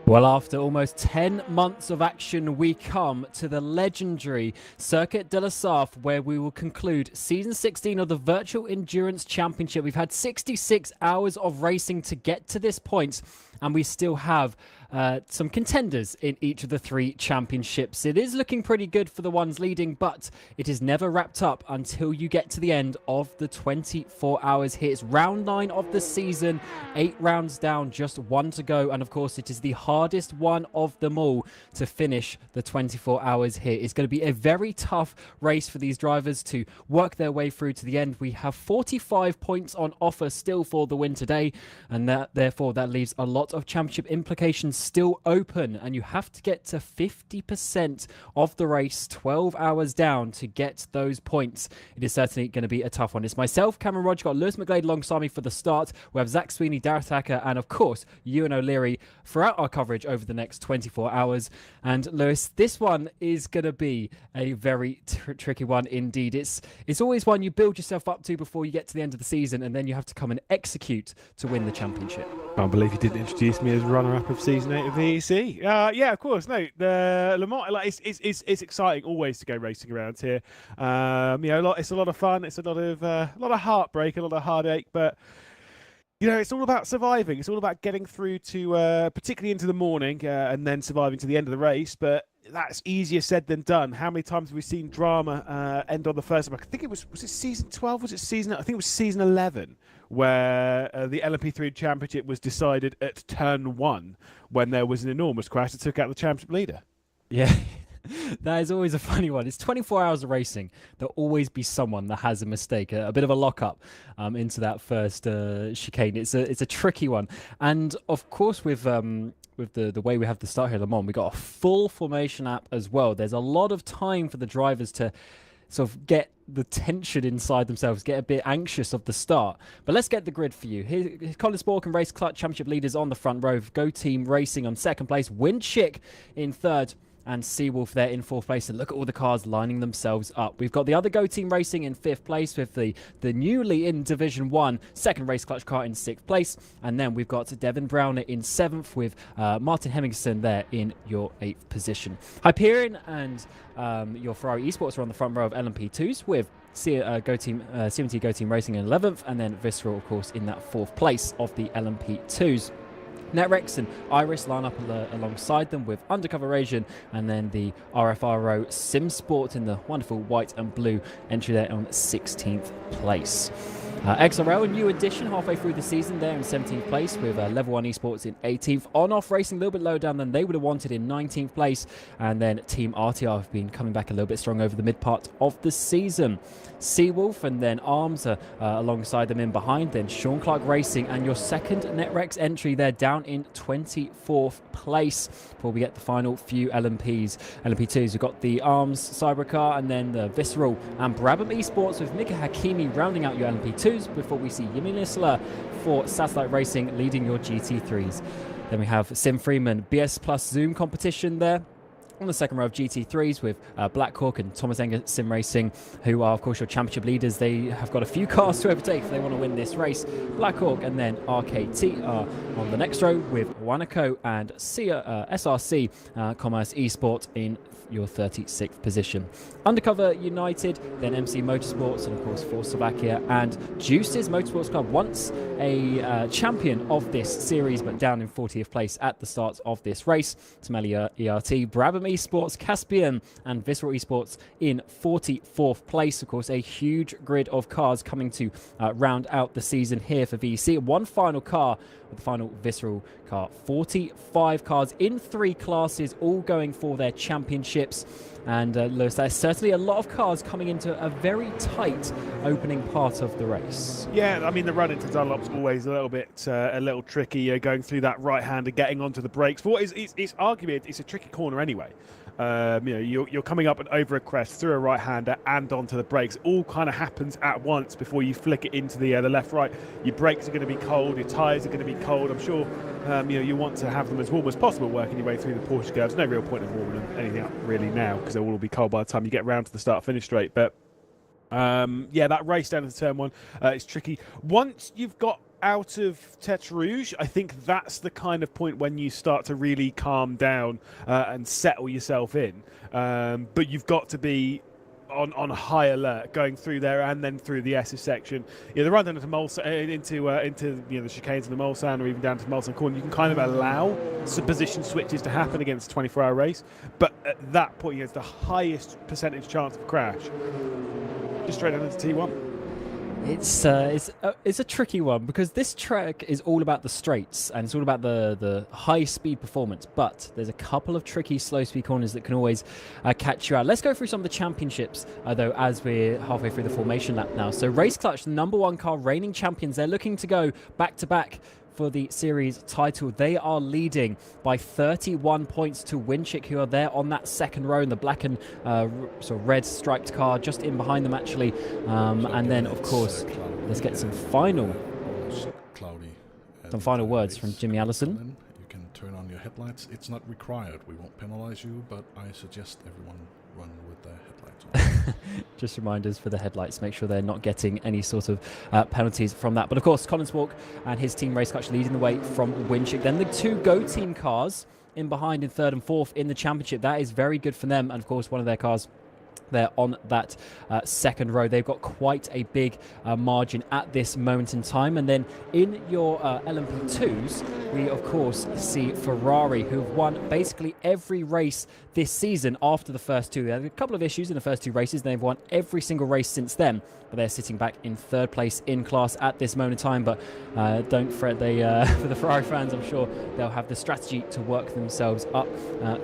Well, after almost 10 months of action, we come to the legendary Circuit de la Sarthe, where we will conclude Season 16 of the Virtual Endurance Championship. We've had 66 hours of racing to get to this point, and we still have some contenders in each of the three championships. It is looking pretty good for the ones leading, but it is never wrapped up until you get to the end of the 24 hours here. It's round 9 of the season, 8 rounds down, just 1 to go, and of course it is the hardest one of them all to finish the 24 hours here. It's going to be a very tough race for these drivers to work their way through to the end. We have 45 points on offer still for the win today, and therefore that leaves a lot of championship implications still open, and you have to get to 50% of the race 12 hours down to get those points. It is certainly going to be a tough one. It's myself, Cameron Roger, got Lewis McGlade alongside me for the start. We have Zach Sweeney, Dareth Thacker, and of course Ewan O'Leary throughout our coverage over the next 24 hours. And Lewis, this one is going to be a very tricky one indeed. It's always one you build yourself up to before you get to the end of the season, and then you have to come and execute to win the championship. Can't believe you didn't introduce me as runner-up of Season 8 of VEC. Yeah, of course. No, the Le Mans, it's exciting always to go racing around here. It's a lot of fun. It's a lot of heartbreak, a lot of heartache, but it's all about surviving. It's all about getting through to, particularly into the morning, and then surviving to the end of the race. But that's easier said than done. How many times have we seen drama end on the first? I think it was it season 12? I think it was season 11, where the LMP3 championship was decided at turn 1 when there was an enormous crash that took out the championship leader. Yeah. That is always a funny one. It's 24 hours of racing. There'll always be someone that has a mistake, a bit of a lockup into that first chicane. It's a tricky one, and of course with the way we have the start here at Le Mans, we got a full formation app as well. There's a lot of time for the drivers to sort of get the tension inside themselves, get a bit anxious of the start. But let's get the grid for you. Here's Colin Spork and Race Clutch championship leaders on the front row. Go Team Racing on second place, Windchick in third, and Seawolf there in fourth place. And look at all the cars lining themselves up. We've got the other Go Team Racing in fifth place with the newly in Division 1 second Race Clutch car in sixth place. And then we've got Devin Browner in seventh with Martin Hemmingson there in your eighth position. Hyperion and your Ferrari Esports are on the front row of LMP2s with CMT Go Team Racing in 11th, and then Visceral, of course, in that fourth place of the LMP2s. Netrex and Iris line up alongside them with Undercover Asian, and then the rFRO SimSport in the wonderful white and blue entry there on 16th place. XRL, a new addition halfway through the season there in 17th place with Level 1 Esports in 18th. On-off racing a little bit lower down than they would have wanted in 19th place. And then Team RTR have been coming back a little bit strong over the mid part of the season. Seawolf and then Arms are alongside them in behind. Then Sean Clark Racing and your second Netrex entry there down in 24th place before we get the final few LMP2s. We've got the Arms Cybercar and then the Visceral and Brabham Esports with Mika Hakimi rounding out your LMP2s before we see Yemi Nisler for Satellite Racing leading your GT3s. Then we have Sim Freeman BS Plus Zoom competition there on the second row of GT3s with Black Hawk and Thomas Enger Sim Racing, who are, of course, your championship leaders. They have got a few cars to overtake if they want to win this race. Black Hawk and then RKT are on the next row with Wanako and SRC Commerce Esports in your 36th position. Undercover United, then MC Motorsports, and of course for Slovakia, and Juice's Motorsports Club, once a champion of this series, but down in 40th place at the start of this race. Tamelia ERT, Brabham Esports, Caspian, and Visceral Esports in 44th place. Of course, a huge grid of cars coming to round out the season here for VEC. One final car with the final Visceral car. 45 cars in 3 classes, all going for their championships. And Lewis, there's certainly a lot of cars coming into a very tight opening part of the race. Yeah, I mean, the run into Dunlop's always a little tricky, going through that right hand and getting onto the brakes. But it's arguably it's a tricky corner anyway. You're coming up and over a crest through a right-hander and onto the brakes. It all kind of happens at once before you flick it into the left-right. Your brakes are going to be cold, your tyres are going to be cold. I'm sure you want to have them as warm as possible working your way through the Porsche curves. No real point in warming anything up really now because they'll all be cold by the time you get round to the start-finish straight. But that race down to turn 1 is tricky. Once you've got out of Tete Rouge, I think that's the kind of point when you start to really calm down and settle yourself in. But you've got to be on high alert going through there and then through the S's section. The run down into the chicanes in the Mulsanne, or even down to the Mulsanne corner, you can kind of allow some position switches to happen against a 24-hour race. But at that point, it's the highest percentage chance of a crash. Just straight down into T1. It's a tricky one because this track is all about the straights and it's all about the high speed performance, but there's a couple of tricky slow speed corners that can always catch you out. Let's go through some of the championships though, as we're halfway through the formation lap now. So Race Clutch, the #1 car, reigning champions, they're looking to go back to back for the series title. They are leading by 31 points to Winchick, who are there on that second row in the black and sort of red striped car just in behind them actually. And then of course let's get some final words from Jimmy Allison. You can turn on your headlights. It's not required. We won't penalize you, but I suggest everyone run with their headlights on. Just reminders for the headlights, make sure they're not getting any sort of penalties from that. But of course, Collins Walk and his team Race Clutch leading the way from Winchick. Then the two Go Team cars in behind in third and fourth in the championship. That is very good for them. And of course, one of their cars there on that second row. They've got quite a big margin at this moment in time. And then in your LMP2s, we of course see Ferrari, who've won basically every race this season after the first two. They had a couple of issues in the first two races. They've won every single race since then, but they're sitting back in third place in class at this moment in time. But don't fret, they for the Ferrari fans, I'm sure they'll have the strategy to work themselves up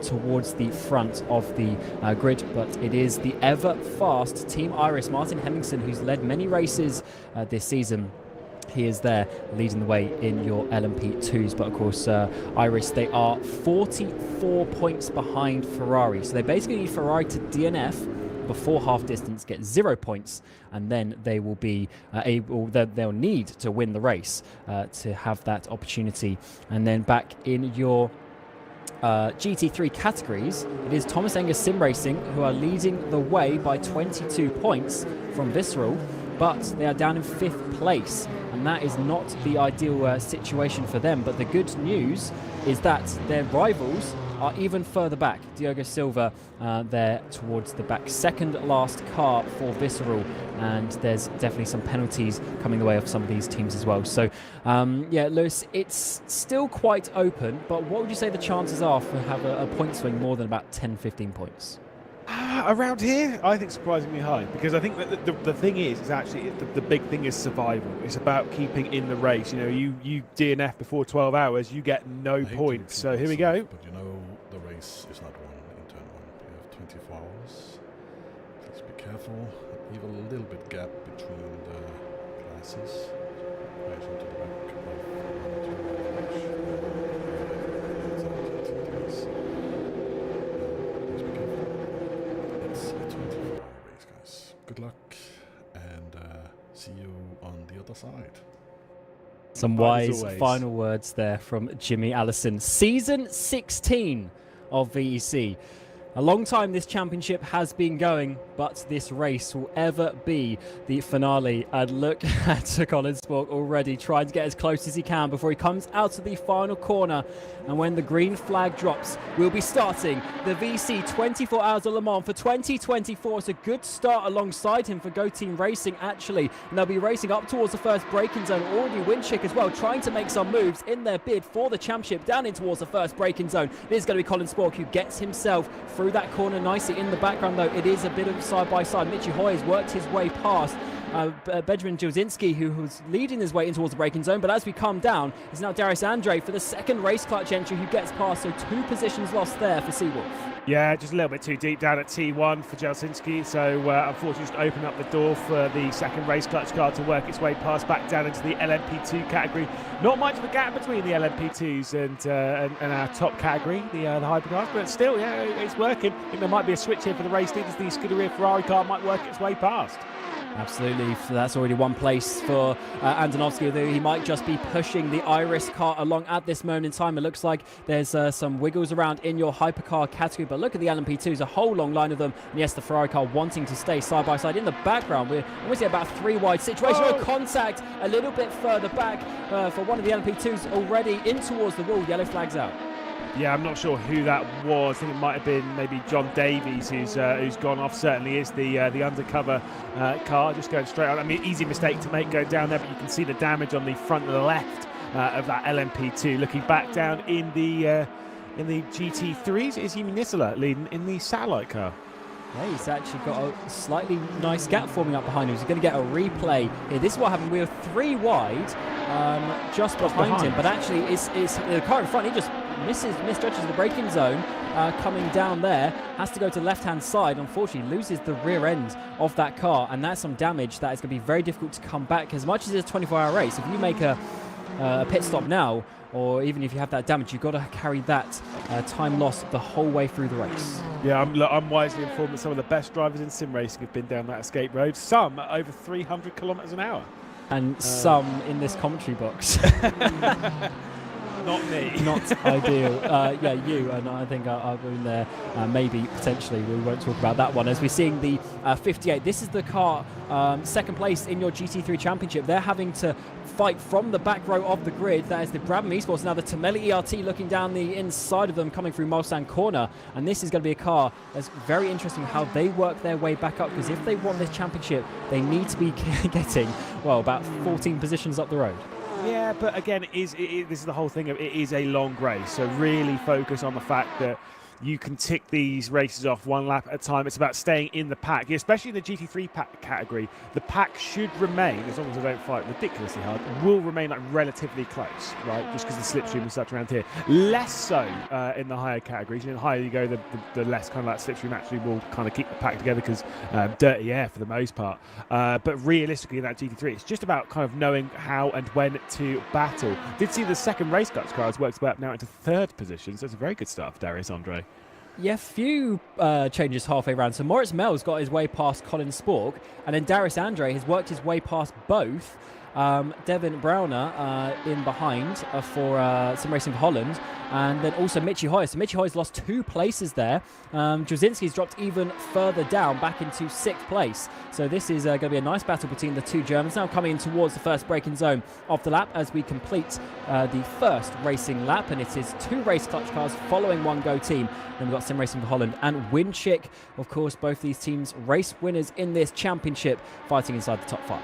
towards the front of the grid. But it is the ever fast Team Iris, Martin Hemmingson, who's led many races this season. He is there leading the way in your LMP2s. But of course, Iris, they are 44 points behind Ferrari. So they basically need Ferrari to DNF before half distance, get 0 points, and then they will be they'll need to win the race to have that opportunity. And then back in your GT3 categories, it is Thomas Engers Sim Racing who are leading the way by 22 points from Visceral, but they are down in 5th place, and that is not the ideal situation for them. But the good news is that their rivals are even further back. Diogo Silva there towards the back, second last car for Visceral, and there's definitely some penalties coming the way of some of these teams as well. So yeah, Lewis, it's still quite open, but what would you say the chances are for have a point swing more than about 10-15 points? Around here, I think surprisingly high, because I think that the thing is actually the big thing is survival. It's about keeping in the race. You DNF before 12 hours, you get no points. So here we go. But the race is not won in turn 1. You have 24 hours. Please be careful. Leave a little bit gap between the classes. Right into the back Good luck, and see you on the other side. Some wise final words there from Jimmy Allison. Season 16 of VEC. A long time this championship has been going, but this race will ever be the finale. And look at Colin Spork already trying to get as close as he can before he comes out of the final corner. And when the green flag drops, we'll be starting the VEC 24 Hours of Le Mans for 2024. It's a good start alongside him for Go Team Racing, actually. And they'll be racing up towards the first braking zone. Already Winchick as well, trying to make some moves in their bid for the championship down in towards the first braking zone. It is going to be Colin Spork who gets himself through that corner nicely. In the background, though, it is a bit of side-by-side. Mitchie Hoy has worked his way past Benjamin Jilzinski, who was leading his way in towards the braking zone. But as we come down, it's now Darius Andre for the second Race Clutch entry who gets past. So 2 positions lost there for Seawolf. Yeah, just a little bit too deep down at T1 for Jilzinski. So unfortunately, just open up the door for the second Race Clutch car to work its way past back down into the LMP2 category. Not much of a gap between the LMP2s and our top category, the hypercars, but still, yeah, it's working. I think there might be a switch here for the race leaders. The Scuderia Ferrari car might work its way past. Absolutely, so that's already one place for Andonovski, although he might just be pushing the Iris car along at this moment in time. It looks like there's some wiggles around in your hypercar category, but look at the LMP2s, a whole long line of them. And yes, the Ferrari car wanting to stay side by side. In the background, we're almost at about 3 wide. Situational contact a little bit further back for one of the LMP2s already in towards the wall. Yellow flags out. Yeah, I'm not sure who that was. I think it might have been maybe John Davies who's gone off. Certainly is the undercover car just going straight on. I mean, easy mistake to make going down there, but you can see the damage on the front left of that LMP2. Looking back down in the GT3s, is Yimi Nisela leading in the satellite car. Yeah, he's actually got a slightly nice gap forming up behind him. He's going to get a replay here. This is what happened. We were 3 wide just behind him, but actually it's the car in front. He just misjudges the braking zone coming down there. Has to go to the left-hand side. Unfortunately, loses the rear end of that car, and that's some damage that is going to be very difficult to come back. As much as it's a 24-hour race, if you make a pit stop now, or even if you have that damage, you've got to carry that time loss the whole way through the race. Yeah, I'm wisely informed that some of the best drivers in sim racing have been down that escape road, some at over 300 kilometres an hour. And some in this commentary box. Not me. Not ideal. Yeah, you, and I think I've been there. Maybe, potentially, we won't talk about that one. As we're seeing the 58, this is the car second place in your GT3 Championship. They're having to fight from the back row of the grid. That is the Brabham Esports. Now the Tamelli ERT looking down the inside of them, coming through Mulsanne corner. And this is going to be a car that's very interesting how they work their way back up, because if they want this championship, they need to be getting, well, about 14 positions up the road. Yeah, but again, this is the whole thing of it is a long race. So really focus on the fact that you can tick these races off one lap at a time. It's about staying in the pack, especially in the GT3 pack category. The pack should remain, as long as they don't fight ridiculously hard, will remain like relatively close, right? Just because the slipstream is such around here. Less so in the higher categories. The higher you go, the less kind of like slipstream actually will kind of keep the pack together, because dirty air for the most part. But realistically, in that GT3, it's just about kind of knowing how and when to battle. Did see the second race Dutch car has worked up now into 3rd position, so it's a very good start for Darius Andre. Yeah, few changes halfway around. So Moritz Mel's got his way past Colin Spork, and then Darius Andre has worked his way past both. Devin Browner in behind for Sim Racing for Holland, and then also Michi Hoyer. So Michi Hoyer's lost 2 places there. Jasinski's dropped even further down, back into 6th place. So this is going to be a nice battle between the 2 Germans. Now coming in towards the first braking zone of the lap as we complete the first racing lap, and it is 2 race clutch cars following 1 Go team. Then we've got Sim Racing for Holland and Winchick. Of course, both these teams race winners in this championship, fighting inside the top 5.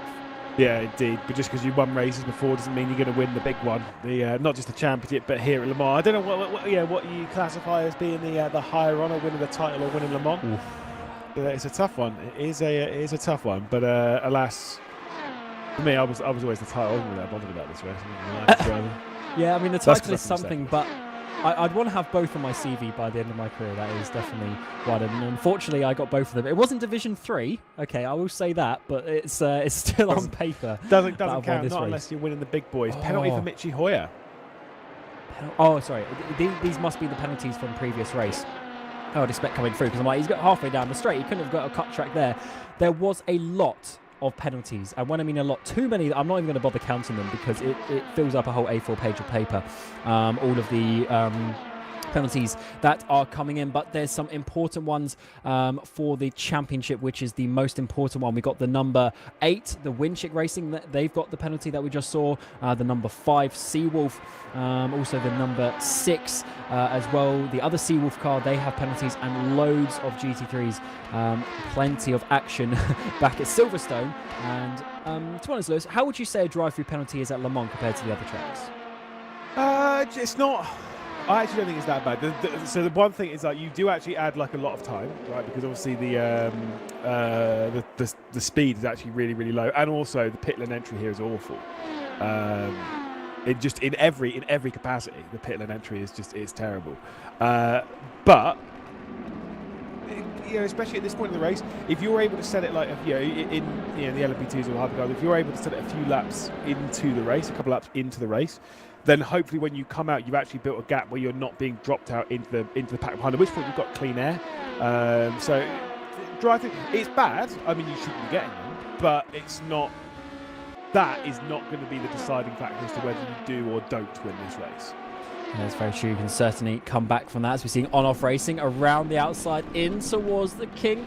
Yeah, indeed. But just because you won races before doesn't mean you're going to win the big one. The not just the championship, but here at Le Mans. I don't know what you classify as being the higher honour, winning the title or winning Le Mans. It's a tough one. It is a tough one. But alas, for me, I was always the title. I wasn't really bothered about this race. Yeah, I mean the title is something, but I'd want to have both on my CV by the end of my career. That is definitely one. And unfortunately, I got both of them. It wasn't Division 3. Okay, I will say that, but it's still on paper. Doesn't count, not unless you're winning the big boys. Penalty for Michi Hoyer. Oh, sorry. These must be the penalties from previous race. I would expect coming through, because I'm like, he's got halfway down the straight. He couldn't have got a cut track there. There was a lot of penalties, and when I mean a lot, too many, I'm not even going to bother counting them, because it fills up a whole A4 page of paper, all of the penalties that are coming in. But there's some important ones for the championship, which is the most important one. We got the number 8, the Winchick Racing, they've got the penalty that we just saw. The number 5, Seawolf, also the number 6 as well. The other Seawolf car, they have penalties, and loads of GT3s. Plenty of action back at Silverstone. And to be honest, Lewis, how would you say a drive-through penalty is at Le Mans compared to the other tracks? It's not. I actually don't think it's that bad. So the one thing is that you do actually add like a lot of time, right? Because obviously the speed is actually really, really low, and also the pit lane entry here is awful. In every capacity, the pit lane entry is terrible. But especially at this point in the race, if you're able to set it like in the LMP2s or hypercars, if you're able to set it a few laps into the race, a couple laps into the race, then hopefully when you come out, you've actually built a gap where you're not being dropped out into the pack behind, at which point you've got clean air. So drive through, it's bad. I mean, you shouldn't be getting them, but it's not. That is not going to be the deciding factor as to whether you do or don't win this race. That's very true. You can certainly come back from that, as we're seeing on-off racing around the outside in towards the kink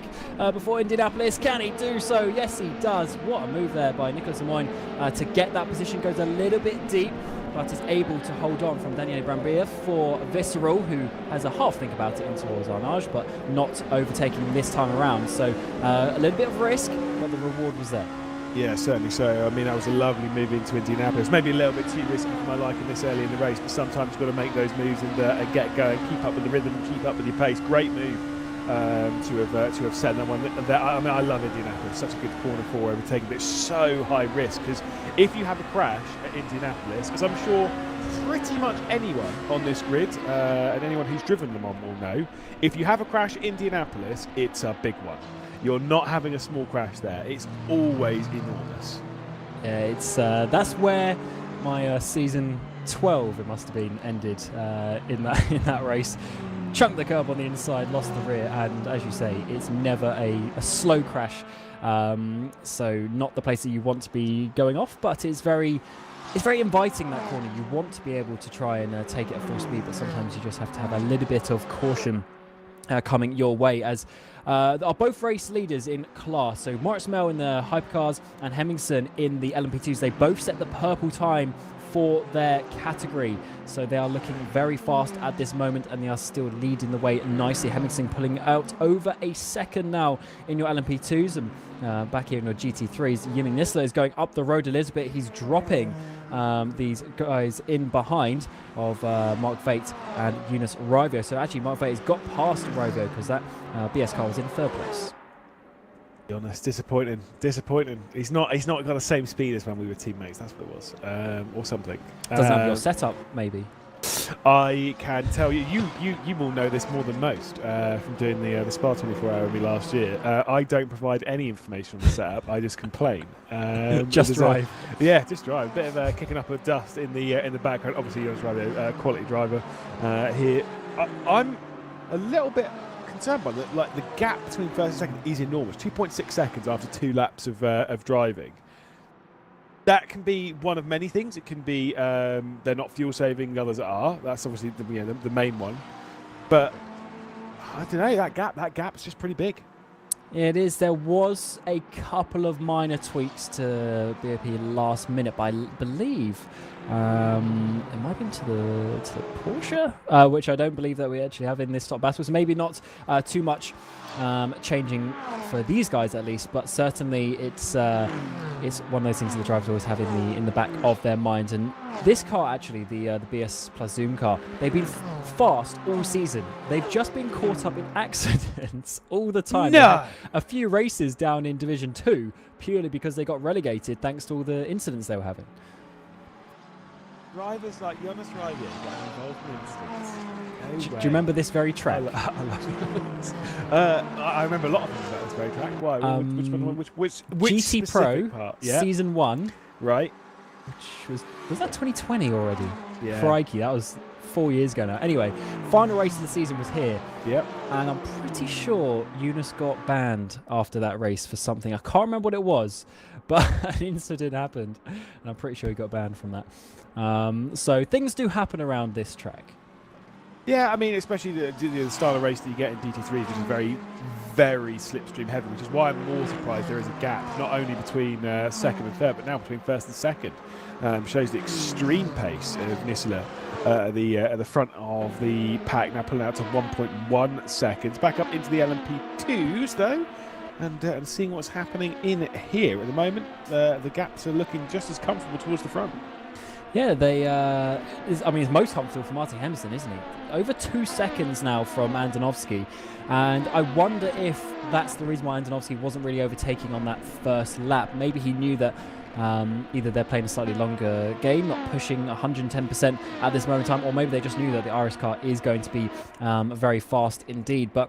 before Indianapolis. Can he do so? Yes, he does. What a move there by Nicolas Lemoine to get that position. Goes a little bit deep, but is able to hold on from Daniele Brambilla for Visceral, who has a half think about it in towards Arnage, but not overtaking this time around. So a little bit of risk, but the reward was there. Yeah, certainly so. I mean, that was a lovely move into Indianapolis. Maybe a little bit too risky for my liking this early in the race, but sometimes you've got to make those moves and get going, keep up with the rhythm, keep up with your pace. Great move to have set that one. I mean, I love Indianapolis. Such a good corner for overtaking, but it's so high risk because if you have a crash at Indianapolis, as I'm sure pretty much anyone on this grid and anyone who's driven them on will know, if you have a crash at Indianapolis, it's a big one. You're not having a small crash there. It's always enormous. Yeah, it's that's where my season 12, it must have been, ended in that race. Chunked the curb on the inside, lost the rear, and as you say, it's never a slow crash. So not the place that you want to be going off, but it's very inviting, that corner. You want to be able to try and take it at full speed, but sometimes you just have to have a little bit of caution coming your way, as are both race leaders in class. So Moritz Mel in the hypercars and Hemmingsen in the LMP2s. They both set the purple time for their category, so they are looking very fast at this moment, and they are still leading the way nicely. Hemmingsen pulling out over a second now in your LMP2s, and back here in your GT3s, Jimmy Nisler is going up the road a little bit. He's dropping these guys in behind of Mark Veit and Eunice Rivio. So actually Mark Veit has got past Rivio because that BS car was in third place. Be honest, disappointing. He's not got the same speed as when we were teammates. That's what it was, or something. Doesn't have your setup, maybe. I can tell you, you will know this more than most from doing the Spa 24 Hour with me last year. I don't provide any information on the setup. I just complain. Just drive. Just drive. A bit of kicking up of dust in the background. Obviously, you're a quality driver here. I'm a little bit concerned by that. Like, the gap between first and second is enormous. 2.6 seconds after 2 laps of driving. That can be one of many things. It can be they're not fuel saving, the others are. That's obviously the main one. But I don't know, that gap's just pretty big. It is. There was a couple of minor tweaks to BOP last minute, but I believe it might have been to the Porsche, which I don't believe that we actually have in this top battle. So maybe not too much changing for these guys at least, but certainly it's one of those things that the drivers always have in the back of their minds. And this car, actually, the BS plus Zoom car, they've been fast all season. They've just been caught up in accidents all the time. No. A few races down in Division 2 purely because they got relegated thanks to all the incidents they were having. Drivers like Jonas Rivio got involved in incidents. Do you remember this very track? I remember a lot of things about this very track. Why? Which GT Pro part? Yeah. Season 1. Right. Which was that 2020 already? Yeah. Crikey, that was 4 years ago now. Anyway, final race of the season was here. Yep. And I'm pretty sure Eunice got banned after that race for something. I can't remember what it was, but an incident happened, and I'm pretty sure he got banned from that. So things do happen around this track. Yeah, I mean, especially the style of race that you get in DT3, which is very, very slipstream heavy, which is why I'm more surprised there is a gap, not only between second and third, but now between first and second. Shows the extreme pace of Nisler at the front of the pack, now pulling out to 1.1 seconds. Back up into the LMP2s, though, and seeing what's happening in here at the moment. The gaps are looking just as comfortable towards the front. Yeah, it's most comfortable for Martin Hemmingsen, isn't he? Over 2 seconds now from Andonovski. And I wonder if that's the reason why Andonovski wasn't really overtaking on that first lap. Maybe he knew that either they're playing a slightly longer game, not pushing 110% at this moment in time, or maybe they just knew that the Iris car is going to be very fast indeed. But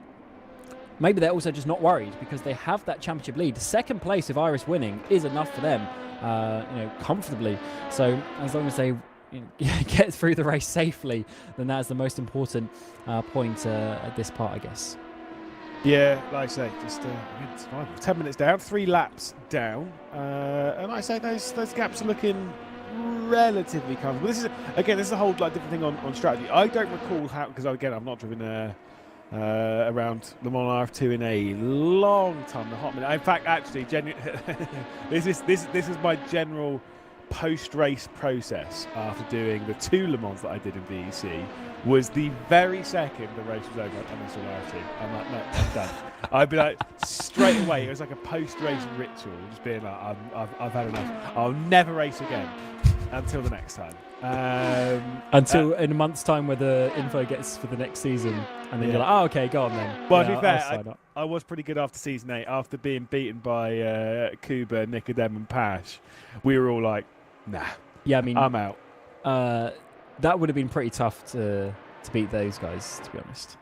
maybe they're also just not worried because they have that championship lead. Second place of Iris winning is enough for them. Comfortably. So as long as they get through the race safely, then that's the most important point at this part, I guess. Yeah, like I say, just survival. 10 minutes down, 3 laps down, and like I say those gaps are looking relatively comfortable. This is a whole different thing on strategy. I don't recall how, because again I've not driven around Le Mans RF2 in a long time. The hot minute. In fact, actually, this is my general post-race process after doing the 2 Le Mans that I did in VEC. Was the very second the race was over and I saw RF2. I'm like, no, I'm done. I'd be like, straight away, it was like a post-race ritual, just being like, I've had enough. I'll never race again until the next time. Until in a month's time, where the info gets for the next season, and then you're like, oh, okay, go on then. Well, yeah, to be fair, I was pretty good after season 8. After being beaten by Kuba, Nicodem, and Pash, we were all like, nah. Yeah, I mean, I'm out. That would have been pretty tough to beat those guys, to be honest.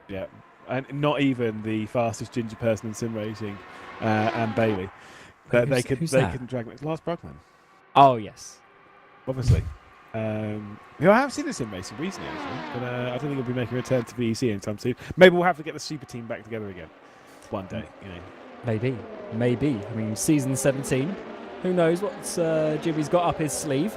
Yeah, and not even the fastest ginger person in sim racing, and Bailey. They couldn't drag me. Lars Brugman. Oh yes, obviously. I haven't seen this in racing recently, actually, but I don't think he'll be making a return to VEC anytime soon. Maybe we'll have to get the super team back together again one day. Maybe. I mean, season 17. Who knows what Jimmy's got up his sleeve?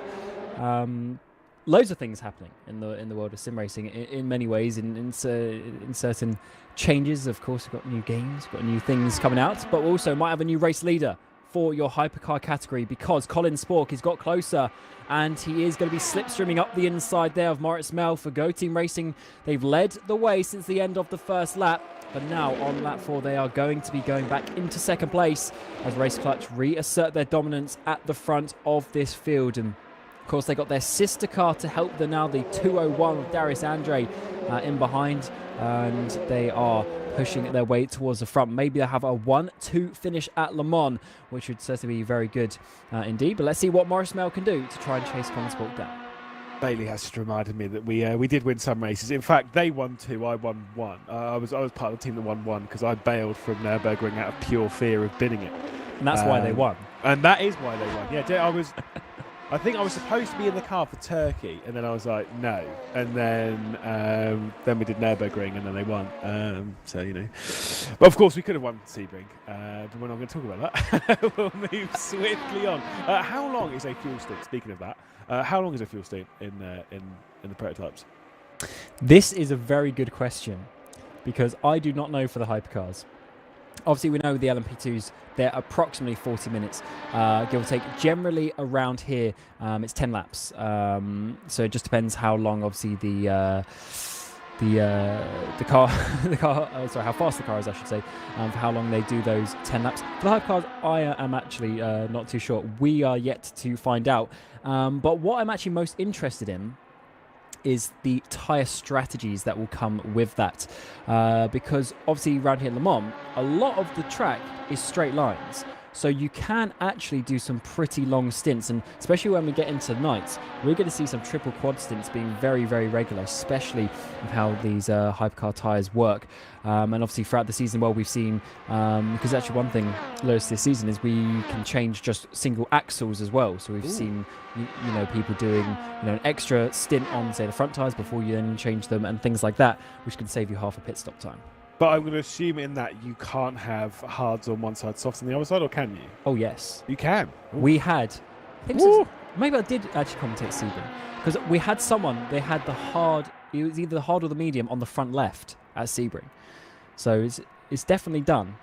Loads of things happening in the world of sim racing in many ways. In certain changes, of course, we've got new games, we've got new things coming out, but we also might have a new race leader for your hypercar category, because Colin Spork has got closer and he is going to be slipstreaming up the inside there of Moritz Mel for Go Team Racing. They've led the way since the end of the first lap, but now on lap 4 they are going to be going back into second place as Race Clutch reassert their dominance at the front of this field. And of course they got their sister car to help them now, the 201 with Darius Andre in behind, and they are pushing their way towards the front. Maybe they'll have a 1-2 finish at Le Mans, which would certainly be very good indeed. But let's see what Maurice Mel can do to try and chase Colin Spork down. Bailey has just reminded me that we did win some races. In fact, they won 2, I won 1. I was part of the team that won 1 because I bailed from Nürburgring out of pure fear of bidding it. And that's why they won. And that is why they won. Yeah, I think I was supposed to be in the car for Turkey, and then I was like, no. And then we did Nürburgring, and then they won. But of course, we could have won Sebring, but we're not going to talk about that. We'll move swiftly on. How long is a fuel stint? Speaking of that, how long is a fuel stint in the prototypes? This is a very good question, because I do not know for the hypercars. Obviously, we know the LMP2s, they're approximately 40 minutes, give or take. Generally around here, it's 10 laps. So it just depends how long, obviously, how fast the car is, I should say, for how long they do those 10 laps. For the hypercars, I am actually not too sure. We are yet to find out. But what I'm actually most interested in is the tyre strategies that will come with that, because obviously around here at Le Mans, a lot of the track is straight lines, so you can actually do some pretty long stints, and especially when we get into nights, we're going to see some triple quad stints being very, very regular, especially with how these hypercar tyres work. And obviously throughout the season, well, we've seen, because actually one thing, Lewis, this season is we can change just single axles as well. So we've seen, people doing, an extra stint on, say, the front tyres before you then change them and things like that, which can save you half a pit stop time. But I'm going to assume in that you can't have hards on one side, softs on the other side, or can you? Oh, yes. You can. Ooh. We had, maybe I did actually commentate Sebring, because we had someone, they had the hard, it was either the hard or the medium on the front left at Sebring. So it's definitely done.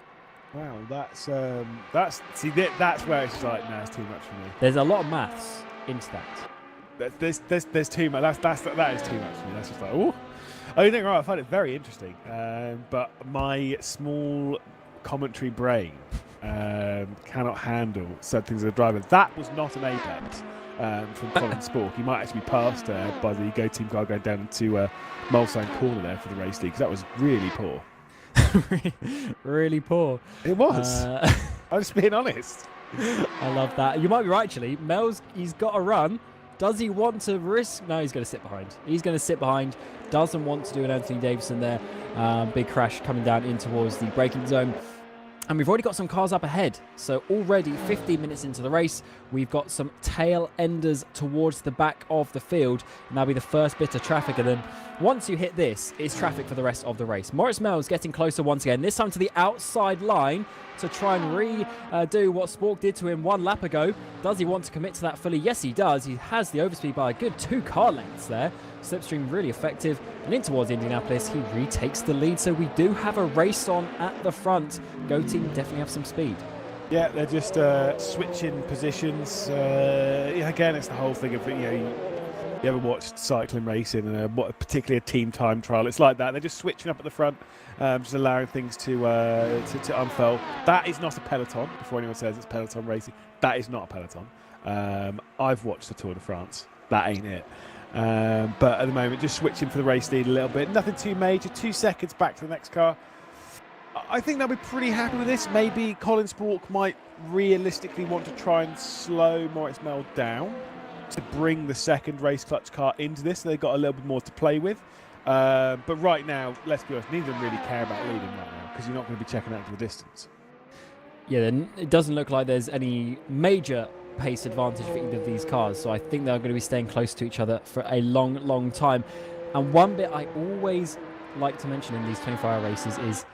Wow, that's where it's like, no, it's too much for me. There's a lot of maths into that. There's too much. That is too much for me. That's just like, oh. I think I find it very interesting, but my small commentary brain cannot handle certain things as a driver. That was not an apex from Colin Spork. He might actually be passed by the Go Team car going down into Mulsanne corner there for the race league, because that was really poor. Really poor. It was. I'm just being honest. I love that. You might be right, actually. He's got a run. Does he want to risk? No, he's going to sit behind. He's going to sit behind. Doesn't want to do an Anthony Davidson there. Big crash coming down in towards the braking zone. And we've already got some cars up ahead. So already 15 minutes into the race, we've got some tail enders towards the back of the field. And that'll be the first bit of traffic. And then once you hit this, it's traffic for the rest of the race. Maurice Mel's getting closer once again, this time to the outside line to try and redo what Spork did to him 1 lap ago. Does he want to commit to that fully? Yes, he does. He has the overspeed by a good 2 car lengths there. Slipstream really effective, and in towards Indianapolis, he retakes the lead. So we do have a race on at the front. Go team definitely have some speed. Yeah, they're just switching positions. Again, it's the whole thing of, you ever watched cycling racing and particularly a team time trial? It's like that. They're just switching up at the front, just allowing things to unfold. That is not a peloton. Before anyone says it's peloton racing, that is not a peloton. I've watched the Tour de France. That ain't it. But at the moment, just switching for the race lead a little bit. Nothing too major. 2 seconds back to the next car. I think they'll be pretty happy with this. Maybe Colin Spork might realistically want to try and slow Maurice Mel down to bring the second race clutch car into this. So they've got a little bit more to play with. But right now, let's be honest, neither of them really care about leading right now because you're not going to be checking out to the distance. Yeah, it doesn't look like there's any major pace advantage for either of these cars, so I think they're going to be staying close to each other for a long time. And one bit I always like to mention in these 24-hour races is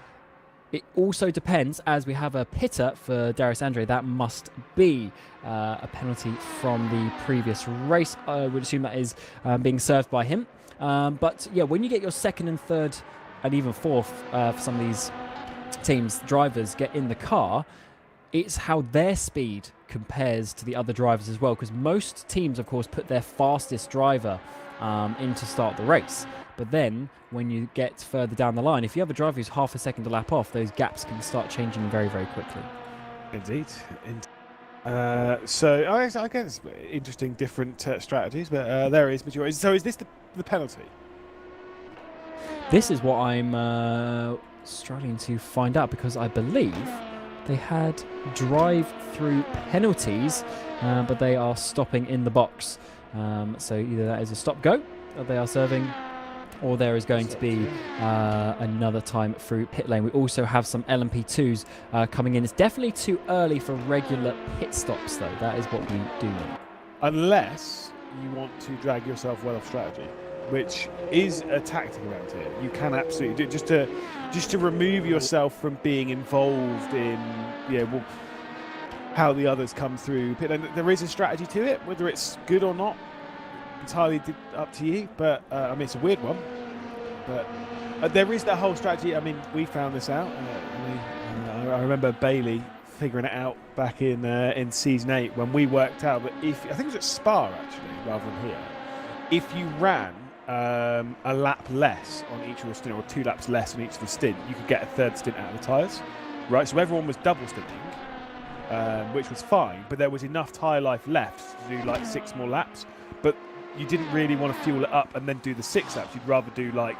it also depends, as we have a pitter for Darius Andre. That must be a penalty from the previous race. I would assume that is being served by him. But yeah, when you get your second and third and even fourth for some of these teams, drivers get in the car, it's how their speed compares to the other drivers as well, because most teams, of course, put their fastest driver in to start the race. But then when you get further down the line, if you have a driver who's half a second to lap off, those gaps can start changing very quickly. Indeed. So I guess interesting different strategies, but there is majority. So is this the penalty? This is what I'm struggling to find out, because I believe they had drive-through penalties, but they are stopping in the box. So either that is a stop-go that they are serving, or there is going to be another time through pit lane. We also have some LMP2s coming in. It's definitely too early for regular pit stops, though. That is what we do know. Unless you want to drag yourself well off strategy, which is a tactic around here. You can absolutely do it just to remove yourself from being involved in how the others come through. And there is a strategy to it, whether it's good or not, entirely up to you. But I mean, it's a weird one. But there is that whole strategy. I mean, we found this out. I remember Bailey figuring it out back in season 8 when we worked out that I think it was at Spa actually, rather than here, if you ran a lap less on each of the stint, or 2 laps less on each of the stint, you could get a third stint out of the tyres. Right, so everyone was double stinting, which was fine, but there was enough tyre life left to do like 6 more laps. But you didn't really want to fuel it up and then do the 6 laps. You'd rather do like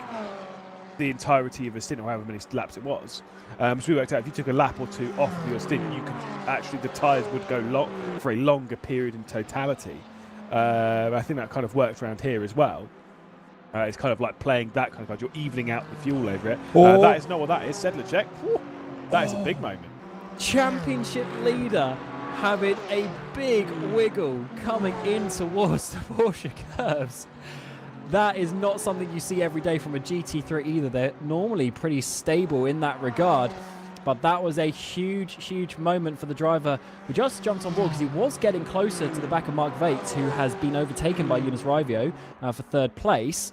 the entirety of a stint, or however many laps it was. So we worked out if you took a lap or 2 off of your stint, you could actually, the tyres would go for a longer period in totality. I think that kind of works around here as well. It's kind of like playing that kind of card. You're evening out the fuel over it. That is not what that is. Sedlacek. That is a big moment. Championship leader having a big wiggle coming in towards the Porsche curves. That is not something you see every day from a GT3 either. They're normally pretty stable in that regard. But that was a huge moment for the driver who just jumped on board, because he was getting closer to the back of Mark Vates, who has been overtaken by Jonas Raivio for 3rd place.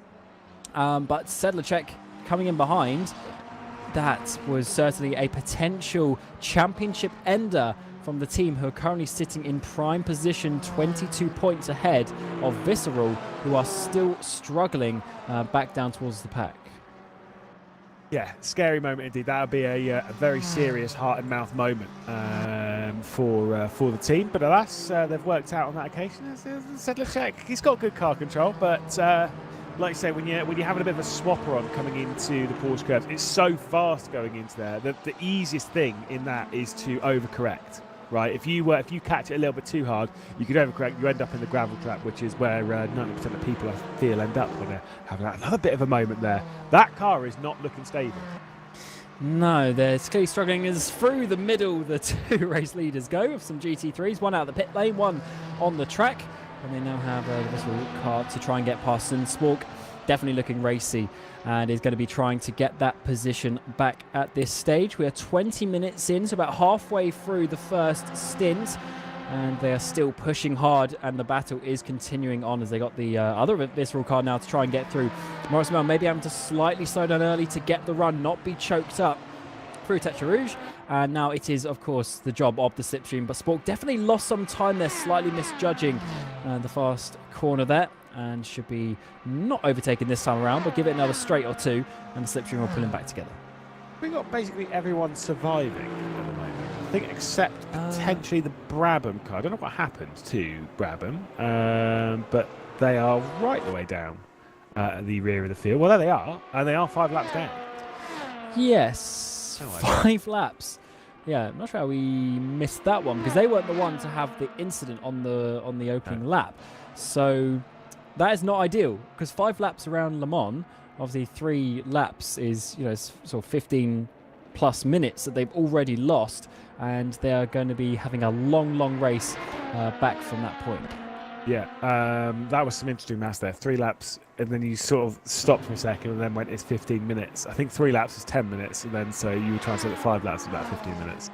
But Sedlacek coming in behind, that was certainly a potential championship ender from the team, who are currently sitting in prime position, 22 points ahead of Visceral, who are still struggling back down towards the pack. Yeah, scary moment indeed. That would be a very serious heart and mouth moment for the team. But alas, they've worked out on that occasion. Sedlacek, he's got good car control, but like you say, when you're having a bit of a swapper on coming into the Porsche curves, it's so fast going into there. The easiest thing in that is to overcorrect. Right, if you catch it a little bit too hard, you could overcorrect. You end up in the gravel trap, which is where 90% of people, I feel, end up when they're having another bit of a moment there. That car is not looking stable. No, they're clearly struggling as through the middle the two race leaders go with some GT3s, one out of the pit lane, one on the track. And they now have a little car to try and get past them. Spork definitely looking racy and is going to be trying to get that position back at this stage. We are 20 minutes in, so about halfway through the first stint. And they are still pushing hard, and the battle is continuing on as they got the other Visceral car now to try and get through. Maurice Mel maybe having to slightly slow down early to get the run, not be choked up through Tetra Rouge. And now it is, of course, the job of the slipstream. But Spork definitely lost some time there, slightly misjudging the fast corner there. And should be not overtaken this time around, but give it another straight or two, and the slipstream will pull him back together. We got basically everyone surviving at the moment. I think except potentially the Brabham car. I don't know what happened to Brabham, but they are right the way down at the rear of the field. Well, there they are, and they are 5 laps down. Yes, 5 laps. Yeah, I'm not sure how we missed that one because they weren't the one to have the incident on the opening lap. So that is not ideal because 5 laps around Le Mans. Obviously, 3 laps is, sort of 15 plus minutes that they've already lost, and they are going to be having a long race back from that point. Yeah, that was some interesting maths there. 3 laps, and then you sort of stopped for a second, and then went, it's 15 minutes. I think 3 laps is 10 minutes, and then so you were trying to say that 5 laps is about 15 minutes.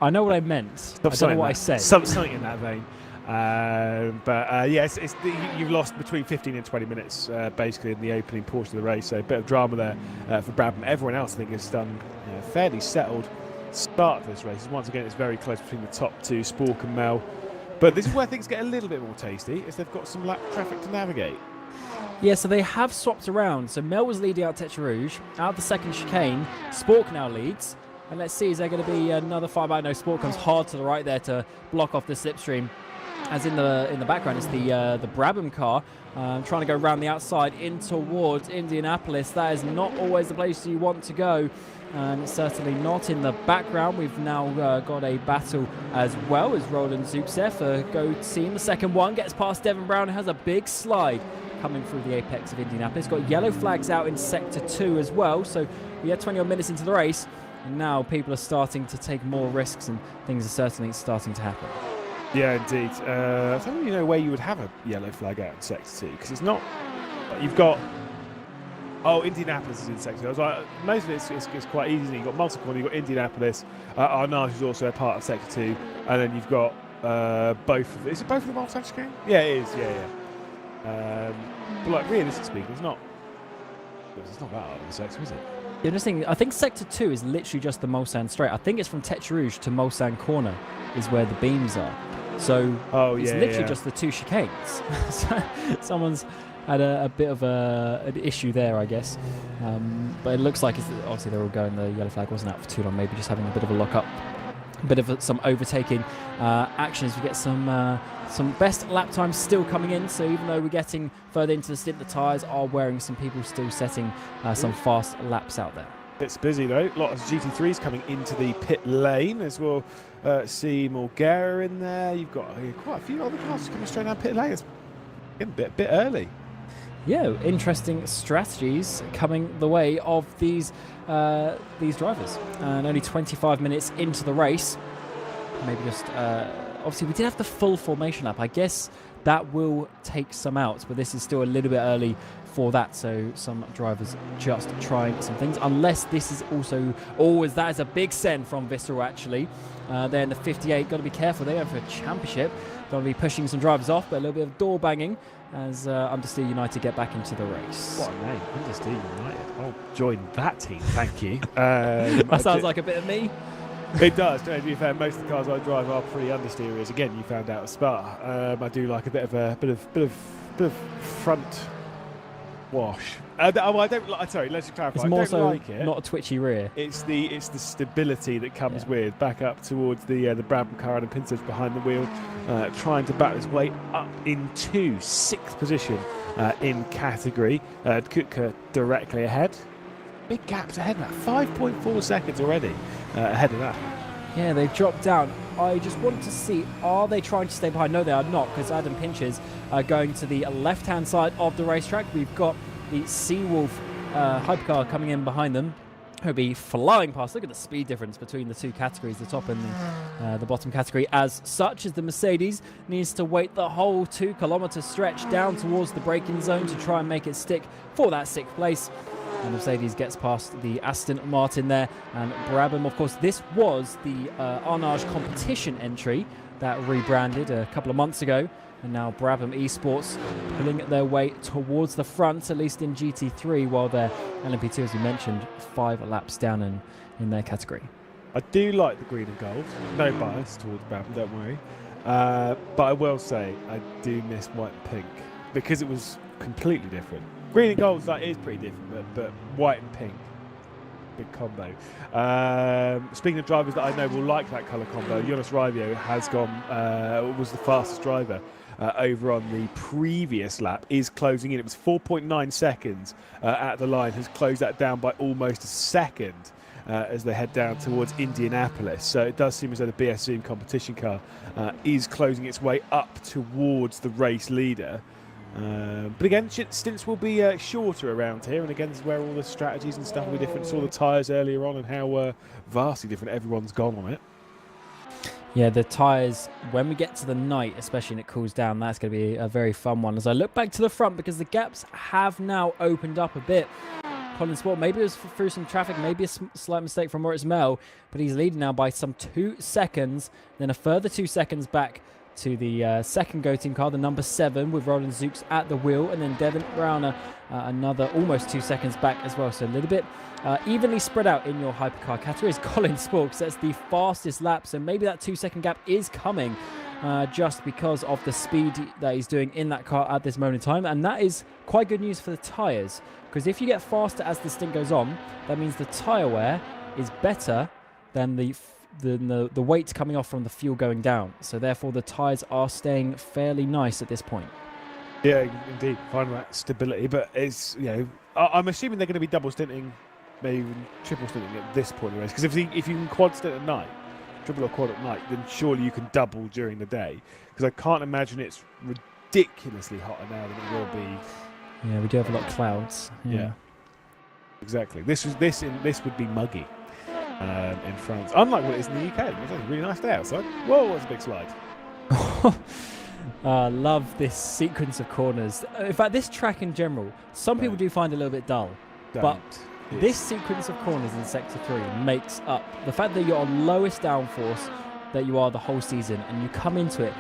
I know what I meant. I don't know what I said. Something in that vein. You've lost between 15 and 20 minutes basically in the opening portion of the race, so a bit of drama there for Brabham. Everyone else I think has done a fairly settled start to this race. Once again, it's very close between the top 2, Spork and Mel, but this is where things get a little bit more tasty as they've got some lap traffic to navigate. Yeah, so they have swapped around. So Mel was leading out Tetra Rouge. Out of the second chicane, Spork now leads. And let's see, is there going to be another 5 out? No, Spork comes hard to the right there to block off the slipstream. As in the background, it's the Brabham car trying to go around the outside in towards Indianapolis. That is not always the place you want to go, and it's certainly not in the background. We've now got a battle as well as Roland Zubsev, Go team. The second one gets past Devon Brown, has a big slide coming through the apex of Indianapolis. Got yellow flags out in sector 2 as well, so we are 20 odd minutes into the race, and now people are starting to take more risks, and things are certainly starting to happen. Yeah, indeed. I don't really know where you would have a yellow flag out in Sector 2, because it's not... You've got... Oh, Indianapolis is in Sector 2. I was like, most of it is quite easy. You've got Multicorn, you've got Indianapolis. Arnage is also a part of Sector 2. And then you've got both of... Is it both of the Multicorn chicane? Yeah, it is. Yeah. But like, realistically speaking, it's not that hard of a sector, is it? The interesting, I think Sector 2 is literally just the Mulsanne straight. I think it's from Tetra Rouge to Mulsanne corner is where the beams are. So it's literally just the 2 chicanes. So someone's had a bit of an issue there, I guess. But it looks like obviously they're all going. The yellow flag wasn't out for too long. Maybe just having a bit of a lock-up, a bit of some overtaking action as we get some best lap times still coming in. So even though we're getting further into the stint, the tyres are wearing. Some people still setting some fast laps out there. It's busy though. A lot of GT3s coming into the pit lane as well. See Morgera in there. You've got quite a few other cars coming straight down pit lane. It's getting a bit early. Yeah, interesting strategies coming the way of these drivers. And only 25 minutes into the race. Maybe just obviously we did have the full formation lap. I guess that will take some out, but this is still a little bit early for that, so some drivers just trying some things, unless this is also that is a big send from Visceral actually. They're in the 58, got to be careful, they're going for a championship, got to be pushing some drivers off, but a little bit of door banging as Understeer United get back into the race. What a name, Understeer United. I'll join that team, thank you. That sounds like a bit of me. It does. To be fair, most of the cars I drive are pretty understeerish. Again, you found out at Spa. I do like a bit of front wash. I don't like. Sorry, let's just clarify. It's more so like it. Not a twitchy rear. It's the stability that comes with back up towards the Brabham car and Pintos behind the wheel, trying to battle his way up into 6th position in category. Kutka directly ahead. Big gaps ahead now. 5.4 seconds already ahead of that. Yeah, they've dropped down. I just want to see, are they trying to stay behind? No, they are not, because Adam Pinches are going to the left-hand side of the racetrack. We've got the Seawolf hypercar coming in behind them. He'll be flying past. Look at the speed difference between the two categories, the top and the bottom category. As such as the Mercedes needs to wait the whole 2 kilometre stretch down towards the braking zone to try and make it stick for that 6th place. And Mercedes gets past the Aston Martin there. And Brabham, of course, this was the Arnage competition entry that rebranded a couple of months ago. And now Brabham Esports pulling their way towards the front, at least in GT3, while their LMP2, as you mentioned, 5 laps down in their category. I do like the green and gold. No bias towards Brabham, don't worry. But I will say I do miss white and pink because it was completely different. Green and gold is pretty different, but white and pink, big combo. Speaking of drivers that I know will like that colour combo, Jonas Raivio has was the fastest driver over on the previous lap, is closing in. It was 4.9 seconds at the line, has closed that down by almost a second as they head down towards Indianapolis. So it does seem as though the BS Zoom competition car is closing its way up towards the race leader. But again, stints will be shorter around here, and again, this is where all the strategies and stuff will be different. Saw the tyres earlier on and how vastly different everyone's gone on it. Yeah, the tyres, when we get to the night, especially when it cools down, that's going to be a very fun one. As I look back to the front, because the gaps have now opened up a bit. Colin Sport, maybe it was through some traffic, maybe a slight mistake from Moritz Mel, but he's leading now by some 2 seconds, then a further 2 seconds back to the second Go Team car, the number 7, with Roland Zooks at the wheel, and then Devin Browner another almost 2 seconds back as well. So a little bit evenly spread out in your hypercar categories. Colin Sport sets the fastest lap, so maybe that 2 second gap is coming just because of the speed that he's doing in that car at this moment in time, and that is quite good news for the tyres, because if you get faster as the stint goes on, that means the tyre wear is better than the weight coming off from the fuel going down. So therefore the tyres are staying fairly nice at this point. Yeah, indeed, finding that stability. But it's, I'm assuming they're going to be double stinting, maybe even triple stinting at this point in the race. Because if you can quad stint at night, triple or quad at night, then surely you can double during the day. Because I can't imagine it's ridiculously hotter now than it will be. Yeah, we do have a lot of clouds. Yeah, exactly. This would be muggy. In France, unlike what it is in the UK. It's a really nice day outside. Whoa, that's a big slide. Love this sequence of corners. In fact, this track in general, some people do find it a little bit dull. But this sequence of corners in Sector 3 makes up the fact that you're on lowest downforce that you are the whole season, and you come into it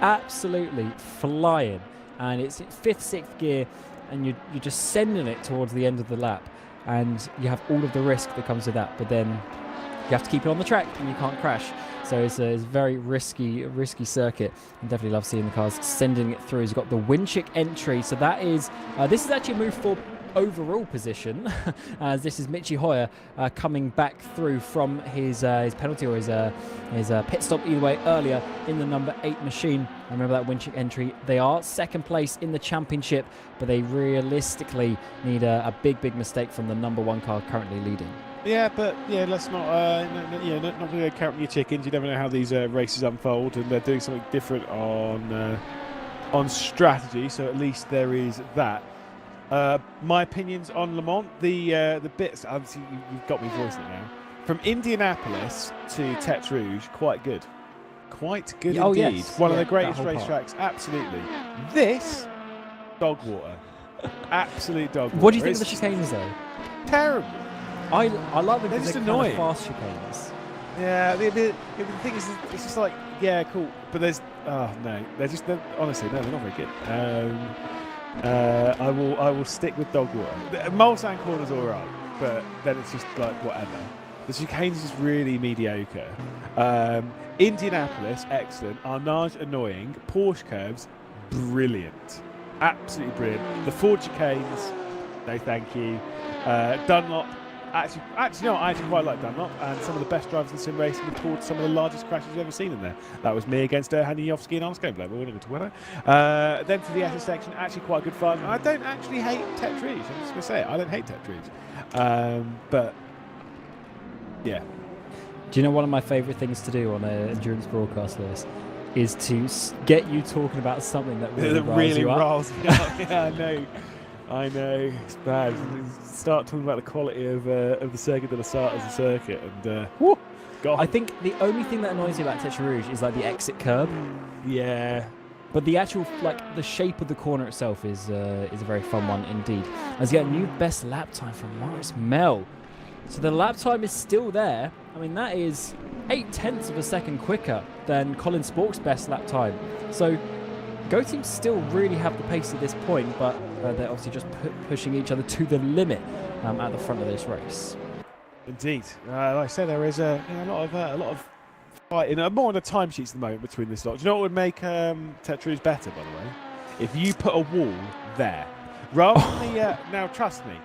absolutely flying. And it's 5th, 6th gear, and you're just sending it towards the end of the lap. And you have all of the risk that comes with that. But then you have to keep it on the track and you can't crash. So it's a very risky circuit. I definitely love seeing the cars sending it through. He's got the Winchick entry. So that is, this is actually a move for overall position, as this is Michi Hoyer coming back through from his penalty or his pit stop either way earlier in the number 8 machine. I remember that Winchick entry. They are 2nd place in the championship, but they realistically need a big mistake from the number 1 car currently leading. Yeah, but let's not not going to count your chickens. You never know how these races unfold, and they're doing something different on strategy. So at least there is that. My opinions on Le Mans, the bits. Obviously, you've got me voicing it now. From Indianapolis to Tête Rouge, quite good indeed. Yes. One of the greatest racetracks, absolutely. This dog water, absolute dog water. What do you think of the chicanes though? Terrible. I like them They're because just they're annoying. kind of fast chicanes. Yeah, the thing is, it's just like, yeah, cool. But there's, honestly, no, they're not very good. I will stick with dog water. Mulsanne corner's all right, but then it's just like whatever. The chicanes is really mediocre. Indianapolis, excellent. Arnage, annoying. Porsche curves, brilliant. Absolutely brilliant. The Ford chicanes, no thank you. Dunlop, actually, no, I actually quite like Dunlop, and some of the best drivers in sim racing have caused some of the largest crashes you've ever seen in there. That was me against Haniowski and Armstrong, but we're not going to talk about that. Then for the SS section, actually quite good fun. I don't actually hate Tête Rouge. I'm just going to say it. I don't hate Tête Rouge. But yeah. Do you know one of my favourite things to do on an endurance broadcast, Lewis, is to get you talking about something that really riles you up. Yeah, I know. I know, it's bad. Start talking about the quality of the Circuit de la Sarthe as a circuit, and whoo, God. I think the only thing that annoys me about Tetra Rouge is like the exit curb. Yeah. But the actual, like, the shape of the corner itself is a very fun one indeed. As you get a new best lap time from Maurice Mel. So the lap time is still there. I mean, that is 0.8 of a second quicker than Colin Spork's best lap time. So Go teams still really have the pace at this point, but they're obviously just pushing each other to the limit at the front of this race. Indeed. Like I said, there is a lot of fighting, more on the timesheets at the moment between this lot. Do you know what would make Tetra Rouge better, by the way? If you put a wall there, rather than the now trust me,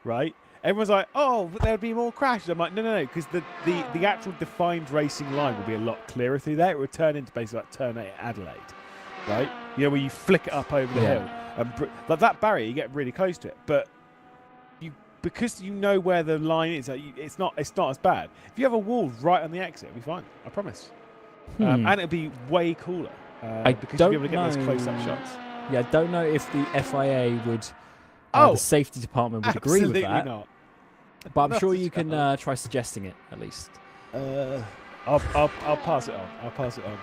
right? Everyone's like, oh, but there'll be more crashes. I'm like, no, because the actual defined racing line will be a lot clearer through there. It would turn into basically like Turn 8 at Adelaide, right? You know, where you flick it up over the hill. And like that barrier, you get really close to it. But because you know where the line is, it's not as bad. If you have a wall right on the exit, it'll be fine. I promise. And it'll be way cooler because you'll be able to get those close-up shots. Yeah, I don't know if the FIA would, the safety department would agree with that. Absolutely not. But I'm sure you can try suggesting it at least. I'll pass it on.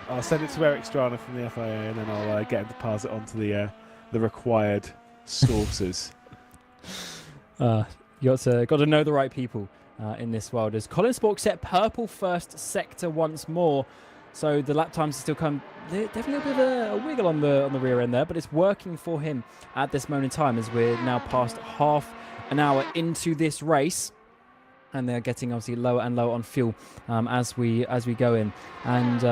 I'll send it to Eric Strana from the FIA, and then I'll get him to pass it on to the required sources. You got to know the right people in this world. As Colin Spork set purple first sector once more, so the lap times still come. Definitely a bit of a wiggle on the rear end there, but it's working for him at this moment in time as we're now past half an hour into this race, and they're getting obviously lower and lower on fuel as we go in. And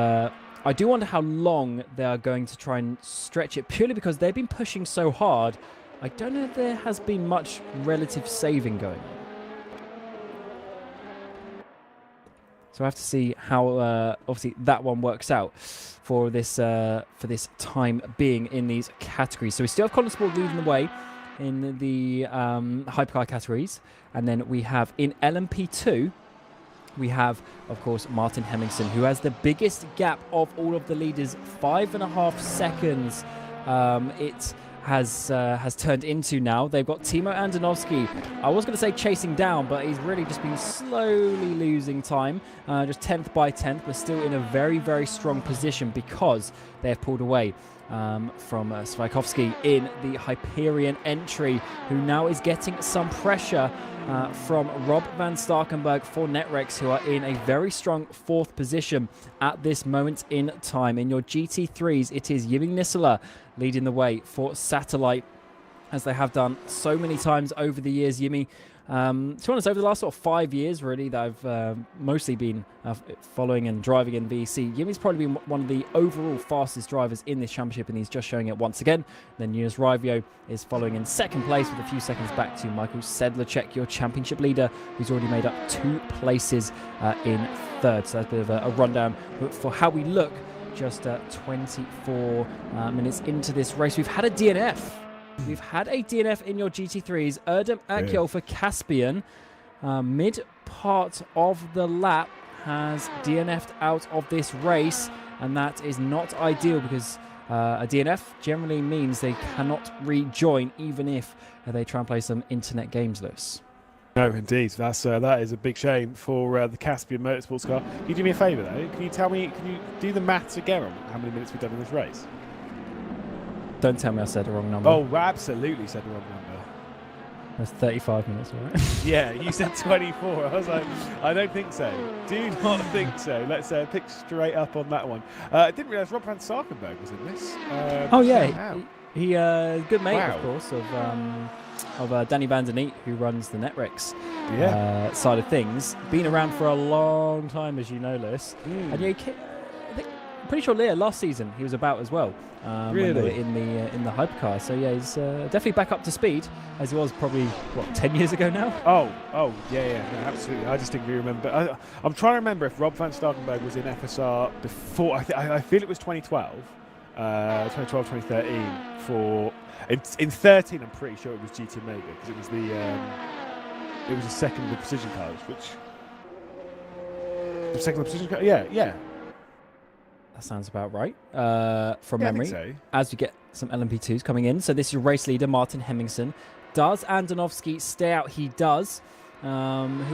I do wonder how long they are going to try and stretch it, purely because they've been pushing so hard. I don't know if there has been much relative saving going on. So I have to see how obviously that one works out for this time being in these categories. So we still have Colin Spork leading the way in the hypercar categories, and then we have in LMP2 we have, of course, Martin Hemmingson, who has the biggest gap of all of the leaders, 5.5 seconds. It has turned into now. They've got Timo Andonovski. I was going to say chasing down, but he's really just been slowly losing time. Just 10th by 10th. We're still in a very, very strong position because they have pulled away from Swiatkowski in the Hyperion entry, who now is getting some pressure from Rob van Starkenburg for Netrex, who are in a very strong 4th position at this moment in time. In your GT3s, it is Jimmy Nisela leading the way for Satellite, as they have done so many times over the years. Jimmy, to be honest, over the last sort of 5 years, really, that I've mostly been following and driving in VEC, Jimmy's probably been one of the overall fastest drivers in this championship, and he's just showing it once again. Then Yunus Raivio is following in 2nd place with a few seconds back to Michael Sedlacek, your championship leader, who's already made up 2 places in 3rd. So that's a bit of a rundown for how we look just 24 minutes into this race. We've had a DNF. We've had a DNF in your GT3s. Erdem Akyol for Caspian, mid part of the lap, has DNF'd out of this race, and that is not ideal because a DNF generally means they cannot rejoin, even if they try and play some internet games, Lewis. No, indeed. That is a big shame for the Caspian Motorsports car. Can you do me a favour, though? Can you do the maths again on how many minutes we've done in this race? Don't tell me I said the wrong number. Oh, absolutely said the wrong number. That's 35 minutes, all right? Yeah, you said 24. I was like, I don't think so. Do not think so. Let's pick straight up on that one. I didn't realise Rob van Starkenburg was in this. Oh, yeah. He good mate, of course, of Danny Van Der Neat, who runs the Netrex side of things. Been around for a long time, as you know, Lewis. And yeah, I'm pretty sure last season he was about as well. When they were in the hypercar. So yeah, he's definitely back up to speed, as he was probably 10 years ago now. Oh yeah, no, absolutely. I distinctly remember. I'm trying to remember if Rob van Starkenburg was in FSR before. I feel it was 2012, 2013. In 13, I'm pretty sure it was GT Omega, because it was the second of the precision cars, which the second of the precision car. Yeah. That sounds about right from Yeah, I memory. think so. As we get some LMP2s coming in. So this is race leader Martin Hemmingsen. Does Andonovski stay out? He does. Who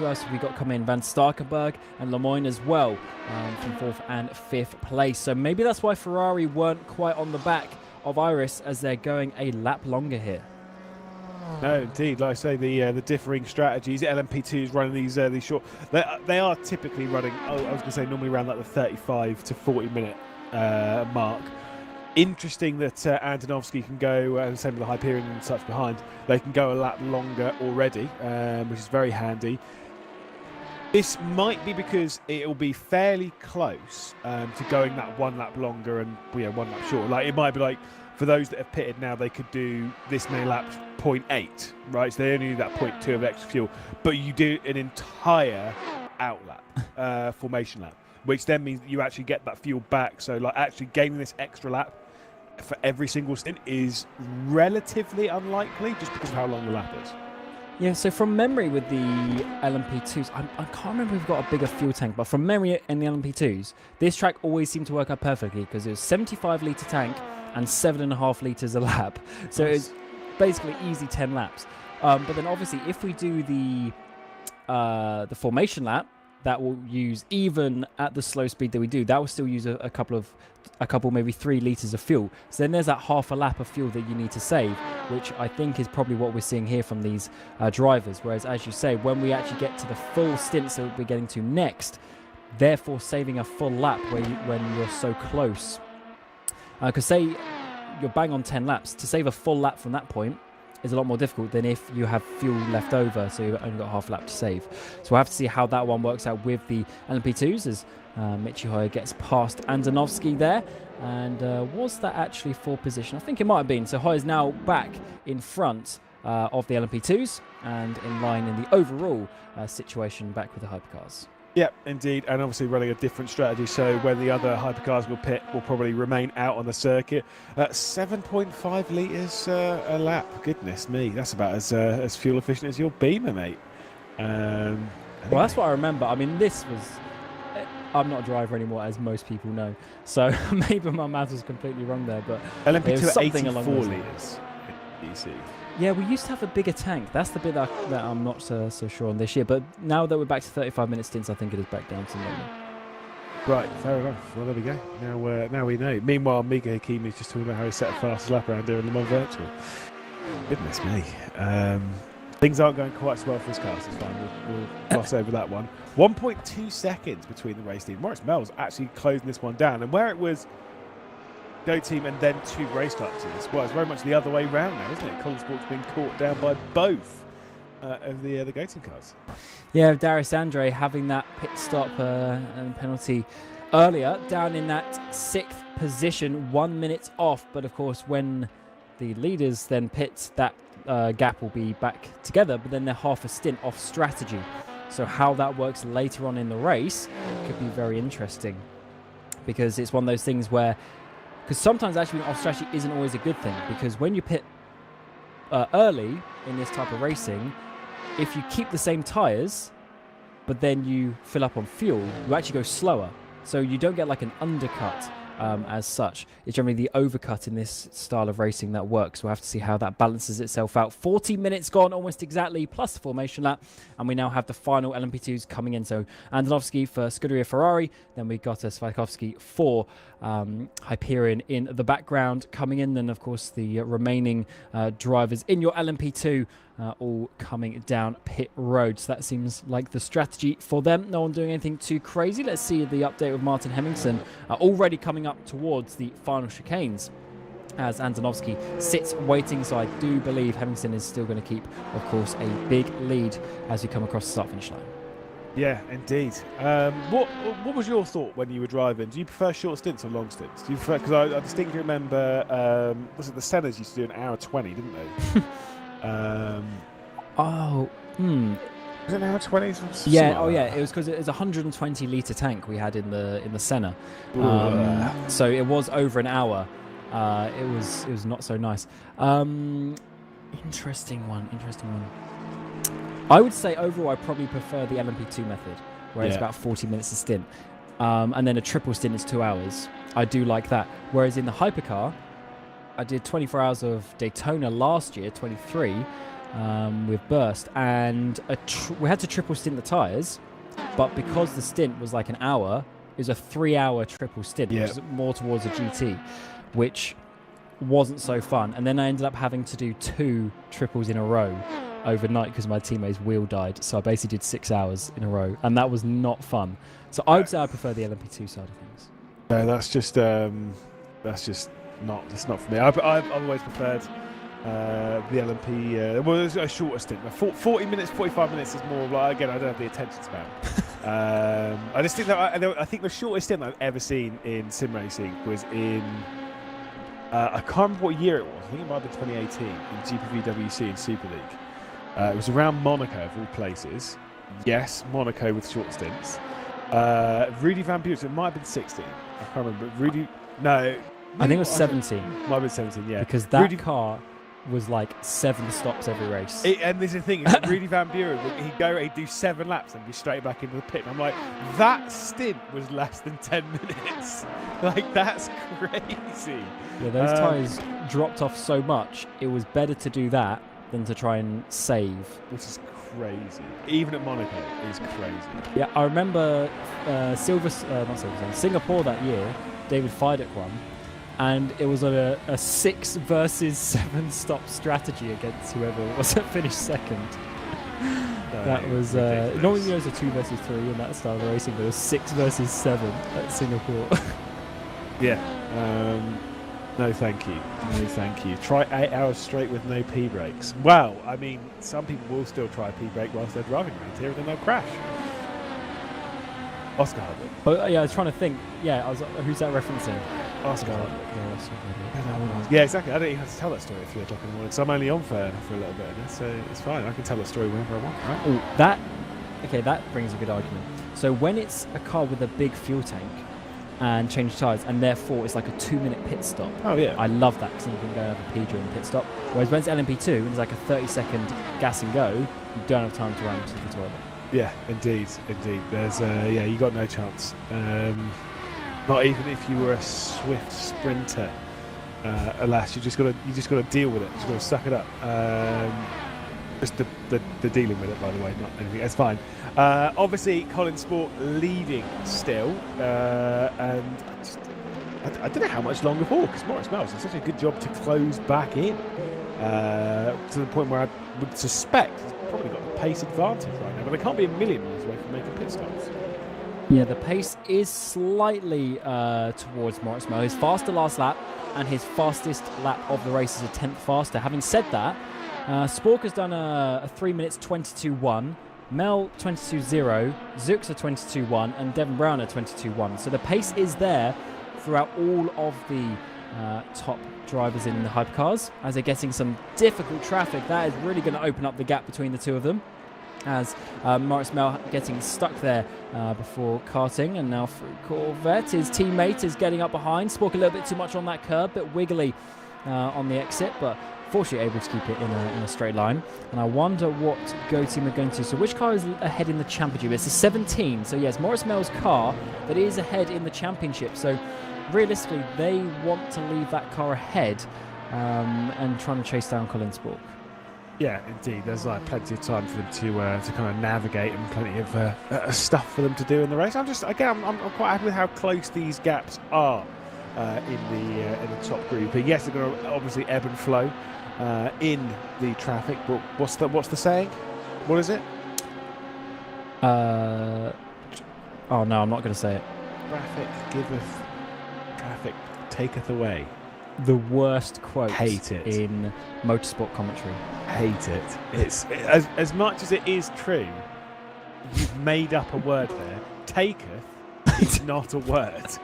else have we got coming in? Van Starkenberg and Lemoyne as well from 4th and 5th place. So maybe that's why Ferrari weren't quite on the back of Iris as they're going a lap longer here. No, indeed. Like I say, the differing strategies. LMP2 is running these short. They are typically running. I was going to say normally around like the 35 to 40 minute mark. Interesting that Andonovski can go, and same with the Hyperion and such behind. They can go a lap longer already, which is very handy. This might be because it will be fairly close to going that 1 lap longer and 1 lap short. Like it might be like for those that have pitted now, they could do this many laps 0.8, right? So they only need that 0.2 of extra fuel, but you do an entire out lap, formation lap, which then means that you actually get that fuel back. So like actually gaining this extra lap for every single stint is relatively unlikely just because of how long the lap is. Yeah, so from memory with the LMP2s, I can't remember if we've got a bigger fuel tank, but from memory in the LMP2s, this track always seemed to work out perfectly because it was 75 litre tank and 7.5 litres a lap. So Nice. it's basically easy 10 laps. But then obviously if we do the formation lap, that will use, even at the slow speed that we do, that will still use a couple, maybe 3 litres of fuel. So then there's that half a lap of fuel that you need to save, which I think is probably what we're seeing here from these drivers. Whereas, as you say, when we actually get to the full stints that we're getting to next, therefore saving a full lap when you're so close. Because say you're bang on 10 laps, to save a full lap from that point is a lot more difficult than if you have fuel left over, so you've only got half a lap to save. So we'll have to see how that one works out with the LMP2s as Michi Hoyer gets past Andonovski there. And was that actually for position? I think it might have been. So Hoyer's now back in front of the LMP2s and in line in the overall situation back with the hypercars. Yeah, indeed, and obviously running a different strategy. So when the other hypercars will pit, will probably remain out on the circuit. 7.5 litres a lap. Goodness me, that's about as fuel efficient as your Beamer, mate. Well, that's what I remember. I mean, this was. I'm not a driver anymore, as most people know. So maybe my math was completely wrong there, but LMP2 at something 84 along those litres. DC. Yeah, we used to have a bigger tank. That's the bit that I'm not so sure on this year. But now that we're back to 35-minute stints, I think it is back down to normal. Right, fair enough. Well, there we go. Now we know. Meanwhile, Mika Hakimi is just talking about how he set the fastest lap around here in Le Mans Virtual. Goodness me. Things aren't going quite so well for his car, so it's fine. We'll gloss over that one. 1.2 seconds between the race team. Maurice Mel's actually closing this one down. And where it was Go Team and then 2 race classes, well, it's very much the other way round now, isn't it? Colin Sport's been caught down by both of the Go Team cars. Yeah, Darius Andre having that pit stop and penalty earlier, down in that 6th position, 1 minute off. But of course, when the leaders then pit, that gap will be back together, but then they're half a stint off strategy. So how that works later on in the race could be very interesting, because it's one of those things where, because sometimes actually being off strategy isn't always a good thing, because when you pit early in this type of racing, if you keep the same tyres, but then you fill up on fuel, you actually go slower. So you don't get like an undercut as such. It's generally the overcut in this style of racing that works. We'll have to see how that balances itself out. 40 minutes gone, almost exactly, plus the formation lap. And we now have the final LMP2s coming in. So Andonovski for Scuderia Ferrari. Then we got Svakovsky for Hyperion in the background coming in. Then, of course, the remaining drivers in your LMP2 all coming down pit road. So that seems like the strategy for them. No one doing anything too crazy. Let's see the update with Martin Hemmingsen already coming up towards the final chicanes as Andonovski sits waiting. So I do believe Hemmingsen is still going to keep, of course, a big lead as we come across the start-finish line. Yeah, indeed. What was your thought when you were driving? Do you prefer short stints or long stints? Do you prefer? Because I distinctly remember, was it the Sennas used to do an hour 20, didn't they? Was it an hour 20? Yeah. Oh, yeah. It was because it was a 120 litre tank we had in the Senna. So it was over an hour. It was not so nice. Interesting one. I would say overall I probably prefer the LMP2 method, where it's about 40 minutes a stint. And then a triple stint is 2 hours. I do like that. Whereas in the hypercar, I did 24 hours of Daytona last year, 23, with Burst, and we had to triple stint the tyres, but because the stint was like an hour, it was a 3-hour triple stint, which is more towards a GT, which wasn't so fun. And then I ended up having to do 2 triples in a row overnight because my teammate's wheel died. So I basically did 6 hours in a row, and that was not fun. So I would say I prefer the LMP2 side of things. No, that's just not. It's not for me. I've always preferred the LMP. Well, it's a shorter stint. 40 minutes, 45 minutes is more like, again, I don't have the attention span. I just think that I think the shortest stint I've ever seen in sim racing was in. I can't remember what year it was. I think it might have been 2018 in GPVWC in Super League. It was around Monaco, of all places. Yes, Monaco with short stints. Rudy Van Buren, so it might have been 16. I can't remember. Rudy, no. I think it was 17. Might have been 17, yeah. Because that car was like 7 stops every race. And there's the thing, Rudy Van Buren, he'd do 7 laps and be straight back into the pit. And I'm like, that stint was less than 10 minutes. Like, that's crazy. Yeah, those tyres dropped off so much, it was better to do that than to try and save. Which is crazy. Even at Monaco, it is crazy. Yeah, I remember Singapore that year, David Fidek won, and it was a 6 versus 7 stop strategy against whoever was finished second. That was normally it was a 2 versus 3 in that style of racing, but it was 6 versus 7 at Singapore. Yeah. No, thank you. No, thank you. Try 8 hours straight with no P brakes. Well, I mean, some people will still try a P brake whilst they're driving around here, and then they'll crash. Oscar Hardwick. But yeah, I was trying to think. Yeah, who's that referencing? Oscar Hardwick. Yeah, exactly. I don't even have to tell that story at 3 o'clock in the morning, so I'm only on for a little bit of this, so it's fine. I can tell that story whenever I want, right? Oh, that brings a good argument. So when it's a car with a big fuel tank and change tyres, and therefore it's like a 2-minute pit stop. Oh yeah, I love that because then you can go and have a pee during the pit stop. Whereas when it's LMP2 and it's like a 30-second gas and go, you don't have time to run to the toilet. Yeah, indeed. There's you got no chance. Not even if you were a swift sprinter. Alas, you just got to deal with it. You just got to suck it up. Just the dealing with it, by the way, not anything. It's fine. Obviously, Colin Sport leading still, and I don't know how much longer for, because Maurice Mel's done such a good job to close back in to the point where I would suspect he's probably got the pace advantage right now, but they can't be a million miles away from making pit stops. Yeah, the pace is slightly towards Maurice Mel. His faster last lap, and his fastest lap of the race is a 10th faster. Having said that, Spork has done a 3 minutes 22.1, Mel 22.0, Zux a 22.1, and Devon Brown a 22.1. So the pace is there throughout all of the top drivers in the hypercars. As they're getting some difficult traffic, that is really going to open up the gap between the two of them. As Maurice Mel getting stuck there before karting, and now through Corvette, his teammate is getting up behind. Spork a little bit too much on that curb, bit wiggly on the exit, but fortunately able to keep it in a straight line. And I wonder what Go Team are going to. So which car is ahead in the championship? It's the 17. So yes, Maurice Mel's car that is ahead in the championship. So realistically, they want to leave that car ahead and trying to chase down Colin Spork. Yeah, indeed. There's like plenty of time for them to kind of navigate, and plenty of stuff for them to do in the race. I'm quite happy with how close these gaps are in the top group. But yes, they're going to obviously ebb and flow in the traffic. But what's the saying? What is it? Oh no, I'm not going to say it. Traffic giveth, traffic taketh away. The worst quote Hate it. in motorsport commentary. Hate it. It's as much as it is true. You've made up a word there. Taketh is not a word.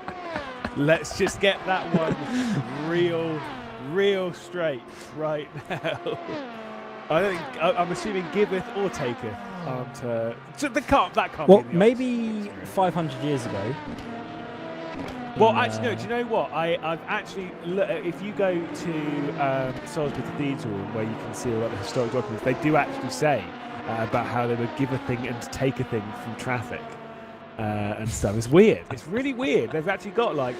Let's just get that one real straight right now. I'm assuming giveth or taketh aren't. So that can't. Well, be the maybe 500 years ago. Well, actually, no. Do you know what? I've actually if you go to Salisbury Cathedral, where you can see a lot of historic documents, they do actually say about how they would give a thing and take a thing from traffic. and stuff. It's weird. It's really weird. They've actually got like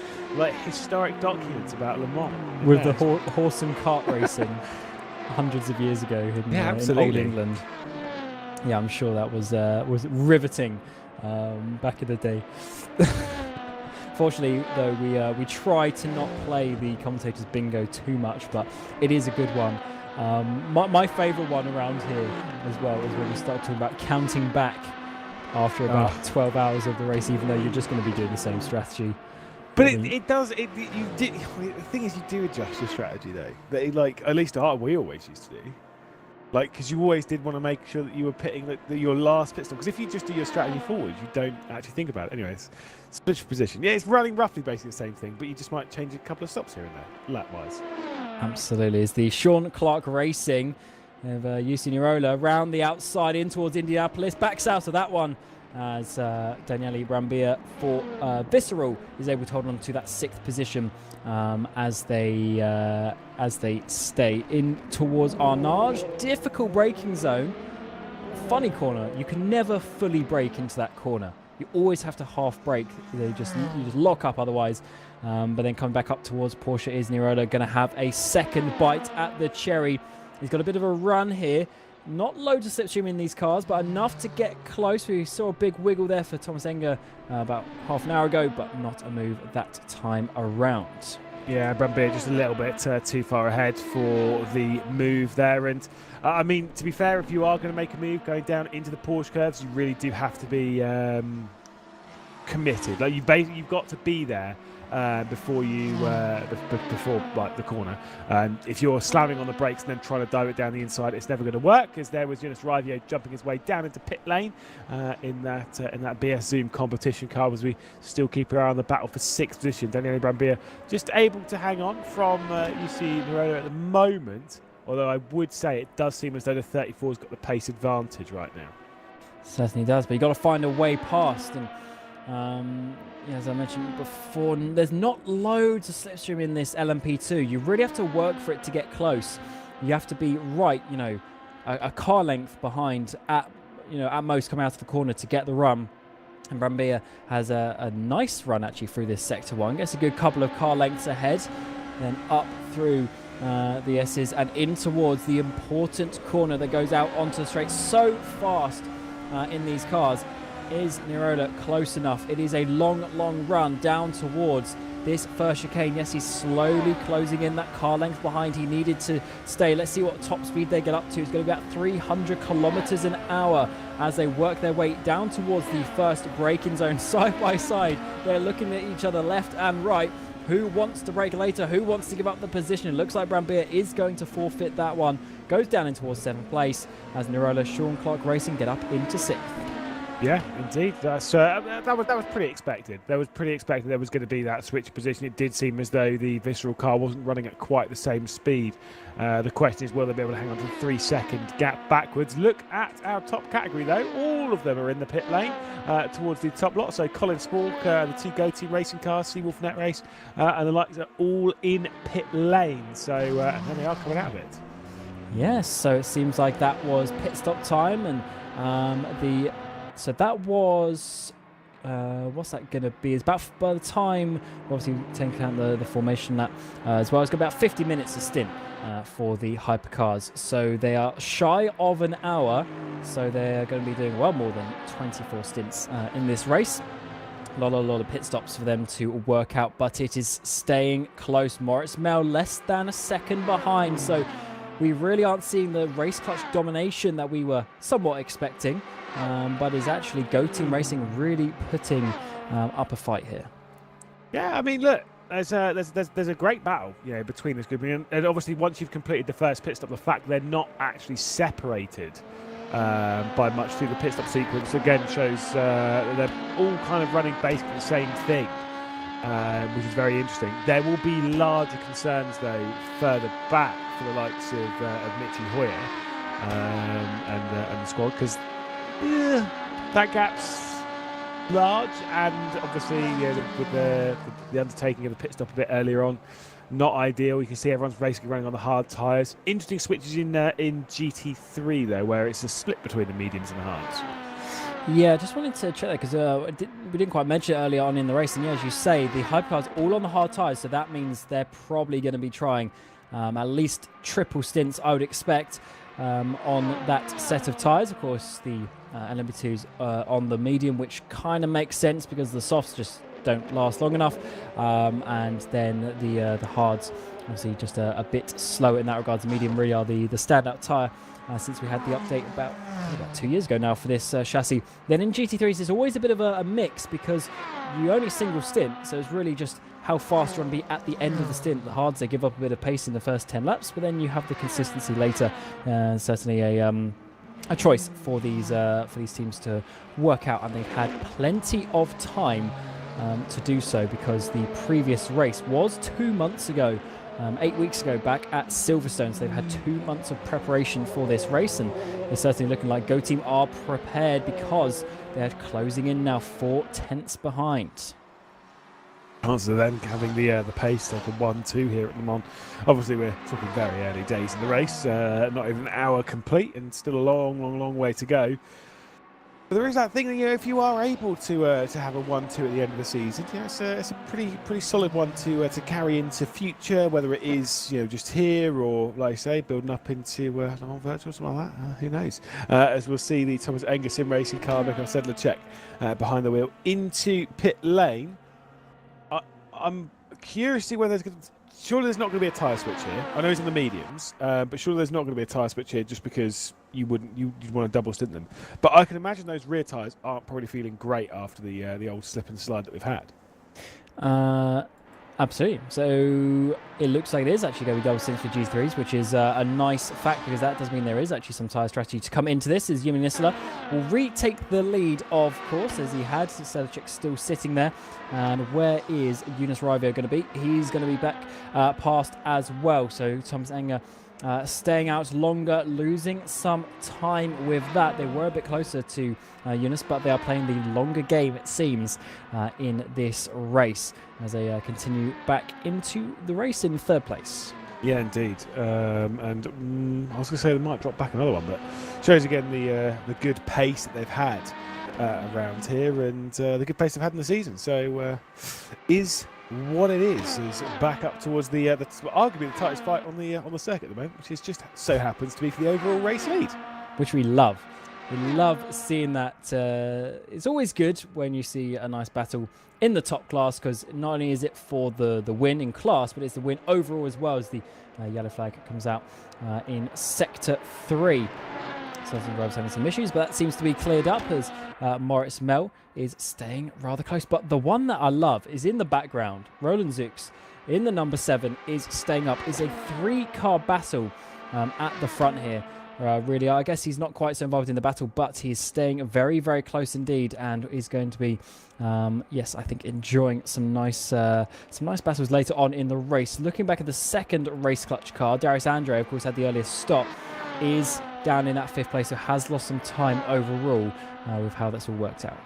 historic documents about Le Mans with the horse and cart racing hundreds of years ago in old England. Yeah, I'm sure that was riveting back in the day. Fortunately, though, we try to not play the commentators bingo too much, but it is a good one. My favourite one around here as well is when we start talking about counting back after about 12 hours of the race, even though you're just going to be doing the same strategy. But it does. The thing is, you do adjust your strategy though. That like at least we always used to do. Like, because you always did want to make sure that you were pitting your last pit stop. Because if you just do your strategy forwards, you don't actually think about it. Anyways, switch position. Yeah, it's running roughly basically the same thing, but you just might change a couple of stops here and there, lap-wise. Absolutely. It's the Sean Clark Racing of UC Nirola around the outside in towards Indianapolis. Backs out of that one as Daniele Brambilla for Visceral is able to hold on to that 6th position as they stay in towards Arnage. Difficult braking zone. Funny corner. You can never fully brake into that corner. You always have to half brake. You just lock up otherwise. But then coming back up towards Porsche is Nirola going to have a second bite at the cherry. He's got a bit of a run here. Not loads of slipstream in these cars, but enough to get close. We saw a big wiggle there for Thomas Enger about half an hour ago, but not a move that time around. Yeah, Brambilla just a little bit too far ahead for the move there. And I mean, to be fair, if you are going to make a move going down into the Porsche curves, you really do have to be committed. Like you've got to be there before like the corner. If you're slamming on the brakes and then trying to dive it down the inside, it's never going to work. Because there was Jonas Raivio jumping his way down into pit lane in that BS Zoom competition car, as we still keep our eye on the battle for 6th position. Daniele Brambilla just able to hang on from UC Nirola at the moment. Although I would say it does seem as though the 34's got the pace advantage right now. Certainly does, but you've got to find a way past. And as I mentioned before, there's not loads of slipstream in this LMP2. You really have to work for it to get close. You have to be right, a car length behind at most coming out of the corner to get the run. And Brambilla has a nice run actually through this sector 1. Gets a good couple of car lengths ahead, then up through the S's and in towards the important corner that goes out onto the straight so fast in these cars. Is Nirola close enough? It is a long run down towards this first chicane. Yes, he's slowly closing in that car length behind. He needed to stay. Let's see what top speed they get up to. It's going to be about 300 kilometers an hour as they work their way down towards the first braking zone side by side. They're looking at each other left and right. Who wants to brake later? Who wants to give up the position? It looks like Brambilla is going to forfeit that one. Goes down in towards 7th place as Nirola, Sean Clark Racing get up into 6th. Yeah, indeed. That's that was pretty expected. There was going to be that switch position. It did seem as though the Visceral car wasn't running at quite the same speed. The question is, will they be able to hang on to the 3-second gap backwards? Look at our top category, though. All of them are in the pit lane towards the top lot. So Colin Spork, the 2 Go Team racing cars, Seawolf Net Race, and the likes are all in pit lane. So and then they are coming out of it. Yes, so it seems like that was pit stop time, and so that was, what's that going to be? It's about, by the time, obviously taking account the formation lap as well, it's got about 50 minutes of stint for the hypercars. So they are shy of an hour, so they're going to be doing well more than 24 stints in this race. A lot of pit stops for them to work out, but it is staying close. Moritz Mel less than a second behind, so we really aren't seeing the race clutch domination that we were somewhat expecting. But is actually Go Team Racing really putting up a fight here? Yeah, I mean, look, there's a great battle, between this group, and obviously once you've completed the first pit stop, the fact they're not actually separated by much through the pit stop sequence again shows that they're all kind of running basically the same thing, which is very interesting. There will be larger concerns though further back for the likes of Mitchy Hoyer and the squad, because that gap's large, and obviously with the undertaking of the pit stop a bit earlier on, not ideal. You can see everyone's basically running on the hard tyres. Interesting switches in GT3 though, where it's a split between the mediums and the hards. Yeah, just wanted to check that because we didn't quite mention it earlier on in the race. And yeah, as you say, the hypercars all on the hard tyres, so that means they're probably going to be trying at least triple stints, I would expect, on that set of tyres. Of course, the LMP2s on the medium, which kind of makes sense because the softs just don't last long enough, and then the hards obviously just a bit slower in that regard. The medium really are the standout tyre since we had the update about 2 years ago now for this chassis. Then in GT3s there's always a bit of a mix because you only single stint, so it's really just how fast you want to be at the end of the stint. The hards, they give up a bit of pace in the first 10 laps, but then you have the consistency later. Certainly a choice for these teams to work out, and they've had plenty of time to do so because the previous race was 2 months ago, 8 weeks ago, back at Silverstone. So they've had 2 months of preparation for this race, and it's certainly looking like Go Team are prepared because they're closing in now 4 tenths behind. Chances of them having the pace like a 1-2 here at Le Mans. Obviously, we're talking very early days in the race, not even an hour complete, and still a long way to go. But there is that thing that, you know, if you are able to have a 1-2 at the end of the season, you know, it's a pretty solid one to carry into future, whether it is, you know, just here or, like I say, building up into Le Mans Virtual, something like that. Who knows? As we'll see the Thomas Enger sim racing car, Mikhail Sedlacek behind the wheel into pit lane. I'm curious to see whether surely there's not going to be a tyre switch here. I know it's in the mediums, but surely there's not going to be a tyre switch here just because you'd want to double stint them. But I can imagine those rear tyres aren't probably feeling great after the old slip and slide that we've had. Absolutely. So it looks like it is actually going to be double stints for G3s, which is a nice fact because that does mean there is actually some tyre strategy to come into this. As Yumi Nisela will retake the lead, of course, as he had. Sedlacek still sitting there. And where is Yunus Raivio going to be? He's going to be back past as well. So Thomas Enger staying out longer, losing some time with that. They were a bit closer to Yunus, but they are playing the longer game, it seems, in this race as they continue back into the race in third place. Yeah, indeed. And I was going to say they might drop back another one, but shows again the good pace that they've had around here and the good pace they've had in the season. So is what it is back up towards the arguably the tightest fight on the circuit at the moment, which is just so happens to be for the overall race lead, which we love. We love seeing that. It's always good when you see a nice battle in the top class because not only is it for the win in class, but it's the win overall as well as the yellow flag comes out in Sector 3. So Rove's having some issues, but that seems to be cleared up as Moritz Mel is staying rather close. But the one that I love is in the background. Roland Zux in the number 7 is staying up. Is a 3-car battle at the front here. Really, I guess he's not quite so involved in the battle, but he's staying very, very close indeed, and is going to be, yes, I think enjoying some nice battles later on in the race. Looking back at the second race clutch car, Darius Andre, of course, had the earliest stop, is down in that 5th place, so has lost some time overall with how that's all worked out.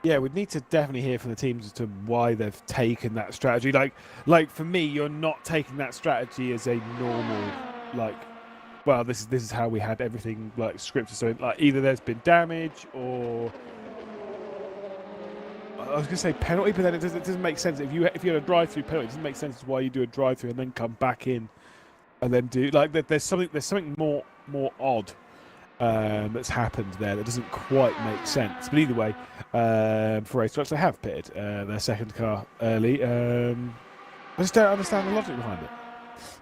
Yeah, we'd need to definitely hear from the teams as to why they've taken that strategy. Like for me, you're not taking that strategy as a normal, like, well, this is how we had everything like scripted. So like either there's been damage or I was going to say penalty, but then it doesn't make sense. If you had a drive-through penalty, it doesn't make sense why you do a drive-through and then come back in and then do like there's something more odd that's happened there that doesn't quite make sense. But either way, for race trucks, they have pitted their second car early. I just don't understand the logic behind it.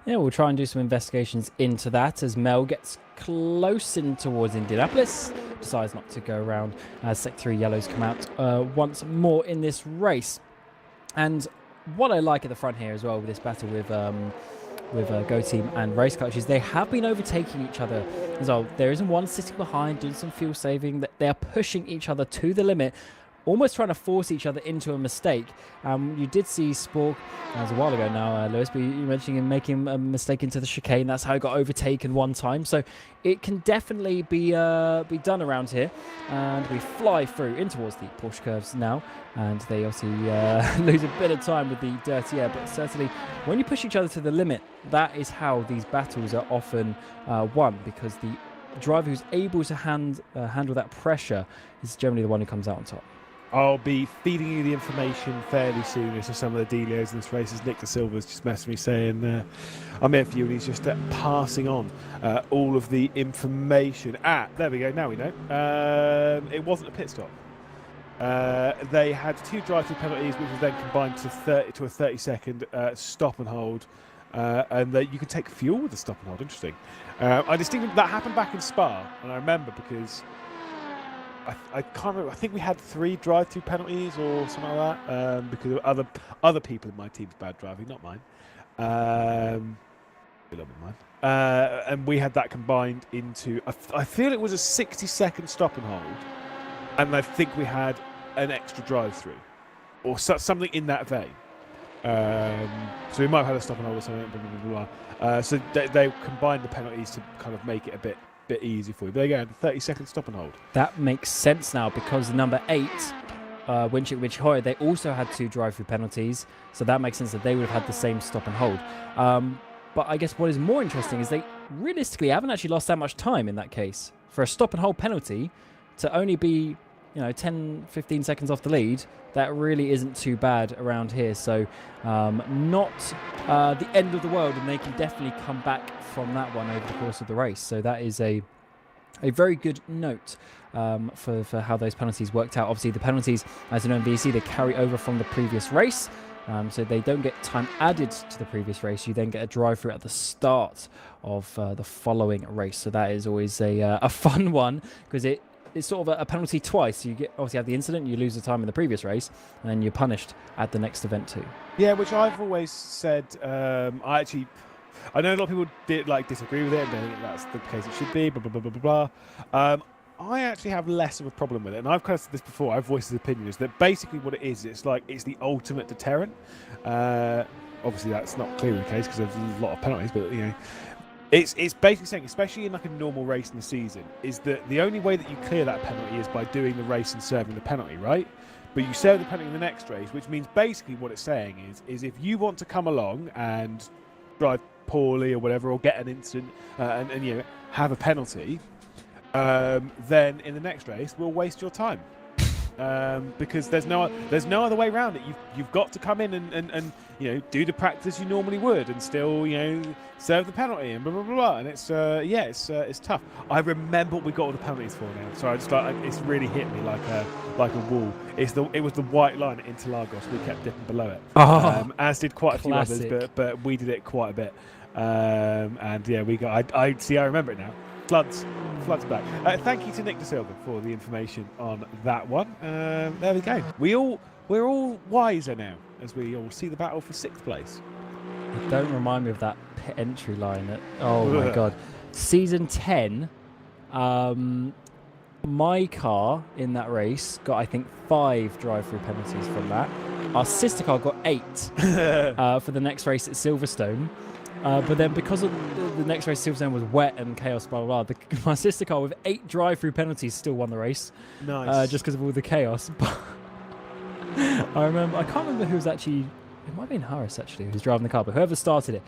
Yeah, we'll try and do some investigations into that as Mel gets close in towards Indianapolis. Decides not to go around as Sector 3 yellows come out once more in this race. And what I like at the front here as well with this battle with Go Team and Race Clutch is they have been overtaking each other as well. There isn't one sitting behind doing some fuel saving. They are pushing each other to the limit, almost trying to force each other into a mistake. You did see Spork, that was a while ago now, Lewis, but you mentioned him making a mistake into the chicane. That's how he got overtaken one time. So it can definitely be done around here. And we fly through in towards the Porsche curves now. And they obviously lose a bit of time with the dirty air. But certainly when you push each other to the limit, that is how these battles are often won, because the driver who's able to handle that pressure is generally the one who comes out on top. I'll be feeding you the information fairly soon as to some of the dealios in this race. As Nick De Silva's just messaged me saying, I'm here for you, and he's just passing on all of the information. There we go, now we know. It wasn't a pit stop. They had 2 drive-through penalties, which was then combined to a 30-second stop and hold. And you can take fuel with the stop and hold. Interesting. I distinctly that happened back in Spa, and I remember because I can't remember. I think we had 3 drive-through penalties or something like that because of other people in my team's bad driving, not mine. A little bit mine. And we had that combined into I feel it was a 60-second stop and hold, and I think we had an extra drive-through or something in that vein. So we might have had a stop and hold or something. Blah, blah, blah, blah. So they combined the penalties to kind of make it a bit easy for you. But again, 30-second stop and hold. That makes sense now because number 8, Winchik, they also had 2 drive-through penalties. So that makes sense that they would have had the same stop and hold. But I guess what is more interesting is they realistically haven't actually lost that much time in that case. For a stop and hold penalty to only be 10, 15 seconds off the lead, that really isn't too bad around here. So not the end of the world, and they can definitely come back from that one over the course of the race. So that is a very good note for how those penalties worked out. Obviously, the penalties, as you know in VEC, they carry over from the previous race. So they don't get time added to the previous race. You then get a drive-through at the start of the following race. So that is always a fun one because it's sort of a penalty twice. You obviously have the incident, you lose the time in the previous race, and then you're punished at the next event too. Yeah, which I've always said. I know a lot of people disagree with it, and they think that's the case it should be. Blah blah blah blah blah. I actually have less of a problem with it, and I've kind of said this before. I've voiced this opinion is that basically what it is, it's the ultimate deterrent. Obviously, that's not clearly the case because there's a lot of penalties, but It's basically saying, especially in like a normal race in the season, is that the only way that you clear that penalty is by doing the race and serving the penalty, right? But you serve the penalty in the next race, which means basically what it's saying is if you want to come along and drive poorly or whatever, or get an incident and have a penalty, then in the next race we'll waste your time. Because there's no other way around it. You've got to come in and do the practice you normally would and still serve the penalty and blah blah blah, blah. And it's tough. I remember what we got all the penalties for now. So I just it's really hit me like a wall. It was the white line at Interlagos. We kept dipping below it, as did quite a few others, but we did it quite a bit. And yeah, we got. I remember it now. Floods back. Thank you to Nick De Silva for the information on that one. There we go. We're all wiser now as we all see the battle for 6th place. Don't remind me of that pit entry line. Oh my god. Season 10, my car in that race got I think 5 drive-through penalties from that. Our sister car got 8 for the next race at Silverstone. But then because of the next race, Silverstone was wet and chaos, blah, blah, blah. My sister car with 8 drive-through penalties still won the race. Nice. Just because of all the chaos. But I can't remember who was actually, it might have been Harris actually, who was driving the car, but whoever started it,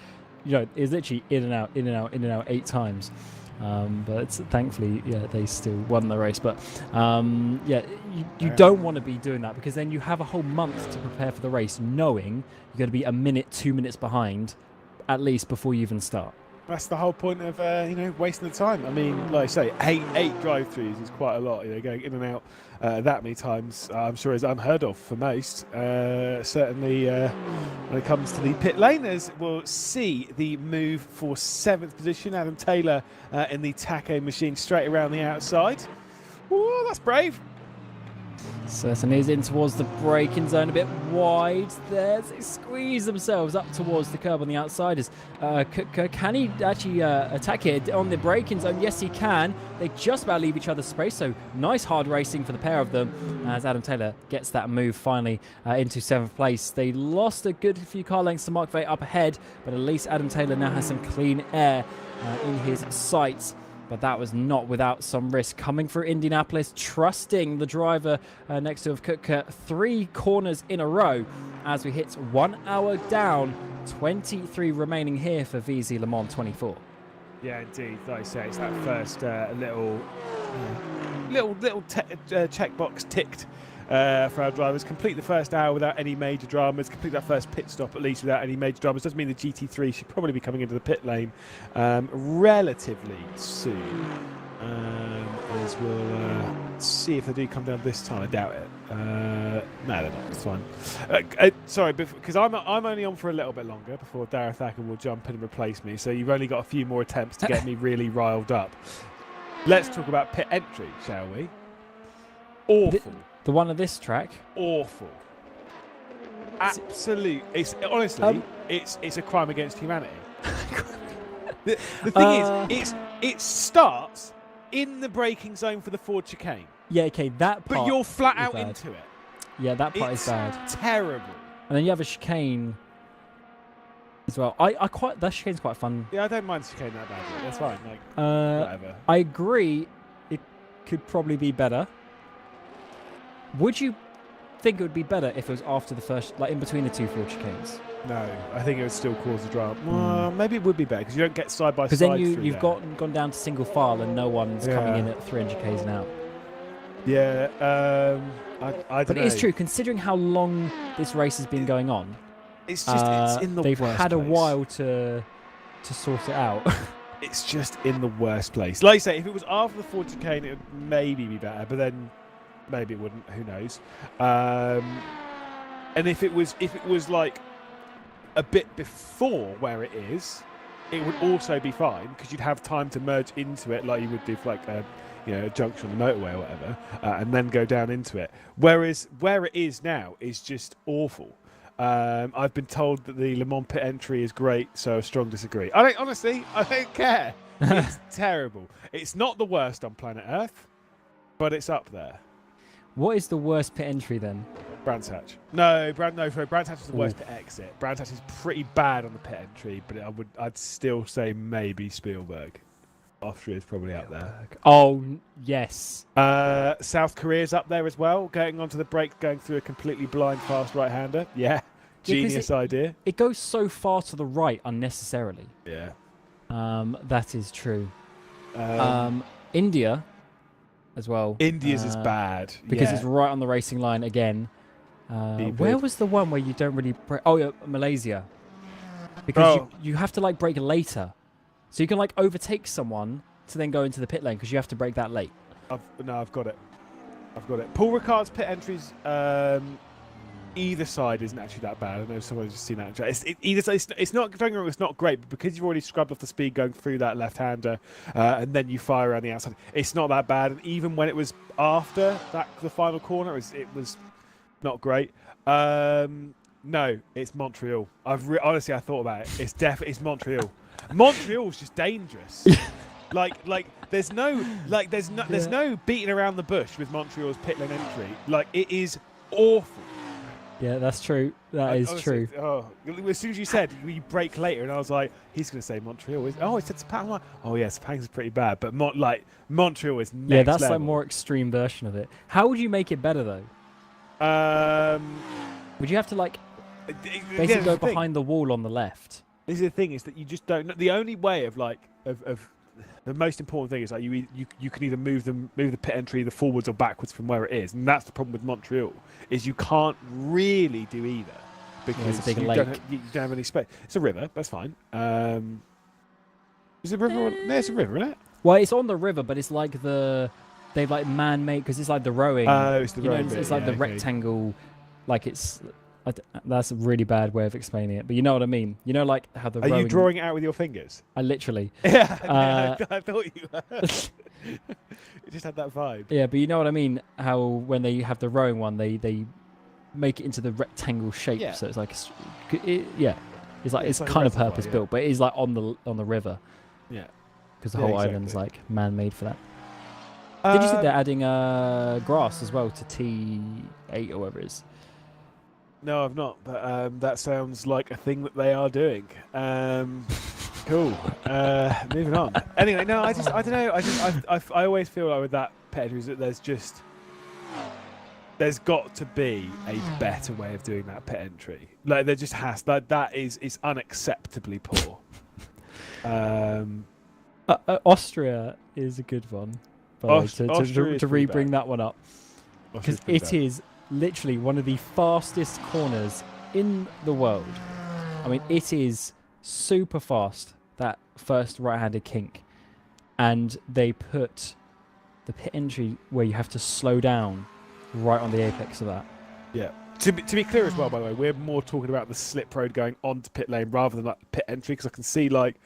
it was literally in and out 8 times. But thankfully, they still won the race. But you don't want to be doing that because then you have a whole month to prepare for the race, knowing you're going to be a minute, 2 minutes behind, at least before you even start. That's the whole point of wasting the time. I mean, like I say, eight drive-throughs is quite a lot. Going in and out that many times, I'm sure is unheard of for most. Certainly, when it comes to the pit laners, we'll see the move for 7th position. Adam Taylor in the taco machine straight around the outside. Ooh, that's brave. Certainly is in towards the braking zone, a bit wide there. They squeeze themselves up towards the curb on the outsiders. Can he actually attack it on the braking zone? Yes, he can. They just about leave each other's space, so nice hard racing for the pair of them as Adam Taylor gets that move finally into 7th place. They lost a good few car lengths to Mark Veit up ahead, but at least Adam Taylor now has some clean air in his sights. But that was not without some risk. Coming through Indianapolis, trusting the driver next to Kutka 3 corners in a row as we hit 1 hour down, 23 remaining here for VEC LeMans 24. Yeah, indeed. Like I say, it's that first little checkbox ticked for our drivers. Complete the first hour without any major dramas. Complete that first pit stop at least without any major dramas. Doesn't mean the GT3 should probably be coming into the pit lane relatively soon. As we'll see if they do come down this time. I doubt it. No, they're not. It's fine. Sorry, because I'm only on for a little bit longer before rFactor will jump in and replace me. So you've only got a few more attempts to get me really riled up. Let's talk about pit entry, shall we? Awful. The one at this track? Awful. Absolute. It's honestly, it's a crime against humanity. The thing is, it starts in the braking zone for the Ford chicane. Yeah, okay, that part. But you're flat out bad. into it. Yeah, that part is bad. Terrible. And then you have a chicane as well. That chicane's quite fun. Yeah, I don't mind chicane that badly. That's fine. Like whatever. I agree. It could probably be better. Would you think it would be better if it was after the first, like in between the two Ford chicanes? No, I think it would still cause a drama. Well, maybe it would be better because you don't get side by side. Because then you've gone down to single file and no one's coming in at 300 k's an hour. Yeah, I don't know. But it is true, considering how long this race has been going on. It's just it's in the they've worst had a place. while to sort it out. It's just in the worst place. Like you say, if it was after the Ford chicane, it would maybe be better, but then maybe it wouldn't. Who knows? And if it was like a bit before where it is, it would also be fine because you'd have time to merge into it like you would do for like a junction on the motorway or whatever, and then go down into it. Whereas where it is now is just awful. I've been told that the Le Mans pit entry is great, so I strongly disagree. I don't care. It's terrible. It's not the worst on planet Earth, but it's up there. What is the worst pit entry then? Brands Hatch. Sorry, Brands Hatch is the worst pit exit. Brands Hatch is pretty bad on the pit entry, but I'd still say maybe Spielberg. Austria is probably up there. Oh, yes. South Korea's up there as well, going onto the brake, going through a completely blind fast right-hander. Yeah, genius idea. It goes so far to the right unnecessarily. Yeah. That is true. India as well. India's is bad. Because it's right on the racing line again. Where was the one where you don't really brake? Oh, yeah, Malaysia. Because you have to like brake later. So you can like overtake someone to then go into the pit lane because you have to brake that late. I've got it. Paul Ricard's pit entries, either side isn't actually that bad. I know someone's just seen that. It's not. Don't get me wrong, it's not great, but because you've already scrubbed off the speed going through that left-hander, and then you fire around the outside, it's not that bad. And even when it was after the final corner, it was not great. No, it's Montreal. Honestly, I thought about it. It's Montreal. Montreal's just dangerous. like there's no beating around the bush with Montreal's pit lane entry. Like it is awful. Yeah, that's true. That is honestly, true. As soon as you said you brake later, and I was like, he's going to say Montreal. He said Sepang. I'm like, oh yeah, Sepang's pretty bad, but Montreal is next Yeah, that's level. like more extreme version of it. How would you make it better though? Would you have to like basically go behind the wall on the left? This is the thing, is that you just don't know. The only way of the most important thing is like you can either move the pit entry either forwards or backwards from where it is, and that's the problem with Montreal, is you can't really do either because it's a big you lake. don't have any space. It's a river, that's fine. Is it a river? There's a river, isn't it? Well, it's on the river, but it's like they've like man-made because it's like the rowing. Oh, it's the rowing bit, it's like the rectangle, like it's. That's a really bad way of explaining it, but you know what I mean. You know, like how the Are rowing... you drawing it out with your fingers? I literally. Yeah, I thought you were. It just had that vibe. Yeah, but you know what I mean. How when they have the rowing one, they make it into the rectangle shape, Yeah. so it's like it's like It's like a kind of reservoir, purpose yeah. built, but it is like on the river Yeah. because the Yeah, whole exactly. island's like man-made for that. Did you see they're adding grass as well to T8 or whatever it is? No, I've not, but that sounds like a thing that they are doing. Cool. Moving on. Anyway, no, I don't know. I always feel like with that pet entry is that there's got to be a better way of doing that pet entry. Like there just has. That is unacceptably poor. Austria is a good one, by the way, Austria to is pretty re-bring bad. that one up. Because it is literally one of the fastest corners in the world. I mean, it is super fast, that first right-handed kink. And they put the pit entry where you have to slow down right on the apex of that. Yeah. To be clear as well, by the way, we're more talking about the slip road going onto pit lane rather than like the pit entry, because I can see like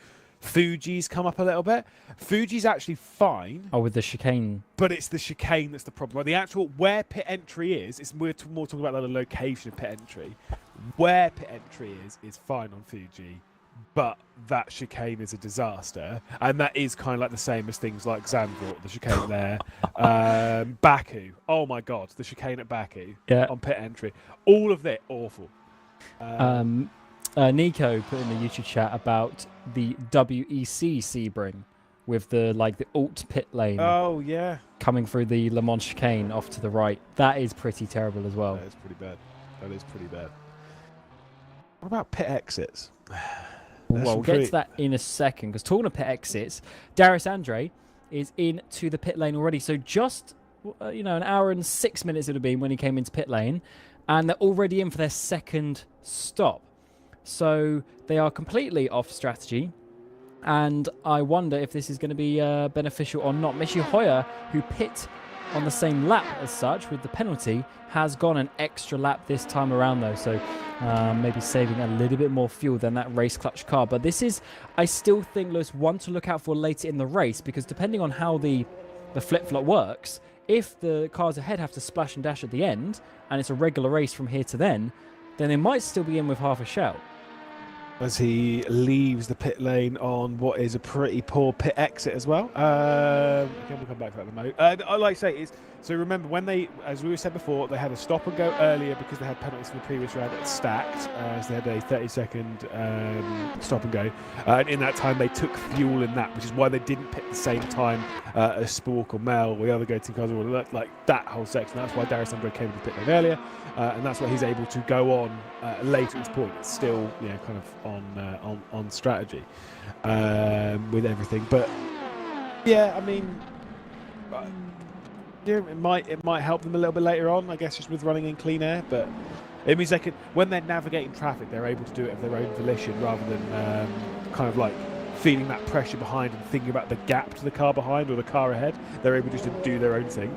Fuji's come up a little bit. Fuji's actually fine. Oh, with the chicane. But it's the chicane that's the problem. Like the actual where pit entry is we're more talking about the location of pit entry. Where pit entry is fine on Fuji, but that chicane is a disaster, and that is kind of like the same as things like Zandvoort, the chicane there, Baku. Oh my God, the chicane at Baku on pit entry. All of that awful. Nico put in the YouTube chat about the WEC Sebring with the alt pit lane. Oh yeah, coming through the Le Mans chicane off to the right. That is pretty terrible as well. That is pretty bad. That is pretty bad. What about pit exits? Well, we'll get to that in a second, because talking of pit exits, Darius Andre is into the pit lane already. So just an hour and 6 minutes it would have been when he came into pit lane, and they're already in for their second stop. So they are completely off strategy, and I wonder if this is going to be beneficial or not. Michi Hoyer, who pit on the same lap as such with the penalty, has gone an extra lap this time around though, so maybe saving a little bit more fuel than that race clutch car. But this is, I still think, Lewis, one to look out for later in the race, because depending on how the flip-flop works, if the cars ahead have to splash and dash at the end, and it's a regular race from here to then they might still be in with half a shout. As he leaves the pit lane on what is a pretty poor pit exit as well. Again, we'll come back to that in a moment. I like to say is, so remember when they, as we said before, they had a stop and go earlier because they had penalties from the previous round that stacked. So they had a 30-second stop and go. And in that time, they took fuel in that, which is why they didn't pit the same time as Spork or Mel or the other go-team cars. Like that whole section. That's why Darius Andre came to the pit lane earlier. And that's why he's able to go on later at this point. It's still, kind of on strategy with everything. But yeah, I mean, it might help them a little bit later on, I guess, just with running in clean air. But it means they can, when they're navigating traffic, they're able to do it of their own volition rather than kind of like feeling that pressure behind and thinking about the gap to the car behind or the car ahead. They're able just to do their own thing.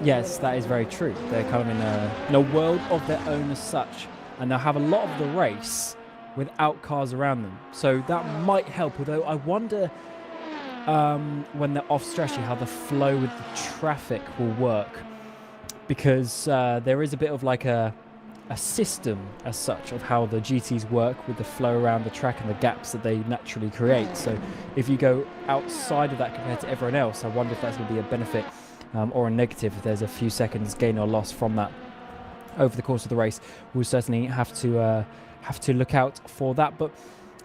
Yes, that is very true. They're kind of in a world of their own as such, and they'll have a lot of the race without cars around them. So that might help, although I wonder when they're off strategy how the flow with the traffic will work, because there is a bit of like a system as such of how the GTs work with the flow around the track and the gaps that they naturally create. So if you go outside of that compared to everyone else, I wonder if that's going to be a benefit or a negative if there's a few seconds gain or loss from that over the course of the race. We'll certainly have to look out for that. But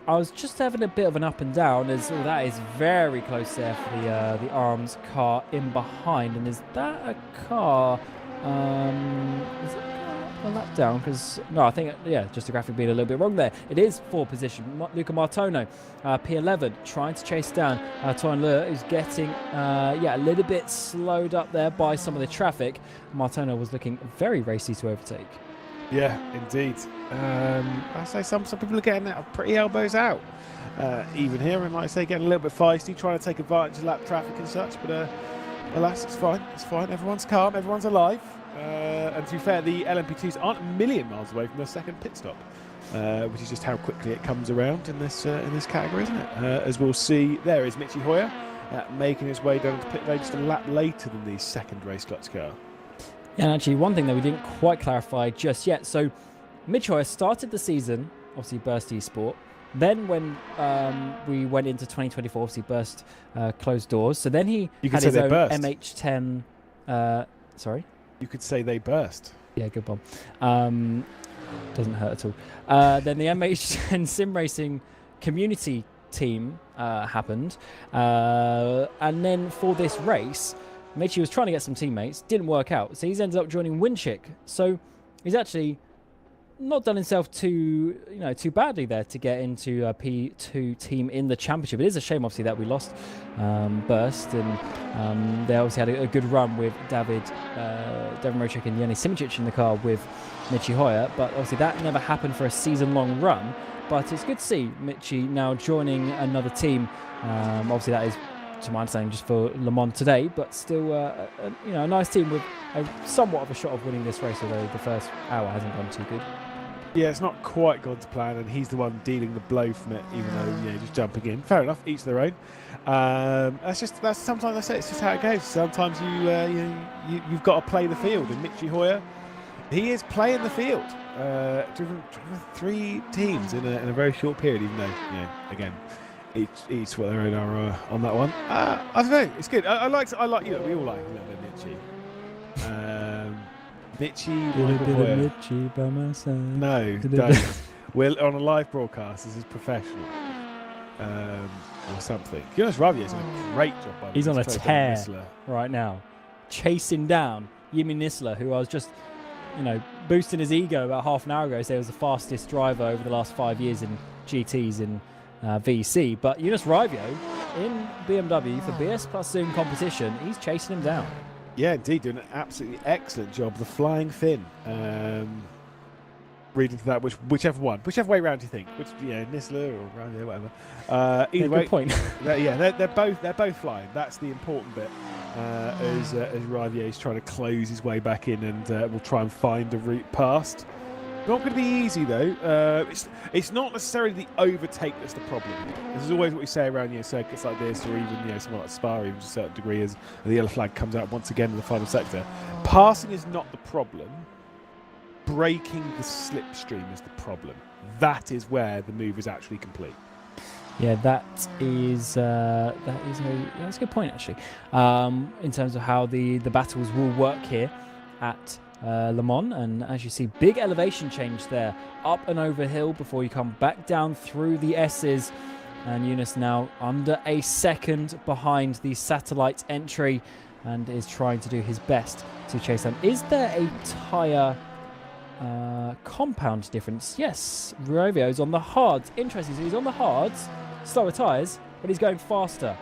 I was just having a bit of an up and down, as that is very close there for the Arms car in behind. And is that a car? Is it a lap down? Because no, I think just the graphic being a little bit wrong there. It is for position. Luca Martono, P11, trying to chase down Toyn Lure, who's getting a little bit slowed up there by some of the traffic. Martono was looking very racy to overtake. Yeah, indeed. I say some people are getting pretty elbows out, even here, and like I say, getting a little bit feisty, trying to take advantage of lap traffic and such. But alas, it's fine. It's fine. Everyone's calm. Everyone's alive. And to be fair, the LMP2s aren't a million miles away from their second pit stop, which is just how quickly it comes around in this category, isn't it? As we'll see, there is Michi Hoyer making his way down to pit lane just a lap later than the second race clutch car. Yeah, and actually, one thing that we didn't quite clarify just yet. So, Mitch Hoyer started the season, obviously, Burst eSport. Then, when we went into 2024, obviously, Burst closed doors. So then he had his own MH10. Sorry? You could say they burst. Yeah, good one. Doesn't hurt at all. Then the MH10 sim racing community team happened. And then for this race, Michi was trying to get some teammates, didn't work out. So he's ended up joining Winchick. So he's actually not done himself too badly there to get into a P2 team in the championship. It is a shame, obviously, that we lost Burst, and they obviously had a good run with Devin Mocek and Yanni Simicic in the car with Michi Hoyer, but obviously that never happened for a season-long run. But it's good to see Michi now joining another team. Obviously, that is, to my understanding, just for Le Mans today, but still a nice team with somewhat of a shot of winning this race, although the first hour hasn't gone too good. Yeah, it's not quite gone to plan, and he's the one dealing the blow from it, even though just jumping in. Fair enough, each their own. That's sometimes I say it's just how it goes. Sometimes you've got to play the field, and Michi Hoyer, he is playing the field. Driven 3 teams in a very short period, even though again, each what their own are on that one. I don't know, it's good. I like we all like a little bit Michi. Michi by my side. No, don't. We're on a live broadcast. This is professional. Or something. Jonas Ravier's doing a great job. By He's on a tear right now, chasing down Yimi Nisler, who I was just, boosting his ego about half an hour ago. So he was the fastest driver over the last 5 years in GTs in VEC. But Jonas Ravio in BMW for BS Plus Zoom competition, he's chasing him down. Yeah, indeed, doing an absolutely excellent job. The flying Finn. Reading to that, whichever way round you think, Nisler or Ravio, whatever. Either way, good point. they're both flying. That's the important bit. As Ravier's trying to close his way back in, and will try and find a route past. Not going to be easy though. It's not necessarily the overtake that's the problem. This is always what we say around circuits like this, or even somewhere like Spa, even to a certain degree, as the yellow flag comes out once again in the final sector. Passing is not the problem. Breaking the slipstream is the problem. That is where the move is actually complete. Yeah, that's a good point actually. In terms of how the battles will work here at Le Mans, and as you see, big elevation change there, up and over hill before you come back down through the S's, and Eunice now under a second behind the satellite entry, and is trying to do his best to chase them. Is there a tyre compound difference? Yes, Rovio's on the hards. Interesting, so he's on the hards, slower tyres, but he's going faster.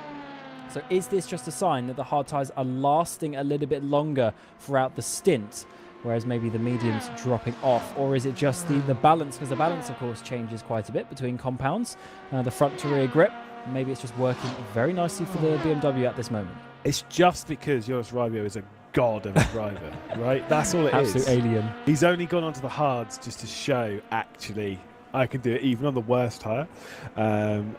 So is this just a sign that the hard tyres are lasting a little bit longer throughout the stint, whereas maybe the mediums dropping off? Or is it just the balance? Because the balance, of course, changes quite a bit between compounds. The front to rear grip, maybe it's just working very nicely for the BMW at this moment. It's just because Jonas Ravio is a god of a driver, right? That's all it is. Absolute alien. He's only gone onto the hards just to show, actually, I can do it even on the worst tyre.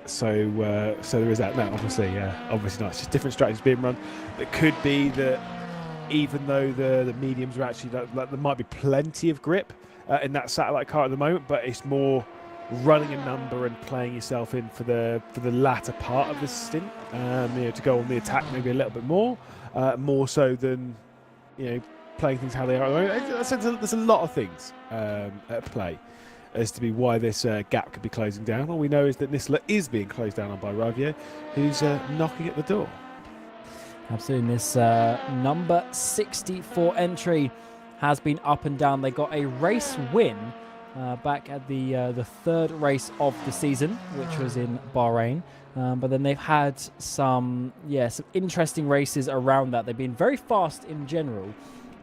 So there is that. No, obviously not. It's just different strategies being run. It could be that even though the mediums are actually, there might be plenty of grip in that satellite car at the moment, but it's more running a number and playing yourself in for the latter part of this stint, to go on the attack maybe a little bit more so than playing things how they are at the moment. There's a lot of things at play as to be why this gap could be closing down. All we know is that Nisler is being closed down on by Ravio, who's knocking at the door. Absolutely. This number 64 entry has been up and down. They got a race win back at the third race of the season, which was in Bahrain. But then they've had some interesting races around that. They've been very fast in general,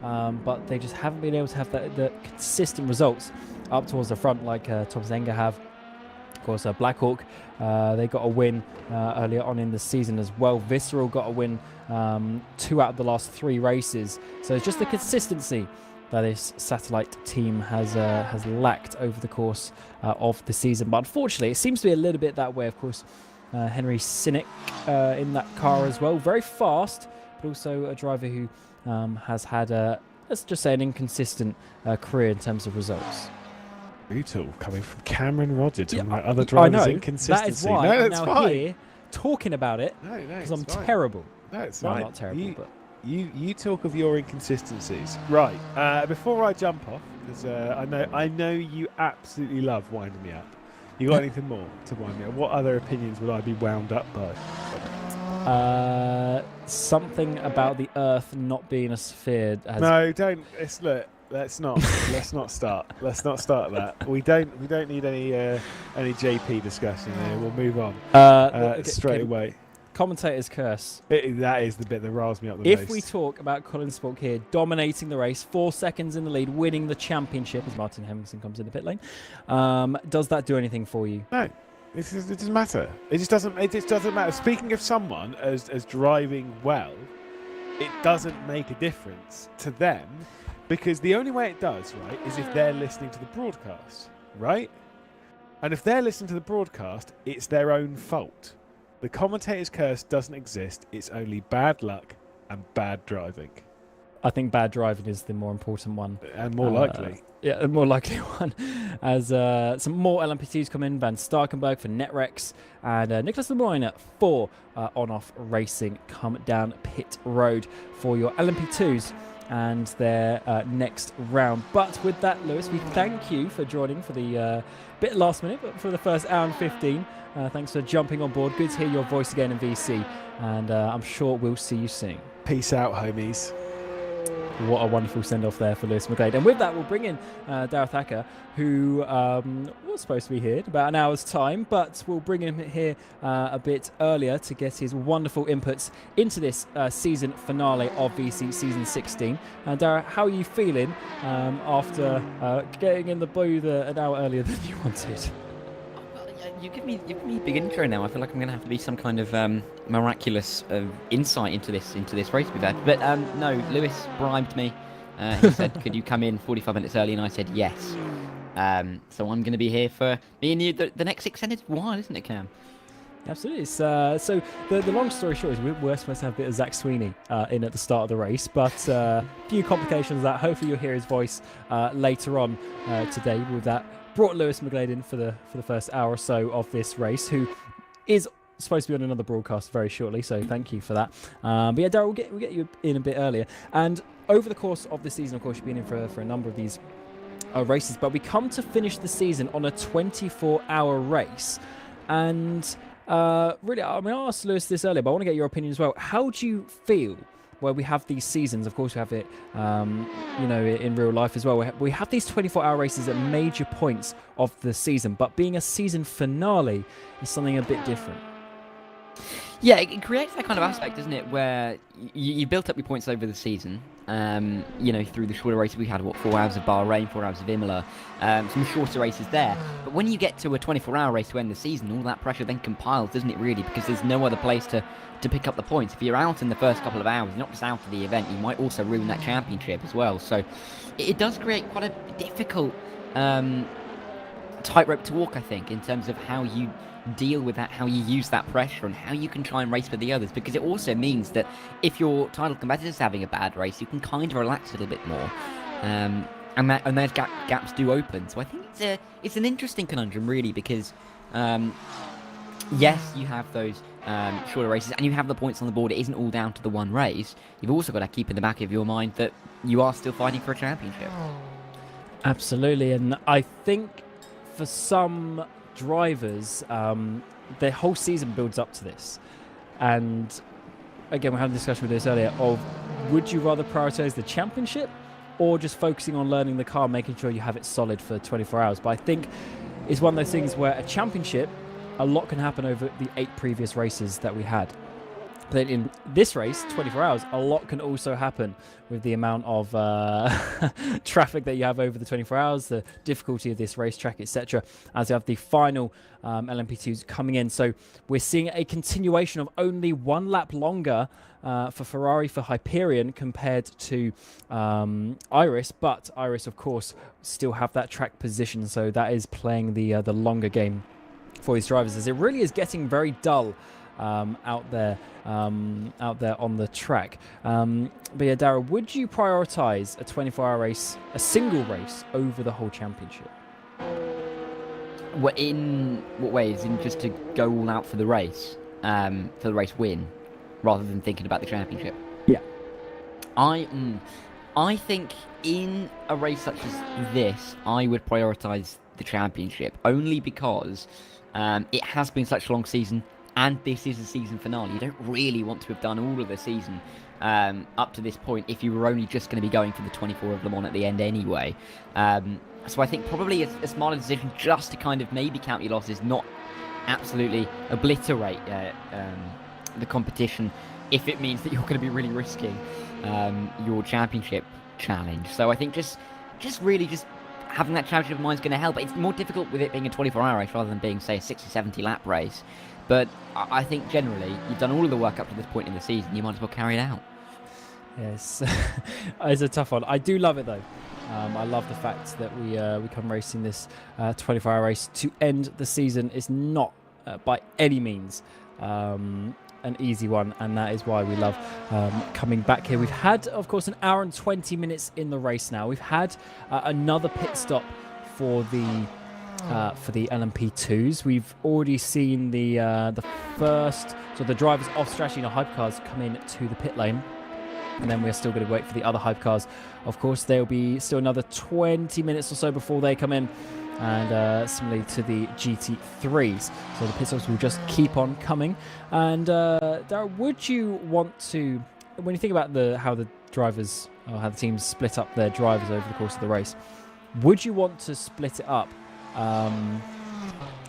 but they just haven't been able to have the consistent results up towards the front like Tom Zenga have. Of course, Blackhawk, they got a win earlier on in the season as well. Visceral got a win 2 out of the last 3 races. So it's just the consistency that this satellite team has lacked over the course of the season. But unfortunately, it seems to be a little bit that way. Of course, Henry Sinek in that car as well. Very fast, but also a driver who has had, let's just say, an inconsistent career in terms of results. Brutal, coming from Cameron Roger, talking about other drivers' inconsistency. That is why I'm now here talking about it, because I'm terrible. No, it's well, fine. I'm not terrible, but... You talk of your inconsistencies. Right, before I jump off, because I know you absolutely love winding me up. You got anything more to wind me up? What other opinions would I be wound up by? Something about the Earth not being a sphere. No, don't. Look, let's not start that. We don't need any JP discussion there. We'll move on straight away. Commentator's curse. That is the bit that riles me up the most. If we talk about Colin Spalk here dominating the race, 4 seconds in the lead, winning the championship as Martin Hemmingson comes in the pit lane, does that do anything for you? No, it doesn't matter. It just doesn't matter. Speaking of someone as driving well, it doesn't make a difference to them, because the only way it does, right, is if they're listening to the broadcast, right? And if they're listening to the broadcast, it's their own fault. The commentator's curse doesn't exist. It's only bad luck and bad driving. I think bad driving is the more important one. And more likely. Yeah, the more likely one. As some more LMP2s come in. Van Starkenberg for Netrex and Nicholas Lemoyne for On-Off Racing come down pit road for your LMP2s and their next round. But with that, Lewis, we thank you for joining for the bit last minute, but for the first hour and 15. Thanks for jumping on board. Good to hear your voice again in VC, and I'm sure we'll see you soon. Peace out, homies. What a wonderful send-off there for Lewis McGlade. And with that, we'll bring in Darragh Thacker, who was supposed to be here in about an hour's time, but we'll bring him here a bit earlier to get his wonderful inputs into this season finale of VC Season 16. Darragh, how are you feeling after getting in the booth an hour earlier than you wanted? You give me a big intro now. I feel like I'm going to have to be some kind of miraculous insight into this race we've had. But no, Lewis bribed me. He said, "Could you come in 45 minutes early?" And I said yes. So I'm going to be here for me and you the next extended while, isn't it, Cam? Absolutely. So the long story short is we're supposed to have a bit of Zach Sweeney in at the start of the race, but a few complications that hopefully you'll hear his voice later on today with that. Brought Lewis McGlade in for the first hour or so of this race, who is supposed to be on another broadcast very shortly, so thank you for that. But yeah, Darragh, we'll get you in a bit earlier. And over the course of the season, of course, you've been in for a number of these races, but we come to finish the season on a 24-hour race. And really, I mean, I asked Lewis this earlier, but I want to get your opinion as well. How do you feel where we have these seasons? Of course, we have it, in real life as well. We have these 24-hour races at major points of the season, but being a season finale is something a bit different. Yeah, it creates that kind of aspect, doesn't it, where you built up your points over the season, through the shorter races. We had, 4 hours of Bahrain, 4 hours of Imola, some shorter races there. But when you get to a 24-hour race to end the season, all that pressure then compiles, doesn't it, really, because there's no other place to pick up the points. If you're out in the first couple of hours, you're not just out of the event, you might also ruin that championship as well. So it does create quite a difficult tightrope to walk, I think, in terms of how you deal with that, how you use that pressure, and how you can try and race for the others, because it also means that if your title competitor's having a bad race, you can kind of relax a little bit more, and those gaps do open. So I think it's an interesting conundrum, really, because yes, you have those shorter races and you have the points on the board. It isn't all down to the one race. You've also got to keep in the back of your mind that you are still fighting for a championship. Absolutely. And I think for some drivers, their whole season builds up to this. And again, we had a discussion with this earlier of, would you rather prioritize the championship or just focusing on learning the car, making sure you have it solid for 24 hours? But I think it's one of those things where a championship, a lot can happen over the 8 previous races that we had. But in this race, 24 hours, a lot can also happen with the amount of traffic that you have over the 24 hours, the difficulty of this racetrack, etc., as you have the final LMP2s coming in. So we're seeing a continuation of only 1 lap longer for Ferrari, for Hyperion, compared to Iris. But Iris, of course, still have that track position, so that is playing the longer game for these drivers, as it really is getting very dull out there on the track. But yeah, Darragh, would you prioritise a 24-hour race, a single race, over the whole championship? Well, in what ways? In just to go all out for the race win, rather than thinking about the championship? Yeah. I think in a race such as this, I would prioritise the championship, only because it has been such a long season, and this is a season finale. You don't really want to have done all of the season up to this point if you were only just going to be going for the 24 of Le Mans at the end anyway. So I think probably a smarter decision just to kind of maybe count your losses, not absolutely obliterate the competition if it means that you're going to be really risking your championship challenge. So I think just having that championship of mine is going to help. It's more difficult with it being a 24-hour race rather than being, say, a 60-70 lap race. But I think generally you've done all of the work up to this point in the season. You might as well carry it out. Yes, it's a tough one. I do love it though. I love the fact that we come racing this 24-hour race to end the season. It's not by any means an easy one, and that is why we love coming back here. We've had, of course, an hour and 20 minutes in the race now. We've had another pit stop for the LMP2s. We've already seen the first, so the drivers off strategy in our hypercars come in to the pit lane. And then we're still going to wait for the other hypercars. Of course, there'll be still another 20 minutes or so before they come in. And similarly to the GT3s. So the pit stops will just keep on coming. And Darryl, would you want to, when you think about how the drivers, or how the teams split up their drivers over the course of the race, would you want to split it up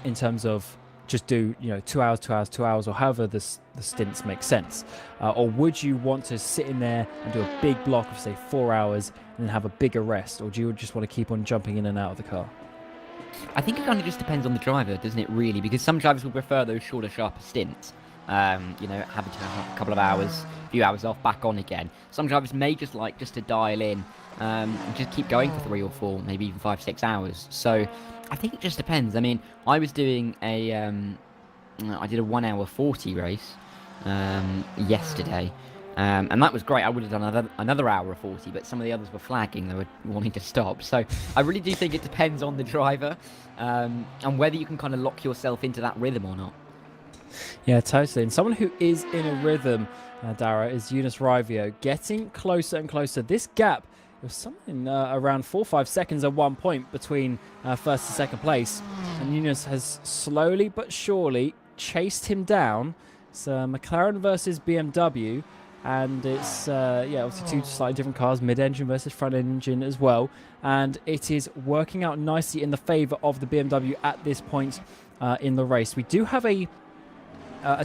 in terms of just do 2 hours, 2 hours, 2 hours, or however the stints make sense, or would you want to sit in there and do a big block of say 4 hours and then have a bigger rest, or do you just want to keep on jumping in and out of the car? I think it kind of just depends on the driver, doesn't it, really? Because some drivers will prefer those shorter, sharper stints. Having to have a couple of hours, a few hours off, back on again. Some drivers may just like just to dial in and just keep going for 3 or 4, maybe even 5, 6 hours. So I think it just depends. I mean, I was doing I did a 1 hour 40 race yesterday. And that was great. I would have done another hour of 40, but some of the others were flagging. They were wanting to stop. So I really do think it depends on the driver and whether you can kind of lock yourself into that rhythm or not. Yeah, totally. And someone who is in a rhythm, Dara, is Eunice Rivio, getting closer and closer. This gap was something around 4 or 5 seconds at one point between first and second place. And Eunice has slowly but surely chased him down. It's McLaren versus BMW. And it's, obviously 2 slightly different cars, mid-engine versus front-engine as well. And it is working out nicely in the favour of the BMW at this point in the race. We do have a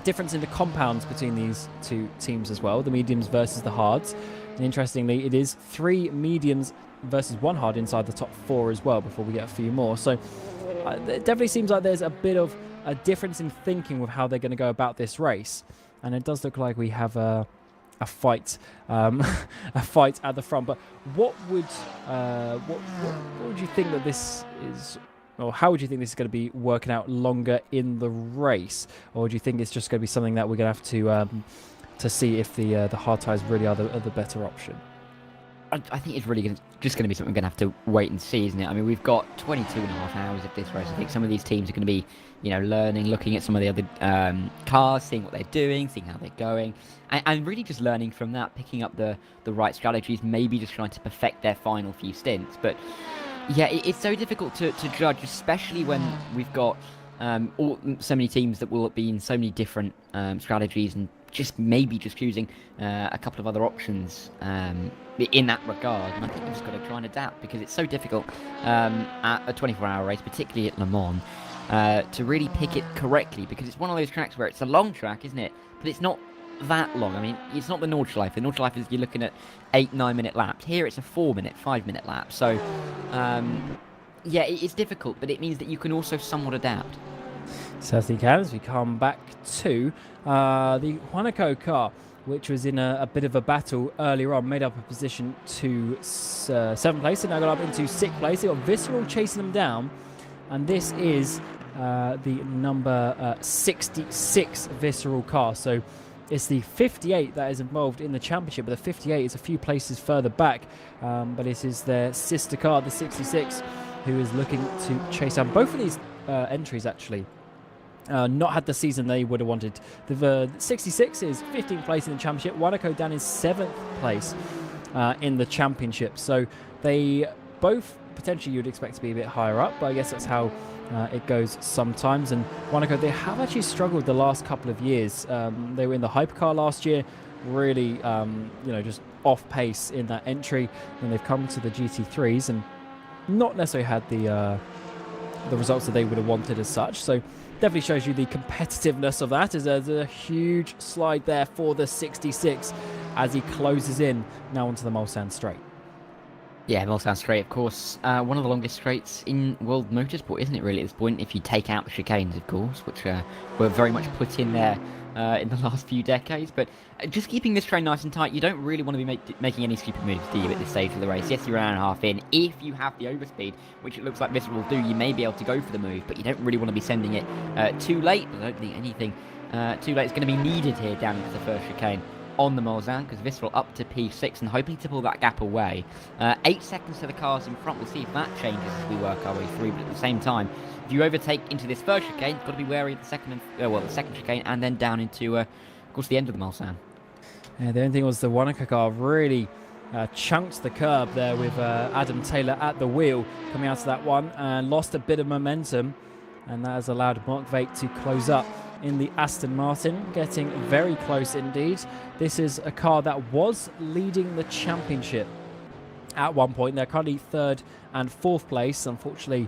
difference in the compounds between these two teams as well, the mediums versus the hards. And interestingly, it is 3 mediums versus 1 hard inside the top 4 as well before we get a few more. So it definitely seems like there's a bit of a difference in thinking with how they're going to go about this race. And it does look like we have a fight at the front. But what would you think that this is, or how would you think this is going to be working out longer in the race, or do you think it's just going to be something that we're going to have to see if the hard tyres really are the better option? I think it's really just going to be something we're going to have to wait and see, isn't it? I mean, we've got 22.5 hours of this race. I think some of these teams are going to be, learning, looking at some of the other cars, seeing what they're doing, seeing how they're going, and really just learning from that, picking up the right strategies, maybe just trying to perfect their final few stints. But yeah, it's so difficult to judge, especially when we've got so many teams that will be in so many different strategies and maybe just choosing a couple of other options in that regard. And I think we've just got to try and adapt, because it's so difficult at a 24-hour race, particularly at Le Mans, to really pick it correctly, because it's one of those tracks where it's a long track, isn't it? But it's not that long. I mean, it's not the Nordschleife. The Nordschleife is, you're looking at 8-9 minute laps. Here it's a 5-minute lap. So it's difficult, but it means that you can also somewhat adapt. Certainly can, as we come back to the Monaco car, which was in a bit of a battle earlier on, made up a position to 7th place, and now got up into 6th place. They got Visceral chasing them down, and this is the number 66 Visceral car. So it's the 58 that is involved in the championship, but the 58 is a few places further back. But it is their sister car, the 66, who is looking to chase down both of these entries, actually. Not had the season they would have wanted. The 66 is 15th place in the championship. Monaco down in 7th place in the championship. So they both potentially you'd expect to be a bit higher up, but I guess that's how it goes sometimes. And Monaco, they have actually struggled the last couple of years. They were in the hypercar last year, really, just off pace in that entry. And they've come to the GT3s and not necessarily had the results that they would have wanted as such. So definitely shows you the competitiveness of that. There's a huge slide there for the 66 as he closes in now onto the Mulsanne straight. Yeah, Mulsanne Straight, of course, one of the longest straights in world motorsport, isn't it, really, at this point, if you take out the chicanes, of course, which were very much put in there in the last few decades. But just keeping this train nice and tight, you don't really want to be making any stupid moves, do you, at this stage of the race? Yes, you're an hour and a half in. If you have the overspeed, which it looks like Visser will do, you may be able to go for the move, but you don't really want to be sending it too late. I don't think anything too late is going to be needed here down into the first chicane on the Mulsanne, because Visceral up to P6 and hoping to pull that gap away. 8 seconds to the cars in front. We'll see if that changes as we work our way through, but at the same time, if you overtake into this first chicane, you've got to be wary of the second chicane, and then down into, of course, the end of the Mulsanne. Yeah, the only thing was the Wanaka car really chunked the curb there with Adam Taylor at the wheel coming out of that one and lost a bit of momentum, and that has allowed Mark Vaek to close up in the Aston Martin, getting very close indeed. This is a car that was leading the championship at one point. They're currently 3rd and 4th place. Unfortunately,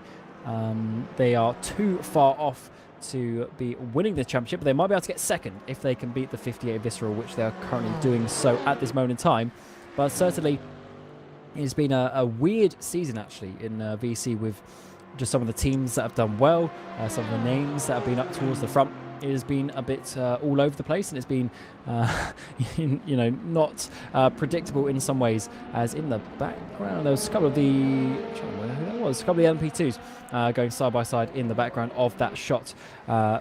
they are too far off to be winning the championship, but they might be able to get 2nd if they can beat the 58 Visceral, which they are currently doing so at this moment in time. But certainly, it's been a weird season actually in VEC, with just some of the teams that have done well, some of the names that have been up towards the front. It has been a bit all over the place, and it's been, not predictable in some ways. As in the background, there was a couple of the, a couple of the LMP2s going side by side in the background of that shot,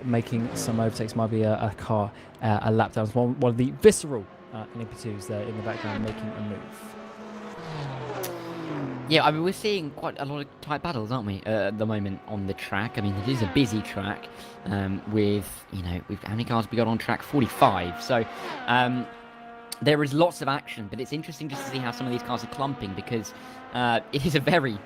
making some overtakes. Might be a car, a lap down. One of the Visceral LMP2s there in the background making a move. Yeah, I mean, we're seeing quite a lot of tight battles, aren't we, at the moment on the track? I mean, it is a busy track with how many cars we got on track? 45. So there is lots of action, but it's interesting just to see how some of these cars are clumping, because it is a very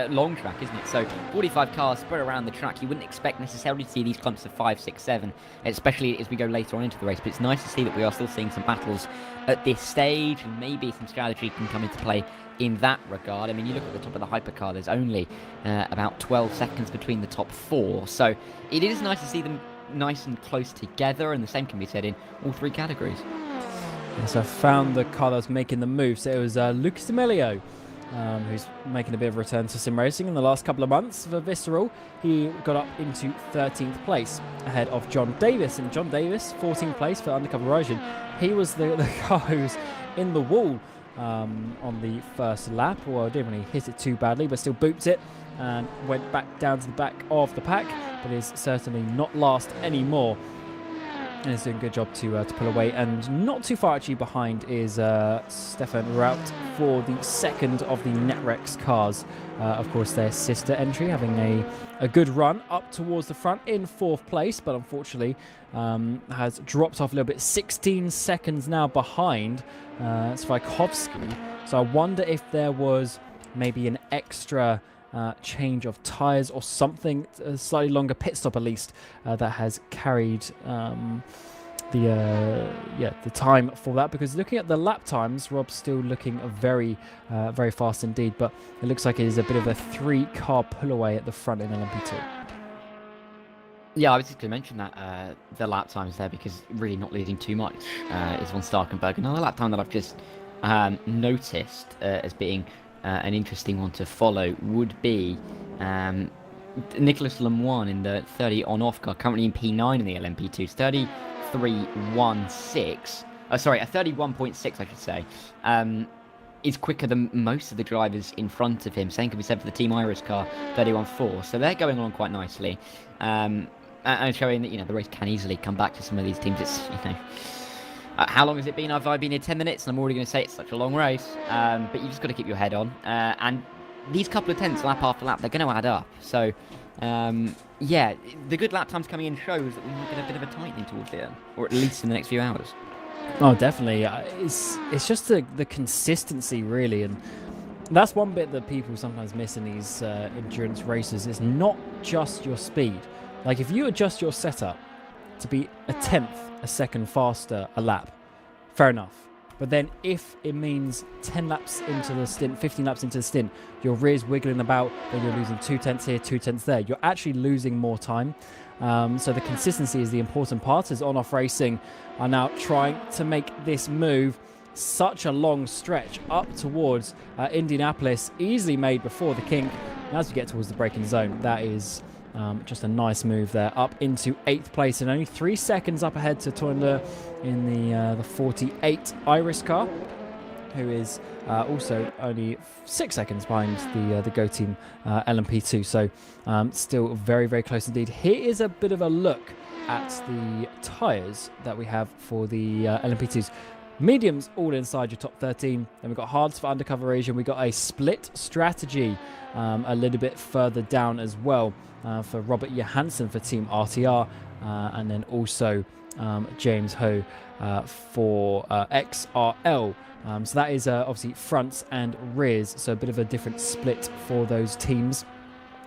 long track, isn't it? So 45 cars spread around the track. You wouldn't expect necessarily to see these clumps of 5, 6, 7, especially as we go later on into the race. But it's nice to see that we are still seeing some battles at this stage, and maybe some strategy can come into play in that regard. I mean, you look at the top of the hypercar, there's only about 12 seconds between the top 4, so it is nice to see them nice and close together, and the same can be said in all 3 categories. So I found the car that was making the move. So it was Lucas D'Amelio, who's making a bit of a return to sim racing in the last couple of months for Visceral. He got up into 13th place ahead of John Davis, and John Davis 14th place for Undercover Origin. He was the car who was in the wall on the first lap. Well, didn't really hit it too badly, but still booped it and went back down to the back of the pack, but is certainly not last anymore, and is doing a good job to pull away. And not too far actually behind is Stefan Rout for the 2nd of the Netrex cars. Of course, their sister entry having a good run up towards the front in 4th place, but unfortunately has dropped off a little bit. 16 seconds now behind Svajkovski. So I wonder if there was maybe an extra change of tyres or something, a slightly longer pit stop at least, that has carried the time for that. Because looking at the lap times, Rob's still looking very fast indeed, but it looks like it is a bit of a 3-car pull away at the front in LMP2. Yeah, I was just going to mention that the lap times there, because really not losing too much is von Starkenberg. Another lap time that I've just noticed as being an interesting one to follow would be Nicolas LeMans in the 30 on-off car, currently in P9 in the LMP2s, 33.16. Sorry, a 31.6, I should say. Is quicker than most of the drivers in front of him. Same can be said for the Team Iris car, 31.4. So they're going along quite nicely. And showing that, the race can easily come back to some of these teams. It's, how long has it been? Have I been here 10 minutes? And I'm already going to say it's such a long race. But you just got to keep your head on. And these couple of tenths, lap after lap, they're going to add up. So, the good lap times coming in shows that we might get a bit of a tightening towards the end. Or at least in the next few hours. Oh, definitely. It's just the consistency, really. And that's one bit that people sometimes miss in these endurance races. It's not just your speed. Like, if you adjust your setup to be a tenth a second faster a lap, fair enough. But then if it means 10 laps into the stint, 15 laps into the stint, your rear's wiggling about, then you're losing 2 tenths here, 2 tenths there. You're actually losing more time. So the consistency is the important part, as On-Off Racing are now trying to make this move such a long stretch up towards Indianapolis, easily made before the kink. And as we get towards the braking zone, that is just a nice move there, up into 8th place and only 3 seconds up ahead to Toynler in the 48 Iris car, who is also only 6 seconds behind the Go Team LMP2. So still very, very close indeed. Here is a bit of a look at the tyres that we have for the LMP2s. Mediums all inside your top 13. Then we've got hards for undercover Asia. We've got a split strategy a little bit further down as well for Robert Johansson for Team RTR. And then also James Ho for XRL. So that is obviously fronts and rears. So a bit of a different split for those teams.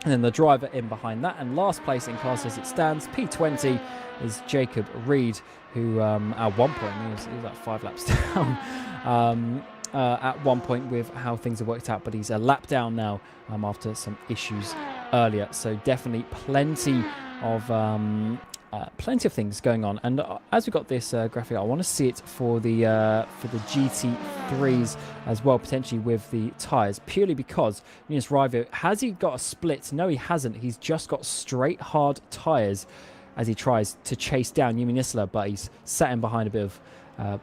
And then the driver in behind that. And last place in class as it stands, P20, is Jacob Reed, who at one point, he was like 5 laps down at one point with how things have worked out. But he's a lap down now after some issues earlier. So definitely plenty of things going on. And as we got this graphic, I want to see it for the GT3s as well, potentially with the tyres, purely because Linus Rivio, has he got a split? No, he hasn't. He's just got straight hard tyres as he tries to chase down Yumi Nisler, but he's sat in behind a bit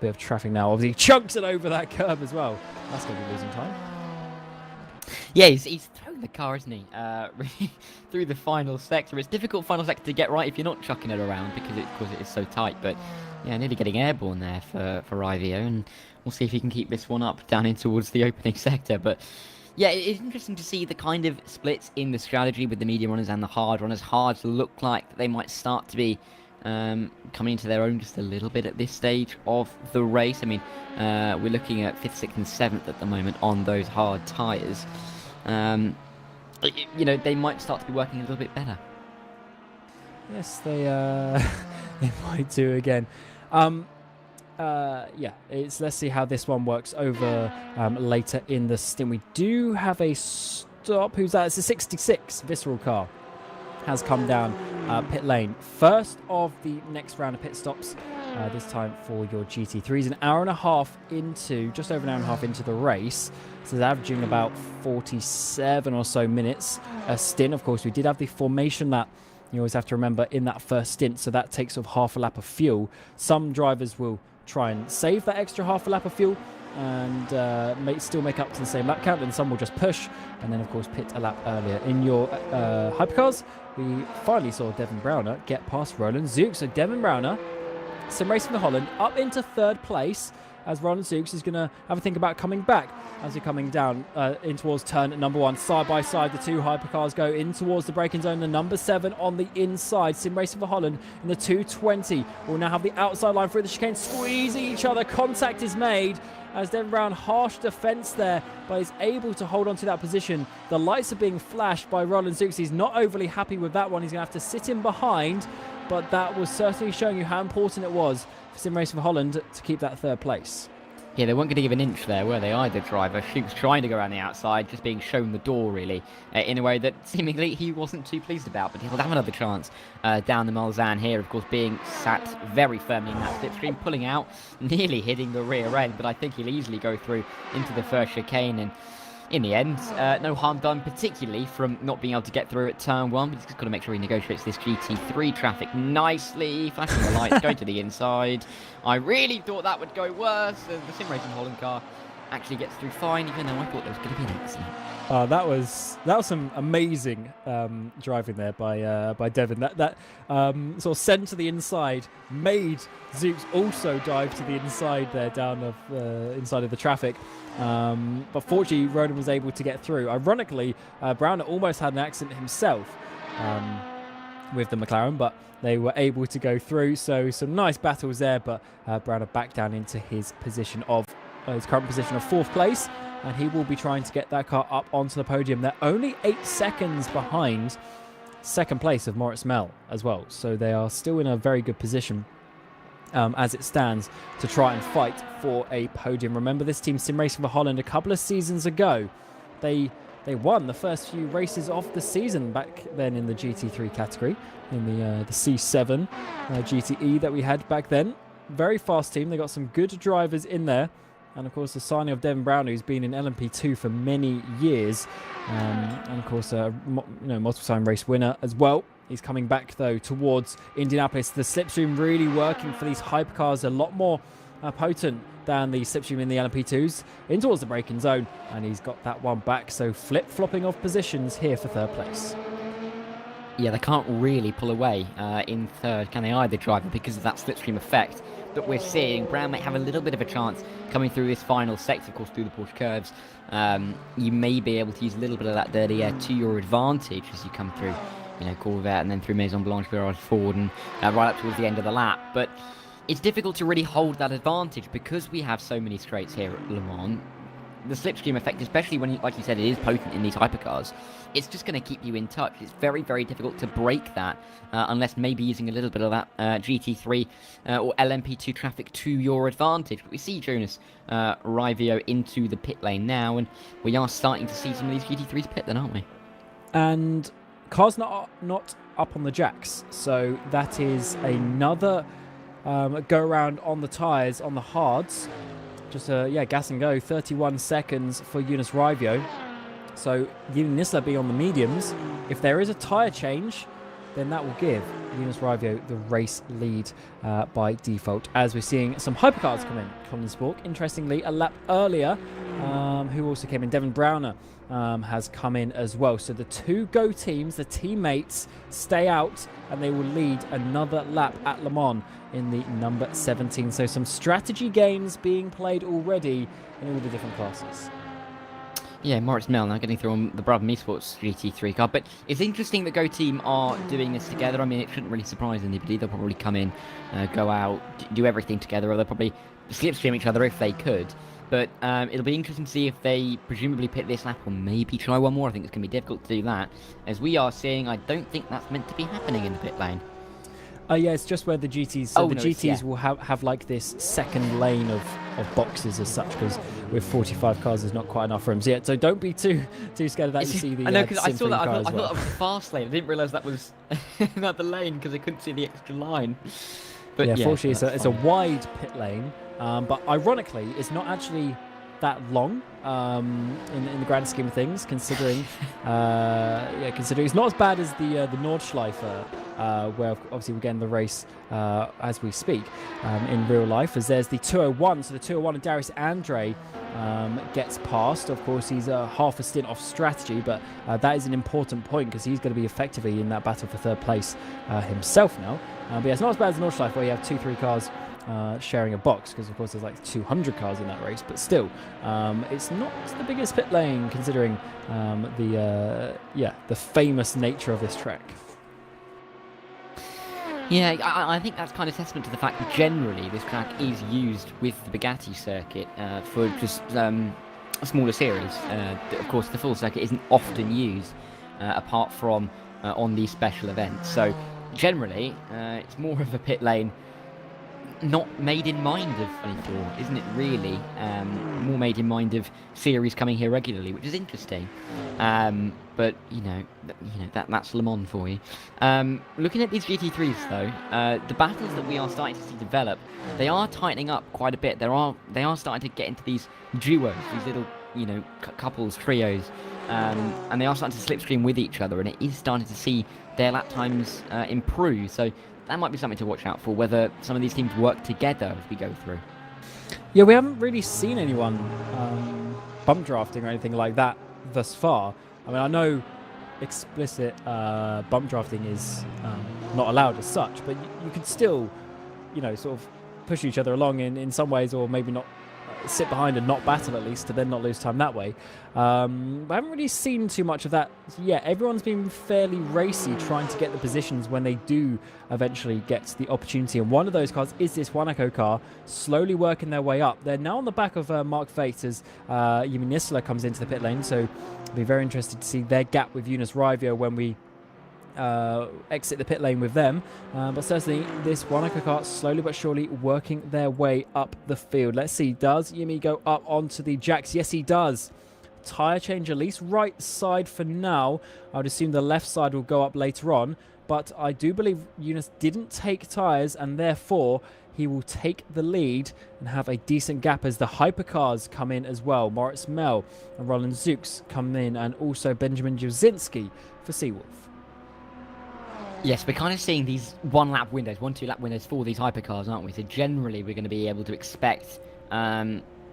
of traffic now. Obviously, he chunks it over that curb as well. That's going to be losing time. Yeah, he's throwing the car, isn't he? Really through the final sector. It's difficult final sector to get right if you're not chucking it around because it is so tight. But yeah, nearly getting airborne there for Rivio, and we'll see if he can keep this one up down in towards the opening sector. But yeah, it's interesting to see the kind of splits in the strategy with the medium runners and the hard runners. Hards look like they might start to be coming into their own just a little bit at this stage of the race. I mean, we're looking at 5th, 6th and 7th at the moment on those hard tyres. You know, they might start to be working a little bit better. Yes, they they might do again. Yeah, let's see how this one works over later in the stint. We do have a stop. Who's that? It's a 66 Visceral car. Has come down pit lane. First of the next round of pit stops, this time for your GT3s. An hour and a half into, just over an hour and a half into the race. So they're averaging about 47 or so minutes a stint. Of course, we did have the formation that you always have to remember in that first stint. So that takes off half a lap of fuel. Some drivers will try and save that extra half a lap of fuel and still make up to the same lap count, and some will just push and then of course pit a lap earlier. In your hypercars, we finally saw Devin Browner get past Roland Zuk. So Devin Browner, sim racing for Holland, up into 3rd place as Roland Zukes is going to have a think about coming back as we're coming down in towards turn number 1. Side by side, the 2 hypercars go in towards the braking zone. The number 7 on the inside, sim racing for Holland in the 220. We'll now have the outside line through the chicane, squeezing each other. Contact is made as Devin Brown, harsh defense there, but is able to hold on to that position. The lights are being flashed by Roland Zukes. He's not overly happy with that one. He's going to have to sit in behind, but that was certainly showing you how important it was for sim racing for Holland to keep that 3rd place. Yeah, they weren't going to give an inch there, were they, either driver? She was trying to go around the outside, just being shown the door, really, in a way that seemingly he wasn't too pleased about. But he'll have another chance down the Mulsanne here, of course, being sat very firmly in that slipstream, pulling out, nearly hitting the rear end. But I think he'll easily go through into the first chicane. And in the end, no harm done, particularly from not being able to get through at turn 1. But he's just got to make sure he negotiates this GT3 traffic nicely, flashing the lights, going to the inside. I really thought that would go worse. The sim racing Holland car actually gets through fine, even though I thought there was going to be an accident. That was some amazing driving there by Devin. That sort of send to the inside made Zooks also dive to the inside there, down of inside of the traffic. But fortunately, Ronan was able to get through. Ironically, Browner almost had an accident himself with the McLaren, but they were able to go through. So some nice battles there, but Browner back down into his position of his current position of 4th place, and he will be trying to get that car up onto the podium. They're only 8 seconds behind 2nd place of Moritz Mel as well, so they are still in a very good position as it stands to try and fight for a podium. Remember, this team Sim Racing for Holland a couple of seasons ago, they won the first few races of the season back then in the GT3 category, in the C7 GTE that we had back then. Very fast team. They got some good drivers in there. And, of course, the signing of Devin Brown, who's been in LMP2 for many years. And, of course, multiple-time race winner as well. He's coming back, though, towards Indianapolis. The slipstream really working for these hypercars. A lot more potent than the slipstream in the LMP2s. In towards the braking zone. And he's got that one back. So flip-flopping of positions here for 3rd place. Yeah, they can't really pull away in 3rd, can they, either driver, because of that slipstream effect that we're seeing. Brown might have a little bit of a chance coming through this final sector, of course, through the Porsche curves. You may be able to use a little bit of that dirty air to your advantage as you come through, Corvette and then through Maison Blanche, Virage Ford, and right up towards the end of the lap. But it's difficult to really hold that advantage because we have so many straights here at Le Mans. The slipstream effect, especially when, like you said, it is potent in these hypercars, it's just going to keep you in touch. It's very, very difficult to break that unless maybe using a little bit of that GT3 or LMP2 traffic to your advantage. But we see Jonas Rivio into the pit lane now, and we are starting to see some of these GT3s pit then, aren't we? And car's not up on the jacks, so that is another go around on the tyres, on the hards. Just gas and go, 31 seconds for Jonas Rivio. So Yilin Nisler being on the mediums, if there is a tyre change, then that will give Jonas Rivio the race lead by default. As we're seeing some hypercars come in. Colin Spork, interestingly, a lap earlier, who also came in. Devin Browner has come in as well. So the 2 Go teams, the teammates, stay out, and they will lead another lap at Le Mans in the number 17. So some strategy games being played already in all the different classes. Yeah, Moritz Mel now getting through on the Brabham Esports GT3 car. But it's interesting that Go Team are doing this together. I mean, it shouldn't really surprise anybody. They'll probably come in, go out, do everything together, or they'll probably slipstream each other if they could. But it'll be interesting to see if they presumably pit this lap or maybe try one more. I think it's going to be difficult to do that. As we are seeing, I don't think that's meant to be happening in the pit lane. Yeah, it's just where the GTs... So the GTs will have like this second lane of boxes as such, because with 45 cars, there's not quite enough room. So, yeah, so don't be too scared of that. You see the I know, because I saw that. I thought well. that was the fast lane. I didn't realise that was not the lane because I couldn't see the extra line. But yeah, fortunately, it's a wide pit lane. But ironically, it's not actually that long in the grand scheme of things, considering it's not as bad as the Nordschleife, where obviously we're getting the race as we speak in real life, as there's the 201. So the 201 and Darius Andre gets past. Of course, he's half a stint off strategy, but that is an important point because he's going to be effectively in that battle for 3rd place himself now. But yeah, it's not as bad as the Nordschleife, where you have 2-3 cars sharing a box, because of course there's like 200 cars in that race, but still it's not the biggest pit lane considering the famous nature of this track. Yeah, I think that's kind of testament to the fact that generally this track is used with the Bugatti circuit for just a smaller series. Of course, the full circuit isn't often used apart from on these special events. So generally, it's more of a pit lane not made in mind of 24, isn't it really? More made in mind of series coming here regularly, which is interesting. But that's Le Mans for you. Looking at these GT3s though, the battles that we are starting to see develop, they are tightening up quite a bit. They are starting to get into these duos, these little couples, trios, and they are starting to slipstream with each other, and it is starting to see their lap times improve. So that might be something to watch out for, whether some of these teams work together as we go through. Yeah, we haven't really seen anyone bump drafting or anything like that thus far. I mean, I know explicit bump drafting is not allowed as such, but you could still, sort of push each other along in some ways, or maybe not sit behind and not battle at least, to then not lose time that way. I haven't really seen too much of that yet. Everyone's been fairly racy, trying to get the positions when they do eventually get the opportunity. And one of those cars is this Wanako car, slowly working their way up. They're now on the back of Mark Veit as Yumi Nisler comes into the pit lane. So I'll be very interested to see their gap with Eunice Rivio when we exit the pit lane with them. But certainly this Wanako car slowly but surely working their way up the field. Let's see, does Yumi go up onto the jacks? Yes, he does. Tyre change at least right side for now. I would assume the left side will go up later on, but I do believe Eunice didn't take tyres, and therefore he will take the lead and have a decent gap as the hypercars come in as well. Moritz Mel and Roland Zux come in, and also Benjamin Jasinski for Seawolf. Yes, we're kind of seeing these 1-lap windows, 1-2-lap windows for these hypercars, aren't we? So generally we're going to be able to expect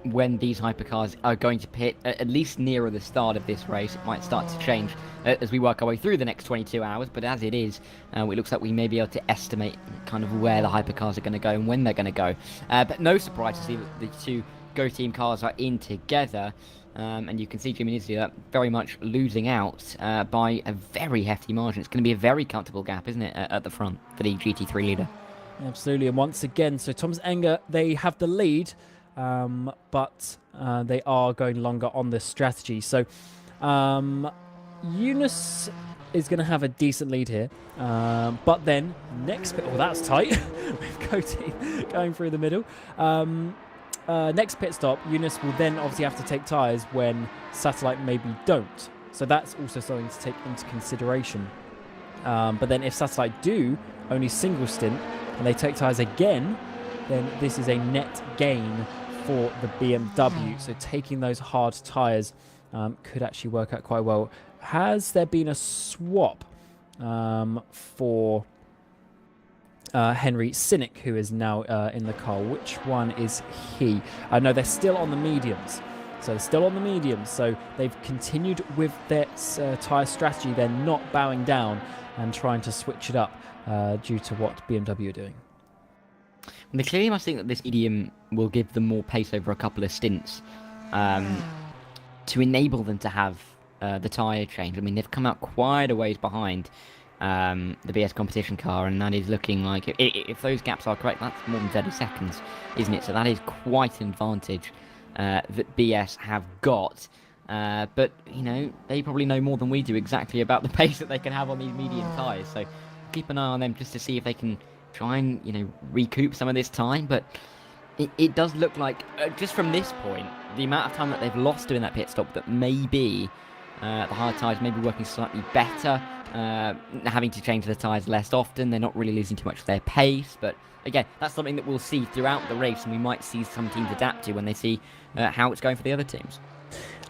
when these hypercars are going to pit, at least nearer the start of this race. It might start to change as we work our way through the next 22 hours, but as it is, it looks like we may be able to estimate kind of where the hypercars are going to go and when they're going to go. But no surprise to see that the two Go Team cars are in together, and you can see Jimmy Nisler very much losing out by a very hefty margin. It's going to be a very comfortable gap, isn't it, at the front for the GT3 leader? Absolutely, and once again, so Thomas Enger, they have the lead, but they are going longer on this strategy. So Eunice is going to have a decent lead here, but then next pit, oh, that's tight. With Cody going through the middle. Next pit stop, Eunice will then obviously have to take tyres when Satellite maybe don't. So that's also something to take into consideration. But then if Satellite do only single stint and they take tyres again, then this is a net gain for the BMW. So taking those hard tyres could actually work out quite well. Has there been a swap for Henry Cynic, who is now in the car? Which one is he? No, they're still on the mediums. So they're still on the mediums. So they've continued with their tyre strategy. They're not bowing down and trying to switch it up due to what BMW are doing. They clearly must think that this medium will give them more pace over a couple of stints to enable them to have the tyre change. I mean, they've come out quite a ways behind the BS competition car, and that is looking like, if those gaps are correct, that's more than 30 seconds, isn't it? So that is quite an advantage that BS have got. But, you know, they probably know more than we do exactly about the pace that they can have on these medium tyres. So keep an eye on them just to see if they can try and, you know, recoup some of this time. But it does look like, just from this point, the amount of time that they've lost doing that pit stop, that maybe the hard tyres may be working slightly better, having to change the tyres less often. They're not really losing too much of their pace. But again, that's something that we'll see throughout the race, and we might see some teams adapt to when they see how it's going for the other teams.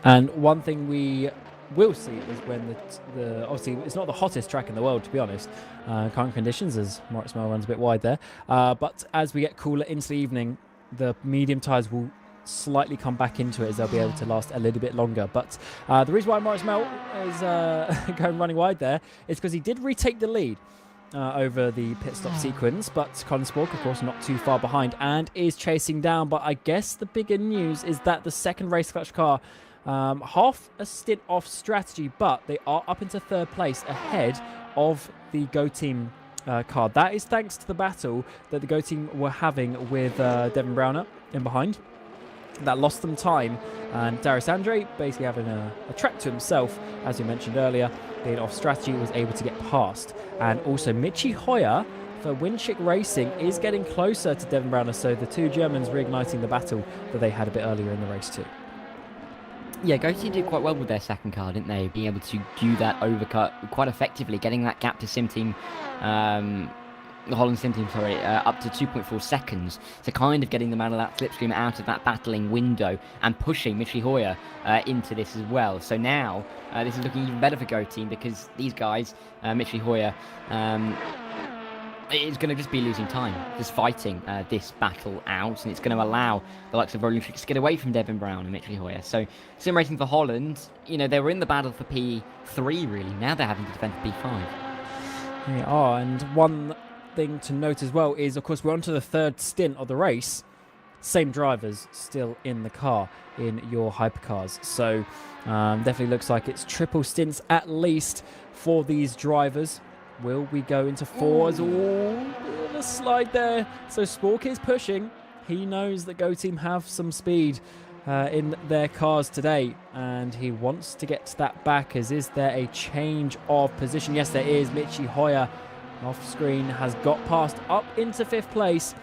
And one thing we will see is when the obviously it's not the hottest track in the world, to be honest, current conditions, as Moritz Mel runs a bit wide there, but as we get cooler into the evening, the medium tyres will slightly come back into it, as they'll be able to last a little bit longer. But the reason why Moritz Mel is going running wide there is because he did retake the lead over the pit stop sequence, but Colin Spork, of course, not too far behind and is chasing down. But I guess the bigger news is that the second race clutch car, half a stint off strategy, but they are up into third place ahead of the Go Team car. That is thanks to the battle that the Go Team were having with Devin Browner in behind. That lost them time, and Darius Andre, basically having a track to himself, as we mentioned earlier, being off strategy, was able to get past. And also Michi Hoyer for Winchick Racing is getting closer to Devin Browner, so the two Germans reigniting the battle that they had a bit earlier in the race too. Yeah, Go Team did quite well with their second car, didn't they? Being able to do that overcut quite effectively, getting that gap to Sim Team, the Holland Sim Team, sorry, up to 2.4 seconds. So kind of getting them out of that slipstream, out of that battling window, and pushing Michi Hoyer into this as well. So now this is looking even better for Go Team, because these guys, Michi Hoyer, is going to just be losing time, just fighting this battle out, and it's going to allow the likes of Roland Trix to get away from Devin Brown and Michi Hoyer. So sim racing for Holland, you know, they were in the battle for P3 really. Now they're having to defend for P5. They are, and one thing to note as well is, of course, we're on to the third stint of the race. same drivers still in the car in your hypercars. So definitely looks like it's triple stints at least for these drivers. Will we go into fours? Oh, a slide there. So Spork is pushing. He knows that Go Team have some speed in their cars today, and he wants to get that back. As is there a change of position? Yes, there is. Michi Hoyer off screen has got past up into 5th place,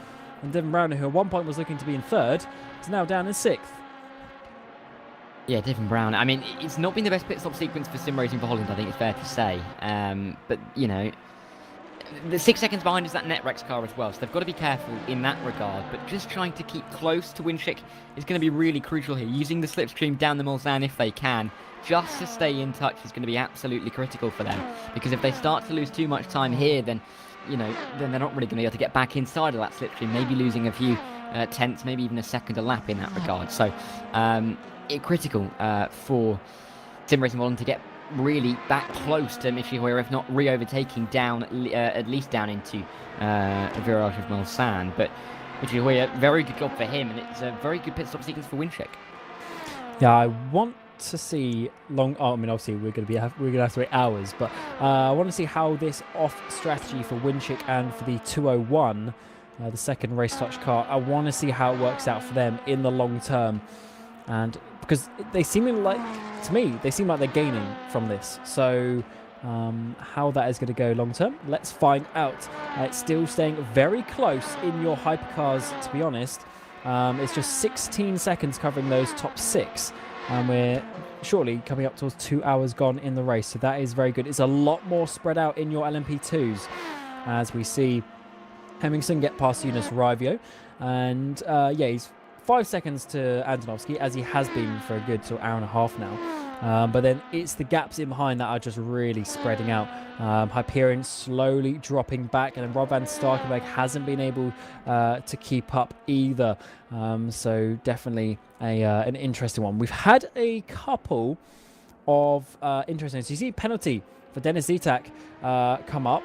and Devin Brown, who at one point was looking to be in 3rd, is now down in 6th. Yeah, Devin Brown. I mean, it's not been the best pit stop sequence for sim racing for Holland, I think it's fair to say. But, you know, the 6 seconds behind is that Netrex car as well, so they've got to be careful in that regard. But just trying to keep close to Winchik is going to be really crucial here. Using the slipstream down the Mulsanne if they can, just to stay in touch, is going to be absolutely critical for them. Because if they start to lose too much time here, then, you know, then they're not really going to be able to get back inside of that slipstream, maybe losing a few tenths, maybe even a second a lap in that regard. So, critical for Sim Racing Holland to get really back close to Michi Hoyer, if not re-overtaking down, at least down into Virage of Mulsanne. But Michi Hoyer, very good job for him, and it's a very good pit stop sequence for Winchik. Yeah, I want to see long. Oh, I mean, obviously we're gonna have to wait hours, but I want to see how this off strategy for Winchik and for the 201, the second race touch car. I want to see how it works out for them in the long term, and because they seem like, to me, they seem like they're gaining from this. So how that is going to go long term, let's find out. It's still staying very close in your hypercars, to be honest. It's just 16 seconds covering those top 6. And we're shortly coming up towards 2 hours gone in the race. So that is very good. It's a lot more spread out in your LMP2s, as we see Hemmingson get past Yunus Rivio. And yeah, he's 5 seconds to Antonovsky, as he has been for a good sort of hour and a half now. But then it's the gaps in behind that are just really spreading out. Hyperion slowly dropping back, and then Rob van Starkenberg hasn't been able to keep up either. So definitely an interesting one. We've had a couple of interesting. So you see penalty for Dennis Zitak come up.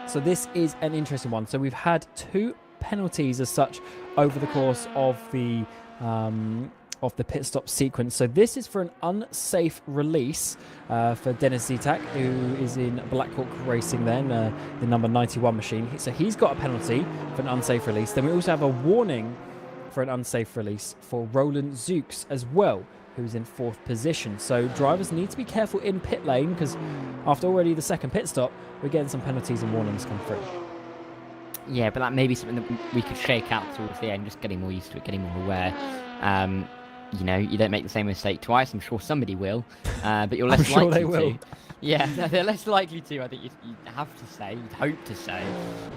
So this is an interesting one. So we've had 2 penalties as such over the course of the pit stop sequence. So this is for an unsafe release for Dennis Zitak, who is in Blackhawk Racing then, the number 91 machine. So he's got a penalty for an unsafe release. Then we also have a warning for an unsafe release for Roland Zooks as well, who's in 4th position. So drivers need to be careful in pit lane, because after already the second pit stop, we're getting some penalties and warnings come through. Yeah, but that may be something that we could shake out towards the end, just getting more used to it, getting more aware. You know, you don't make the same mistake twice. I'm sure somebody will, but you're less likely they will. to. Yeah, they're less likely to. I think you'd have to say, you'd hope to say,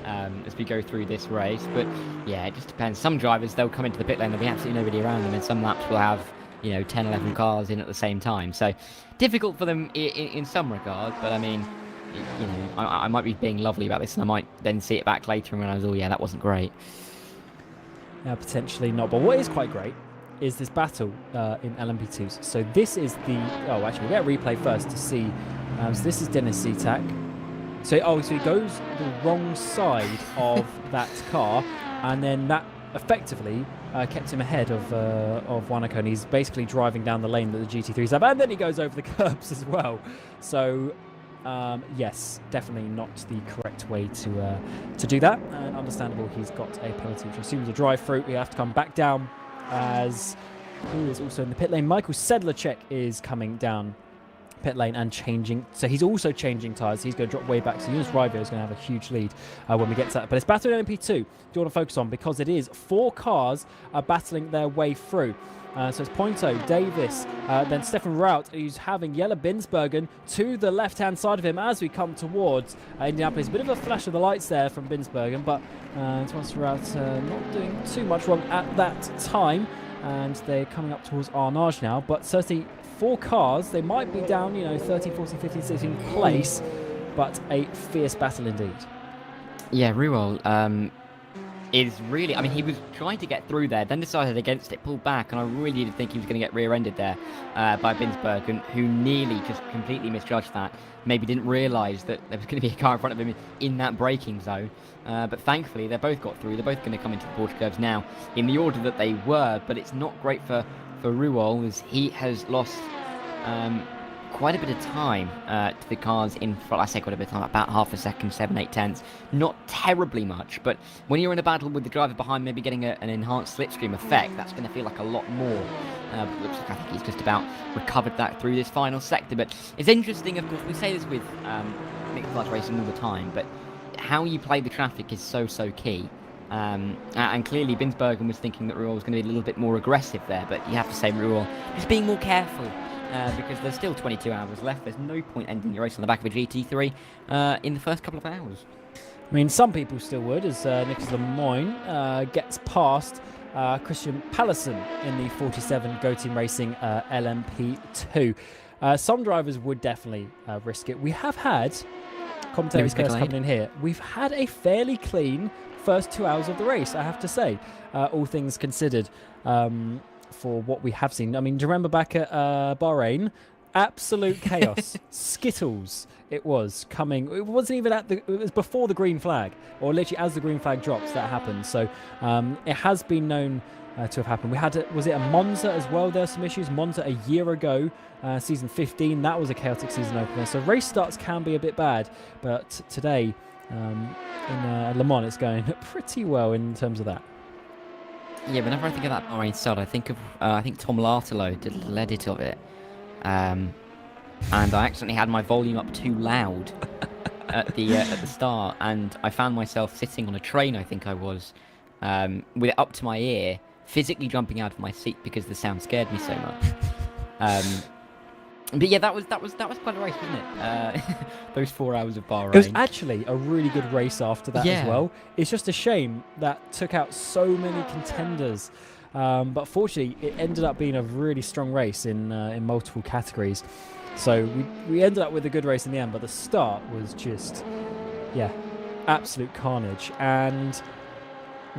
as we go through this race. But yeah, it just depends. Some drivers, they'll come into the pit lane, there'll be absolutely nobody around them, and some laps will have, you know, 10, 11 cars in at the same time. So difficult for them in some regard. But I mean, you know, I might be being lovely about this, and I might then see it back later and realize, oh yeah, that wasn't great. Yeah, potentially not. But what is quite great is this battle in LMP2s. So this is the... Oh, actually, we'll get a replay first to see. So this is Dennis Zitak. So he goes the wrong side of that car, and then that effectively kept him ahead of Wanaka, and he's basically driving down the lane that the GT3s have, and then he goes over the curbs as well. So yes, definitely not the correct way to do that, and understandable he's got a penalty, which assumes a drive through. We have to come back down, as who is also in the pit lane. Michael Sedlacek is coming down pit lane and changing, so he's also changing tyres. He's going to drop way back, so Yunus Rivio is going to have a huge lead when we get to that. But it's battle in LMP2 do you want to focus on, because it is 4 cars are battling their way through. So it's Pointo, Davis, then Stefan Rout, who's having Jelle Binsbergen to the left-hand side of him as we come towards Indianapolis. A bit of a flash of the lights there from Binsbergen, but Thomas Rout not doing too much wrong at that time, and they're coming up towards Arnage now. But certainly 4 cars, they might be down, 13, 14, 15, 16 place, but a fierce battle indeed. Yeah, Ruel, is really, I mean, he was trying to get through there, then decided against it, pulled back, and I really did think he was going to get rear-ended there by Binsbergen, who nearly just completely misjudged that. Maybe didn't realise that there was going to be a car in front of him in that braking zone. But thankfully, they both got through. They're both going to come into the border curves now in the order that they were, but it's not great for Ruol, as he has lost quite a bit of time to the cars in front. I say quite a bit of time, about half a second, 7-8 tenths. Not terribly much, but when you're in a battle with the driver behind, maybe getting an enhanced slipstream effect, that's going to feel like a lot more. But it looks like I think he's just about recovered that through this final sector. But it's interesting, of course, we say this with mixed class racing all the time, but how you play the traffic is so key. And clearly Binsbergen was thinking that Ruol was going to be a little bit more aggressive there, but you have to say Ruol just being more careful. Because there's still 22 hours left. There's no point ending your race on the back of a GT3 in the first couple of hours. I mean, some people still would, as Nicholas Lemoyne gets past Christian Pallison in the 47 Go Team Racing LMP2. Some drivers would definitely risk it. We have had, commentators first coming in here, we've had a fairly clean first 2 hours of the race, I have to say, all things considered. For what we have seen. I mean, do you remember back at Bahrain? Absolute chaos. Skittles it was coming. It wasn't even it was before the green flag, or literally as the green flag drops, that happened. So it has been known to have happened. We had, was it a Monza as well? There were some issues. Monza a year ago, season 15, that was a chaotic season opener. So race starts can be a bit bad, but today in Le Mans it's going pretty well in terms of that. Yeah, whenever I think of that Bahrain start, I think of Tom Lartelo did the edit of it, and I accidentally had my volume up too loud at the start, and I found myself sitting on a train. I think I was with it up to my ear, physically jumping out of my seat because the sound scared me so much. But yeah, that was quite a race, wasn't it? Those 4 hours of Bahrain. It was actually a really good race after that as well. It's just a shame that took out so many contenders. But fortunately, it ended up being a really strong race in multiple categories. So we ended up with a good race in the end, but the start was just, absolute carnage. And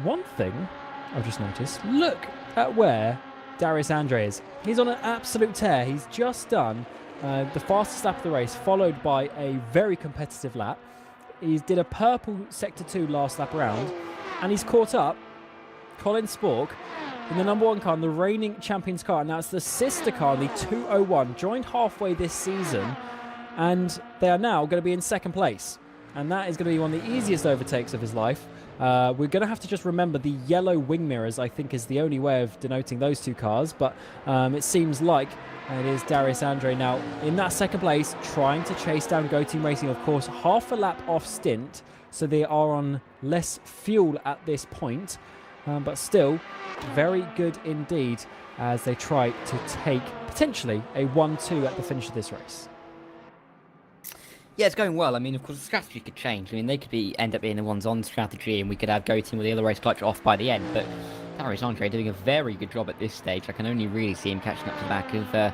one thing I've just noticed, look at where Darius Andre is. He's on an absolute tear. He's just done the fastest lap of the race, followed by a very competitive lap. He did a purple Sector 2 last lap around, and he's caught up Colin Spork in the number 1 car, in the reigning champions car. Now it's the sister car, the 201, joined halfway this season, and they are now going to be in second place. And that is going to be one of the easiest overtakes of his life. We're going to have to just remember the yellow wing mirrors, I think, is the only way of denoting those two cars. But it seems like it is Darius Andre now in that second place, trying to chase down Go Team Racing. Of course, half a lap off stint, so they are on less fuel at this point. But still, very good indeed as they try to take potentially a 1-2 at the finish of this race. Yeah, it's going well. I mean, of course, the strategy could change. I mean, they could end up being the ones-on strategy, and we could have Go Team with the other race clutch off by the end. But Darius Andre doing a very good job at this stage. I can only really see him catching up to the back of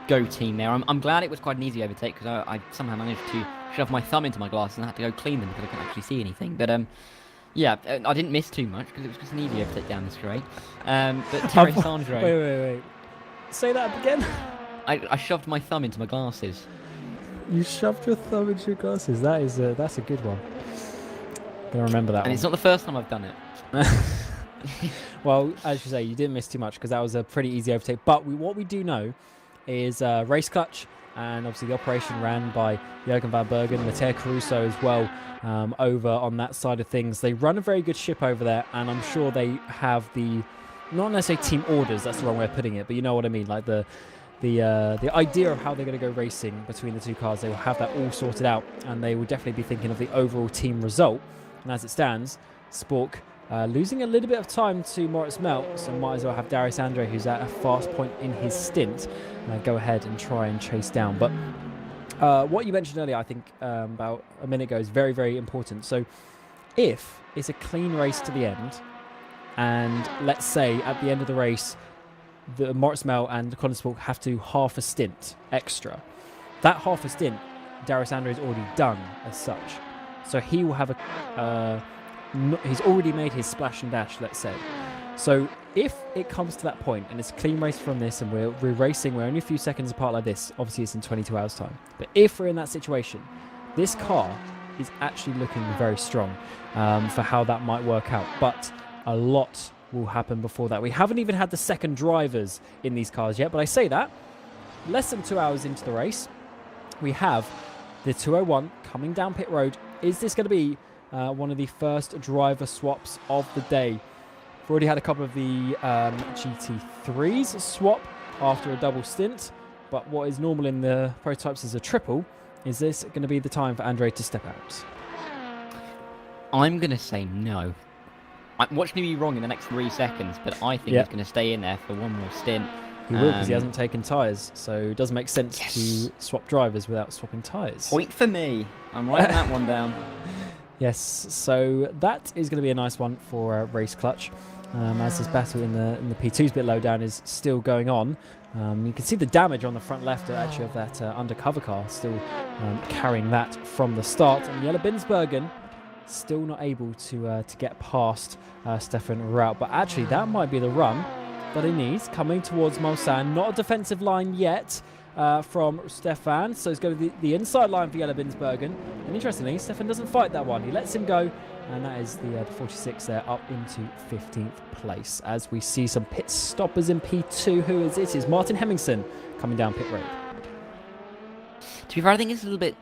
Go Team there. I'm glad it was quite an easy overtake, because I somehow managed to shove my thumb into my glasses and I had to go clean them because I couldn't actually see anything. But yeah, I didn't miss too much because it was just an easy overtake down the straight. But Darius Andre... Wait. Say that up again. I shoved my thumb into my glasses. You shoved your thumb into your glasses. That's a good one. Gonna remember that. And it's not the first time I've done it. Well, as you say, you didn't miss too much because that was a pretty easy overtake. But what we do know is race clutch, and obviously the operation ran by Jürgen van Bergen, Matteo Caruso as well, over on that side of things. They run a very good ship over there, and I'm sure they have the, not necessarily team orders, that's the wrong way of putting it, but you know what I mean, like the idea of how they're going to go racing between the two cars. They will have that all sorted out, and they will definitely be thinking of the overall team result. And as it stands, Spork losing a little bit of time to Moritz Melk, so might as well have Darius Andre, who's at a fast point in his stint, go ahead and try and chase down. But what you mentioned earlier, I think about a minute ago, is very, very important. So if it's a clean race to the end, and let's say at the end of the race, the Moritz Mel and Colin Spork have to half a stint extra. That half a stint, Darius Andre has already done as such. So he will have he's already made his splash and dash, let's say. So if it comes to that point and it's a clean race from this and we're racing, we're only a few seconds apart like this, obviously it's in 22 hours time, but if we're in that situation, this car is actually looking very strong for how that might work out, but a lot will happen before that. We haven't even had the second drivers in these cars yet, but I say that less than 2 hours into the race, we have the 201 coming down pit road. Is this going to be one of the first driver swaps of the day? We've already had a couple of the GT3s swap after a double stint, but what is normal in the prototypes is a triple. Is this going to be the time for Andre to step out? I'm going to say no. Watch me be wrong in the next 3 seconds, but I think he's going to stay in there for one more stint. He will, because he hasn't taken tyres, so it doesn't make sense to swap drivers without swapping tyres. Point for me. I'm writing that one down. Yes, so that is going to be a nice one for Race Clutch. As this battle in the P2's bit low down is still going on. You can see the damage on the front left actually of that undercover car, still carrying that from the start. And Jelle Binsbergen still not able to get past Stefan Raut, but actually that might be the run that he needs, coming towards Mulsanne. Not a defensive line yet from Stefan, so it's going to be the inside line for Jelle Binsbergen. And interestingly, Stefan doesn't fight that one. He lets him go, and that is the 46 there up into 15th place. As we see some pit stoppers in P2. Who is it? It's Martin Hemmingsen coming down pit road. To be fair, I think it's a little bit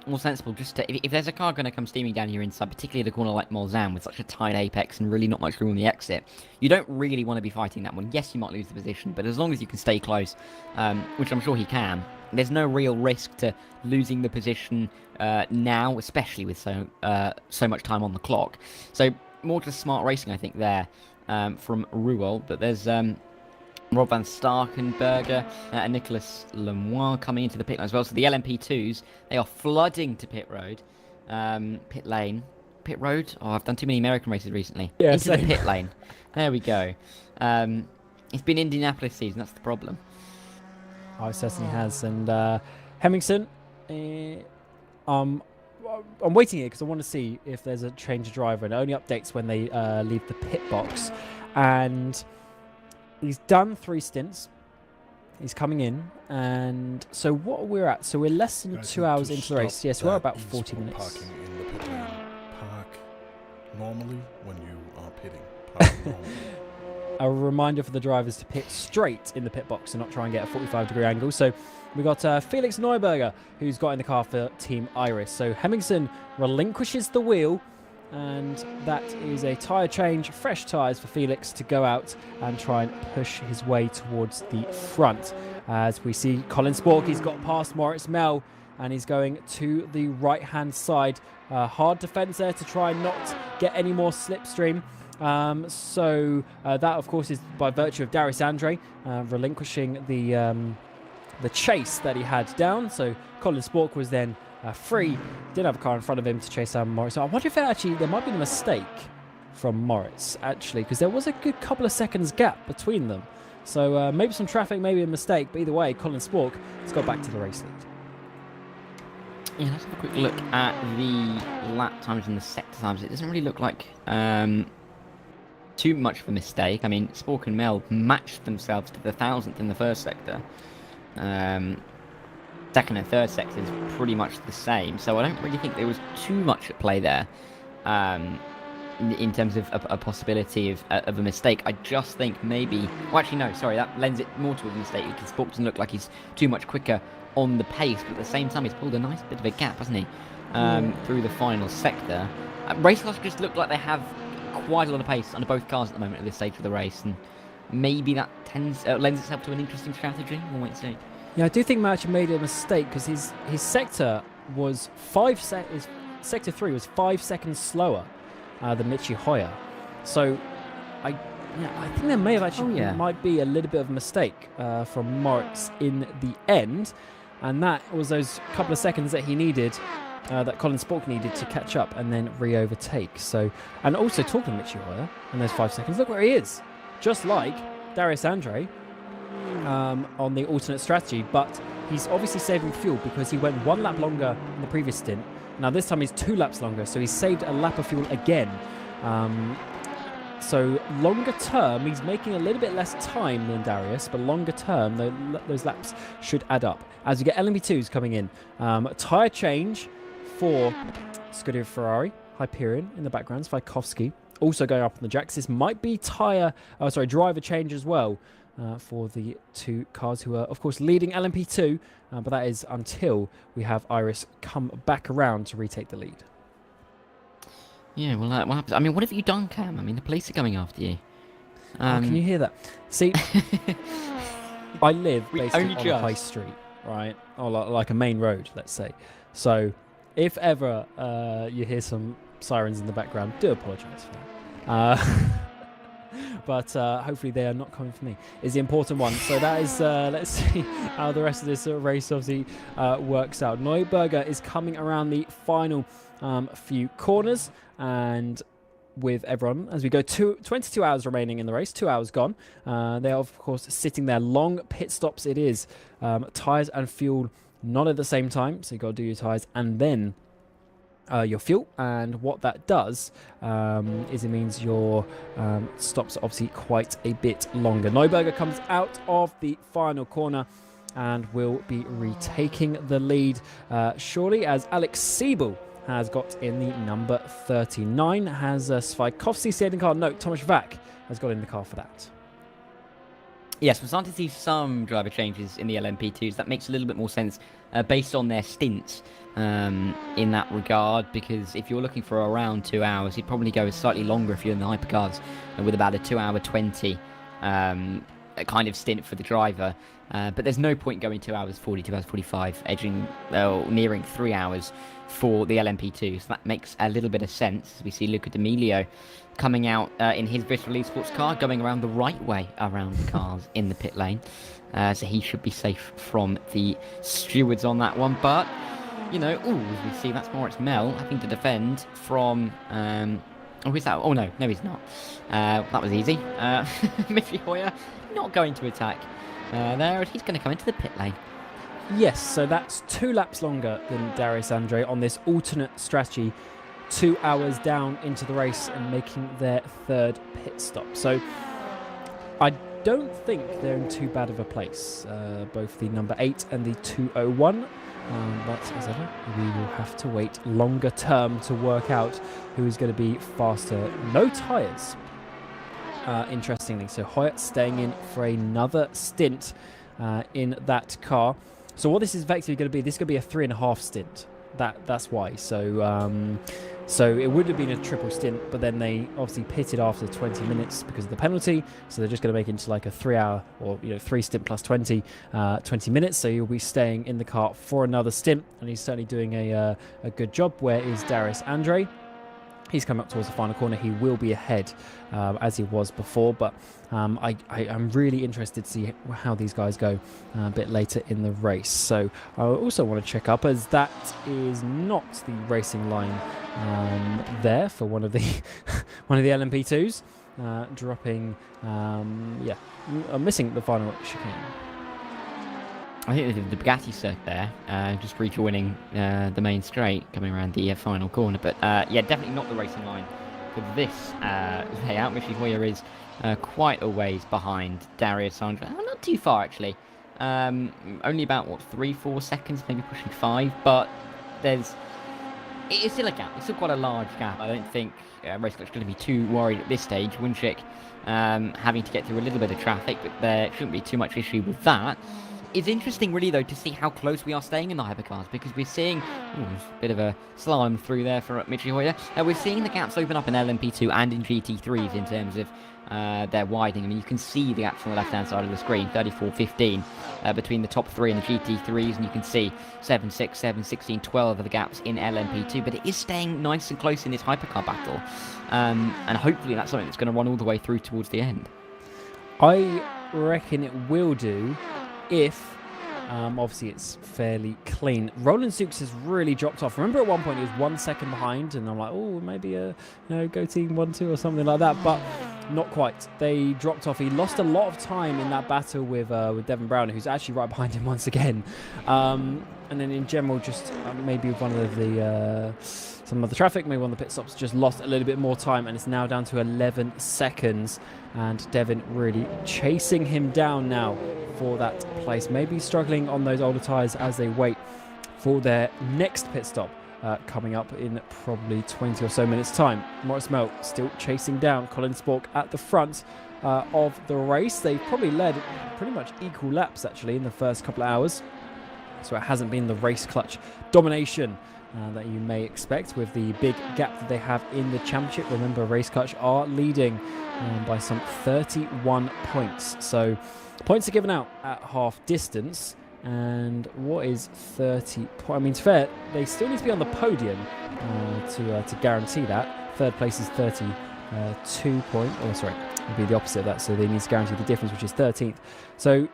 more sensible just to, if there's a car going to come steaming down here inside, particularly at a corner like Mulsanne with such a tight apex and really not much room on the exit, you don't really want to be fighting that one. Yes, you might lose the position, but as long as you can stay close, which I'm sure he can, there's no real risk to losing the position now, especially with so much time on the clock. So more just smart racing, I think, there from Ruel. But there's Rob van Starkenberger and Nicolas Lemoine coming into the pit lane as well. So the LMP2s, they are flooding to pit road, pit lane, pit road. Oh, I've done too many American races recently. Yeah, into the pit lane. There we go. It's been Indianapolis season. That's the problem. Oh, it certainly has. And Hemmingsen, I'm waiting here because I want to see if there's a change of driver, and it only updates when they leave the pit box. And he's done 3 stints. He's coming in, and so what we're at, so we're less than 2 hours into the race. Yes, we're about 40 minutes. Parking in the pit lane. Park normally when you are pitting. Park normally. A reminder for the drivers to pit straight in the pit box and not try and get a 45-degree angle. So we got Felix Neuberger, who's got in the car for Team Iris. So Hemmingsen relinquishes the wheel, and that is a tyre change, fresh tyres for Felix to go out and try and push his way towards the front. As we see Colin Spork, he's got past Moritz Mel, and he's going to the right-hand side. Hard defence there to try and not get any more slipstream. So that, of course, is by virtue of Darius Andre relinquishing the chase that he had down. So Colin Spork was then free, didn't have a car in front of him to chase down Moritz. So I wonder if there might be a mistake from Moritz, actually, because there was a good couple of seconds gap between them. So maybe some traffic, maybe a mistake, but either way, Colin Spork has got back to the race lead. Yeah, let's have a quick look at the lap times and the sector times. It doesn't really look like too much of a mistake. I mean, Spork and Mel matched themselves to the 1,000th in the first sector. Second and third sectors pretty much the same, so I don't really think there was too much at play there in terms of a possibility of a mistake. I just think maybe... Well, actually, no, sorry, that lends it more to a mistake because Spork doesn't look like he's too much quicker on the pace, but at the same time he's pulled a nice bit of a gap, hasn't he, through the final sector. Race cars just look like they have quite a lot of pace under both cars at the moment at this stage of the race, and maybe that lends itself to an interesting strategy. We'll wait and see. Yeah, I do think Matt made a mistake because his sector was sector 3 was 5 seconds slower than Michi Hoyer. So I think there may have actually might be a little bit of a mistake from Moritz in the end, and that was those couple of seconds that he needed, that Colin Spork needed to catch up and then re-overtake. So, and also talking to Michi Hoyer in those 5 seconds, look where he is, just like Darius Andre on the alternate strategy, but he's obviously saving fuel because he went 1 lap longer in the previous stint. Now this time he's 2 laps longer, so he's saved a lap of fuel again. So longer term, he's making a little bit less time than Darius, but longer term, those laps should add up. As you get LMP2s coming in, tyre change for Scuderia Ferrari, Hyperion in the background, Svikovsky also going up on the jacks. This might be driver change as well for the two cars who are, of course, leading LMP2, but that is until we have Iris come back around to retake the lead. Yeah, well, what happens? I mean, what have you done, Cam? I mean, the police are coming after you. Can you hear that? See, I live basically only on a high street, right? Or like a main road, let's say. So if ever you hear some sirens in the background, do apologise for that. But hopefully they are not coming for me, is the important one. So that is, let's see how the rest of this race obviously works out. Neuberger is coming around the final few corners, and with everyone, as we go 22 hours remaining in the race, 2 hours gone. They are, of course, sitting there. Long pit stops it is. Tyres and fuel not at the same time, so you got to do your tyres and then your fuel. And what that does is it means your stops are obviously quite a bit longer. Neuberger comes out of the final corner and will be retaking the lead shortly, as Alex Siebel has got in the number 39. Has Svikovsky stayed in the car? No, Tomasz Vak has got in the car for that. Yes, we're starting to see some driver changes in the LMP2s. That makes a little bit more sense based on their stints in that regard, because if you're looking for around 2 hours, you'd probably go slightly longer if you're in the hypercars, with about a 2-hour 20 kind of stint for the driver. But there's no point going 2 hours 40, 2 hours 45, nearing 3 hours for the LMP2. So that makes a little bit of sense. We see Luca D'Amelio coming out in his Bristol eSports car, going around the right way around the cars in the pit lane. So he should be safe from the stewards on that one. But, you know, as we see, that's Moritz Mel having to defend from... who's that? Oh, no, he's not. That was easy. Michi Hoyer not going to attack there. He's going to come into the pit lane. Yes, so that's 2 laps longer than Darius Andre on this alternate strategy. 2 hours down into the race and making their 3rd pit stop. So I don't think they're in too bad of a place, both the number 8 and the 201. But as ever, we will have to wait longer term to work out who is going to be faster. No tyres, interestingly. So Hoyt staying in for another stint in that car. So what this is effectively going to be, this could be a 3.5 stint. That's why. So it would have been a triple stint, but then they obviously pitted after 20 minutes because of the penalty. So they're just going to make it into like a 3 hour, or 3 stint plus 20 minutes. So you'll be staying in the car for another stint, and he's certainly doing a good job. Where is Darius Andre? He's coming up towards the final corner. He will be ahead as he was before, but I'm really interested to see how these guys go a bit later in the race. So I also want to check up, as that is not the racing line there for one of the LMP2s, dropping. I'm missing the final chicane. I think the Bugatti circuit there, just rejoining the main straight, coming around the final corner. But yeah, definitely not the racing line for this layout. Michi Hoyer is quite a ways behind Darius Andre. Not too far, actually. Only about, 3-4 seconds, maybe pushing 5. But it's still a gap. It's still quite a large gap. I don't think Raceclub's going to be too worried at this stage. Winchick having to get through a little bit of traffic, but there shouldn't be too much issue with that. It's interesting, really, though, to see how close we are staying in the hypercars, because we're seeing a bit of a slalom through there for Michi Hoyer. We're seeing the gaps open up in LMP2 and in GT3s in terms of their widening. I mean, you can see the gaps on the left-hand side of the screen, 34-15 between the top 3 and the GT3s, and you can see 7-6, 7-16, 12 of the gaps in LMP2, but it is staying nice and close in this hypercar battle, and hopefully that's something that's going to run all the way through towards the end. I reckon it will do, if obviously it's fairly clean. Roland Zooks has really dropped off. Remember at one point he was 1 second behind, and I'm like, oh, maybe go team 1-2 or something like that. But not quite. They dropped off. He lost a lot of time in that battle with Devon Brown, who's actually right behind him once again. And then in general, just maybe one of the some of the traffic, maybe one of the pit stops, just lost a little bit more time, and it's now down to 11 seconds. And Devon really chasing him down now for that place. Maybe struggling on those older tyres as they wait for their next pit stop. Coming up in probably 20 or so minutes time. Maurice Mel still chasing down Colin Spork at the front of the race. They've probably led pretty much equal laps actually in the first couple of hours. So it hasn't been the race clutch domination that you may expect with the big gap that they have in the championship. Remember, race clutch are leading by some 31 points. So points are given out at half distance. And what is 30? I mean, it's fair. They still need to be on the podium to guarantee that. Third place is 32 points. Oh, sorry, it would be the opposite of that. So they need to guarantee the difference, which is 13th. So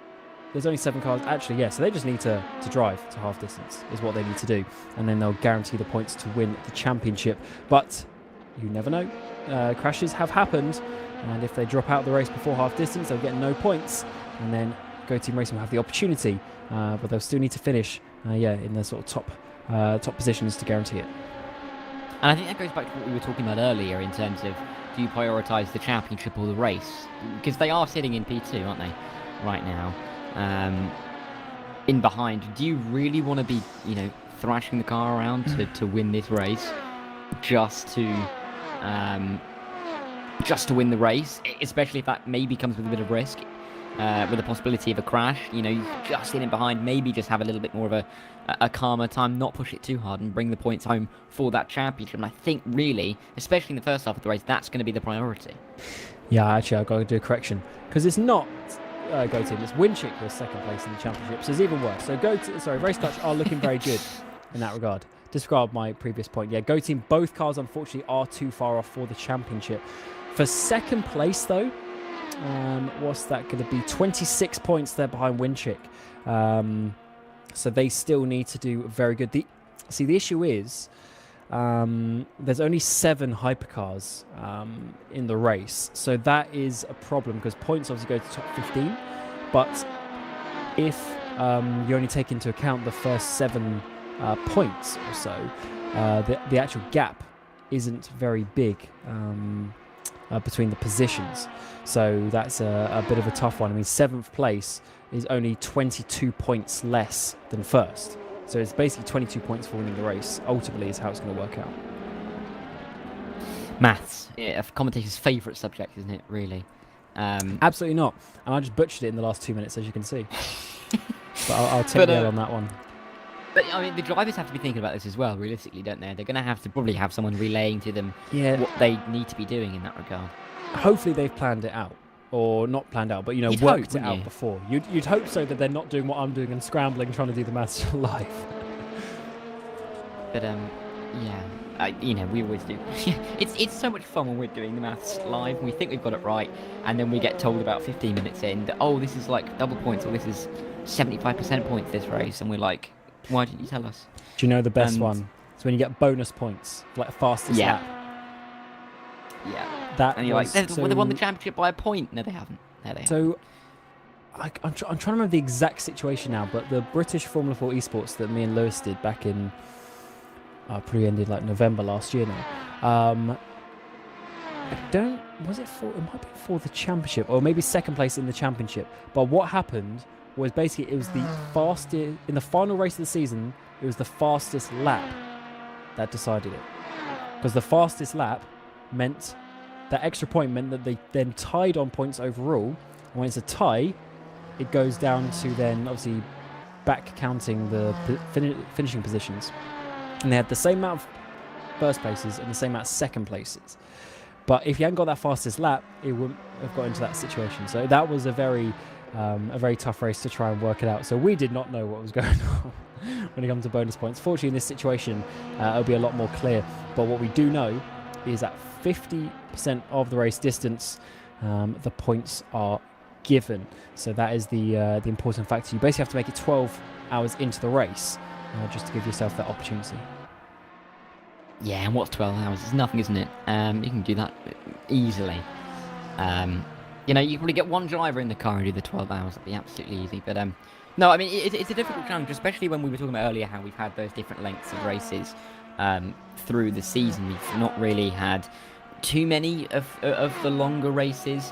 there's only 7 cars. Actually, yeah. So they just need to drive to half distance is what they need to do, and then they'll guarantee the points to win the championship. But you never know. Crashes have happened, and if they drop out of the race before half distance, they'll get no points, and then Go Team Racing will have the opportunity. But they'll still need to finish, in the sort of top positions to guarantee it. And I think that goes back to what we were talking about earlier in terms of, do you prioritise the championship or the race? Because they are sitting in P2, aren't they, right now? In behind, do you really want to be, thrashing the car around to win this race, just to win the race, especially if that maybe comes with a bit of risk? With the possibility of a crash, you just in behind, maybe just have a little bit more of a calmer time, not push it too hard and bring the points home for that championship. And I think really, especially in the first half of the race, that's going to be the priority. Yeah, actually, I've got to do a correction, because it's not Go Team, it's Winchick was second place in the championship, so it's even worse. So Race Clutch are looking very good in that regard. Disregard my previous point. Yeah, Go Team, both cars unfortunately are too far off for the championship. For second place though, what's that going to be? 26 points there behind Winchick. So they still need to do very good. The issue is there's only 7 hypercars in the race. So that is a problem, because points obviously go to top 15. But if you only take into account the first 7 points or so, the actual gap isn't very big between the positions. So that's a bit of a tough one. I mean, 7th place is only 22 points less than first. So it's basically 22 points for winning the race, ultimately, is how it's going to work out. Maths, a commentator's favourite subject, isn't it, really? Absolutely not. And I just butchered it in the last 2 minutes, as you can see. But I'll take the L on that one. But, I mean, the drivers have to be thinking about this as well, realistically, don't they? They're going to have to probably have someone relaying to them what they need to be doing in that regard. Hopefully they've planned it out. Or not planned out, but, You'd worked hope, it out before. You'd hope so, that they're not doing what I'm doing and scrambling, trying to do the maths live. But, we always do. It's so much fun when we're doing the maths live and we think we've got it right, and then we get told about 15 minutes in that, this is like double points, or this is 75% points this race, and we're like, why didn't you tell us? Do you know the best one? It's when you get bonus points, like fastest lap. Yeah. And you're like, they won the championship by a point. No, they haven't. No, they haven't. So, I'm trying to remember the exact situation now, but the British Formula 4 esports that me and Lewis did back in, probably ended like November last year now. It might be for the championship, or maybe second place in the championship. But what happened was basically it was the fastest, in the final race of the season, it was the fastest lap that decided it. Because the fastest lap meant, that extra point meant that they then tied on points overall. And when it's a tie, it goes down to then obviously back counting the finishing positions. And they had the same amount of first places and the same amount of second places. But if you hadn't got that fastest lap, it wouldn't have got into that situation. So that was a very tough race to try and work it out. So we did not know what was going on when it comes to bonus points. Fortunately, in this situation, it'll be a lot more clear. But what we do know is that 50% of the race distance, the points are given. So that is the important factor. You basically have to make it 12 hours into the race just to give yourself that opportunity. Yeah, and what's 12 hours? It's nothing, isn't it? You can do that easily. You know, you probably get one driver in the car and do the 12 hours. That'd be absolutely easy. But no, I mean, it's a difficult challenge, especially when we were talking about earlier how we've had those different lengths of races through the season. We've not really had too many of the longer races.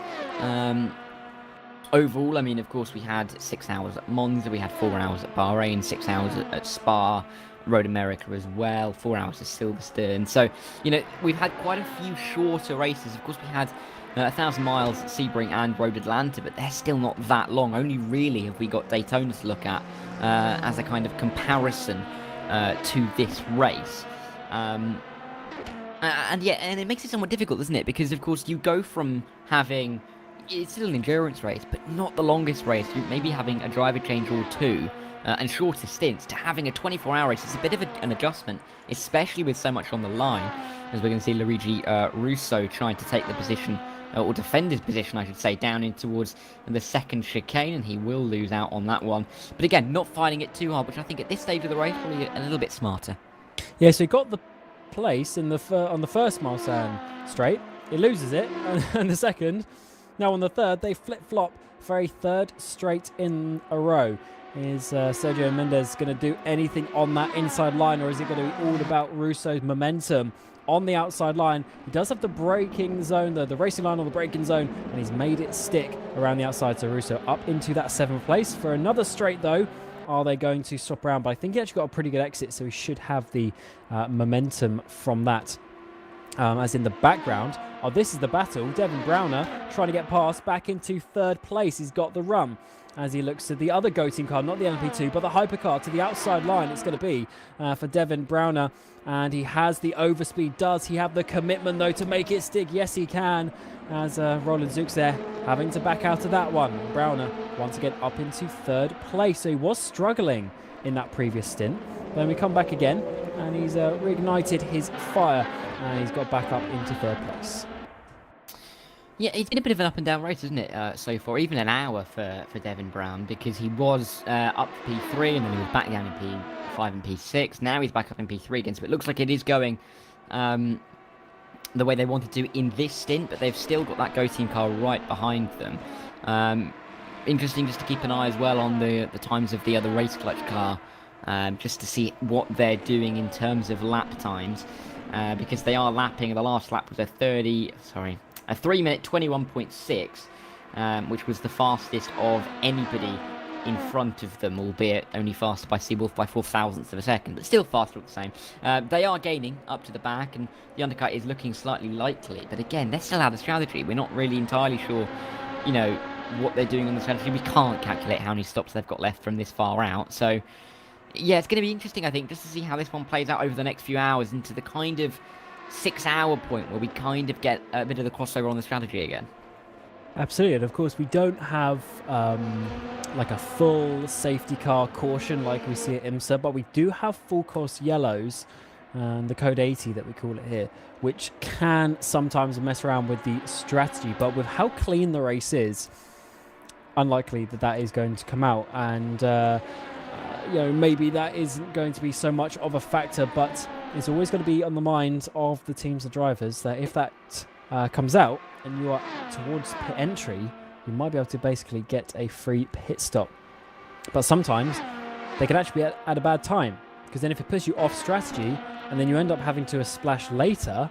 Overall, I mean, of course, we had 6 hours at Monza, we had 4 hours at Bahrain, 6 hours at Spa, Road America as well, 4 hours at Silverstone. So, you know, we've had quite a few shorter races. Of course, we had 1,000 miles at Sebring and Road Atlanta, but they're still not that long. Only really have we got Daytona to look at as a kind of comparison to this race. And it makes it somewhat difficult, doesn't it? Because, of course, you go from having... It's still an endurance race, but not the longest race. You're maybe having a driver change or two and shorter stints to having a 24-hour race. It's a bit of an adjustment, especially with so much on the line. As we're going to see Luigi Russo trying to take the position, or defend his position, I should say, down in towards the second chicane, and he will lose out on that one. But again, not fighting it too hard, which I think at this stage of the race probably a little bit smarter. Yeah, so he got the place in the on the first Marsan straight. He loses it, and the second. Now on the third, they flip-flop for a third straight in a row. Is Sergio Mendes going to do anything on that inside line, or is it going to be all about Russo's momentum on the outside line? He does have the braking zone, the racing line on the braking zone, and he's made it stick around the outside. So Russo up into that 7th place. For another straight, though, are they going to swap around? But I think he actually got a pretty good exit, so he should have the momentum from that. As in the background, this is the battle. Devin Browner trying to get past back into 3rd place. He's got the run as he looks to the other Go Team car, not the LMP2, but the hypercar to the outside line. It's going to be for Devin Browner, and he has the overspeed. Does he have the commitment, though, to make it stick? Yes, he can, as Roland Zooks there having to back out of that one. Browner once again up into 3rd place. So he was struggling in that previous stint. Then we come back again, and he's reignited his fire, and he's got back up into 3rd place. Yeah, it's been a bit of an up and down race, isn't it, so far? Even an hour for Devin Brown, because he was up to P3 and then he was back down in P5 and P6. Now he's back up in P3 again, so it looks like it is going the way they wanted to in this stint, but they've still got that Go Team car right behind them. Interesting just to keep an eye as well on the times of the other race clutch car, just to see what they're doing in terms of lap times, because they are lapping. The last lap was a 3-minute 21.6, which was the fastest of anybody in front of them, albeit only faster by Seawolf by 0.004 of a second, but still faster all the same. They are gaining up to the back, and the undercut is looking slightly likely, but again, they're still out of strategy. We're not really entirely sure, you know, what they're doing on the strategy. We can't calculate how many stops they've got left from this far out, so yeah, it's going to be interesting, I think, just to see how this one plays out over the next few hours into the kind of 6-hour point where we kind of get a bit of the crossover on the strategy again. Absolutely, and of course we don't have like a full safety car caution like we see at IMSA, but we do have full course yellows, and the code 80 that we call it here, which can sometimes mess around with the strategy, but with how clean the race is, unlikely that is going to come out, and you know, maybe that isn't going to be so much of a factor, but it's always going to be on the mind of the teams and drivers that if that comes out and you are towards pit entry, you might be able to basically get a free pit stop. But sometimes they can actually be at a bad time, because then if it puts you off strategy and then you end up having to splash later,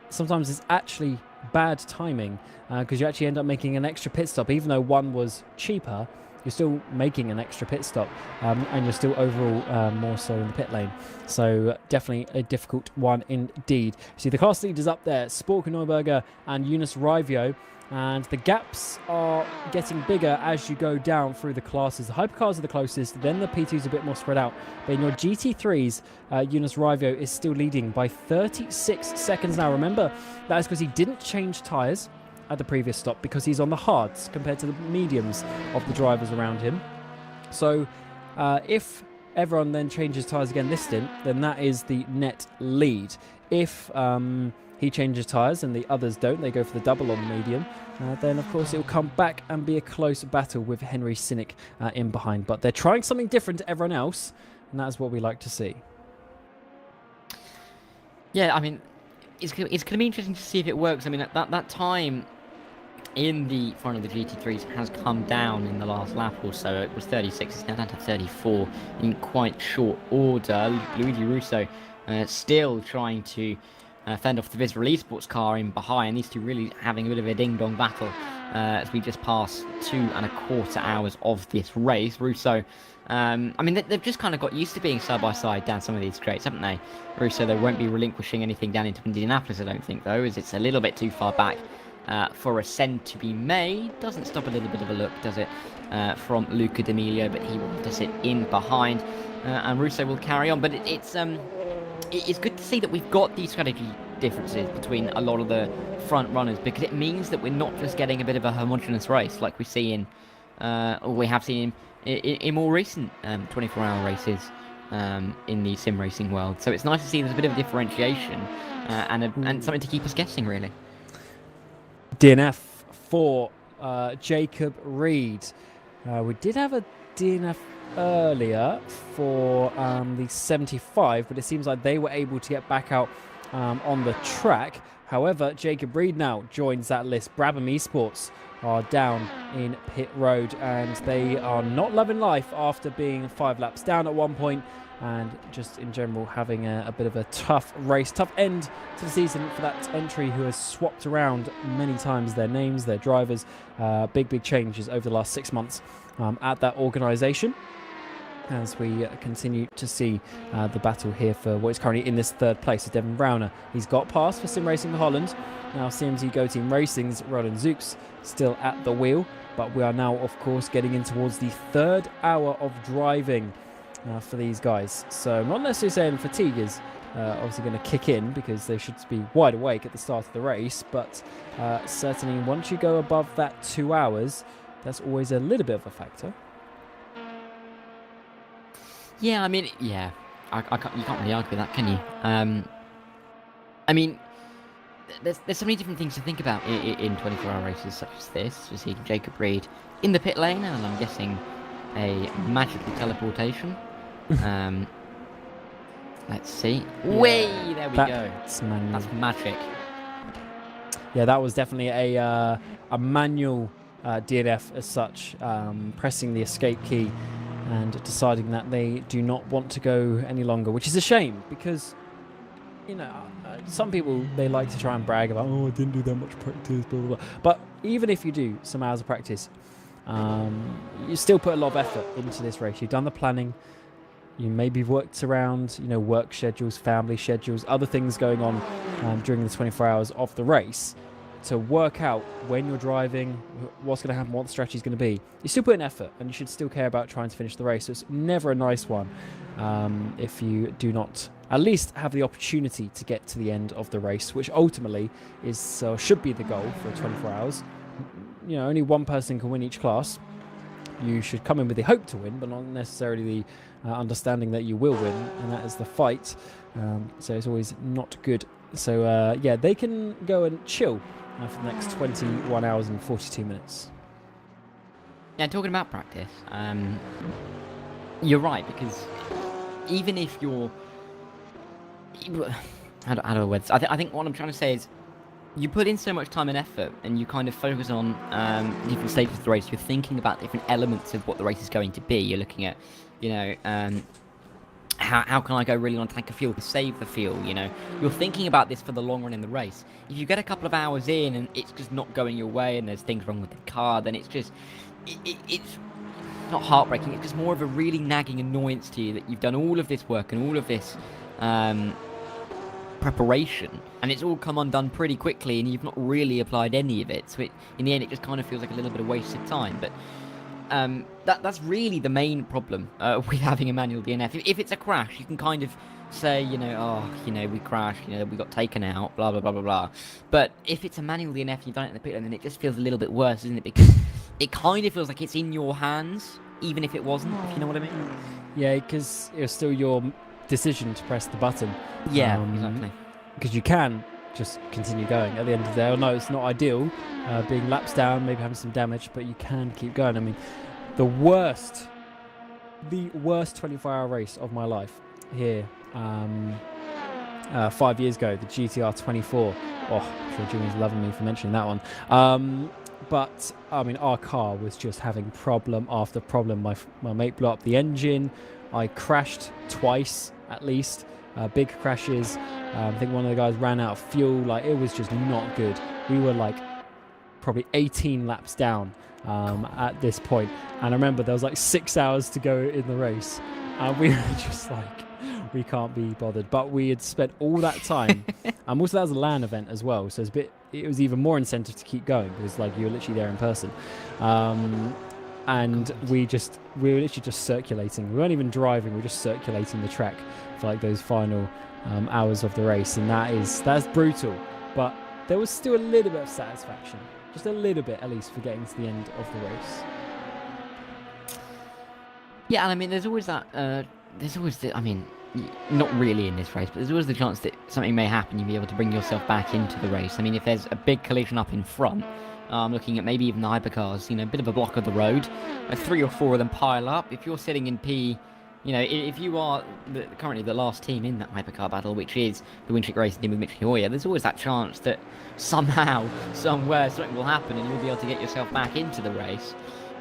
sometimes it's actually bad timing, because you actually end up making an extra pit stop. Even though one was cheaper, you're still making an extra pit stop, and you're still overall more so in the pit lane. So definitely a difficult one indeed. See the class leaders up there, Spork Neuberger and Eunice Rivio, and the gaps are getting bigger as you go down through the classes. The hypercars are the closest, then the P2s are a bit more spread out. But in your GT3s, Eunice Rivio is still leading by 36 seconds now. Remember, that is because he didn't change tyres at the previous stop, because he's on the hards compared to the mediums of the drivers around him. So if everyone then changes tyres again this stint, then that is the net lead. If he changes tyres and the others don't, they go for the double on the medium, then of course it will come back and be a close battle with Henry Sinnick in behind. But they're trying something different to everyone else, and that's what we like to see. Yeah, I mean, it's going to be interesting to see if it works. I mean, at that time, in the front of the GT3s has come down in the last lap or so. It was 36, it's now down to 34 in quite short order. Luigi Russo still trying to fend off the Viz Release Sports car in behind. These two really having a bit of a ding-dong battle as we just pass 2.25 hours of this race. Russo, I mean, they've just kind of got used to being side-by-side down some of these straights, haven't they? Russo, they won't be relinquishing anything down into Indianapolis, I don't think, though, as it's a little bit too far back for a send to be made. Doesn't stop a little bit of a look, does it, from Luca D'Amelio, but he will sit in behind, and Russo will carry on. But it's good to see that we've got these strategy differences between a lot of the front runners, because it means that we're not just getting a bit of a homogenous race like we see or we have seen in more recent 24-hour races in the sim racing world. So it's nice to see there's a bit of differentiation and something to keep us guessing, really. DNF for Jacob Reed. We did have a DNF earlier for the 75, but it seems like they were able to get back out on the track. However, Jacob Reed now joins that list. Brabham Esports are down in pit road, and they are not loving life after being 5 laps down at one point, and just in general having a bit of a tough race, tough end to the season for that entry who has swapped around many times their names, their drivers. Big changes over the last 6 months at that organisation, as we continue to see the battle here for what is currently in this third place. Devin Browner, he's got past for Sim Racing Holland. Now CMZ Go Team Racing's Roland Zooks still at the wheel, but we are now, of course, getting in towards the third hour of driving for these guys. So I'm not necessarily saying fatigue is obviously going to kick in, because they should be wide awake at the start of the race, but certainly once you go above that 2 hours, that's always a little bit of a factor. Yeah, I mean, yeah, you can't really argue with that, can you? I mean, there's so many different things to think about in 24-hour races such as this. We see Jacob Reed in the pit lane, and I'm guessing a magical teleportation. Let's see. Yeah, Way, there we go. That's manual. That's magic. Yeah, that was definitely a manual DNF as such, pressing the escape key and deciding that they do not want to go any longer, which is a shame, because, you know, some people, they like to try and brag about, oh, I didn't do that much practice, blah, blah, blah. But even if you do some hours of practice, you still put a lot of effort into this race. You've done the planning, you maybe worked around, you know, work schedules, family schedules, other things going on during the 24 hours of the race, to work out when you're driving, what's going to happen, what the strategy is going to be. You still put in effort, and you should still care about trying to finish the race. So it's never a nice one if you do not at least have the opportunity to get to the end of the race, which ultimately is should be the goal for 24 hours. You know, only one person can win each class. You should come in with the hope to win, but not necessarily the understanding that you will win, and that is the fight. So it's always not good. So yeah, they can go and chill for the next 21 hours and 42 minutes. Yeah, talking about practice, you're right, because even if you're... How do I word this? I think what I'm trying to say is, you put in so much time and effort, and you kind of focus on different stages of the race. You're thinking about different elements of what the race is going to be. You're looking at, you know, how can I go really on a tank of fuel to save the fuel, you know? You're thinking about this for the long run in the race. If you get a couple of hours in and it's just not going your way and there's things wrong with the car, then it's just, it's not heartbreaking. It's just more of a really nagging annoyance to you that you've done all of this work and all of this preparation, and it's all come undone pretty quickly, and you've not really applied any of it. So in the end, it just kind of feels like a little bit of wasted time. But that's really the main problem with having a manual DNF. If it's a crash, you can kind of say, you know, oh, you know, we crashed, you know, we got taken out, blah, blah, blah, blah, blah. But if it's a manual DNF, you've done it in the pit lane, then it just feels a little bit worse, doesn't it? Because it kind of feels like it's in your hands, even if it wasn't, if you know what I mean. Yeah, because it was still your decision to press the button. Yeah, exactly. Because you can just continue going at the end of the day. I know it's not ideal, being laps down, maybe having some damage, but you can keep going. I mean, the worst 24-hour race of my life here 5 years ago, the GTR 24. Oh, I'm sure Julian's loving me for mentioning that one. but I mean, our car was just having problem after problem. My mate blew up the engine. I crashed twice at least, big crashes. I think one of the guys ran out of fuel. Like, it was just not good. We were like probably 18 laps down at this point, and I remember there was like 6 hours to go in the race, and we were just like, we can't be bothered. But we had spent all that time, and also that was a LAN event as well, so it was even more incentive to keep going, because like you were literally there in person, and we were literally just circulating. We weren't even driving, we were just circulating the track for like those final hours of the race, and that's brutal, but there was still a little bit of satisfaction, just a little bit at least, for getting to the end of the race. Yeah, and I mean, there's always that. I mean, not really in this race, but there's always the chance that something may happen. You'll be able to bring yourself back into the race. I mean, if there's a big collision up in front, looking at maybe even the hypercars, a bit of a block of the road, 3 or 4 of them pile up. If you're sitting in P, if you are currently the last team in that hypercar battle, which is the Winchik Racing team with Mitch Hoyer, there's always that chance that somehow, somewhere, something will happen and you'll be able to get yourself back into the race.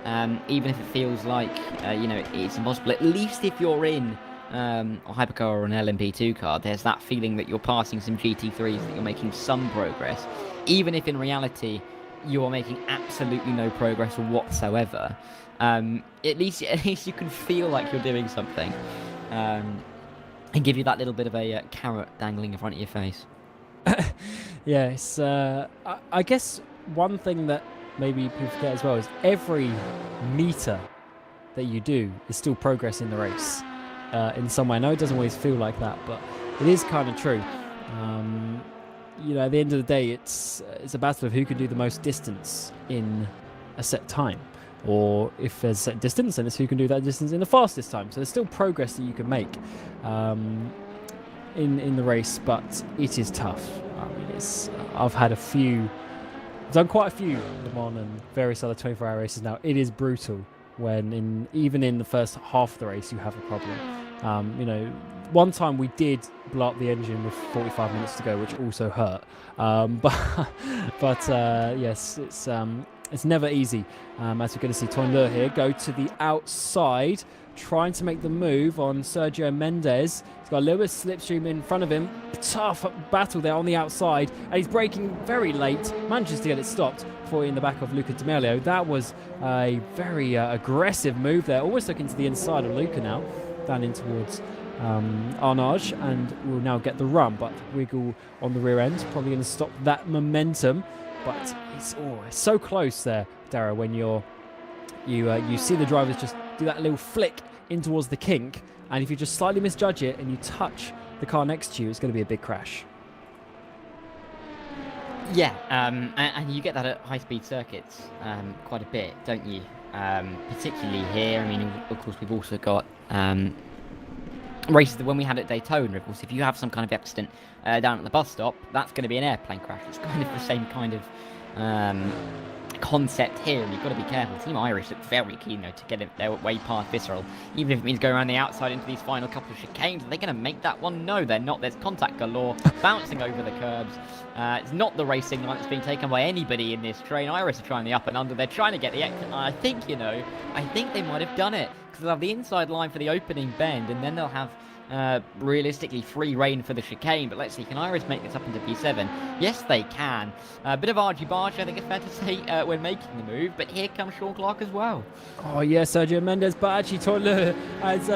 Even if it feels like, it's impossible. At least if you're in a hypercar or an LMP2 car, there's that feeling that you're passing some GT3s, that you're making some progress. Even if in reality you are making absolutely no progress whatsoever, at least you can feel like you're doing something, and give you that little bit of a carrot dangling in front of your face. Yes, I guess one thing that maybe people forget as well is every meter that you do is still progress in the race in some way. I know it doesn't always feel like that, but it is kind of true. At the end of the day, it's a battle of who can do the most distance in a set time, or if there's a set distance, then it's who can do that distance in the fastest time. So there's still progress that you can make in the race, but it is tough. I mean, I've done quite a few Le Mans and various other 24-hour races now. It is brutal when even in the first half of the race you have a problem. One time we did blow up the engine with 45 minutes to go, which also hurt. But yes, it's never easy. As we're going to see Toinleur here go to the outside, trying to make the move on Sergio Mendes. He's got a little bit of slipstream in front of him. Tough battle there on the outside, and he's braking very late. Manages to get it stopped before in the back of Luca D'Amelio. That was a very aggressive move there. Almost looking to the inside of Luca now, down in towards Arnage, and will now get the run, but wiggle on the rear end, probably going to stop that momentum. But it's so close there, Dara, when you see the drivers just do that little flick in towards the kink, and if you just slightly misjudge it and you touch the car next to you, it's going to be a big crash. Yeah, and you get that at high-speed circuits quite a bit, don't you? Particularly here. I mean, of course, we've also got races that when we had at Daytona, of course, if you have some kind of accident down at the bus stop, that's going to be an airplane crash. It's kind of the same kind of concept here, and you've got to be careful. Team Irish look very keen, though, to get their way past Visceral, even if it means going around the outside into these final couple of chicanes. Are they going to make that one? No, they're not. There's contact galore, bouncing over the curbs. It's not the racing line that's being taken by anybody in this train. Irish are trying the up and under. They're trying to get the exit. I think they might have done it, because they'll have the inside line for the opening bend, and then they'll have realistically free reign for the chicane. But let's see, can Iris make this up into P7? Yes, they can. A bit of argy-bargy, I think it's fair to say, when making the move, but here comes Sean Clark as well. Oh yeah, Sergio Mendes, but actually Toinleur has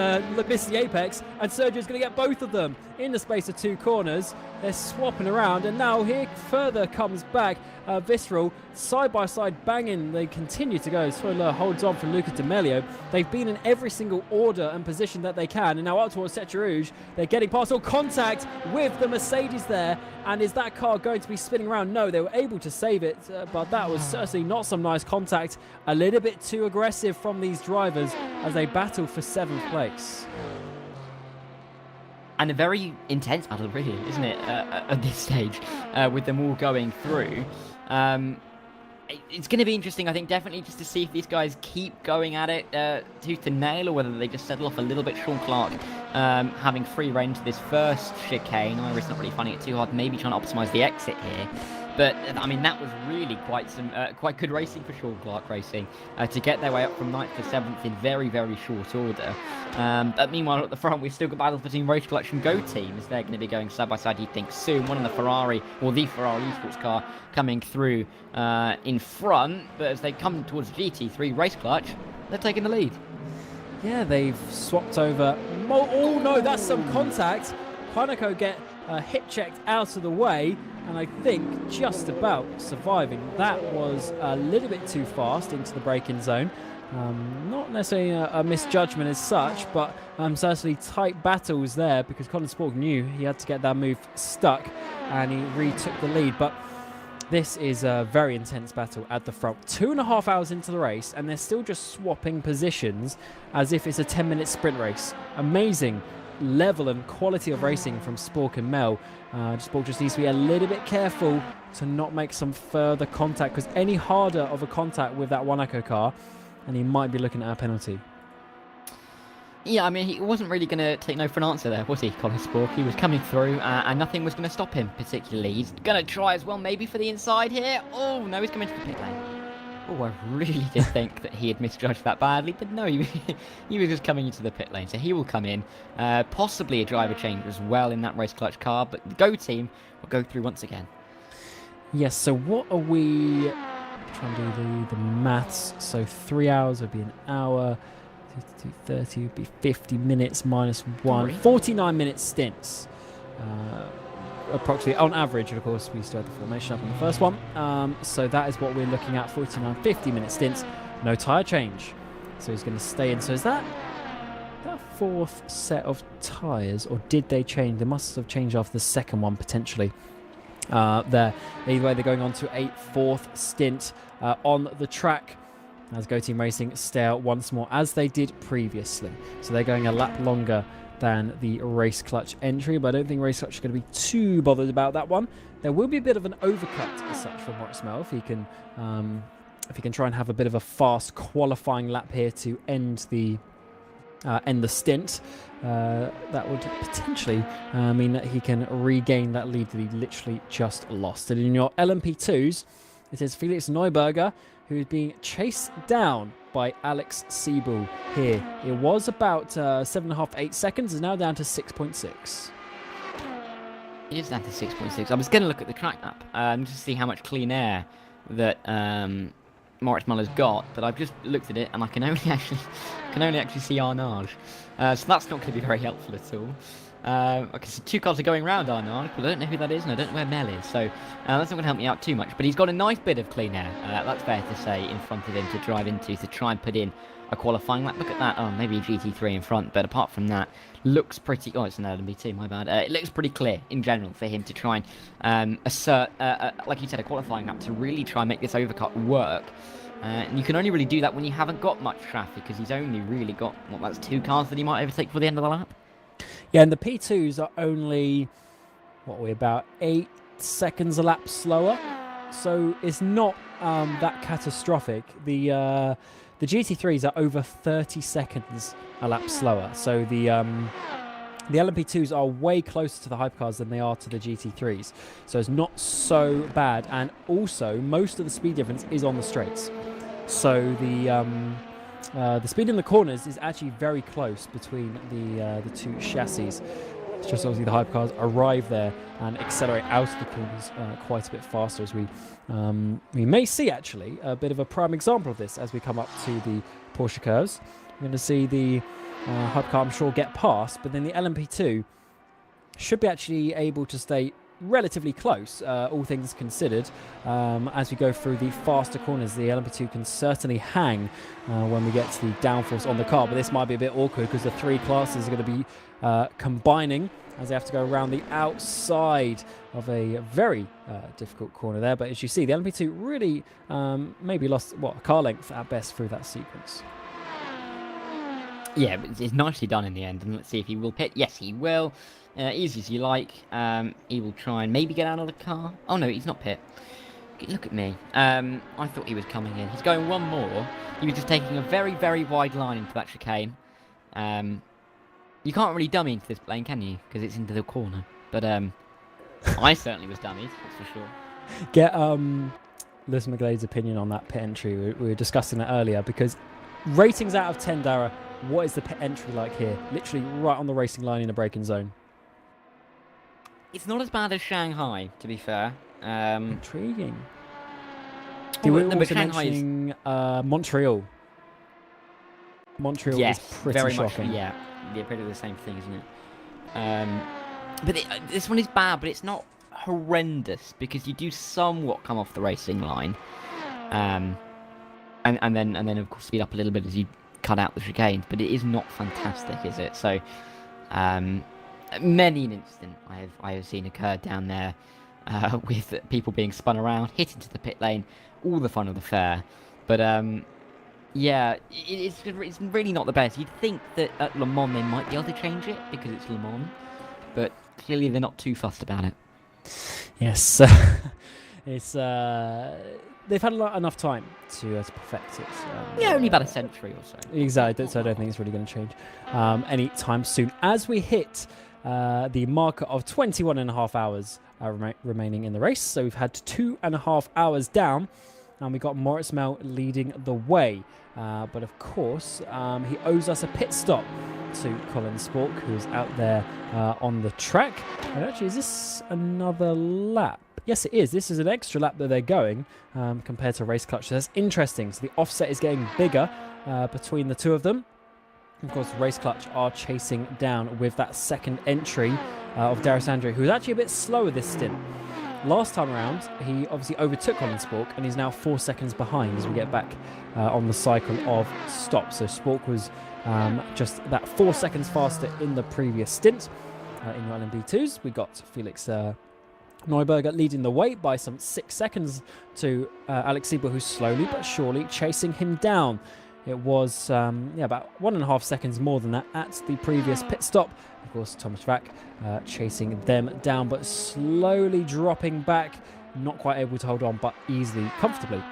missed the apex, and Sergio's going to get both of them in the space of 2 corners. They're swapping around, and now here further comes back Visceral, side by side banging. They continue to go. Toinleur holds on from Luca D'Amelio. They've been in every single order and position that they can, and now up towards Sept Rouge. They're getting past all contact with the Mercedes there, and is that car going to be spinning around? No, they were able to save it, but that was certainly not some nice contact. A little bit too aggressive from these drivers as they battle for 7th place. And a very intense battle, really, isn't it, at this stage, with them all going through. It's going to be interesting, I think, definitely just to see if these guys keep going at it tooth and nail, or whether they just settle off a little bit. Sean Clark having free reign to this first chicane. Iris not really finding it too hard, maybe trying to optimise the exit here. But I mean, that was really quite good racing for Sean Clark Racing to get their way up from 9th to 7th in very, very short order. But meanwhile, at the front, we've still got battles between Race Clutch and Go Team, as they're going to be going side by side, you think, soon. One in the Ferrari, or the Ferrari esports car, coming through in front. But as they come towards GT3 Race Clutch, they're taking the lead. Yeah, they've swapped over. Oh no, that's some contact. Hanako get hip checked out of the way, and I think just about surviving. That was a little bit too fast into the braking zone. Not necessarily a misjudgment as such, but certainly tight battles there, because Colin Spork knew he had to get that move stuck, and he retook the lead. But this is a very intense battle at the front. 2.5 hours into the race, and they're still just swapping positions as if it's a 10-minute sprint race. Amazing level and quality of racing from Spork and Mel. Spork just needs to be a little bit careful to not make some further contact, because any harder of a contact with that Wanako car, and he might be looking at a penalty. Yeah, I mean, he wasn't really going to take no for an answer there, was he, Colin Spork? He was coming through, and nothing was going to stop him, particularly. He's going to try as well, maybe for the inside here. Oh, no, he's coming to the pit lane. Oh, I really did think that he had misjudged that badly, but no, he was just coming into the pit lane, so he will come in. Possibly a driver change as well in that Race Clutch car, but the Go Team will go through once again. Yes, so what are we trying to do the maths? So 3 hours would be an hour, 30 would be 50 minutes minus 1, 49-minute stints. Approximately on average, of course, we still had the formation up in the first one, so that is what we're looking at. 49 50-minute stints, no tyre change, so he's going to stay in. So is that fourth set of tyres, or did they change? They must have changed after the second one potentially. There, either way, they're going on to a fourth stint on the track as Go Team Racing stay out once more, as they did previously. So they're going a lap longer than the Race Clutch entry, but I don't think Race Clutch is going to be too bothered about that one. There will be a bit of an overcut as such from Morris Mel if he can try and have a bit of a fast qualifying lap here to end the stint. That would potentially mean that he can regain that lead that he literally just lost. And in your LMP2s, it is Felix Neuberger, who's being chased down by Alex Siebel here. It was about 7.5 to 8 seconds, is now down to 6.6. It is down to 6.6. I was going to look at the track map just to see how much clean air that Moritz Muller's got, but I've just looked at it and I can only actually see Arnage. So that's not going to be very helpful at all. Okay, so two cars are going round Arnage, but I don't know who that is and I don't know where Mel is, so that's not going to help me out too much. But he's got a nice bit of clean air, that's fair to say, in front of him to drive into, to try and put in a qualifying lap. Look at that. Oh, maybe a GT3 in front, but apart from that, looks pretty... Oh, it's an LMP2, my bad. It looks pretty clear in general for him to try and assert, like you said, a qualifying lap to really try and make this overcut work. And you can only really do that when you haven't got much traffic, because he's only really got, what, that's 2 cars that he might overtake for the end of the lap. Yeah, and the P2s are only, what are we, about 8 seconds a lap slower, so it's not that catastrophic. The GT3s are over 30 seconds a lap slower, so the LMP2s are way closer to the hypercars than they are to the GT3s, so it's not so bad. And also, most of the speed difference is on the straights, so the speed in the corners is actually very close between the two chassis. It's just obviously the hypercars arrive there and accelerate out of the corners quite a bit faster, as we may see actually a bit of a prime example of this as we come up to the Porsche curves. We're going to see the hypercar, I'm sure, get past, but then the LMP2 should be actually able to stay relatively close, all things considered. As we go through the faster corners, the LMP2 can certainly hang when we get to the downforce on the car, but this might be a bit awkward because the 3 classes are going to be combining as they have to go around the outside of a very difficult corner there. But as you see, the LMP2 really maybe lost, a car length at best through that sequence. Yeah, but it's nicely done in the end, and let's see if he will pit. Yes, he will. Easy as you like. He will try and maybe get out of the car. Oh no, he's not pit. Look at me. I thought he was coming in. He's going one more. He was just taking a very, very wide line into that chicane. You can't really dummy into this lane, can you? Because it's into the corner. But I certainly was dummied, that's for sure. get Lewis McGlade's opinion on that pit entry. We were discussing that earlier because ratings out of 10, Dara, what is the pit entry like here? Literally right on the racing line in the braking zone. It's not as bad as Shanghai, to be fair. Intriguing. Oh, We're no, but also Shanghai is- mentioning Montreal. Montreal yes, is pretty very shocking. much. Yeah, pretty the same thing, isn't it? But this one is bad, but it's not horrendous because you do somewhat come off the racing line, and then of course speed up a little bit as you cut out the chicanes. But it is not fantastic, is it? So, many an incident I have seen occur down there, with people being spun around, hit into the pit lane, all the fun of the fair. But yeah, it's really not the best. You'd think that at Le Mans they might be able to change it because it's Le Mans, but clearly they're not too fussed about it. Yes, it's they've had enough time to perfect it. Yeah, only about a century or so. Exactly, so I don't think it's really going to change anytime soon. As we hit the marker of 21 and a half hours remaining in the race, so we've had 2.5 hours down, and we got Moritz Mel leading the way. But of course, he owes us a pit stop to Colin Spork, who's out there on the track. And actually, is this another lap? Yes, it is. This is an extra lap that they're going compared to Race Clutch. So that's interesting. So the offset is getting bigger between the two of them. Of course, Race Clutch are chasing down with that second entry of Darius Andre, who was actually a bit slower this stint. Last time around, he obviously overtook Colin Spork, and he's now 4 seconds behind as we get back on the cycle of stops. So Spork was just that 4 seconds faster in the previous stint. In your LMP2s, we got Felix Neuberger leading the way by some 6 seconds to Alex Siebel, who's slowly but surely chasing him down. It was about 1.5 seconds more than that at the previous pit stop. Of course, Thomas Vack chasing them down, but slowly dropping back, not quite able to hold on, but easily, comfortably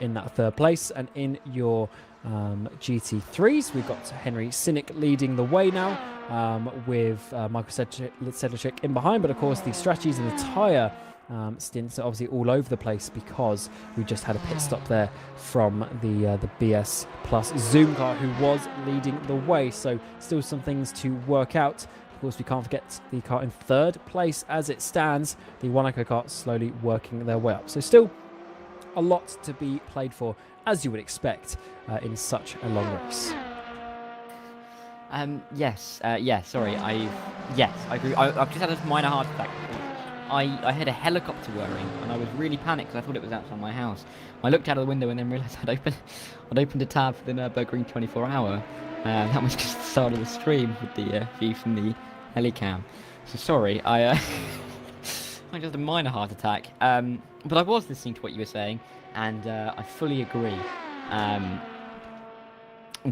in that third place. And in your GT3s, we've got Henry Cynic leading the way now, with Michael Sedlacek in behind. But of course, the strategies and the tyre stints are obviously all over the place because we just had a pit stop there from the BS Plus Zoom car, who was leading the way. So still some things to work out. Of course, we can't forget the car in third place as it stands. The Wanako car slowly working their way up. So still a lot to be played for, as you would expect in such a long race. Sorry, I agree. I've just had a minor heart attack. I heard a helicopter whirring, and I was really panicked because I thought it was outside my house. I looked out of the window and then realised I'd opened a tab for the Nürburgring 24-hour. That was just the start of the stream with the view from the helicam. So sorry, I just had a minor heart attack. But I was listening to what you were saying, and I fully agree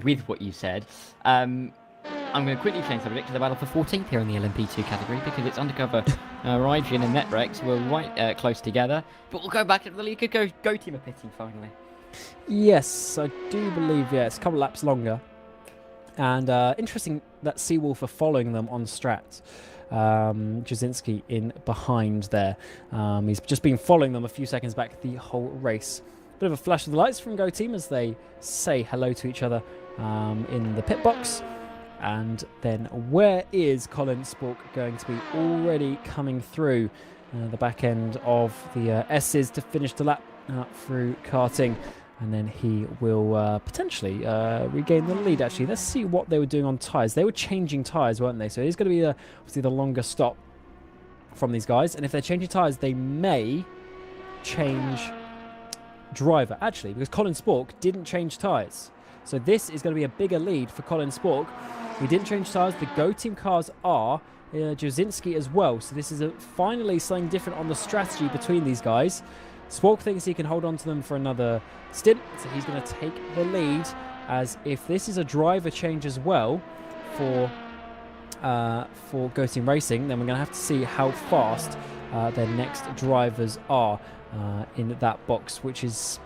with what you said. I'm going to quickly change subject to the battle for 14th here in the LMP2 category because it's undercover Rygen and Netrex were right close together. But we'll go back to the league. Go team are pitting finally. Yes, I do believe, it's a couple laps longer. And interesting that Seawolf are following them on strats. Jasinski in behind there. He's just been following them a few seconds back the whole race. Bit of a flash of the lights from Go Team as they say hello to each other in the pit box. And then where is Colin Spork going to be? Already coming through the back end of the S's to finish the lap through karting. And then he will potentially regain the lead, actually. Let's see what they were doing on tyres. They were changing tyres, weren't they? So it is going to be obviously the longer stop from these guys. And if they're changing tyres, they may change driver, actually, because Colin Spork didn't change tyres. So this is going to be a bigger lead for Colin Spork. We didn't change tyres. The Go Team cars are Jasinski as well. So this is finally something different on the strategy between these guys. Spork thinks he can hold on to them for another stint, so he's going to take the lead. As if this is a driver change as well for Go Team Racing, then we're going to have to see how fast their next drivers are in that box, which is,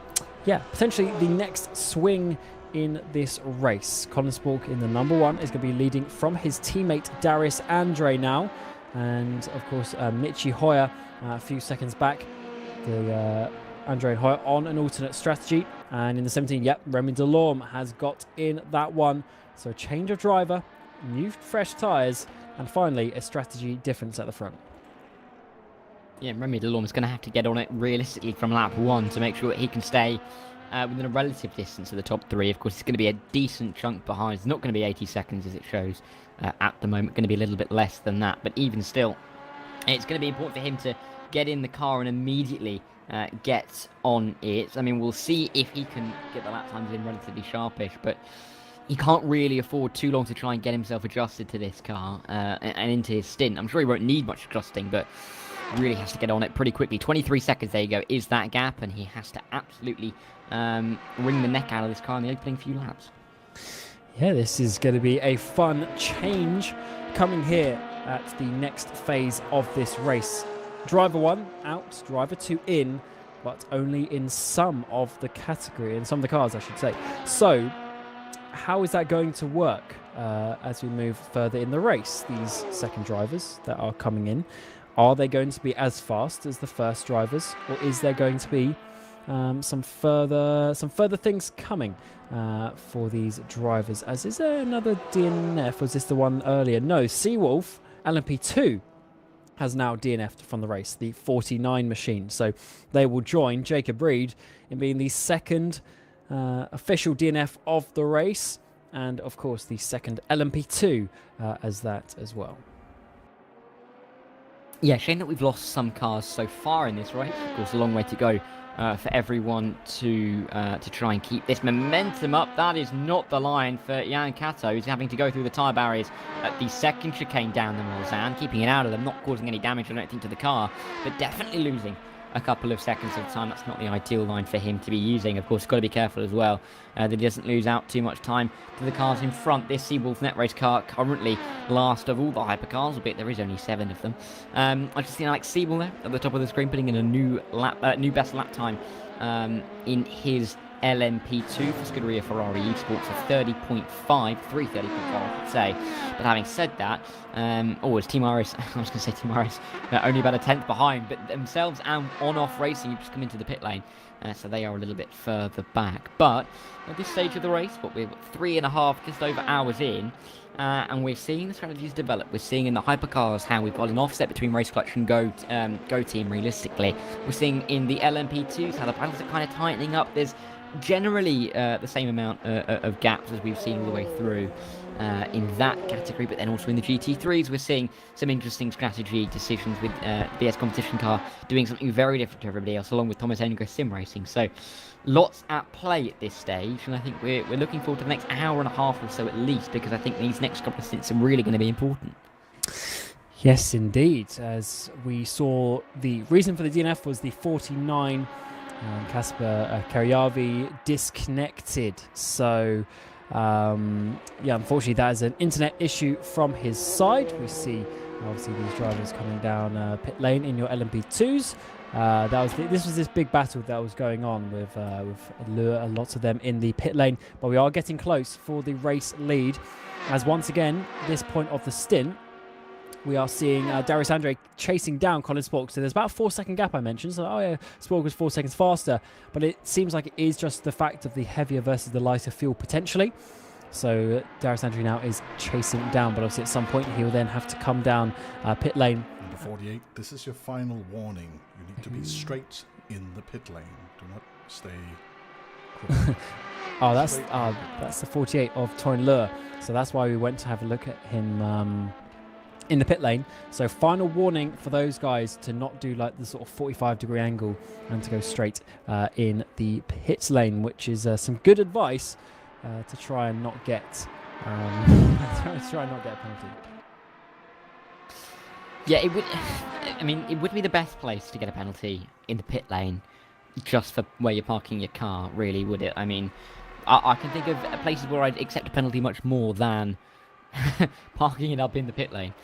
potentially the next swing in this race. Colin Spork in the number one is going to be leading from his teammate Darius Andre now, and of course Michi Hoyer a few seconds back. the Andre and Hoyer on an alternate strategy. And in the 17, yep, Remy Delorme has got in that one. So a change of driver, new fresh tyres, and finally a strategy difference at the front. Yeah, Remy Delorme's going to have to get on it realistically from lap 1 to make sure that he can stay within a relative distance of the top 3. Of course, it's going to be a decent chunk behind. It's not going to be 80 seconds as it shows at the moment. Going to be a little bit less than that. But even still, it's going to be important for him to get in the car and immediately get on it. I mean, we'll see if he can get the lap times in relatively sharpish, but he can't really afford too long to try and get himself adjusted to this car and into his stint. I'm sure he won't need much adjusting, but really has to get on it pretty quickly. 23 seconds, there you go, is that gap, and he has to absolutely wring the neck out of this car in the opening few laps. Yeah, this is going to be a fun change coming here at the next phase of this race. Driver 1 out, driver 2 in, but only in some of the category, in some of the cars, I should say. So, how is that going to work as we move further in the race? These second drivers that are coming in, are they going to be as fast as the first drivers, or is there going to be some further things coming for these drivers? As is there another DNF? Was this the one earlier? No, Seawolf LMP2 has now DNF'd from the race, the 49 machine. So they will join Jacob Reed in being the second official DNF of the race, and of course the second LMP2 as that as well. Yeah, shame that we've lost some cars so far in this race. Of course, a long way to go for everyone to try and keep this momentum up. That is not the line for Jan Kato, who's having to go through the tyre barriers at the second chicane down the Mulsanne, keeping it out of them, not causing any damage, I don't think, to the car, but definitely losing a couple of seconds of time. That's not the ideal line for him to be using. Of course, got to be careful as well that he doesn't lose out too much time to the cars in front. This Seawolf Net Race car currently last of all the hypercars, albeit there is only 7 of them. I just see Alex Siebel there at the top of the screen putting in a new best lap time in his LMP2 for Scuderia Ferrari Esports of 30.5, 330.5 I should say. But having said that, it's Team RS, I was going to say Team RS, only about a 10th behind, but themselves and On-Off Racing have just come into the pit lane, so they are a little bit further back. But at this stage of the race, we're 3.5, just over hours in, and we're seeing the strategies develop. We're seeing in the hypercars how we've got an offset between Race Clutch and Go Team realistically. We're seeing in the LMP2s how the battles are kind of tightening up. There's generally the same amount of gaps as we've seen all the way through in that category, but then also in the GT3s we're seeing some interesting strategy decisions with BS Competition Car doing something very different to everybody else, along with Thomas Engres Sim Racing. So lots at play at this stage, and I think we're looking forward to the next hour and a half or so at least, because I think these next couple of stints are really going to be important. Yes, indeed. As we saw, the reason for the DNF was the 49 Kasper Karjavi disconnected. So, unfortunately, that is an internet issue from his side. We see, obviously, these drivers coming down pit lane in your LMP2s. This was this big battle that was going on with Allure, lots of them in the pit lane. But we are getting close for the race lead, as once again, this point of the stint, we are seeing Darius Andre chasing down Colin Spork. So there's about a 4-second gap I mentioned. So, Spork was 4 seconds faster. But it seems like it is just the fact of the heavier versus the lighter fuel potentially. So Darius Andre now is chasing down. But obviously at some point he will then have to come down pit lane. Number 48, this is your final warning. You need to be straight in the pit lane. Do not stay crooked. That's the 48 of Torin Lure. So that's why we went to have a look at him in the pit lane. So final warning for those guys to not do like the sort of 45-degree angle and to go straight in the pit lane, which is some good advice to try and not get a penalty. Yeah, it would. I mean, it would be the best place to get a penalty in the pit lane, just for where you're parking your car. Really, would it? I mean, I can think of places where I'd accept a penalty much more than parking it up in the pit lane,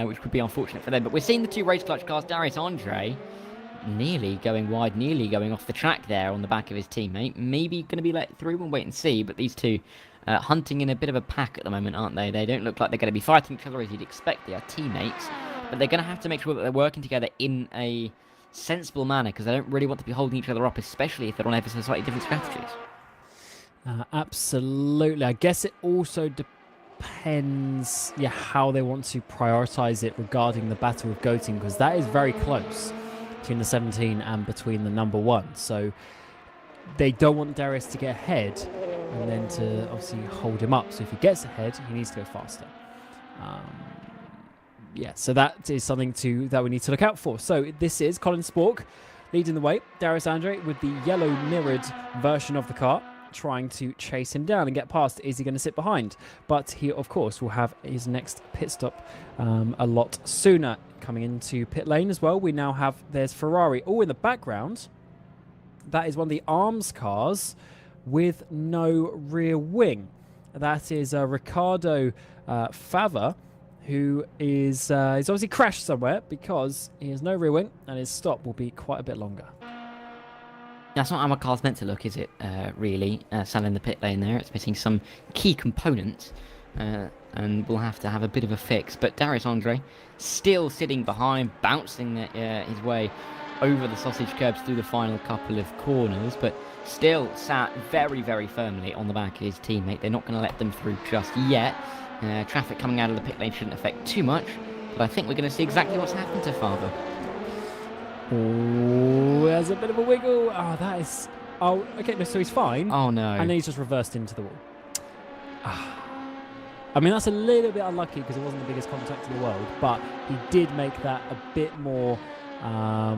which would be unfortunate for them. But we're seeing the two Race Clutch cars, Darius Andre nearly going wide, nearly going off the track there on the back of his teammate. Maybe going to be let through, we'll wait and see. But these two hunting in a bit of a pack at the moment, aren't they? They don't look like they're going to be fighting each other as you'd expect. They are teammates, but they're going to have to make sure that they're working together in a sensible manner, because they don't really want to be holding each other up, especially if they're on ever so slightly different strategies. Absolutely. I guess it also depends, how they want to prioritize it regarding the battle with Go Team, because that is very close between the 17 and between the number 1. So they don't want Darius to get ahead and then to obviously hold him up. So if he gets ahead, he needs to go faster. So that is something that we need to look out for. So this is Colin Spork leading the way. Darius Andre with the yellow mirrored version of the car, trying to chase him down and get past. Is he going to sit behind? But he, of course, will have his next pit stop a lot sooner. Coming into pit lane as well, we now have, there's Ferrari all in the background. That is one of the ARMS cars with no rear wing. That is Ricardo Fava, who is he's obviously crashed somewhere because he has no rear wing, and his stop will be quite a bit longer. That's not how my car's meant to look, is it, really? Sat in the pit lane there. It's missing some key components, and we'll have to have a bit of a fix. But Darius Andre still sitting behind, bouncing his way over the sausage curbs through the final couple of corners, but still sat very, very firmly on the back of his teammate. They're not going to let them through just yet. Traffic coming out of the pit lane shouldn't affect too much, but I think we're going to see exactly what's happened to Father. Oh, there's a bit of a wiggle. Oh, that is... Oh, okay, no, so he's fine. Oh, no. And then he's just reversed into the wall. I mean, that's a little bit unlucky because it wasn't the biggest contact in the world, but he did make that a bit more... a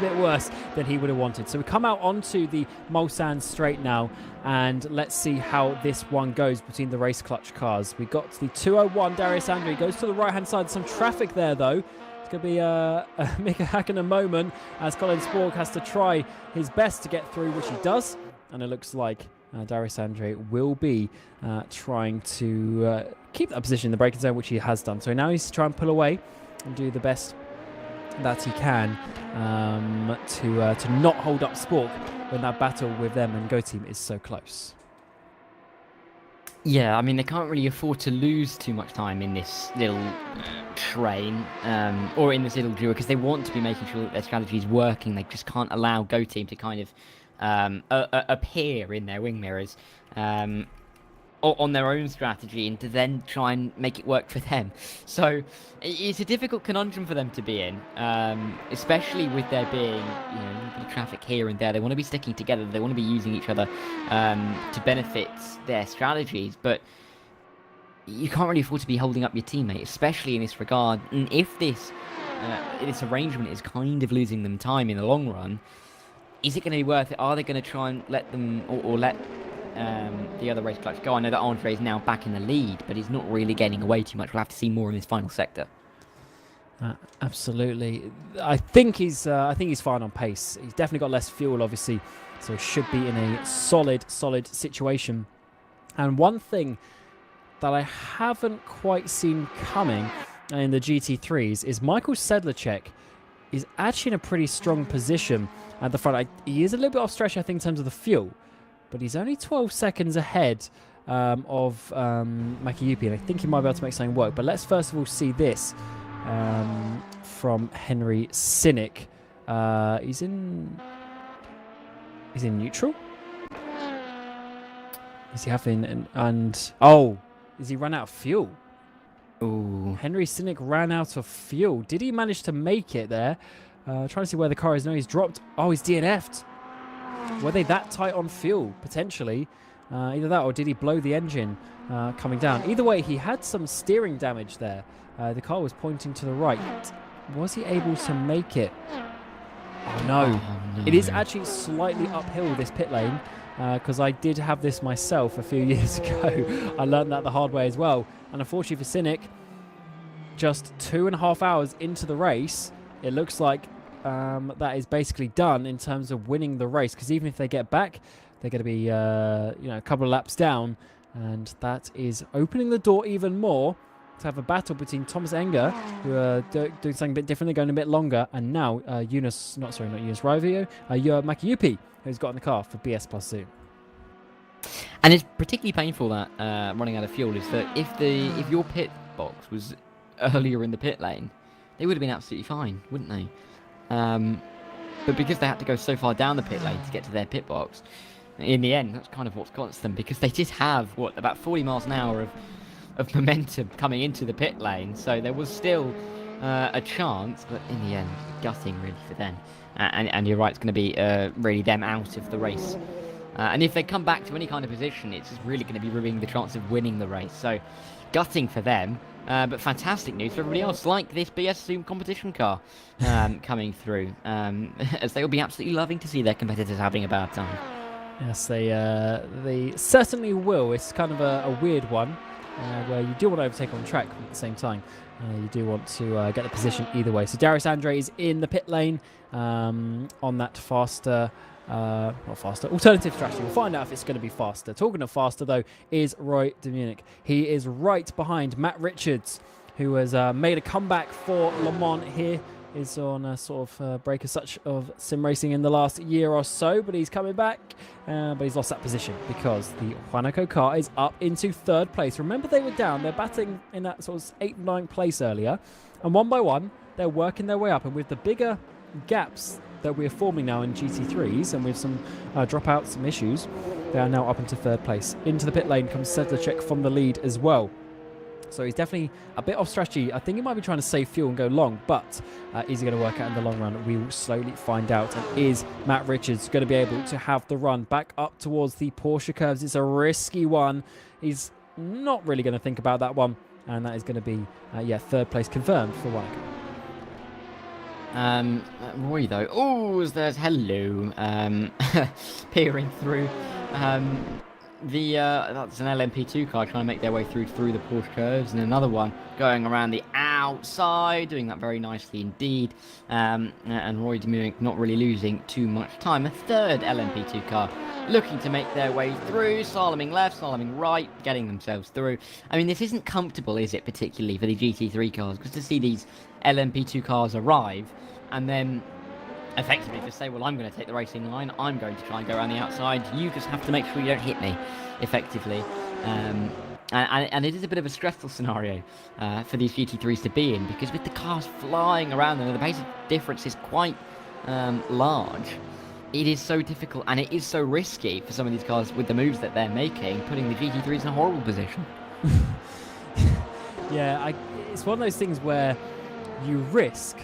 bit worse than he would have wanted. So we come out onto the Mulsanne straight now, and let's see how this one goes between the race clutch cars. We got the 201. Darius Andre goes to the right hand side. Some traffic there though. It's going to be a Mika Hakkinen moment as Colin Spork has to try his best to get through, which he does, and it looks like Darius Andre will be trying to keep that position in the braking zone, which he has done. So now he's trying to pull away and do the best that he can to not hold up Spork when that battle with them and Go Team is so close. Yeah, I mean, they can't really afford to lose too much time in this little train or in this little duel, because they want to be making sure that their strategy is working. They just can't allow Go Team to kind of appear in their wing mirrors on their own strategy and to then try and make it work for them. So it's a difficult conundrum for them to be in, especially with there being a little bit of traffic here and there. They want to be sticking together. They want to be using each other to benefit their strategies, but you can't really afford to be holding up your teammate, especially in this regard. And if this arrangement is kind of losing them time in the long run, is it going to be worth it? Are they going to try and let them or let the other race clutch go? I know that Andre is now back in the lead, but he's not really gaining away too much. We'll have to see more in this final sector. Absolutely. I think he's fine on pace. He's definitely got less fuel, obviously, so he should be in a solid situation. And one thing that I haven't quite seen coming in the GT3s is Michael Sedlacek is actually in a pretty strong position at the front. He is a little bit off stretch, I think, in terms of the fuel, but he's only 12 seconds ahead of Makiyupi, and I think he might be able to make something work. But let's first of all see this from Henry Cynic. He's in neutral. Is he having is he run out of fuel? Ooh. Henry Cynic ran out of fuel. Did he manage to make it there? Trying to see where the car is. No, he's dropped. Oh, he's DNF'd. Were they that tight on fuel? Potentially. Either that or did he blow the engine coming down? Either way, he had some steering damage there. The car was pointing to the right. Was he able to make it? Oh, no. It is actually slightly uphill, this pit lane, because I did have this myself a few years ago. I learned that the hard way as well. And unfortunately for Cynic, just 2.5 hours into the race, it looks like that is basically done in terms of winning the race, because even if they get back, they're going to be a couple of laps down, and that is opening the door even more to have a battle between Thomas Enger, who are doing something a bit different, they're going a bit longer, and now Ravio, Makiyupi, who's got in the car for BS Plus Zoom. And it's particularly painful that running out of fuel is that if your pit box was earlier in the pit lane, they would have been absolutely fine, wouldn't they? But because they had to go so far down the pit lane to get to their pit box, in the end, that's kind of what's got them, because they did have, about 40 miles an hour of momentum coming into the pit lane, so there was still a chance, but in the end, gutting really for them. And you're right, it's going to be really them out of the race. And if they come back to any kind of position, it's just really going to be ruining the chance of winning the race. So, gutting for them, but fantastic news for everybody else, like this BS Zoom competition car coming through, as they will be absolutely loving to see their competitors having a bad time. Yes, they certainly will. It's kind of a weird one where you do want to overtake on track, but at the same time, you do want to get the position either way. So Darius Andre is in the pit lane on that faster, not faster, alternative strategy. We'll find out if it's going to be faster. Talking of faster, though, is Roy Dominic. He is right behind Matt Richards, who has made a comeback for Le Mans here. Is on a sort of break as such of sim racing in the last year or so, but he's coming back, but he's lost that position because the Juanico car is up into third place. Remember, they were down, they're batting in that sort of 8th, 9th place earlier, and one by one they're working their way up, and with the bigger gaps that we're forming now in GT3s and with some dropouts, some issues, they are now up into third place. Into the pit lane comes Sedlacek from the lead as well. So he's definitely a bit off strategy. I think he might be trying to save fuel and go long, but is he going to work out in the long run? We will slowly find out. And is Matt Richards going to be able to have the run back up towards the Porsche curves? It's a risky one. He's not really going to think about that one. And that is going to be, third place confirmed for Juanico. Roy, though. Oh, there's hello. Peering through. That's an LMP2 car trying to make their way through the Porsche curves, and another one going around the outside, doing that very nicely indeed. And Roy Dominic not really losing too much time. A third LMP2 car looking to make their way through, slaloming left, slaloming right, getting themselves through. I mean, this isn't comfortable, is it, particularly for the GT3 cars? Because to see these LMP2 cars arrive and then effectively just say, well, I'm going to take the racing line, I'm going to try and go around the outside, you just have to make sure you don't hit me, effectively. And it is a bit of a stressful scenario for these GT3s to be in, because with the cars flying around them, the pace of difference is quite large. It is so difficult, and it is so risky for some of these cars with the moves that they're making, putting the GT3s in a horrible position. Yeah, it's one of those things where you risk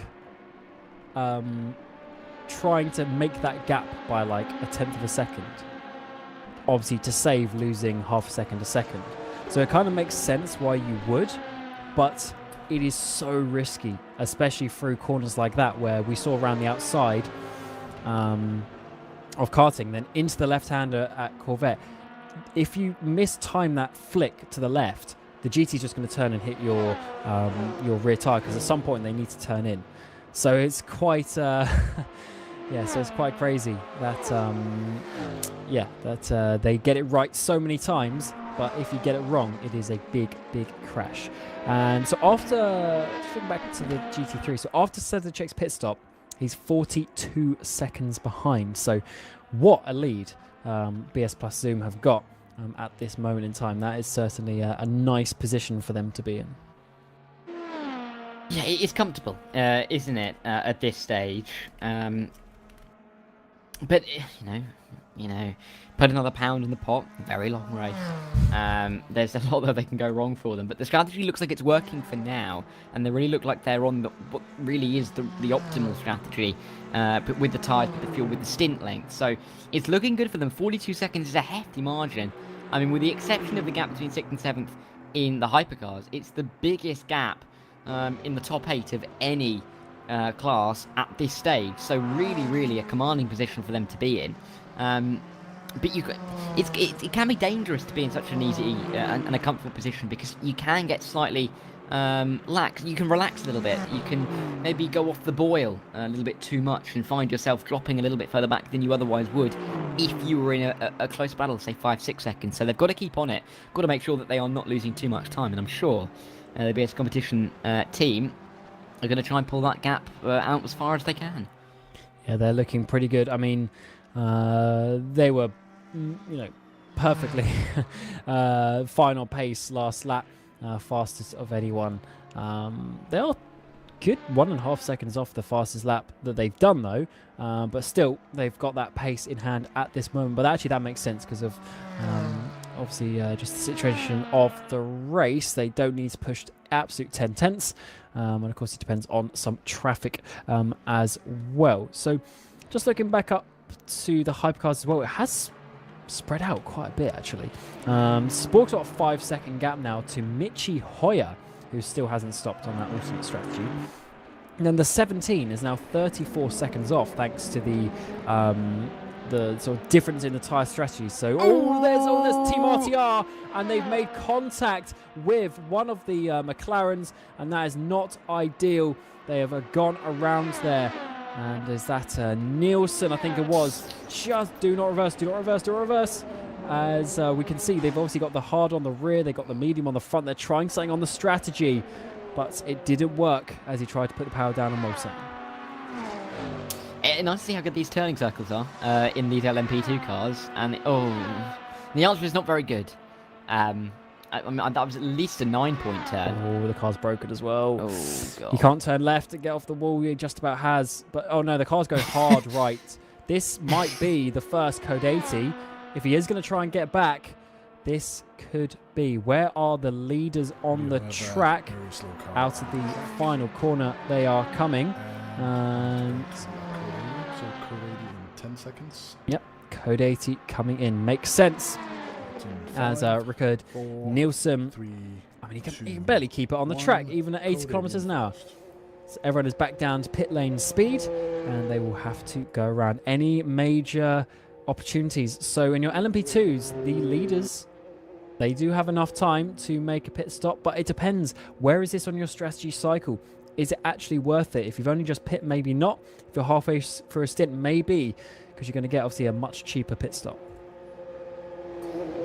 trying to make that gap by like 1/10 of a second, obviously to save losing half a second. So it kind of makes sense why you would, but it is so risky, especially through corners like that where we saw around the outside of karting, then into the left-hander at Corvette. If you mistime that flick to the left, the GT is just going to turn and hit your rear tire, because at some point they need to turn in. So it's quite so it's quite crazy that they get it right so many times, but if you get it wrong, it is a big crash. And so after, thinking back to the GT3, so after Sedlacek's pit stop, he's 42 seconds behind. So what a lead BS Plus Zoom have got at this moment in time. That is certainly a nice position for them to be in. Yeah, it's comfortable, isn't it, at this stage? But you know, put another pound in the pot. Very long race. There's a lot that they can go wrong for them, but the strategy looks like it's working for now, and they really look like they're on what really is the optimal strategy. But with the tyres, with the fuel, with the stint length, so it's looking good for them. 42 seconds is a hefty margin. I mean, with the exception of the gap between 6th and 7th in the hypercars, it's the biggest gap in the top 8 of any class at this stage, so really a commanding position for them to be in. But it can be dangerous to be in such an easy and a comfortable position, because you can get slightly lax. You can relax a little bit. You can maybe go off the boil a little bit too much and find yourself dropping a little bit further back than you otherwise would if you were in a close battle, say 5-6 seconds. So they've got to keep on it, got to make sure that they are not losing too much time, and I'm sure the BS competition team are going to try and pull that gap out as far as they can. Yeah, they're looking pretty good. I mean, they were, perfectly final pace last lap, fastest of anyone. They are good 1.5 seconds off the fastest lap that they've done, though. But still, they've got that pace in hand at this moment. But actually, that makes sense because of obviously just the situation of the race. They don't need to push absolute 10 tenths. And of course, it depends on some traffic as well. So just looking back up to the hypercars as well, it has spread out quite a bit, actually. Spork's got a 5-second gap now to Michi Hoyer, who still hasn't stopped on that ultimate strategy. And then the 17 is now 34 seconds off, thanks to the sort of difference in the tyre strategy. So, there's Team RTR, and they've made contact with one of the McLarens, and that is not ideal. They have gone around there. And is that Nielsen, I think it was. Just do not reverse, do not reverse, do not reverse. As we can see, they've obviously got the hard on the rear, they've got the medium on the front. They're trying something on the strategy, but it didn't work as he tried to put the power down on Molson. Nice to see how good these turning circles are in these LMP2 cars. And, the answer is not very good. I mean, that was at least a 9-point turn. Oh, the car's broken as well. Oh, God. You can't turn left to get off the wall. He just about has. But, oh, no, the car's going hard right. This might be the first Code 80. If he is going to try and get back, this could be. Where are the leaders on the track? Out of the final corner, they are coming. And so Code 80 in 10 seconds. Yep, Code 80 coming in. Makes sense. As Rickard Nielsen, I mean, he can barely keep it on the track, even at 80 kilometers an hour. So everyone is back down to pit lane speed, and they will have to go around any major opportunities. So in your LMP2s, the leaders, they do have enough time to make a pit stop, but it depends. Where is this on your strategy cycle? Is it actually worth it? If you've only just pit, maybe not. If you're halfway through a stint, maybe, because you're going to get obviously a much cheaper pit stop.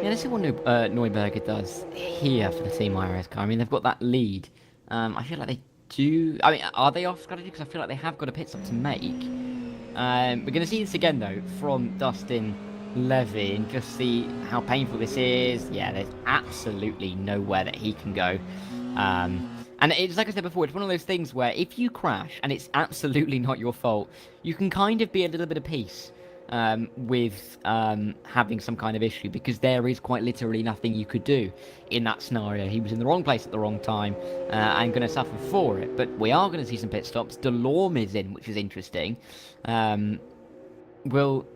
Yeah, let's see what Neuberger does here for the Team IRS car. I mean, they've got that lead. I feel like they do... I mean, are they off strategy? Because I feel like they have got a pit stop to make. We're going to see this again, though, from Dustin Levy, and just see how painful this is. Yeah, there's absolutely nowhere that he can go. And it's like I said before, it's one of those things where if you crash, and it's absolutely not your fault, you can kind of be a little bit of peace with having some kind of issue, because there is quite literally nothing you could do in that scenario. He was in the wrong place at the wrong time and going to suffer for it. But we are going to see some pit stops. DeLorme is in, which is interesting. Will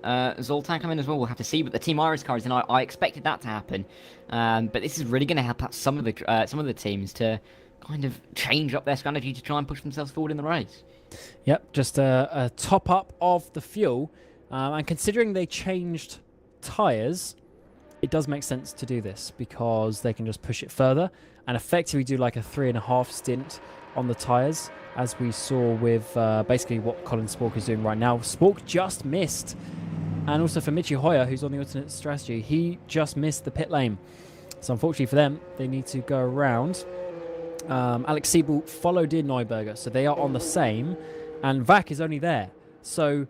Zoltan come in as well? We'll have to see. But the Team Iris car is in. I expected that to happen. But this is really going to help out some of the teams to kind of change up their strategy to try and push themselves forward in the race. Yep, just a top up of the fuel. And considering they changed tyres, it does make sense to do this because they can just push it further and effectively do like a 3.5 stint on the tyres, as we saw with basically what Colin Spork is doing right now. Spork just missed. And also for Michi Hoyer, who's on the alternate strategy, he just missed the pit lane. So unfortunately for them, they need to go around. Alex Siebel followed in Neuberger, so they are on the same. And VAC is only there. So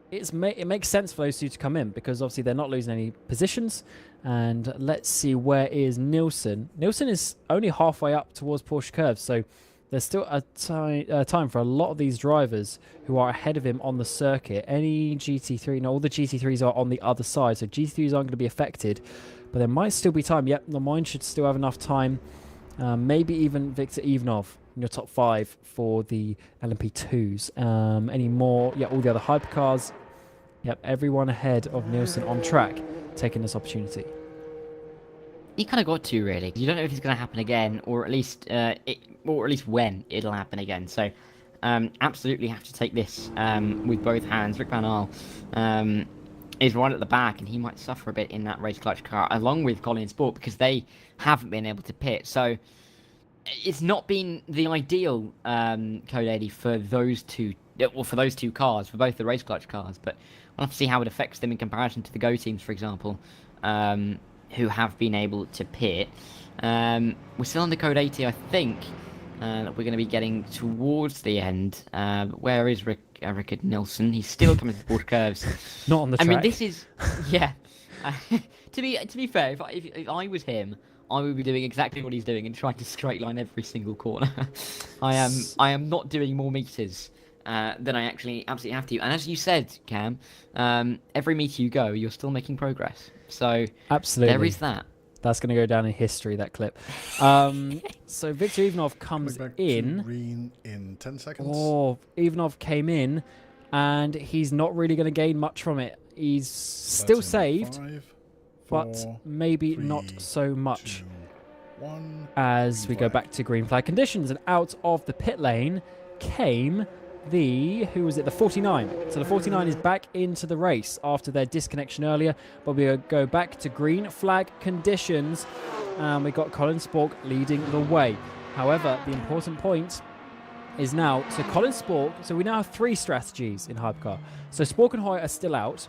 it makes sense for those two to come in because obviously they're not losing any positions. And let's see, where is Nielsen? Nielsen is only halfway up towards Porsche curves, so there's still a time for a lot of these drivers who are ahead of him on the circuit. Any GT3, no, all the GT3s are on the other side, so GT3s aren't going to be affected, but there might still be time. Yep, LeMans should still have enough time. Maybe even Victor Ivanov in your top 5 for the LMP2s. Any more? Yeah, all the other hypercars. Yep, everyone ahead of Nielsen on track, taking this opportunity. You kind of got to, really. You don't know if it's going to happen again, or at least when it'll happen again. So, absolutely have to take this with both hands. Rick Van Aal is right at the back, and he might suffer a bit in that race clutch car, along with Colin Sport, because they haven't been able to pit. So, it's not been the ideal Code 80 for those two. Well, for those two cars, for both the race clutch cars, but we'll have to see how it affects them in comparison to the Go teams, for example, who have been able to pit. We're still on the Code 80, I think. We're going to be getting towards the end. Where is Rickard Nilsson? He's still coming to the board curves. Not on the track. I mean, this is... Yeah. To be fair, if I was him, I would be doing exactly what he's doing and trying to straight line every single corner. I am not doing more meters than I actually absolutely have to. And as you said, Cam, every meter you go, you're still making progress. So Absolutely. there is that. That's going to go down in history, that clip. So Victor Ivanov comes Coming back in. to green in 10 seconds. Oh, Ivanov came in, and he's not really going to gain much from it. He's still That's in saved, 5, but 4, maybe 3, not so much 2, 1. as we green go flag. back to green flag conditions. And out of the pit lane came the 49. So the 49 is back into the race after their disconnection earlier, but we go back to green flag conditions, and we got Colin Spork leading the way. However, the important point is now, so Colin Spork, so we now have 3 strategies in Hypercar. So Spork and Hoyer are still out.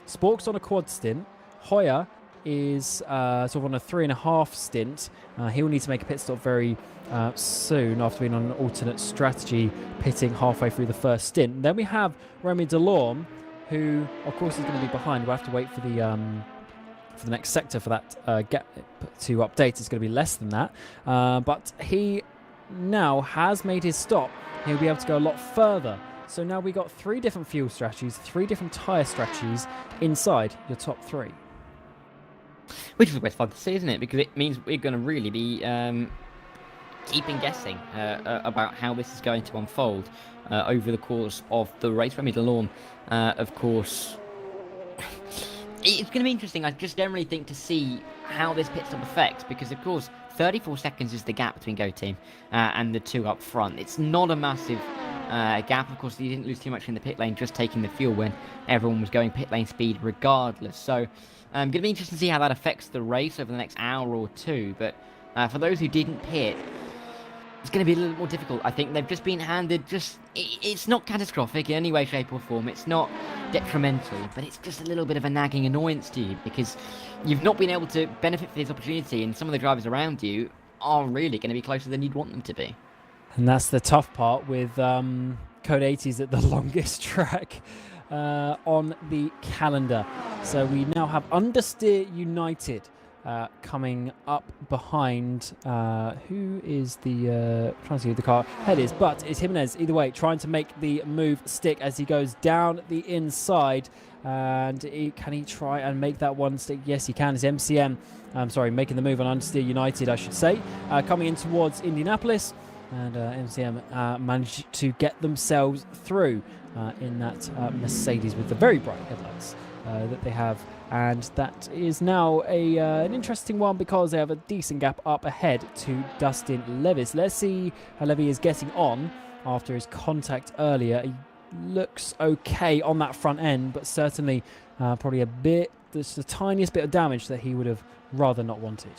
Spork's on a quad stint. Hoyer is sort of on a 3.5 stint. He will need to make a pit stop very soon after being on an alternate strategy, pitting halfway through the first stint. And then we have Remy Delorme, who of course is going to be behind. We'll have to wait for the next sector for that gap to update. It's going to be less than that, but he now has made his stop. He'll be able to go a lot further. So now we got 3 different fuel strategies, 3 different tyre strategies inside your top 3. Which is always fun to see, isn't it? Because it means we're going to really be keeping guessing about how this is going to unfold over the course of the race. Remy Delorme, of course, it's going to be interesting. I just generally think to see how this pit stop affects, because of course 34 seconds is the gap between Go Team and the 2 up front. It's not a massive gap. Of course, he didn't lose too much in the pit lane, just taking the fuel when everyone was going pit lane speed regardless. So going to be interesting to see how that affects the race over the next hour or 2. But for those who didn't pit, it's going to be a little more difficult. I think they've just been handed it's not catastrophic in any way, shape or form. It's not detrimental, but it's just a little bit of a nagging annoyance to you because you've not been able to benefit from this opportunity, and some of the drivers around you are really going to be closer than you'd want them to be. And that's the tough part with Code 80s at the longest track on the calendar. So we now have Understeer United coming up behind who is the trying to see who the car head is, but it's Jimenez either way, trying to make the move stick as he goes down the inside. And can he try and make that one stick? Yes, he can. It's MCM, making the move on Understeer United, I should say, coming in towards Indianapolis. And MCM managed to get themselves through in that Mercedes with the very bright headlights that they have. And that is now an interesting one because they have a decent gap up ahead to Dustin Levis. Let's see how Levy is getting on after his contact earlier. He looks okay on that front end, but certainly probably there's the tiniest bit of damage that he would have rather not wanted.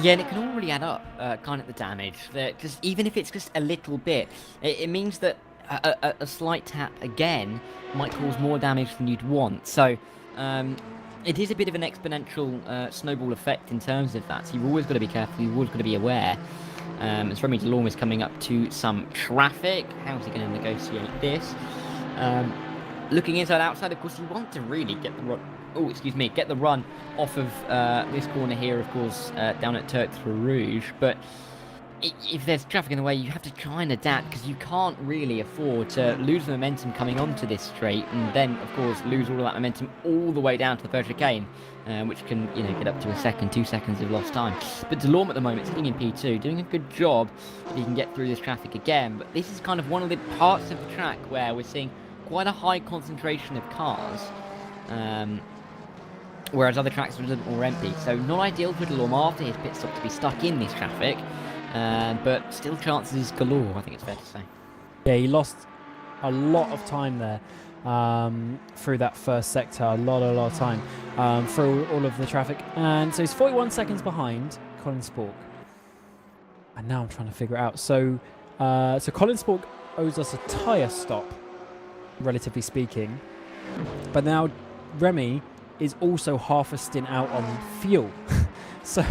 Yeah, and it can all really add up, kind of the damage. Just even if it's just a little bit, it means that a slight tap again might cause more damage than you'd want. So it is a bit of an exponential snowball effect in terms of that. So you've always got to be careful. You've always got to be aware. As Remy Delorme is coming up to some traffic, how's he going to negotiate this? Looking inside outside, of course, you want to really get the run. Oh, excuse me, get the run off of this corner here, of course, down at Tertre Rouge. But if there's traffic in the way, you have to try and adapt because you can't really afford to lose the momentum coming onto this straight and then, of course, lose all of that momentum all the way down to the first chicane, which can, get up to a second, 2 seconds of lost time. But Delorme at the moment is sitting in P2, doing a good job. He can get through this traffic again. But this is kind of one of the parts of the track where we're seeing quite a high concentration of cars. Whereas other tracks are a little bit more empty. So not ideal for Delorme after his pit stop to be stuck in this traffic. But still chances galore, I think it's fair to say. Yeah, he lost a lot of time there through that first sector. A lot of time through all of the traffic. And so he's 41 seconds behind Colin Spork. And now I'm trying to figure it out. So Colin Spork owes us a tyre stop, relatively speaking. But now Remy is also half a stint out on fuel. So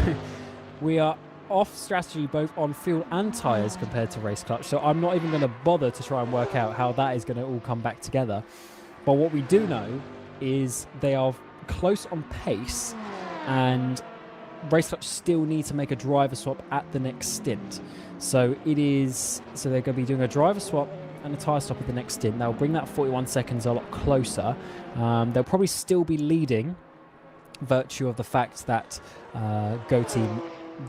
we are off strategy both on fuel and tyres compared to race clutch. So I'm not even going to bother to try and work out how that is going to all come back together. But what we do know is they are close on pace, and Race Clutch still need to make a driver swap at the next stint. So they're going to be doing a driver swap and a tyre stop at the next stint. That will bring that 41 seconds a lot closer. They'll probably still be leading, virtue of the fact that Go Team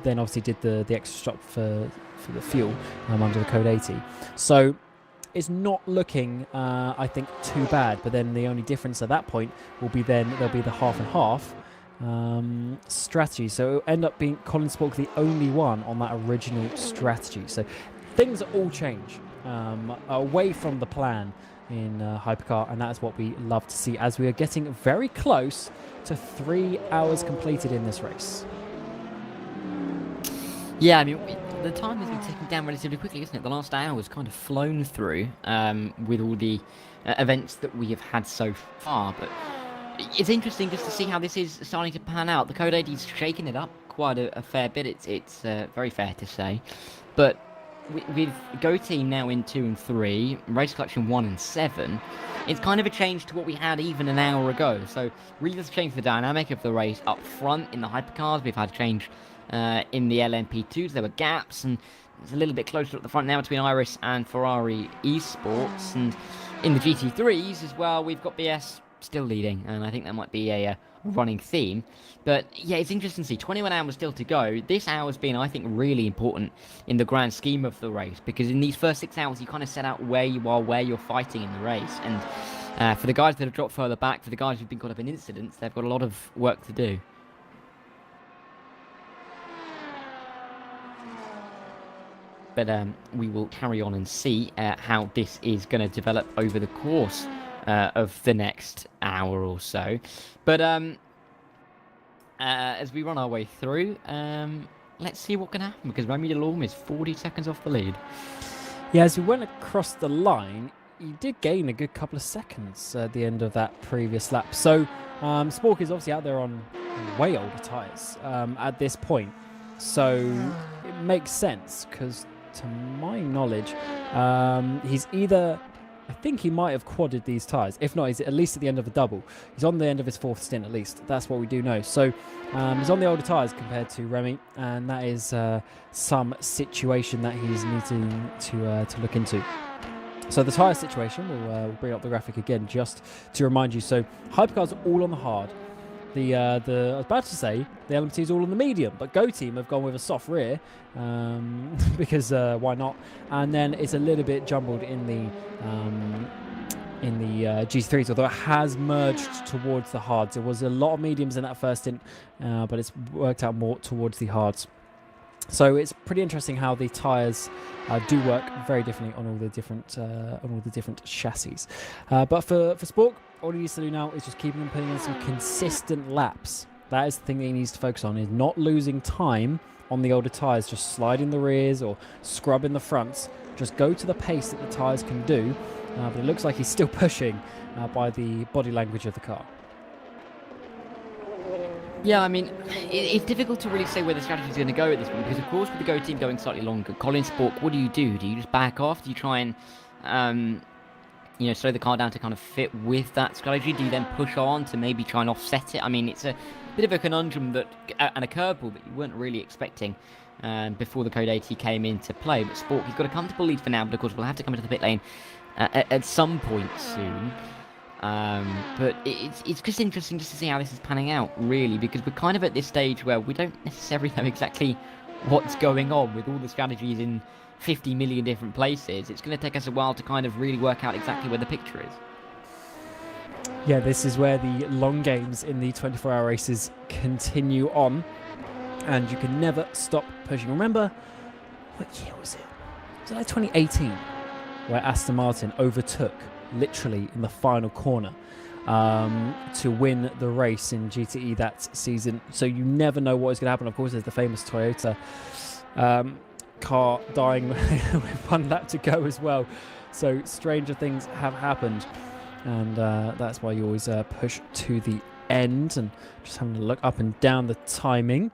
then obviously did the extra stop for the fuel under the code 80. So it's not looking, I think, too bad. But then the only difference at that point will be there'll be the half and half strategy. So it'll end up being Colin Spork the only one on that original strategy. So things all change away from the plan in Hypercar, and that's what we love to see as we are getting very close to 3 hours completed in this race. Yeah, I mean, the time has been ticking down relatively quickly, isn't it? The last hour has kind of flown through with all the events that we have had so far, but it's interesting just to see how this is starting to pan out. The Code 80's shaking it up quite a fair bit, it's very fair to say, but with Go Team now in 2 and 3, Race Clutch in 1 and 7, it's kind of a change to what we had even an hour ago. So really does change the dynamic of the race up front in the hypercars. We've had a change in the LMP2s. There were gaps, and it's a little bit closer at the front now between Iris and Ferrari Esports. And in the GT3s as well, we've got BS still leading, and I think that might be a running theme. But yeah, it's interesting to see 21 hours still to go. This hour's been, I think, really important in the grand scheme of the race, because in these first 6 hours you kind of set out where you are, where you're fighting in the race, and for the guys that have dropped further back, for the guys who've been caught up in incidents, they've got a lot of work to do. But we will carry on and see how this is going to develop over the course of the next hour or so. But as we run our way through, let's see what can happen, because Remy Delorme is 40 seconds off the lead. Yeah, as we went across the line, he did gain a good couple of seconds at the end of that previous lap. So Spork is obviously out there on way older tyres at this point. So it makes sense, because to my knowledge, he's either... I think he might have quadded these tyres. If not, he's at least at the end of a double. He's on the end of his 4th stint at least. That's what we do know. So he's on the older tyres compared to Remy, and that is some situation that he's needing to look into. So the tyre situation, we'll bring up the graphic again just to remind you. So hypercars are all on the hard. I was about to say the LMT is all on the medium, but Go Team have gone with a soft rear because why not? And then it's a little bit jumbled in the GT3s, although it has merged towards the hards. There was a lot of mediums in that first stint, but it's worked out more towards the hards. So it's pretty interesting how the tyres do work very differently on all the different chassis. But for Spork, all he needs to do now is just keep him putting in some consistent laps. That is the thing that he needs to focus on, is not losing time on the older tyres, just sliding the rears or scrubbing the fronts. Just go to the pace that the tyres can do. But it looks like he's still pushing by the body language of the car. Yeah, I mean, it's difficult to really say where the strategy is going to go at this point, because of course with the Go Team going slightly longer, Colin Spork, what do you do? Do you just back off? Do you try and slow the car down to kind of fit with that strategy? Do you then push on to maybe try and offset it? I mean, it's a bit of a conundrum and a curveball that you weren't really expecting before the Code 80 came into play. But Spork, he's got a comfortable lead for now, but of course we'll have to come into the pit lane at some point soon. But it's just interesting just to see how this is panning out, really, because we're kind of at this stage where we don't necessarily know exactly what's going on with all the strategies in 50 million different places. It's going to take us a while to kind of really work out exactly where the picture is. Yeah, this is where the long games in the 24-hour races continue on, and you can never stop pushing. Remember, what year was it? Was it like 2018, where Aston Martin overtook, literally in the final corner, to win the race in GTE that season? So you never know what is going to happen. Of course, there's the famous Toyota car dying with 1 lap to go as well. So stranger things have happened, and that's why you always push to the end. And just having a look up and down the timing,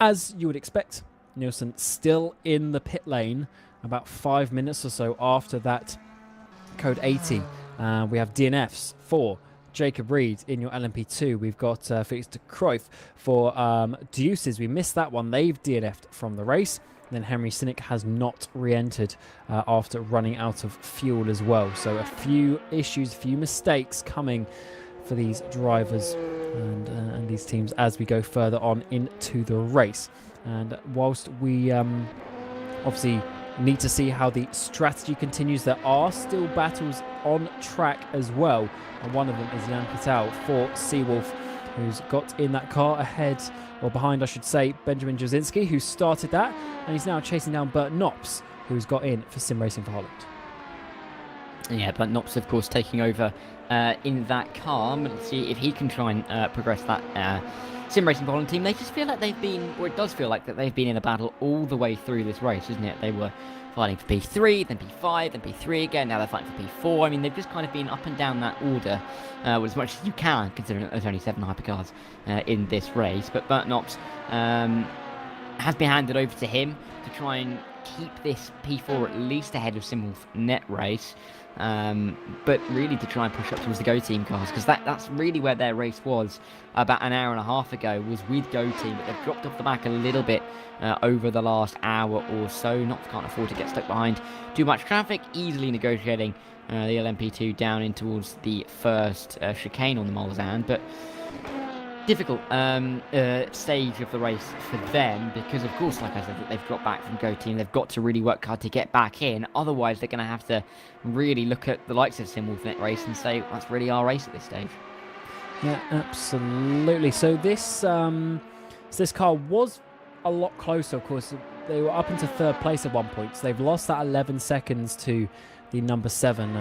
as you would expect, Nielsen still in the pit lane about 5 minutes or so after that Code 80. We have DNFs for Jacob Reed. In your LMP2, we've got Felix de Cruyff for Deuces. We missed that one. They've DNF'd from the race. Then Henry Sinek has not re-entered after running out of fuel as well. So a few issues, a few mistakes coming for these drivers and these teams as we go further on into the race. And whilst we obviously need to see how the strategy continues, there are still battles on track as well. And one of them is Jan Patel for Seawolf, who's got in that car ahead, or behind I should say, Benjamin Jasinski, who started that, and he's now chasing down Bert Knops, who's got in for Sim Racing for Holland. Yeah, but Knops, of course, taking over in that car. Let's see if he can try and progress that Sim Racing for Holland team. They just feel like they've been, or it does feel like that they've been in a battle all the way through this race, isn't it? They were fighting for P3, then P5, then P3 again, now they're fighting for P4. I mean, they've just kind of been up and down that order as much as you can, considering there's only 7 hypercars in this race. But Bert Knops has been handed over to him to try and keep this P4 at least ahead of Simwolf net race. But really to try and push up towards the Go Team cars, because that's really where their race was about an hour and a half ago, was with Go Team, but they've dropped off the back a little bit over the last hour or so. Can't afford to get stuck behind too much traffic, easily negotiating the LMP2 down in towards the first chicane on the Molzan, but difficult stage of the race for them, because of course, like I said, that they've dropped back from Go Team. They've got to really work hard to get back in, otherwise they're going to have to really look at the likes of Simwolf net race and say, that's really our race at this stage. Yeah, absolutely. So this car was a lot closer, of course. They were up into third place at one point, so they've lost that 11 seconds to the number 7.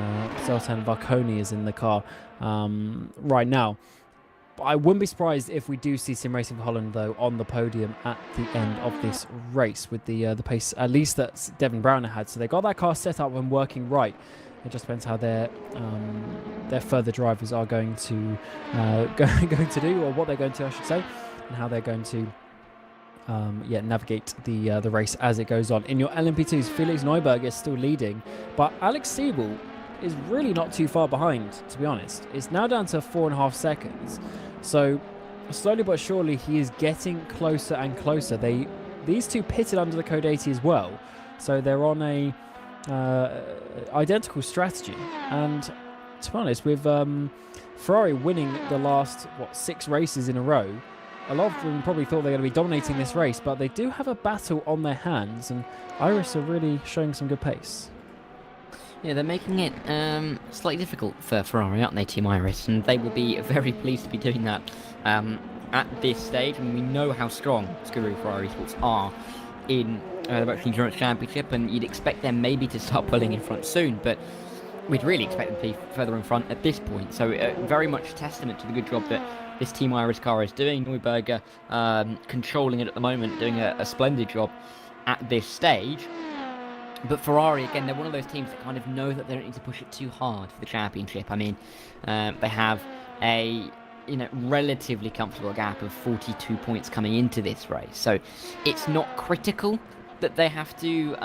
Zoltan Varconi is in the car right now. I wouldn't be surprised if we do see Sim Racing for Holland, though, on the podium at the end of this race with the pace, at least that Devin Browner had. So they got that car set up and working right. It just depends how their further drivers are going to going to do, or what they're going to, I should say, and how they're going to navigate the race as it goes on. In your LMP2s, Felix Neuberg is still leading, but Alex Siebel is really not too far behind, to be honest. It's now down to 4.5 seconds. So slowly but surely he is getting closer and closer. These two pitted under the Code 80 as well, so they're on a identical strategy. And to be honest, with Ferrari winning the last 6 races in a row, a lot of them probably thought they were going to be dominating this race, but they do have a battle on their hands, and Iris are really showing some good pace. Yeah, they're making it slightly difficult for Ferrari, aren't they, Team Iris? And they will be very pleased to be doing that at this stage. And we know how strong Subaru Ferrari Sports are in the Virtual Endurance Championship, and you'd expect them maybe to start pulling in front soon, but we'd really expect them to be further in front at this point. So very much testament to the good job that this Team Iris car is doing. Neuberger controlling it at the moment, doing a splendid job at this stage. But Ferrari, again, they're one of those teams that kind of know that they don't need to push it too hard for the championship. I mean, they have a relatively comfortable gap of 42 points coming into this race. So it's not critical that they have to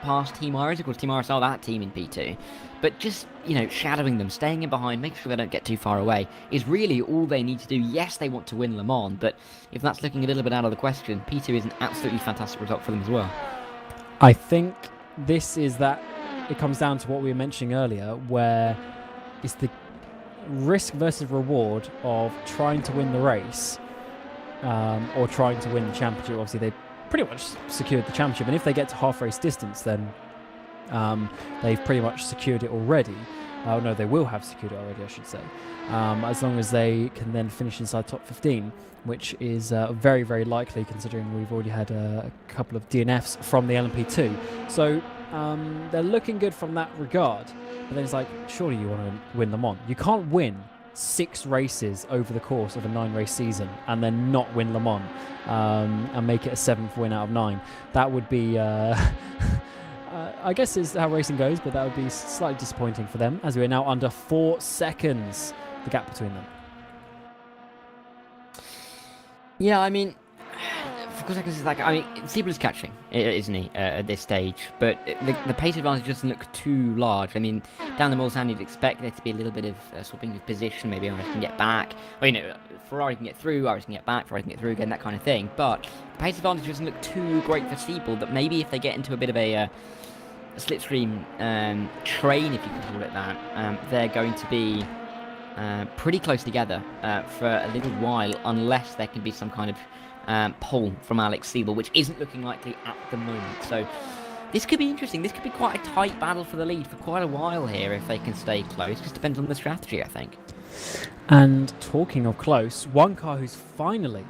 pass Team Iris. Of course, Team Iris are that team in P2. But just, shadowing them, staying in behind, making sure they don't get too far away is really all they need to do. Yes, they want to win Le Mans, but if that's looking a little bit out of the question, P2 is an absolutely fantastic result for them as well. I think this is that it comes down to what we were mentioning earlier, where it's the risk versus reward of trying to win the race or trying to win the championship. Obviously, they pretty much secured the championship, and if they get to half race distance, then they've pretty much secured it already. Oh no, they will have secured it already, I should say, as long as they can then finish inside top 15, which is very, very likely, considering we've already had a couple of DNFs from the LMP2. So they're looking good from that regard. But then it's like, surely you want to win Le Mans. You can't win 6 races over the course of a 9-race season and then not win Le Mans and make it a 7th win out of 9. That would be... I guess is how racing goes, but that would be slightly disappointing for them, as we are now under 4 seconds, the gap between them. Yeah, I mean, couple seconds is like, I mean, Siebel's catching, isn't he, at this stage? But the pace advantage doesn't look too large. I mean, down the Mulsanne, you'd expect there to be a little bit of swapping of position. Maybe Iris can get back. Or, Ferrari can get through, Iris can get back, Ferrari can get through again, that kind of thing. But the pace advantage doesn't look too great for Siebel. That maybe if they get into a bit of a slipstream train, if you can call it that, they're going to be pretty close together for a little while, unless there can be some kind of pull from Alex Siebel, which isn't looking likely at the moment. So this could be interesting. This could be quite a tight battle for the lead for quite a while here if they can stay close. Just depends on the strategy, I think. And talking of close, one car who's finally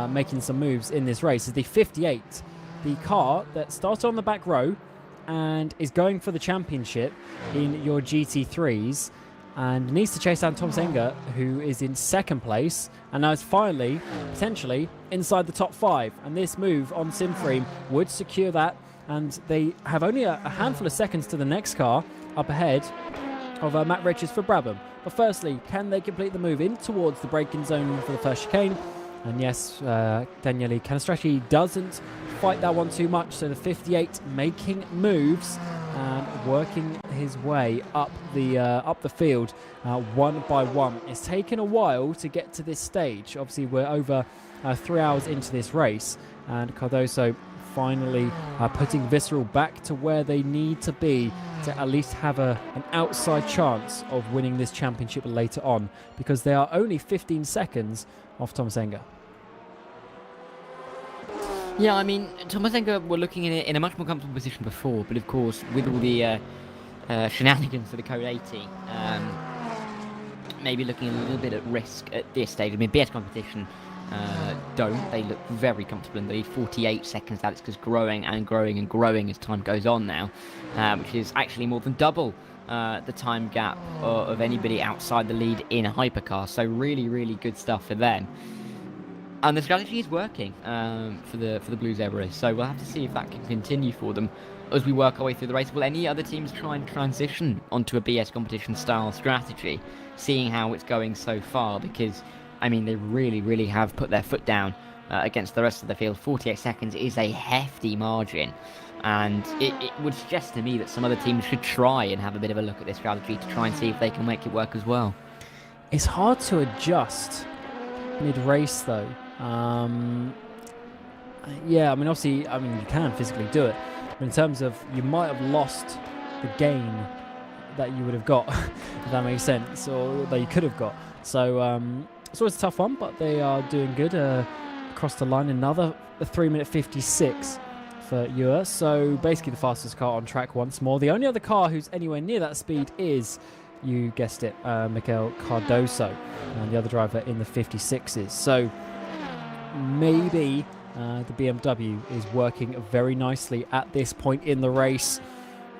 making some moves in this race is the 58, the car that started on the back row and is going for the championship in your GT3s and needs to chase down Thomas Enger, who is in second place and now is finally, potentially, inside the top 5. And this move on Simframe would secure that, and they have only a handful of seconds to the next car up ahead of Matt Richards for Brabham. But firstly, can they complete the move in towards the braking zone for the first chicane? And yes, Daniele Canestracci doesn't fight that one too much, so the 58 making moves and working his way up the field one by one. It's taken a while to get to this stage. Obviously, we're over 3 hours into this race, and Cardoso finally putting Visceral back to where they need to be to at least have an outside chance of winning this championship later on, because they are only 15 seconds off Thomas Enger. Yeah, I mean, Thomas Enger were looking in a much more comfortable position before, but of course, with all the shenanigans for the Code 80, maybe looking a little bit at risk at this stage. I mean, BS competition don't. They look very comfortable in the lead. 48 seconds, that's just growing and growing and growing as time goes on now, which is actually more than double the time gap of anybody outside the lead in a hypercar. So really, really good stuff for them. And the strategy is working for the Blues Everest, so we'll have to see if that can continue for them as we work our way through the race. Will any other teams try and transition onto a BS competition style strategy, seeing how it's going so far? Because, I mean, they really, really have put their foot down against the rest of the field. 48 seconds is a hefty margin, and it would suggest to me that some other teams should try and have a bit of a look at this strategy to try and see if they can make it work as well. It's hard to adjust mid-race though. Yeah, I mean, obviously, you can physically do it, but in terms of, you might have lost the gain that you would have got, if that makes sense, or that you could have got. So it's always a tough one, but they are doing good across the line. Another 3-minute 56 for Ewer. So basically the fastest car on track once more. The only other car who's anywhere near that speed is, you guessed it, Miguel Cardoso, and the other driver in the 56s. So maybe the BMW is working very nicely at this point in the race.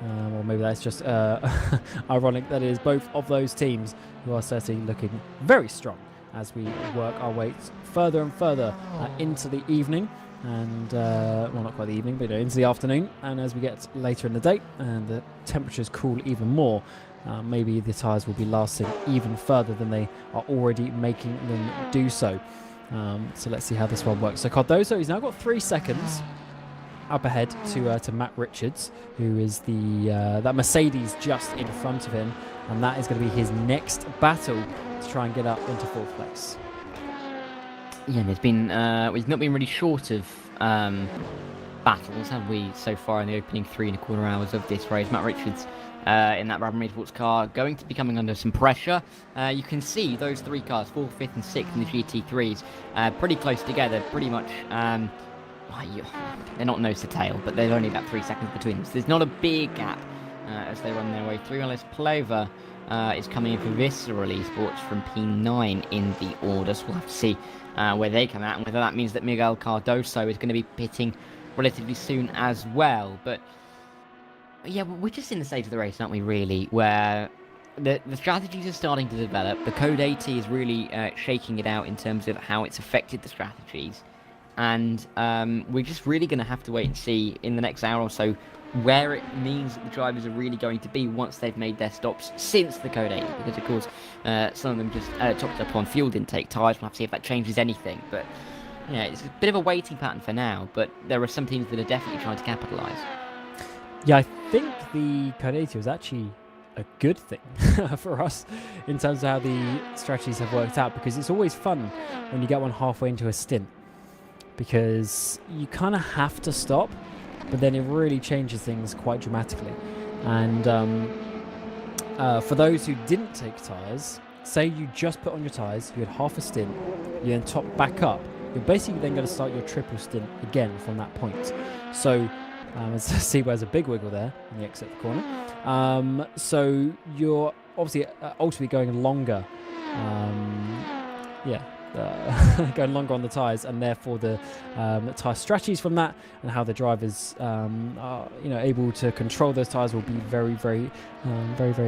Or maybe that's just ironic that it is both of those teams who are certainly looking very strong as we work our way further and further into the evening. And, well, not quite the evening, but into the afternoon. And as we get later in the day and the temperatures cool even more, maybe the tyres will be lasting even further than they are already making them do so. So let's see how this one works. So Cardoso, he's now got 3 seconds up ahead to Matt Richards, who is that Mercedes just in front of him, and that is going to be his next battle to try and get up into 4th place. Yeah, there's been we've not been really short of battles, have we, so far in the opening 3.25 hours of this race. Matt Richards in that Brabham Motorsports car going to be coming under some pressure. You can see those 3 cars, 4th, 5th and 6th in the GT3s, pretty close together, pretty much. They're not nose to tail, but there's only about 3 seconds between them, so there's not a big gap as they run their way through. Alice Plova is coming in for Visceral Esports from P9 in the order, so we'll have to see where they come out, and whether that means that Miguel Cardoso is going to be pitting relatively soon as well. But yeah, we're just in the stage of the race, aren't we, really, where the strategies are starting to develop. The Code 80 is really shaking it out in terms of how it's affected the strategies, and we're just really going to have to wait and see in the next hour or so where it means that the drivers are really going to be once they've made their stops since the Code 80, because of course some of them just topped up on fuel intake tyres. We'll have to see if that changes anything, but Yeah, it's a bit of a waiting pattern for now, but there are some teams that are definitely trying to capitalise. Yeah, I think the Carnati was actually a good thing for us in terms of how the strategies have worked out, because it's always fun when you get one halfway into a stint, because you kind of have to stop, but then it really changes things quite dramatically. And for those who didn't take tyres, say you just put on your tyres, you had half a stint, you then top back up, you're basically then going to start your triple stint again from that point. So as see where's a big wiggle there in the exit of the corner. So you're obviously ultimately going longer. Going longer on the tyres, and therefore the tyre strategies from that and how the drivers are able to control those tyres will be very, very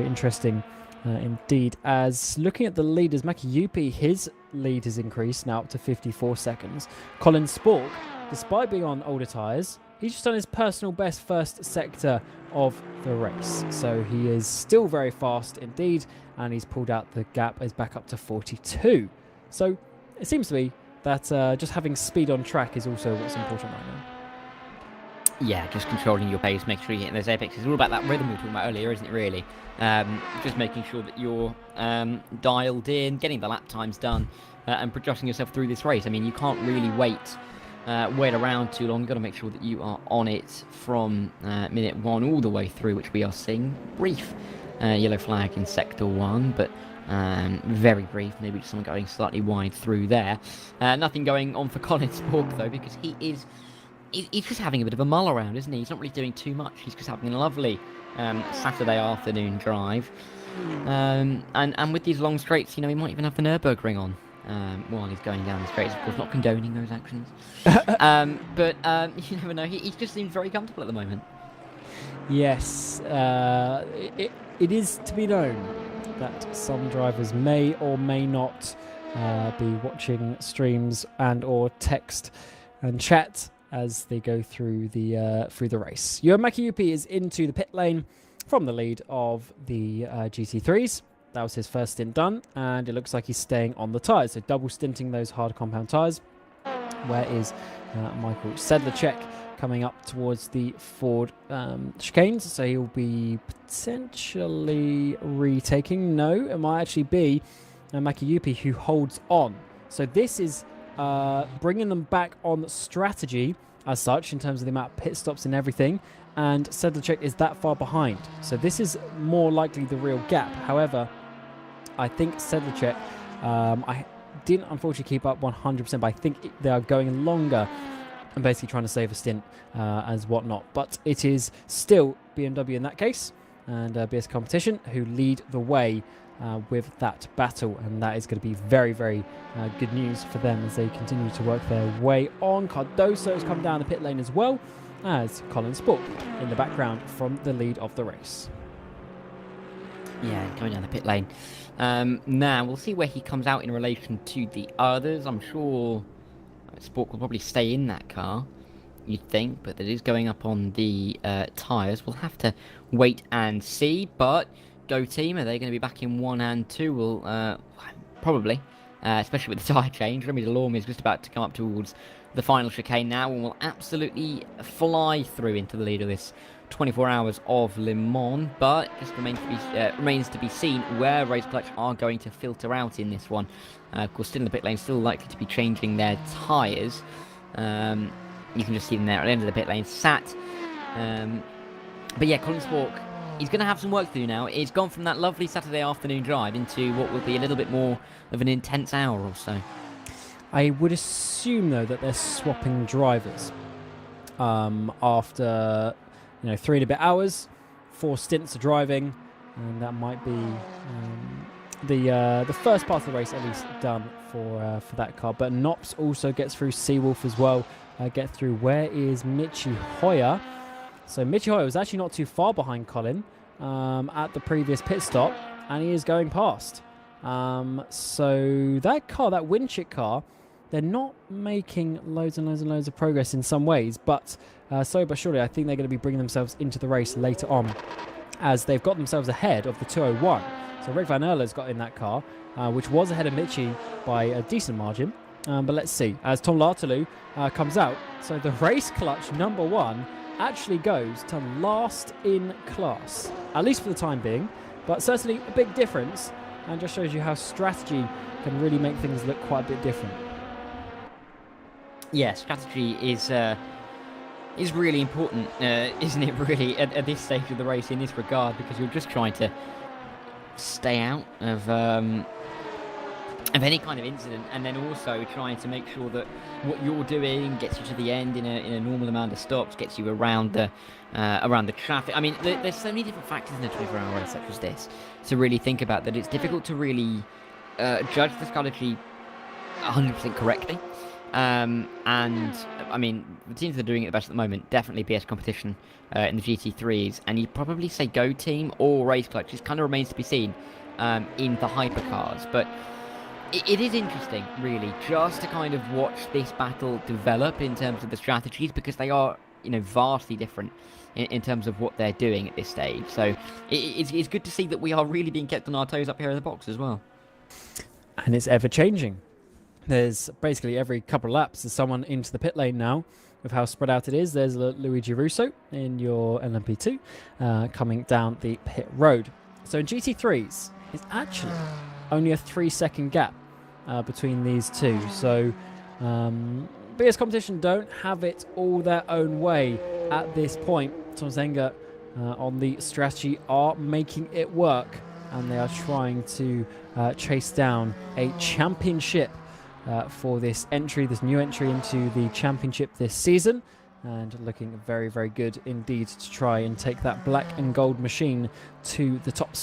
interesting indeed. As looking at the leaders, Makiyupi, his lead has increased now up to 54 seconds. Colin Spork, despite being on older tyres, he's just done his personal best first sector of the race. So he is still very fast indeed, and he's pulled out the gap, is back up to 42. So it seems to be that just having speed on track is also what's important right now. Yeah, just controlling your pace, make sure you're hitting those apexes. It's all about that rhythm we were talking about earlier, isn't it, really? Just making sure that you're dialed in, getting the lap times done, and progressing yourself through this race. I mean, you can't really wait around too long. You've got to make sure that you are on it from minute 1 all the way through, which we are seeing. Brief yellow flag in sector 1, but very brief, maybe just someone going slightly wide through there. Nothing going on for Colin Spork, though, because he's just having a bit of a mull around, isn't he? He's not really doing too much. He's just having a lovely Saturday afternoon drive. And with these long straights, he might even have the Nürburgring on while he's going down the straights. Of course, not condoning those actions. But you never know. He just seems very comfortable at the moment. Yes, it is to be known that some drivers may or may not be watching streams and or text and chat as they go through the race. Yoan Makiyupi is into the pit lane from the lead of the GT3s. That was his first stint done, and it looks like he's staying on the tyres, so double stinting those hard compound tyres. Where is Michael Sedlacek coming up towards the Ford chicanes? So he'll be potentially retaking. No, it might actually be Makiyupi who holds on. So this is bringing them back on strategy as such in terms of the amount of pit stops and everything, and Sedlacek is that far behind. So this is more likely the real gap. However, I think Sedlacek, I didn't unfortunately keep up 100%, but I think they are going longer and basically trying to save a stint as whatnot. But it is still BMW in that case and BS Competition who lead the way with that battle, and that is going to be very, very good news for them as they continue to work their way on. Cardoso has come down the pit lane as well as Colin Spork in the background from the lead of the race. Yeah, coming down the pit lane. Now, we'll see where he comes out in relation to the others. I'm sure Spork will probably stay in that car, you'd think, but it is going up on the tyres. We'll have to wait and see, but Go Team, are they going to be back in 1 and 2? Well, probably, especially with the tyre change. Remy Delorme is just about to come up towards the final chicane now, and will absolutely fly through into the lead of this 24 hours of Le Mans, but it just remains to be seen where Race Clutch are going to filter out in this one. Of course, still in the pit lane, still likely to be changing their tyres. You can just see them there at the end of the pit lane, sat. But yeah, Colin Spork, he's going to have some work to do now. It's gone from that lovely Saturday afternoon drive into what will be a little bit more of an intense hour or so. I would assume, though, that they're swapping drivers after 3 and a bit hours, 4 stints of driving, and that might be the first part of the race at least done for that car. But Nops also gets through, Seawolf as well get through. Where is Michi Hoyer? So Michi Hoyer was actually not too far behind Colin at the previous pit stop, and he is going past. So that car, that Winchit car, they're not making loads and loads and loads of progress in some ways, but slowly but surely I think they're going to be bringing themselves into the race later on, as they've got themselves ahead of the 201. So Rick Van Erle's got in that car, which was ahead of Michi by a decent margin. But let's see, as Tom Lartalou comes out. So the race clutch number 1 actually goes to last in class, at least for the time being, but certainly a big difference, and just shows you how strategy can really make things look quite a bit different. Yeah, strategy is really important, isn't it? Really, at this stage of the race, in this regard, because you're just trying to stay out of any kind of incident, and then also trying to make sure that what you're doing gets you to the end in a normal amount of stops, gets you around the traffic. I mean, there's so many different factors in a 24-hour race such as this to really think about, that it's difficult to really judge the strategy 100% correctly. And I mean, the teams that are doing it the best at the moment, definitely BS competition in the GT3s, and you'd probably say Go Team or Race Clutch. It kind of remains to be seen in the hypercars, but it is interesting, really, just to kind of watch this battle develop in terms of the strategies, because they are, vastly different in terms of what they're doing at this stage. So it's good to see that we are really being kept on our toes up here in the box as well. And it's ever changing. There's basically every couple of laps there's someone into the pit lane now, with how spread out it is. There's Luigi Russo in your LMP2 coming down the pit road. So in GT3s, it's actually only a 3-second gap between these two. So BS competition don't have it all their own way at this point. Tom Zenga on the strategy are making it work, and they are trying to chase down a championship for this new entry into the championship this season, and looking very, very good indeed to try and take that black and gold machine to the top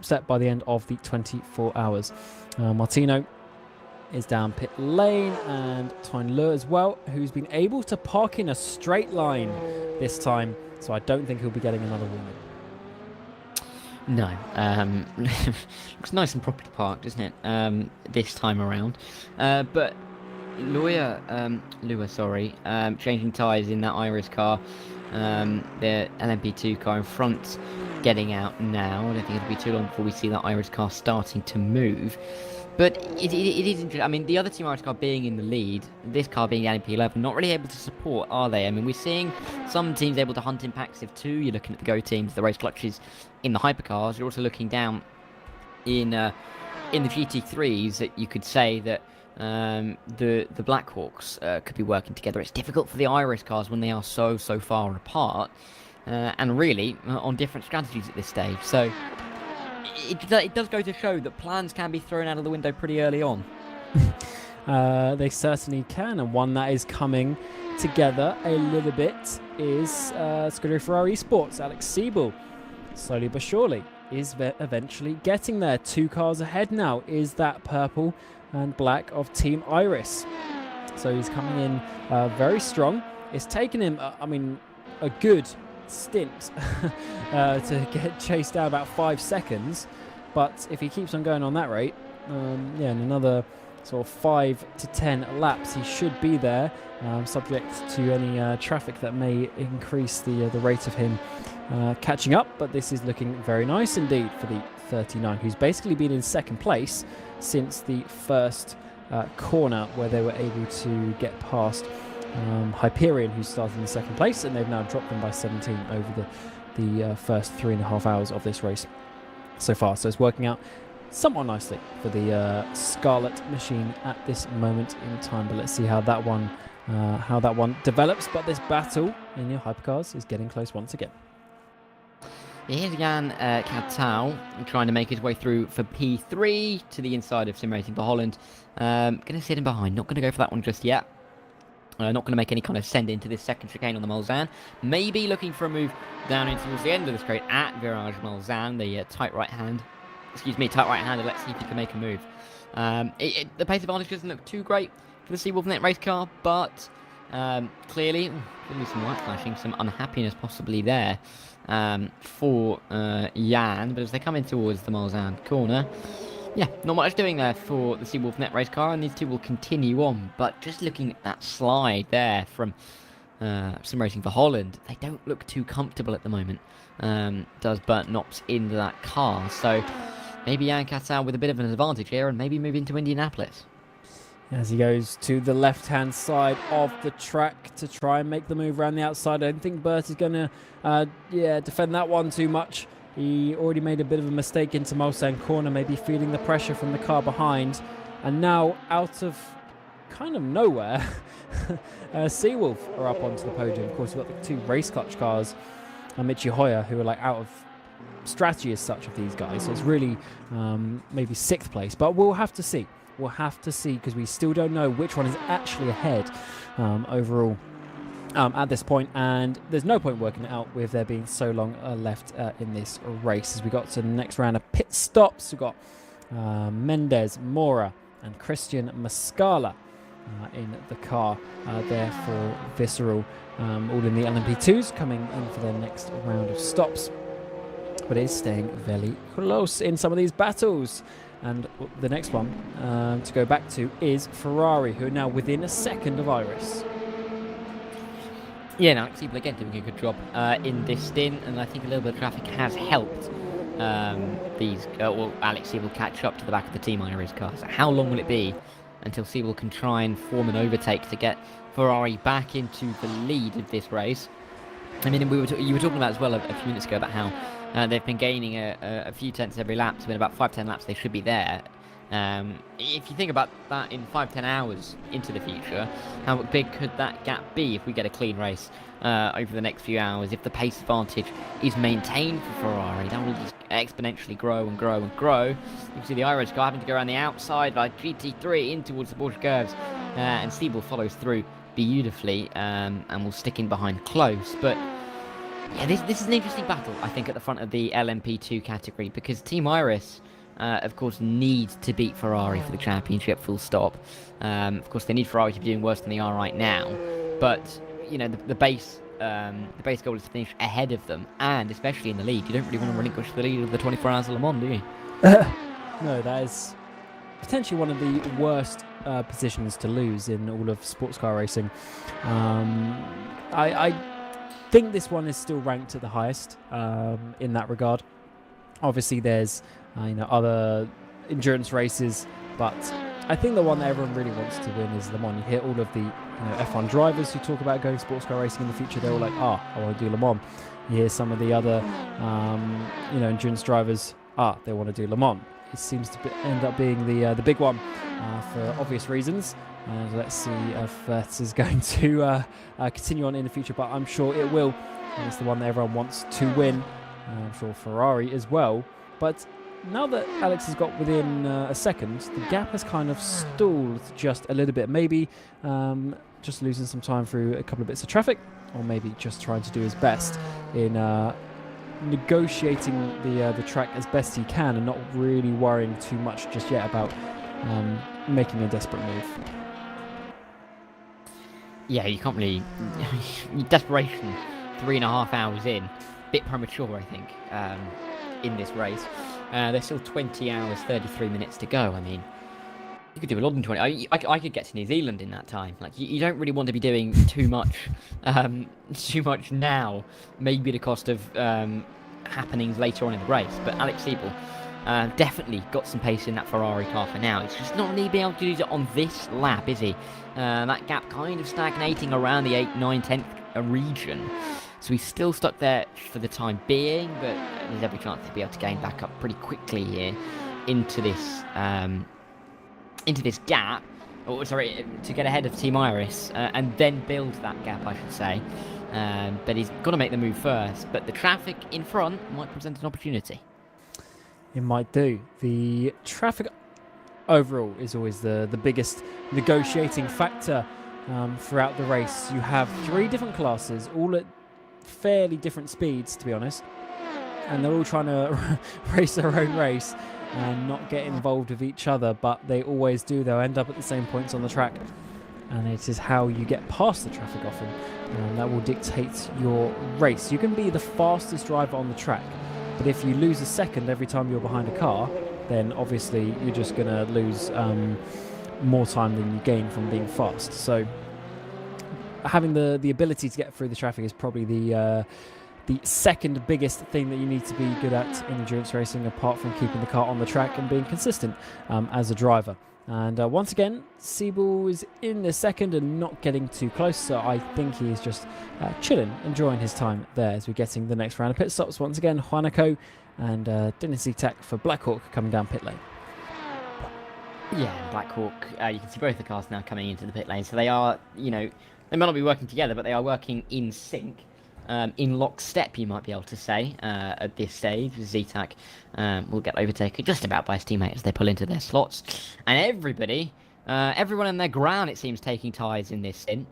step by the end of the 24 hours. Martino is down pit lane, and Tyne Lure as well, who's been able to park in a straight line this time, so I don't think he'll be getting another warning. No, looks nice and properly parked, doesn't it? This time around, but Lure, changing tyres in that Iris car, the LMP2 car in front, getting out now. I don't think it'll be too long before we see that Iris car starting to move. But it is interesting. I mean, the other Team Iris car being in the lead, this car being the LMP11, not really able to support, are they? I mean, we're seeing some teams able to hunt in packs of 2. You're looking at the Go teams, the race clutches in the hypercars. You're also looking down in the GT3s, that you could say that the Blackhawks could be working together. It's difficult for the Iris cars when they are so far apart, and really on different strategies at this stage. So it does go to show that plans can be thrown out of the window pretty early on. They certainly can, and one that is coming together a little bit is Scuderia Ferrari Esports. Alex Siebel, slowly but surely, is eventually getting there. 2 cars ahead now is that purple and black of Team Iris. So he's coming in very strong. It's taken him, a good stint to get chased down about 5 seconds, but if he keeps on going on that rate, in another sort of 5 to 10 laps he should be there, subject to any traffic that may increase the rate of him catching up. But this is looking very nice indeed for the 39, who's basically been in second place since the first corner, where they were able to get past Hyperion, who started in second place, and they've now dropped them by 17 over the first 3.5 hours of this race so far. So it's working out somewhat nicely for the Scarlet machine at this moment in time. But let's see how that one develops. But this battle in your hypercars is getting close once again. Here's Jan Katau trying to make his way through for P3 to the inside of Sim Racing for Holland. Going to sit him behind, not going to go for that one just yet. Not going to make any kind of send into this second chicane on the Mulsanne. Maybe looking for a move down in towards the end of the straight at Virage Mulsanne, the tight right hand. Tight right hander. Let's see if he can make a move. The pace advantage doesn't look too great for the Seawolf Net race car, but clearly some light flashing, some unhappiness possibly there for Jan. But as they come in towards the Mulsanne corner, yeah, not much doing there for the Seawolf Net race car, and these two will continue on. But just looking at that slide there from Sim Racing for Holland, they don't look too comfortable at the moment. Does Bert Knops into that car, so maybe Jan Katau with a bit of an advantage here, and maybe move into Indianapolis. as he goes to the left-hand side of the track to try and make the move around the outside. I don't think Burt is going to defend that one too much. He already made a bit of a mistake into Mulsanne corner, maybe feeling the pressure from the car behind. And now, out of kind of nowhere, Seawolf are up onto the podium. Of course, we've got the two race clutch cars, Michi Hoyer, who are like out of strategy as such of these guys. So it's really maybe 6th place. But we'll have to see. We'll have to see, because we still don't know which one is actually ahead overall at this point, and there's no point working it out with there being so long left in this race. As we got to the next round of pit stops, we've got Mendes, Mora and Christian Mascala in the car there for Visceral, all in the LMP2s, coming in for their next round of stops, but it is staying very close in some of these battles. And the next one to go back to is Ferrari, who are now within a second of Iris. Yeah, and Alex Siebel again doing a good job in this stint, and I think a little bit of traffic has helped Alex Siebel catch up to the back of the Team Iris car. So how long will it be until Siebel can try and form an overtake to get Ferrari back into the lead of this race? I mean, you were talking about as well a few minutes ago about how they've been gaining a few tenths every lap. So in about 5-10 laps, they should be there. If you think about that in 5-10 hours into the future, how big could that gap be if we get a clean race over the next few hours? If the pace advantage is maintained for Ferrari, that will just exponentially grow and grow and grow. You can see the Irish car having to go around the outside like GT3 in towards the Porsche curves, and Siebel follows through beautifully and will stick in behind close. But yeah, this is an interesting battle, I think, at the front of the LMP2 category, because Team Iris, of course, need to beat Ferrari for the championship, full stop. Of course, they need Ferrari to be doing worse than they are right now, but you know, the base goal is to finish ahead of them, and especially in the lead. You don't really want to relinquish the lead of the 24 Hours of Le Mans, do you? No, that is potentially one of the worst positions to lose in all of sports car racing. I think this one is still ranked at the highest in that regard. Obviously, there's other endurance races, but I think the one that everyone really wants to win is Le Mans. You hear all of the F1 drivers who talk about going sports car racing in the future. They're all like, I want to do Le Mans. You hear some of the other endurance drivers, they want to do Le Mans. It seems to end up being the big one for obvious reasons. Let's see if that is going to continue on in the future, but I'm sure it will. And it's the one that everyone wants to win. I'm sure Ferrari as well. But now that Alex has got within a second, the gap has kind of stalled just a little bit. Maybe just losing some time through a couple of bits of traffic, or maybe just trying to do his best in negotiating the track as best he can and not really worrying too much just yet about making a desperate move. Yeah, you can't really... Desperation, 3.5 hours in. Bit premature, I think, in this race. There's still 20 hours, 33 minutes to go. I mean, you could do a lot in 20... I could get to New Zealand in that time. Like, you don't really want to be doing too much now. Maybe the cost of happenings later on in the race. But Alex Siebel definitely got some pace in that Ferrari car for now. It's just not really being able to use it on this lap, is he? That gap kind of stagnating around the 8, 9, 10th region. So he's still stuck there for the time being, but there's every chance to be able to gain back up pretty quickly here into this gap, to get ahead of Team Iris, and then build that gap, I should say. But he's got to make the move first. But the traffic in front might present an opportunity. It might do. The traffic overall is always the biggest negotiating factor throughout the race. You have 3 different classes, all at fairly different speeds, to be honest, and they're all trying to race their own race and not get involved with each other, but they always do. They'll end up at the same points on the track, and it is how you get past the traffic often, and that will dictate your race. You can be the fastest driver on the track, but if you lose a second every time you're behind a car, then obviously you're just going to lose more time than you gain from being fast. So having the ability to get through the traffic is probably the second biggest thing that you need to be good at in endurance racing, apart from keeping the car on the track and being consistent as a driver. And once again, Siebel is in the second and not getting too close, so I think he is just chilling, enjoying his time there as we're getting the next round of pit stops. Once again, Juanico and Dennis Zitak for Blackhawk coming down pit lane. Yeah, Blackhawk, you can see both the cars now coming into the pit lane, so they are, they might not be working together, but they are working in sync. In lockstep, you might be able to say, at this stage. Zitak will get overtaken just about by his teammates as they pull into their slots. And everyone in their ground, it seems, taking tyres in this stint.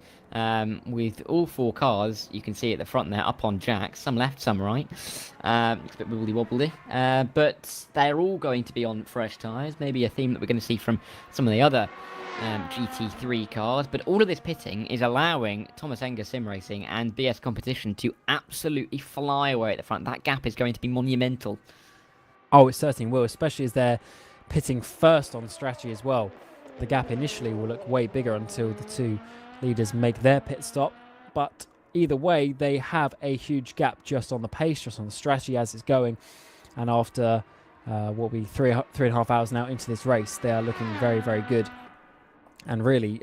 With all 4 cars, you can see at the front there, up on jacks, some left, some right. Looks a bit wobbly-wobbly. But they're all going to be on fresh tyres, maybe a theme that we're going to see from some of the other GT3 cars, but all of this pitting is allowing Thomas Enger Sim Racing and BS Competition to absolutely fly away at the front. That gap is going to be monumental. Oh, it certainly will, especially as they're pitting first on strategy as well. The gap initially will look way bigger until the 2 leaders make their pit stop, but either way, they have a huge gap just on the pace, just on the strategy as it's going, and after what will be 3.5 hours now into this race, they are looking very, very good. And really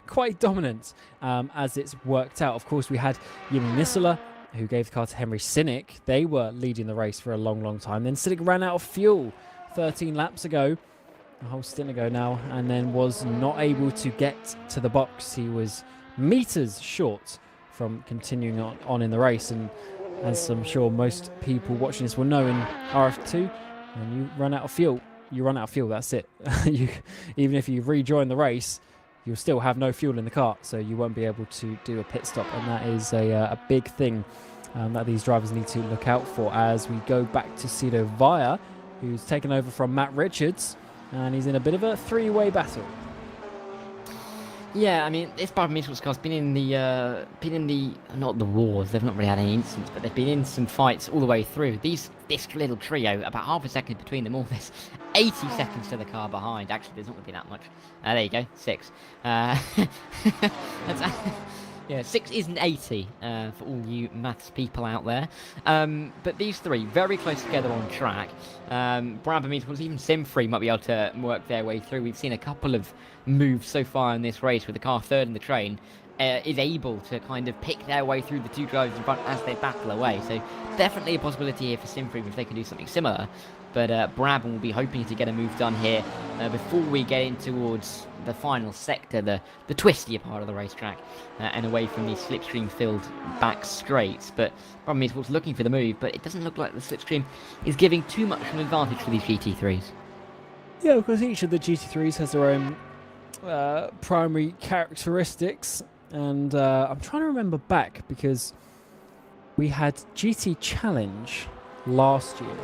quite dominant as it's worked out. Of course, we had Jimmy Nisela, who gave the car to Henry Sinek. They were leading the race for a long, long time. Then Sinek ran out of fuel 13 laps ago, a whole stint ago now, and then was not able to get to the box. He was meters short from continuing on in the race. And as I'm sure most people watching this will know, in RF2, when you run out of fuel, that's it. Even if you rejoin the race, you'll still have no fuel in the car, so you won't be able to do a pit stop, and that is a big thing that these drivers need to look out for. As we go back to Cito Vaya, who's taken over from Matt Richards, and he's in a bit of a 3-way battle. Yeah, I mean, this Barbara Motorsports car's been in the not the wars. They've not really had any incidents, but they've been in some fights all the way through. This little trio, about half a second between them all. There's 80 seconds to the car behind. Actually, there's not going to be that much. There you go, 6. Yeah, 6 isn't 80 for all you maths people out there. But these 3 very close together on track. Bramber Motorsports, even Sim3 might be able to work their way through. We've seen a couple of moves so far in this race with the car third in the train. Is able to kind of pick their way through the 2 drivers in front as they battle away. So definitely a possibility here for Sim3 if they can do something similar. But Brabham will be hoping to get a move done here before we get in towards the final sector, the twistier part of the racetrack, and away from these slipstream-filled back straights. But Brabham is looking for the move, but it doesn't look like the slipstream is giving too much of an advantage for these GT3s. Yeah, because each of the GT3s has their own primary characteristics, and I'm trying to remember back because we had GT Challenge last year,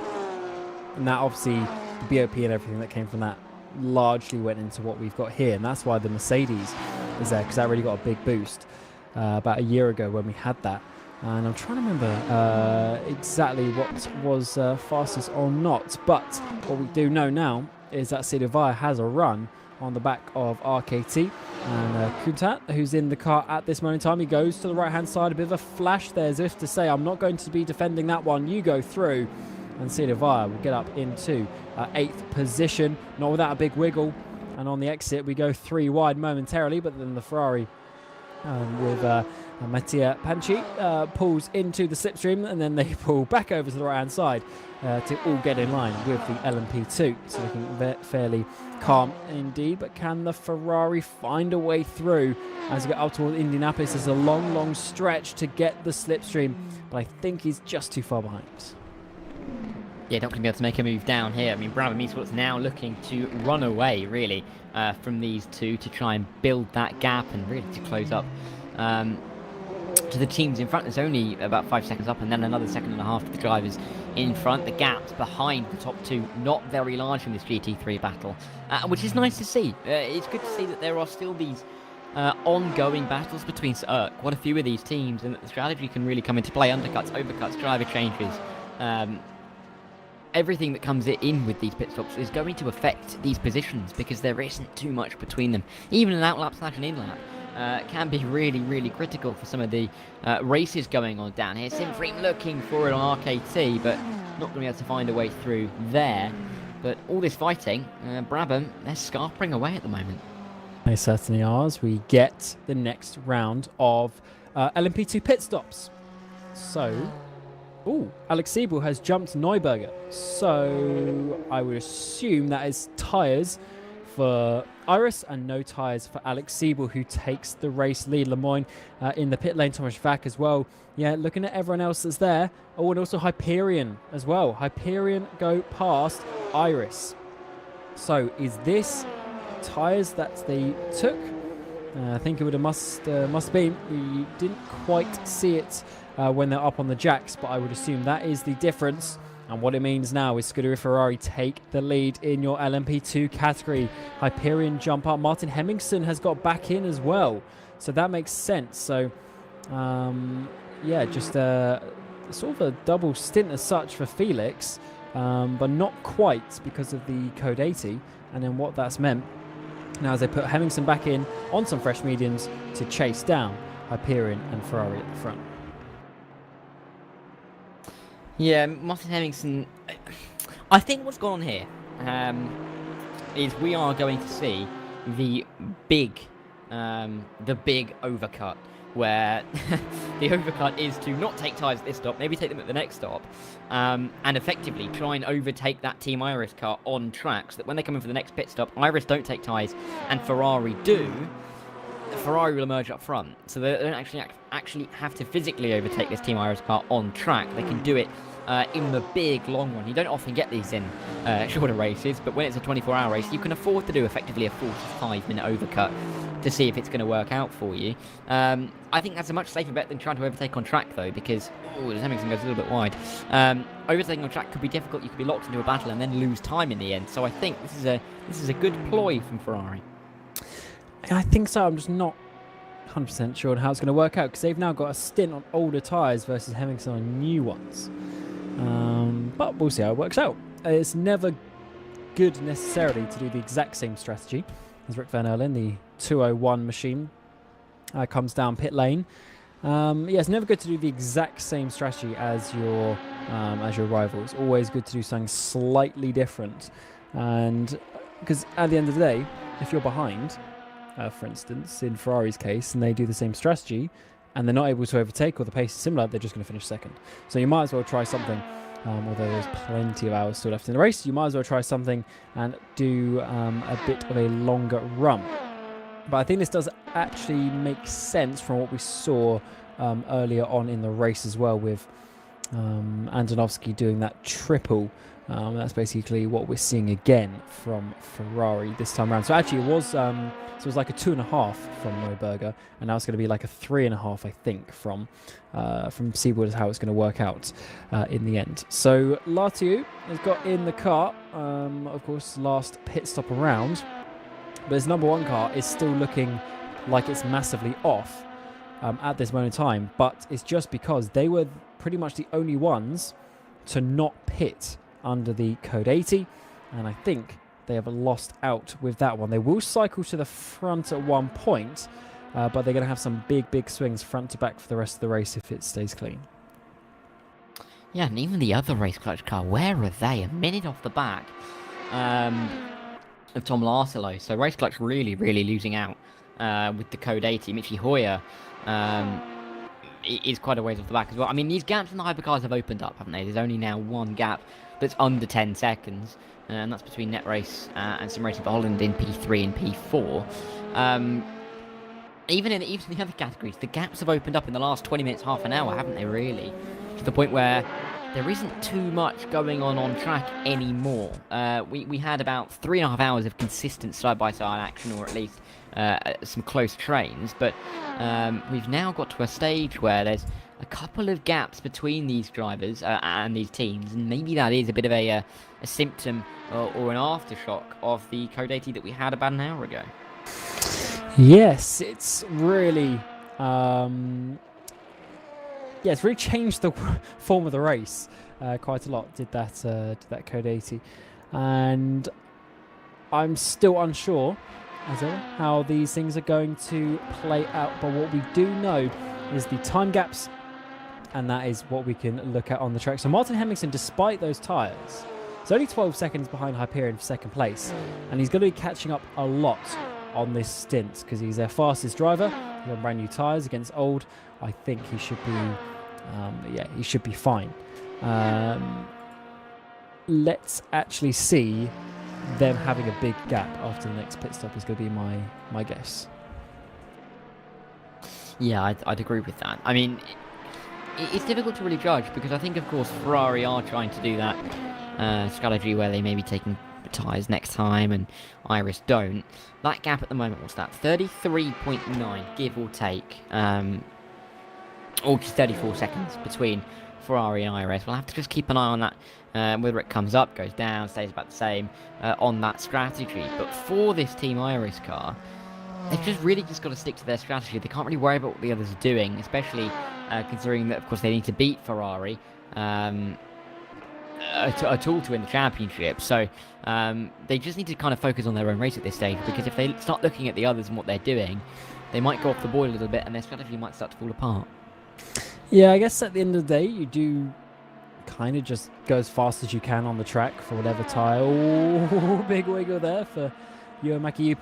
and that obviously the BOP and everything that came from that largely went into what we've got here, and that's why the Mercedes is there, because that really got a big boost about a year ago when we had that. And I'm trying to remember exactly what was fastest or not, but what we do know now is that Cito Vaya has a run on the back of RKT, and Kuntat, who's in the car at this moment in time, he goes to the right hand side, a bit of a flash there as if to say, I'm not going to be defending that one, you go through. And Cito Vaya will get up into 8th position, not without a big wiggle, and on the exit we go 3 wide momentarily, but then the Ferrari with Mattia Panchi pulls into the slipstream, and then they pull back over to the right hand side to all get in line with the LMP2. So looking fairly calm indeed, but can the Ferrari find a way through as we get up towards Indianapolis? There's a long stretch to get the slipstream, but I think he's just too far behind. Yeah, not going to be able to make a move down here. I mean, Brabham Motorsports now looking to run away, really, from these 2 to try and build that gap and really to close up to the teams in front. There's only about 5 seconds up, and then another 1.5 seconds to the drivers in front. The gaps behind the top 2 not very large in this GT3 battle, which is nice to see. It's good to see that there are still these ongoing battles between quite a few of these teams, and that the strategy can really come into play. Undercuts, overcuts, driver changes. Everything that comes in with these pit stops is going to affect these positions because there isn't too much between them. Even an outlap / an inlap can be really critical for some of the races going on down here. Simfreem looking for it on RKT, but not going to be able to find a way through there. But all this fighting, Brabham, they're scarpering away at the moment. They certainly are, as we get the next round of LMP2 pit stops. So, Alex Siebel has jumped Neuberger. So, I would assume that is tyres for Iris and no tyres for Alex Siebel, who takes the race lead. Lemoyne in the pit lane, Thomas Vac as well. Yeah, looking at everyone else that's there. Oh, and also Hyperion as well. Hyperion go past Iris. So, is this tyres that they took? I think it would have must be. We didn't quite see it when they're up on the jacks, but I would assume that is the difference. And what it means now is Scuderia Ferrari take the lead in your LMP2 category. Hyperion jump up. Martin Hemmingson has got back in as well, so that makes sense. So, yeah, just sort of a double stint as such for Felix, but not quite because of the Code 80 and then what that's meant. Now as they put Hemmingson back in on some fresh mediums to chase down Hyperion and Ferrari at the front. Yeah, Martin Hemmingson, I think what's gone on here is we are going to see the big overcut, where the overcut is to not take tyres at this stop, maybe take them at the next stop, and effectively try and overtake that Team Iris car on track, so that when they come in for the next pit stop, Iris don't take tyres and Ferrari do. Ferrari will emerge up front, so they don't actually have to physically overtake this Team Iris car on track. They can do it in the big long run. You don't often get these in shorter races, but when it's a 24-hour race, you can afford to do effectively a 45-minute overcut to see if it's going to work out for you. I think that's a much safer bet than trying to overtake on track, though, because Hemmingson goes a little bit wide. Overtaking on track could be difficult. You could be locked into a battle and then lose time in the end. So I think this is a good ploy from Ferrari. I think so. I'm just not 100% sure on how it's going to work out, because they've now got a stint on older tyres versus Hemmingson on new ones. But we'll see how it works out. It's never good necessarily to do the exact same strategy as Rick Van Erlen, the 201 machine, comes down pit lane. Yeah, it's never good to do the exact same strategy as your rival. It's always good to do something slightly different, and because at the end of the day, if you're behind, for instance, in Ferrari's case, and they do the same strategy, and they're not able to overtake, or the pace is similar, they're just going to finish second. So you might as well try something, although there's plenty of hours still left in the race, you might as well try something and do a bit of a longer run. But I think this does actually make sense from what we saw earlier on in the race as well, with Antonovsky doing that triple. That's basically what we're seeing again from Ferrari this time around. So actually it was so it was like a 2.5 from Neuberger, and now it's going to be like a 3.5, I think, from Siebel, is how it's going to work out in the end. So Latiou has got in the car, of course, last pit stop around, but his number one car is still looking like it's massively off at this moment in time, but it's just because they were pretty much the only ones to not pit under the Code 80, and I think they have lost out with that one. They will cycle to the front at one point, but they're going to have some big swings front to back for the rest of the race if it stays clean. Yeah, and even the other race clutch car, where are they? A minute off the back of Tom Larsalo. So race clutch really losing out with the Code 80. Michi Hoyer is quite a ways off the back as well. I mean, these gaps in the hypercars have opened up, haven't they? There's only now one gap that's under 10 seconds, and that's between NetRace and Sim Racing for Holland in P3 and P4. Even in the other categories, the gaps have opened up in the last 20 minutes, half an hour, haven't they, really? To the point where there isn't too much going on track anymore. We had about 3.5 hours of consistent side-by-side action, or at least some close trains, but we've now got to a stage where there's a couple of gaps between these drivers and these teams, and maybe that is a bit of a symptom or an aftershock of the Code 80 that we had about an hour ago. Yes, it's really it's really changed the form of the race quite a lot. Did that Code 80, and I'm still unsure as ever how these things are going to play out. But what we do know is the time gaps, and that is what we can look at on the track. So Martin Hemmingson, despite those tyres, He's only 12 seconds behind Hyperion for second place, and he's going to be catching up a lot on this stint because he's their fastest driver. He's on brand new tyres against old. I think he should be, he should be fine. Let's actually see them having a big gap after the next pit stop is going to be my guess. Yeah, I'd agree with that. I mean, it's difficult to really judge because I think, of course, Ferrari are trying to do that strategy where they may be taking tyres next time and Iris don't. That gap at the moment, what's that? 33.9, give or take. Or just 34 seconds between Ferrari and Iris. We'll have to just keep an eye on that, whether it comes up, goes down, stays about the same on that strategy. But for this Team Iris car, they've just really got to stick to their strategy. They can't really worry about what the others are doing, especially considering that, of course, they need to beat Ferrari at all to win the championship. So they just need to kind of focus on their own race at this stage, because if they start looking at the others and what they're doing, they might go off the board a little bit and their strategy might start to fall apart. Yeah, I guess at the end of the day, you do kind of just go as fast as you can on the track for whatever tyre. Oh, big wiggle there for Yo Maki UP.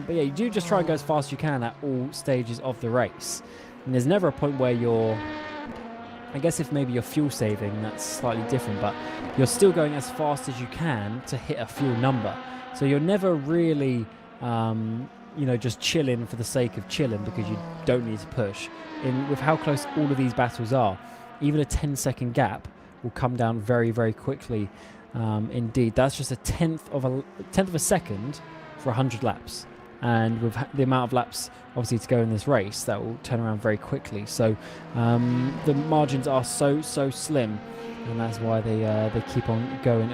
But yeah, you do just try and go as fast as you can at all stages of the race. And there's never a point where you're, I guess if maybe you're fuel saving, that's slightly different, but you're still going as fast as you can to hit a fuel number. So you're never really, just chilling for the sake of chilling because you don't need to push. With how close all of these battles are, even a 10-second gap will come down very, very quickly. Indeed, that's just a tenth of a second for 100 laps, and with the amount of laps obviously to go in this race, that will turn around very quickly. So the margins are so slim, and that's why they keep on going,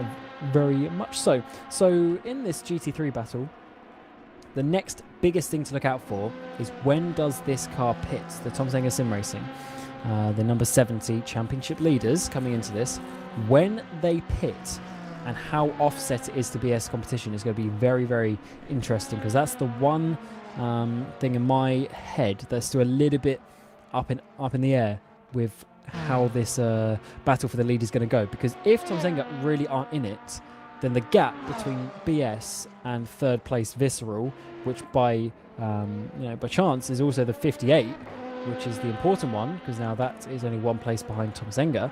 very much so. So in this GT3 battle, the next biggest thing to look out for is when does this car pit? The Tom Zenger Sim Racing, the number 70 championship leaders coming into this, when they pit and how offset it is to BS competition is going to be very, very interesting, because that's the one thing in my head that's still a little bit up in the air with how this battle for the lead is going to go. Because if Tom Zenger really aren't in it, then the gap between BS and third place Visceral, which by chance is also the 58, which is the important one, because now that is only one place behind Tom Zenger,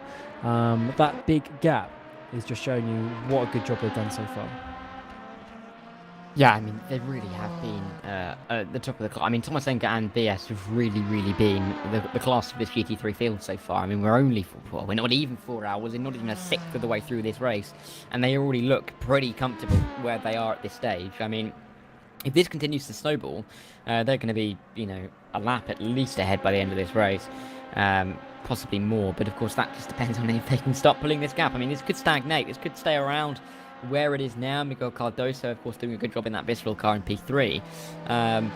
that big gap is just showing you what a good job they've done so far. Yeah, I mean, they really have been at the top of the class. I mean, Thomas Zenger and BS have really, really been the class of this GT3 field so far. I mean, we're not even 4 hours, and not even a sixth of the way through this race, and they already look pretty comfortable where they are at this stage. I mean, if this continues to snowball, they're going to be, a lap at least ahead by the end of this race. Possibly more, but of course that just depends on if they can start pulling this gap. I mean, this could stagnate, this could stay around where it is now. Miguel Cardoso, of course, doing a good job in that Visceral car in P3,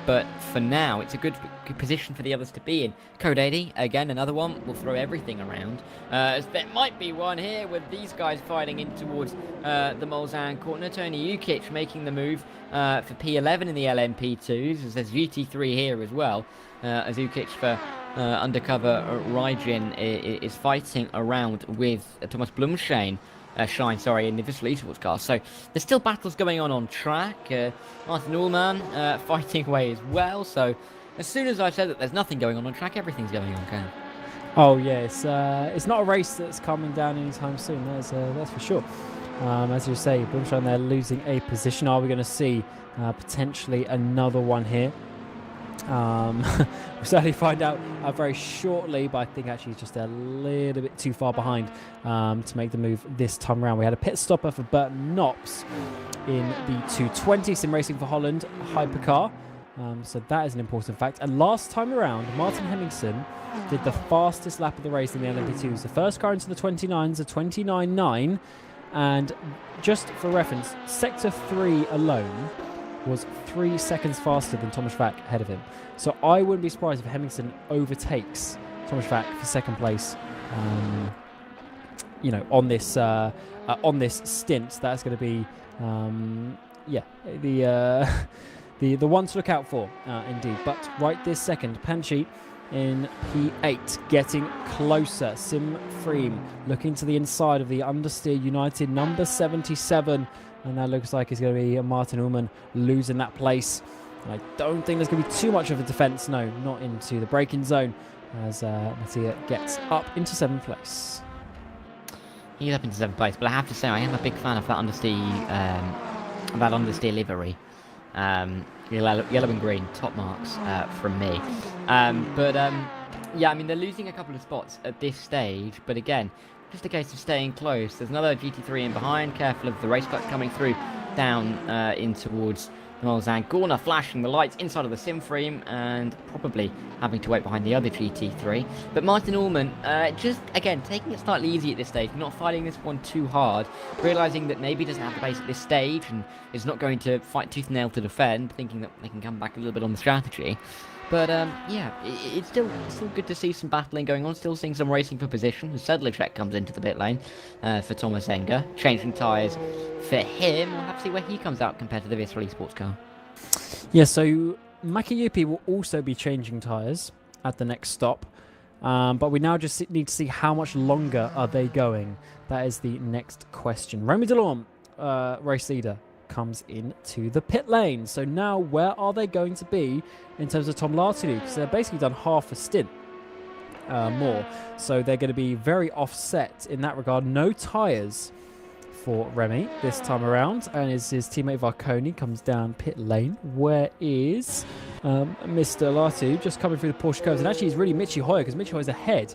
but for now it's a good position for the others to be in. Code 80, again, another one, will throw everything around. There might be one here with these guys fighting in towards the Molzan corner. Tony Ukic making the move for P11 in the LMP2s. There's GT3 here as well, as Ukic for undercover Raijin is fighting around with Thomas Blumshine, in the Visceral Esports car. So there's still battles going on track. Martin Ullman fighting away as well. So as soon as I said that there's nothing going on track, everything's going on, Cam. Oh yeah, it's not a race that's coming down anytime soon. That's for sure. As you say, Blumshine there losing a position. Are we going to see potentially another one here? We'll certainly find out very shortly, but I think actually he's just a little bit too far behind to make the move this time around. We had a pit stopper for Burton Knox in the 220 Sim Racing for Holland hypercar, so that is an important fact. And last time around, Martin Hemmingsen did the fastest lap of the race in the LMP2s. The first car into the 29s, a 29.9, and just for reference, Sector 3 alone was 3 seconds faster than Thomas Vack ahead of him. So I wouldn't be surprised if Hemmingsen overtakes Thomas Vack for second place. On this stint, that's going to be the one to look out for, indeed. But right this second, Panchi in P8, getting closer. Sim Freem looking to the inside of the Understeer United number 77, and that looks like it's going to be Martin Ullman losing that place. And I don't think there's going to be too much of a defence, no, not into the braking zone, as Mattia gets up into 7th place. He's up into 7th place, but I have to say I am a big fan of that Understeer livery. Yellow and green, top marks from me. Yeah, I mean, they're losing a couple of spots at this stage, but again, just a case of staying close. There's another GT3 in behind, careful of the race clutch coming through down in towards Mulsanne. Corner flashing the lights inside of the sim frame and probably having to wait behind the other GT3. But Martin Ullman, just again taking it slightly easy at this stage, not fighting this one too hard, realising that maybe he doesn't have the pace at this stage and is not going to fight tooth and nail to defend, thinking that they can come back a little bit on the strategy. But yeah, it's still good to see some battling going on, still seeing some racing for position. The Sedlacek comes into the pit lane for Thomas Enger, changing tyres for him. We'll have to see where he comes out compared to the Israeli sports car. Yeah, so Makayupi will also be changing tyres at the next stop, but we now just need to see how much longer are they going. That is the next question. Remy Delorme, race leader, comes into the pit lane. So now where are they going to be in terms of Tom Lartinu? Because they've basically done half a stint more. So they're going to be very offset in that regard. No tyres for Remy this time around. And his teammate Varconi comes down pit lane. Where is Mr. Lartu? Just coming through the Porsche curves. And actually he's really Michi Hoyer, because Michi Hoyer's ahead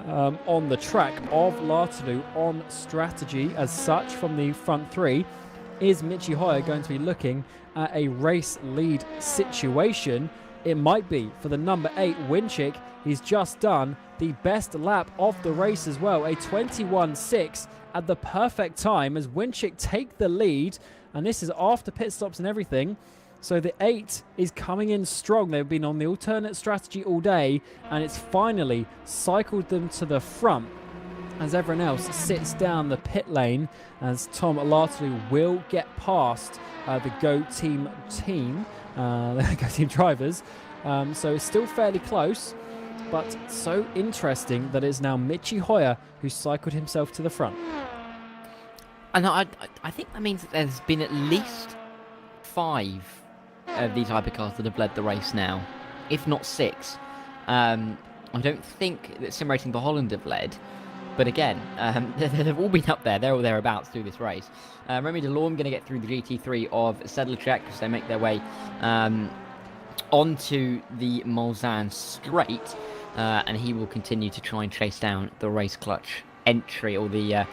on the track of Lartinu on strategy as such from the front three. Is Michi Hoyer going to be looking at a race lead situation? It might be for the number 8 Winchick. He's just done the best lap of the race as well, a 21.6 at the perfect time as Winchick take the lead, and this is after pit stops and everything. So the 8 is coming in strong. They've been on the alternate strategy all day, and it's finally cycled them to the front as everyone else sits down the pit lane, as Tom Lartley will get past the Go Team the Go Team drivers. So it's still fairly close, but so interesting that it's now Michi Hoyer who cycled himself to the front. And I think that means that there's been at least 5 of these hypercars that have led the race now, if not 6. I don't think that Sim Racing for Holland have led. But again, they've all been up there. They're all thereabouts through this race. Remy Delorme going to get through the GT3 of Sedlacek as they make their way onto the Mulsanne straight. And he will continue to try and chase down the race clutch entry, or the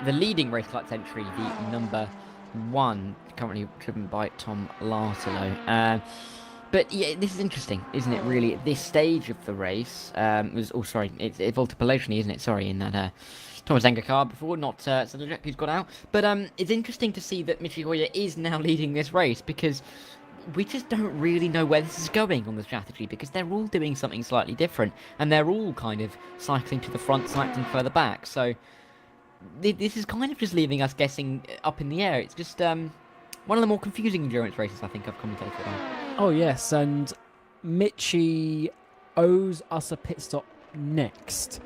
leading race clutch entry, the number 1, currently driven by Tom Lartelo. But yeah, this is interesting, isn't it, really, at this stage of the race? It's Volta-Pelociani, isn't it? Sorry, in that Thomas Enger car before, not Sedlacek, who's got out. But it's interesting to see that Michi Hoyer is now leading this race, because we just don't really know where this is going on the strategy, because they're all doing something slightly different, and they're all kind of cycling to the front, cycling further back. So this is kind of just leaving us guessing up in the air. It's just one of the more confusing endurance races I think I've commentated on. Oh yes, and Michi owes us a pit stop next,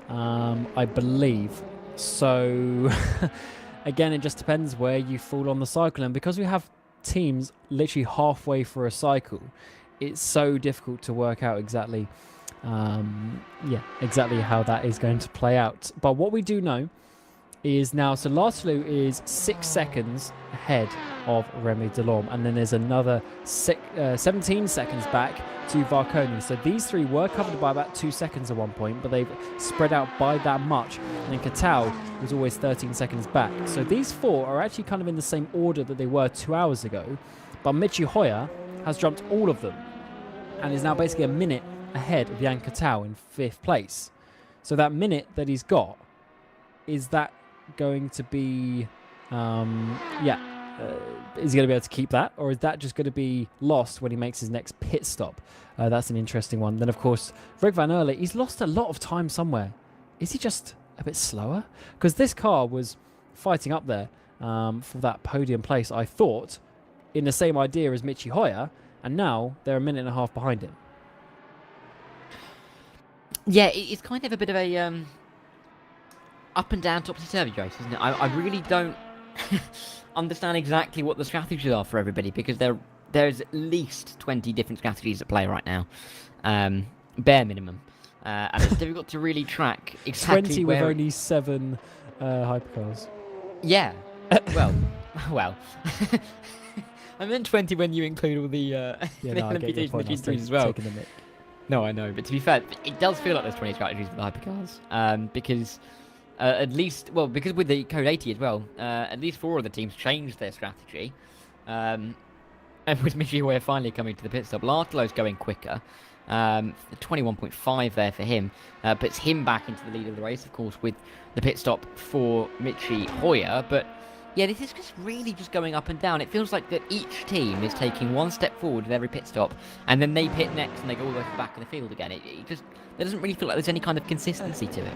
I believe. So again, it just depends where you fall on the cycle, and because we have teams literally halfway through a cycle, it's so difficult to work out exactly exactly how that is going to play out. But what we do know is now, so Lartelu is 6 seconds ahead of Remy Delorme, and then there's another 17 seconds back to Varconi. So these 3 were covered by about 2 seconds at one point, but they've spread out by that much. And then Katao was always 13 seconds back. So these 4 are actually kind of in the same order that they were 2 hours ago, but Michi Hoyer has jumped all of them and is now basically a minute ahead of Jan Katao in 5th place. So that minute that he's got, is that going to be is he going to be able to keep that, or is that just going to be lost when he makes his next pit stop? That's an interesting one. Then of course Rick Van Erle, he's lost a lot of time somewhere. Is he just a bit slower? Because this car was fighting up there for that podium place, I thought, in the same idea as Michi Hoyer, and now they're a minute and a half behind him. Yeah, it's kind of a bit of a up and down topsy-turvy race, isn't it? I really don't understand exactly what the strategies are for everybody, because there's at least 20 different strategies at play right now, bare minimum, and it's difficult to really track exactly 20 where... with only 7 hypercars. Yeah, well, I meant 20 when you include all the Yeah, the no, I get your LMP2s point. and I was the G3s as well. taking the mic. No, I know, but to be fair, it does feel like there's 20 strategies with the hypercars, because at least, well, because with the Code 80 as well, at least 4 of the teams changed their strategy, and with Michiue finally coming to the pit stop, Lartolo's going quicker, 21.5 there for him, puts him back into the lead of the race, of course, with the pit stop for Michi Hoyer, but yeah, this is just really just going up and down. It feels like that each team is taking one step forward with every pit stop, and then they pit next and they go all the way to the back of the field again. It just, there doesn't really feel like there's any kind of consistency to it.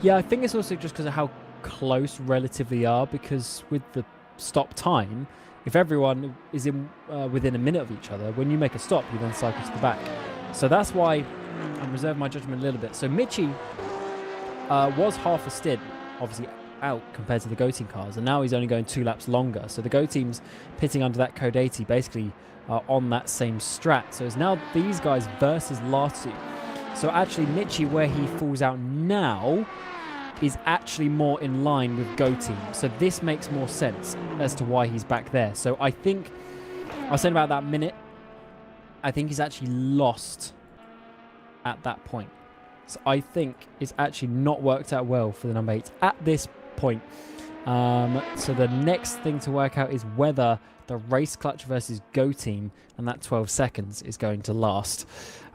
Yeah, I think it's also just because of how close relatively they are, because with the stop time, if everyone is in within a minute of each other, when you make a stop, you then cycle to the back. So that's why I'm reserving my judgment a little bit. So Michi was half a stint, obviously, out compared to the Go Team cars, and now he's only going 2 laps longer. So the Go Team's pitting under that Code 80 basically on that same strat. So it's now these guys versus last 2. So actually Michi, where he falls out now, is actually more in line with Go Team. So this makes more sense as to why he's back there. So I think, I was saying about that minute, I think he's actually lost at that point. So I think it's actually not worked out well for the number 8 at this point. So the next thing to work out is whether the race clutch versus Go Team and that 12 seconds is going to last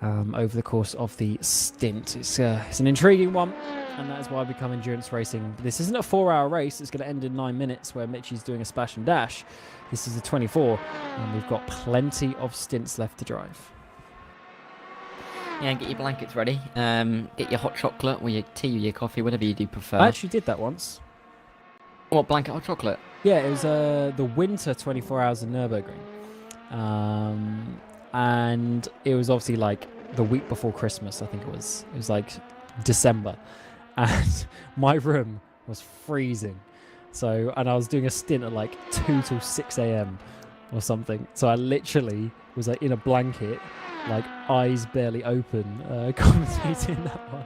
over the course of the stint. It's an intriguing one, and that is why we become endurance racing. This isn't a 4-hour race. It's going to end in 9 minutes where Michi's doing a splash and dash. This is a 24, and we've got plenty of stints left to drive. Yeah, get your blankets ready. Get your hot chocolate or your tea or your coffee, whatever you do prefer. I actually did that once. What, blanket hot chocolate? Yeah, it was the winter 24 hours in Nürburgring. And it was obviously like the week before Christmas, I think it was. It was like December. And my room was freezing. So, and I was doing a stint at like 2 till 6 a.m. or something. So I literally was like in a blanket, like eyes barely open, commentating that one.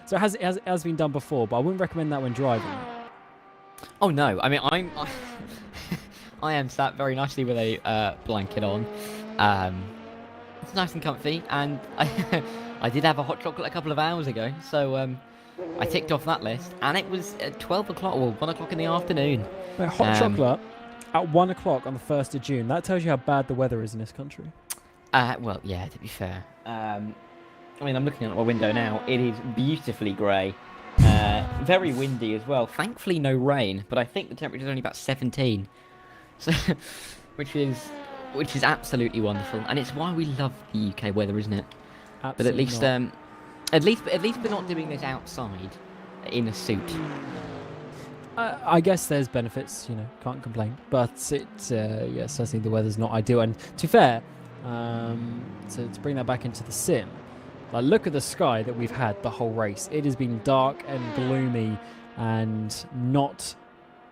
So it has been done before, but I wouldn't recommend that when driving. Oh no, I mean I am sat very nicely with a blanket on. It's nice and comfy, and I did have a hot chocolate a couple of hours ago, so I ticked off that list, and it was at 12 o'clock or 1 o'clock in the afternoon. Wait, hot chocolate at 1 o'clock on the 1st of June. That tells you how bad the weather is in this country. Well, yeah, to be fair. I mean, I'm looking out my window now. It is beautifully grey. Very windy as well. Thankfully, no rain, but I think the temperature is only about 17. So, which is absolutely wonderful, and it's why we love the UK weather, isn't it? Absolutely But at least, not. at least we're not doing this outside in a suit. I guess there's benefits, you know, can't complain. But yeah, certainly the weather's not ideal. And to be fair, to bring that back into the sim, like look at the sky that we've had the whole race. It has been dark and gloomy and not,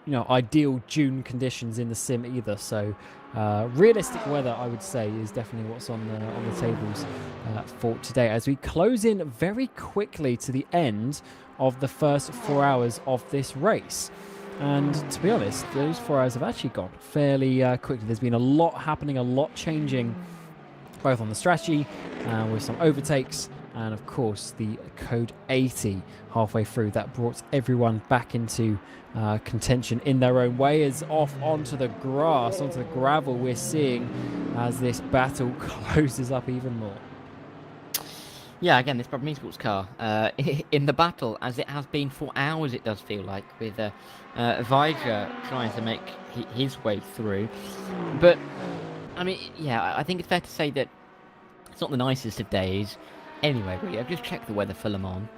you know, ideal June conditions in the sim either. So realistic weather, I would say, is definitely what's on the tables for today. As we close in very quickly to the end of the first 4 hours of this race. And to be honest, those 4 hours have actually gone fairly quickly. There's been a lot happening, a lot changing, both on the strategy, with some overtakes, and of course the Code 80 halfway through. That brought everyone back into contention in their own way. As off onto the grass, onto the gravel, we're seeing as this battle closes up even more. Yeah, again, this probably sports car in the battle, as it has been for hours, it does feel like, with Vijay trying to make his way through. But, I mean, yeah, I think it's fair to say that it's not the nicest of days. Anyway, really, I've just checked the weather for Le Mans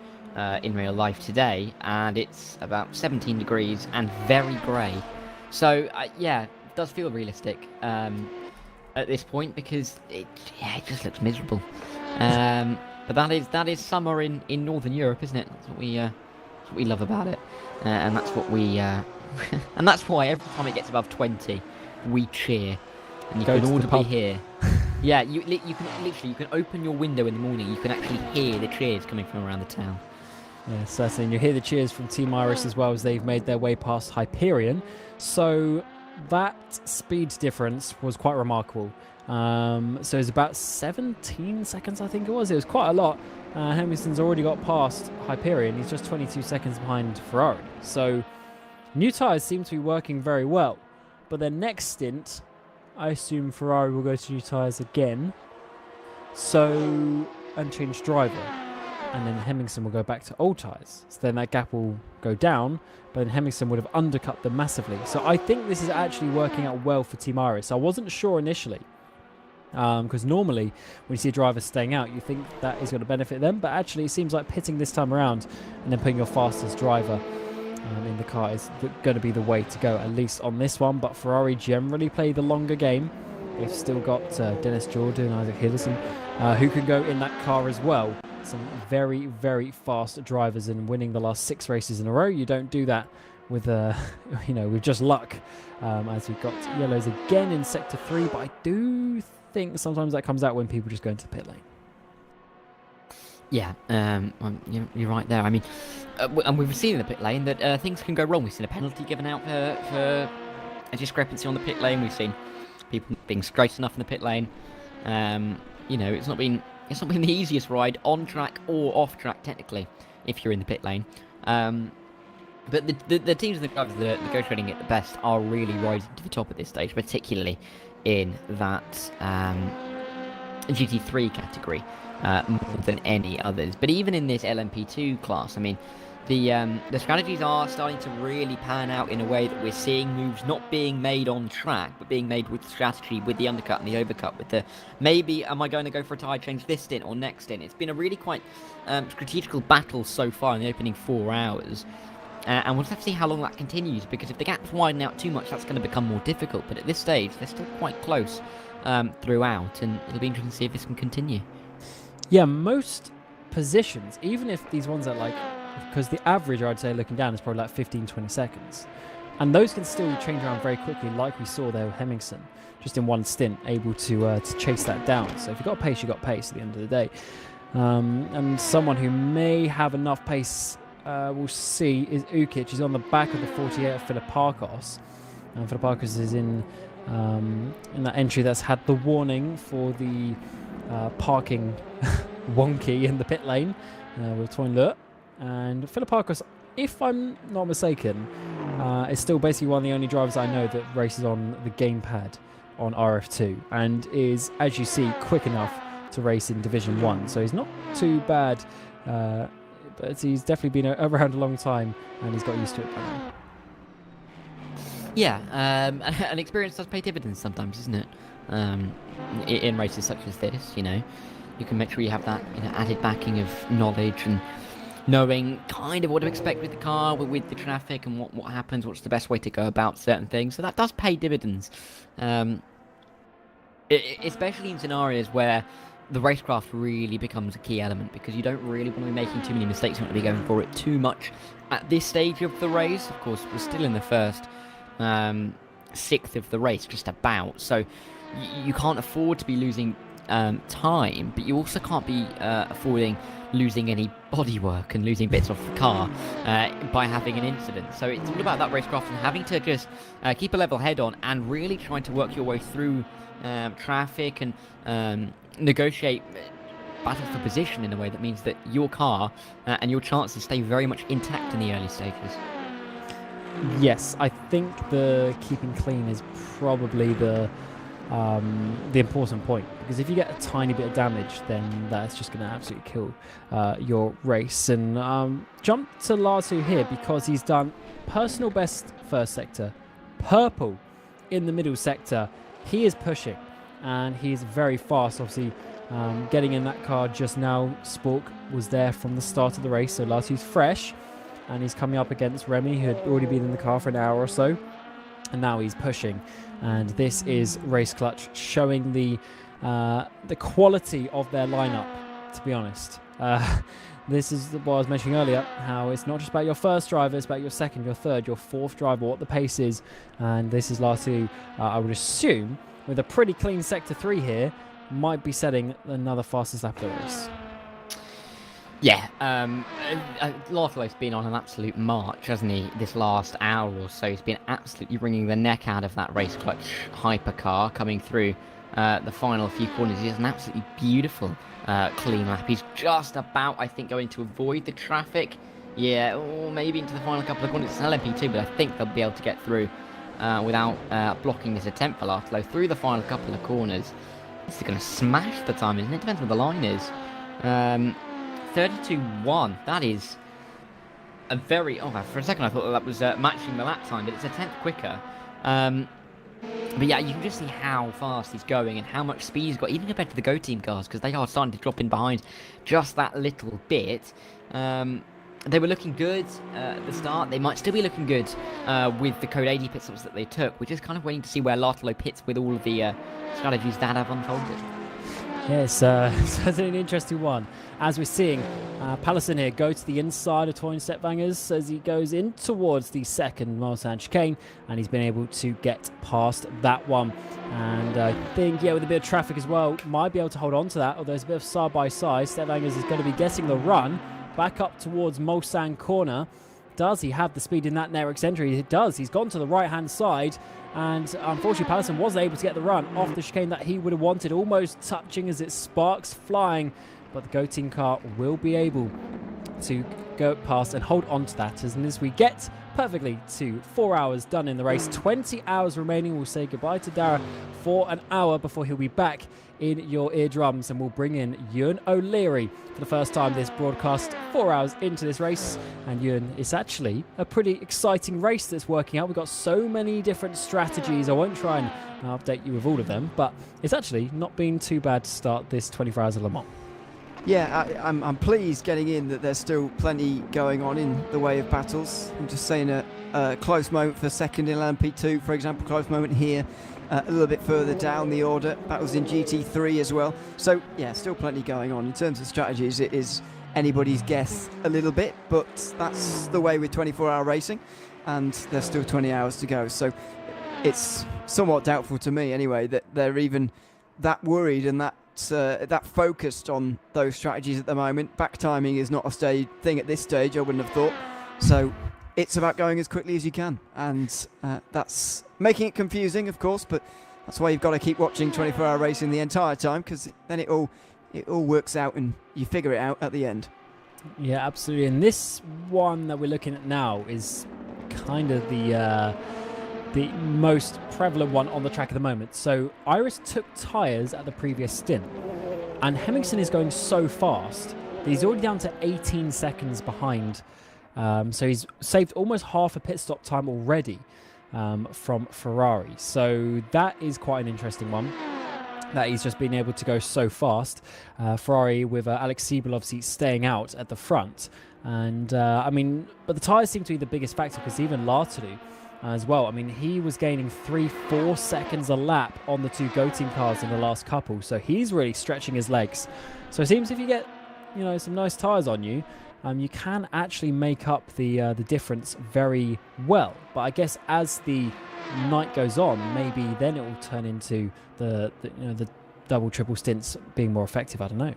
in real life today, and it's about 17 degrees and very grey. So, yeah, it does feel realistic at this point, because it just looks miserable. But that is summer in Northern Europe, isn't it? That's what we love about it, and that's what we and that's why every time it gets above 20, we cheer, and you Go can to the audibly pub. hear. Yeah, you can open your window in the morning. You can actually hear the cheers coming from around the town. Yeah, certainly. And you hear the cheers from Team Iris as well as they've made their way past Hyperion. So that speed difference was quite remarkable. So it's about 17 seconds, I think it was. It was quite a lot. Hemingson's already got past Hyperion. He's just 22 seconds behind Ferrari. So new tyres seem to be working very well. But their next stint, I assume Ferrari will go to new tyres again. So, and change driver. And then Hemmingson will go back to old tyres. So then that gap will go down, but then Hemmingson would have undercut them massively. So I think this is actually working out well for Team Iris. I wasn't sure initially, because normally when you see a driver staying out, you think that is going to benefit them, but actually it seems like pitting this time around and then putting your fastest driver in the car is going to be the way to go, at least on this one. But Ferrari generally play the longer game. They've still got Dennis Jordan, Isaac Hillerson, who can go in that car as well. Some very, very fast drivers and winning the last 6 races in a row. You don't do that with, with just luck, as we've got yellows again in Sector 3. But I do think sometimes that comes out when people just go into the pit lane. Yeah, you're right there. I mean, and we've seen in the pit lane that things can go wrong. We've seen a penalty given out for a discrepancy on the pit lane. We've seen people being straight enough in the pit lane. It's not been the easiest ride on track or off track technically if you're in the pit lane. But the teams and the drivers that are negotiating it the best are really rising to the top at this stage, particularly in that GT3 category more than any others. But even in this LMP2 class, I mean, the strategies are starting to really pan out in a way that we're seeing moves not being made on track, but being made with strategy, with the undercut and the overcut, with the maybe am I going to go for a tyre change this stint or next stint. It's been a really quite strategical battle so far in the opening 4 hours. And we'll just have to see how long that continues, because if the gaps widen out too much, that's going to become more difficult. But at this stage, they're still quite close throughout, and it'll be interesting to see if this can continue. Yeah, most positions, even if these ones are like, because the average, I'd say, looking down is probably like 15-20 seconds. And those can still change around very quickly, like we saw there with Hemmingson, just in one stint, able to chase that down. So if you've got pace, you've got pace at the end of the day. And someone who may have enough pace, we'll see, is Ukic. He's on the back of the 48 of Philipparkos. And Philipparkos is in that entry that's had the warning for the parking wonky in the pit lane with Toynleur. And Philipparkos, if I'm not mistaken, is still basically one of the only drivers I know that races on the gamepad on RF2 and is, as you see, quick enough to race in Division 1. So he's not too bad, but he's definitely been around a long time and he's got used to it by now. Yeah, and experience does pay dividends sometimes, isn't it? In races such as this, you can make sure you have that added backing of knowledge and knowing kind of what to expect with the car, with the traffic, and what happens, what's the best way to go about certain things. So that does pay dividends, especially in scenarios where the racecraft really becomes a key element, because you don't really want to be making too many mistakes. You want to be going for it too much at this stage of the race. Of course, we're still in the first 6th of the race, just about. So you can't afford to be losing time, but you also can't be affording losing any bodywork and losing bits off the car by having an incident. So it's all about that racecraft and having to just keep a level head on and really trying to work your way through traffic and negotiate battle for position in a way that means that your car and your chances stay very much intact in the early stages. Yes, I think the keeping clean is probably the important point, because if you get a tiny bit of damage, then that's just going to absolutely kill your race. And jump to Latu here, because he's done personal best first sector, purple in the middle sector. He is pushing and he's very fast. Obviously, getting in that car just now, Spork was there from the start of the race, so Latu's fresh, and he's coming up against Remy, who had already been in the car for an hour or so, and now he's pushing. And this is Race Clutch showing the quality of their lineup to be honest. This is what I was mentioning earlier, how it's not just about your first driver, it's about your second, your third, your fourth driver, what the pace is. And this is Latu, I would assume, with a pretty clean Sector 3 here, might be setting another fastest lap of the race. Yeah, Lartolo's been on an absolute march, hasn't he, this last hour or so. He's been absolutely wringing the neck out of that race clutch hypercar coming through the final few corners. He has an absolutely beautiful clean lap. He's just about, I think, going to avoid the traffic. Yeah, or maybe into the final couple of corners. It's an LMP2, but I think they'll be able to get through without blocking this attempt for Lartolo through the final couple of corners. This is going to smash the time, isn't it? Depends what the line is. 32.1. That is a very... for a second I thought that was matching the lap time, but it's a tenth quicker. But yeah, you can just see how fast he's going and how much speed he's got, even compared to the Go Team cars, because they are starting to drop in behind just that little bit. They were looking good at the start. They might still be looking good with the Code 80 pit stops that they took. We're just kind of waiting to see where Lartolo pits with all of the strategies that have unfolded. Yes, certainly an interesting one. As we're seeing Pallison here go to the inside of Toyn Stetvangers as he goes in towards the second Mulsanne chicane, and he's been able to get past that one. And I think, yeah, with a bit of traffic as well, might be able to hold on to that, although it's a bit of side-by-side. Stetvangers is going to be getting the run back up towards Mulsanne corner. Does he have the speed in that Nerex entry? It does. He's gone to the right-hand side. And unfortunately, Pallison wasn't able to get the run off the chicane that he would have wanted, almost touching as it sparks flying. But the Go Team car will be able to go past and hold on to that. As we get perfectly to 4 hours done in the race, 20 hours remaining. We'll say goodbye to Dara for an hour before he'll be back in your eardrums, and we'll bring in Ewan O'Leary for the first time this broadcast, 4 hours into this race. And Ewan, it's actually a pretty exciting race that's working out. We've got so many different strategies. I won't try and update you with all of them, but it's actually not been too bad to start this 24 hours of Le Mans. Yeah, I'm pleased getting in that there's still plenty going on in the way of battles. I'm just saying a close moment for second in LMP2, for example, close moment here. A little bit further down the order, battles in GT3 as well. So yeah, still plenty going on. In terms of strategies, it is anybody's guess a little bit, but that's the way with 24-hour racing, and there's still 20 hours to go. So it's somewhat doubtful to me anyway that they're even that worried and that focused on those strategies at the moment. Back timing is not a thing at this stage, I wouldn't have thought. So it's about going as quickly as you can, and that's making it confusing, of course, but that's why you've got to keep watching 24-hour racing the entire time, because then it all works out and you figure it out at the end. Yeah, absolutely. And this one that we're looking at now is kind of the most prevalent one on the track at the moment. So Iris took tyres at the previous stint, and Hemmingson is going so fast that he's already down to 18 seconds behind. So he's saved almost half a pit stop time already from Ferrari. So that is quite an interesting one, that he's just been able to go so fast. Ferrari with Alex Siebel obviously staying out at the front. And but the tyres seem to be the biggest factor, because even Lartolu as well, I mean, he was gaining 3-4 seconds a lap on the two Go Team cars in the last couple. So he's really stretching his legs. So it seems if you get, some nice tyres on you, you can actually make up the difference very well. But I guess as the night goes on, maybe then it will turn into the double, triple stints being more effective. I don't know.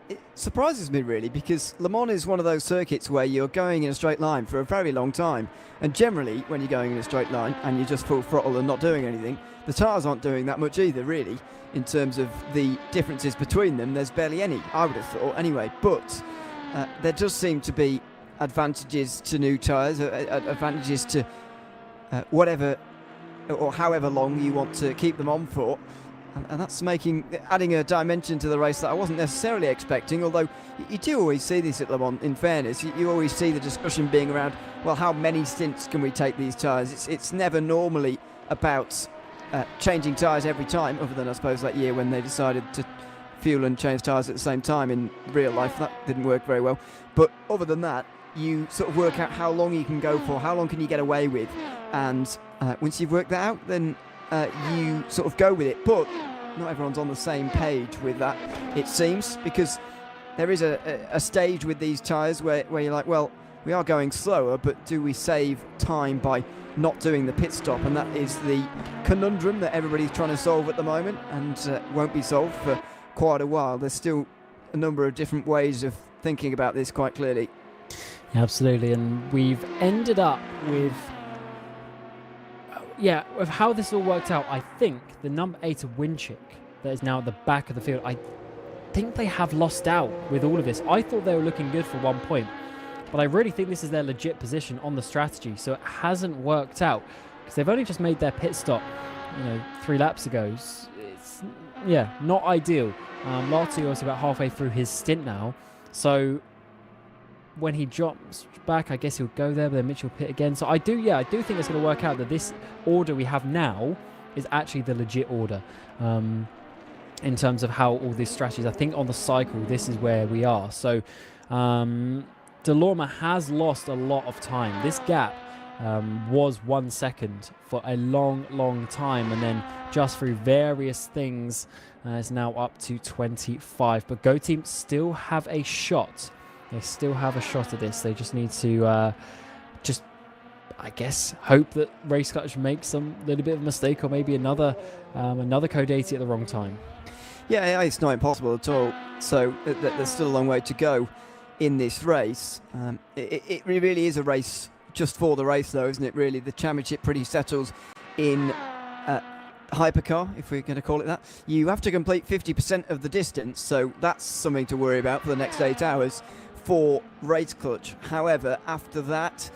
It surprises me really, because Le Mans is one of those circuits where you're going in a straight line for a very long time, and generally when you're going in a straight line and you're just full throttle and not doing anything, the tyres aren't doing that much either really. In terms of the differences between them, there's barely any, I would have thought anyway. But there does seem to be advantages to new tyres, advantages to whatever or however long you want to keep them on for. And that's adding a dimension to the race that I wasn't necessarily expecting, although you do always see this at Le Mans, in fairness. You always see the discussion being around, well, how many stints can we take these tyres? It's never normally about changing tyres every time, other than I suppose that year when they decided to fuel and change tyres at the same time in real life. That didn't work very well. But other than that, you sort of work out how long you can go for, how long can you get away with, and once you've worked that out, then you sort of go with it. But not everyone's on the same page with that, it seems, because there is a stage with these tyres where you're like, well, we are going slower, but do we save time by not doing the pit stop? And that is the conundrum that everybody's trying to solve at the moment, and won't be solved for quite a while. There's still a number of different ways of thinking about this quite clearly. Absolutely, and we've ended up with with how this all worked out. I think the number 8 of Winchick that is now at the back of the field, I think they have lost out with all of this. I thought they were looking good for 1 point, but I really think this is their legit position on the strategy, so it hasn't worked out because they've only just made their pit stop 3 laps ago. It's not ideal. Latios is about halfway through his stint now, so when he drops back, I guess he'll go there, but then Mitchell will pit again. So I do think it's going to work out that this order we have now is actually the legit order in terms of how all these strategies. I think on the cycle, this is where we are. So Delorme has lost a lot of time. This gap was 1 second for a long time, and then just through various things, it's now up to 25. But Go Team still have a shot. They still have a shot at this. They just need to I guess, hope that Race Clutch makes some little bit of a mistake, or maybe another code 80 at the wrong time. Yeah, it's not impossible at all. So there's still a long way to go in this race. It really is a race just for the race, though, isn't it? Really, the championship pretty settles in hypercar, if we're going to call it that. You have to complete 50% of the distance, so that's something to worry about for the next 8 hours for Race Clutch. However, after that,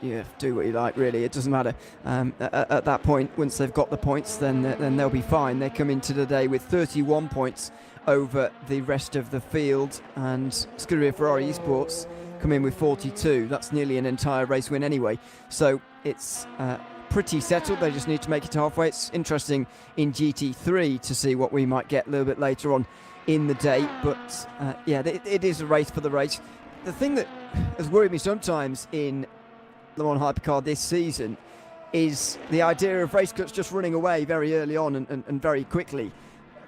you have to do what you like, really. It doesn't matter. At that point, once they've got the points, then they'll be fine. They come into the day with 31 points over the rest of the field, and Scuderia Ferrari Esports come in with 42. That's nearly an entire race win anyway. So it's pretty settled. They just need to make it halfway. It's interesting in GT3 to see what we might get a little bit later on in the day. But it is a race for the race. The thing that has worried me sometimes in Le Mans Hypercar this season is the idea of Race Clutch just running away very early on and very quickly.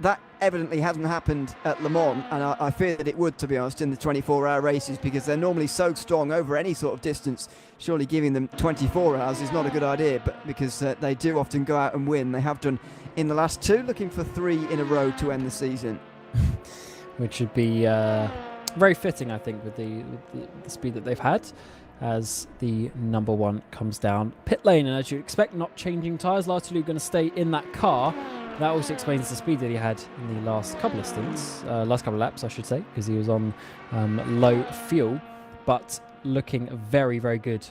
That evidently hasn't happened at Le Mans, and I fear that it would, to be honest, in the 24-hour races, because they're normally so strong over any sort of distance. Surely giving them 24 hours is not a good idea, but because they do often go out and win. They have done in the last 2, looking for 3 in a row to end the season. Which would be very fitting, I think, with the speed that they've had as the number 1 comes down pit lane. And as you expect, not changing tyres. Lartilu going to stay in that car. That also explains the speed that he had in the last couple of stints, last couple of laps, I should say, because he was on low fuel, but looking very, very good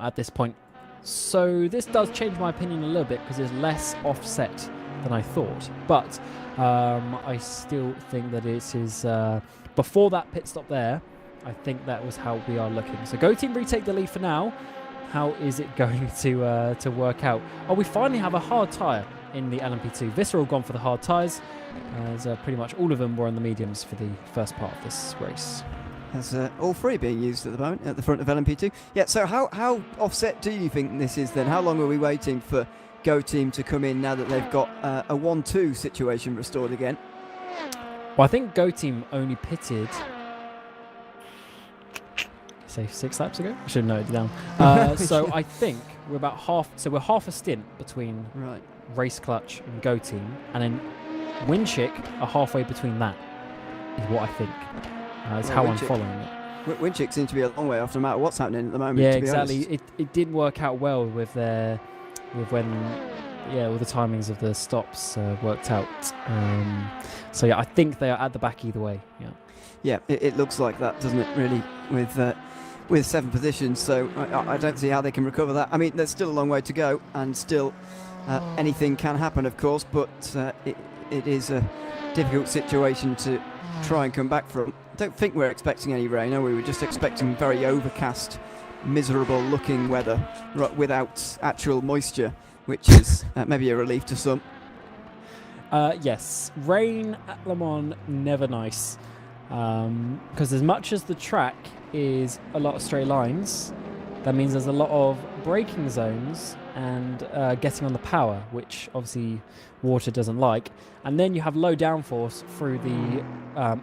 at this point. So this does change my opinion a little bit, because there's less offset than I thought. But I still think that it is, before that pit stop there, I think that was how we are looking. So Go Team retake the lead for now. How is it going to work out? Oh, we finally have a hard tyre in the LMP2. Visceral gone for the hard tyres, as pretty much all of them were on the mediums for the first part of this race. There's all 3 being used at the moment at the front of LMP2. Yeah, so how offset do you think this is then? How long are we waiting for Go Team to come in now that they've got a 1-2 situation restored again? Well, I think Go Team only pitted, say, 6 laps ago. I should have noted it down. So I think we're about half. So we're half a stint between Race Clutch and Go Team, and then Winchick are halfway between that. Is what I think. Is how I'm following it. Winchick seems to be a long way off, no matter what's happening at the moment. Yeah, to be exactly. honest. It did work out well with when all the timings of the stops worked out. So yeah, I think they are at the back either way. Yeah, it looks like that, doesn't it? Really, with 7 positions. So I don't see how they can recover that. I mean, there's still a long way to go, and still anything can happen, of course. But it is a difficult situation to try and come back from. I don't think we're expecting any rain, are we? We're just expecting very overcast, miserable-looking weather without actual moisture, which is maybe a relief to some. Yes, rain at Le Mans, never nice. Because as much as the track is a lot of straight lines, that means there's a lot of braking zones and getting on the power, which obviously water doesn't like. And then you have low downforce through the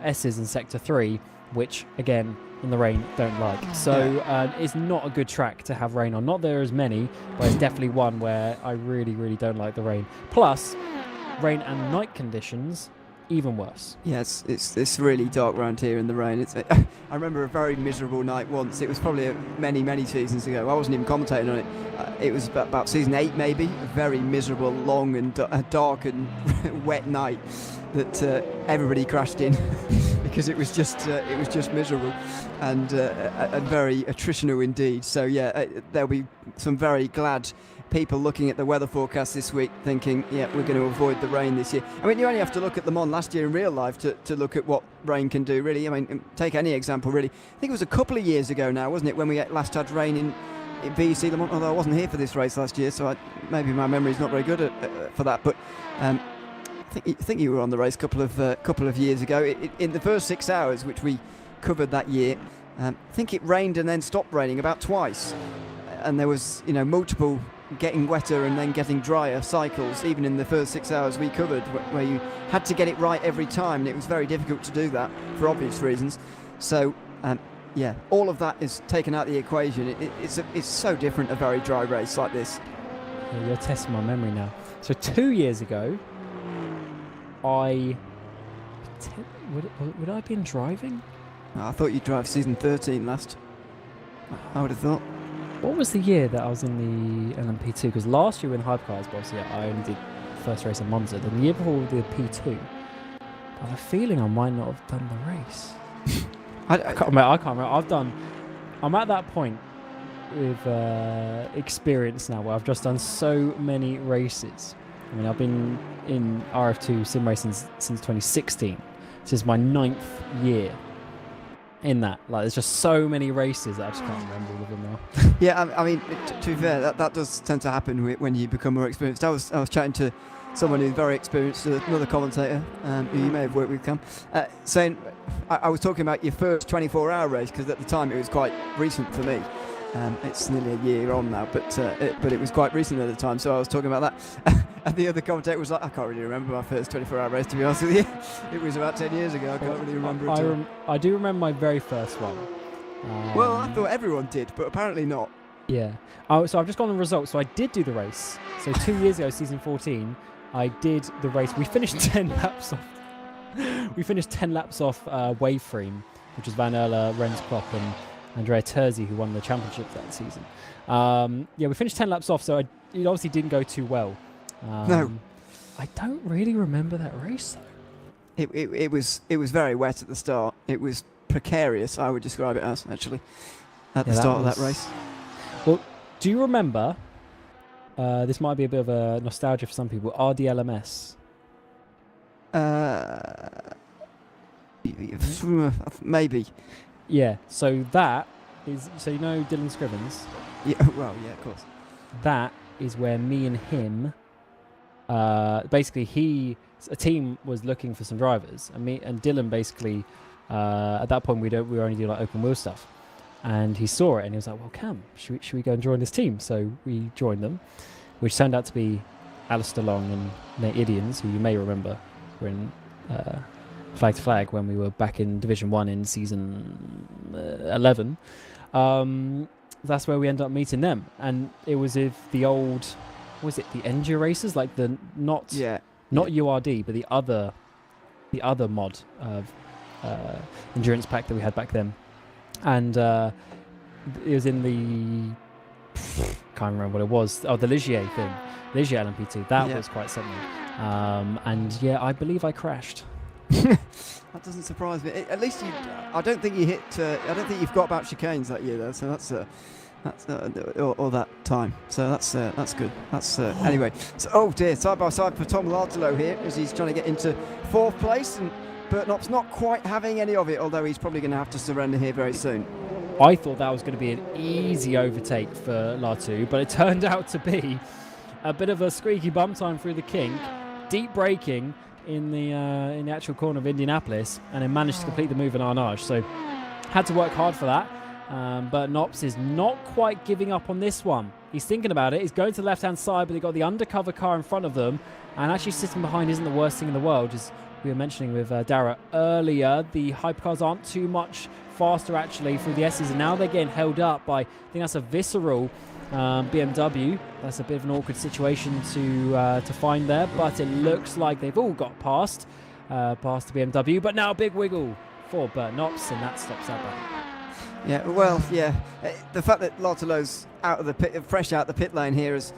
S's in Sector 3, which, again, in the rain, don't like. So it's not a good track to have rain on. Not there are as many, but it's definitely one where I really, really don't like the rain. Plus, rain and night conditions, even worse. Yeah, it's really dark around here in the rain. I remember a very miserable night once. It was probably many seasons ago. I wasn't even commentating on it. It was about season 8 maybe. A very miserable, long and dark and wet night that everybody crashed in because it was just miserable and very attritional indeed. So yeah, there'll be some very glad people looking at the weather forecast this week thinking, yeah, we're going to avoid the rain this year. I mean, you only have to look at Le Mans last year in real life to look at what rain can do, really. I mean, take any example, really. I think it was a couple of years ago now, wasn't it, when we last had rain in VEC LeMans, although I wasn't here for this race last year, so maybe my memory's not very good for that, but I think you were on the race a couple of years ago. In the first 6 hours, which we covered that year, I think it rained and then stopped raining about twice, and there was, multiple getting wetter and then getting drier cycles, even in the first 6 hours we covered, where you had to get it right every time, and it was very difficult to do that for obvious reasons. So yeah, all of that is taken out of the equation. It's so different, a very dry race like this. Yeah, you're testing my memory now. So 2 years ago, would I have been driving? I thought you'd drive season 13 last. I would have thought. What was the year that I was in the LMP2? Because last year in hypercars, obviously I only did first race in Monza. Then the year before we did P2. I have a feeling I might not have done the race. I can't remember. I'm at that point with experience now where I've just done so many races. I mean, I've been in RF2 sim racing since 2016. This is my 9th year in that. Like, there's just so many races that I just can't remember all of them now. Yeah, I mean, to be fair, that does tend to happen when you become more experienced. I was chatting to someone who's very experienced, another commentator who you may have worked with, Cam, saying, I was talking about your first 24-hour race, because at the time it was quite recent for me. It's nearly a year on now, but it was quite recent at the time, so I was talking about that. And the other commentator was like, I can't really remember my first 24-hour race, to be honest with you. It was about 10 years ago. I can't really remember it all. I do remember my very first one. Well, I thought everyone did, but apparently not. Yeah. Oh, so I've just gone on the results. So I did do the race. So 2 years ago, season 14, I did the race. We finished 10 laps off. We finished 10 laps off Waveframe, which was Van Erle, Renz Klopp, and Andrea Terzi, who won the championship that season. Yeah, we finished 10 laps off, so it obviously didn't go too well. No. I don't really remember that race, though. It was very wet at the start. It was precarious, I would describe it as, actually, at the start of that race. Well, do you remember, this might be a bit of a nostalgia for some people, RDLMS? Maybe. Yeah, so that is, so you know Dylan Scrivens? Yeah, well, yeah, of course. That is where me and him, basically a team was looking for some drivers, and me and Dylan basically, at that point we were only doing like open wheel stuff, and he saw it and he was like, well, Cam, should we go and join this team? So we joined them, which turned out to be Alistair Long and Nate Idians, who you may remember were in Flag to Flag when we were back in Division 1 in season 11. That's where we ended up meeting them, and it was with the old, was it the Endure races, like the not URD, but the other mod of endurance pack that we had back then, and it was in the can't remember what it was. Oh, the Ligier thing, Ligier LMP2. That was quite something. And yeah, I believe I crashed. That doesn't surprise me. At least I don't think you hit. I don't think you've got about chicanes that year though. So that's or that time. So that's good. That's anyway. So, oh dear, side by side for Tom Lardelo here as he's trying to get into 4th place, and Burtnopp's not quite having any of it. Although he's probably going to have to surrender here very soon. I thought that was going to be an easy overtake for Latu, but it turned out to be a bit of a squeaky bum time through the kink, deep braking in the actual corner of Indianapolis, and then managed to complete the move in Arnage. So had to work hard for that, but Nops is not quite giving up on this one. He's thinking about it. He's going to the left-hand side, but they've got the undercover car in front of them. And actually sitting behind isn't the worst thing in the world. As we were mentioning with Dara earlier, the hypercars aren't too much faster, actually, through the S's. And now they're getting held up by, I think that's a Visceral BMW. That's a bit of an awkward situation to find there. But it looks like they've all got past the BMW. But now a big wiggle for Bert Knops, and that stops that battle. Yeah, well, yeah. The fact that Lottelo's out of the pit, fresh out the pit lane here has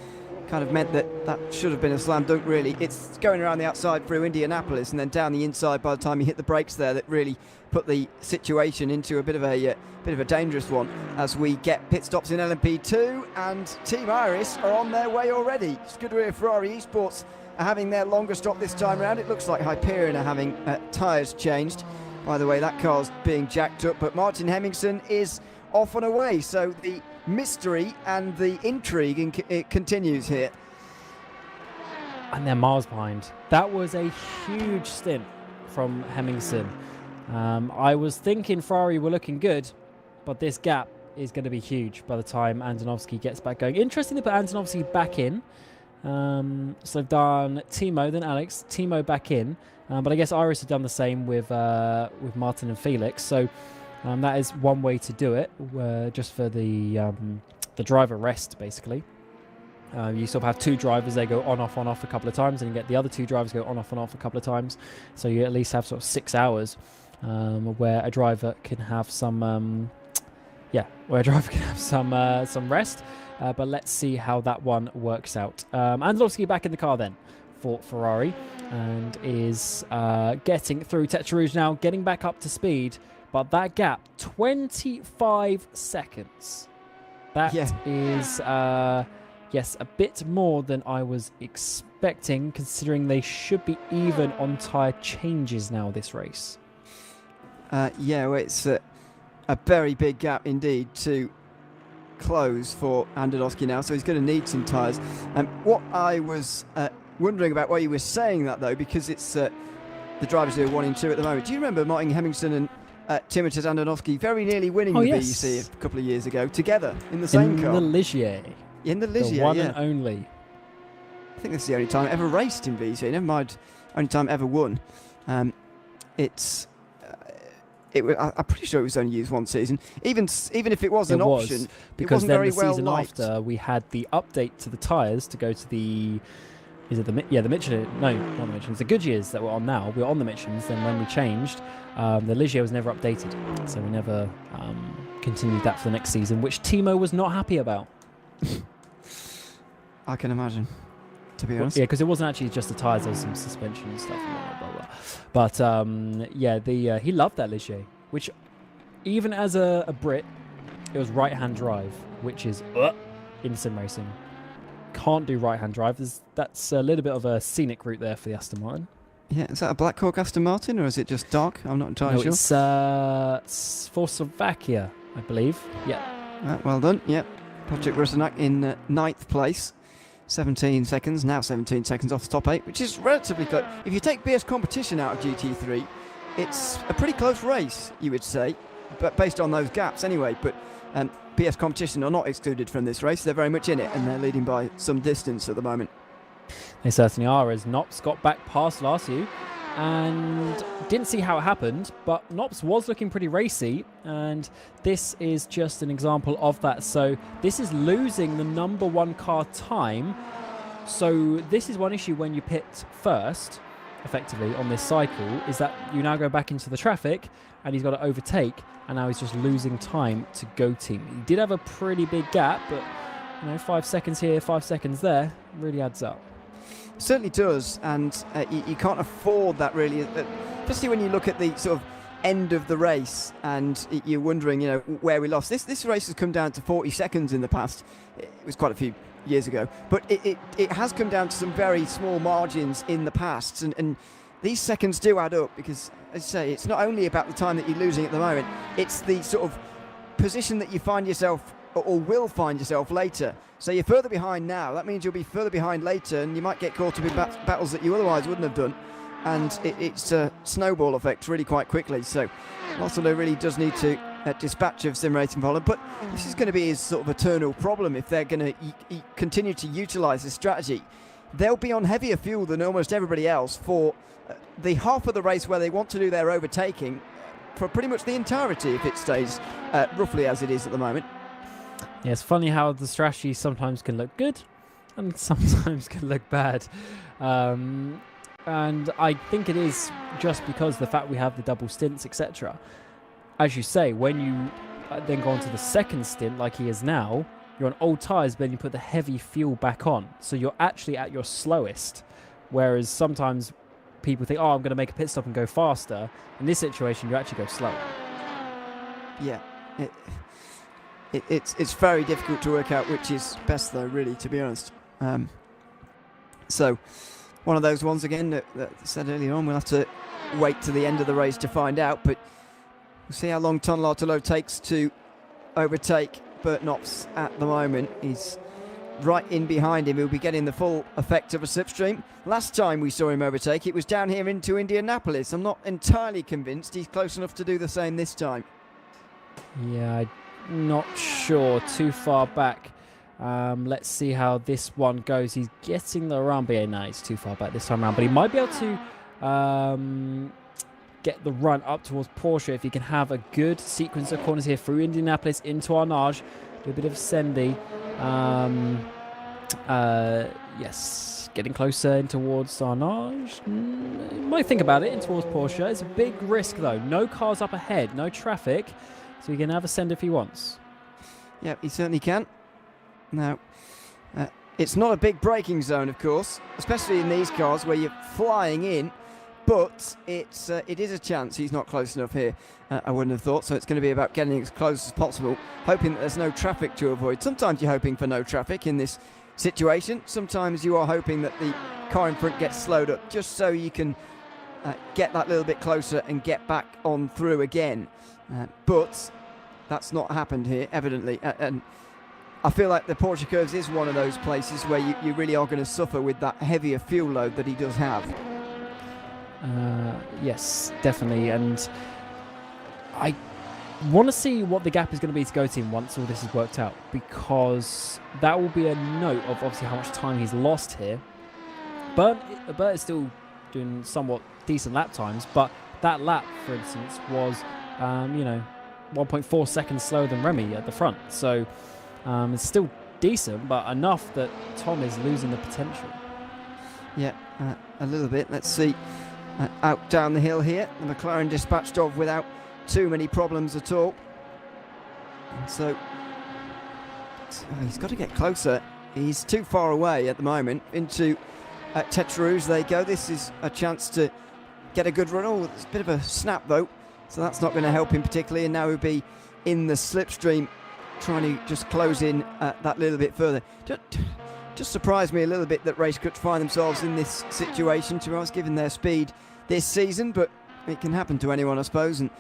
kind of meant that should have been a slam dunk, really. It's going around the outside through Indianapolis and then down the inside by the time he hit the brakes there that really put the situation into a bit of a dangerous one as we get pit stops in LMP2, and Team Iris are on their way already. Scuderia Ferrari Esports are having their longer stop this time around. It looks like Hyperion are having tyres changed. By the way, that car's being jacked up, but Martin Hemmingsen is off and away. So the mystery and the intrigue it continues here. And they're miles behind. That was a huge stint from Hemmingsen. I was thinking Ferrari were looking good, but this gap is going to be huge by the time Andonovski gets back going. Interesting to put Andonovski back in. So they've done Timo, then Alex, Timo back in. But I guess Iris have done the same with Martin and Felix. So that is one way to do it, just for the driver rest, basically. You sort of have two drivers, they go on, off a couple of times, and you get the other two drivers go on, off a couple of times. So you at least have sort of 6 hours where a driver can have some, some rest. But let's see how that one works out. Andonovski back in the car then for Ferrari, and is getting through Tetra Rouge now, getting back up to speed. But that gap, 25 seconds. That is, yes, a bit more than I was expecting, considering they should be even on tyre changes now this race. Well, it's a very big gap indeed to close for Andonovski now, so he's going to need some tyres. What I was wondering about why you were saying that, though, because it's the drivers who are 1 and 2 at the moment. Do you remember Martin Hemmingsen and Timothée Andonovski very nearly winning the VEC a couple of years ago together in the same car? In the Ligier. In the Ligier, the one and only. I think this is the only time ever raced in VEC. Never mind, only time ever won. I'm pretty sure it was only used one season. Even if it was an option, because it wasn't then very the well season liked. after we had the update to the tyres to go to the. Is it the Michelin? No, not the Michelins. The Goodyears that we're on now. We were on the Michelins. Then when we changed, the Ligier was never updated, so we never continued that for the next season, which Timo was not happy about. I can imagine, to be honest. Yeah, because it wasn't actually just the tyres. There was some suspension and stuff. But he loved that Ligier, which even as a Brit, it was right-hand drive, which is in sim racing. Can't do right-hand drive. That's a little bit of a scenic route there for the Aston Martin. Yeah, is that a Black Hawk Aston Martin, or is it just dark? I'm not entirely sure. It's for Slovakia, I believe. Yeah. Well done. Yep. Patrick Rusinak in 9th place. 17 seconds, now 17 seconds off the top 8, which is relatively close. If you take BS competition out of GT3, it's a pretty close race, you would say, but based on those gaps anyway. But BS competition are not excluded from this race. They're very much in it, and they're leading by some distance at the moment. They certainly are, as Knops got back past Larsu and didn't see how it happened, but Knops was looking pretty racy, and this is just an example of that. So this is losing the number 1 car time. So this is one issue when you pit first, effectively, on this cycle, is that you now go back into the traffic and he's got to overtake, and now he's just losing time to go team. He did have a pretty big gap, but 5 seconds here, 5 seconds there, really adds up. Certainly does, and you can't afford that, really, especially when you look at the sort of end of the race and you're wondering, where we lost. This race has come down to 40 seconds in the past. It was quite a few years ago, but it has come down to some very small margins in the past, and these seconds do add up, because, as I say, it's not only about the time that you're losing at the moment, it's the sort of position that you find yourself or will find yourself later. So you're further behind now, that means you'll be further behind later, and you might get caught up in battles that you otherwise wouldn't have done, and it's a snowball effect really quite quickly. So Lotto really does need to dispatch of sim racing Holland, but this is going to be his sort of eternal problem if they're going to continue to utilise this strategy. They'll be on heavier fuel than almost everybody else for the half of the race where they want to do their overtaking for pretty much the entirety if it stays roughly as it is at the moment. Yeah, it's funny how the strategy sometimes can look good and sometimes can look bad. And I think it is just because the fact we have the double stints, etc. As you say, when you then go on to the second stint like he is now, you're on old tyres, but then you put the heavy fuel back on. So you're actually at your slowest. Whereas sometimes people think, oh, I'm going to make a pit stop and go faster. In this situation, you actually go slower. Yeah, it's very difficult to work out which is best, though, really, to be honest. So, one of those ones, again, that I said earlier on, we'll have to wait to the end of the race to find out. But we'll see how long Tonlartolo takes to overtake Bert Knops at the moment. He's right in behind him. He'll be getting the full effect of a slipstream. Last time we saw him overtake, it was down here into Indianapolis. I'm not entirely convinced he's close enough to do the same this time. Yeah, I'm not sure. Too far back. Let's see how this one goes. He's getting the run, but yeah, no, he's too far back this time around. But he might be able to get the run up towards Porsche if he can have a good sequence of corners here through Indianapolis into Arnage. Do a bit of Sendy. Yes, getting closer in towards Arnage. Might think about it in towards Porsche. It's a big risk though. No cars up ahead, no traffic, so he can have a send if he wants. Yeah, he certainly can. Now, it's not a big braking zone, of course, especially in these cars where you're flying in. But it is a chance he's not close enough here, I wouldn't have thought. So it's going to be about getting as close as possible, hoping that there's no traffic to avoid. Sometimes you're hoping for no traffic in this situation. Sometimes you are hoping that the car in front gets slowed up just so you can get that little bit closer and get back on through again. But that's not happened here, evidently. And I feel like the Porsche Curves is one of those places where you really are going to suffer with that heavier fuel load that he does have. Yes, definitely, and I want to see what the gap is going to be to Go Team once all this is worked out, because that will be a note of obviously how much time he's lost here. Bert is still doing somewhat decent lap times, but that lap, for instance, was 1.4 seconds slower than Remy at the front, so it's still decent, but enough that Tom is losing the potential. Yeah, a little bit. Let's see. Out down the hill here, the McLaren dispatched off without too many problems at all. And so he's got to get closer. He's too far away at the moment. Into Tetrarouge they go. This is a chance to get a good run. Oh, it's a bit of a snap though, so that's not going to help him particularly. And now he'll be in the slipstream, trying to just close in that little bit further. Just surprised me a little bit that race could find themselves in this situation, to be honest, given their speed this season, but it can happen to anyone, I suppose, and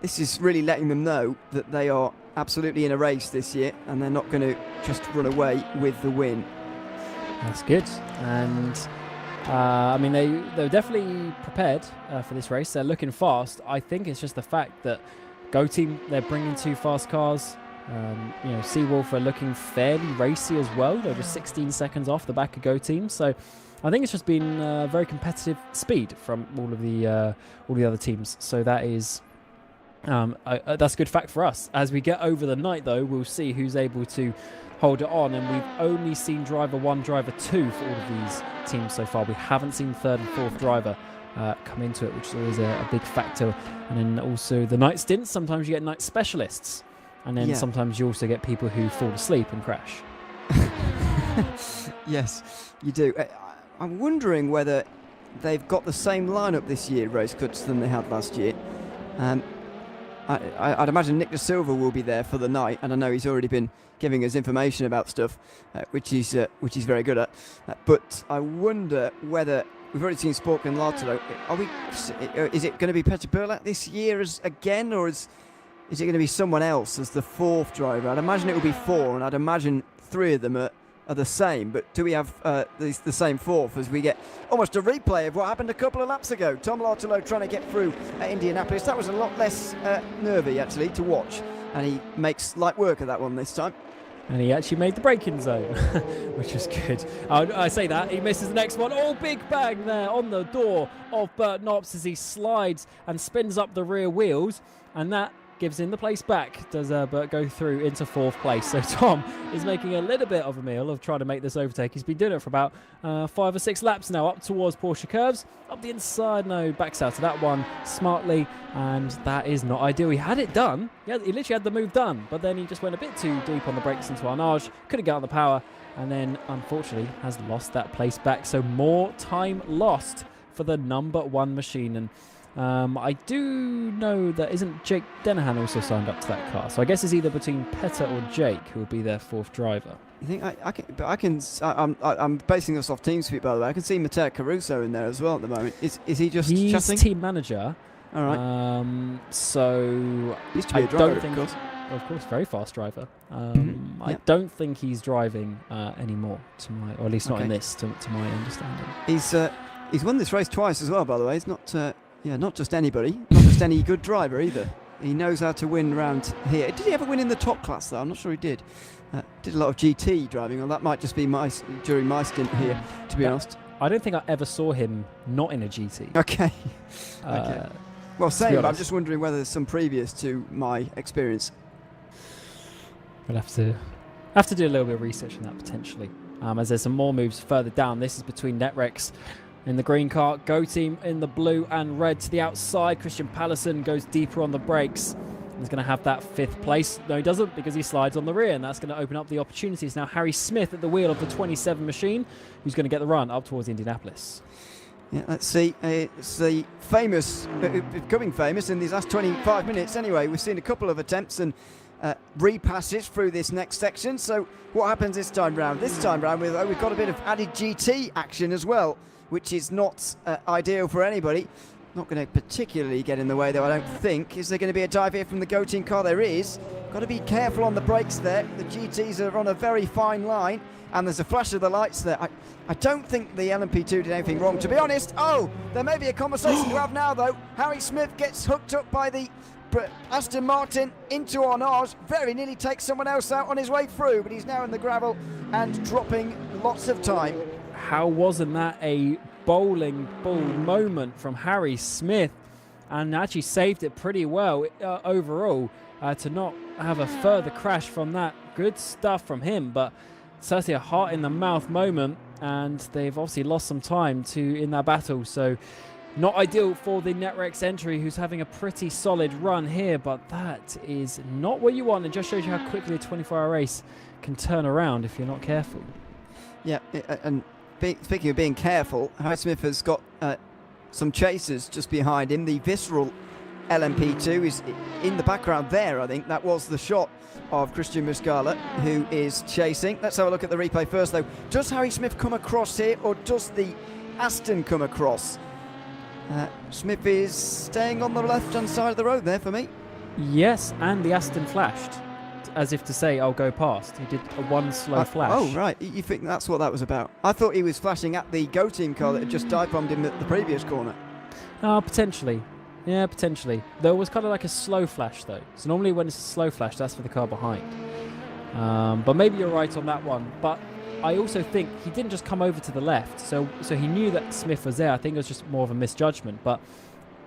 this is really letting them know that they are absolutely in a race this year and they're not going to just run away with the win. That's good, and I mean they're definitely prepared for this race. They're looking fast. I think it's just the fact that Go Team, they're bringing two fast cars. Seawolf are looking fairly racy as well. They're just 16 seconds off the back of Go Team. So I think it's just been very competitive speed from all the other teams. So that is that's a good fact for us. As we get over the night, though, we'll see who's able to hold it on. And we've only seen driver 1, driver 2 for all of these teams so far. We haven't seen third and fourth driver come into it, which is always a big factor. And then also the night stints. Sometimes you get night specialists. And then sometimes you also get people who fall asleep and crash. Yes, you do. I'm wondering whether they've got the same lineup this year, Race Cuts, than they had last year. I'd imagine Nick De Silva will be there for the night, and I know he's already been giving us information about stuff, which he's very good at. But I wonder whether we've already seen Spork and Lartolo. Is it going to be Petter Burlat this year again, or is it going to be someone else as the fourth driver? I'd imagine it will be 4, and I'd imagine 3 of them are are the same, but do we have the same fourth as we get almost a replay of what happened a couple of laps ago? Tom Lartelo trying to get through at Indianapolis. That was a lot less nervy, actually, to watch, and he makes light work of that one this time. And he actually made the braking zone, which was good. I say that, he misses the next one. Oh, big bang there on the door of Bert Knops as he slides and spins up the rear wheels. And that gives him the place back. Does Bert go through into 4th place. So Tom is making a little bit of a meal of trying to make this overtake. He's been doing it for about 5 or 6 laps now, up towards Porsche curves. Up the inside, no, backs out to that one smartly. And that is not ideal. He had it done. He literally had the move done. But then he just went a bit too deep on the brakes into Arnage. Couldn't get on the power. And then, unfortunately, has lost that place back. So more time lost for the number 1 machine. And I do know that isn't Jake Dennehan also signed up to that car, so I guess it's either between Petter or Jake who will be their 4th driver. You think I'm basing this off TeamSpeak, by the way. I can see Matteo Caruso in there as well at the moment. Is he just He's chatting? team manager. All right. So Used to be I a driver, don't think, of course. very fast driver. I Yep. don't think he's driving anymore, or at least not in Okay. this, to my understanding. He's won this race twice as well, by the way. He's not just anybody, not just any good driver either. He knows how to win around here. Did he ever win in the top class though? I'm not sure he did. Did a lot of GT driving, or that might just be during my stint here, to be honest. I don't think I ever saw him not in a GT. Okay. Uh, Well, same, but I'm honest. just wondering whether there's some previous to my experience. We'll have to do a little bit of research on that potentially, as there's some more moves further down. This is between Netrex in the green car, Go Team in the blue and red to the outside. Christian Pallison goes deeper on the brakes. He's going to have that 5th place. No, he doesn't, because he slides on the rear, and that's going to open up the opportunities. Now Harry Smith at the wheel of the 27 machine, who's going to get the run up towards Indianapolis. Yeah, let's see. It's the famous, becoming famous in these last 25 minutes anyway. We've seen a couple of attempts and repasses through this next section. So what happens this time round? This time round we've got a bit of added GT action as well, which is not ideal for anybody. Not going to particularly get in the way though, I don't think. Is there going to be a dive here from the Go Team car? There is. Got to be careful on the brakes there. The GTs are on a very fine line, and there's a flash of the lights there. I don't think the LMP2 did anything wrong, to be honest. Oh, there may be a conversation to have now though. Harry Smith gets hooked up by the Aston Martin into Arnage. Very nearly takes someone else out on his way through, but he's now in the gravel and dropping lots of time. How wasn't that a bowling ball moment from Harry Smith, and actually saved it pretty well overall to not have a further crash from that. Good stuff from him, but certainly a heart in the mouth moment, and they've obviously lost some time in that battle, so not ideal for the Netrex entry, who's having a pretty solid run here, but that is not what you want. It just shows you how quickly a 24-hour race can turn around if you're not careful. Yeah, and speaking of being careful, Harry Smith has got some chasers just behind him. The Visceral LMP2 is in the background there, I think. That was the shot of Christian Muscala, who is chasing. Let's have a look at the replay first, though. Does Harry Smith come across here, or does the Aston come across? Smith is staying on the left-hand side of the road there for me. Yes, and the Aston flashed, as if to say, I'll go past. He did a one slow flash. Oh, right. You think that's what that was about? I thought he was flashing at the Go Team car that had just dive-bombed him at the previous corner. Potentially. Yeah, potentially. There was kind of like a slow flash, though. So normally when it's a slow flash, that's for the car behind. But maybe you're right on that one. But I also think he didn't just come over to the left. So he knew that Smith was there. I think it was just more of a misjudgment. But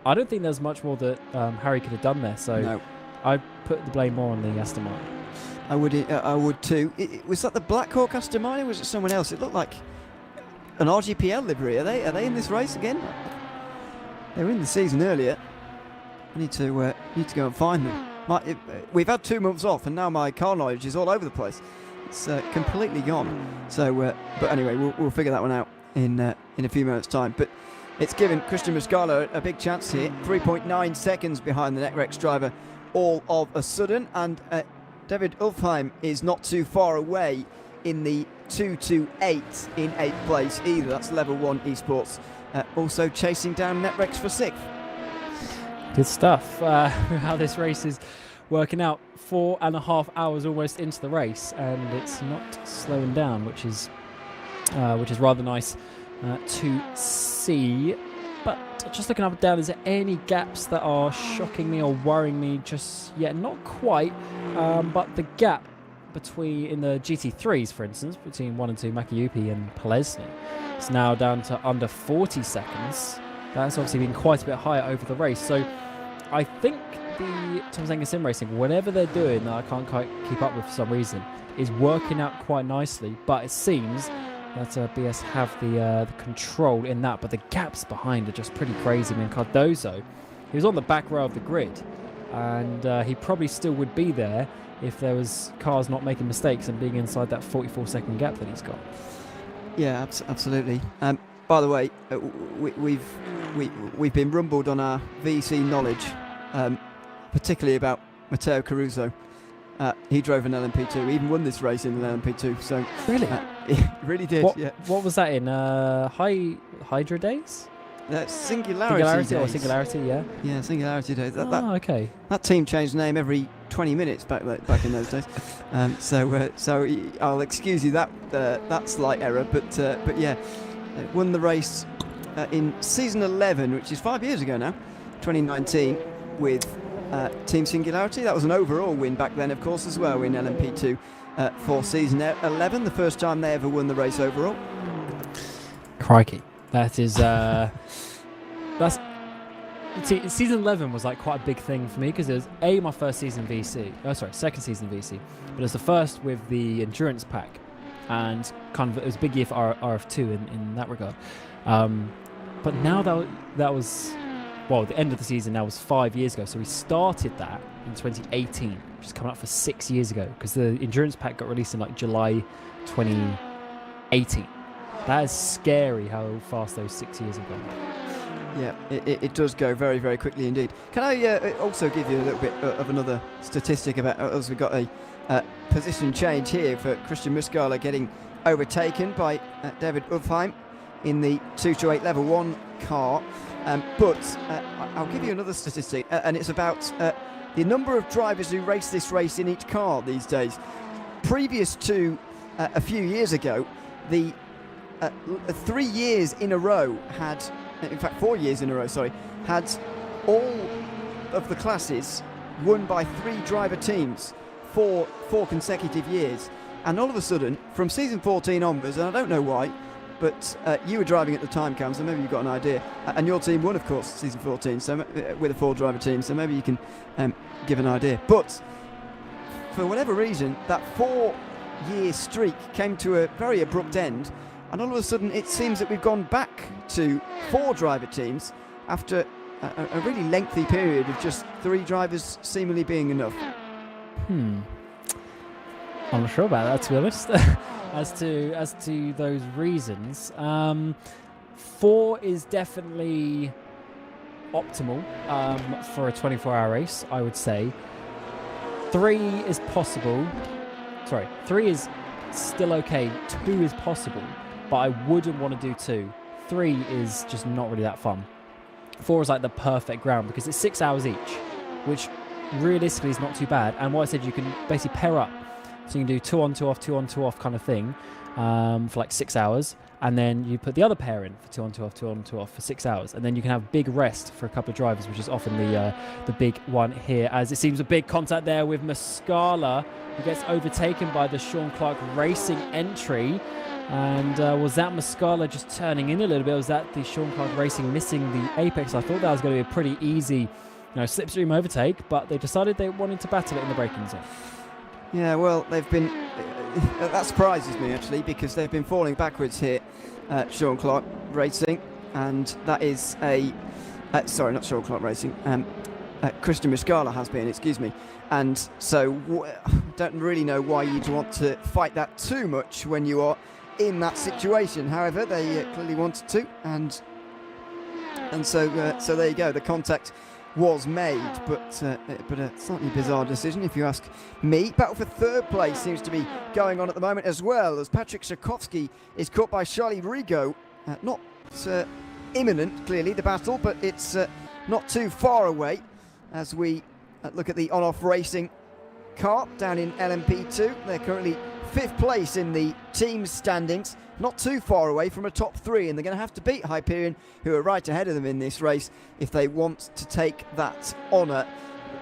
I don't think there's much more that Harry could have done there. So No. I put the blame more on the Aston Martin. I would too. Was that the Black Hawk Aston Martin, or was it someone else? It looked like an RGPL livery. Are they in this race again? They were in the season earlier. I need to go and find them. We've had 2 months off, and now my car knowledge is all over the place. It's completely gone. So, but anyway, we'll figure that one out in a few minutes' time. But it's given Christian Muscala a big chance here. 3.9 seconds behind the Netrex driver, all of a sudden, and David Ulfheim is not too far away in the 228 in 8th place either. That's level 1 esports. Also chasing down Netrex for 6th. Good stuff. How this race is working out 4.5 hours almost into the race, and it's not slowing down, which is rather nice to see. But just looking up and down, is there any gaps that are shocking me or worrying me just yet? Not quite, but the gap in the GT3s, for instance, between 1 and 2, Makiyupi and Polesny, it's now down to under 40 seconds. That's obviously been quite a bit higher over the race. So I think the Tom Zenga Sim Racing, whatever they're doing that I can't quite keep up with for some reason, is working out quite nicely. But it seems that BS have the control in that. But the gaps behind are just pretty crazy. I mean, Cardozo, he was on the back row of the grid, and he probably still would be there if there was cars not making mistakes and being inside that 44-second gap that he's got. Yeah, absolutely. By the way, we've been rumbled on our VEC knowledge, particularly about Matteo Caruso. He drove an LMP2. He even won this race in an LMP2. So Really? he really did. Yeah. What was that in? Hydra days? Singularity days. Singularity, yeah. Yeah, Singularity days. Okay. That team changed name every 20 minutes back in those days. So I'll excuse you that slight error, but yeah, won the race in season 11, which is 5 years ago now, 2019, with Team Singularity. That was an overall win back then, of course, as well in LMP2 for season 11, the first time they ever won the race overall. Crikey. That is see, season 11 was like quite a big thing for me because it was my first season VC. Second season VC, but it was the first with the endurance pack, and kind of it was a big year for RF2 in that regard. But now that was the end of the season now was 5 years ago. So we started that in 2018, which is coming up for 6 years ago because the endurance pack got released in like July 2018. That is scary how fast those 6 years have gone. Yeah, it does go very, very quickly indeed. Can I also give you a little bit of another statistic about us? We've got a position change here for Christian Muscala getting overtaken by David Ufheim in the 228 Level 1 car. But I'll give you another statistic, and it's about the number of drivers who race this race in each car these days. Previous to a few years ago, the 3 years in a row had, in fact 4 years in a row, had all of the classes won by 3 driver teams for 4 consecutive years. And all of a sudden, from season 14 onwards, and I don't know why, but you were driving at the time, Cam, so maybe you've got an idea. And your team won, of course, season 14, so with a 4-driver team, so maybe you can give an idea. But for whatever reason, that 4-year streak came to a very abrupt end. And all of a sudden, it seems that we've gone back to 4-driver teams after a really lengthy period of just 3 drivers seemingly being enough. I'm not sure about that, to be honest. as to those reasons, 4 is definitely optimal for a 24-hour race, I would say. 3 is possible. 3 is still okay. 2 is possible. But I wouldn't want to do 2. 3 is just not really that fun. 4 is like the perfect ground because it's 6 hours each, which realistically is not too bad. And what I said, you can basically pair up. So you can do 2 on, 2 off, 2 on, 2 off kind of thing for like 6 hours. And then you put the other pair in for 2 on, 2 off, 2 on, 2 off for 6 hours. And then you can have big rest for a couple of drivers, which is often the big one here. As it seems a big contact there with Muscala, who gets overtaken by the Sean Clark Racing entry. And was that Muscala just turning in a little bit? Was that the Sean Clark Racing missing the apex? I thought that was going to be a pretty easy, slipstream overtake, but they decided they wanted to battle it in the braking zone. Yeah, well, they've been... that surprises me, actually, because they've been falling backwards here, Sean Clark Racing, and that is sorry, not Sean Clark Racing, Christian Muscala has been, excuse me. And so, don't really know why you'd want to fight that too much when you are in that situation. However, they clearly wanted to, and so there you go. The contact was made, but a slightly bizarre decision, if you ask me. Battle for third place seems to be going on at the moment as well, as Patrick Sikorsky is caught by Charlie Rigaud. Not imminent, clearly, the battle, but it's not too far away as we look at the on-off racing car down in LMP2. They're currently 5th place in the team's standings, not too far away from a top 3, and they're going to have to beat Hyperion, who are right ahead of them in this race, if they want to take that honour.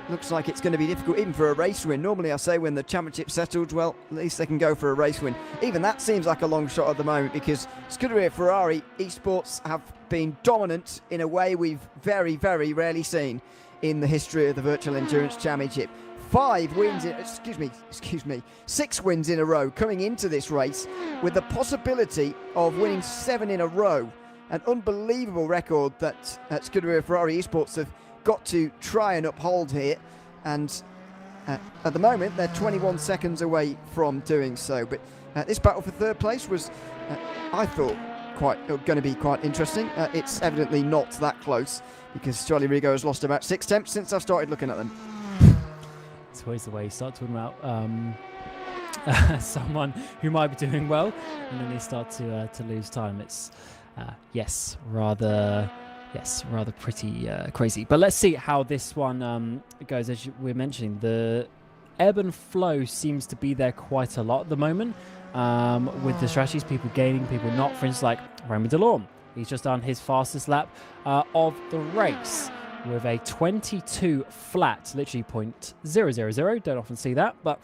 Looks like it's going to be difficult even for a race win. Normally I say when the championship's settled, well, at least they can go for a race win. Even that seems like a long shot at the moment, because Scuderia Ferrari esports have been dominant in a way we've very, very rarely seen in the history of the Virtual Endurance Championship. 6 wins in a row coming into this race, with the possibility of winning 7 in a row. An unbelievable record that Scuderia Ferrari esports have got to try and uphold here, and at the moment they're 21 seconds away from doing so. But this battle for 3rd place was, I thought, going to be quite interesting. It's evidently not that close, because Charlie Rigo has lost about 6 attempts since I've started looking at them. It's always the way you start talking about someone who might be doing well, and then they start to lose time. It's rather pretty crazy. But let's see how this one goes. As we're mentioning, the ebb and flow seems to be there quite a lot at the moment, with the strategies, people gaining, people not. For instance, like Remy DeLorme, he's just done his fastest lap of the race with a 22 flat, literally .000. Don't often see that, but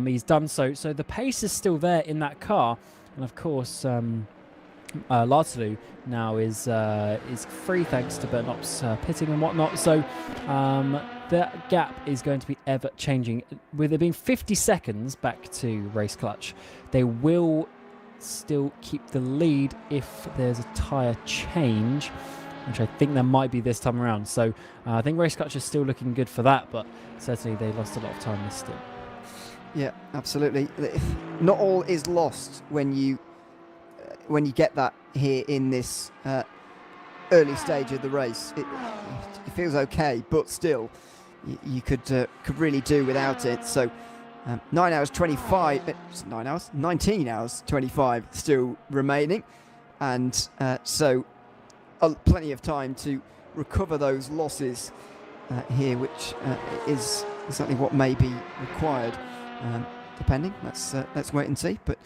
he's done so. So the pace is still there in that car, and of course Lartalu now is free thanks to Bernop's pitting and whatnot. So that gap is going to be ever changing. With it being 50 seconds back to Race Clutch, they will still keep the lead if there's a tyre change, which I think there might be this time around. So I think Race Clutch is still looking good for that, but certainly they lost a lot of time this stint. Yeah, absolutely. Not all is lost when you get that here in this early stage of the race. It feels okay, but still, you could really do without it. So 19 hours 25 still remaining, and so plenty of time to recover those losses here, which is exactly what may be required, depending. Let's wait and see. But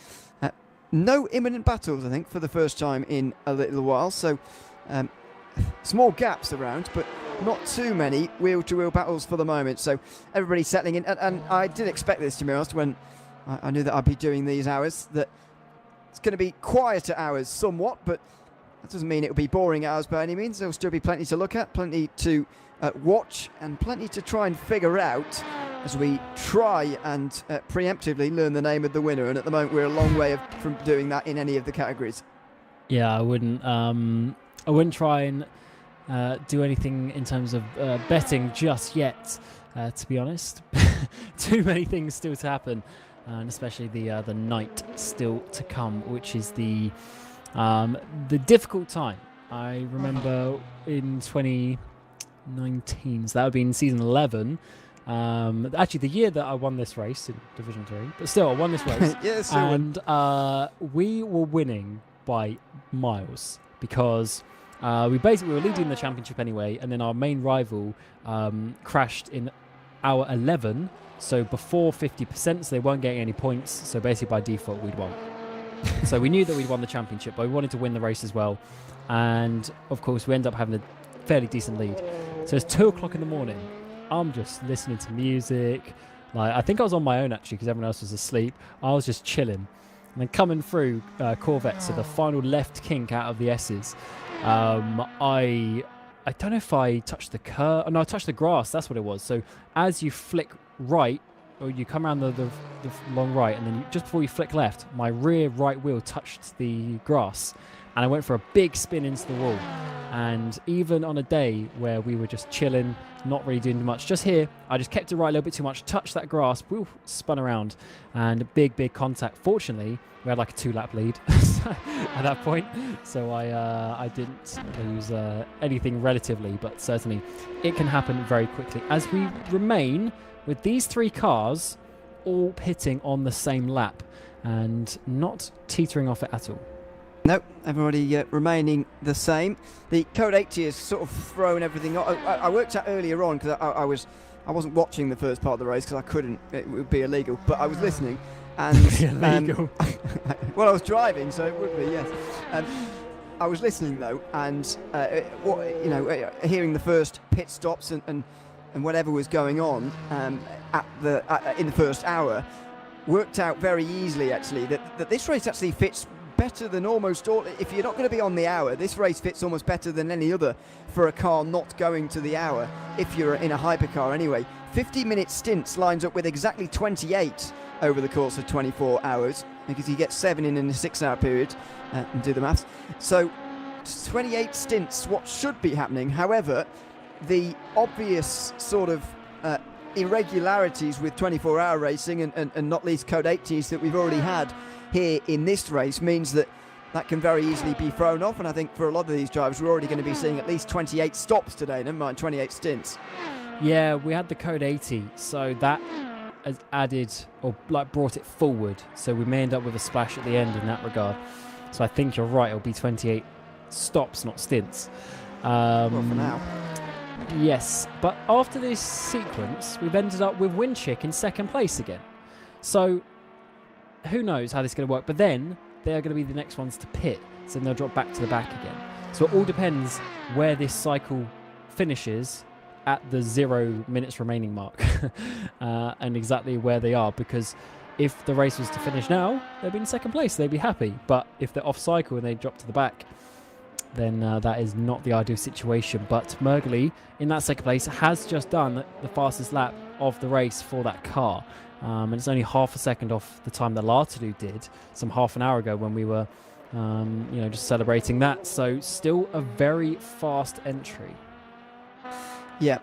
no imminent battles, I think, for the first time in a little while. So small gaps around, but not too many wheel-to-wheel battles for the moment. So everybody settling in, and I did expect this, to be honest, when I knew that I'd be doing these hours, that it's going to be quieter hours somewhat, but that doesn't mean it'll be boring hours by any means. There'll still be plenty to look at, plenty to watch, and plenty to try and figure out as we try and preemptively learn the name of the winner. And at the moment, we're a long way from doing that in any of the categories. Yeah, I wouldn't try and do anything in terms of betting just yet, to be honest. Too many things still to happen, and especially the night still to come, which is the difficult time. I remember in 2019, so that would be in season 11. Actually, the year that I won this race in Division 3, but still, I won this race. Yes, and we were winning by miles, because we were leading the championship anyway, and then our main rival crashed in hour 11, so before 50%, so they weren't getting any points, so basically by default we'd won. So we knew that we'd won the championship, but we wanted to win the race as well, and of course we ended up having a fairly decent lead. So it's 2 o'clock in the morning. I'm just listening to music. Like, I think I was on my own actually, because everyone else was asleep. I was just chilling, and then coming through Corvette, so the final left kink out of the S's. I don't know if I touched the curb. No, I touched the grass. That's what it was. So as you flick right, or you come around the long right, and then just before you flick left, my rear right wheel touched the grass, and I went for a big spin into the wall. And even on a day where we were just chilling, not really doing much, just here, I just kept it right a little bit too much, touched that grass, wheel spun around, and a big contact. Fortunately, we had like a 2-lap lead at that point, so I didn't lose anything relatively, but certainly it can happen very quickly as we remain with these 3 cars all pitting on the same lap and not teetering off it at all. Nope, everybody remaining the same. The Code 80 has sort of thrown everything on. I worked out earlier on, because I was I wasn't watching the first part of the race because I couldn't. It would be illegal. But I was listening, and Illegal. well, I was driving, so it would be, yes. I was listening though, and hearing the first pit stops and whatever was going on in the first hour, worked out very easily actually that this race actually fits better than almost all. If you're not going to be on the hour, this race fits almost better than any other for a car not going to the hour. If you're in a hypercar anyway, 50-minute stints lines up with exactly 28 over the course of 24 hours, because you get 7 in a 6-hour period, and do the maths. So 28 stints, what should be happening. However, the obvious sort of irregularities with 24-hour racing and not least code 80s that we've already had here in this race means that can very easily be thrown off. And I think for a lot of these drivers, we're already going to be seeing at least 28 stops today, never mind 28 stints. Yeah, we had the code 80, so that has added or brought it forward. So we may end up with a splash at the end in that regard. So I think you're right, it'll be 28 stops, not stints. Well, for now. Yes, but after this sequence, we've ended up with Winchick in second place again. So who knows how this is going to work, but then they're going to be the next ones to pit, so then they'll drop back to the back again. So it all depends where this cycle finishes at the 0 minutes remaining mark and exactly where they are, because if the race was to finish now, they'd be in second place, they'd be happy. But if they're off cycle and they drop to the back, then that is not the ideal situation. But Mergley, in that second place, has just done the fastest lap of the race for that car. And it's only half a second off the time that Lartadu did some half an hour ago when we were just celebrating that. So still a very fast entry. Yeah,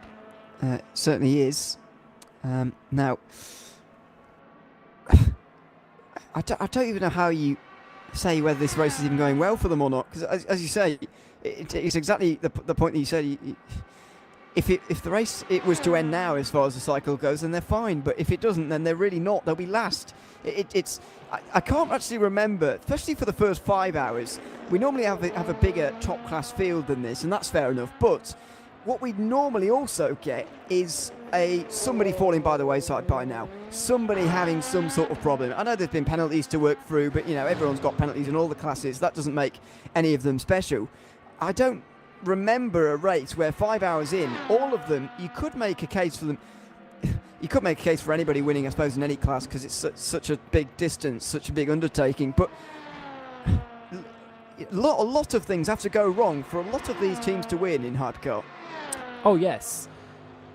certainly is. Now, I don't even know how you say whether this race is even going well for them or not, because as you say, it's exactly the point that you said. If the race was to end now, as far as the cycle goes, then they're fine. But if it doesn't, then they're really not. They'll be last. I can't actually remember, especially for the first 5 hours. We normally have a bigger top class field than this, and that's fair enough. But what we normally also get is somebody falling by the wayside by now, somebody having some sort of problem. I know there's been penalties to work through, but everyone's got penalties in all the classes. That doesn't make any of them special. I don't remember a race where 5 hours in, all of them, you could make a case for them. You could make a case for anybody winning, I suppose, in any class, because it's such a big distance, such a big undertaking. But a lot of things have to go wrong for a lot of these teams to win in hypercar. Oh, yes.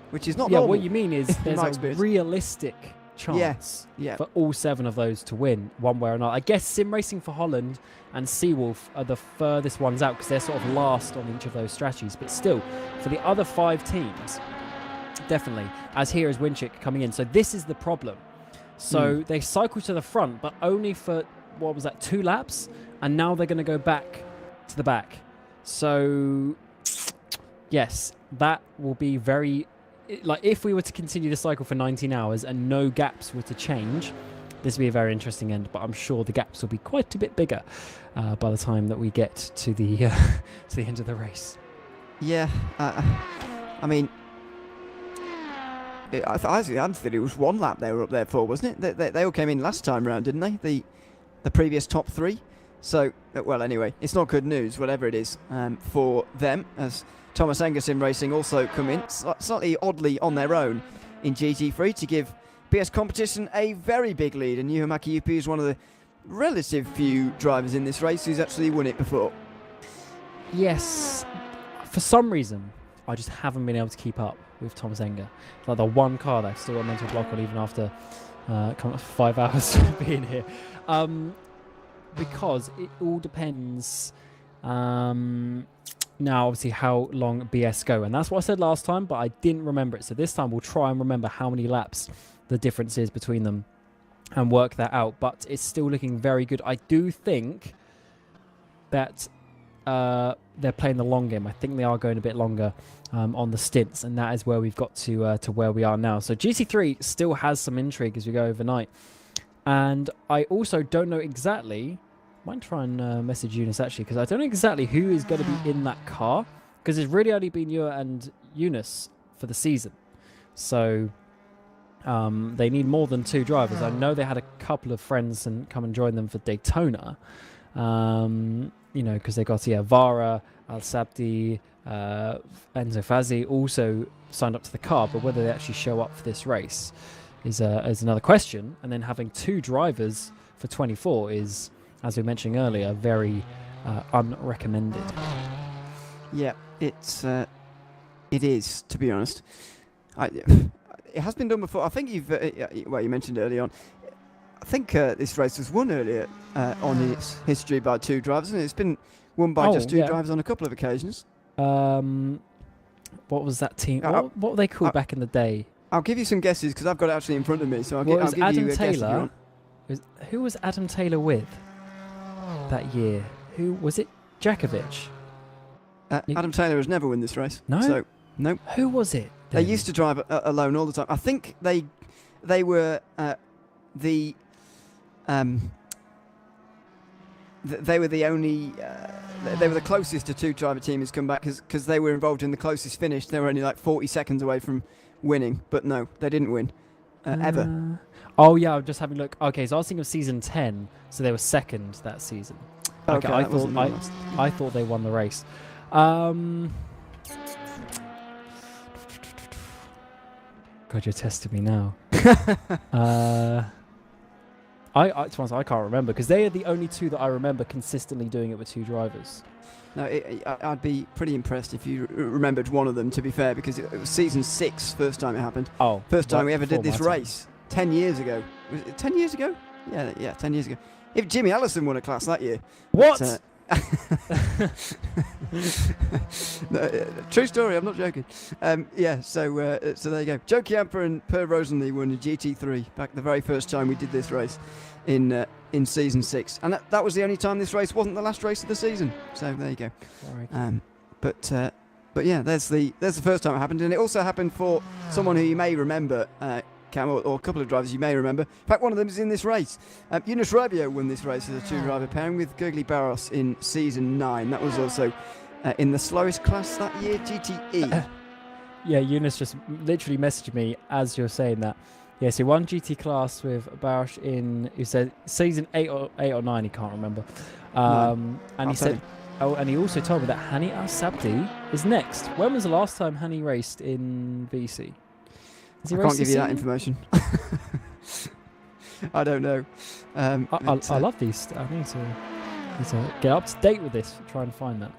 Which is not normal. What you mean is there's a experience. Realistic chance for all 7 of those to win one way or another. I guess Sim Racing for Holland and Seawolf are the furthest ones out because they're sort of last on each of those strategies. But still, for the other 5 teams, definitely, as here is Winchick coming in. So this is the problem. So they cycle to the front, but only for, 2 laps? And now they're going to go back to the back. So, yes, that will be very... if we were to continue the cycle for 19 hours and no gaps were to change, this would be a very interesting end, but I'm sure the gaps will be quite a bit bigger by the time that we get to the to the end of the race. Yeah, I mean, I thought it was 1 lap they were up there for, wasn't it? They all came in last time round, didn't they? The previous top 3. So, well, anyway, it's not good news, whatever it is, for them, as Thomas Engersim Racing also come in slightly oddly on their own in GT3 to give BS Competition a very big lead, and Yuha Makiyupi is one of the relative few drivers in this race who's actually won it before. Yes, for some reason I just haven't been able to keep up with Thomas Enger. It's like the one car that I've still got a mental block on even after coming up 5 hours being here, because it all depends now obviously how long BS go, and that's what I said last time, but I didn't remember it. So this time we'll try and remember how many laps the difference is between them and work that out. But it's still looking very good. I do think that they're playing the long game. I think they are going a bit longer on the stints, and that is where we've got to where we are now. So GT3 still has some intrigue as we go overnight, and I also don't know exactly. Might try and message Eunice actually, because I don't know exactly who is going to be in that car, because it's really only been Ewan and Eunice for the season. So they need more than 2 drivers. I know they had a couple of friends and come and join them for Daytona. Because they got Vara, Al Sabdi, Enzo Fazzi also signed up to the car, but whether they actually show up for this race is another question. And then having 2 drivers for 24 is, as we mentioned earlier, very unrecommended. Yeah, it is, to be honest. It has been done before. I think you mentioned early on. I think this race was won earlier on its history by 2 drivers, and it's been won by just 2 drivers on a couple of occasions. What was that team? What were they called back in the day? I'll give you some guesses because I've got it actually in front of me. So I'll give Adam you a Taylor. guess. Who was Adam Taylor with that year? Who was it? Djakovic. Adam Taylor has never won this race. No. So no. Who was it? They used to drive alone all the time. I think they were they were the only. They were the closest a 2-driver team has come back because they were involved in the closest finish. They were only like 40 seconds away from winning, but no, they didn't win ever. Oh yeah, I'm just having a look. Okay, so I was thinking of season 10, so they were second that season. Okay, I thought they won the race. God, you're testing me now. I can't remember because they are the only 2 that I remember consistently doing it with 2 drivers. No, I'd be pretty impressed if you remembered one of them, to be fair, because it was season 6 first time it happened. Oh, first time we ever did this race. 10 years ago. Was it 10 years ago? Yeah, 10 years ago. If Jimmy Allison won a class that year. What? No, true story, I'm not joking. So there you go. Joe Chiampa and Per Rosenly won a GT3 back the very first time we did this race in season 6, and that was the only time this race wasn't the last race of the season. So there you go. But yeah, there's the first time it happened, and it also happened for someone who you may remember, Cam, or a couple of drivers you may remember. In fact, one of them is in this race. Yunus Rabio won this race as a 2-driver pairing with Gergely Barros in season 9. That was also in the slowest class that year, GTE. Yeah, Yunus just literally messaged me as you're saying that. Yes, he won GT class with Barros in, he said, season 8 or 9, he can't remember. And he said, and he also told me that Hani Al Sabdi is next. When was the last time Hani raced in VC? I can't give you that information. I don't know. I love these. I need to get up to date with this. Try and find that.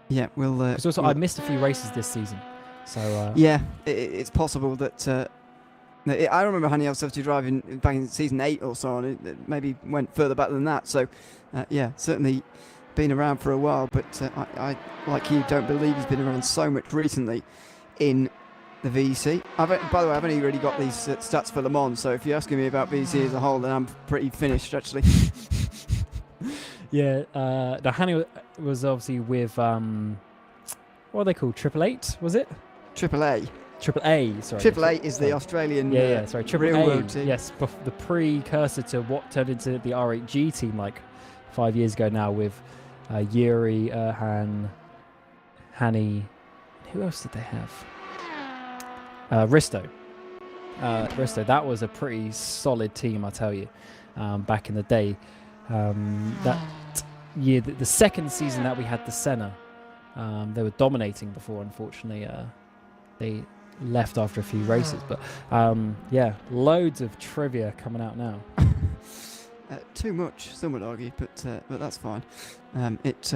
Yeah, we'll. Because also I missed a few races this season, so. Yeah, it's possible that. I remember Hani Al Sabdi driving back in season 8 or so, and it maybe went further back than that. So, yeah, certainly been around for a while. But I, like you, don't believe he's been around so much recently in the VEC. By the way, I've only really got these stats for Le Mans, so if you're asking me about VEC as a whole, then I'm pretty finished, actually. Yeah, now Hani was obviously with, what are they called, 888, was it? AAA. AAA, sorry. AAA is the Australian sorry, real world AAA, team. yes, the precursor to what turned into the R8G team like 5 years ago now with Yuri, Hani, who else did they have? Risto. That was a pretty solid team, I tell you, back in the day. That year, the second season that we had the Senna, they were dominating before, unfortunately. They left after a few races. But, yeah, loads of trivia coming out now. Too much, some would argue, but that's fine. It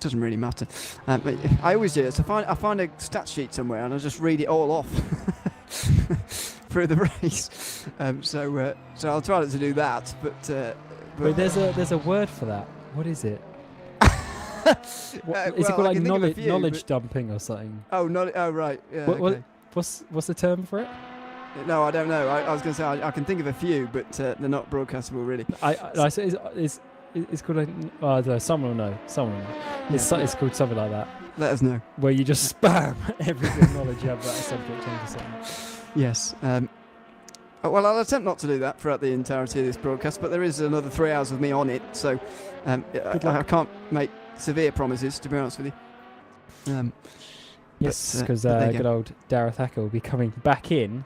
doesn't really matter. But I always do this. I find a stat sheet somewhere and I just read it all off through the race. So I'll try not to do that. But wait, there's a word for that. What is it? Is it called like knowledge dumping or something? Oh, right. Yeah, okay. What's the term for it? No, I don't know. I was going to say I can think of a few, but they're not broadcastable really. It's called I don't know, someone will know. It's called something like that. Let us know. Where you just spam everything knowledge you have about a subject into something. Yes. Well, I'll attempt not to do that throughout the entirety of this broadcast, but there is another 3 hours with me on it, so I can't make severe promises, to be honest with you. Yes, because there you go. good old rFactor will be coming back in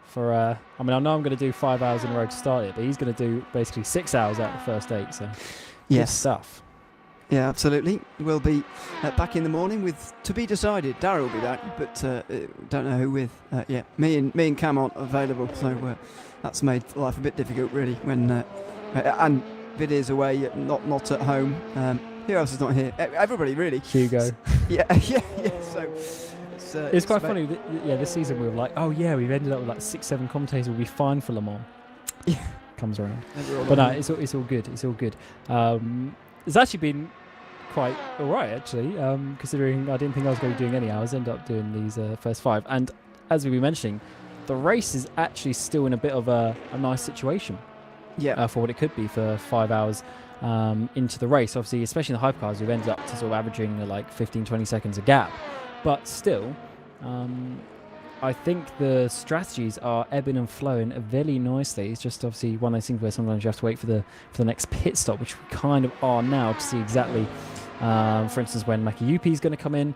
for. I mean, I know I'm going to do 5 hours in a row to start it, but he's going to do basically 6 hours out of the first 8. So, good Yes. stuff. Yeah, absolutely. We'll be back in the morning with to be decided. Darryl will be back, but don't know who with. Yeah, me and Cam aren't available, so that's made life a bit difficult, really. When and Vid is away, not at home. Who else is not here? Everybody, really. Hugo. Yeah. So It's quite funny. This season we were like, oh yeah, we've ended up with like 6-7 commentators. We'll be fine for Le Mans. Yeah. Comes around. But No, it's all good. It's all good. It's actually been quite all right, actually, considering I didn't think I was going to be doing any hours. Ended up doing these first 5. And as we were mentioning, the race is actually still in a bit of a nice situation for what it could be for 5 hours into the race. Obviously, especially in the hypercars, we've ended up to sort of averaging like 15-20 seconds a gap. But still, I think the strategies are ebbing and flowing very nicely. It's just obviously one of those things where sometimes you have to wait for the next pit stop, which we kind of are now, to see exactly, for instance, when Makiyupi is going to come in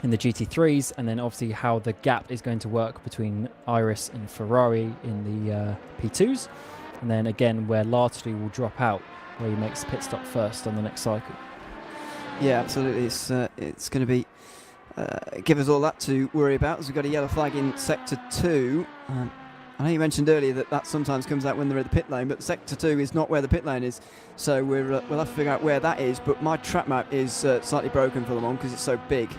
the GT3s, and then obviously how the gap is going to work between Iris and Ferrari in the P2s, and then again where Lartley will drop out, where he makes pit stop first on the next cycle. Yeah, absolutely. It's going to be give us all that to worry about, as we've got a yellow flag in Sector 2. I know you mentioned earlier that sometimes comes out when they're at the pit lane, but Sector 2 is not where the pit lane is, so we'll have to figure out where that is. But my track map is slightly broken for Le Mans because it's so big,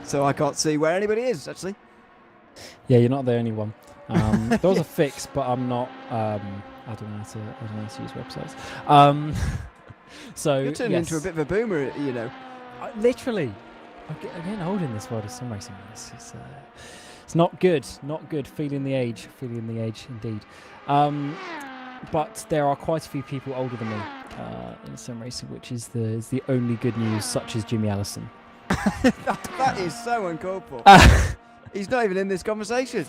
so I can't see where anybody is, actually. Yeah, you're not the only one. There was a fix, but I'm not. I don't know how to use websites. So You're turning into a bit of a boomer, you know. Literally, I'm getting old in this world of sim racing. It's not good. Not good. Feeling the age indeed. But there are quite a few people older than me in sim racing, which is the only good news, such as Jimmy Allison. that is so uncalled for. He's not even in this conversation.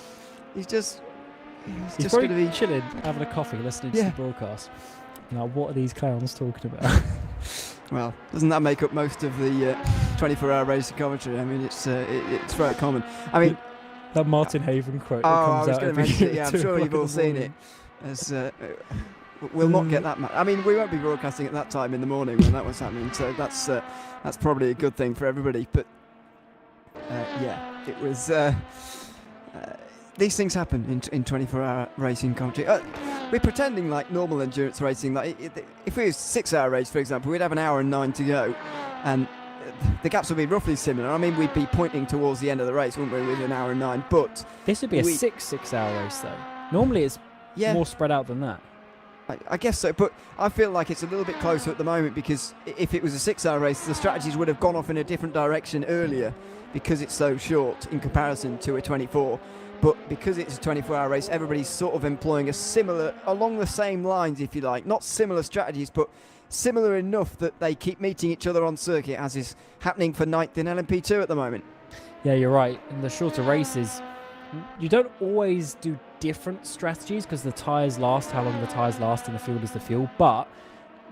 He's just probably going to be chilling, having a coffee, listening to the broadcast. Now, what are these clowns talking about? Well, doesn't that make up most of the 24-hour racing commentary? I mean, it's very common. I mean, that Martin Haven quote that I comes was out going to every mention it. year Yeah, at I'm 2 sure o'clock you've in all the seen morning. it. As we'll not get that. I mean, we won't be broadcasting at that time in the morning when that was happening, so that's probably a good thing for everybody. But yeah, it was. These things happen in 24-hour racing commentary. We're pretending like normal endurance racing. Like if we was 6-hour race, for example, we'd have an hour and 9 to go, and the gaps would be roughly similar. I mean, we'd be pointing towards the end of the race, wouldn't we, with an hour and 9? But this would be a 6-hour race, though. Normally, it's more spread out than that. I guess so, but I feel like it's a little bit closer at the moment, because if it was a 6-hour race, the strategies would have gone off in a different direction earlier, because it's so short in comparison to a 24. But because it's a 24-hour race, everybody's sort of employing along the same lines, if you like. Not similar strategies, but similar enough that they keep meeting each other on circuit, as is happening for 9th in LMP2 at the moment. Yeah, you're right. In the shorter races, you don't always do different strategies, because the tyres last how long the tyres last and the fuel is the fuel. But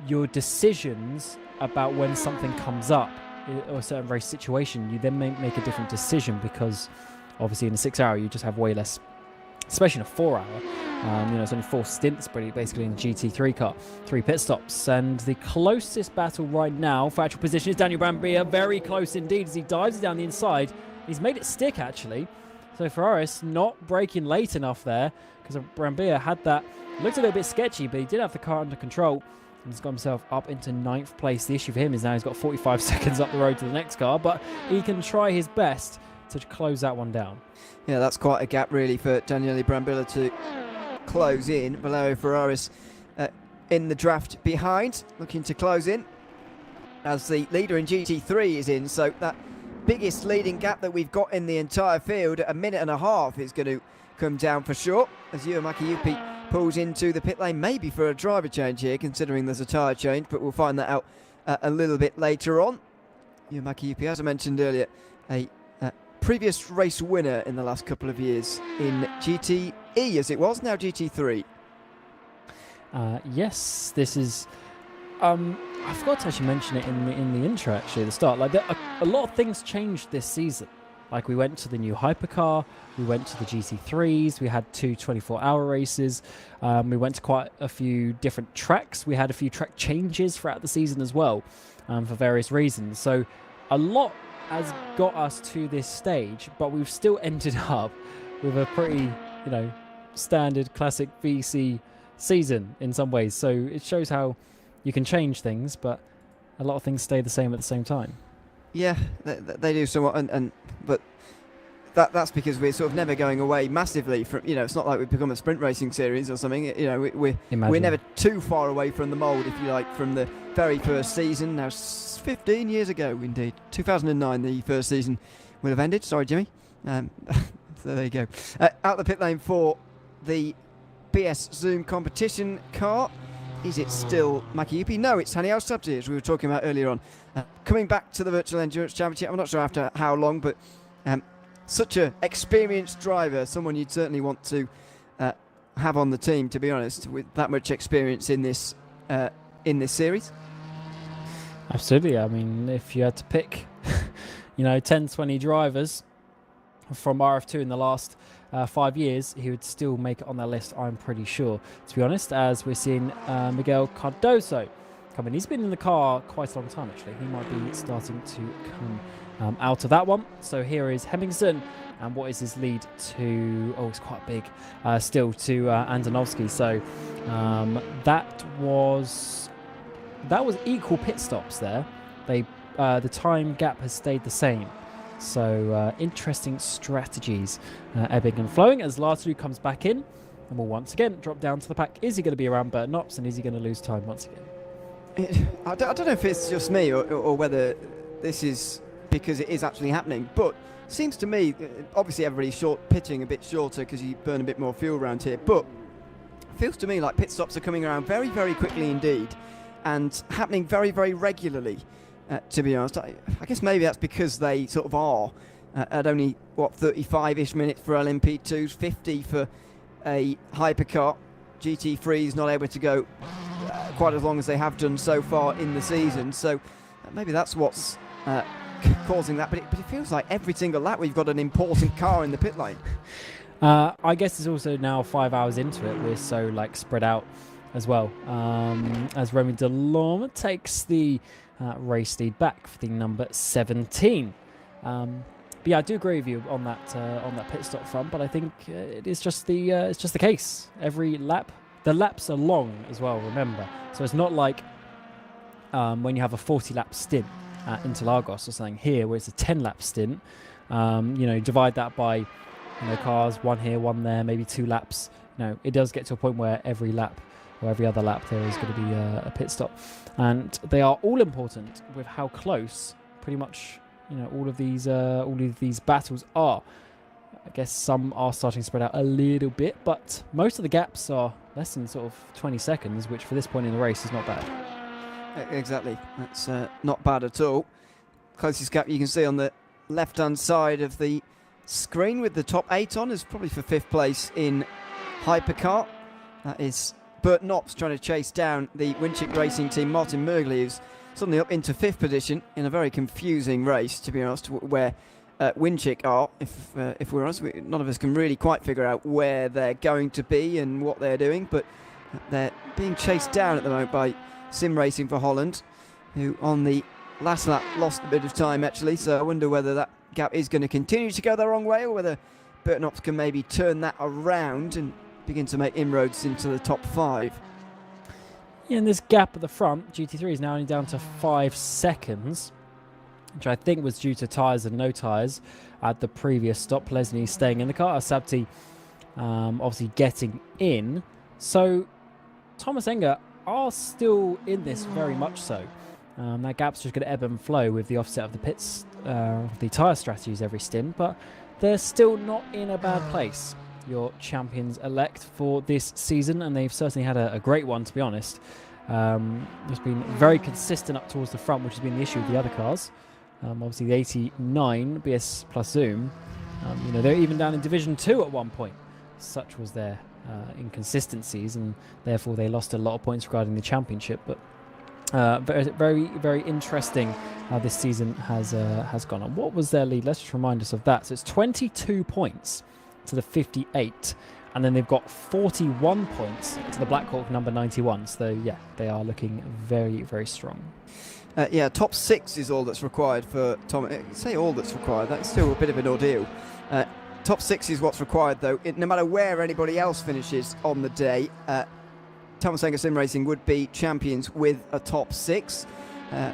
your decisions about when something comes up or a certain race situation, you then make a different decision, because obviously in a 6-hour you just have way less, especially in a 4-hour. It's only 4 stints basically in the GT3 car, 3 pit stops. And the closest battle right now for actual position is Daniel Brambilla, very close indeed, as he dives down the inside. He's made it stick, actually. So Ferraris not braking late enough there, because Brambilla had that, looked a little bit sketchy, but he did have the car under control. And he's got himself up into 9th place. The issue for him is now he's got 45 seconds up the road to the next car, but he can try his best to close that one down. Yeah, that's quite a gap really for Daniele Brambilla to close in. Valerio Ferraris in the draft behind, looking to close in as the leader in GT3 is in. So that biggest leading gap that we've got in the entire field, a minute and a half, is going to come down for sure as Yuya Makiyupi pulls into the pit lane, maybe for a driver change here, considering there's a tyre change, but we'll find that out a little bit later on. Yuya Makiyupi, as I mentioned earlier, a previous race winner in the last couple of years in GTE, as it was, now GT3. Yes, this is... I I forgot to actually mention it in the intro, actually, at the start. Like, a lot of things changed this season. Like, we went to the new hypercar, we went to the GT3s, we had 2 24-hour races, we went to quite a few different tracks. We had a few track changes throughout the season as well, for various reasons. So a lot has got us to this stage, but we've still ended up with a pretty, standard classic VC season in some ways. So it shows how you can change things, but a lot of things stay the same at the same time. Yeah, they do somewhat, but that's because we're sort of never going away massively from. It's not like we've become a sprint racing series or something. We're never too far away from the mould, if you like, from the very first season. Now, 15 years ago, indeed, 2009, the first season would have ended. Sorry, Jimmy. So there you go. Out the pit lane for the BS Zoom competition car. Is it still Makiyupi? No, it's Haniel Sabzi, as we were talking about earlier on. Coming back to the Virtual Endurance Championship, I'm not sure after how long, but such an experienced driver, someone you'd certainly want to have on the team, to be honest, with that much experience in this series. Absolutely. I mean, if you had to pick, 10, 20 drivers from RF2 in the last 5 years, he would still make it on that list, I'm pretty sure, to be honest, as we're seeing Miguel Cardoso come in. He's been in the car quite a long time, actually. He might be starting to come out of that one. So here is Hemmingsen, and what is his lead to... Oh, it's quite big still, to Andonovski. So that was equal pit stops there. The time gap has stayed the same. So interesting strategies ebbing and flowing as Laslu comes back in and will once again drop down to the pack. Is he going to be around Bert Knops, and is he going to lose time once again? I don't know if it's just me or whether this is because it is actually happening, but it seems to me, obviously everybody's pitching a bit shorter because you burn a bit more fuel around here, but it feels to me like pit stops are coming around very, very quickly indeed and happening very, very regularly. To be honest, I guess maybe that's because they sort of are at only 35-ish minutes for LMP2s, 50 for a hypercar. GT3 is not able to go quite as long as they have done so far in the season, so maybe that's what's causing that. But it feels like every single lap we've got an important car in the pit lane. I guess it's also now 5 hours into it. We're so spread out as well. As Remy Delorme takes the race lead back for the number 17. But yeah, I do agree with you on that pit stop front. But I think it's just the case. Every lap, the laps are long as well. Remember, so it's not like when you have a 40-lap stint at Interlagos or something here, where it's a 10-lap stint. Divide that by cars, one here, one there, maybe 2 laps. It does get to a point where every lap or every other lap there is going to be a pit stop, and they are all important with how close pretty much all of these battles are. I guess some are starting to spread out a little bit, but most of the gaps are less than sort of 20 seconds, which for this point in the race is not bad. Exactly, that's not bad at all. Closest gap you can see on the left-hand side of the screen with the top 8 on is probably for 5th place in hypercar. That is Bert Knops trying to chase down the Winchick Racing team, Martin Mergley, who's suddenly up into 5th position in a very confusing race, to be honest, where Winchick are. If we're honest, none of us can really quite figure out where they're going to be and what they're doing, but they're being chased down at the moment by Sim Racing for Holland, who on the last lap lost a bit of time actually, so I wonder whether that gap is going to continue to go the wrong way or whether Bert Knops can maybe turn that around and begin to make inroads into the top 5. Yeah, and this gap at the front, GT3 is now only down to 5 seconds, which I think was due to tyres and no tyres at the previous stop. Lesney staying in the car, Sabti obviously getting in. So Thomas Enger are still in this very much so. That gap's just going to ebb and flow with the offset of the pits, the tyre strategies every stint, but they're still not in a bad place. Your champions-elect for this season, and they've certainly had a great one, to be honest. It's been very consistent up towards the front, which has been the issue with the other cars. Obviously, the 89 BS plus Zoom, they're even down in Division 2 at one point. Such was their inconsistencies, and therefore they lost a lot of points regarding the championship. But Very, very interesting how this season has gone on. What was their lead? Let's just remind us of that. So it's 22 points to the 58, and then they've got 41 points to the Blackhawk number 91. So yeah, they are looking very, very strong. Yeah, top 6 is all that's required for Tom. Say all that's required. That's still a bit of an ordeal. Top 6 is what's required, though. No matter where anybody else finishes on the day, Thomas Wenger Sim Racing would be champions with a top 6.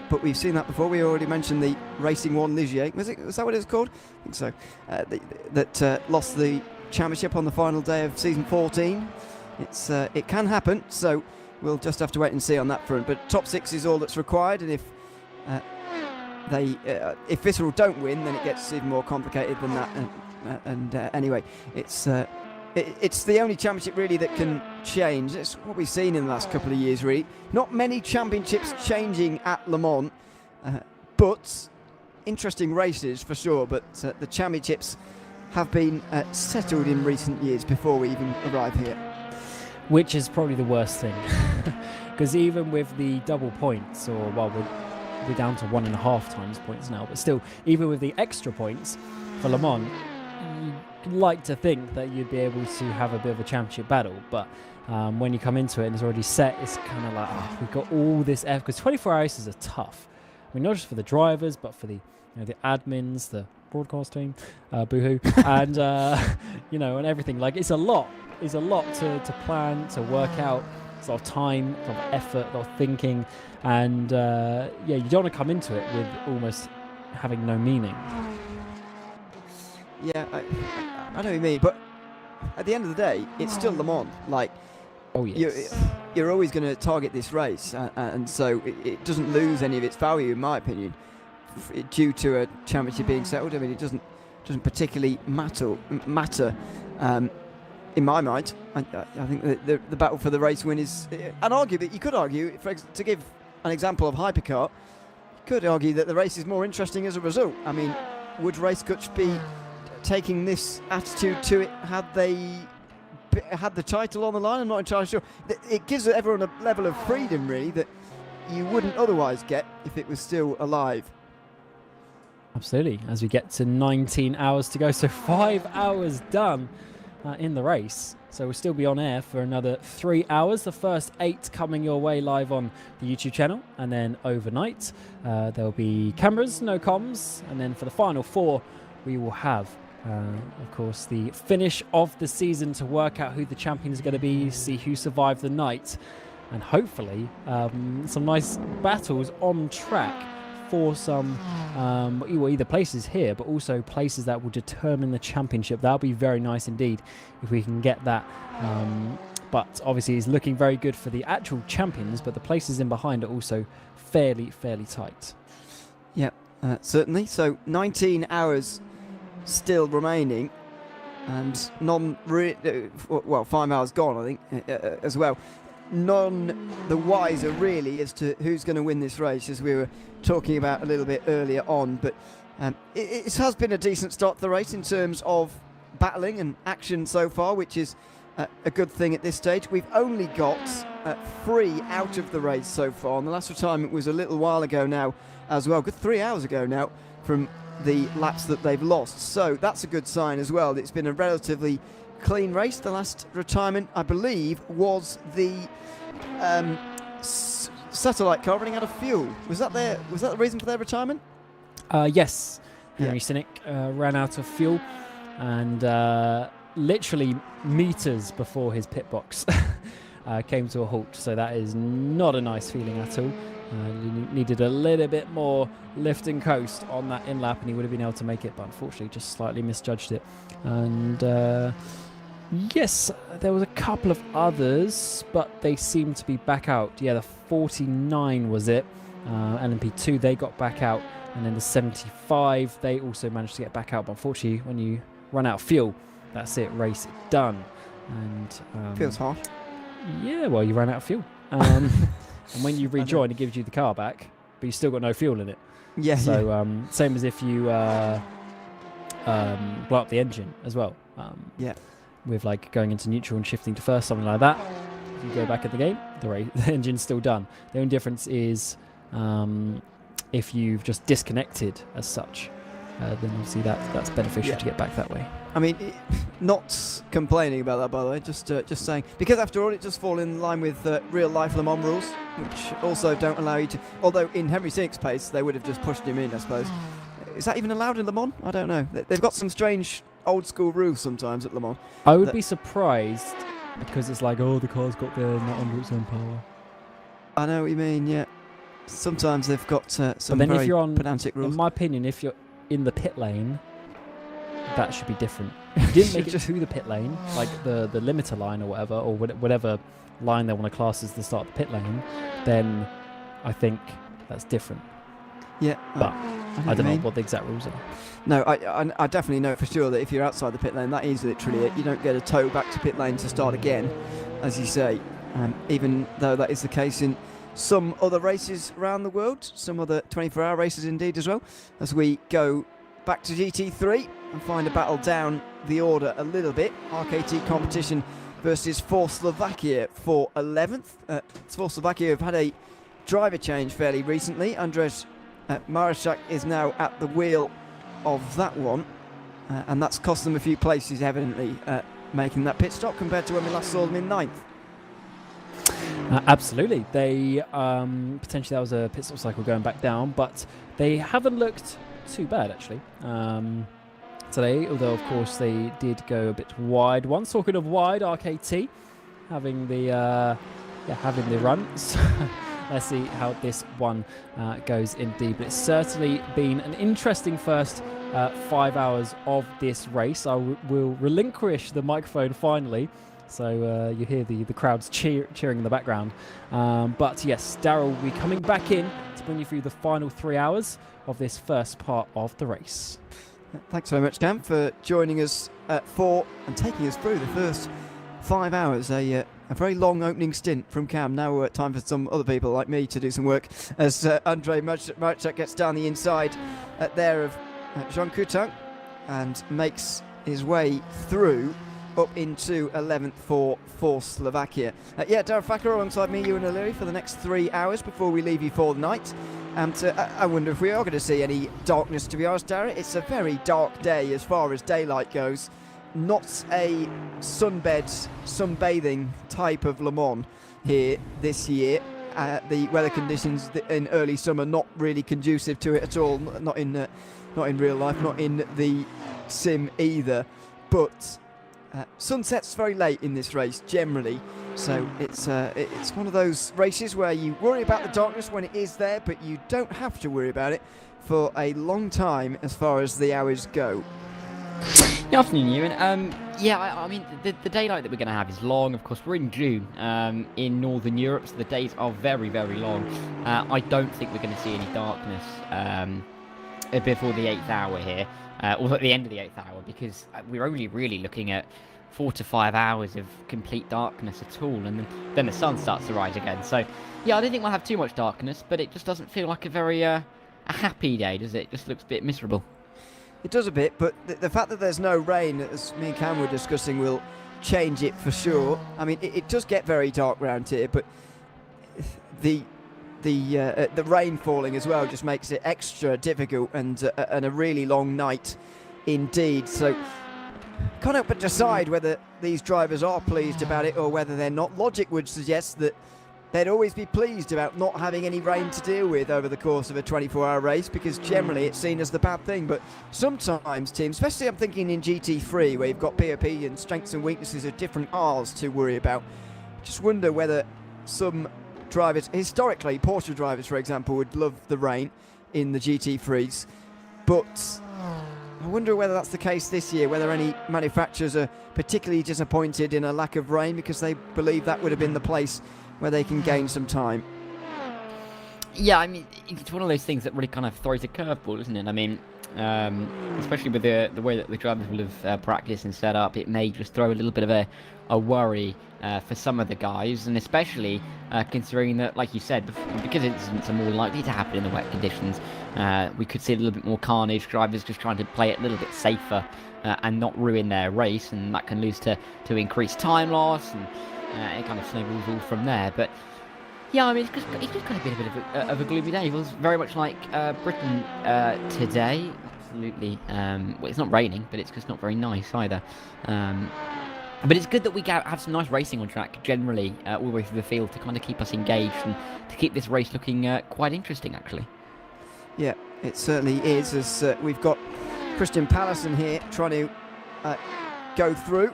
But we've seen that before. We already mentioned the Racing One Ligier. Was that what it was called? I think so. That lost the championship on the final day of season 14. It can happen. So we'll just have to wait and see on that front. But top 6 is all that's required, and if Visceral don't win, then it gets even more complicated than that. Anyway, it's the only championship really that can change. It's what we've seen in the last couple of years, really. Not many championships changing at Le Mans, but interesting races for sure. But the championships have been settled in recent years before we even arrive here. Which is probably the worst thing, because even with the double points, or well, we're down to 1.5 times points now, but still, even with the extra points for Le Mans, you'd like to think that you'd be able to have a bit of a championship battle, but when you come into it and it's already set, it's kind of like, we've got all this effort, because 24 hour races are tough. I mean, not just for the drivers, but for the the admins, the broadcast team, boohoo, and and everything. Like, it's a lot. It's a lot to plan, to work out. It's a lot of time, a lot of effort, a lot of thinking, and you don't want to come into it with almost having no meaning. Yeah, I know what you mean, but at the end of the day, it's still Le Mans. Like, oh yes, you're always going to target this race, and so it doesn't lose any of its value, in my opinion, due to a championship being settled. I mean, it doesn't particularly matter. In my mind, I think that the battle for the race win is, and arguably, you could argue, to give an example of hypercar, you could argue that the race is more interesting as a result. I mean, would Race Coach be taking this attitude to it had they had the title on the line? I'm not entirely sure. It gives everyone a level of freedom, really, that you wouldn't otherwise get if it was still alive. Absolutely. As we get to 19 hours to go, so 5 hours done in the race. So we'll still be on air for another 3 hours. The first 8 coming your way live on the YouTube channel, and then overnight there'll be cameras, no comms, and then for the final 4 we will have of course the finish of the season to work out who the champion is going to be, see who survived the night, and hopefully some nice battles on track for some either places here, but also places that will determine the championship. That'll be very nice indeed if we can get that. But obviously it's looking very good for the actual champions, but the places in behind are also fairly tight. Yeah, certainly. So 19 hours still remaining, and 5 hours gone, I think, as well. None the wiser really as to who's going to win this race, as we were talking about a little bit earlier on. But it has been a decent start to the race in terms of battling and action so far, which is a good thing at this stage. We've only got 3 out of the race so far, and the last retirement was a little while ago now as well, good 3 hours ago now, from the laps that they've lost. So that's a good sign as well. It's been a relatively clean race. The last retirement, I believe, was the satellite car running out of fuel. Was that the reason for their retirement? Yes. Henry Sinek ran out of fuel, and literally meters before his pit box came to a halt. So that is not a nice feeling at all. Needed a little bit more lift and coast on that in lap, and he would have been able to make it, but unfortunately just slightly misjudged it. And yes, there was a couple of others, but they seemed to be back out. Yeah, the 49 was it. LMP2, they got back out, and then the 75, they also managed to get back out. But unfortunately, when you run out of fuel, that's it, race done. And feels harsh. Yeah, well, you ran out of fuel. And when you rejoin, it gives you the car back, but you still got no fuel in it. Yeah. So same as if you blow up the engine as well. Yeah. With like going into neutral and shifting to first, something like that. you go back at the game, the engine's still done. The only difference is if you've just disconnected as such, then obviously that's beneficial to get back that way. I mean, not complaining about that, by the way, just saying, because after all, it does fall in line with real-life Le Mans rules, which also don't allow you to, although in Henry Sink's pace, they would have just pushed him in, I suppose. Is that even allowed in Le Mans? I don't know. They've got some strange old-school rules sometimes at Le Mans. I would be surprised, because it's like, oh, the car's got there, not under its own power. I know what you mean, yeah. Sometimes they've got some but then very if you're on, pedantic rules. in my opinion, if you're in the pit lane, that should be different. If you didn't make it to the pit lane, like the limiter line or whatever, or whatever line they want to class as the start of the pit lane, then I think that's different. Yeah, but I don't know mean. what the exact rules are. No, I definitely know for sure that if you're outside the pit lane, that is literally it. You don't get a tow back to pit lane to start again, as you say, even though that is the case in some other races around the world, some other 24-hour races indeed as well, as we go back to GT3 and find a battle down the order a little bit. RKT competition versus for Slovakia for 11th. For Slovakia have had a driver change fairly recently. Andrzej Maraszak is now at the wheel of that one, and that's cost them a few places, evidently, making that pit stop compared to when we last saw them in 9th. Absolutely. They potentially that was a pit stop cycle going back down, but they haven't looked too bad actually today, although of course they did go a bit wide. One talking of wide, RKT having the run. So let's see how this one goes indeed. But it's certainly been an interesting first 5 hours of this race. I will relinquish the microphone finally, so you hear the crowds cheering in the background. But yes, Daryl will be coming back in to bring you through the final 3 hours of this first part of the race. Thanks very much, Cam, for joining us for and taking us through the first 5 hours. A very long opening stint from Cam. Now time for some other people like me to do some work as Andrzej Maraszak gets down the inside there of Jean Coutin and makes his way through up into 11th for Slovakia. Darren Facker alongside me, Ewan O'Leary, for the next 3 hours before we leave you for the night. And I wonder if we are going to see any darkness, to be honest, Darren. It's a very dark day as far as daylight goes. Not a sunbathing type of Le Mans here this year. The weather conditions in early summer not really conducive to it at all. Not in real life, not in the sim either. But sunset's very late in this race generally, so it's one of those races where you worry about the darkness when it is there, but you don't have to worry about it for a long time as far as the hours go. Good afternoon, Ewan. I mean, the daylight that we're going to have is long. Of course, we're in June in Northern Europe, so the days are very, very long. I don't think we're going to see any darkness before the 8th hour here, or at the end of the 8th hour, because we're only really looking at 4 to 5 hours of complete darkness at all, and then the sun starts to rise again. So, yeah, I don't think we'll have too much darkness, but it just doesn't feel like a very a happy day, does it? It just looks a bit miserable. It does a bit, but the fact that there's no rain, as me and Cam were discussing, will change it for sure. I mean, it does get very dark round here, but the rain falling as well just makes it extra difficult and a really long night indeed. So can't help but decide whether these drivers are pleased about it or whether they're not. Logic would suggest that they'd always be pleased about not having any rain to deal with over the course of a 24-hour race, because generally it's seen as the bad thing. But sometimes teams, especially I'm thinking in GT3 where you've got POP and strengths and weaknesses of different Rs to worry about, just wonder whether some drivers, historically Porsche drivers for example, would love the rain in the GT3s, but I wonder whether that's the case this year, whether any manufacturers are particularly disappointed in a lack of rain because they believe that would have been the place where they can gain some time. Yeah, I mean, it's one of those things that really kind of throws a curveball, isn't it? I mean, especially with the way that the drivers will have practiced and set up, it may just throw a little bit of a worry for some of the guys, and especially considering that, like you said, because incidents are more likely to happen in the wet conditions, we could see a little bit more carnage, drivers just trying to play it a little bit safer and not ruin their race, and that can lead to increased time loss and it kind of snowballs all from there. But yeah, I mean, it's just kind of been a bit of a gloomy day. It feels very much like Britain today. Absolutely. Well, it's not raining, but it's just not very nice either. But it's good that we have some nice racing on track generally all the way through the field to kind of keep us engaged and to keep this race looking quite interesting, actually. Yeah, it certainly is, as we've got Christian Pallison here trying to go through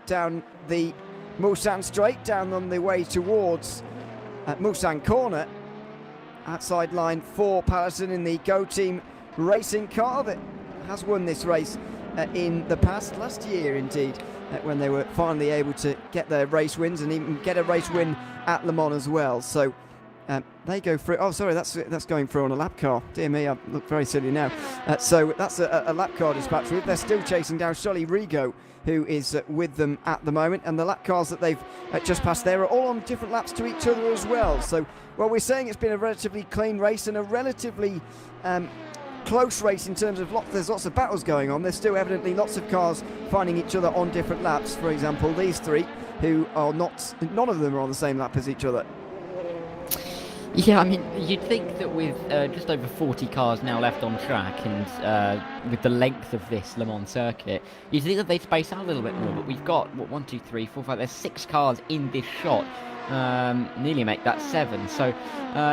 down the Mulsanne straight, down on the way towards Mulsanne corner. Outside line for Pallison in the Go Team racing car that has won this race in the past, last year indeed, when they were finally able to get their race wins and even get a race win at Le Mans as well. So they go through. Oh, sorry, that's going through on a lap car. Dear me, I look very silly now. So that's a lap car dispatch route. They're still chasing down Charlie Rigaud, who is with them at the moment, and the lap cars that they've just passed there are all on different laps to each other as well. So, well, we're saying it's been a relatively clean race and a relatively close race in terms of there's lots of battles going on. There's still evidently lots of cars finding each other on different laps. For example, these three, who are none of them are on the same lap as each other. Yeah, I mean, you'd think that with just over 40 cars now left on track and with the length of this Le Mans circuit, you'd think that they'd space out a little bit more, but we've got, 1, 2, 3, 4, 5, there's 6 cars in this shot, nearly make that 7, so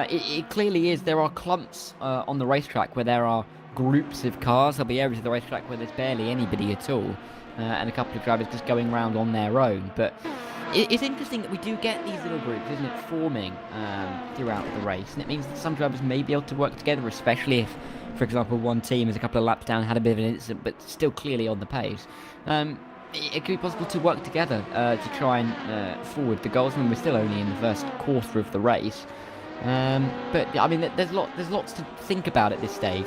it clearly is, there are clumps on the racetrack where there are groups of cars. There'll be areas of the racetrack where there's barely anybody at all, and a couple of drivers just going around on their own, but it's interesting that we do get these little groups, isn't it, forming throughout the race, and it means that some drivers may be able to work together, especially if, for example, one team is a couple of laps down, had a bit of an incident, but still clearly on the pace. It could be possible to work together to try and forward the goals. I mean, we're still only in the first quarter of the race, but I mean, there's lots to think about at this stage,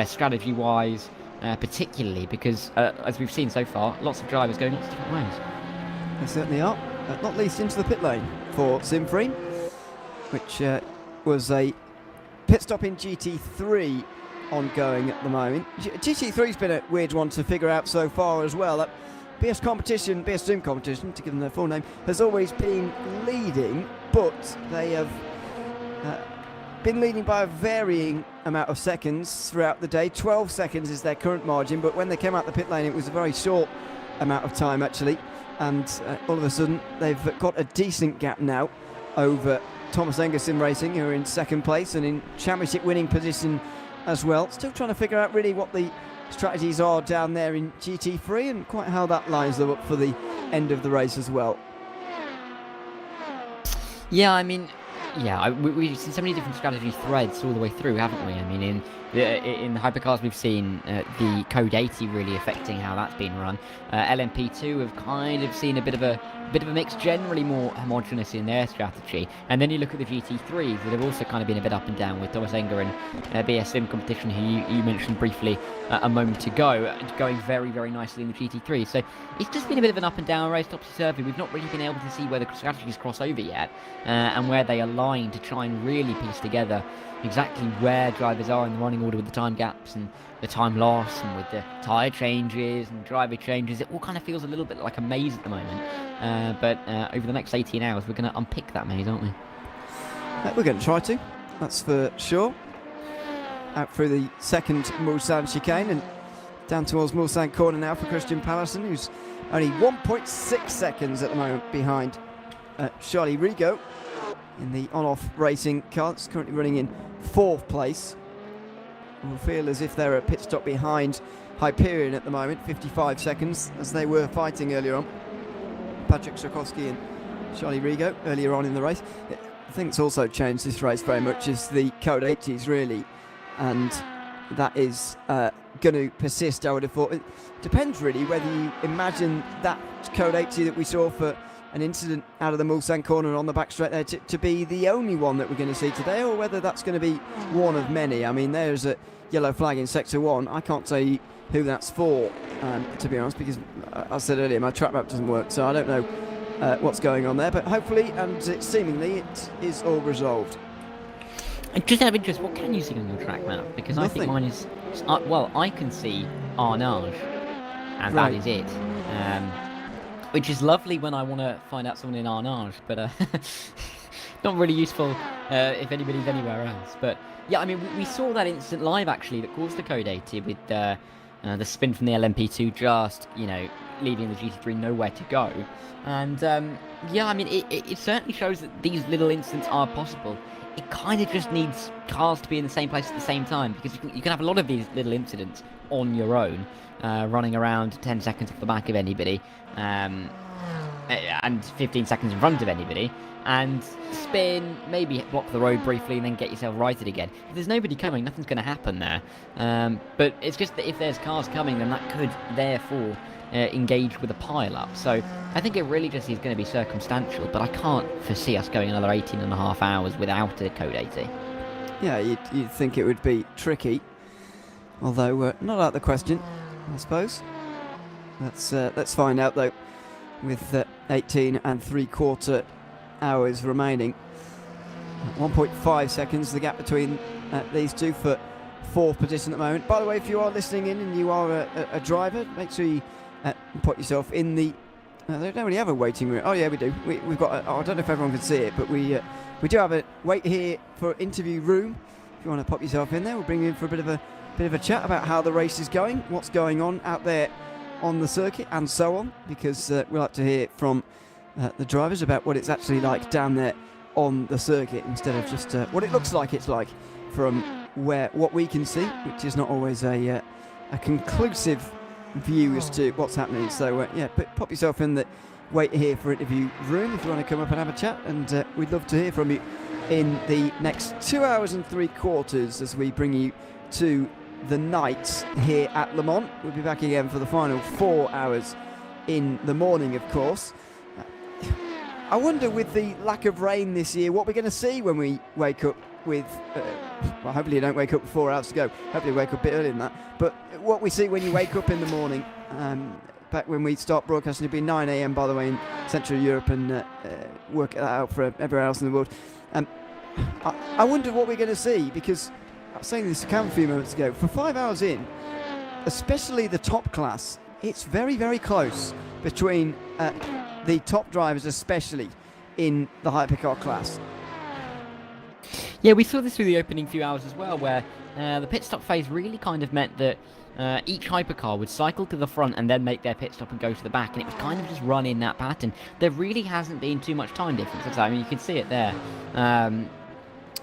strategy-wise, particularly because, as we've seen so far, lots of drivers going lots of different ways. They certainly are. Not least into the pit lane for Simfreen, which was a pit stop in GT3 ongoing at the moment. GT3's been a weird one to figure out so far as well. BS Sim Competition, to give them their full name, has always been leading, but they have been leading by a varying amount of seconds throughout the day. 12 seconds is their current margin, but when they came out the pit lane, it was a very short amount of time actually. And all of a sudden, they've got a decent gap now over Thomas Engerson Racing, who are in second place and in championship winning position as well. Still trying to figure out really what the strategies are down there in GT3 and quite how that lines them up for the end of the race as well. Yeah, I mean, we've seen so many different strategy threads all the way through, haven't we? I mean, in the hypercars we've seen the Code 80 really affecting how that's been run. LMP2 have kind of seen a bit of a mix, generally more homogenous in their strategy. And then you look at the GT3s that have also kind of been a bit up and down with Thomas Enger and BS Sim Competition, who you mentioned briefly a moment ago, going very, very nicely in the GT3. So it's just been a bit of an up and down race, topsy-turvy. We've not really been able to see where the strategies cross over yet and where they align to try and really piece together exactly where drivers are in the running order with the time gaps and the time loss and with the tyre changes and driver changes. It all kind of feels a little bit like a maze at the moment, but over the next 18 hours we're going to unpick that maze, aren't we? We're going to try to, that's for sure. Out through the second Mulsanne chicane and down towards Mulsanne corner now for Christian Pallison, who's only 1.6 seconds at the moment behind Charlie Rigaud in the on-off racing car. It's currently running in 4th place. Will feel as if they're a pit stop behind Hyperion at the moment, 55 seconds, as they were fighting earlier on. Patrick Sokowski and Charlie Rigaud earlier on in the race. I think it's also changed this race very much is the Code 80s really, and that is going to persist, I would have thought. It depends really whether you imagine that Code 80 that we saw for an incident out of the Mulsanne corner on the back straight there to be the only one that we're going to see today, or whether that's going to be one of many. I mean, there's a yellow flag in Sector 1. I can't say who that's for, to be honest, because I said earlier my track map doesn't work, so I don't know what's going on there, but hopefully and seemingly it is all resolved. Just out of interest, what can you see on your track map? Because Nothing. I think mine is... well, I can see Arnage, and Right. that is it. which is lovely when I want to find out someone in Arnage, but not really useful if anybody's anywhere else. But yeah, I mean, we saw that instant live actually that caused the code 80 with the spin from the LMP2 just, leaving the GT3 nowhere to go. And yeah, I mean, it certainly shows that these little instants are possible. It kind of just needs cars to be in the same place at the same time, because you can have a lot of these little incidents on your own, running around 10 seconds off the back of anybody, and 15 seconds in front of anybody, and spin, maybe block the road briefly, and then get yourself righted again. If there's nobody coming, nothing's going to happen there. But it's just that if there's cars coming, then that could therefore engage with a pile-up. So I think it really just is going to be circumstantial, but I can't foresee us going another 18.5 hours without a code 80. Yeah, you'd think it would be tricky, although not out of the question, I suppose. Let's find out though, with 18 3/4 hours remaining. 1.5 seconds the gap between these two for fourth position at the moment. By the way, if you are listening in and you are a driver, make sure you put yourself in the they don't really have a waiting room. Oh yeah, we do. We've got I don't know if everyone can see it, but we do have a wait here for interview room. If you want to pop yourself in there, we'll bring you in for a bit of a chat about how the race is going, what's going on out there on the circuit, and so on, because we like to hear from the drivers about what it's actually like down there on the circuit, instead of just what it looks like it's like from what we can see, which is not always a conclusive view as to what's happening. So yeah, pop yourself in the wait here for interview room if you want to come up and have a chat, and we'd love to hear from you in the next 2 hours and 3/4 as we bring you to the night here at Le Mans. We'll be back again for the final 4 hours in the morning, of course. I wonder, with the lack of rain this year, what we're going to see when we wake up with well, hopefully you don't wake up with 4 hours to go. Hopefully you wake up a bit earlier than that. But what we see when you wake up in the morning, back when we start broadcasting, it'll be 9 a.m. by the way in Central Europe, and work that out for everywhere else in the world. I wonder what we're going to see, because I was saying this to Cam a few moments ago, for 5 hours in, especially the top class, it's very, very close between the top drivers, especially in the hypercar class. Yeah, we saw this through the opening few hours as well, where the pit stop phase really kind of meant that each hypercar would cycle to the front and then make their pit stop and go to the back, and it was kind of just run in that pattern. There really hasn't been too much time difference. I mean, you can see it there.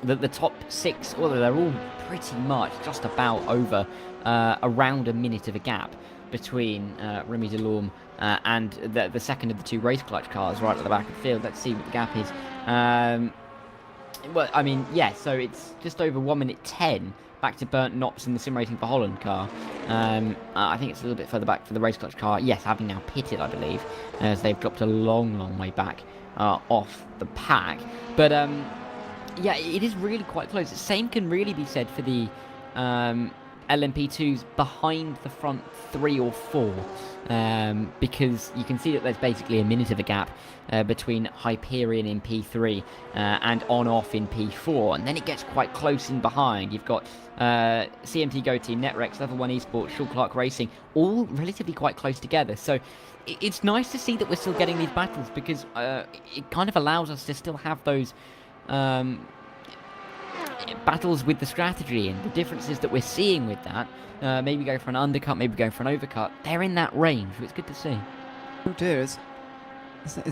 The top six, well, they're all pretty much just about over around a minute of a gap between Remy Delorme and the second of the two race clutch cars right at the back of the field. Let's see what the gap is. Well, I mean, yeah, so it's just over 1 minute 10 back to Bernd Knops in the Sim Racing for Holland car. I think it's a little bit further back for the race clutch car. Yes, having now pitted, I believe, as they've dropped a long, long way back off the pack. But yeah, it is really quite close. The same can really be said for the LMP2s behind the front 3 or 4, because you can see that there's basically a minute of a gap between Hyperion in P3 and on-off in P4, and then it gets quite close in behind. You've got CMT Go Team, Netrex, Level 1 Esports, Shaw Clark Racing, all relatively quite close together. So it's nice to see that we're still getting these battles, because it kind of allows us to still have those battles with the strategy, and the differences that we're seeing with that. Maybe go for an undercut, maybe go for an overcut. They're in that range, which is good to see. Oh dear, is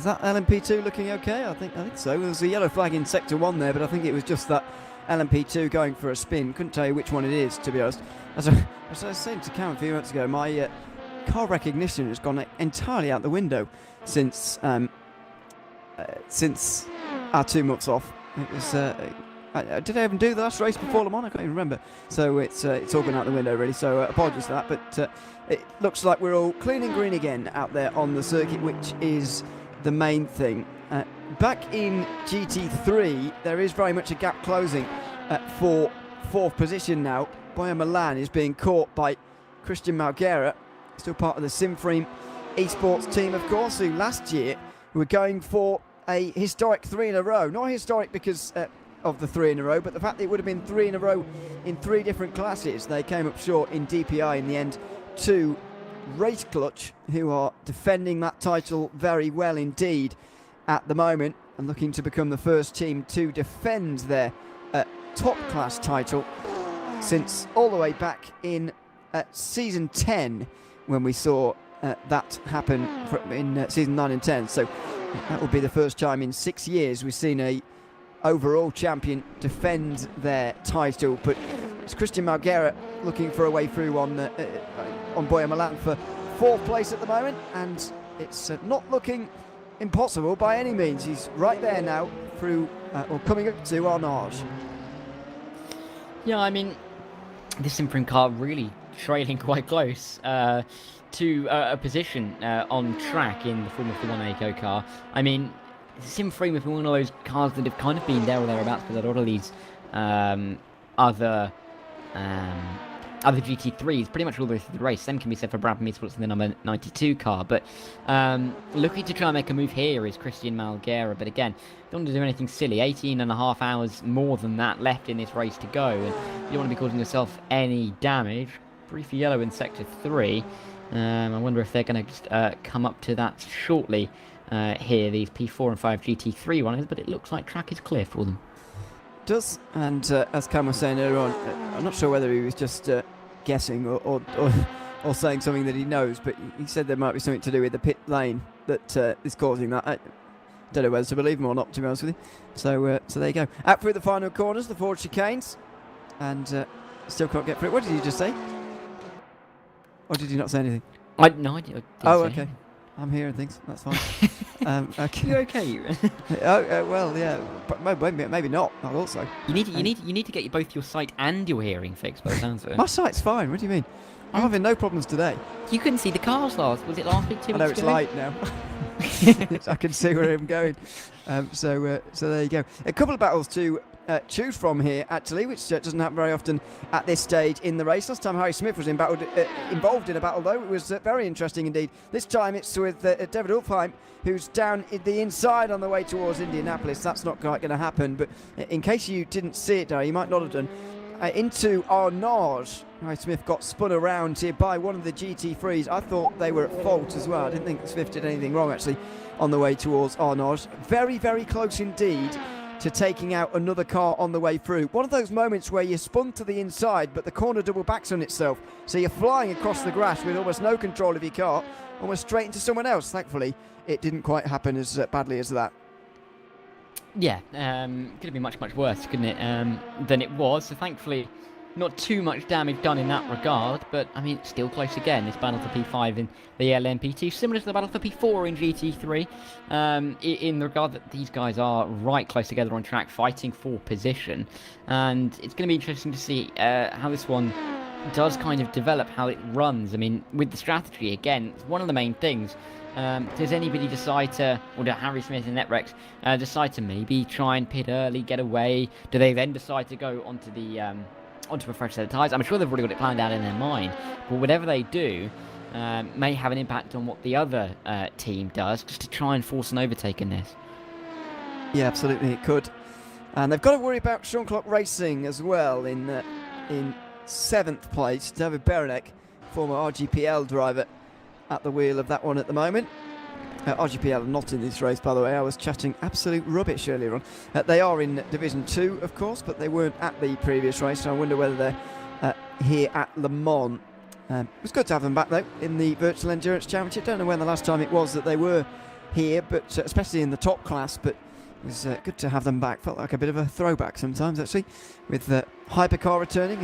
that LMP2 looking okay? I think so. There was a yellow flag in Sector 1 there, but I think it was just that LMP2 going for a spin. Couldn't tell you which one it is, to be honest. As I was saying to Cam a few minutes ago, my car recognition has gone entirely out the window since our 2 months off. It was did I even do the last race before Le Mans? I can't even remember. So it's all gone out the window really. So apologies for that. But it looks like we're all clean and green again out there on the circuit, which is the main thing. Back in GT3, there is very much a gap closing for 4th position now. Boyan Milan is being caught by Christian Malguera, still part of the Simframe Esports team, of course, who last year were going for a historic 3 in a row. Not historic because of the 3 in a row, but the fact that it would have been 3 in a row in 3 different classes. They came up short in DPI in the end to Race Clutch, who are defending that title very well indeed at the moment and looking to become the first team to defend their top class title since all the way back in season 10 when we saw that happen in season 9 and 10. So that will be the first time in 6 years we've seen a overall champion defend their title. But it's Christian Malguera looking for a way through on Boya Milan for 4th place at the moment, and it's not looking impossible by any means. He's right there now through or coming up to Arnage. Yeah, I mean, this Simprint car really trailing quite close to a position on track in the Formula 1 Eco car. I mean, Simframe is one of those cars that have kind of been there or thereabouts with a lot of these other GT3s, pretty much all the way through the race. Same can be said for Brad Motorsports in the number 92 car. But looking to try and make a move here is Christian Malguera. But again, don't want to do anything silly. 18.5 hours more than that left in this race to go. And you don't want to be causing yourself any damage. Briefly yellow in Sector 3. I wonder if they're going to just come up to that shortly here, these P4 and 5 GT3 runners. But it looks like track is clear for them. Does, and as Cam was saying earlier on, I'm not sure whether he was just guessing or saying something that he knows, but he said there might be something to do with the pit lane that is causing that. I don't know whether to believe him or not, to be honest with you. So there you go. Out through the final corners, the forward chicanes, and still can't get through. What did you just say? Or did you not say anything? No, I didn't Oh, say okay. anything. I'm hearing things. That's fine. Okay. You okay? Well, yeah, but maybe not. Not also. You need to get both your sight and your hearing fixed, by the sounds of it. My sight's fine. What do you mean? I'm having no problems today. You couldn't see the cars last. Was it last week? 2 I know weeks it's ago? light now. I can see where I'm going. So there you go. A couple of battles to choose from here, actually, which doesn't happen very often at this stage in the race. Last time Harry Smith was involved in a battle, though, it was very interesting indeed. This time it's with David Ulfheim, who's down in the inside on the way towards Indianapolis. That's not quite going to happen, but in case you didn't see it, Darry, you might not have done, into Arnage. Harry Smith got spun around here by one of the GT3s. I thought they were at fault as well. I didn't think Smith did anything wrong, actually, on the way towards Arnage. Very, very close indeed to taking out another car on the way through. One of those moments where you're spun to the inside, but the corner double backs on itself. So you're flying across the grass with almost no control of your car, almost straight into someone else. Thankfully, it didn't quite happen as badly as that. Yeah, could have been much, much worse, couldn't it, than it was. So thankfully, not too much damage done in that regard, but I mean, still close again. This battle for P5 in the LMP2, similar to the battle for P4 in GT3, in the regard that these guys are right close together on track, fighting for position. And it's going to be interesting to see how this one does kind of develop, how it runs. I mean, with the strategy, again, it's one of the main things. Does anybody decide to, or do Harry Smith and Netrex decide to maybe try and pit early, get away? Do they then decide to go onto the onto a fresh set of tyres? I'm sure they've already got it planned out in their mind, but whatever they do may have an impact on what the other team does, just to try and force an overtake in this. Yeah, absolutely, it could. And they've got to worry about Sean Clock Racing as well in 7th place. David Berenek, former RGPL driver, at the wheel of that one at the moment. RGPL are not in this race, by the way. I was chatting absolute rubbish earlier on. They are in Division 2, of course, but they weren't at the previous race, so I wonder whether they're here at Le Mans. It was good to have them back, though, in the Virtual Endurance Championship. Don't know when the last time it was that they were here, but especially in the top class, but it was good to have them back. Felt like a bit of a throwback sometimes, actually, with Hypercar returning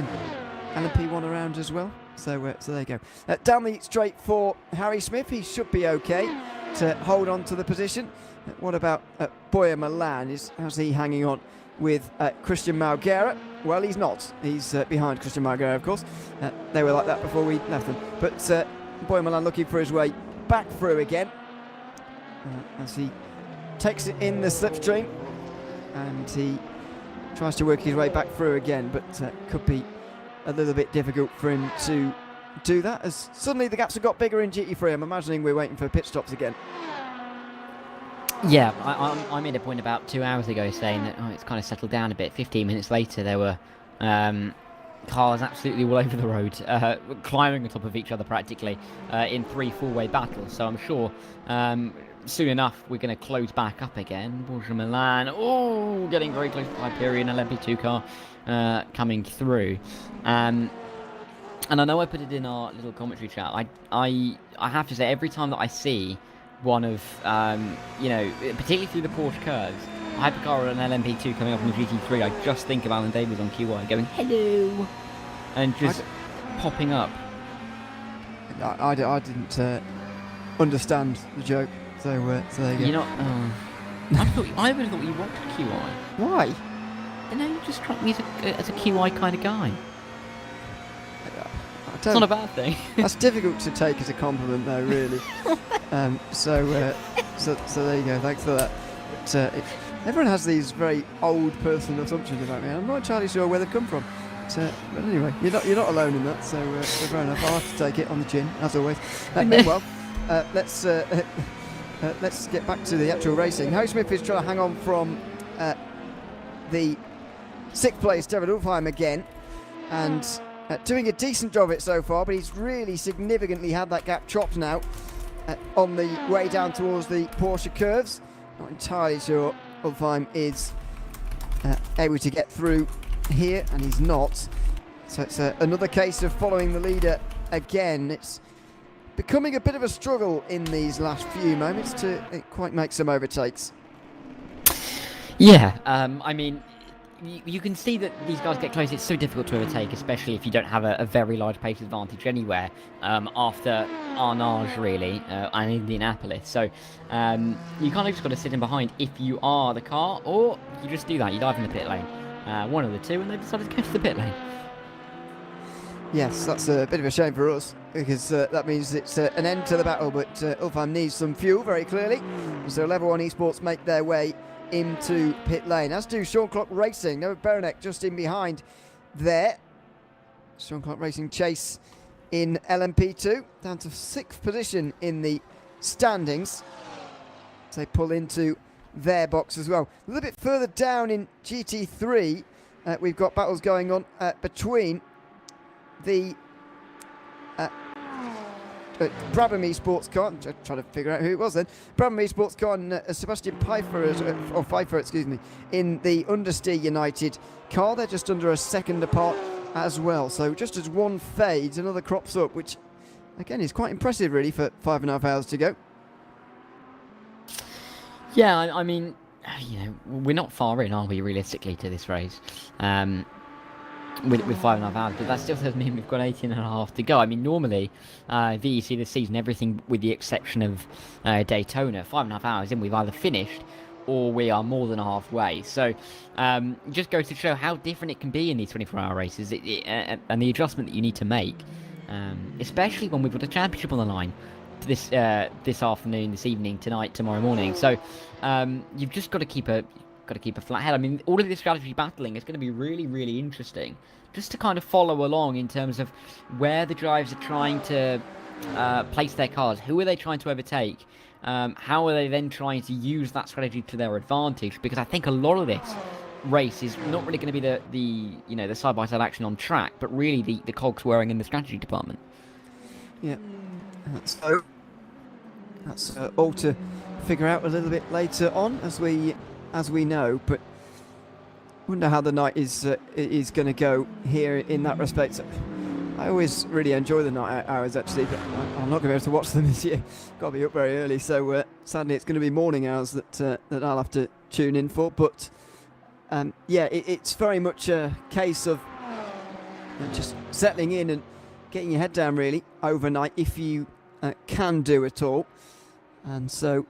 and P1 around as well. So there you go. Down the straight for Harry Smith. He should be okay to hold on to the position. What about Boya Milan? How's he hanging on with Christian Malguera? Well, he's not. He's behind Christian Malguera, of course. They were like that before we left them. But Boya Milan looking for his way back through again as he takes it in the slipstream, and he tries to work his way back through again, but could be a little bit difficult for him to do that, as suddenly the gaps have got bigger in GT3. I'm imagining we're waiting for pit stops again. Yeah, I made a point about 2 hours ago saying that it's kind of settled down a bit. 15 minutes later, there were cars absolutely all over the road, climbing on top of each other practically in 3 four-way battles. So I'm sure soon enough we're going to close back up again. Borja Milan, oh, getting very close to the Hyperion LMP2 car coming through. And I know I put it in our little commentary chat. I have to say, every time that I see one of, particularly through the Porsche curves, a hypercar or an LMP2 coming up on the GT3, I just think of Alan Davies on QI going, hello, and just popping up. I didn't understand the joke, so there you go. You're not... I would have thought you watched QI. Why? I know, you just struck me as a QI kind of guy. It's Don't- not a bad thing. That's difficult to take as a compliment, though, really. So there you go. Thanks for that. But, everyone has these very old personal assumptions about me. I'm not entirely sure where they come from. But anyway, you're not alone in that. So fair enough. I'll have to take it on the chin, as always. Meanwhile, let's get back to the actual racing. Harry Smith is trying to hang on from the 6th place David Ulfheim again, and doing a decent job of it so far, but he's really significantly had that gap chopped now on the way down towards the Porsche curves. Not entirely sure Ulfheim is able to get through here, and he's not. So it's another case of following the leader again. It's becoming a bit of a struggle in these last few moments to quite make some overtakes. Yeah, I mean, you can see that these guys get close. It's so difficult to overtake, especially if you don't have a very large pace advantage anywhere after Arnage, really, and Indianapolis. So you kind of just got to sit in behind if you are the car, or you just do that. You dive in the pit lane. One of the two, and they decided to go to the pit lane. Yes, that's a bit of a shame for us, because that means it's an end to the battle, but Ulfheim needs some fuel, very clearly. So Level 1 Esports make their way into pit lane, as do Sean Clock Racing. Noah Berenek just in behind there. Sean Clock Racing chase in LMP2, down to 6th position in the standings. They pull into their box as well. A little bit further down in GT3, we've got battles going on between the Brabham Esports car. I'm trying to figure out who it was then. Brabham Esports car and Sebastian Pfeiffer, excuse me, in the Understeer United car. They're just under a second apart as well. So just as one fades, another crops up, which again is quite impressive really for 5.5 hours to go. Yeah, I mean, we're not far in, are we, realistically, to this race? With 5.5 hours, but that still doesn't mean we've got 18.5 to go. I mean, normally, VEC this season, everything with the exception of Daytona, 5.5 hours in, we've either finished or we are more than halfway. So, just goes to show how different it can be in these 24-hour races, and the adjustment that you need to make, especially when we've got a championship on the line this afternoon, this evening, tonight, tomorrow morning. So, you've just got to keep a flat head. I mean, all of this strategy battling is going to be really, really interesting, just to kind of follow along in terms of where the drivers are trying to place their cars, who are they trying to overtake, how are they then trying to use that strategy to their advantage, because I think a lot of this race is not really going to be the side-by-side action on track, but really the cogs whirring in the strategy department. Yeah, so that's all to figure out a little bit later on as we know, but wonder how the night is going to go here in that respect. I always really enjoy the night hours actually, but I'm not going to be able to watch them this year. Got to be up very early, so sadly it's going to be morning hours that I'll have to tune in for. But it's very much a case of just settling in and getting your head down really overnight if you can do it all, and so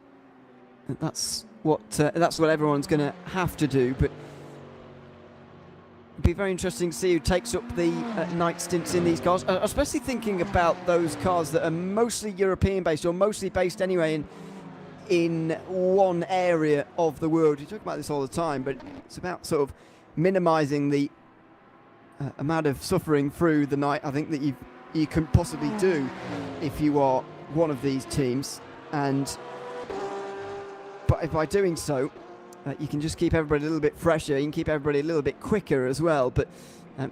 that's what everyone's going to have to do. But it'd be very interesting to see who takes up the night stints in these cars, especially thinking about those cars that are mostly European based, or mostly based anyway in one area of the world. You talk about this all the time, but it's about sort of minimising the amount of suffering through the night, I think, that you can possibly do if you are one of these teams. And but by doing so, you can just keep everybody a little bit fresher, you can keep everybody a little bit quicker as well. But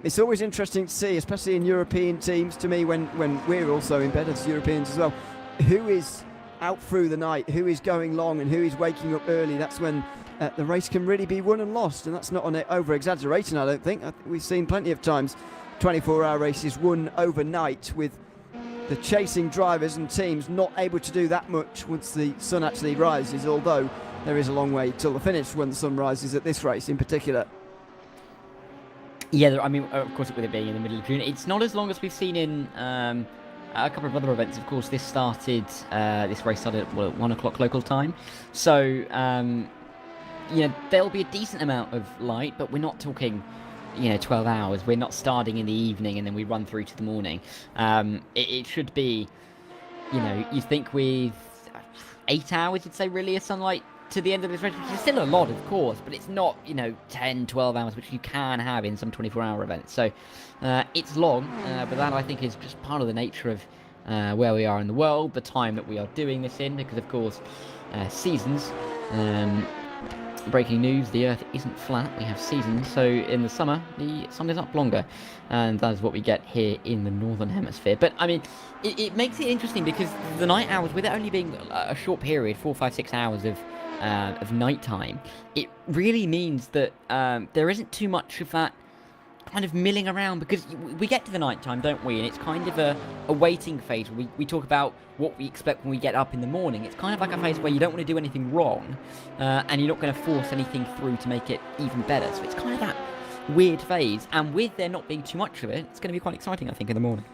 It's always interesting to see, especially in European teams, to me, when we're also in bed as Europeans as well, who is out through the night, who is going long and who is waking up early. That's when the race can really be won and lost, and that's not an over-exaggeration, I don't think. We've seen plenty of times 24-hour races won overnight with the chasing drivers and teams not able to do that much once the sun actually rises, although there is a long way till the finish when the sun rises at this race in particular. Yeah, I mean, of course, with it being in the middle of June, it's not as long as we've seen in a couple of other events. Of course, this race started at 1 o'clock local time, so there'll be a decent amount of light, but we're not talking 12 hours. We're not starting in the evening and then we run through to the morning. It should be, you think with 8 hours, you'd say, really, of sunlight to the end of this race, which is still a lot, of course, but it's not, 10, 12 hours, which you can have in some 24-hour events. So it's long, but that, I think, is just part of the nature of where we are in the world, the time that we are doing this in, because, of course, seasons... breaking news, the Earth isn't flat, we have seasons, so in the summer, the sun is up longer, and that is what we get here in the Northern Hemisphere. But, I mean, it makes it interesting because the night hours, with it only being a short period, 4, 5, 6 hours of night time, it really means that there isn't too much of that kind of milling around, because we get to the night time, don't we, and it's kind of a waiting phase. We talk about what we expect when we get up in the morning. It's kind of like a phase where you don't want to do anything wrong, and you're not going to force anything through to make it even better. So it's kind of that weird phase, and with there not being too much of it, it's going to be quite exciting, I think, in the morning.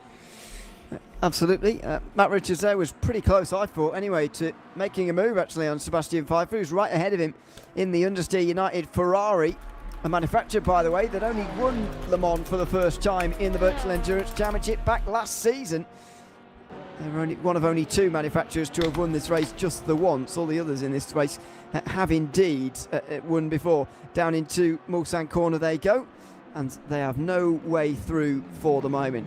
Absolutely. Matt Richards there was pretty close, I thought, anyway, to making a move, actually, on Sebastian Pfeiffer, who's right ahead of him in the Understeer United Ferrari, a manufacturer, by the way, that only won Le Mans for the first time in the Virtual Endurance Championship back last season. They're only one of only 2 manufacturers to have won this race just the once. All the others in this race have indeed won before. Down into Mulsanne corner they go, and they have no way through for the moment.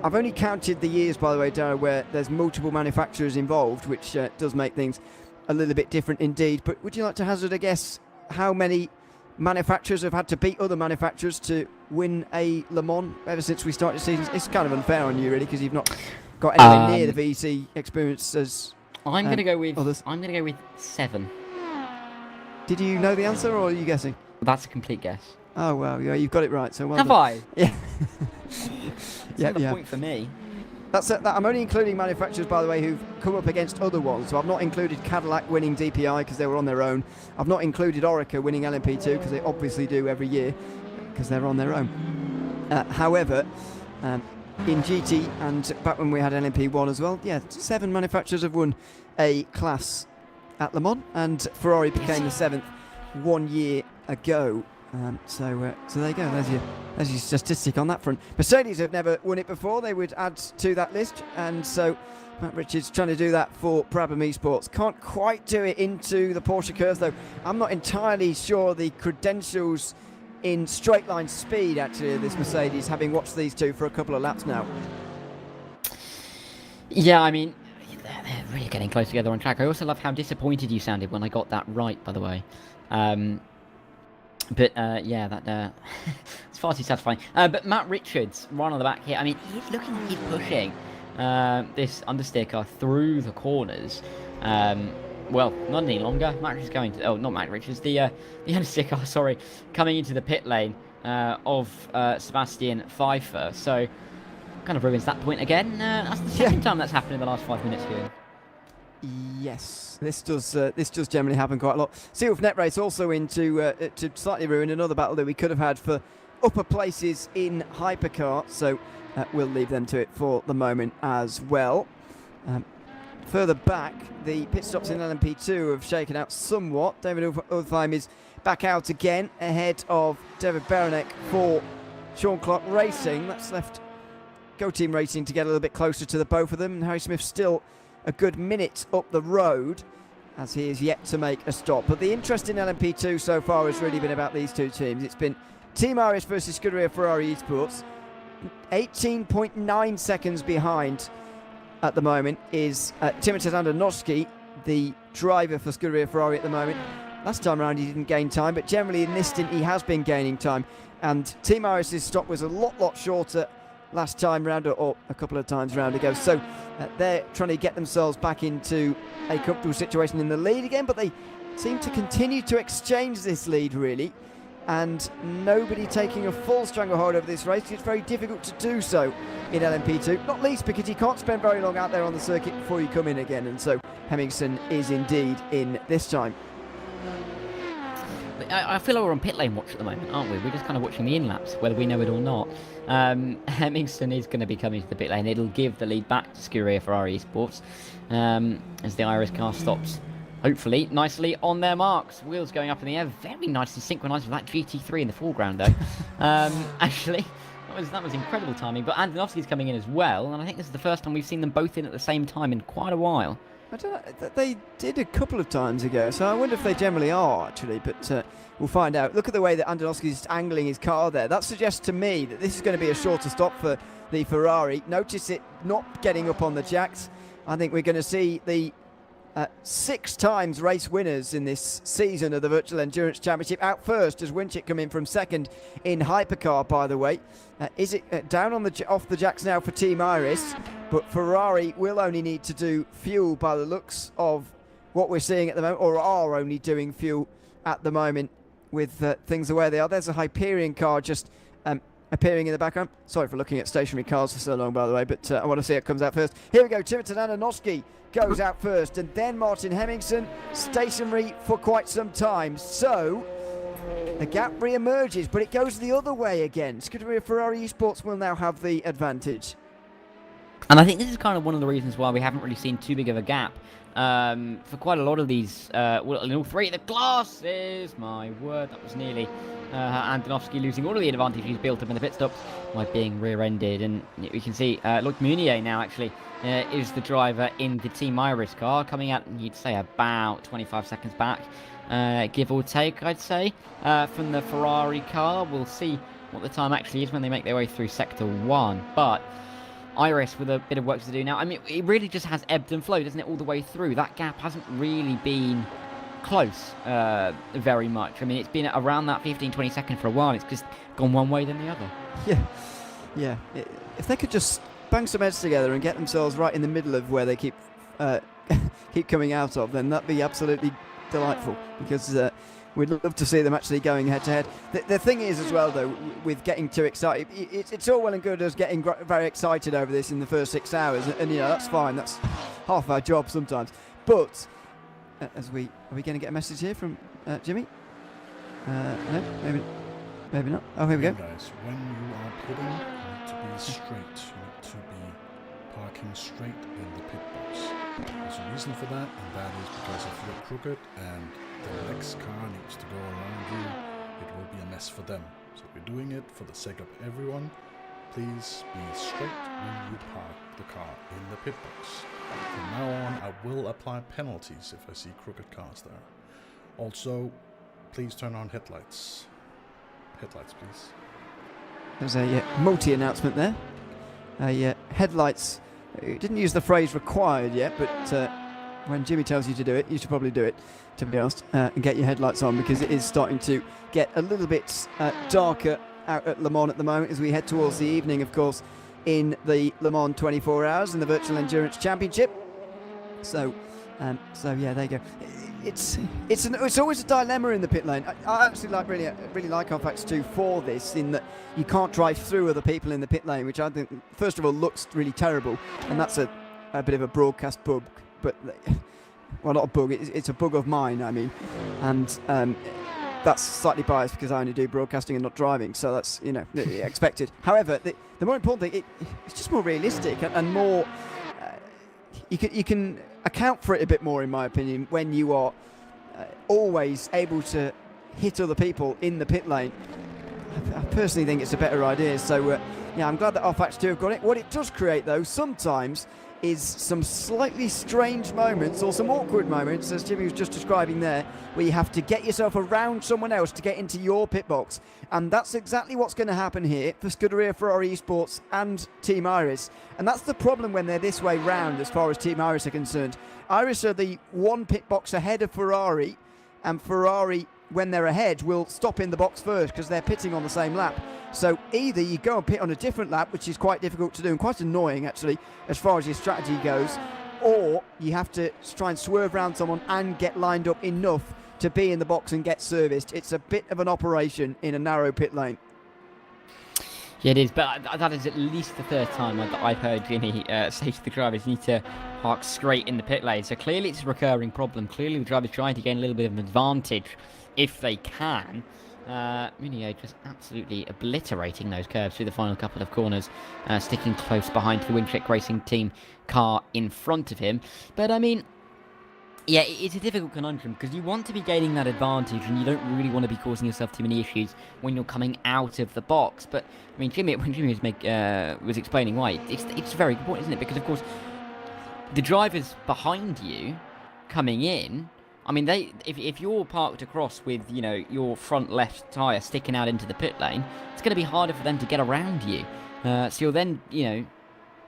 I've only counted the years, by the way, Darren, where there's multiple manufacturers involved, which does make things a little bit different indeed. But would you like to hazard a guess how many manufacturers have had to beat other manufacturers to win a Le Mans ever since we started the season? It's kind of unfair on you, really, because you've not got anywhere near the VEC experience as I'm going to go with others. I'm going to go with 7. Did you know the answer, or are you guessing? That's a complete guess. Oh well, yeah, you've got it right. So well Have done. I? Yeah. Another point for me. That's it. I'm only including manufacturers, by the way, who've come up against other ones. So I've not included Cadillac winning DPI because they were on their own. I've not included Orica winning LMP2 because they obviously do every year because they're on their own. However, in GT and back when we had LMP1 as well, 7 manufacturers have won a class at Le Mans, and Ferrari became the 7th 1 year ago. So there you go. There's your statistic on that front. Mercedes have never won it before. They would add to that list, and so Matt Richards trying to do that for Brabham Esports. Can't quite do it into the Porsche curves, though. I'm not entirely sure the credentials in straight line speed, actually, of this Mercedes, having watched these two for a couple of laps now. Yeah, I mean, they're really getting close together on track. I also love how disappointed you sounded when I got that right, by the way. But it's far too satisfying. But Matt Richards, right on the back here. I mean, he's looking like he's pushing this understeer car through the corners. Well, not any longer. Matt Richards going to... Oh, not Matt Richards. The understeer car, sorry, coming into the pit lane of Sebastian Pfeiffer. So, kind of ruins that point again. That's the second time that's happened in the last 5 minutes here. Yes, this does generally happen quite a lot. Sealth Net Race also into to slightly ruin another battle that we could have had for upper places in Hypercar, so we'll leave them to it for the moment as well. Further back, the pit stops in LMP2 have shaken out somewhat. David Uthheim is back out again ahead of David Berenek for Sean Clark Racing. That's left Go Team Racing to get a little bit closer to the both of them, and Harry Smith still a good minute up the road as he is yet to make a stop. But the interest in LMP2 so far has really been about these two teams. It's been Team Irish versus Scuderia Ferrari Esports. 18.9 seconds behind at the moment is Timothée Zandanowski, the driver for Scuderia Ferrari at the moment. Last time around he didn't gain time, but generally in this stint he has been gaining time. And Team Iris's stop was a lot shorter last time round, or a couple of times round ago. So they're trying to get themselves back into a comfortable situation in the lead again, but they seem to continue to exchange this lead, really. And nobody taking a full stranglehold over this race. It's very difficult to do so in LMP2, not least because you can't spend very long out there on the circuit before you come in again. And so Hemmingson is indeed in this time. I feel like we're on pit lane watch at the moment, aren't we? We're just kind of watching the in-laps, whether we know it or not. Hemmingson is going to be coming to the pit lane. It'll give the lead back to Scuderia Ferrari Esports as the Iris car stops, hopefully, nicely on their marks. Wheels going up in the air, very nicely synchronised with that GT3 in the foreground, though. Actually, that was incredible timing. But Andonovski's coming in as well, and I think this is the first time we've seen them both in at the same time in quite a while. I don't know, they did a couple of times ago, so I wonder if they generally are, actually, but we'll find out. Look at the way that Andonovski's angling his car there. That suggests to me that this is going to be a shorter stop for the Ferrari. Notice it not getting up on the jacks. I think we're going to see the 6 times race winners in this season of the Virtual Endurance Championship out first, as Winchett come in from second in Hypercar, by the way. Is it down on off the jacks now for Team Iris? But Ferrari will only need to do fuel by the looks of what we're seeing at the moment, or are only doing fuel at the moment with things the way they are. There's a Hyperion car just appearing in the background. Sorry for looking at stationary cars for so long, by the way, but I want to see it comes out first. Here we go, Timothée Andonovski goes out first, and then Martin Hemmingson stationary for quite some time. So the gap re-emerges, but it goes the other way again. Scuderia Ferrari Esports will now have the advantage. And I think this is kind of one of the reasons why we haven't really seen too big of a gap for quite a lot of these. Well, in all three of the classes, my word, that was nearly Andonovski losing all of the advantage he's built up in the pit stops by being rear-ended. And we can see Luc Meunier now actually is the driver in the Team Iris car, coming out, you'd say, about 25 seconds back, give or take, I'd say, from the Ferrari car. We'll see what the time actually is when they make their way through Sector 1. But Iris with a bit of work to do now. I mean, it really just has ebbed and flowed, doesn't it, all the way through. That gap hasn't really been close very much. I mean, it's been around that 15-20 second for a while. It's just gone one way than the other. Yeah. If they could just bang some heads together and get themselves right in the middle of where they keep coming out of, then that'd be absolutely delightful, because we'd love to see them actually going head-to-head. The thing is as well, though, with getting too excited, it's all well and good us getting very excited over this in the first 6 hours, and that's fine. That's half our job sometimes. But are we going to get a message here from Jimmy? No, maybe not. Oh, here we go. Guys, when you are pitting, you need to be straight. You need to be parking straight in the pit box. There's a reason for that, and that is because if you're crooked and the next car needs to go around you, it will be a mess for them. So we're doing it for the sake of everyone. Please be straight when you park the car in the pit box. From now on, I will apply penalties if I see crooked cars there. Also, please turn on headlights. Headlights, please. There's a multi-announcement there. Headlights. Didn't use the phrase required yet, but when Jimmy tells you to do it, you should probably do it, to be honest, and get your headlights on, because it is starting to get a little bit darker out at Le Mans at the moment as we head towards the evening, of course, in the Le Mans 24 Hours in the Virtual Endurance Championship. So yeah, there you go. It's always a dilemma in the pit lane. I actually really like rFactor 2 for this, in that you can't drive through other people in the pit lane, which I think, first of all, looks really terrible, and that's a bit of a broadcast bug. But well, not a bug. It's a bug of mine, I mean, and that's slightly biased because I only do broadcasting and not driving, so that's expected. However, the more important thing, it's just more realistic and more. You can account for it a bit more, in my opinion, when you are always able to hit other people in the pit lane. I personally think it's a better idea. So I'm glad that rFactor 2 have got it. What it does create, though, sometimes is some slightly strange moments, or some awkward moments, as Jimmy was just describing there, where you have to get yourself around someone else to get into your pit box. And that's exactly what's going to happen here for Scuderia Ferrari Esports and Team Iris. And that's the problem when they're this way round as far as Team Iris are concerned. Iris are the one pit box ahead of Ferrari, and Ferrari, when they're ahead, will stop in the box first because they're pitting on the same lap. So either you go and pit on a different lap, which is quite difficult to do and quite annoying actually as far as your strategy goes, or you have to try and swerve around someone and get lined up enough to be in the box and get serviced. It's a bit of an operation in a narrow pit lane. Yeah, it is, but that is at least the third time that I've heard Jimmy say to the drivers, you need to park straight in the pit lane. So clearly it's a recurring problem. Clearly the drivers trying to gain a little bit of an advantage if they can. Munio just absolutely obliterating those curves through the final couple of corners, sticking close behind the Wincheck Racing Team car in front of him. But I mean, yeah, it's a difficult conundrum because you want to be gaining that advantage and you don't really want to be causing yourself too many issues when you're coming out of the box. But I mean, when Jimmy was explaining why, it's very good point, isn't it? Because of course, the drivers behind you coming in, I mean, if you're parked across with, you know, your front left tyre sticking out into the pit lane, it's going to be harder for them to get around you. So you're then, you know,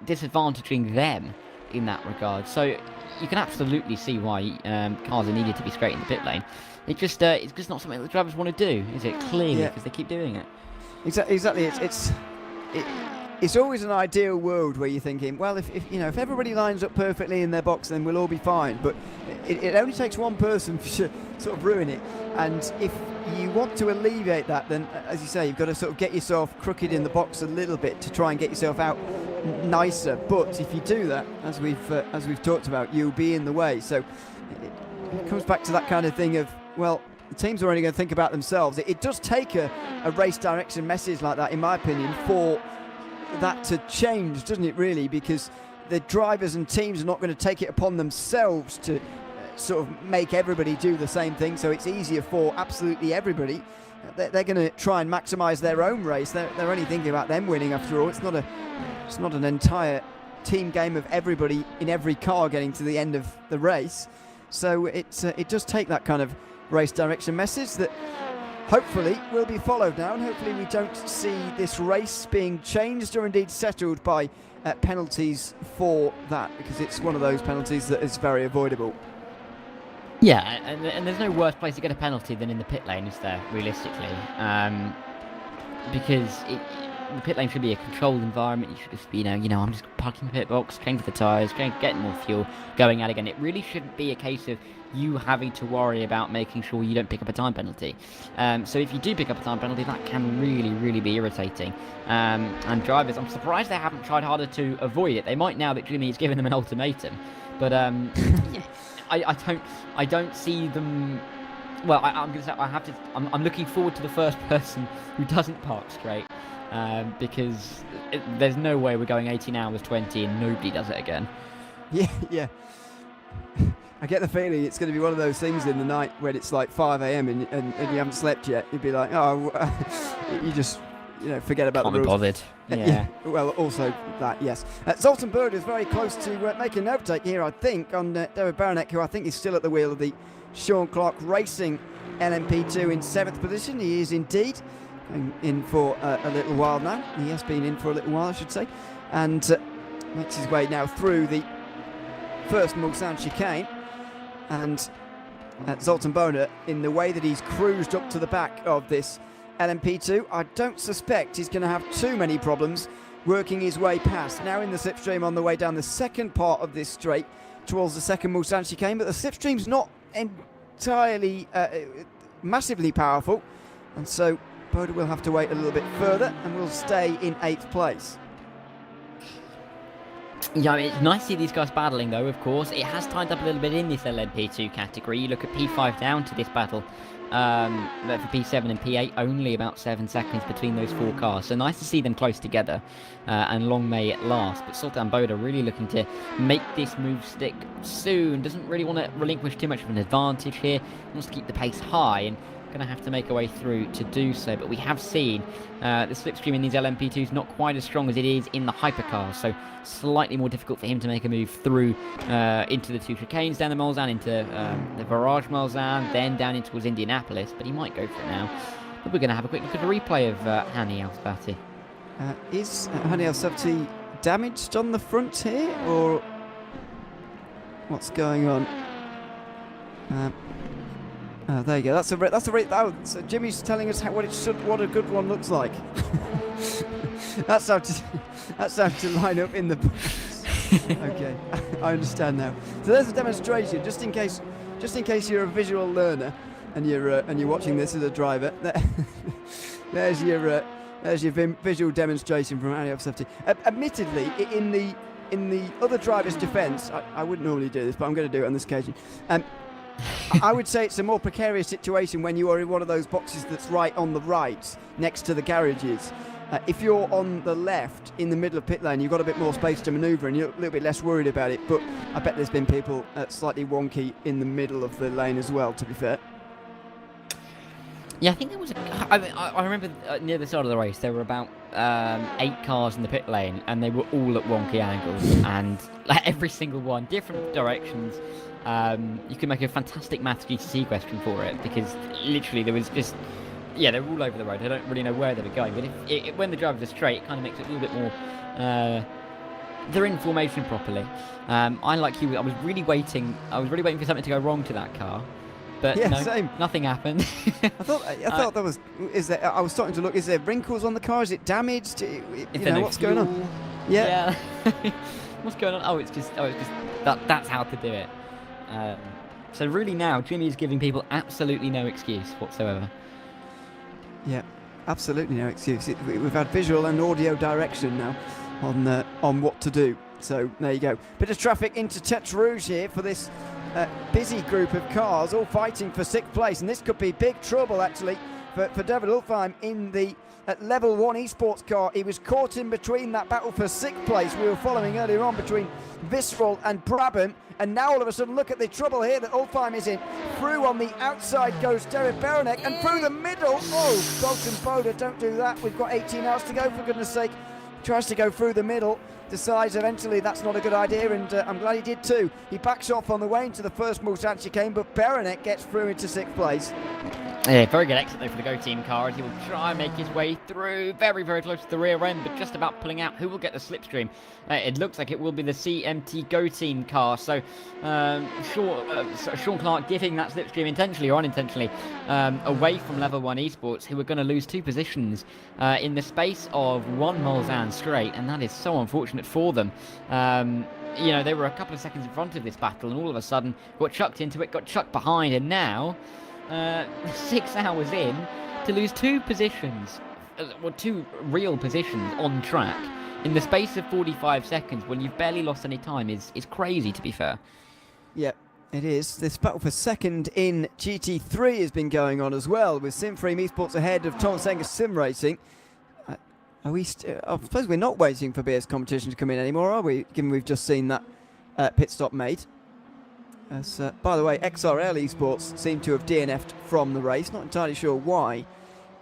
disadvantaging them in that regard. So you can absolutely see why cars are needed to be straight in the pit lane. It's just not something that the drivers want to do, is it? Clearly, because they keep doing it. Exactly. It's always an ideal world where you're thinking, well, if everybody lines up perfectly in their box, then we'll all be fine. But it only takes one person to sort of ruin it. And if you want to alleviate that, then, as you say, you've got to sort of get yourself crooked in the box a little bit to try and get yourself out nicer. But if you do that, as we've talked about, you'll be in the way. So it comes back to that kind of thing of, well, the teams are only going to think about themselves. It does take a race direction message like that, in my opinion, for that to change, doesn't it, really? Because the drivers and teams are not going to take it upon themselves to sort of make everybody do the same thing, so it's easier for absolutely everybody. They're going to try and maximise their own race. They're only thinking about them winning after all. It's not an entire team game of everybody in every car getting to the end of the race. So it does take that kind of race direction message that hopefully will be followed now, and hopefully we don't see this race being changed or indeed settled by penalties for that, because it's one of those penalties that is very avoidable. Yeah, and there's no worse place to get a penalty than in the pit lane, is there, realistically? Because the pit lane should be a controlled environment. You should just be, I'm just parking the pit box, changing the tyres, getting more fuel, going out again. It really shouldn't be a case of you having to worry about making sure you don't pick up a time penalty. So if you do pick up a time penalty, that can really, really be irritating. And drivers, I'm surprised they haven't tried harder to avoid it. They might now that Jimmy has given them an ultimatum. But yeah, I don't see them. Well, I'm going to say I'm looking forward to the first person who doesn't park straight, because there's no way we're going 18 hours 20 and nobody does it again. Yeah. I get the feeling it's going to be one of those things in the night when it's like 5 a.m. and you haven't slept yet. You'd be like, you just forget about the rules. Can't be bothered. Yeah. Well, also that, yes. Zoltan Bird is very close to making an overtake here, I think, on David Baranek, who I think is still at the wheel of the Sean Clark Racing LMP2 in 7th position. He is indeed going in for a little while now. He has been in for a little while, I should say, and makes his way now through the first Mulsanne chicane. And Zoltan Bona, in the way that he's cruised up to the back of this LMP2, I don't suspect he's going to have too many problems working his way past. Now in the slipstream on the way down the second part of this straight towards the second Mulsanne chicane, but the slipstream's not entirely massively powerful, and so Boda will have to wait a little bit further and will stay in 8th place. Yeah, it's nice to see these guys battling, though, of course. It has tightened up a little bit in this LMP2 category. You look at P5 down to this battle. But for P7 and P8, only about 7 seconds between those 4 cars. So nice to see them close together, and long may it last. But Zoltan Boda really looking to make this move stick soon. Doesn't really want to relinquish too much of an advantage here. Wants to keep the pace high, and going to have to make a way through to do so. But we have seen the slipstream in these LMP2s not quite as strong as it is in the hypercars, so slightly more difficult for him to make a move through into the 2 chicanes down the Mulsanne, into the Barrage Mulsanne, then down in towards Indianapolis. But he might go for it now. But we're going to have a quick look at a replay of Hani Al-Sabati. Is Hani Al-Sabati damaged on the front here, or what's going on? Oh, there you go. So Jimmy's telling us what a good one looks like. That's how to line up in the box. Okay, I understand now. So there's a demonstration, just in case you're a visual learner and you're watching this as a driver. There's your visual demonstration from Antioch 70. Admittedly, in the other driver's defence, I wouldn't normally do this, but I'm going to do it on this occasion. I would say it's a more precarious situation when you are in one of those boxes that's right on the right, next to the garages. If you're on the left, in the middle of pit lane, you've got a bit more space to manoeuvre and you're a little bit less worried about it. But I bet there's been people slightly wonky in the middle of the lane as well, to be fair. Yeah, I think there was I remember near the start of the race, there were about 8 cars in the pit lane, and they were all at wonky angles, and like every single one, different directions. You could make a fantastic maths GTC question for it, because literally there was just... Yeah, they're all over the road. I don't really know where they were going, but when the drivers are straight, it kind of makes it a little bit more... they're in formation properly. I, like you, I was really waiting for something to go wrong to that car. But yeah, no, same. Nothing happened. I thought there was... I was starting to look, is there wrinkles on the car? Is it damaged? What's going on? Yeah. What's going on? It's just that's how to do it. So really now, Jimmy is giving people absolutely no excuse whatsoever. Yeah, absolutely no excuse. We've had visual and audio direction now on what to do. So there you go. Bit of traffic into Tete Rouge here for this busy group of cars, all fighting for 6th place, and this could be big trouble actually for David Ulfheim in the level 1 esports car. He was caught in between that battle for 6th place we were following earlier on between Visceral and Brabham, and now all of a sudden look at the trouble here that Ulfheim is in. Through on the outside goes Derek Berenek, and through the middle, Dalton Boda, don't do that, we've got 18 hours to go, for goodness sake. Tries to go through the middle, decides eventually that's not a good idea, and I'm glad he did too. He backs off on the way into the first Mulsanne chicane, but Berenek gets through into 6th place. Yeah, very good exit though for the Go Team car, as he will try and make his way through, very, very close to the rear end, but just about pulling out. Who will get the slipstream? It looks like it will be the CMT Go Team car, so Sean Clark giving that slipstream intentionally or unintentionally away from level 1 esports, who are going to lose 2 positions in the space of 1 Mulsanne straight, and that is so unfortunate for them. They were a couple of seconds in front of this battle, and all of a sudden got chucked into it, got chucked behind, and now 6 hours in to lose 2 positions, 2 real positions on track in the space of 45 seconds when you've barely lost any time is crazy, to be fair. Yeah, it is. This battle for second in GT3 has been going on as well, with Simframe Esports ahead of Thomas Engels Sim Racing. I suppose we're not waiting for BS competition to come in anymore, are we? Given we've just seen that pit stop made. By the way, XRL Esports seem to have DNF'd from the race. Not entirely sure why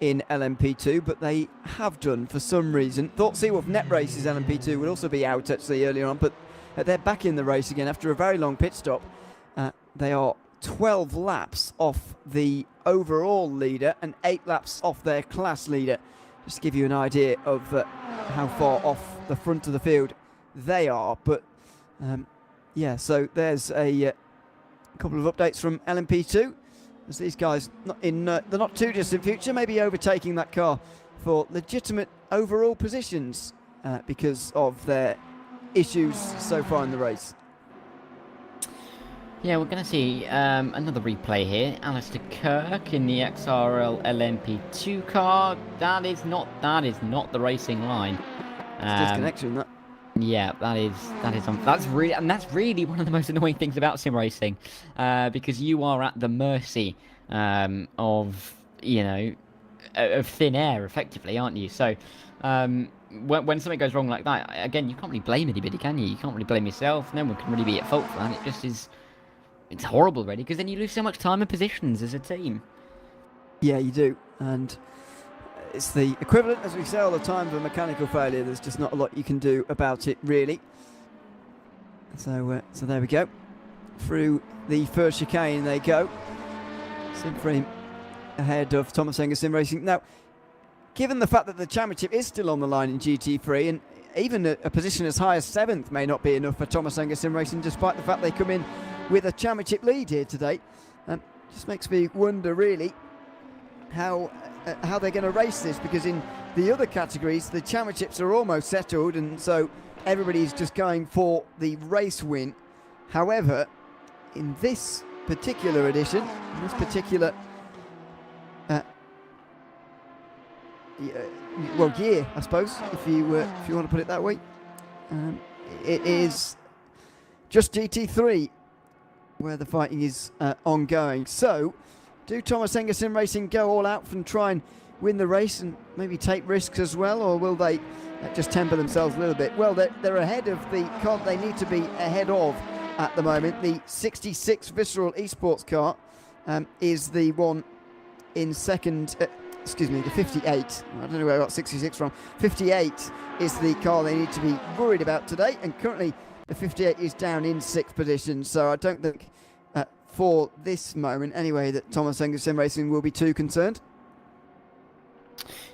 in LMP2, but they have done for some reason. Thought Seawolf Net Races LMP2 would also be out actually earlier on, but they're back in the race again after a very long pit stop. They are 12 laps off the overall leader and 8 laps off their class leader. Just to give you an idea of how far off the front of the field they are. But yeah, so there's a couple of updates from LMP2 as these guys in the not too distant future may be overtaking that car for legitimate overall positions because of their issues so far in the race. Yeah, we're going to see another replay here. Alistair Kirk in the XRL LMP2 car. That is not the racing line. It's disconnection, that. Yeah, that's really one of the most annoying things about sim racing, because you are at the mercy of thin air, effectively, aren't you? So when something goes wrong like that, again, you can't really blame anybody, can you? You can't really blame yourself. No one can really be at fault for that. It just is. It's horrible, really, because then you lose so much time and positions as a team. Yeah, you do, and it's the equivalent, as we say all the time, of a mechanical failure. There's just not a lot you can do about it, really. So there we go. Through the first chicane they go. Simframe ahead of Thomas Engels Sim Racing. Now, given the fact that the championship is still on the line in GT3, and even a position as high as 7th may not be enough for Thomas Engels Sim Racing, despite the fact they come in with a championship lead here today. just makes me wonder really how they're going to race this, because in the other categories the championships are almost settled, and so everybody's just going for the race win. However, in this particular edition, in this particular year, I suppose, if you want to put it that way, it is just GT3 where the fighting is ongoing. So, do Thomas Engerson Racing go all out and try and win the race and maybe take risks as well, or will they just temper themselves a little bit? Well, they're ahead of the car they need to be ahead of at the moment. The 66 Visceral Esports car is the one in second. Excuse me, the 58. I don't know where I got 66 from. 58 is the car they need to be worried about today, and currently the 58 is down in 6th position. So I don't think, for this moment anyway, that Thomas Engerson Racing will be too concerned.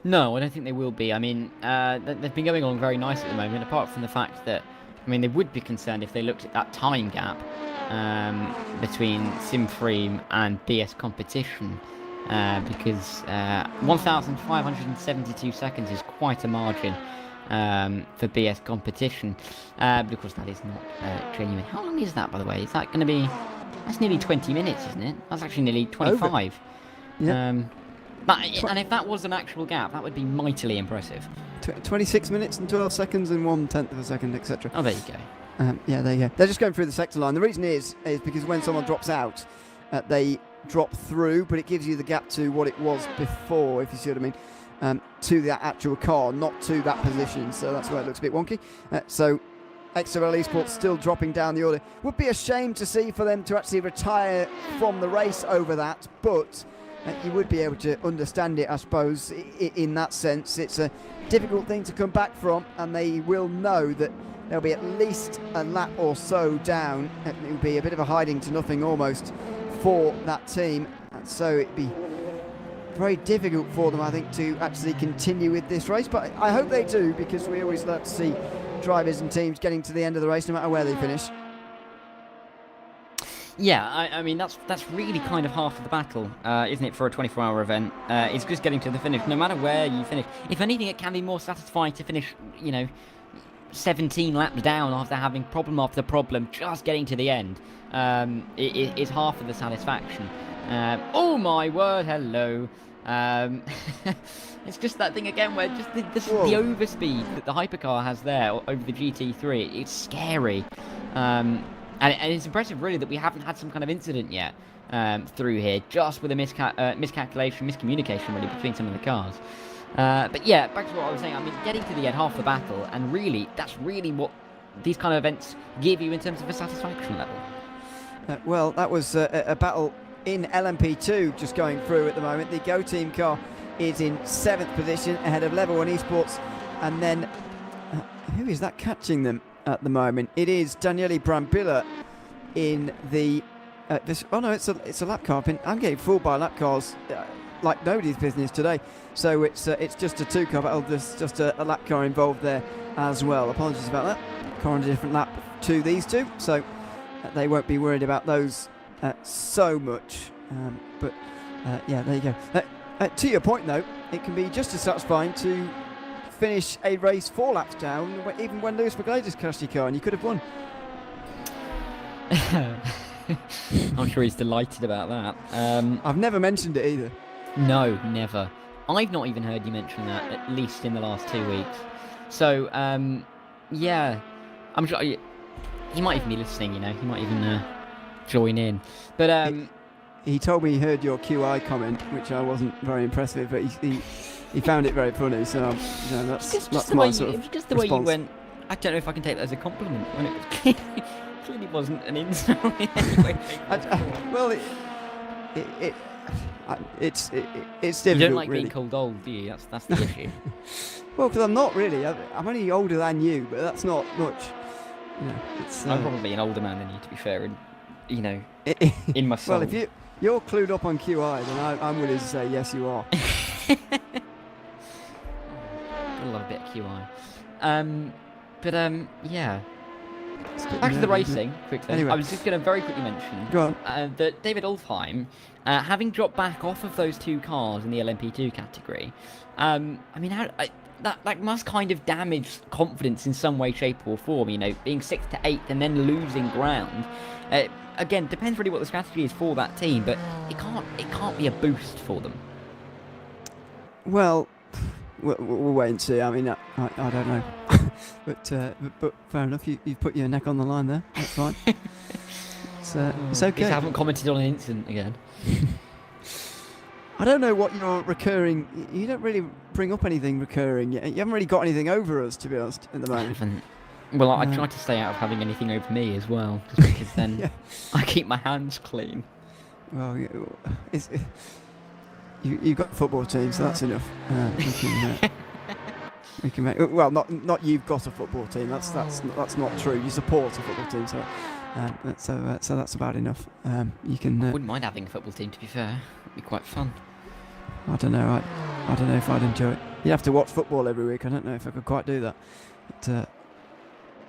No, I don't think they will be. I mean, they've been going along very nice at the moment, apart from the fact that, I mean, they would be concerned if they looked at that time gap between Simfreem and BS Competition, because 1,572 seconds is quite a margin for BS Competition. But of course, that is not genuine. How long is that, by the way? Is that going to be... That's nearly 20 minutes, isn't it? That's actually nearly 25. Over. Yeah. And if that was an actual gap, that would be mightily impressive. 26 minutes and 12 seconds and 1/10 of a second, etc. Oh, there you go. Yeah, there you go. They're just going through the sector line. The reason is because when someone drops out, they drop through, but it gives you the gap to what it was before, if you see what I mean, to that actual car, not to that position. So that's where it looks a bit wonky. So XRL Esports still dropping down the order. Would be a shame to see for them to actually retire from the race over that, but you would be able to understand it, I suppose, in that sense. It's a difficult thing to come back from, and they will know that there'll be at least a lap or so down. It will be a bit of a hiding to nothing almost for that team, and so it'd be very difficult for them, I think, to actually continue with this race. But I hope they do, because we always love to see drivers and teams getting to the end of the race no matter where they finish. Yeah, I mean, that's really kind of half of the battle, isn't it, for a 24-hour event? It's just getting to the finish, no matter where you finish. If anything, it can be more satisfying to finish, 17 laps down after having problem after problem, just getting to the end. It is half of the satisfaction. Oh my word, hello. It's just that thing again where just the overspeed that the hypercar has there over the GT3, it's scary. And it's impressive, really, that we haven't had some kind of incident yet through here, just with a miscalculation, miscommunication, really, between some of the cars. But yeah, back to what I was saying. I mean, getting to the end, half the battle, and really, that's really what these kind of events give you in terms of a satisfaction level. Well, that was a battle in LMP2 just going through at the moment. The Go Team car is in 7th position ahead of Level 1 Esports, and then who is that catching them at the moment? It is Daniele Brambilla in the oh no, it's a lap car. I'm getting fooled by lap cars like nobody's business today. So it's just a 2-car battle. There's just a lap car involved there as well. Apologies about that. Car on a different lap to these two, so they won't be worried about those so much. But yeah, there you go. To your point though, it can be just as satisfying to finish a race 4 laps down, even when Lewis McGlader's crashed your car and you could have won. I'm sure he's delighted about that. I've never mentioned it either. No, never. I've not even heard you mention that, at least in the last 2 weeks. So, yeah, I'm sure he might even be listening, He might even join in. But he told me he heard your QI comment, which I wasn't very impressed with, but he found it very funny. So that's my sort of just the way you went. I don't know if I can take that as a compliment when it clearly wasn't an insult in any way. Well, it's difficult. You don't like really. being called old, do you? That's the issue. Well, because I'm not really. I'm only older than you, but that's not much. I'm probably an older man than you, to be fair, and in my soul. Well, if you're clued up on QI, then I'm willing to say yes, you are. I love a bit of QI. Yeah. Back to the racing, quickly. Anyway. I was just going to very quickly mention Go on. that David Alfheim, having dropped back off of those 2 cars in the LMP2 category, I mean, that must kind of damage confidence in some way, shape or form, you know, being 6th to 8th and then losing ground. Again, depends really what the strategy is for that team, but it can't be a boost for them. Well, we'll wait and see. I mean, I don't know. but fair enough. You've put your neck on the line there. That's fine. It's okay. I haven't commented on an incident again. I don't know what your recurring... You don't really bring up anything recurring. You haven't really got anything over us, to be honest, at the moment. Well, I try to stay out of having anything over me as well, just because then Yeah. I keep my hands clean. Well, you've got a football team, so that's enough. We can make... Well, not you've got a football team. That's not true. You support a football team, so that's about enough. You can... I wouldn't mind having a football team, to be fair. It'd be quite fun. I don't know. I don't know if I'd enjoy it. You'd have to watch football every week. I don't know if I could quite do that. But,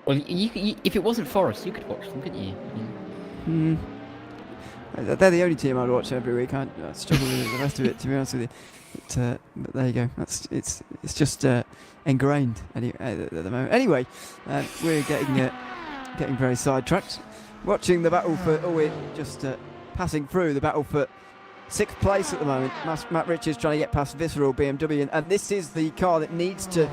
Well, if it wasn't Forest, you could watch them, couldn't you? I mean, they're the only team I'd watch every week. I struggle with the rest of it, to be honest with you. But there you go. It's just ingrained at the moment. Anyway, we're getting very sidetracked. Watching the battle for... we're just passing through the battle for 6th place at the moment. Matt Richards trying to get past Visceral BMW, and this is the car that needs to...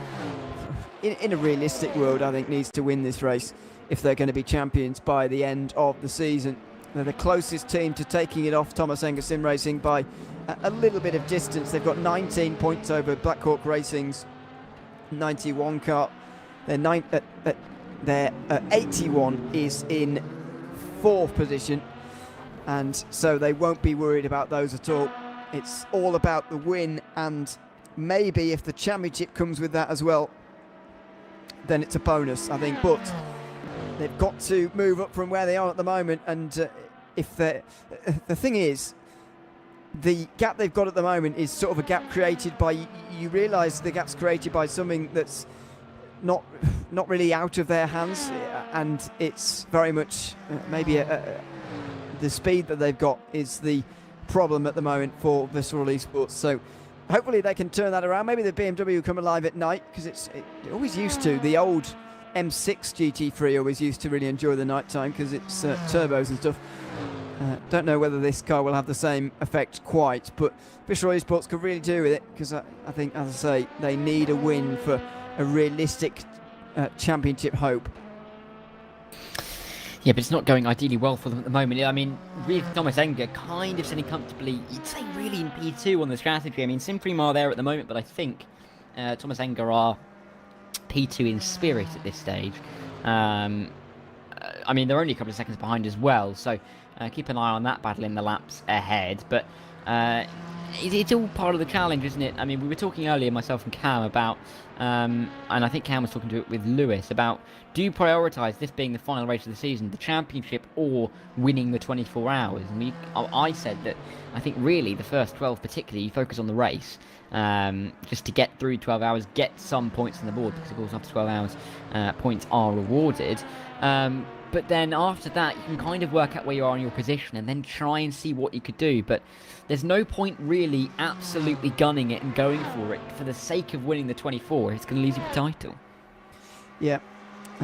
In a realistic world, I think, needs to win this race if they're going to be champions by the end of the season. They're the closest team to taking it off Thomas Enger Sim Racing by a little bit of distance. They've got 19 points over Black Hawk Racing's 91 car. Their 81 is in 4th position, and so they won't be worried about those at all. It's all about the win, and maybe if the championship comes with that as well, then it's a bonus, I think. But they've got to move up from where they are at the moment, and if the thing is, the gap they've got at the moment is sort of a gap created by, you realise the gap's created by something that's not really out of their hands, and it's very much maybe the speed that they've got is the problem at the moment for Visceral Esports. So hopefully they can turn that around. Maybe the BMW will come alive at night, because it always used to. The old M6 GT3 always used to really enjoy the night time because it's turbos and stuff. Don't know whether this car will have the same effect quite, but Visceral Esports could really do with it, because I think, as I say, they need a win for a realistic championship hope. yeah, but it's not going ideally well for them at the moment. I mean, with Thomas Enger kind of sitting comfortably, you'd say really in P2 on the strategy. I mean, Simprime are there at the moment, but I think Thomas Enger are P2 in spirit at this stage. I mean, they're only a couple of seconds behind as well, so keep an eye on that battle in the laps ahead. But it's all part of the challenge, isn't it? I mean, we were talking earlier, myself and Cam, about, and I think Cam was talking to it with Lewis, about do you prioritise this being the final race of the season, the championship, or winning the 24 hours? And I said that I think really the first 12 particularly, you focus on the race, just to get through 12 hours, get some points on the board, because of course after 12 hours points are rewarded. But then after that, you can kind of work out where you are in your position and then try and see what you could do. But there's no point really absolutely gunning it and going for it for the sake of winning the 24. It's going to lose you the title. Yeah,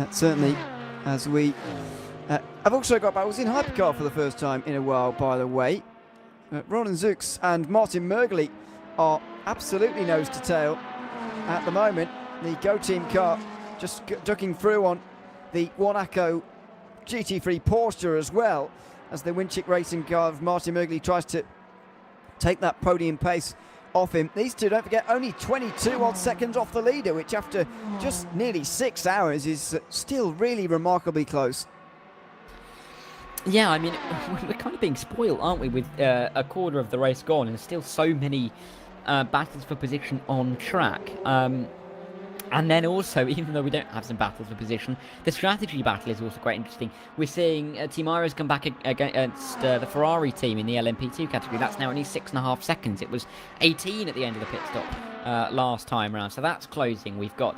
certainly. As we... I've also got battles in hypercar for the first time in a while, by the way. Ronan Zux and Martin Mergley are absolutely nose to tail at the moment. The Go Team car just ducking through on the Wanaco GT3 Porsche as well, as the Winchick Racing car of Martin Mergley tries to take that podium pace off him. These two, don't forget, only 22 odd seconds off the leader, which after just nearly 6 hours is still really remarkably close. Yeah, I mean, we're kind of being spoiled, aren't we, with a quarter of the race gone and still so many battles for position on track. And then also, even though we don't have some battles for position, the strategy battle is also quite interesting. We're seeing Team Iris come back against the Ferrari team in the LMP2 category. That's now only 6.5 seconds. It was 18 at the end of the pit stop. last time round. So that's closing. We've got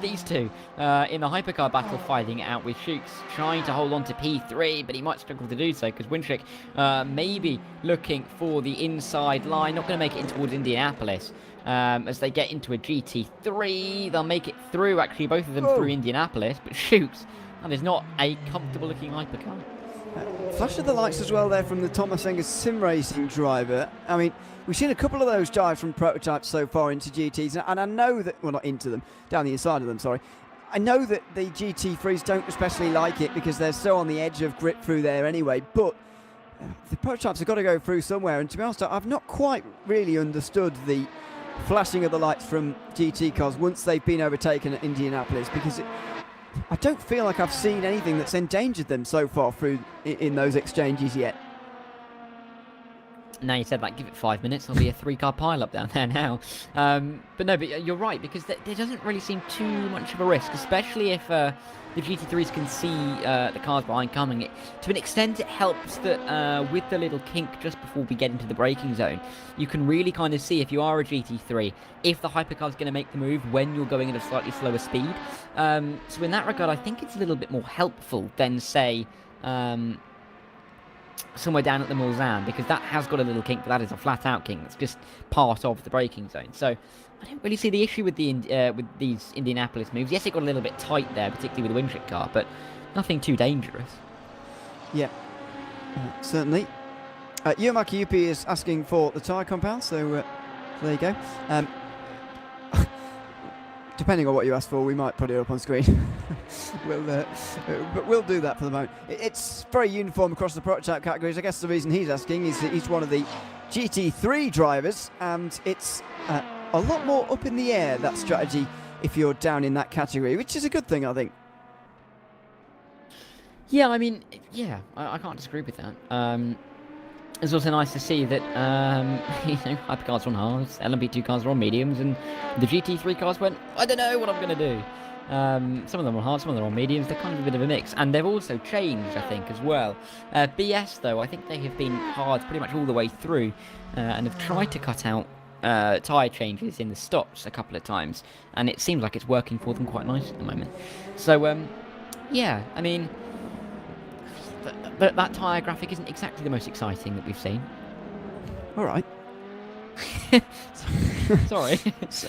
these two in the hypercar battle fighting it out with Shooks trying to hold on to P3, but he might struggle to do so because Wintrick maybe looking for the inside line, not going to make it in towards Indianapolis. As they get into a GT3, they'll make it through, actually both of them through Indianapolis, but Shooks, that is not a comfortable looking hypercar. Flash of the lights as well there from the Thomas Enger sim racing driver. I mean, we've seen a couple of those dives from prototypes so far into GTs, and I know that, well, not into them, down the inside of them, sorry. I know that the GT3s don't especially like it because they're so on the edge of grip through there anyway, but the prototypes have got to go through somewhere, and to be honest, I've not quite really understood the flashing of the lights from GT cars once they've been overtaken at Indianapolis, because I don't feel like I've seen anything that's endangered them so far through in those exchanges yet. Now you said that, give it 5 minutes, there'll be a 3-car pile-up down there now. But no, but you're right, because there doesn't really seem too much of a risk, especially if the GT3s can see the cars behind coming. To an extent, it helps that with the little kink just before we get into the braking zone, you can really kind of see, if you are a GT3, if the hypercar's going to make the move when you're going at a slightly slower speed. So in that regard, I think it's a little bit more helpful than, say, somewhere down at the Mulsanne, because that has got a little kink, but that is a flat-out kink. That's just part of the braking zone. So I don't really see the issue with with these Indianapolis moves. Yes, it got a little bit tight there, particularly with the Wintrick car, but nothing too dangerous. Yeah, certainly. Yomaki Yupi is asking for the tyre compound, so there you go. Depending on what you ask for, we might put it up on screen. But we'll do that for the moment. It's very uniform across the prototype categories. I guess the reason he's asking is that he's one of the GT3 drivers, and it's a lot more up in the air, that strategy, if you're down in that category, which is a good thing, I think. Yeah, I mean, yeah, I can't disagree with that. It's also nice to see that, hypercars are on hards, LMP2 cars are on mediums, and the GT3 cars went, I don't know what I'm going to do. Some of them are on hard, some of them are on mediums. They're kind of a bit of a mix, and they've also changed, I think, as well. BS, though, I think they have been hard pretty much all the way through, and have tried to cut out tyre changes in the stops a couple of times, and it seems like it's working for them quite nicely at the moment. So, yeah, I mean, that tyre graphic isn't exactly the most exciting that we've seen. All right. Sorry. So,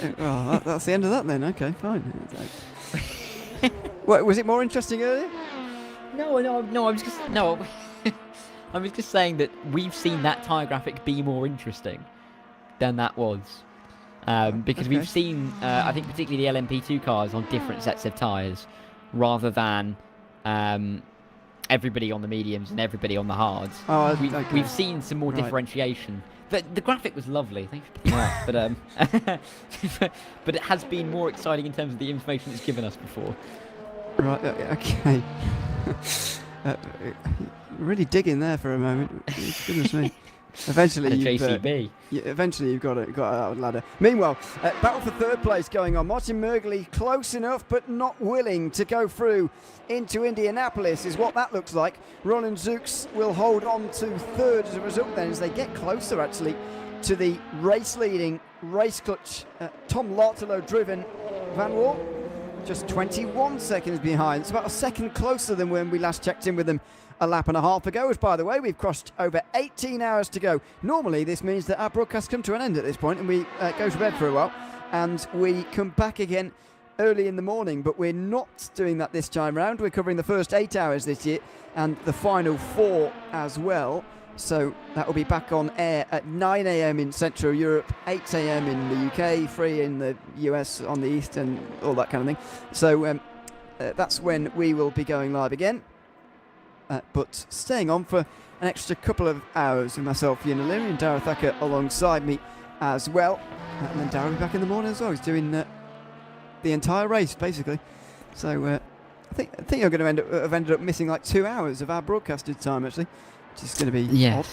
that's the end of that then. Okay, fine. What, was it more interesting earlier? No. I was just saying that we've seen that tyre graphic be more interesting than that was, because we've seen, I think, particularly the LMP2 cars on different sets of tyres, rather than everybody on the mediums and everybody on the hards. We've seen some more differentiation. The graphic was lovely, thank you for picking it up, but it has been more exciting in terms of the information it's given us before. Right, okay. Really digging there for a moment. Goodness me. Eventually you've got it out of the ladder. Meanwhile, battle for third place going on. Martin Mergley close enough but not willing to go through into Indianapolis is what that looks like. Roland Zooks will hold on to third as a result then, as they get closer actually to the race leading race clutch Tom Lartelo driven Van Wall. Just 21 seconds behind. It's about a second closer than when we last checked in with them a lap and a half ago, as by the way, we've crossed over 18 hours to go. Normally, this means that our broadcast come to an end at this point and we go to bed for a while and we come back again early in the morning, but we're not doing that this time round. We're covering the first 8 hours this year and the final 4 as well. So that will be back on air at 9 a.m. in Central Europe, 8 a.m. in the UK, 3 in the US on the East and all that kind of thing. So that's when we will be going live again. But staying on for an extra couple of hours with myself, Ian O'Leary, and Darragh Thacker alongside me as well. And then Darragh will be back in the morning as well. He's doing the entire race, basically. So I think you're going to have ended up missing like 2 hours of our broadcasted time, actually, which is going to be odd.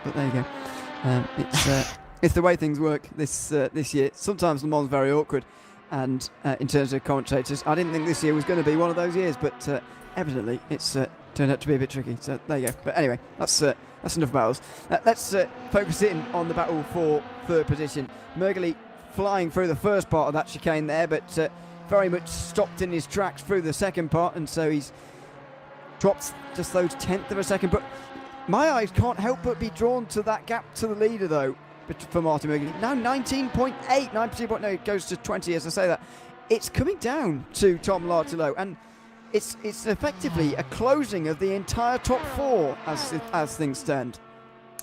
But there you go. It's the way things work this year. Sometimes Le Mans is very awkward, and in terms of commentators, I didn't think this year was going to be one of those years, but evidently it's turned out to be a bit tricky. So there you go. But anyway, that's enough about us. Let's focus in on the battle for third position. Mergley flying through the first part of that chicane there, but very much stopped in his tracks through the second part, and so he's dropped just those tenth of a second. But my eyes can't help but be drawn to that gap to the leader, though, for Martin Mergley. Now 19.8, 19.8, it goes to 20 as I say that. It's coming down to Tom Lartilo, and it's effectively a closing of the entire top four as things stand.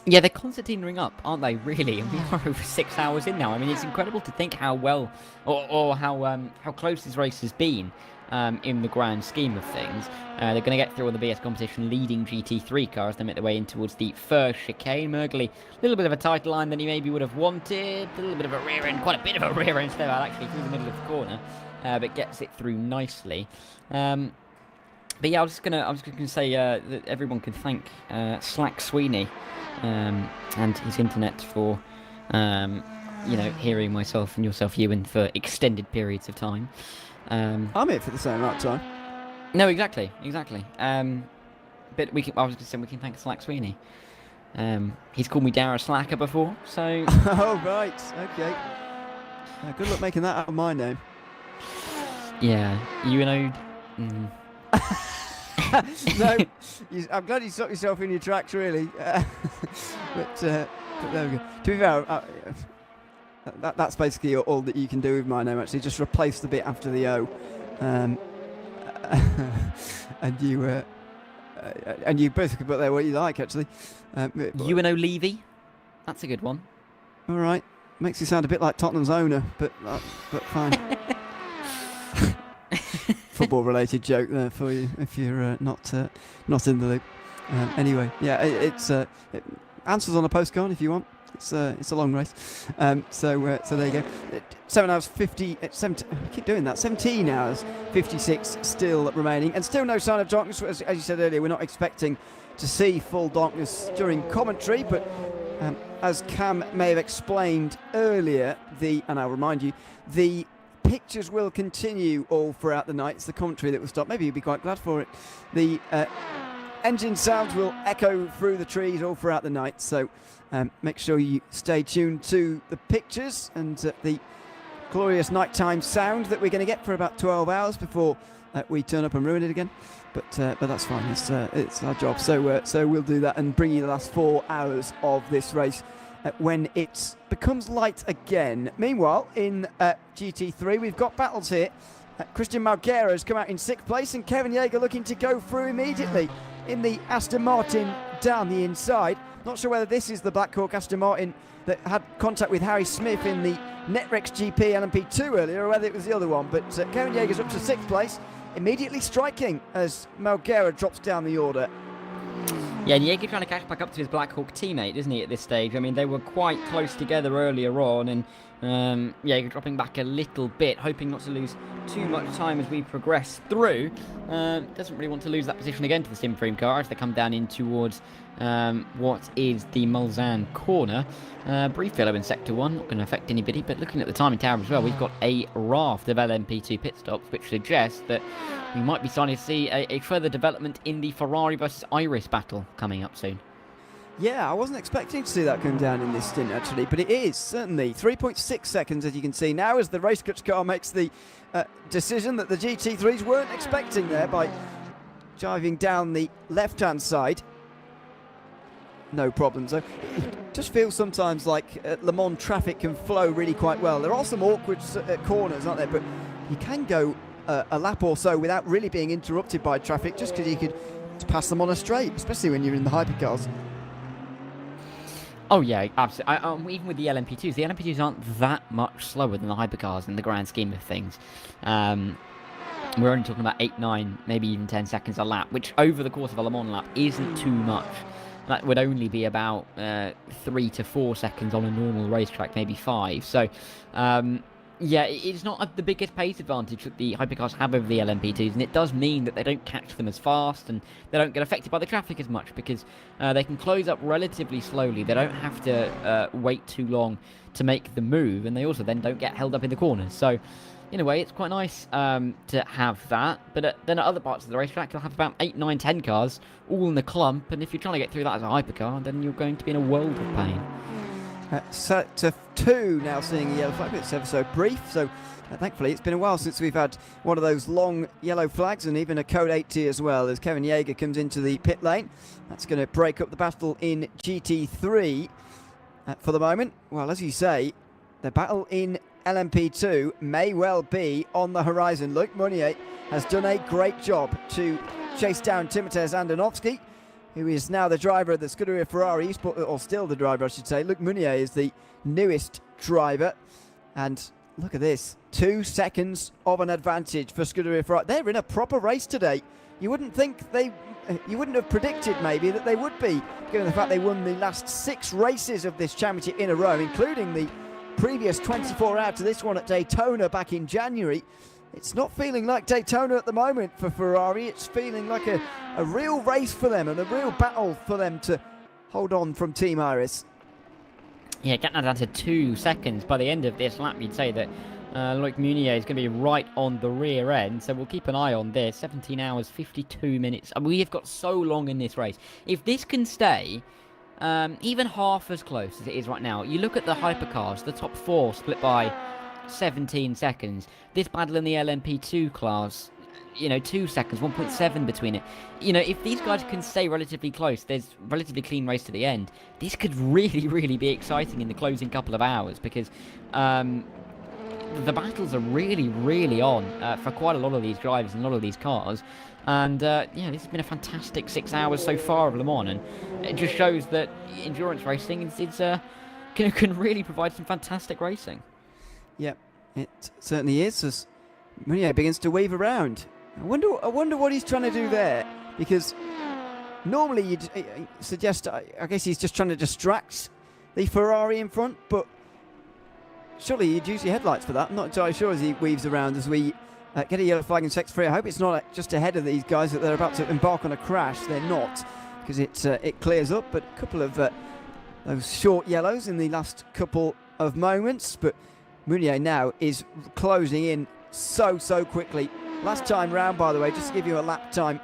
Yeah, they're concertinaing up, aren't they, really? And we are over 6 hours in now. I mean, it's incredible to think how well, or how close this race has been in the grand scheme of things. They're going to get through all the BS competition leading GT3 cars. They make their way in towards the first chicane. Mergley, a little bit of a tighter line than he maybe would have wanted. A little bit of a rear end, quite a bit of a rear end step out actually through the middle of the corner, but gets it through nicely. But yeah, I was just gonna say that everyone can thank Slack Sweeney and his internet for hearing myself and yourself, Ewan, for extended periods of time. I'm here for the same amount of time. No, exactly. But we can thank Slack Sweeney. He's called me Dara Slacker before, so. Oh right, okay. Good luck making that out of my name. Yeah, No, I'm glad you stopped yourself in your tracks, really. But there we go. To be fair, that's basically all that you can do with my name. Actually, just replace the bit after the O, and you basically put there what you like. Actually, UNO Levy, that's a good one. All right, makes you sound a bit like Tottenham's owner, but fine. Football-related joke there for you if you're not in the loop. Anyway, yeah, it answers on a postcard if you want. It's a long race. So there you go. 7 hours 50. I keep doing that. 17 hours 56 still remaining, and still no sign of darkness. As you said earlier, we're not expecting to see full darkness during commentary, but as Cam may have explained earlier, and I'll remind you, the pictures will continue all throughout the night. It's the commentary that will stop. Maybe you'll be quite glad for it. The engine sounds will echo through the trees all throughout the night, so make sure you stay tuned to the pictures and the glorious nighttime sound that we're going to get for about 12 hours before we turn up and ruin it again. But that's fine. It's our job. So we'll do that and bring you the last 4 hours of this race when it becomes light again. Meanwhile, in GT3, we've got battles here. Christian Margera has come out in 6th place, and Kevin Yeager looking to go through immediately in the Aston Martin down the inside. Not sure whether this is the Black Hawk Aston Martin that had contact with Harry Smith in the Netrex GP LMP2 earlier, or whether it was the other one. But Kevin Yeager's up to 6th place, immediately striking as Margera drops down the order. Yeah, and Yeager trying to catch back up to his Black Hawk teammate, isn't he, at this stage? I mean, they were quite close together earlier on, and Yeager dropping back a little bit, hoping not to lose too much time as we progress through. Doesn't really want to lose that position again to the Simframe car as they come down in towards what is the Mulsanne corner. Brief yellow in Sector 1, not going to affect anybody, but looking at the timing tower as well, we've got a raft of LMP2 pit stops, which suggests that we might be starting to see a further development in the Ferrari versus Iris battle coming up soon. Yeah, I wasn't expecting to see that come down in this stint, actually, but it is, certainly. 3.6 seconds, as you can see now, as the race car makes the decision that the GT3s weren't expecting there by driving down the left-hand side. No problems, though. It just feels sometimes like Le Mans traffic can flow really quite well. There are some awkward corners, aren't there? But you can go a lap or so without really being interrupted by traffic, just because you could pass them on a straight, especially when you're in the hypercars. Oh yeah, absolutely. Even with the LMP2s aren't that much slower than the hypercars in the grand scheme of things. We're only talking about 8, 9, maybe even 10 seconds a lap, which over the course of a Le Mans lap isn't too much. That would only be about 3 to 4 seconds on a normal racetrack, maybe 5. So, yeah, it's not the biggest pace advantage that the hypercars have over the LMP2s, and it does mean that they don't catch them as fast and they don't get affected by the traffic as much because they can close up relatively slowly. They don't have to wait too long to make the move, and they also then don't get held up in the corners. So, in a way, it's quite nice to have that. But then at other parts of the racetrack, you'll have about 8, 9, 10 cars all in a clump, and if you're trying to get through that as a hypercar, then you're going to be in a world of pain. Sector 2 now seeing a yellow flag, but it's ever so brief, so thankfully it's been a while since we've had one of those long yellow flags, and even a code 80 as well, as Kevin Yeager comes into the pit lane. That's going to break up the battle in GT3 for the moment. Well, as you say, the battle in LMP2 may well be on the horizon. Luc Meunier has done a great job to chase down Timothej Andonovski, who is now the driver of the Scuderia Ferrari, or still the driver, I should say. Luc Meunier is the newest driver, and look at this, 2 seconds of an advantage for Scuderia Ferrari. They're in a proper race today. You wouldn't have predicted maybe that they would be, given the fact they won the last 6 races of this championship in a row, including the previous 24 out to this one at Daytona back in January. It's not feeling like Daytona at the moment for Ferrari. It's feeling like a real race for them and a real battle for them to hold on from Team Iris. Yeah, getting that down to 2 seconds. By the end of this lap, you'd say that Luc Meunier is going to be right on the rear end, so we'll keep an eye on this. 17 hours, 52 minutes. We have got so long in this race. If this can stay even half as close as it is right now, you look at the hypercars, the top 4 split by 17 seconds. This battle in the LMP2 class, 2 seconds, 1.7 between it. If these guys can stay relatively close, there's relatively clean race to the end. This could really, really be exciting in the closing couple of hours, because the battles are really, really on for quite a lot of these drivers and a lot of these cars. And this has been a fantastic 6 hours so far of Le Mans, and it just shows that endurance racing can really provide some fantastic racing. Yep, it certainly is, as Meunier begins to weave around. I wonder what he's trying to do there, because normally you'd suggest, I guess he's just trying to distract the Ferrari in front, but surely you'd use your headlights for that. I'm not entirely sure as he weaves around as we get a yellow flag in sector 3. I hope it's not just ahead of these guys that they're about to embark on a crash. They're not, because it clears up, but a couple of those short yellows in the last couple of moments, but Meunier now is closing in so quickly. Last time round, by the way, just to give you a lap time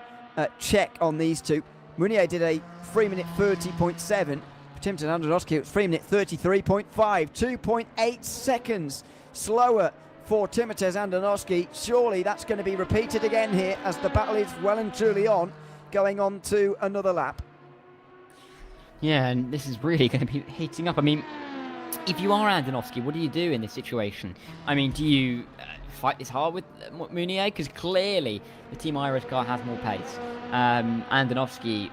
check on these two, Meunier did a 3-minute 30.7. For Timothej Andonovski, it was 3-minute 33.5. 2.8 seconds slower for Timothej Andonovski. Surely that's going to be repeated again here, as the battle is well and truly on, going on to another lap. Yeah, and this is really going to be heating up. I mean, if you are Andonovski, what do you do in this situation? I mean, do you fight this hard with Meunier? Because clearly the Team Iris car has more pace. Andonovski,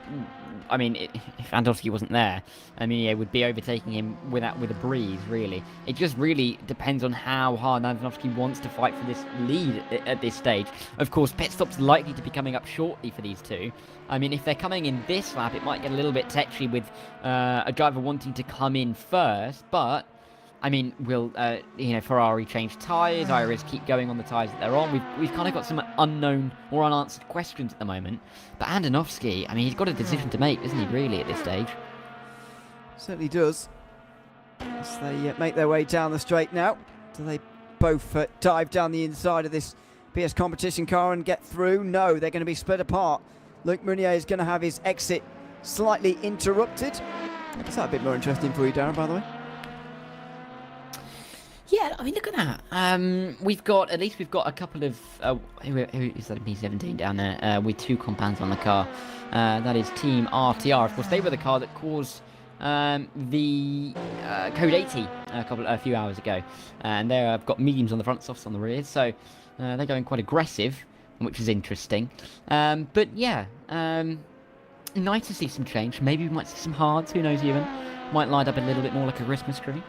I mean, if Andonovski wasn't there, Meunier would be overtaking him with a breeze, really. It just really depends on how hard Andonovski wants to fight for this lead at this stage. Of course, pit stop's likely to be coming up shortly for these two. I mean, if they're coming in this lap, it might get a little bit tetchy with a driver wanting to come in first, but I mean, will Ferrari change tyres? Iris keep going on the tyres that they're on? We've kind of got some unknown or unanswered questions at the moment. But Andonovski, I mean, he's got a decision to make, doesn't he, really, at this stage? Certainly does. As they make their way down the straight now, do they both dive down the inside of this PS competition car and get through? No, they're going to be split apart. Luc Meunier is going to have his exit slightly interrupted. Is that a bit more interesting for you, Darren, by the way? Yeah, I mean, look at that. We've got a couple of who is that? P17 down there with 2 compounds on the car. That is Team RTR. Of course, they were the car that caused the code 80 a few hours ago, and they've got mediums on the front, softs on the rear. So they're going quite aggressive, which is interesting. But yeah, nice to see some change. Maybe we might see some hards. Who knows? Even might light up a little bit more like a Christmas tree.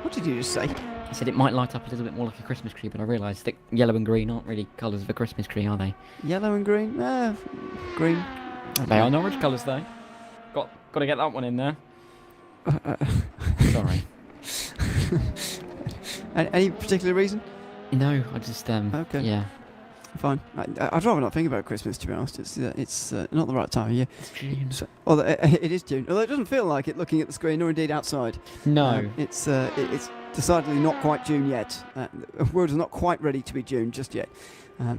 What did you just say? I said it might light up a little bit more like a Christmas tree, but I realised that yellow and green aren't really colours of a Christmas tree, are they? Yellow and green? Green. They are Norwich colours, though. Got to get that one in there. Sorry. Any particular reason? No, I just okay. Yeah. Fine. I'd rather not think about Christmas, to be honest. It's not the right time of year. It's June. Although it is June. Although it doesn't feel like it looking at the screen, or indeed outside. No. It's decidedly not quite June yet. The world is not quite ready to be June just yet.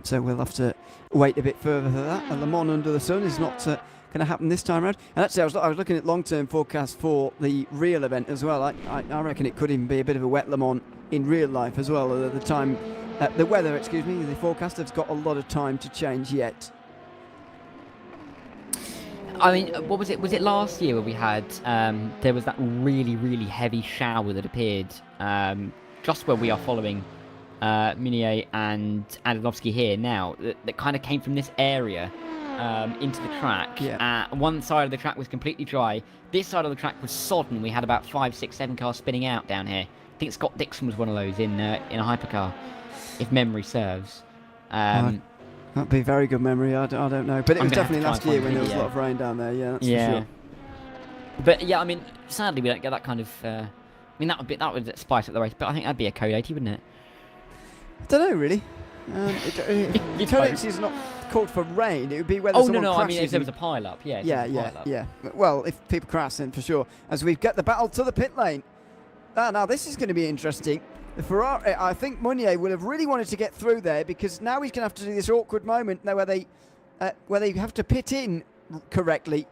So we'll have to wait a bit further for that. Le Mans under the sun is not going to happen this time around. And actually, I was looking at long-term forecasts for the real event as well. I reckon it could even be a bit of a wet Le Mans in real life as well. The weather, the forecast has got a lot of time to change yet. I mean, what was it? Was it last year where we had there was that really, really heavy shower that appeared just where we are following Meunier and Andonovski here now, that kind of came from this area into the track. Yeah. One side of the track was completely dry. This side of the track was sodden. We had about 5, 6, 7 cars spinning out down here. I think Scott Dixon was one of those in a hypercar, if memory serves. That'd be a very good memory. I don't know, but it was definitely last year when there was a lot of rain down there. Yeah, that's for sure. But yeah, I mean, sadly we don't get that kind of. I mean, that would spice up the race, but I think that'd be a Code 80, wouldn't it? I don't know really. Code 80 is not called for rain. It would be whether someone crashes. I mean, if there was a pile up, yeah. Well, if people crash, then for sure. As we get the battle to the pit lane. Now this is going to be interesting. The Ferrari, I think Meunier will have really wanted to get through there, because now he's going to have to do this awkward moment now where they have to pit in correctly.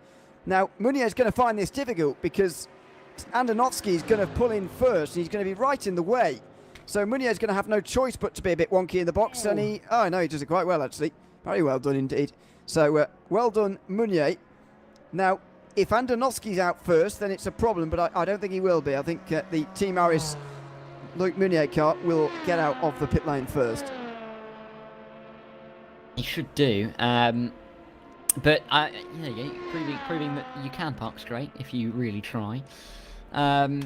Now Meunier is going to find this difficult because Andonovski is going to pull in first. And he's going to be right in the way, so Meunier is going to have no choice but to be a bit wonky in the box. And he does it quite well actually, very well done indeed. So well done Meunier. Now if Andonovski's out first, then it's a problem, but I don't think he will be. I think the Team Aris Luke Meunier car will get out of the pit lane first. He should do. But proving that you can park straight if you really try. Yeah,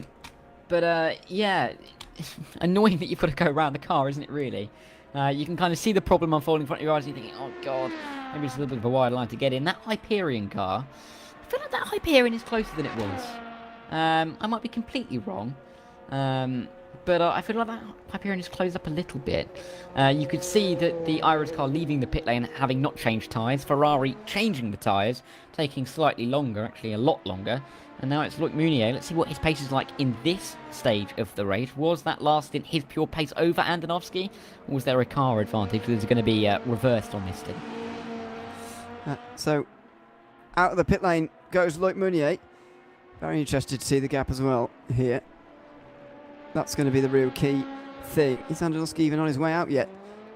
annoying that you've got to go around the car, isn't it? Really. You can kind of see the problem unfolding in front of your eyes, and you're thinking, "Oh God, maybe it's a little bit of a wide line to get in." That Hyperion car, I feel like that Hyperion is closer than it was. I might be completely wrong. But I feel like that Hyperion is closed up a little bit. You could see that the Iris car leaving the pit lane having not changed tyres. Ferrari changing the tyres, taking slightly longer, actually a lot longer. And now it's Luc Meunier. Let's see what his pace is like in this stage of the race. Was that last stint his pure pace over Andonovski? Or was there a car advantage that is going to be reversed on this stint? So out of the pit lane goes Luc Meunier. Very interested to see the gap as well here. That's going to be the real key thing. Is Andonovski even on his way out yet?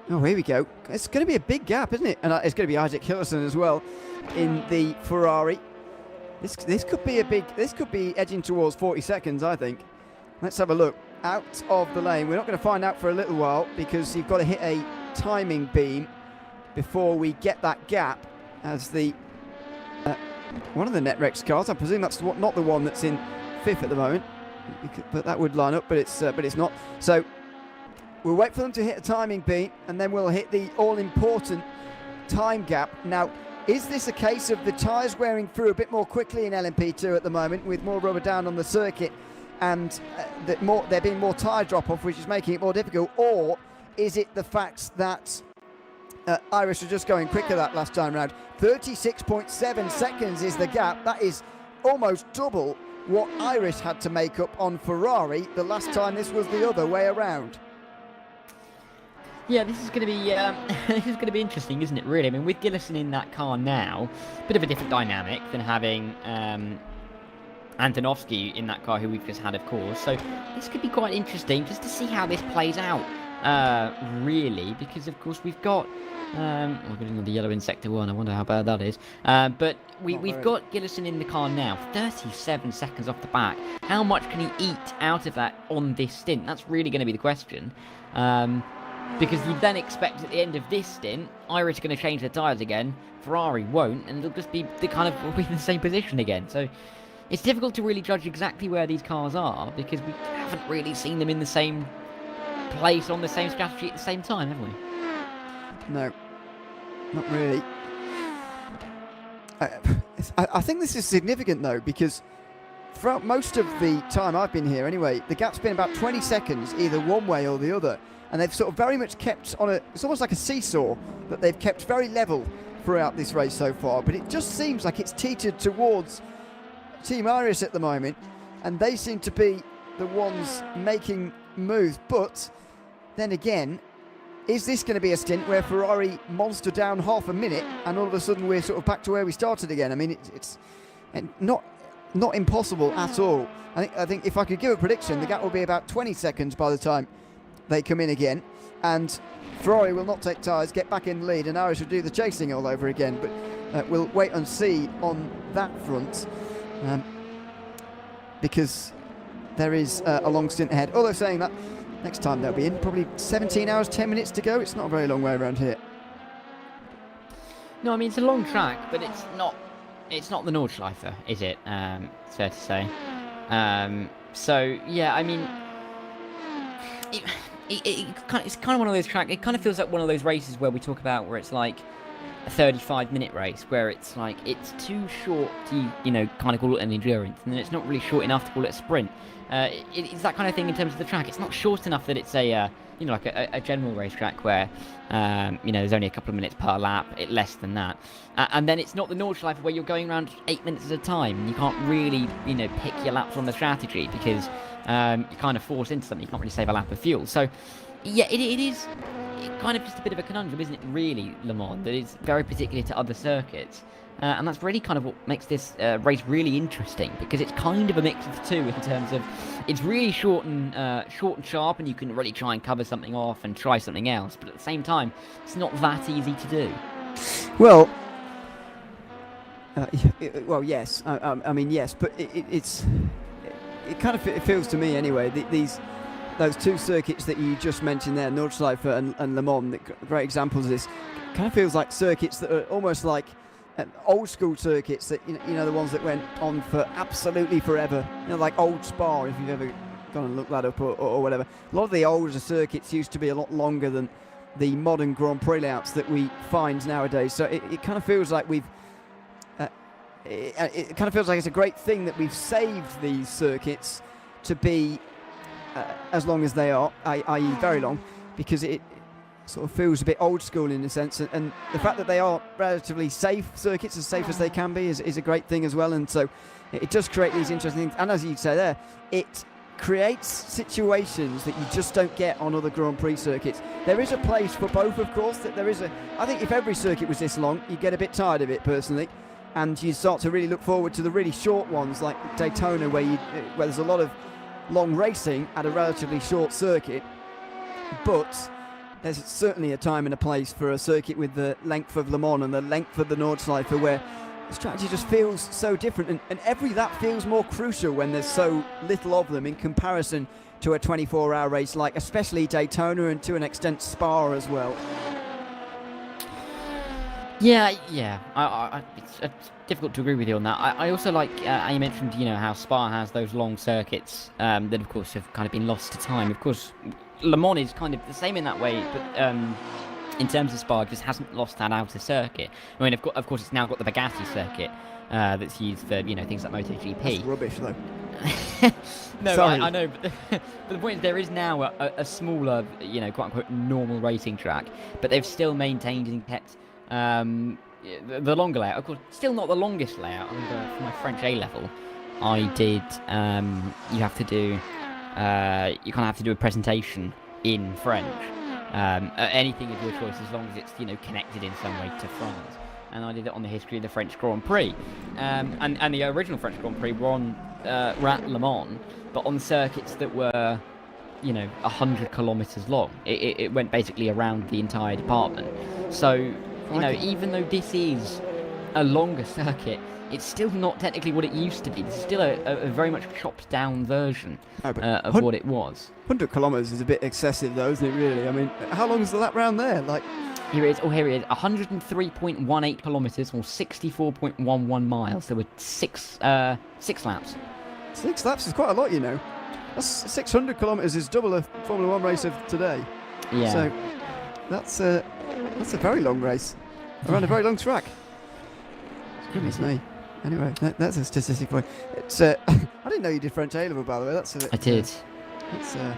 Oh, here we go. It's going to be a big gap, isn't it? And it's going to be Isaac Hillison as well in the Ferrari. This could be this could be edging towards 40 seconds, I think. Let's have a look. Out of the lane. We're not going to find out for a little while, because you've got to hit a timing beam before we get that gap, as the one of the Netrex cars. I presume that's not the one that's in 5th at the moment. But that would line up, but it's not. So we'll wait for them to hit a timing beat, and then we'll hit the all-important time gap. Now, is this a case of the tyres wearing through a bit more quickly in LMP2 at the moment, with more rubber down on the circuit, and there being more tyre drop-off, which is making it more difficult? Or is it the fact that Iris was just going quicker that last time round? 36.7 seconds is the gap. That is almost double what Iris had to make up on Ferrari the last time this was the other way around. Yeah, this is going to be this is going to be interesting, isn't it? Really, I mean, with Gillison in that car now, a bit of a different dynamic than having Andonovski in that car, who we've just had, of course. So this could be quite interesting just to see how this plays out, really, because of course we've got. We're getting on the yellow in sector 1. I wonder how bad that is. But we've got Gillison in the car now. 37 seconds off the back. How much can he eat out of that on this stint? That's really going to be the question. Because you then expect at the end of this stint, Iris are going to change their tyres again. Ferrari won't, and they'll just be we'll be in the same position again. So it's difficult to really judge exactly where these cars are, because we haven't really seen them in the same place on the same strategy at the same time, have we? No, not really. I think this is significant, though, because throughout most of the time I've been here anyway, the gap's been about 20 seconds either one way or the other, and they've sort of very much kept on it's almost like a seesaw, that they've kept very level throughout this race so far, but it just seems like it's teetered towards Team Iris at the moment, and they seem to be the ones making moves. But then again, is this going to be a stint where Ferrari monster down half a minute and all of a sudden we're sort of back to where we started again? I mean, it's not impossible at all. I think if I could give a prediction, the gap will be about 20 seconds by the time they come in again, and Ferrari will not take tyres, get back in the lead, and Irish will do the chasing all over again. But we'll wait and see on that front, because there is a long stint ahead. Although saying that, next time they'll be in, probably 17 hours, 10 minutes to go. It's not a very long way around here. No, I mean, it's a long track, but it's not the Nordschleife, is it? It's fair to say. So, yeah, I mean, it's kind of one of those tracks. It kind of feels like one of those races where we talk about where it's like a 35-minute race, where it's like it's too short to, kind of call it an endurance, and then it's not really short enough to call it a sprint. It's that kind of thing in terms of the track. It's not short enough that it's a like a general racetrack where there's only a couple of minutes per lap, less than that, and then it's not the Nordschleife where you're going around 8 minutes at a time and you can't really pick your laps on the strategy because you're kind of forced into something. You can't really save a lap of fuel. So yeah, it is kind of just a bit of a conundrum, isn't it, really, Le Mans, that is very particular to other circuits. And that's really kind of what makes this race really interesting, because it's kind of a mix of the two in terms of it's really short and sharp, and you can really try and cover something off and try something else, but at the same time, it's not that easy to do. Well, yes. I mean, yes, but it kind of feels to me anyway. Those two circuits that you just mentioned there, Nordschleife and Le Mans, great examples of this. Kind of feels like circuits that are almost like old school circuits that the ones that went on for absolutely forever, like old Spa, if you've ever gone and looked that up or whatever. A lot of the older circuits used to be a lot longer than the modern Grand Prix layouts that we find nowadays. So it kind of feels like it kind of feels like it's a great thing that we've saved these circuits to be as long as they are, i.e. very long, because it sort of feels a bit old school in a sense, and the fact that they are relatively safe circuits, as safe as they can be, is a great thing as well. And so it does create these interesting things, and as you say there, it creates situations that you just don't get on other Grand Prix circuits. There is a place for both, of course. I think if every circuit was this long, you'd get a bit tired of it personally, and you start to really look forward to the really short ones like Daytona, where there's a lot of long racing at a relatively short circuit. But there's certainly a time and a place for a circuit with the length of Le Mans and the length of the Nordschleife, where the strategy just feels so different, and every lap feels more crucial when there's so little of them in comparison to a 24-hour race, like especially Daytona and to an extent Spa as well. Yeah. It's difficult to agree with you on that. I also like how you mentioned, how Spa has those long circuits that, of course, have kind of been lost to time. Of course, Le Mans is kind of the same in that way, but in terms of Spa, it just hasn't lost that outer circuit. I mean, of course, it's now got the Bugatti circuit that's used for, things like MotoGP. That's rubbish, though. No, Sorry. I know, but the point is there is now a smaller, quote-unquote, normal racing track, but they've still maintained and kept the longer layout. Of course, still not the longest layout. I mean, for my French A-level, I did, you kind of have to do a presentation in French. Anything of your choice, as long as it's connected in some way to France. And I did it on the history of the French Grand Prix, and the original French Grand Prix were at Le Mans, but on circuits that were 100 kilometers long. It went basically around the entire department. So even though this is a longer circuit, it's still not technically what it used to be. It's still a very much chopped down version of what it was. 100 kilometres is a bit excessive though, isn't it, really? I mean, how long is the lap round there? Here it is. 103.18 kilometres, or 64.11 miles. There were six laps. 6 laps is quite a lot, That's 600 kilometres is double a Formula 1 race of today. Yeah. So that's a very long race around a very long track. Goodness me. Anyway, that's a statistic point. It's I didn't know you did French A-level, by the way. I did. It's a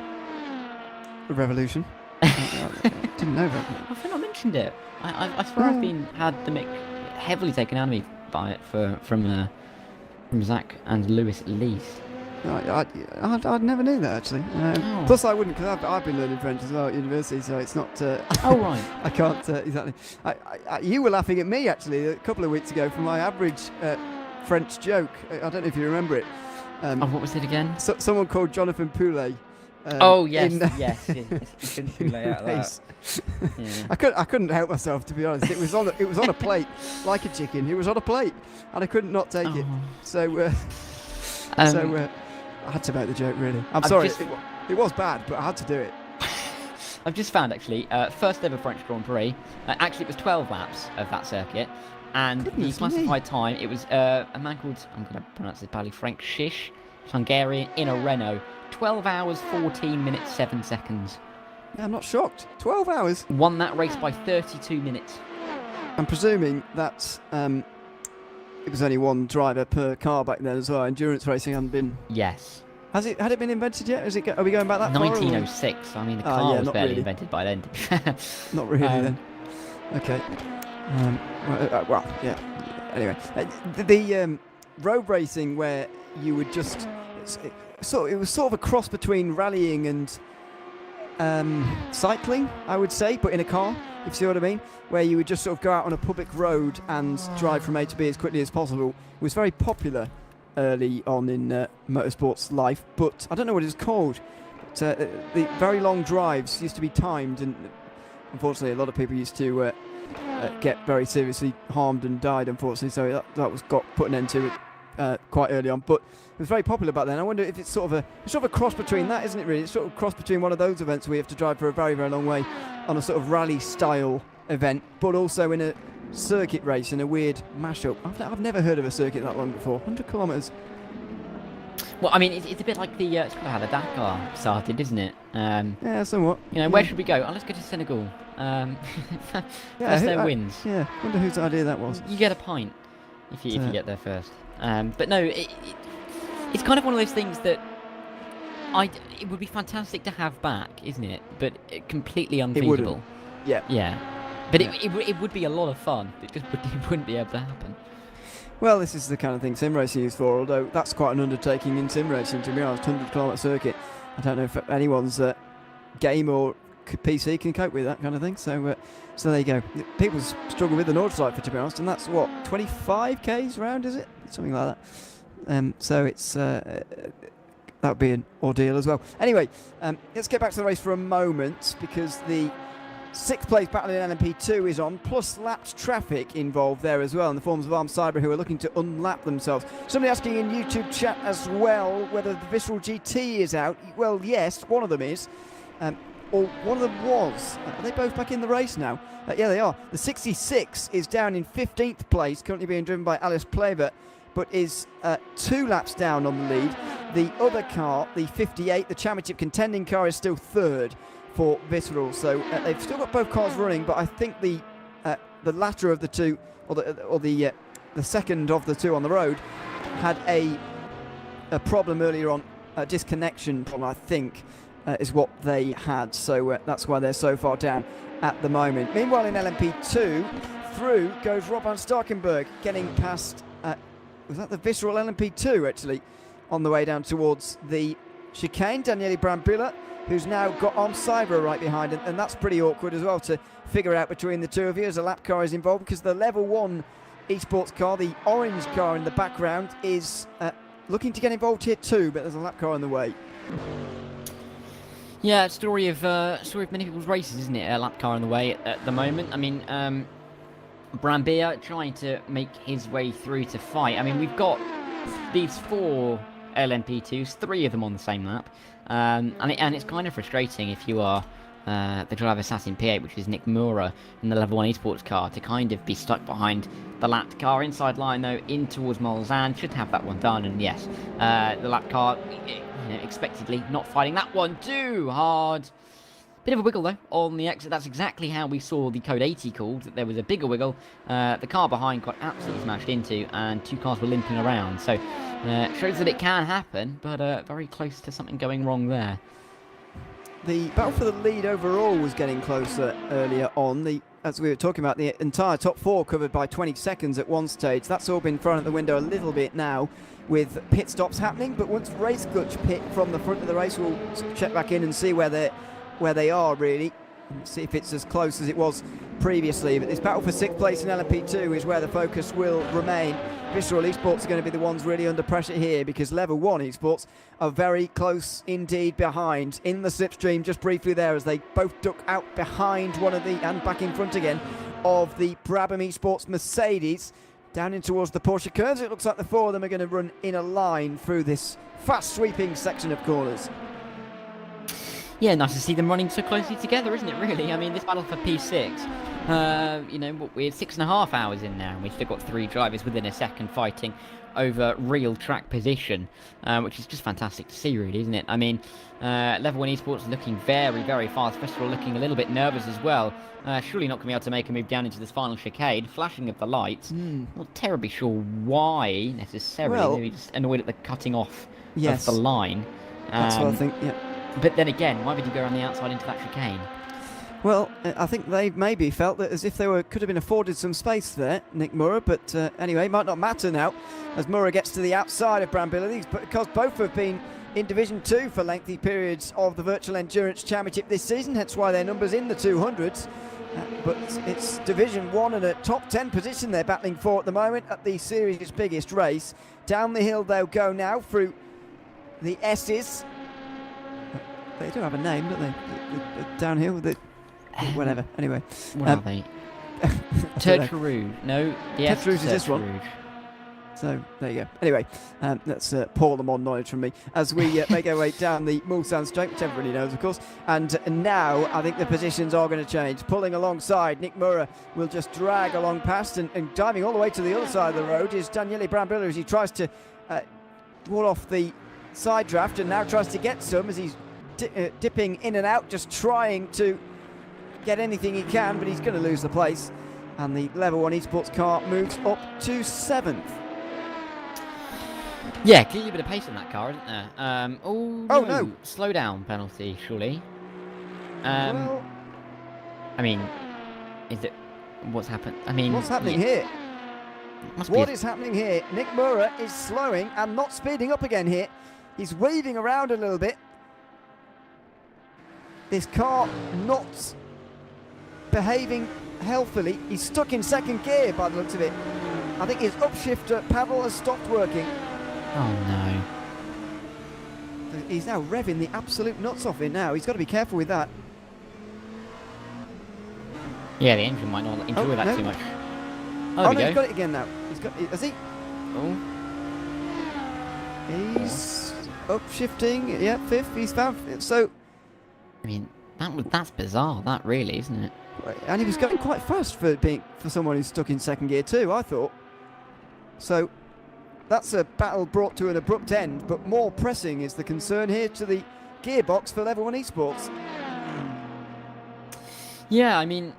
revolution. Didn't know that. I think I mentioned it. I swear I've had the mic heavily taken out of me by it from Zach and Lewis at least. I never knew that actually. Oh. Plus, I wouldn't, because I've been learning French as well at university, so it's not. Oh, right. I can't exactly. You were laughing at me actually a couple of weeks ago for my average French joke. I don't know if you remember it. Oh, what was it again? Someone called Jonathan Poulet. Oh, yes, yes. You couldn't too lay out that. Yeah. I couldn't help myself, to be honest. It was on a plate like a chicken. It was on a plate, and I couldn't not take it. So I had to make the joke. Really, I'm sorry. It was bad, but I had to do it. I've just found actually first ever French Grand Prix. Actually, it was 12 laps of that circuit, and Goodness the classified time it was a man called, I'm going to pronounce this badly, Frank Shish, Hungarian, in a Renault. 12 hours, 14 minutes, 7 seconds. Yeah, I'm not shocked. 12 hours. Won that race by 32 minutes. I'm presuming that it was only one driver per car back then as well. Endurance racing hadn't been. Yes. Had it been invented yet? Are we going back that far? 1906. I mean, the car was not barely really. invented by then. Not really then. Okay. Well, yeah. Anyway, the road racing where you would just it was sort of a cross between rallying and cycling, I would say, but in a car, if you see what I mean, where you would just sort of go out on a public road and drive from A to B as quickly as possible. It was very popular early on in motorsports life, but I don't know what it's called. But, the very long drives used to be timed, and unfortunately a lot of people used to get very seriously harmed and died, unfortunately, so that was put an end to it quite early on, but it was very popular back then. I wonder if it's sort of a cross between that, isn't it really? It's sort of a cross between one of those events where you have to drive for a very, very long way on a sort of rally style event, but also in a circuit race, in a weird mashup. I've never heard of a circuit that long before. 100 kilometres. Well, I mean, it's a bit like it's kind of how the Dakar started, isn't it? Yeah, somewhat. Where should we go? Oh, let's go to Senegal. First there wins. Yeah, wonder whose idea that was. You get a pint if you get there first. But no, it's kind of one of those things that it would be fantastic to have back, isn't it? But completely unfeasible. Yeah. Yeah. But it would be a lot of fun. It just wouldn't be able to happen. Well, this is the kind of thing sim racing is for, although that's quite an undertaking in sim racing, to be honest. 100-kilometre circuit. I don't know if anyone's game or PC can cope with that kind of thing. So there you go. People struggle with the Nordschleife, to be honest, and that's what, 25 k's round, is it? Something like that. So it's that would be an ordeal as well. Anyway, let's get back to the race for a moment, because the 6th place battle in LMP2 is on, plus lapped traffic involved there as well, in the forms of Arm Cyber, who are looking to unlap themselves. Somebody asking in YouTube chat as well whether the Visceral GT is out. Well, yes, one of them is. Or one of them was. Are they both back in the race now? Yeah, they are. The 66 is down in 15th place, currently being driven by Alice Plaver, but is 2 laps down on the lead. The other car, the 58, the championship contending car, is still 3rd for Visceral. So they've still got both cars running, but I think the latter of the two, or the second of the two on the road, had a problem earlier on, a disconnection problem, I think. Is what they had, so that's why they're so far down at the moment. Meanwhile, in LMP2, through goes Rob van Starkenburg, getting past, was that the Visceral LMP2 actually, on the way down towards the chicane. Daniele Brambilla, who's now got Arm Cyber right behind, and that's pretty awkward as well to figure out between the two of you as a lap car is involved, because the level 1 esports car, the orange car in the background, is looking to get involved here too, but there's a lap car on the way. Yeah, story of many people's races, isn't it? A lap car on the way at the moment. I mean, Brambilla trying to make his way through to fight. I mean, we've got these 4 LMP2s, 3 of them on the same lap, and it's kind of frustrating if you are the driver Assassin P8, which is Nick Mura in the Level 1 Esports car, to kind of be stuck behind the lapped car. Inside line though, in towards Molzan, should have that one done, and yes, the lap car, expectedly not fighting that one too hard. Bit of a wiggle though on the exit. That's exactly how we saw the Code 80 called, that there was a bigger wiggle. The car behind got absolutely smashed into, and 2 cars were limping around, so shows that it can happen, but very close to something going wrong there. the battle for the lead overall was getting closer earlier on. As we were talking about, the entire top 4 covered by 20 seconds at one stage. That's all been thrown at the window a little bit now with pit stops happening, but once race clutch pit from the front of the race, we'll check back in and see where they are really, and see if it's as close as it was previously. But this battle for 6th place in LMP2 is where the focus will remain. Visceral Esports are going to be the ones really under pressure here, because Level 1 Esports are very close indeed behind. In the slipstream just briefly there, as they both duck out behind one of the, and back in front again, of the Brabham Esports Mercedes. Down in towards the Porsche curves, it looks like the 4 of them are going to run in a line through this fast sweeping section of corners. Yeah, nice to see them running so closely together, isn't it, really? I mean, this battle for P6, you know, we're 6.5 hours in now, and we've still got 3 drivers within a second fighting over real track position, which is just fantastic to see, really, isn't it? I mean, Level 1 Esports looking very, very fast. First of all, looking a little bit nervous as well. Surely not going to be able to make a move down into this final chicane. Flashing of the lights. Not terribly sure why, necessarily. Well, maybe just annoyed at the cutting off yes, of the line. That's what I think, yeah. But then again, why would you go around the outside into that chicane? Well, I think they maybe felt that as if they could have been afforded some space there, Nick Murray, but anyway, it might not matter now as Murray gets to the outside of Brambillities, because both have been in Division 2 for lengthy periods of the Virtual Endurance Championship this season, hence why their numbers in the 200s. But it's Division 1 and a top 10 position they're battling for at the moment at the series' biggest race. Down the hill they'll go now through the S's. They do have a name, don't they? Downhill, whatever. Anyway, what are they? Tertre Rouge. No, yes, Tertre Rouge is this one. Rouge. So there you go. Anyway, that's Paul Lemon knowledge from me as we make our way down the Mulsanne Straight, which everybody knows, of course. And now I think the positions are going to change. Pulling alongside, Nick Murray will just drag along past, and diving all the way to the other side of the road is Daniele Brambilla as he tries to wall off the side draft, and now tries to get some as he's dipping in and out, just trying to get anything he can, but he's going to lose the place. And the Level 1 Esports car moves up to 7th. Yeah, clearly a bit of pace in that car, isn't there? Oh no! Slow down penalty, surely. Well, I mean, is it? What's happened? I mean, what's happening here? Must What be is happening here? Nick Murray is slowing and not speeding up again here. He's waving around a little bit. This car not behaving healthily. He's stuck in second gear by the looks of it. I think his upshifter paddle has stopped working. Oh no. He's now revving the absolute nuts off it now. He's got to be careful with that. Yeah, the engine might not enjoy that no. too much. Oh, There we no, he's go. got it again now. He's got it. Has he? Oh. He's upshifting. Yeah, 5th. He's found. So, I mean, that's bizarre. That really, isn't it? and he was going quite fast for someone who's stuck in second gear too, I thought. So that's a battle brought to an abrupt end, but more pressing is the concern here to the gearbox for Level 1 Esports. Yeah, I mean,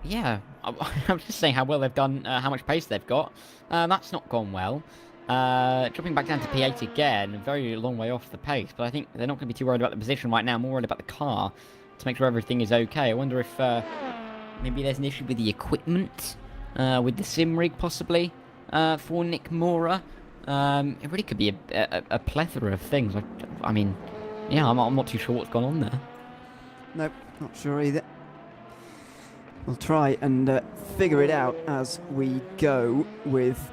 yeah. I'm just saying how well they've done, how much pace they've got. That's not gone well. Dropping back down to P8 again, a very long way off the pace, but I think they're not going to be too worried about the position right now, more worried about the car to make sure everything is okay. I wonder if maybe there's an issue with the equipment, with the sim rig possibly, for Nick Mora. It really could be a plethora of things. I mean, yeah, I'm not too sure what's gone on there. Nope, not sure either. We'll try and figure it out as we go with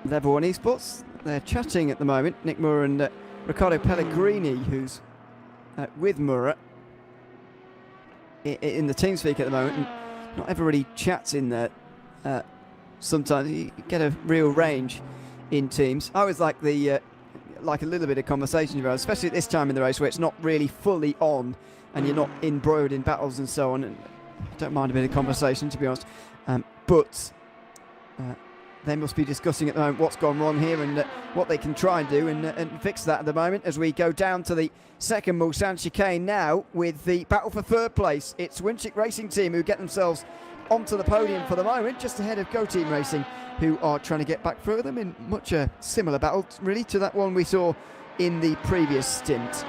Level 1 Esports. They're chatting at the moment, Nick Murray and Riccardo Pellegrini, who's with Murray in the TeamSpeak at the moment. And not everybody chats in there. Sometimes you get a real range in teams. I always like the like a little bit of conversation, especially at this time in the race where it's not really fully on and you're not embroiled in battles and so on. And I don't mind a bit of conversation, to be honest. But they must be discussing at the moment what's gone wrong here and what they can try and do and fix that at the moment as we go down to the second Mulsanne chicane now with the battle for third place. It's Winchick Racing Team who get themselves onto the podium for the moment, just ahead of Go Team Racing, who are trying to get back through them in much a similar battle, really, to that one we saw in the previous stint.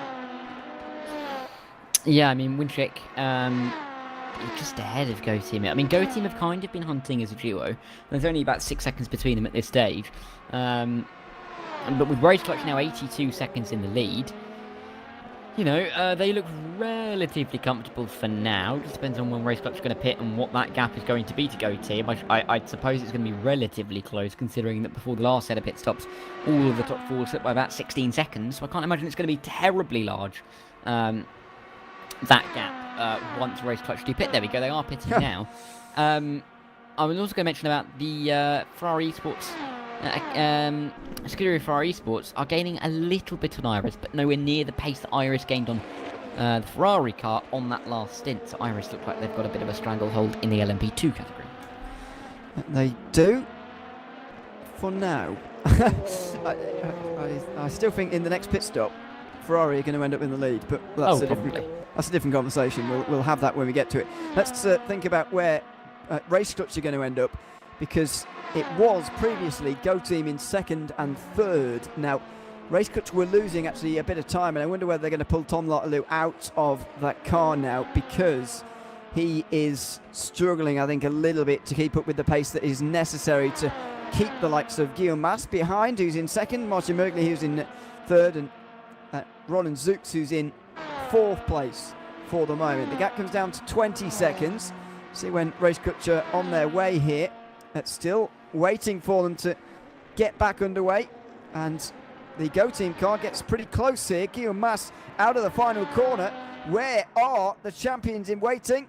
Yeah, I mean, Winchik, just ahead of Go Team. I mean, Go Team have kind of been hunting as a duo. There's only about 6 seconds between them at this stage. But with Race Clutch now 82 seconds in the lead, you know, they look relatively comfortable for now. It just depends on when Race Clutch is going to pit and what that gap is going to be to Go Team. I'd suppose it's going to be relatively close, considering that before the last set of pit stops, all of the top four slipped by about 16 seconds. So I can't imagine it's going to be terribly large, that gap, once Race Clutch do pit. There we go, they are pitting now. I was also going to mention about the Ferrari Esports. Scuderia Ferrari Esports are gaining a little bit on Iris, but nowhere near the pace that Iris gained on the Ferrari car on that last stint. So Iris look like they've got a bit of a stranglehold in the LMP2 category. They do. For now. I still think in the next pit stop, Ferrari are going to end up in the lead, but that's a different conversation. We'll have that when we get to it. Let's think about where Race Clutch are going to end up, because it was previously Go Team in second and third. Now, Race Clutch were losing actually a bit of time, and I wonder whether they're going to pull Tom Lottaloo out of that car now, because he is struggling, I think, a little bit to keep up with the pace that is necessary to keep the likes of Guillaume Mas behind, who's in second, Martin Merkley, who's in third, and Roland Zux, who's in fourth place for the moment. The gap comes down to 20 seconds. See when Race Clutch are on their way here. It's still waiting for them to get back underway, and the Go Team car gets pretty close here. Guillaume Mas out of the final corner. Where are the champions in waiting?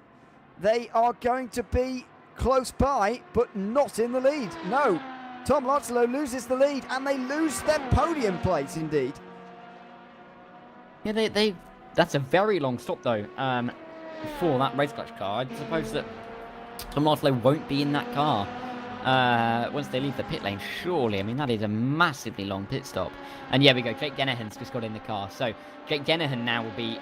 They are going to be close by, but not in the lead. No, Tom Lottaloo loses the lead, and they lose their podium place indeed. Yeah, that's a very long stop though, for that Race Clutch car. I suppose that Tom Lottaloo won't be in that car once they leave the pit lane, surely. I mean, that is a massively long pit stop. And yeah, we go. Jake Dennehan's just got in the car. So Jake Dennehan now will be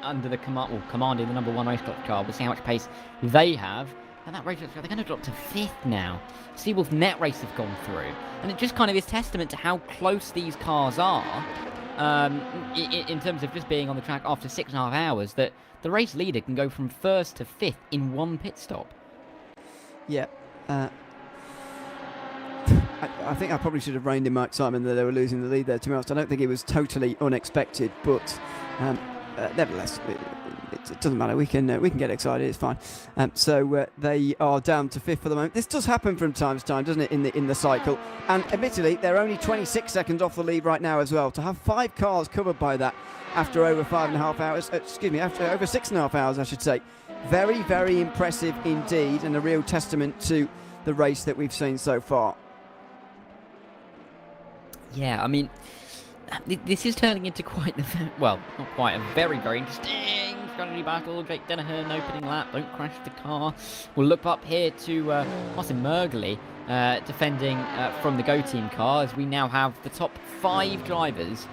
under the commanding the number one Race Clutch car. We'll see how much pace they have. And that Race Clutch car, they're going to drop to fifth now. Seawolf Net Race have gone through. And it just kind of is testament to how close these cars are, in terms of just being on the track after 6.5 hours, that the race leader can go from first to fifth in one pit stop. Yeah. I think I probably should have reined in my excitement that they were losing the lead there. To be honest, I don't think it was totally unexpected, but nevertheless, it doesn't matter. We can get excited. It's fine. So they are down to fifth for the moment. This does happen from time to time, doesn't it? In the cycle, and admittedly, they're only 26 seconds off the lead right now as well. To have 5 cars covered by that after over 5.5 hours, after over 6.5 hours, I should say. Very, very impressive indeed, and a real testament to the race that we've seen so far. Yeah, I mean, this is turning into quite the, well, not quite, a very, very interesting strategy battle. Jake Dennehan opening lap, don't crash the car. We'll look up here to Martin Merkley defending from the Go Team car, as we now have the top 5 drivers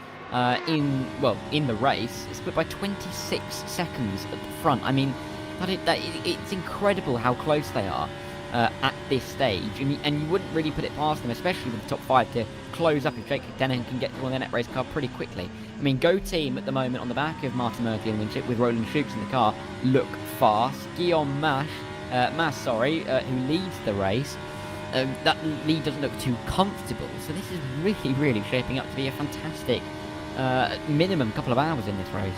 in the race. It's split by 26 seconds at the front. I mean, it's incredible how close they are at this stage, and you wouldn't really put it past them, especially with the top 5, to close up if Jake Dennehan can get on their net race car pretty quickly. I mean, Go Team at the moment on the back of Martin Merkley and Winchip with Roland Zux in the car look fast. Guillaume Mas, who leads the race, that lead doesn't look too comfortable. So this is really, really shaping up to be a fantastic minimum couple of hours in this race.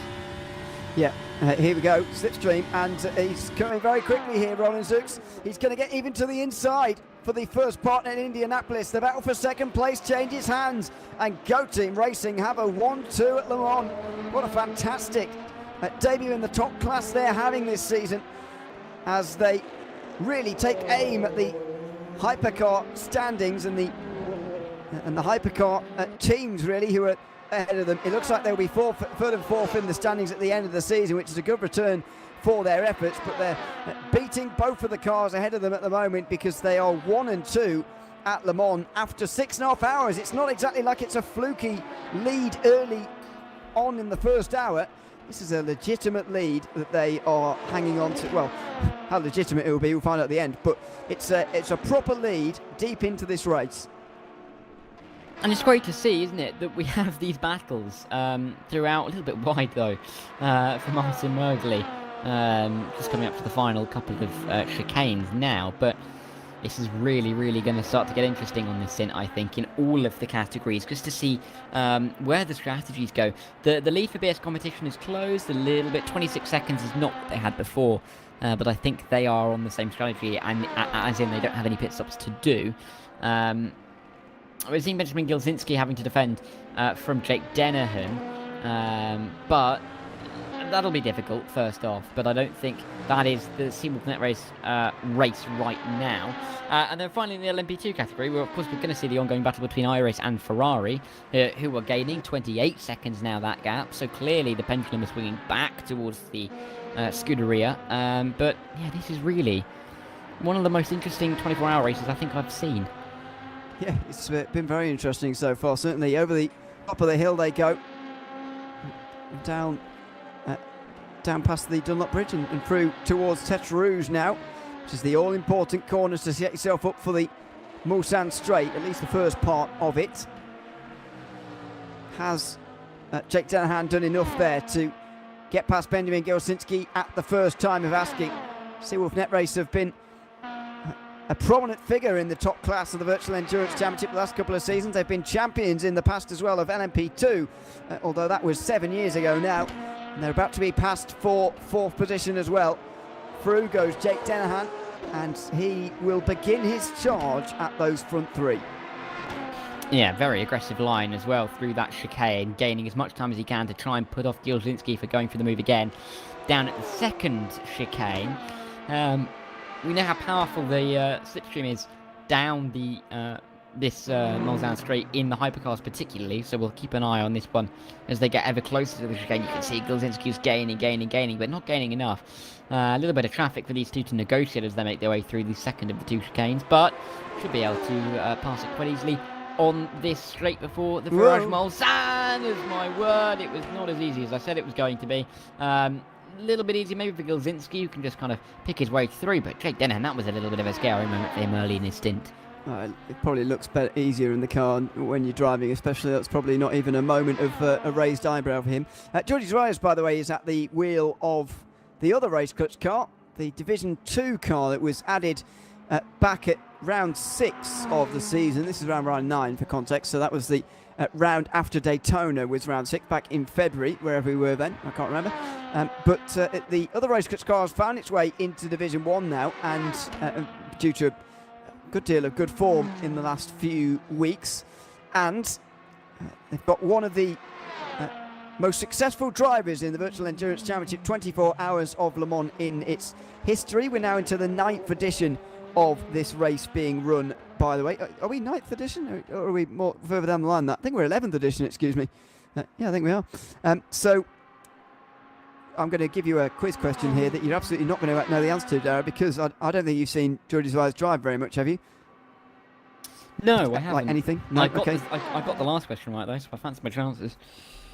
Yeah, here we go, Slipstream, and he's coming very quickly here, Roland Zux. He's going to get even to the inside for the first partner in Indianapolis. The battle for second place changes hands, and Go Team Racing have a 1-2 at Le Mans. What a fantastic debut in the top class they're having this season, as they really take aim at the hypercar standings and the hypercar teams, really, who are ahead of them. It looks like they'll be third and fourth in the standings at the end of the season, which is a good return for their efforts, but they're beating both of the cars ahead of them at the moment, because they are 1 and 2 at Le Mans after 6.5 hours. It's not exactly like it's a fluky lead early on in the first hour. This is a legitimate lead that they are hanging on to. Well, how legitimate it will be, we'll find out at the end, but it's a proper lead deep into this race. And it's great to see, isn't it, that we have these battles throughout, a little bit wide though, for Martin Mergley, just coming up to the final couple of chicanes now, but this is really, really going to start to get interesting on this stint, I think, in all of the categories, just to see where the strategies go. The lead for BS competition is closed a little bit. 26 seconds is not what they had before, but I think they are on the same strategy, and as in they don't have any pit stops to do. We've seen Benjamin Gilzinski having to defend from Jake Dennehan, but that'll be difficult, first off, but I don't think that is the Seawolf Net Race race right now. And then finally in the LMP2 category, we're going to see the ongoing battle between iRace and Ferrari, who are gaining 28 seconds now, that gap, so clearly the pendulum is swinging back towards the Scuderia, but yeah, this is really one of the most interesting 24-hour races I think I've seen. Yeah, it's been very interesting so far. Certainly over the top of the hill they go. Down past the Dunlop Bridge and through towards Tete Rouge now, which is the all-important corner to set yourself up for the Mulsanne Straight, at least the first part of it. Has Jake Dennehan done enough there to get past Benjamin Gilzinski at the first time of asking? Seawolf Net Race have been a prominent figure in the top class of the Virtual Endurance Championship the last couple of seasons. They've been champions in the past as well of LMP2, although that was 7 years ago now. And they're about to be passed for fourth position as well. Through goes Jake Dennehan, and he will begin his charge at those front three. Yeah, very aggressive line as well through that chicane, gaining as much time as he can to try and put off Gilzinski for going for the move again. Down at the second chicane, we know how powerful the slipstream is down the this Mulsanne Straight in the hypercars particularly, so we'll keep an eye on this one as they get ever closer to the chicane. You can see Gilzinski's gaining, but not gaining enough. A little bit of traffic for these two to negotiate as they make their way through the second of the two chicanes, but should be able to pass it quite easily on this straight before the Virage Mulsanne. Is my word, it was not as easy as I said it was going to be. A little bit easier maybe for Gilzinski, who can just kind of pick his way through, but Jake Dennehan, that was a little bit of a scary moment for him early in his stint. It probably looks easier in the car when you're driving, especially. That's probably not even a moment of a raised eyebrow for him. Georgie Zarias, by the way, is at the wheel of the other race clutch car, the Division 2 car that was added back at round 6 of the season. This is round 9 for context, so that was the round after Daytona, was round 6 back in February, wherever we were then, I can't remember. But the other race clutch car has found its way into Division 1 now, and due to good deal of good form in the last few weeks, and they've got one of the most successful drivers in the Virtual Endurance Championship, 24 Hours of Le Mans in its history. We're now into the 9th edition of this race being run, by the way. Are we 9th edition, or are we more further down the line than that? I think we're 11th edition, excuse me. Yeah, I think we are. So I'm going to give you a quiz question here that you're absolutely not going to know the answer to, Darragh, because I don't think you've seen Georgie Zarias drive very much, have you? No, I haven't. Like anything? No, I got okay. I got the last question right though, so I fancy my chances.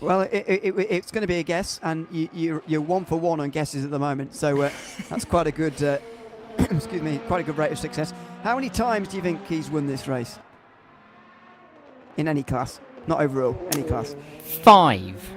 Well, it's going to be a guess, and you're 1 for 1 on guesses at the moment, so that's quite a good, excuse me, quite a good rate of success. How many times do you think he's won this race? In any class, not overall, any class. 5.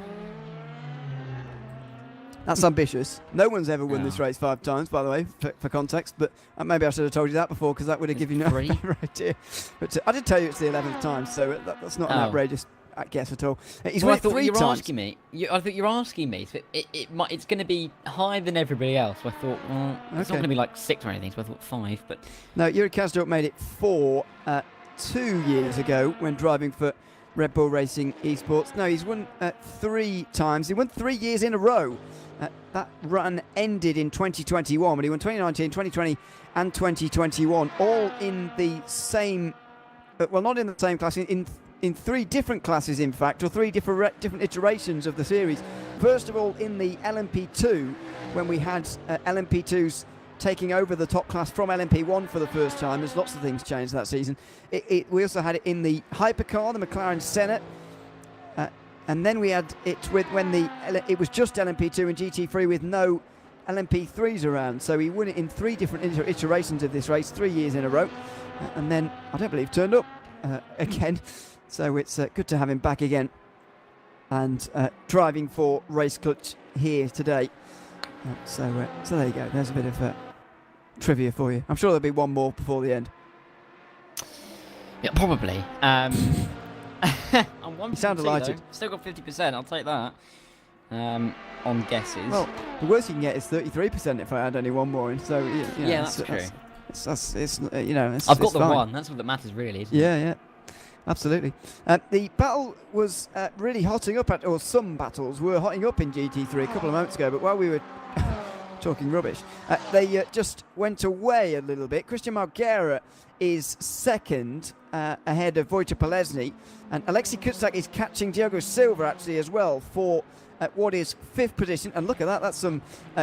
That's ambitious. No one's ever won this race 5 times, by the way, for context, but maybe I should have told you that before, because that would have given you no idea. But I did tell you it's the 11th time, so that's not an outrageous guess at all. He's won it 3 times. Asking me. I thought you were asking me. So it's going to be higher than everybody else. So I thought, well, it's not going to be like 6 or anything, so I thought 5. But no, Yuri Kazdorp made it 4 2 years ago when driving for Red Bull Racing Esports. No, he's won 3 times. He won 3 years in a row. That run ended in 2021, but he won 2019, 2020 and 2021, all in the same, well, not in the same class, in 3 different classes, in fact, or 3 different iterations of the series. First of all, in the LMP2, when we had LMP2s taking over the top class from LMP1 for the first time. There's lots of things changed that season. We also had it in the hypercar, the McLaren Senna. And then we had it when it was just LMP2 and GT3 with no LMP3s around. So he won it in 3 different iterations of this race, 3 years in a row. And then I don't believe turned up again So it's good to have him back again and driving for Race Clutch here today. So there you go. There's a bit of trivia for you. I'm sure there'll be one more before the end. Yeah, probably. I'm You sound delighted. Still got 50%. I'll take that. On guesses. Well, the worst you can get is 33% if I add only one more in. So yeah, that's true. It's I've got the fine. one. That's what matters, really. Isn't it? Yeah, absolutely. The battle was really hotting up, or some battles were hotting up in GT3 a couple of moments ago, but while we were talking rubbish, they just went away a little bit. Christian Margera is second ahead of Wojciech Polesny, and Alexei Kuczak is catching Diogo Silva actually as well for what is fifth position. And look at that, that's some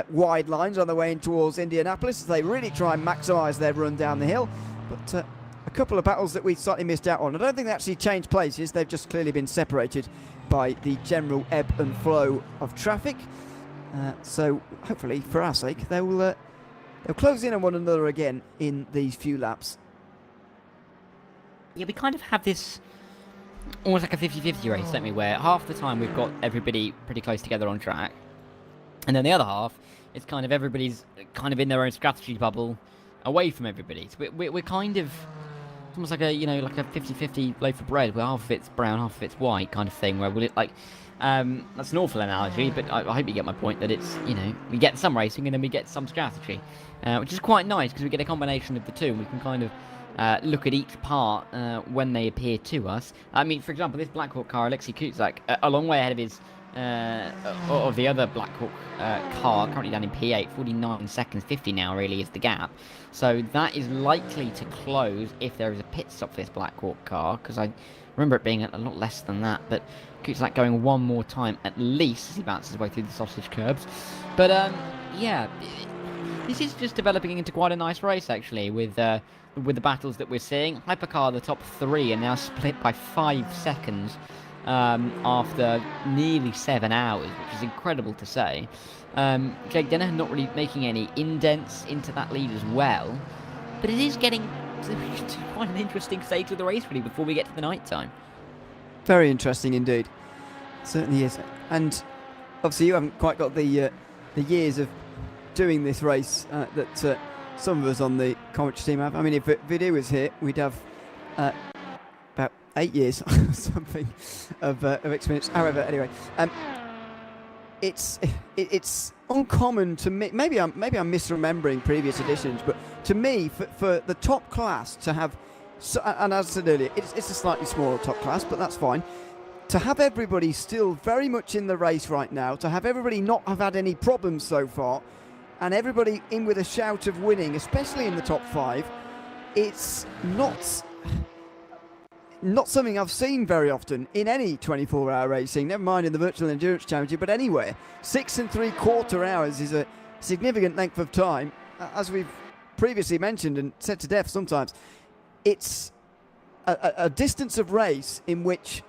wide lines on the way in towards Indianapolis as they really try and maximise their run down the hill. But a couple of battles that we slightly missed out on. I don't think they actually changed places, they've just clearly been separated by the general ebb and flow of traffic. So hopefully, for our sake, they'll close in on one another again in these few laps. Yeah, we kind of have this almost like a 50-50 race, don't we, where half the time we've got everybody pretty close together on track, and then the other half, it's kind of everybody's kind of in their own strategy bubble away from everybody. So we're kind of almost like a, like a 50-50 loaf of bread, where half of it's brown, half of it's white kind of thing, where that's an awful analogy, but I hope you get my point, that it's, we get some racing and then we get some strategy, which is quite nice because we get a combination of the two, and we can kind of look at each part when they appear to us. I mean, for example, this Blackhawk car, Alexei Kuczak, a long way ahead of his of the other Blackhawk car, currently down in P8, 49 seconds, 50 now really is the gap. So that is likely to close if there is a pit stop for this Blackhawk car, because I remember it being a lot less than that, but Kuczak going one more time at least as he bounces his way through the sausage curbs. But yeah, this is just developing into quite a nice race actually, with the battles that we're seeing. Hypercar, the top three, are now split by 5 seconds after nearly 7 hours, which is incredible to say. Jake Denner not really making any indents into that lead as well, but it is getting to quite an interesting stage of the race really before we get to the night time. Very interesting indeed. Certainly is. And obviously you haven't quite got the years of doing this race that some of us on the commentary team have. I mean, if Vidu was here, we'd have about 8 years or something of experience. However, anyway, it's uncommon to me. Maybe I'm misremembering previous editions, but to me, for the top class to have, and as I said earlier, it's a slightly smaller top class, but that's fine. To have everybody still very much in the race right now, to have everybody not have had any problems so far, and everybody in with a shout of winning, especially in the top 5, it's not something I've seen very often in any 24-hour racing, never mind in the Virtual Endurance Championship, but anywhere. 6 3/4 hours is a significant length of time. As we've previously mentioned and said to death sometimes, it's a distance of race in which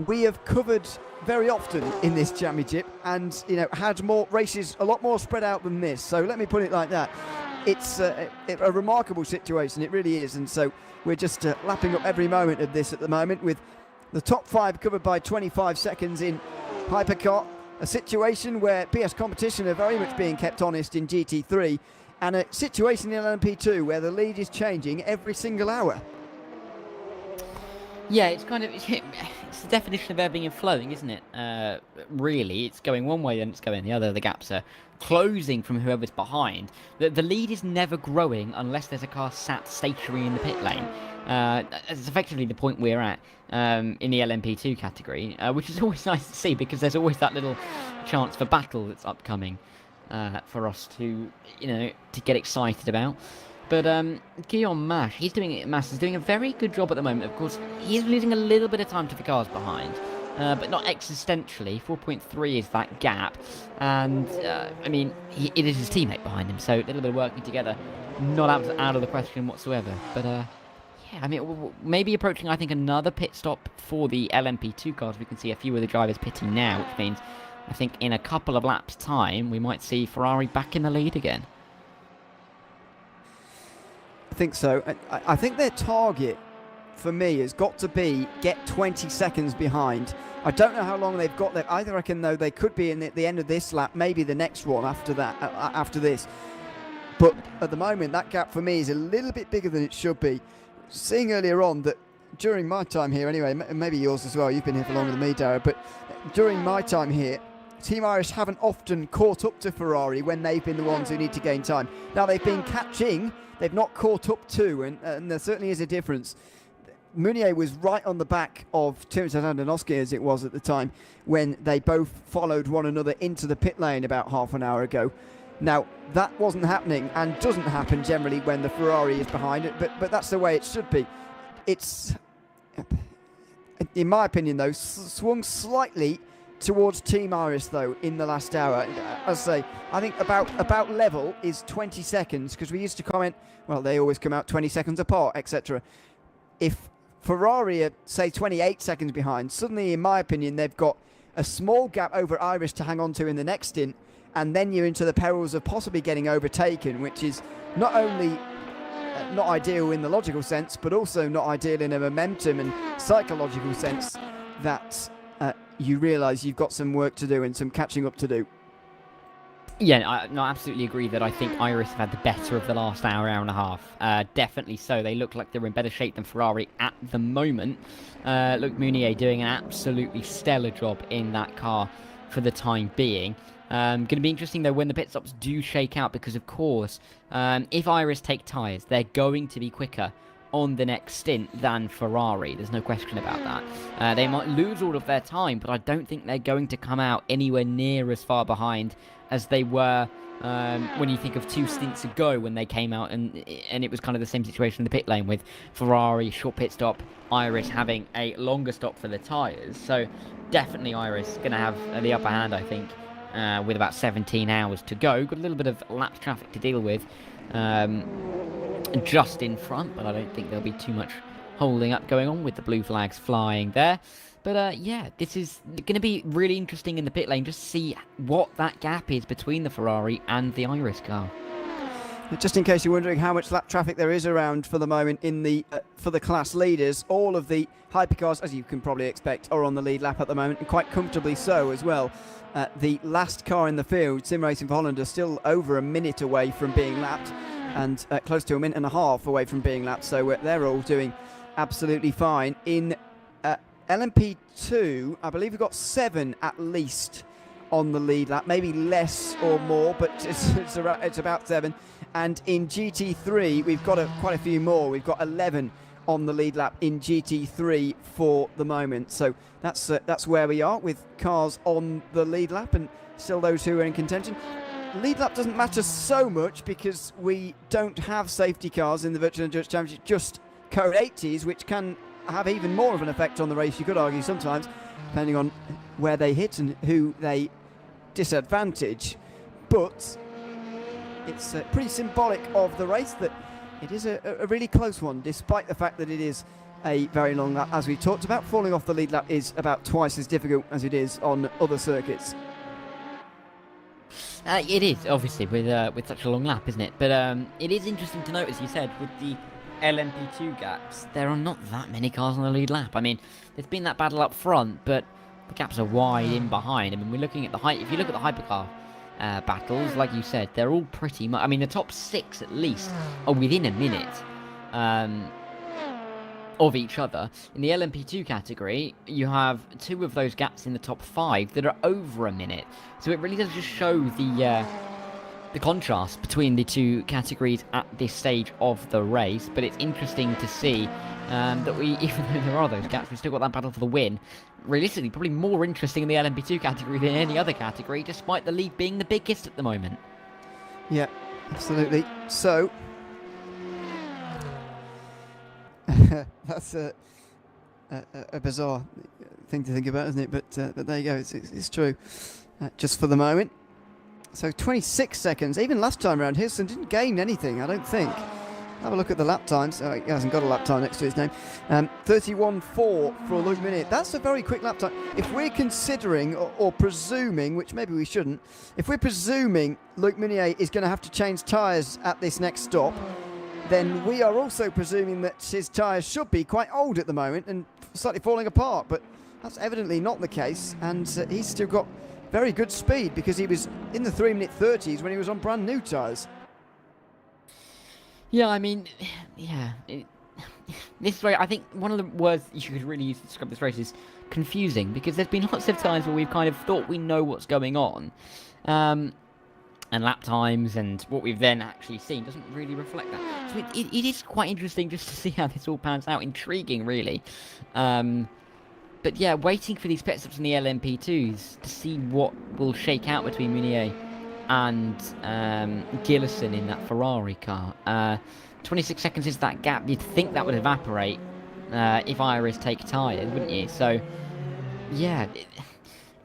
we have covered very often in this championship, and had more races, a lot more spread out than this. So let me put it like that. It's a remarkable situation, it really is, and so we're just lapping up every moment of this at the moment, with the top 5 covered by 25 seconds in Hypercar, a situation where PS Competition are very much being kept honest in GT3, and a situation in LMP2 where the lead is changing every single hour. Yeah, it's kind of it's the definition of ebbing and flowing, isn't it? Really, it's going one way and it's going the other. The gaps are closing from whoever's behind. The lead is never growing unless there's a car sat stationary in the pit lane. It's effectively the point we're at in the LMP2 category, which is always nice to see, because there's always that little chance for battle that's upcoming for us to get excited about. But Guillaume Mash, is doing a very good job at the moment. Of course, he is losing a little bit of time to the cars behind, but not existentially. 4.3 is that gap, and I mean, it is his teammate behind him, so a little bit of working together, not out of the question whatsoever. But yeah, I mean, maybe approaching, I think, another pit stop for the LMP2 cars. We can see a few of the drivers pitting now, which means I think in a couple of laps' time we might see Ferrari back in the lead again. I think so. I think their target for me has got to be get 20 seconds behind. I don't know how long they've got there. I reckon, though, they could be in the end of this lap, maybe the next one after that, after this. But at the moment, that gap for me is a little bit bigger than it should be. Seeing earlier on that during my time here, anyway, maybe yours as well, you've been here for longer than me, Darragh, but during my time here, Team Irish haven't often caught up to Ferrari when they've been the ones who need to gain time. Now, they've been catching, they've not caught up to, and there certainly is a difference. Meunier was right on the back of Timothée Andonovski, as it was at the time, when they both followed one another into the pit lane about half an hour ago. Now, that wasn't happening and doesn't happen generally when the Ferrari is behind it, but that's the way it should be. It's, in my opinion, though, swung slightly towards Team Iris, though, in the last hour. As I say, I think about level is 20 seconds, because we used to comment, well, they always come out 20 seconds apart, etc. If Ferrari are, say, 28 seconds behind, suddenly, in my opinion, they've got a small gap over Iris to hang on to in the next stint, and then you're into the perils of possibly getting overtaken, which is not only not ideal in the logical sense, but also not ideal in a momentum and psychological sense, that you realise you've got some work to do and some catching up to do. Yeah, I absolutely agree that I think Iris have had the better of the last hour and a half. Definitely so. They look like they're in better shape than Ferrari at the moment. Look, Meunier doing an absolutely stellar job in that car for the time being. Going to be interesting, though, when the pit stops do shake out, because, of course, if Iris take tyres, they're going to be quicker on the next stint than Ferrari. There's no question about that. They might lose all of their time, but I don't think they're going to come out anywhere near as far behind as they were when you think of 2 stints ago, when they came out and it was kind of the same situation in the pit lane with Ferrari, short pit stop, Iris having a longer stop for the tyres. So definitely Iris going to have the upper hand, I think. With about 17 hours to go. Got a little bit of lap traffic to deal with just in front, but I don't think there'll be too much holding up going on with the blue flags flying there. But yeah, this is going to be really interesting in the pit lane, just to see what that gap is between the Ferrari and the Iris car. Just in case you're wondering how much lap traffic there is around for the moment in the for the class leaders, all of the hypercars, as you can probably expect, are on the lead lap at the moment, and quite comfortably so as well. The last car in the field, Sim Racing for Holland, are still over a minute away from being lapped, and close to a minute and a half away from being lapped, so they're all doing absolutely fine. In LMP2, I believe we've got 7 at least on the lead lap, maybe less or more, but it's about 7. And in GT3, we've got quite a few more. We've got 11 on the lead lap in GT3 for the moment. So that's where we are, with cars on the lead lap and still those who are in contention. Lead lap doesn't matter so much because we don't have safety cars in the Virtual Endurance Championship, just Code 80s, which can have even more of an effect on the race, you could argue sometimes, depending on where they hit and who they disadvantage. But it's pretty symbolic of the race that it is a really close one, despite the fact that it is a very long lap. As we talked about, falling off the lead lap is about twice as difficult as it is on other circuits. It is, obviously, with such a long lap, isn't it? But it is interesting to note, as you said, with the LMP2 gaps, there are not that many cars on the lead lap. I mean, there's been that battle up front, but the gaps are wide in behind. I mean, we're looking at the height. If you look at the hypercar battles, like you said, they're all pretty much, I mean, the top 6 at least are within a minute of each other. In the LMP2 category, you have 2 of those gaps in the top 5 that are over a minute. So it really does just show the contrast between the 2 categories at this stage of the race. But it's interesting to see that we, even though there are those gaps, we've still got that battle for the win. Realistically, probably more interesting in the LMP2 category than any other category, despite the lead being the biggest at the moment. Yeah, absolutely. So that's a bizarre thing to think about, isn't it? But there you go. It's true. Just for the moment. So 26 seconds. Even last time around, Hilson didn't gain anything, I don't think. Have a look at the lap times. Oh, he hasn't got a lap time next to his name. 31.4 for Luc Meunier. That's a very quick lap time. If we're considering or presuming, which maybe we shouldn't, if we're presuming Luc Meunier is going to have to change tyres at this next stop, then we are also presuming that his tyres should be quite old at the moment and slightly falling apart, but that's evidently not the case, and he's still got very good speed because he was in the 3-minute 30s when he was on brand new tyres. Yeah, I mean, yeah. This race, I think one of the words you could really use to describe this race is confusing, because there's been lots of times where we've kind of thought we know what's going on, and lap times and what we've then actually seen doesn't really reflect that. So it is quite interesting just to see how this all pans out. Intriguing, really. But yeah, waiting for these pit stops in the LMP2s to see what will shake out between Meunier and Gillison in that Ferrari car. 26 seconds is that gap. You'd think that would evaporate if Iris take tyres, wouldn't you? So, yeah,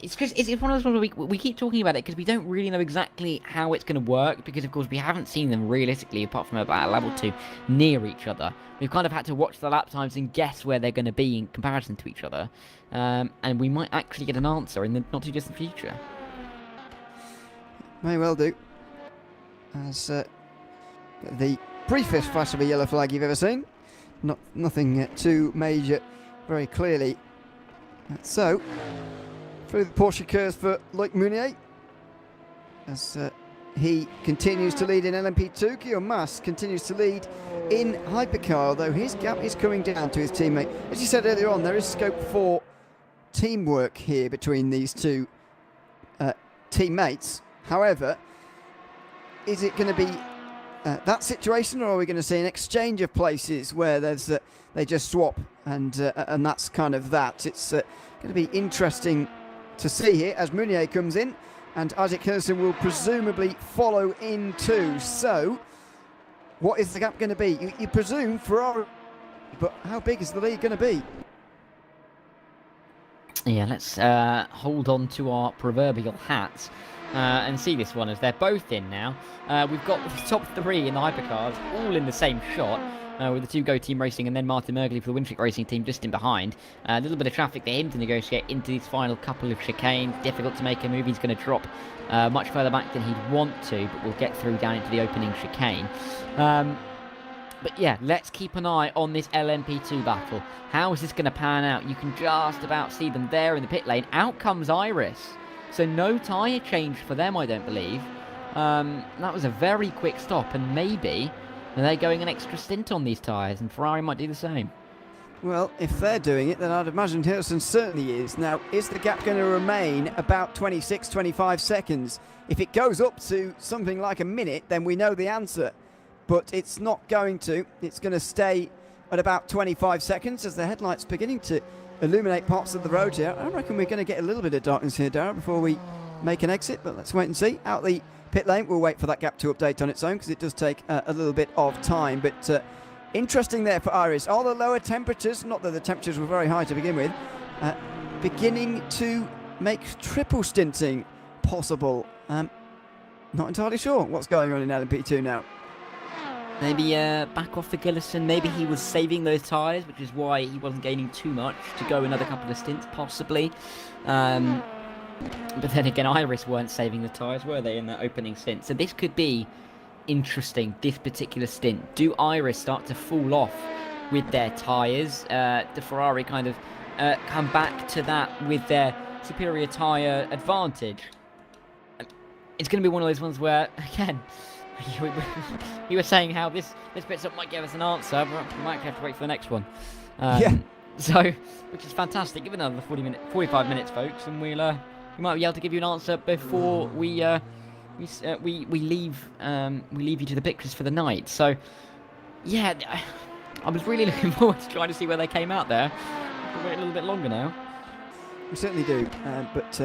it's one of those ones where we keep talking about it because we don't really know exactly how it's going to work, because, of course, we haven't seen them realistically, apart from about a level 2, near each other. We've kind of had to watch the lap times and guess where they're going to be in comparison to each other. And we might actually get an answer in the not-too-distant future. May well do. As the briefest flash of a yellow flag you've ever seen. Nothing too major, very clearly. So, through the Porsche curves for Loic Meunier, as he continues to lead in LMP2. Guillaume Mas continues to lead in hypercar, although his gap is coming down to his teammate. As you said earlier on, there is scope for teamwork here between these two teammates. However, is it going to be that situation, or are we going to see an exchange of places where there's they just swap and that's kind of that? It's going to be interesting to see here as Meunier comes in, and Isaac Hirson will presumably follow in too. So, what is the gap going to be? You presume Ferrari, but how big is the lead going to be? Yeah, let's hold on to our proverbial hats and see this one, as they're both in now. We've got the top 3 in the hypercars all in the same shot, with the 2 Go Team Racing and then Martin Mergley for the Wintrick Racing team just in behind. A little bit of traffic for him to negotiate into these final couple of chicanes. Difficult to make a move. He's going to drop much further back than he'd want to, but we'll get through down into the opening chicane. But yeah, let's keep an eye on this LMP2 battle. How is this going to pan out? You can just about see them there in the pit lane. Out comes Iris. So no tyre change for them, I don't believe. That was a very quick stop, and maybe they're going an extra stint on these tyres, and Ferrari might do the same. Well, if they're doing it, then I'd imagine Hirson certainly is. Now, is the gap going to remain about 26, 25 seconds? If it goes up to something like a minute, then we know the answer. But it's not going to. It's going to stay at about 25 seconds as the headlights beginning to illuminate parts of the road here. I reckon we're going to get a little bit of darkness here, Darragh, before we make an exit, but let's wait and see. Out the pit lane, we'll wait for that gap to update on its own, because it does take a little bit of time. But interesting there for Iris. Are the lower temperatures, not that the temperatures were very high to begin with, beginning to make triple stinting possible? Not entirely sure what's going on in LMP2 now. Maybe back off the Gillison. Maybe he was saving those tyres, which is why he wasn't gaining too much to go another couple of stints, possibly. But then again, Iris weren't saving the tyres, were they, in that opening stint? So this could be interesting, this particular stint. Do Iris start to fall off with their tyres? Do Ferrari kind of come back to that with their superior tyre advantage? It's going to be one of those ones where, again, you were saying how this pit stop might give us an answer, but we might have to wait for the next one. Yeah. So, which is fantastic. Give it another 45 minutes, folks, and we might be able to give you an answer before we leave you to the pictures for the night. So, yeah, I was really looking forward to trying to see where they came out there. We'll wait a little bit longer now. We certainly do, but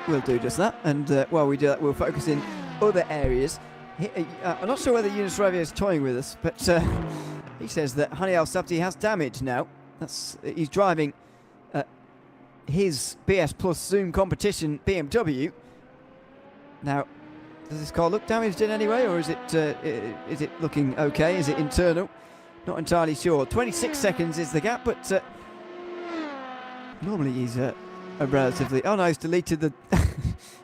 we'll do just that. And while we do that, we'll focus in other areas. I'm not sure whether Yunus Ravier is toying with us, but he says that Hani Al Sabti has damage now. He's driving his BS Plus Zoom competition BMW. Now, does this car look damaged in any way, or is it looking okay? Is it internal? Not entirely sure. 26 seconds is the gap, but normally he's a relatively. Oh no, he's deleted the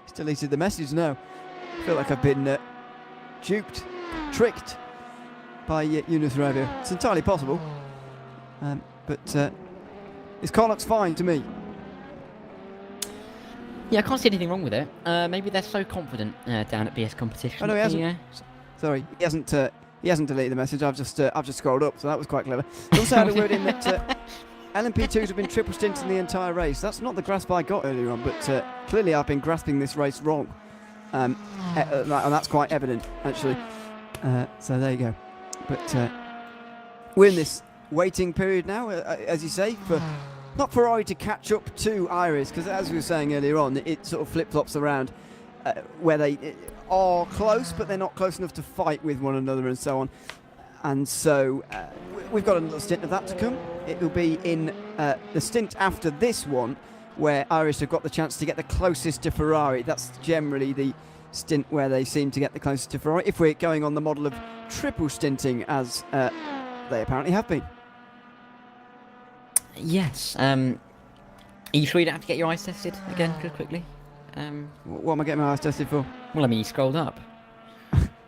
he's deleted the message now. I feel like I've been duped, tricked. by Yunus Rabia. It's entirely possible. But his car looks fine to me. Yeah, I can't see anything wrong with it. Maybe they're so confident down at BS competition. Oh no, he hasn't. Yeah. Sorry, he hasn't deleted the message. I've just scrolled up, so that was quite clever. He also had a word in that LMP2s have been triple stinting the entire race. That's not the grasp I got earlier on, but clearly I've been grasping this race wrong, and that's quite evident actually. So there you go. But we're in this waiting period now, as you say, for not Ferrari to catch up to Iris, because as we were saying earlier on, it sort of flip-flops around where they are close, but they're not close enough to fight with one another and so on. And so we've got another stint of that to come. It will be in the stint after this one, where Irish have got the chance to get the closest to Ferrari. That's generally the stint where they seem to get the closest to Ferrari, if we're going on the model of triple stinting, as they apparently have been. Yes. Are you sure you don't have to get your eyes tested again, just quickly? What am I getting my eyes tested for? Well, I mean, you scrolled up.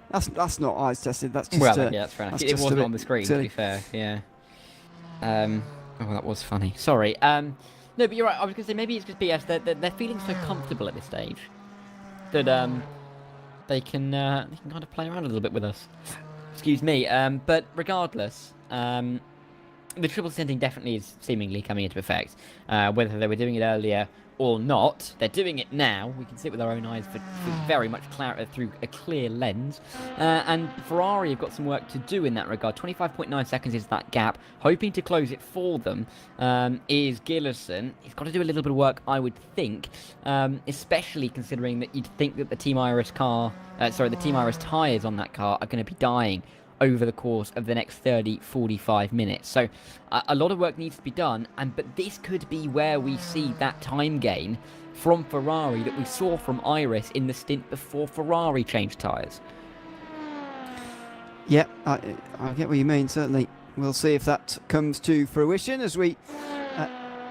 That's not eyes tested. That's just. Well, yeah, that's fair enough. that's It just a wasn't bit on the screen, silly. to be fair. Yeah. Oh, that was funny. Sorry. No, but you're right. I was going to say maybe it's just BS. They're feeling so comfortable at this stage that they can kind of play around a little bit with us. Excuse me. But regardless, the triple stinting definitely is seemingly coming into effect. Whether they were doing it earlier or not, they're doing it now. We can see it with our own eyes for very much through a clear lens. And Ferrari have got some work to do in that regard. 25.9 seconds is that gap. Hoping to close it for them is Gillerson. He's got to do a little bit of work, I would think, especially considering that you'd think that the Team Iris tyres on that car are going to be dying over the course of the next 30-45 minutes. So a lot of work needs to be done, but this could be where we see that time gain from Ferrari that we saw from Iris in the stint before Ferrari changed tyres. Yeah, I get what you mean, certainly. We'll see if that comes to fruition as we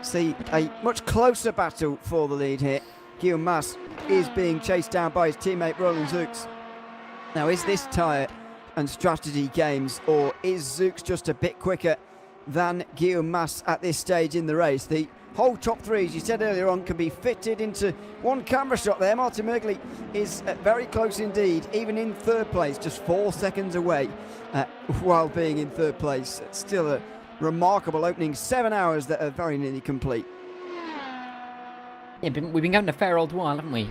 see a much closer battle for the lead here. Guillaume Mas is being chased down by his teammate Roland Zux. Now, is this tyre and strategy games, or is Zux just a bit quicker than Guillaume Mas at this stage in the race? The whole top three, as you said earlier on, can be fitted into one camera shot there. Martin Mergley is very close indeed, even in third place, just 4 seconds away while being in third place. It's still a remarkable opening 7 hours that are very nearly complete. Yeah, we've been going a fair old while, haven't we,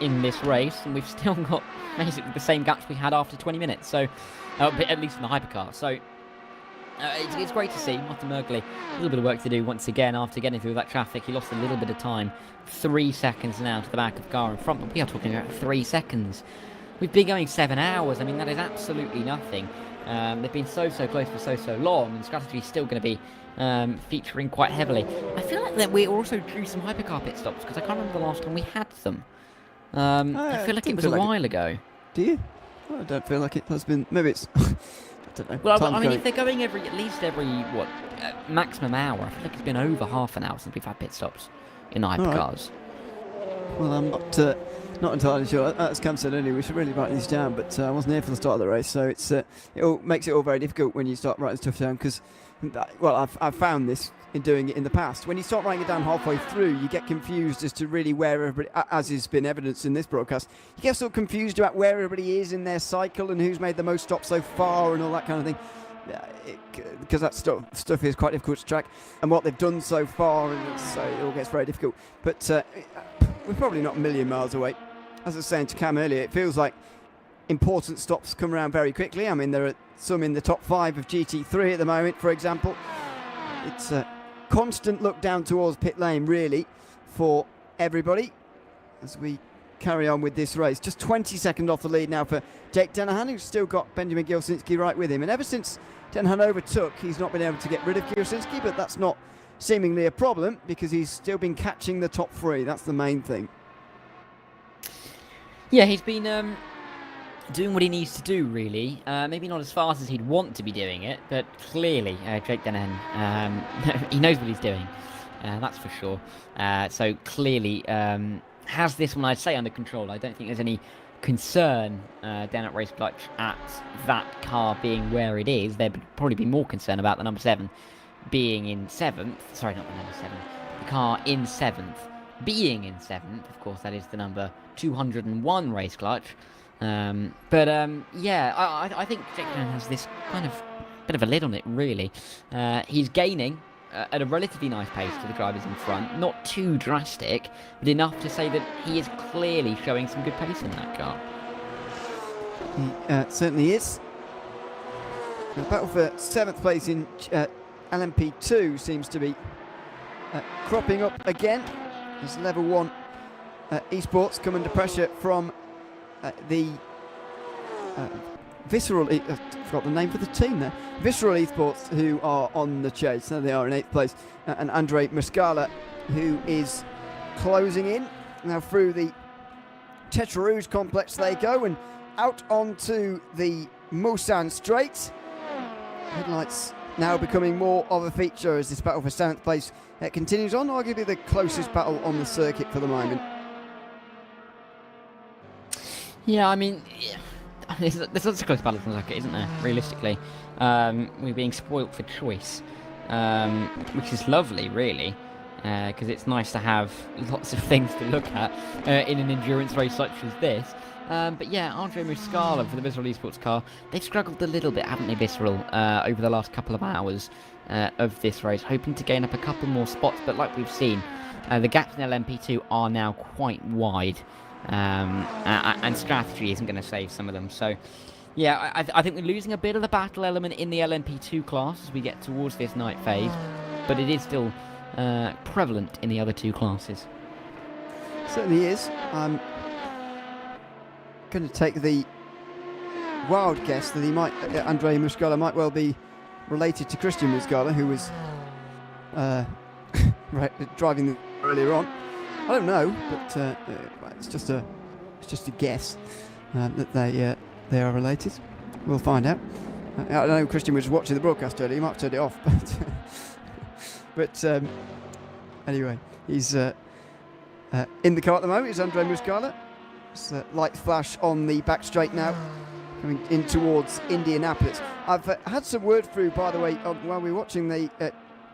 in this race, and we've still got basically the same gaps we had after 20 minutes, so at least in the hypercar. So it's great to see Martin Mergley. A little bit of work to do once again after getting through that traffic. He lost a little bit of time, 3 seconds now to the back of the car in front, but we are talking about 3 seconds. We've been going 7 hours. I mean, that is absolutely nothing. They've been so close for so long, and strategy is still going to be featuring quite heavily. I feel like that we also drew some hypercar pit stops, because I can't remember the last time we had them. I feel like it was a while ago. Do you? I don't feel like it has been. Maybe it's. I don't know. Well, I mean, if they're going at least every maximum hour, I feel like it's been over half an hour since we've had pit stops in the hypercars. Right. Well, I'm not entirely sure. As Cam said earlier, we should really write these down, but I wasn't here for the start of the race, so it makes it all very difficult when you start writing stuff down, because, well, I've found this in doing it in the past. When you start writing it down halfway through, you get confused as to really where everybody, as has been evidenced in this broadcast, you get sort of confused about where everybody is in their cycle and who's made the most stops so far and all that kind of thing. Because that stuff is quite difficult to track, and what they've done so far, and so it all gets very difficult. But we're probably not a million miles away. As I was saying to Cam earlier, it feels like important stops come around very quickly. I mean, there are some in the top 5 of GT3 at the moment, for example. It's a constant look down towards pit lane, really, for everybody as we carry on with this race. Just 20 seconds off the lead now for Jake Dennehan, who's still got Benjamin Gilsinski right with him. And ever since Dennehan overtook, he's not been able to get rid of Gilsinski, but that's not seemingly a problem because he's still been catching the top 3. That's the main thing. Yeah, he's been doing what he needs to do, really. Maybe not as fast as he'd want to be doing it, but clearly, Jake Dennehan, he knows what he's doing. That's for sure. So clearly has this one, I'd say, under control. I don't think there's any concern down at Race Clutch at that car being where it is. There'd probably be more concern about the number 7 being in 7th. Sorry, not the number 7. The car in 7th being in 7th. Of course, that is the number 201 Race Clutch. Yeah, I think Jake Dennahan has this kind of bit of a lid on it, really. He's gaining at a relatively nice pace to the drivers in front. Not too drastic, but enough to say that he is clearly showing some good pace in that car. He certainly is. The battle for 7th place in LMP2 seems to be cropping up again. As Level 1 esports come under pressure from the Visceral, I forgot the name for the team there. Visceral Esports, who are on the chase. There they are in 8th place. And Andre Muscala, who is closing in. Now through the Tetra Rouge complex they go and out onto the Mulsanne Straight. Headlights now becoming more of a feature as this battle for 7th place continues on. Arguably the closest battle on the circuit for the moment. Yeah, I mean... Yeah. There's lots of close battles on the circuit, isn't there, realistically? We're being spoilt for choice, which is lovely, really, because it's nice to have lots of things to look at in an endurance race such as this. But yeah, Andre Muscala for the Visceral Esports car, they've struggled a little bit, haven't they, Visceral, over the last couple of hours of this race, hoping to gain up a couple more spots, but like we've seen, the gaps in LMP2 are now quite wide. And strategy isn't going to save some of them. So, yeah, I think we're losing a bit of the battle element in the LMP2 class as we get towards this night phase, but it is still prevalent in the other two classes. Certainly is. I'm going to take the wild guess that he might, Andre Muscala might well be related to Christian Muscala, who was driving earlier on. I don't know, but it's just a guess that they are related. We'll find out. I don't know. Christian was watching the broadcast earlier. He might have turned it off, but anyway, he's in the car at the moment. It's Andre Muscala. It's a light flash on the back straight now, coming in towards Indianapolis. I've had some word through, by the way, while we were watching the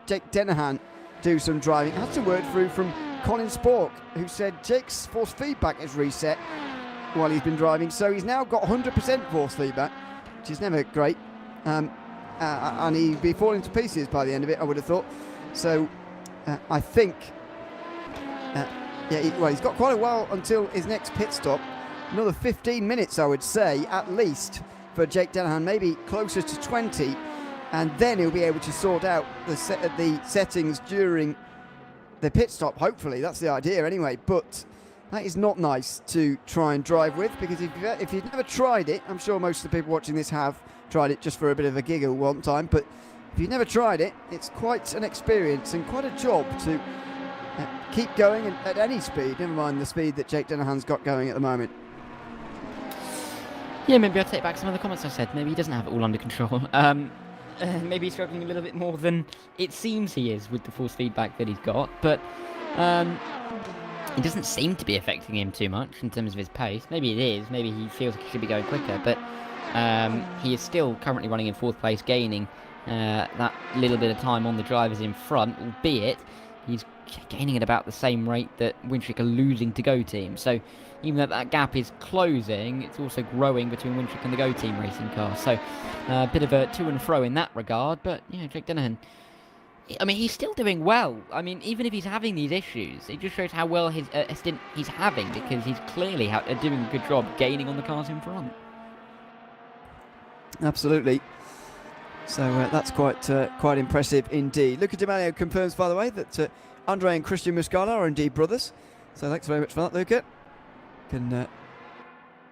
Jake Dennahan do some driving. I had some word through from Colin Spork, who said Jake's force feedback is reset while he's been driving, so he's now got 100% force feedback, which is never great, and he'd be falling to pieces by the end of it, I would have thought. So I think he's got quite a while until his next pit stop. Another 15 minutes, I would say, at least, for Jake Dennahan, maybe closer to 20, and then he'll be able to sort out the settings during the pit stop. Hopefully, that's the idea anyway, but that is not nice to try and drive with, because if you've never tried it, I'm sure most of the people watching this have tried it just for a bit of a giggle one time, but if you've never tried it, it's quite an experience and quite a job to keep going at any speed, never mind the speed that Jake Dennahan's got going at the moment. Yeah, maybe I'll take back some of the comments I said. Maybe he doesn't have it all under control. Maybe he's struggling a little bit more than it seems he is with the force feedback that he's got, but it doesn't seem to be affecting him too much in terms of his pace. Maybe it is, maybe he feels like he should be going quicker, but he is still currently running in 4th place, gaining that little bit of time on the drivers in front, albeit he's gaining at about the same rate that Wintrick are losing to Go Team. So even though that gap is closing, it's also growing between Wintrick and the Go Team racing cars. So a bit of a to and fro in that regard. But, you know, Jake Dennahan, I mean, he's still doing well. I mean, even if he's having these issues, it just shows how well his stint he's having, because he's clearly doing a good job gaining on the cars in front. Absolutely. So that's quite impressive indeed. Luca Di Maio confirms, by the way, that Andre and Christian Muscala are indeed brothers. So thanks very much for that, Luca. Can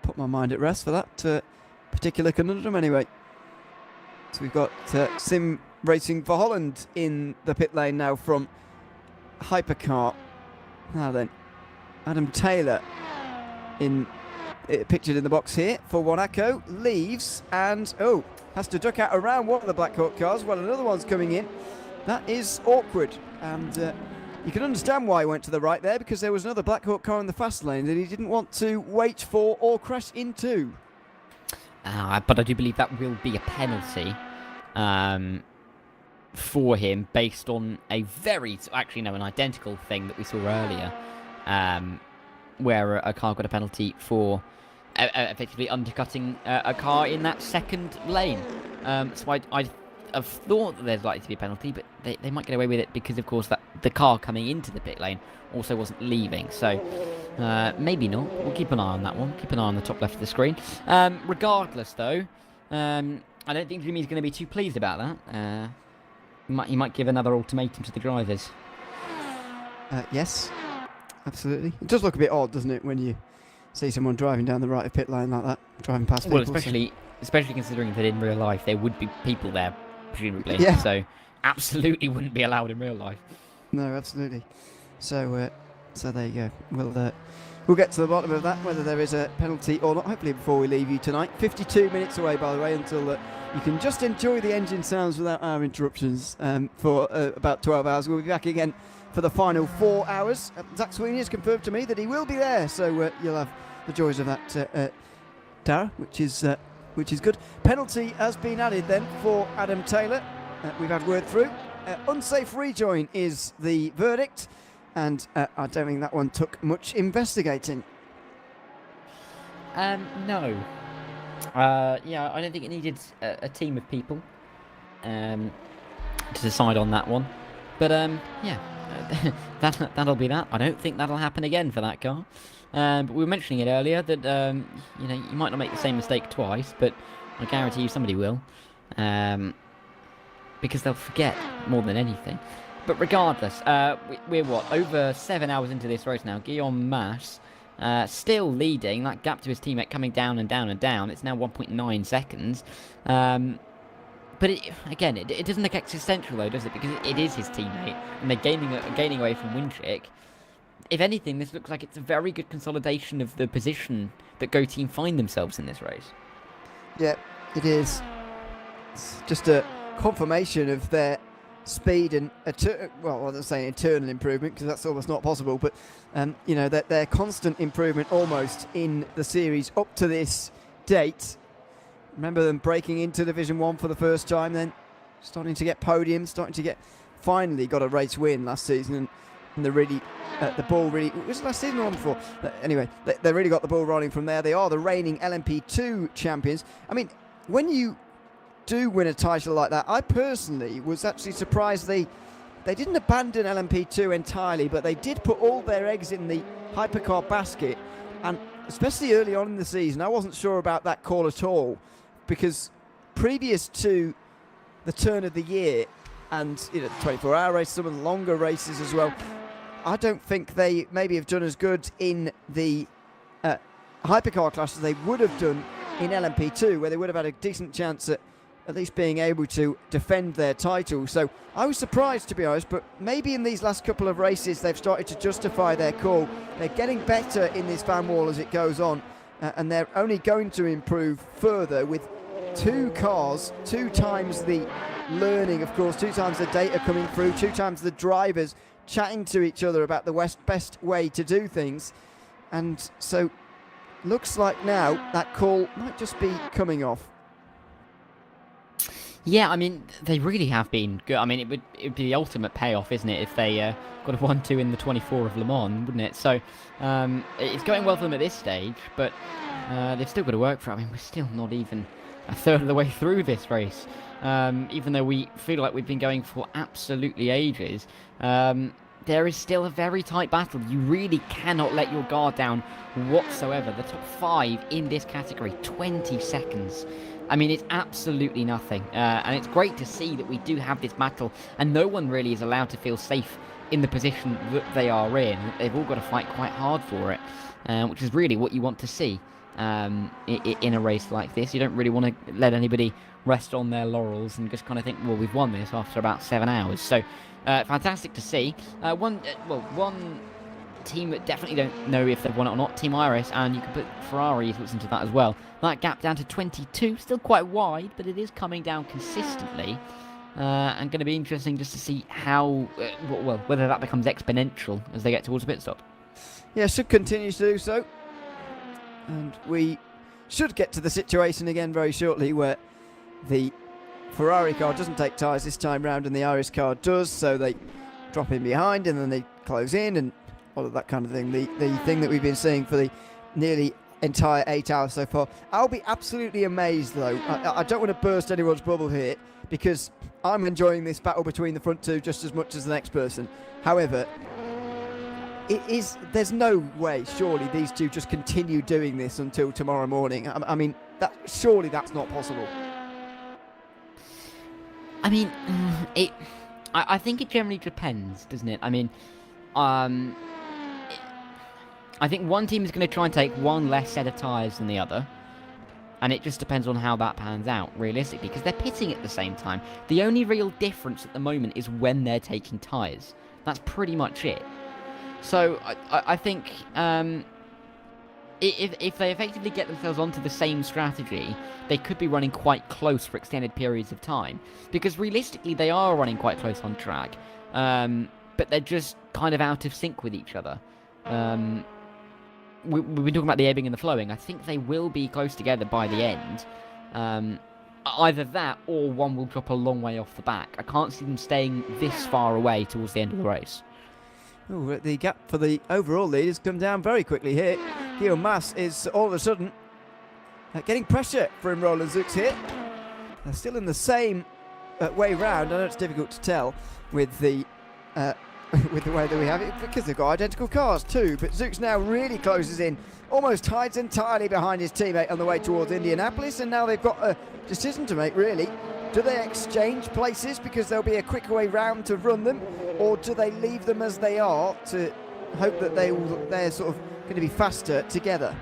put my mind at rest for that particular conundrum anyway. So we've got Sim Racing for Holland in the pit lane now from Hypercar. Now then, Adam Taylor pictured in the box here for Monaco, leaves and has to duck out around one of the Black Hawk cars while another one's coming in. That is awkward, and you can understand why he went to the right there, because there was another Black Hawk car in the fast lane that he didn't want to wait for or crash into. But I do believe that will be a penalty for him based on a an identical thing that we saw earlier, where a car got a penalty for effectively undercutting a car in that second lane. So I have thought that there's likely to be a penalty, but they might get away with it because, of course, that the car coming into the pit lane also wasn't leaving. So maybe not. We'll keep an eye on that one. Keep an eye on the top left of the screen. Regardless, though, I don't think Jimmy's going to be too pleased about that. He might give another ultimatum to the drivers. Yes, absolutely. It does look a bit odd, doesn't it, when you see someone driving down the right of pit lane like that, driving past people. Well, especially considering that in real life there would be people there, presumably. Yeah. So absolutely wouldn't be allowed in real life. No, absolutely. So there you go. We'll get to the bottom of that, whether there is a penalty or not, hopefully before we leave you tonight. 52 minutes away, by the way, until you can just enjoy the engine sounds without our interruptions for about 12 hours. We'll be back again for the final 4 hours. Zach Sweeney has confirmed to me that he will be there, so you'll have the joys of that, Dara, which is good. Penalty has been added then for Adam Taylor. We've had word through. Unsafe rejoin is the verdict, and I don't think that one took much investigating. No. Yeah, I don't think it needed a team of people to decide on that one. But yeah, that'll be that. I don't think that'll happen again for that car. But we were mentioning it earlier that you might not make the same mistake twice, but I guarantee you somebody will, because they'll forget more than anything. But regardless, we're over 7 hours into this race now. Guillaume Mas still leading. That gap to his teammate coming down and down and down. It's now 1.9 seconds. But it doesn't look existential though, does it? Because it is his teammate, and they're gaining away from Winchick. If anything, this looks like it's a very good consolidation of the position that Go Team find themselves in this race. Yeah, it is. It's just a confirmation of their speed and I'm saying eternal improvement, because that's almost not possible, but that their constant improvement almost in the series up to this date. Remember them breaking into Division 1 for the first time, then starting to get podiums, finally got a race win last season, and they really the ball really was it last season or one before. Anyway, they really got the ball rolling from there. They are the reigning LMP2 champions. I mean, when you do win a title like that, I personally was actually surprised they didn't abandon LMP2 entirely, but they did put all their eggs in the hypercar basket, and especially early on in the season, I wasn't sure about that call at all, because previous to the turn of the year and the 24-hour race, some of the longer races as well, I don't think they maybe have done as good in the hypercar class as they would have done in LMP2, where they would have had a decent chance at least being able to defend their title. So I was surprised, to be honest, but maybe in these last couple of races they've started to justify their call. They're getting better in this fan wall as it goes on, and they're only going to improve further with two cars, 2 times the learning, of course, 2 times the data coming through, 2 times the drivers chatting to each other about the best way to do things. And so looks like now that call might just be coming off. Yeah, I mean, they really have been good. I mean, it would be the ultimate payoff, isn't it, if they got a 1-2 in the 24 of Le Mans, wouldn't it? So it's going well for them at this stage, but they've still got to work for it. I mean, we're still not even a third of the way through this race. Even though we feel like we've been going for absolutely ages, there is still a very tight battle. You really cannot let your guard down whatsoever. The top 5 in this category, 20 seconds. I mean, it's absolutely nothing. And it's great to see that we do have this battle, and no one really is allowed to feel safe in the position that they are in. They've all got to fight quite hard for it, which is really what you want to see in a race like this. You don't really want to let anybody rest on their laurels and just kind of think, well, we've won this after about 7 hours. So fantastic to see. One team that definitely don't know if they've won it or not, Team Iris, and you can put Ferrari's into that as well. That gap down to 22, still quite wide, but it is coming down consistently. and going to be interesting just to see how, whether that becomes exponential as they get towards the pit stop. Yeah, should continue to do so. And we should get to the situation again very shortly where the Ferrari car doesn't take tyres this time round and the Irish car does, so they drop in behind and then they close in and all of that kind of thing. The thing that we've been seeing for the nearly entire 8 hours so far. I'll be absolutely amazed though. I don't want to burst anyone's bubble here because I'm enjoying this battle between the front two just as much as the next person. However, there's no way surely these two just continue doing this until tomorrow morning. I mean, surely that's not possible. I mean, I think it generally depends, doesn't it? I mean, I think one team is going to try and take one less set of tyres than the other. And it just depends on how that pans out, realistically, because they're pitting at the same time. The only real difference at the moment is when they're taking tyres. That's pretty much it. So, I think if they effectively get themselves onto the same strategy, they could be running quite close for extended periods of time. Because realistically, they are running quite close on track. But they're just kind of out of sync with each other. We've been talking about the ebbing and the flowing. I think they will be close together by the end. Either that or one will drop a long way off the back. I can't see them staying this far away towards the end of the race. Ooh, the gap for the overall lead has come down very quickly here. Guillaume Mas is all of a sudden getting pressure from Roland Zux here. They're still in the same way round. I know it's difficult to tell with the with the way that we have it because they've got identical cars too, but Zux now really closes in, almost hides entirely behind his teammate on the way towards Indianapolis, and now they've got a decision to make really. Do they exchange places because there'll be a quicker way round to run them, or do they leave them as they are to hope that they're sort of going to be faster together?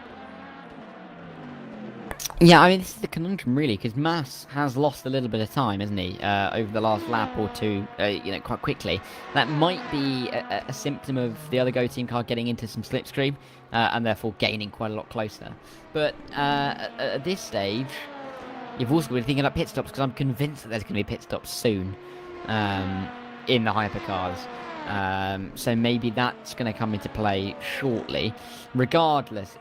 Yeah, I mean, this is the conundrum, really, because Mas has lost a little bit of time, hasn't he, over the last lap or two, quite quickly. That might be a symptom of the other Go team car getting into some slipstream, and therefore gaining quite a lot closer. But at this stage, you've also been thinking about pit stops, because I'm convinced that there's going to be pit stops soon in the hypercars. So maybe that's going to come into play shortly. Regardless,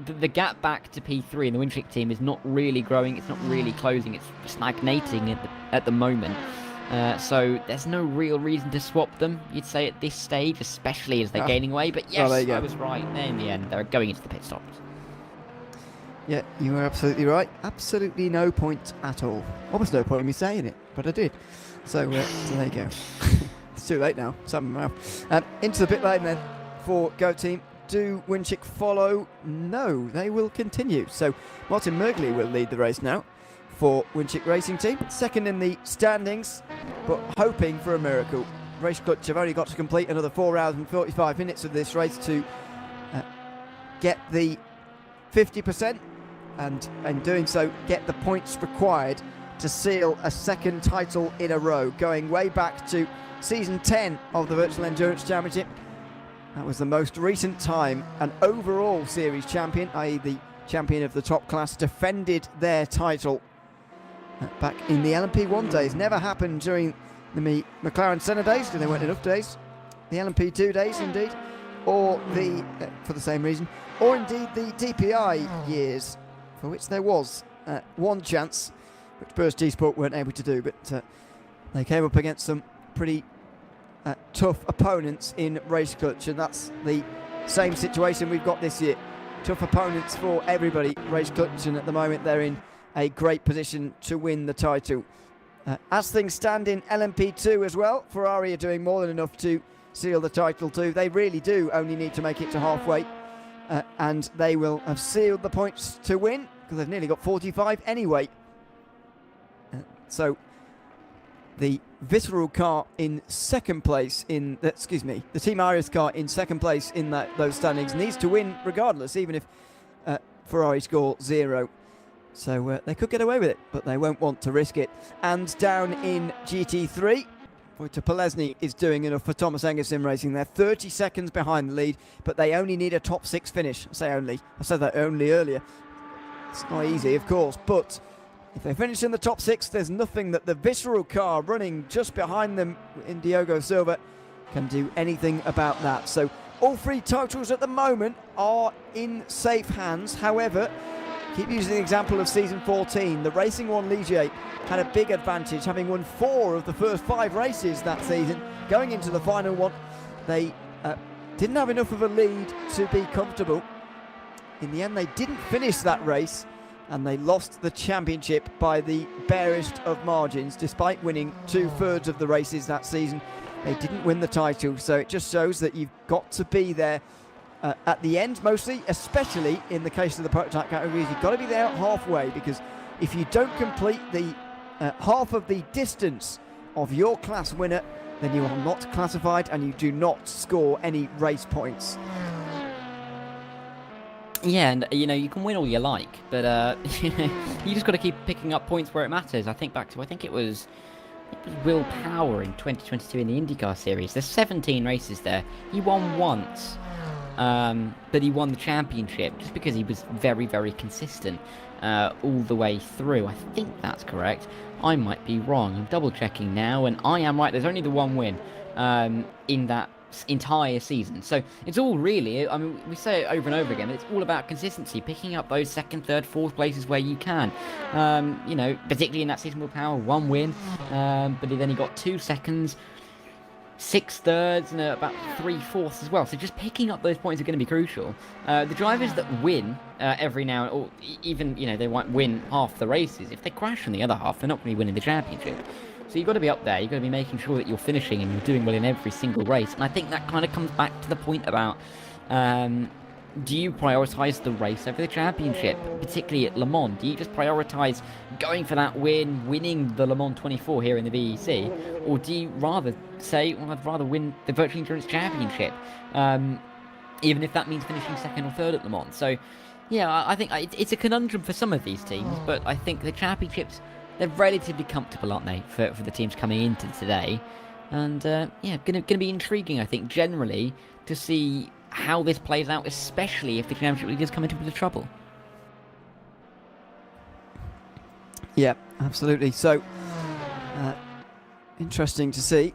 the gap back to P3 and the Winchick team is not really growing, it's not really closing, it's stagnating at the moment. So there's no real reason to swap them, you'd say, at this stage, especially as they're gaining away. But yes, I was right. In the end, they're going into the pit stops. Yeah, you were absolutely right. Absolutely no point at all. Almost no point in me saying it, but I did. So there you go. It's too late now. It's out of my mouth. Into the pit lane then for Go Team. Do Winchick follow? No, they will continue. So Martin Mergley will lead the race now for Winchick Racing Team. Second in the standings, but hoping for a miracle. Race Clutch have only got to complete another 4 hours and 45 minutes of this race to get the 50%, and in doing so get the points required to seal a second title in a row, going way back to season 10 of the Virtual Endurance Championship. That was the most recent time an overall series champion, i.e. the champion of the top class, defended their title back in the LMP1 days. Never happened during the McLaren Senna days, because there weren't enough days. The LMP2 days, indeed, or the, for the same reason, or indeed the DPI years, for which there was one chance, which Burst G-Sport weren't able to do, but they came up against some pretty tough opponents in Race Clutch, and that's the same situation we've got this year. Tough opponents for everybody, Race Clutch, and at the moment they're in a great position to win the title. As things stand in LMP2 as well, Ferrari are doing more than enough to seal the title too. They really do only need to make it to halfway, and they will have sealed the points to win, because they've nearly got 45 anyway. So the Visceral car in second place in, the Team Iris car in second place in those standings needs to win regardless, even if Ferrari score 0. So they could get away with it, but they won't want to risk it. And down in GT3, Wojciech Polesny is doing enough for Thomas Engersim Racing. They're 30 seconds behind the lead, but they only need a top 6 finish. I say only. I said that only earlier. It's not easy, of course, but If they finish in the top 6, there's nothing that the visceral car running just behind them in Diogo Silva can do anything about that. So all 3 titles at the moment are in safe hands. However, keep using the example of season 14. The Racing One Ligier had a big advantage, having won 4 of the first 5 races that season. Going into the final one, they didn't have enough of a lead to be comfortable. In the end, they didn't finish that race, and they lost the championship by the barest of margins. Despite winning 2/3 of the races that season, they didn't win the title. So it just shows that you've got to be there at the end, mostly, especially in the case of the prototype categories. You've got to be there halfway, because if you don't complete the half of the distance of your class winner, then you are not classified and you do not score any race points. Yeah, and you can win all you like, but you just got to keep picking up points where it matters. I think it was Will Power in 2022 in the IndyCar series. There's 17 races there. He won once, but he won the championship just because he was very, very consistent all the way through. I think that's correct. I might be wrong. I'm double checking now, and I am right. There's only the one win in that entire season. So it's all really, I mean, we say it over and over again, but it's all about consistency, picking up those 2nd, 3rd, 4th places where you can. Particularly in that season, Will Power, 1 win, but then he got 2 seconds, 6 thirds, and about 3 fourths as well. So just picking up those points are going to be crucial. The drivers that win every now, or even, they won't win half the races. If they crash in the other half, they're not going to be winning the championship. So you've got to be up there. You've got to be making sure that you're finishing and you're doing well in every single race. And I think that kind of comes back to the point about, do you prioritise the race over the championship, particularly at Le Mans? Do you just prioritise going for that win, winning the Le Mans 24 here in the VEC? Or do you rather say, well, I'd rather win the Virtual Endurance Championship, even if that means finishing 2nd or 3rd at Le Mans? So, yeah, I think it's a conundrum for some of these teams, but I think the championships, they're relatively comfortable, aren't they, for the teams coming into today? And, going to be intriguing, I think, generally, to see how this plays out, especially if the championship leaders come into a bit of trouble. Yeah, absolutely. So, interesting to see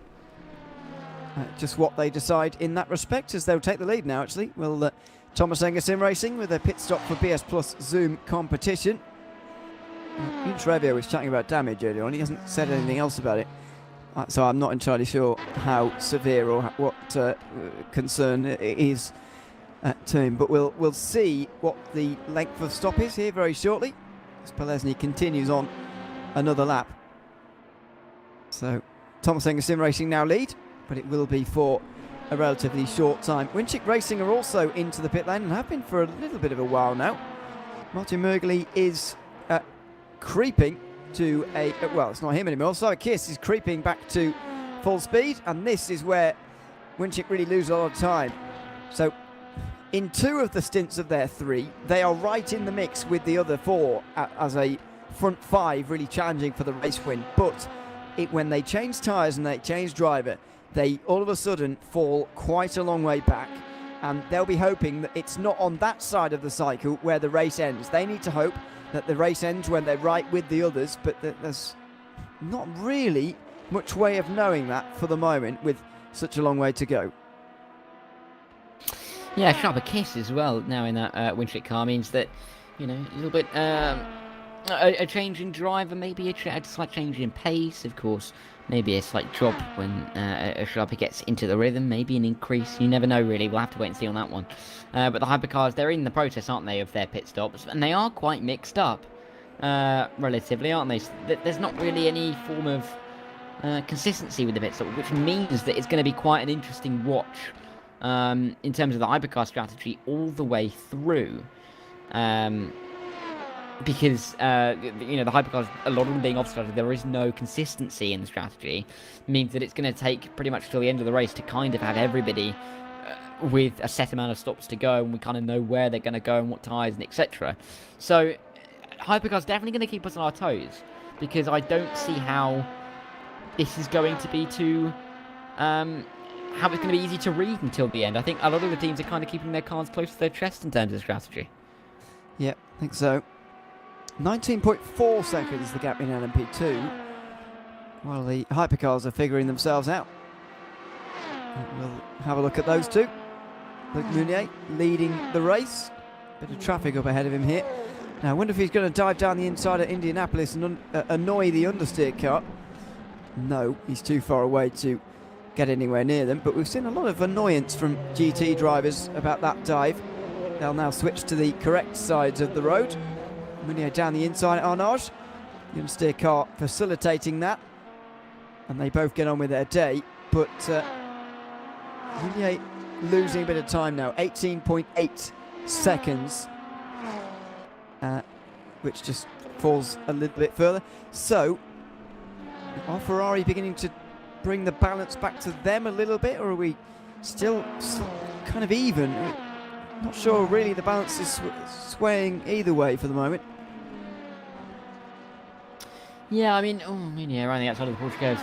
just what they decide in that respect, as they'll take the lead now, actually. Will Thomas Enger Sim Racing with a pit stop for BS Plus Zoom competition. Trevio was chatting about damage earlier on. He hasn't said anything else about it. So I'm not entirely sure how severe or what concern it is to him. But we'll see what the length of stop is here very shortly, as Pelesny continues on another lap. So Thomas Enger Sim Racing now lead, but it will be for a relatively short time. Winchick Racing are also into the pit lane and have been for a little bit of a while now. Martin Mergley is creeping to well, it's not him anymore. So Kiss is creeping back to full speed, and this is where Winchick really lose a lot of time. So in 2 of the stints of their 3, they are right in the mix with the other 4 as a front 5, really challenging for the race win. But when they change tyres and they change driver, they all of a sudden fall quite a long way back, and they'll be hoping that it's not on that side of the cycle where the race ends. They need to hope that the race ends when they're right with the others, but there's not really much way of knowing that for the moment with such a long way to go. Yeah, sharper kiss as well now in that Winchick car means that, a little bit a change in driver, maybe a slight change in pace, of course, maybe a slight drop when a sharper gets into the rhythm, maybe an increase. You never know, really. We'll have to wait and see on that one. But the hypercars, they're in the process, aren't they, of their pit stops, and they are quite mixed up, relatively, aren't they? There's not really any form of consistency with the pit stop, which means that it's going to be quite an interesting watch in terms of the hypercar strategy all the way through. Because, the hypercars, a lot of them being off-started, there is no consistency in the strategy. It means that it's going to take pretty much till the end of the race to kind of have everybody with a set amount of stops to go, and we kind of know where they're going to go and what tyres and etc. So, hypercars definitely going to keep us on our toes, because I don't see how this is going to be too... how it's going to be easy to read until the end. I think a lot of the teams are kind of keeping their cards close to their chest in terms of strategy. Yeah, I think so. 19.4 seconds the gap in LMP2, while the hypercars are figuring themselves out. We'll have a look at those two. Luc Meunier leading the race. Bit of traffic up ahead of him here. Now I wonder if he's going to dive down the inside at Indianapolis and annoy the understeer car. No, he's too far away to get anywhere near them, but we've seen a lot of annoyance from GT drivers about that dive. They'll now switch to the correct sides of the road. Meunier down the inside at Arnage. The understeer car facilitating that, and they both get on with their day, but Meunier losing a bit of time now, 18.8 seconds, which just falls a little bit further. So, are Ferrari beginning to bring the balance back to them a little bit, or are we still kind of even? Not sure really the balance is swaying either way for the moment. Yeah, I mean, Meunier around the outside of the Porsche goes.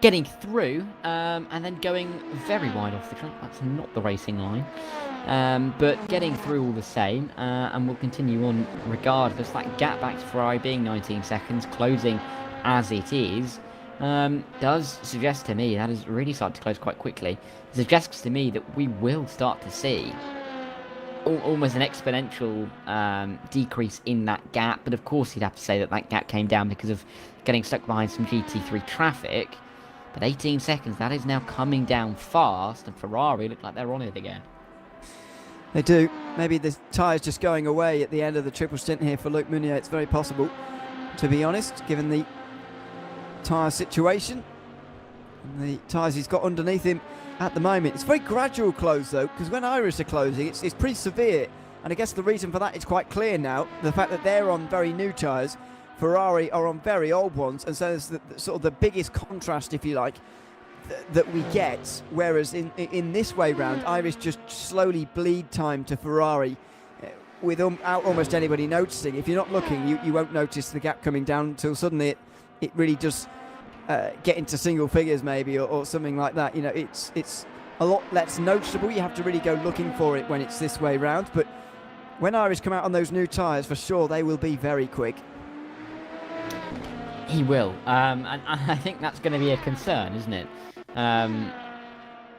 Getting through, and then going very wide off the track. That's not the racing line. But getting through all the same, and we'll continue on regardless. That gap back to Ferrari being 19 seconds, closing as it is, does suggest to me that is really starting to close quite quickly. It suggests to me that we will start to see almost an exponential decrease in that gap. But of course, you'd have to say that that gap came down because of getting stuck behind some GT3 traffic. But 18 seconds, that is now coming down fast, and Ferrari look like they're on it again. They do. Maybe the tyre's just going away at the end of the triple stint here for Luc Meunier. It's very possible, to be honest, given the tyre situation and the tyres he's got underneath him at the moment. It's very gradual close, though, because when Irish are closing, it's pretty severe. And I guess the reason for that is quite clear now. The fact that they're on very new tyres, Ferrari are on very old ones, and so there's sort of the biggest contrast, if you like, that we get. Whereas in this way round, Irish just slowly bleed time to Ferrari without almost anybody noticing. If you're not looking, you won't notice the gap coming down until suddenly it really does get into single figures maybe, or something like that. You know, it's a lot less noticeable. You have to really go looking for it when it's this way round. But when Irish come out on those new tyres, for sure, they will be very quick. He will, and I think that's going to be a concern, isn't it?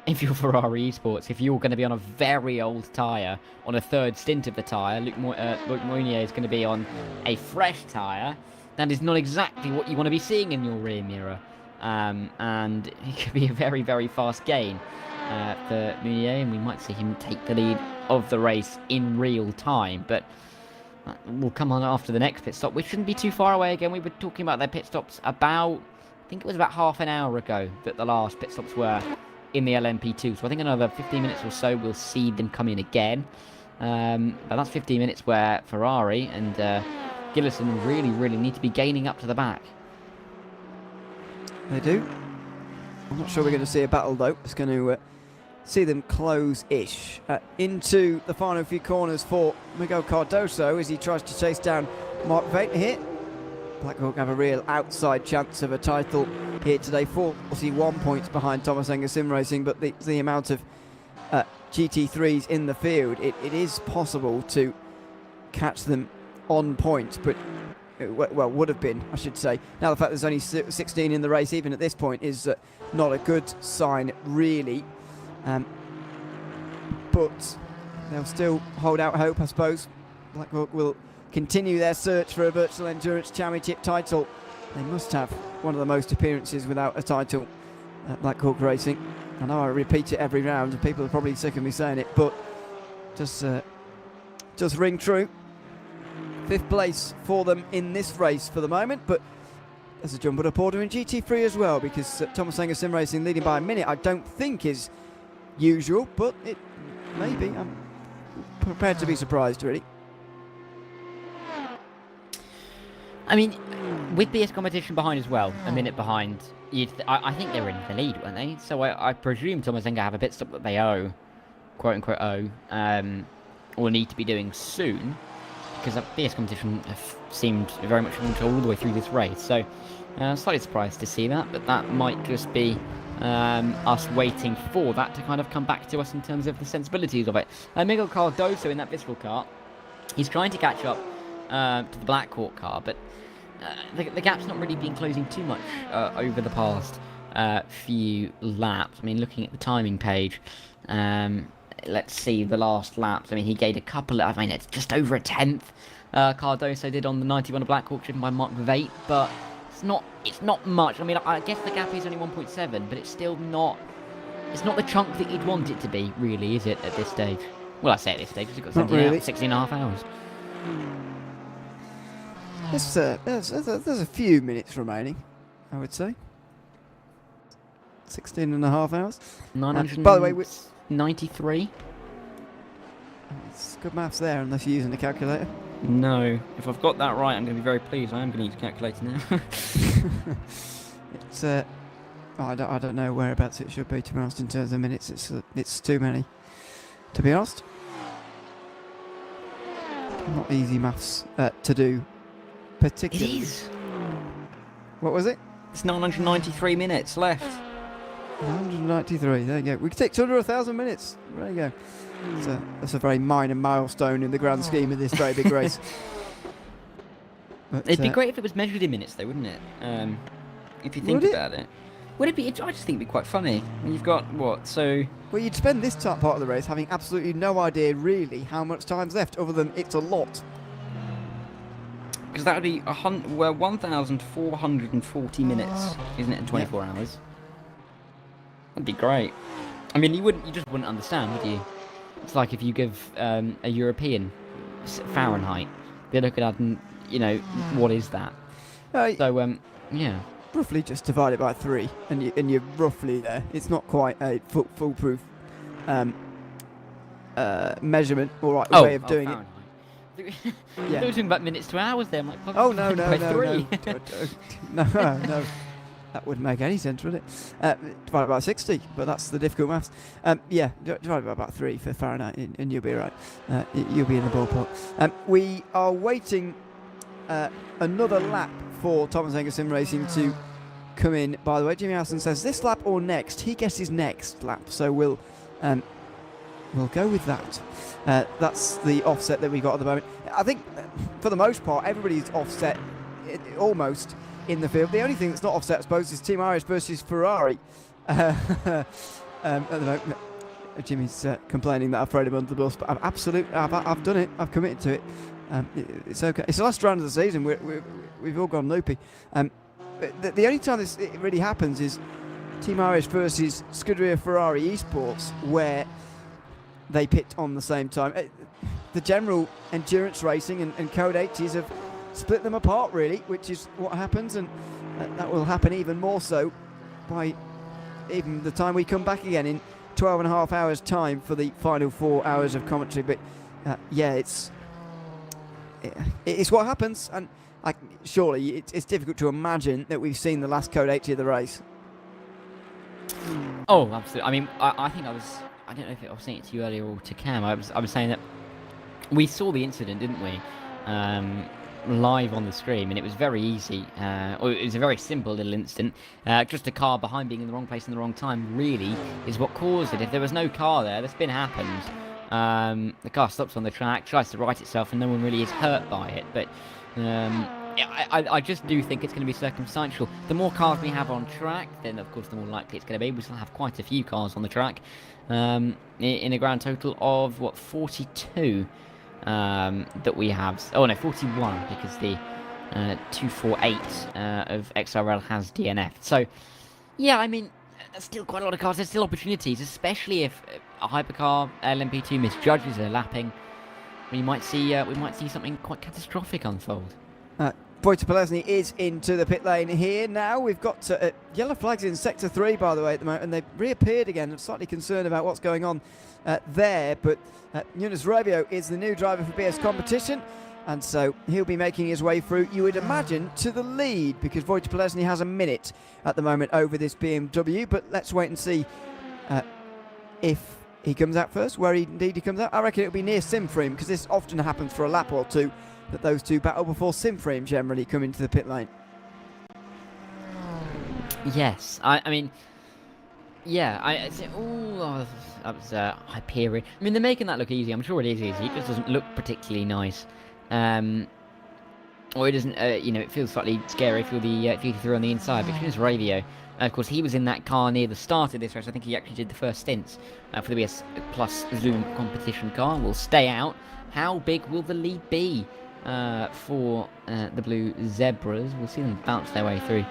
If you're Ferrari Esports, if you're going to be on a very old tyre, on a third stint of the tyre, Luc Meunier is going to be on a fresh tyre, that is not exactly what you want to be seeing in your rear mirror. And it could be a very, very fast gain for Meunier, and we might see him take the lead of the race in real time. But we'll come on after the next pit stop, which shouldn't be too far away again. We were talking about their pit stops about, I think it was about half an hour ago that the last pit stops were in the LMP2. So I think another 15 minutes or so we'll see them come in again. But that's 15 minutes where Ferrari and Gillison really, really need to be gaining up to the back. They do. I'm not sure we're going to see a battle, though. It's going to see them close-ish into the final few corners for Miguel Cardoso as he tries to chase down Mark Vater here. Blackhawk have a real outside chance of a title here today, 41 points behind Thomas Enger Sim Racing, but the amount of GT3s in the field, it is possible to catch them on point, but well, would have been, I should say. Now the fact there's only 16 in the race, even at this point, is not a good sign, really. But they'll still hold out hope, I suppose. Blackhawk will continue their search for a Virtual Endurance Championship title. They must have one of the most appearances without a title at Blackhawk Racing. I know I repeat it every round, and people are probably sick of me saying it, but just ring true. 5th place for them in this race for the moment, but there's a jump up order in GT3 as well, because Thomas Enger Sim Racing leading by a minute I don't think is usual, but it may be. I'm prepared to be surprised, really. I mean, with BS competition behind as well, a minute behind, I think they were in the lead, weren't they? So I presume Thomas Enger have a pit stop that they owe, quote unquote owe, or need to be doing soon, because that BS competition seemed very much all the way through this race. So slightly surprised to see that, but that might just be us waiting for that to kind of come back to us in terms of the sensibilities of it. Miguel Cardoso in that Visceral car, he's trying to catch up to the Black Hawk car, but the gap's not really been closing too much over the past few laps. I mean, looking at the timing page, let's see the last laps. I mean, he gained a couple. I mean, it's just over a tenth. Cardoso did on the 91 of Black Hawk, driven by Mark Vate, but it's not much. I mean, I guess the gap is only 1.7, but it's still not. It's not the chunk that you'd want it to be, really, is it? At this stage. Well, I say at this stage, because you've got 16 and a half hours. There's a few minutes remaining, I would say. 16 and a half hours. 993. By the way, it's good maths there, unless you're using a calculator. No. If I've got that right, I'm going to be very pleased. I am going to use a calculator now. It's I don't know whereabouts it should be, to be honest, in terms of minutes. It's too many, to be honest. Not easy maths to do, particularly. It is. What was it? It's 993 minutes left. 193. There you go. We can take 1,000 minutes. There you go. That's a very minor milestone in the grand scheme of this very big race. But, It'd be great if it was measured in minutes, though, wouldn't it? If you think about it. Would it be? I just think it'd be quite funny. You've got what? So. Well, you'd spend this part of the race having absolutely no idea, really, how much time's left, other than it's a lot. Because that would be 1,440 minutes, isn't it, in 24 hours? That'd be great. I mean, you just wouldn't understand, would you? It's like if you give a European Fahrenheit, they look at that and, what is that? So, yeah. Roughly just divide it by 3, and you're roughly there. It's not quite a foolproof measurement or way of doing it. Yeah. They were talking about minutes to hours there. I'm like, no, that wouldn't make any sense, would it? Divided by 60, but that's the difficult maths. Divided by about 3 for Fahrenheit, and you'll be right. You'll be in the ballpark. We are waiting another lap for Thomas Engerson Racing to come in. By the way, Jimmy Allison says this lap or next. He guesses next lap, so we'll go with that. That's the offset that we got at the moment. I think for the most part everybody's offset almost in the field. The only thing that's not offset, I suppose, is Team Irish versus Ferrari. At the moment, Jimmy's complaining that I've thrown him under the bus, but I've done it. I've committed to it. It's okay. It's the last round of the season. We've all gone loopy. The only time it really happens is Team Irish versus Scuderia Ferrari Esports, where they pit on the same time. The general endurance racing and Code 80s have split them apart, really, which is what happens, and that will happen even more so by even the time we come back again in 12 and a half hours' time for the final 4 hours of commentary. But it's what happens, and surely it's difficult to imagine that we've seen the last Code 80 of the race. Oh, absolutely. I mean, I think I don't know if I was saying it to you earlier or to Cam. I was saying that we saw the incident, didn't we? Live on the stream, and it was very easy. Or it was a very simple little incident. Just a car behind being in the wrong place in the wrong time really is what caused it. If there was no car there, the spin happens. The car stops on the track, tries to right itself, and no one really is hurt by it. But I just do think it's going to be circumstantial. The more cars we have on track, then of course the more likely it's going to be. We still have quite a few cars on the track, in a grand total of 42 that we have. Oh no, 41, because the 248 of XRL has DNF. So yeah, I mean, there's still quite a lot of cars. There's still opportunities, especially if a hypercar LMP2 misjudges their lapping. We might see something quite catastrophic unfold. Wojciech Polesny is into the pit lane here now. We've got yellow flags in Sector 3, by the way, at the moment, and they've reappeared again. I'm slightly concerned about what's going on there, but Nunes Rebio is the new driver for BS Competition, and so he'll be making his way through, you would imagine, to the lead, because Wojciech Polesny has a minute at the moment over this BMW, but let's wait and see if he comes out first, where he comes out. I reckon it'll be near Simframe, because this often happens for a lap or two, that those two battle before Simframe generally come into the pit lane. Yes, I mean, yeah, that was Hyperion. I mean, they're making that look easy. I'm sure it is easy. It just doesn't look particularly nice. or it doesn't, it feels slightly scary if you're the GT3 on the inside. But here's Radio. Of course, he was in that car near the start of this race. I think he actually did the first stints for the VS Plus Zoom competition car. Will stay out. How big will the lead be for the Blue Zebras? We'll see them bounce their way through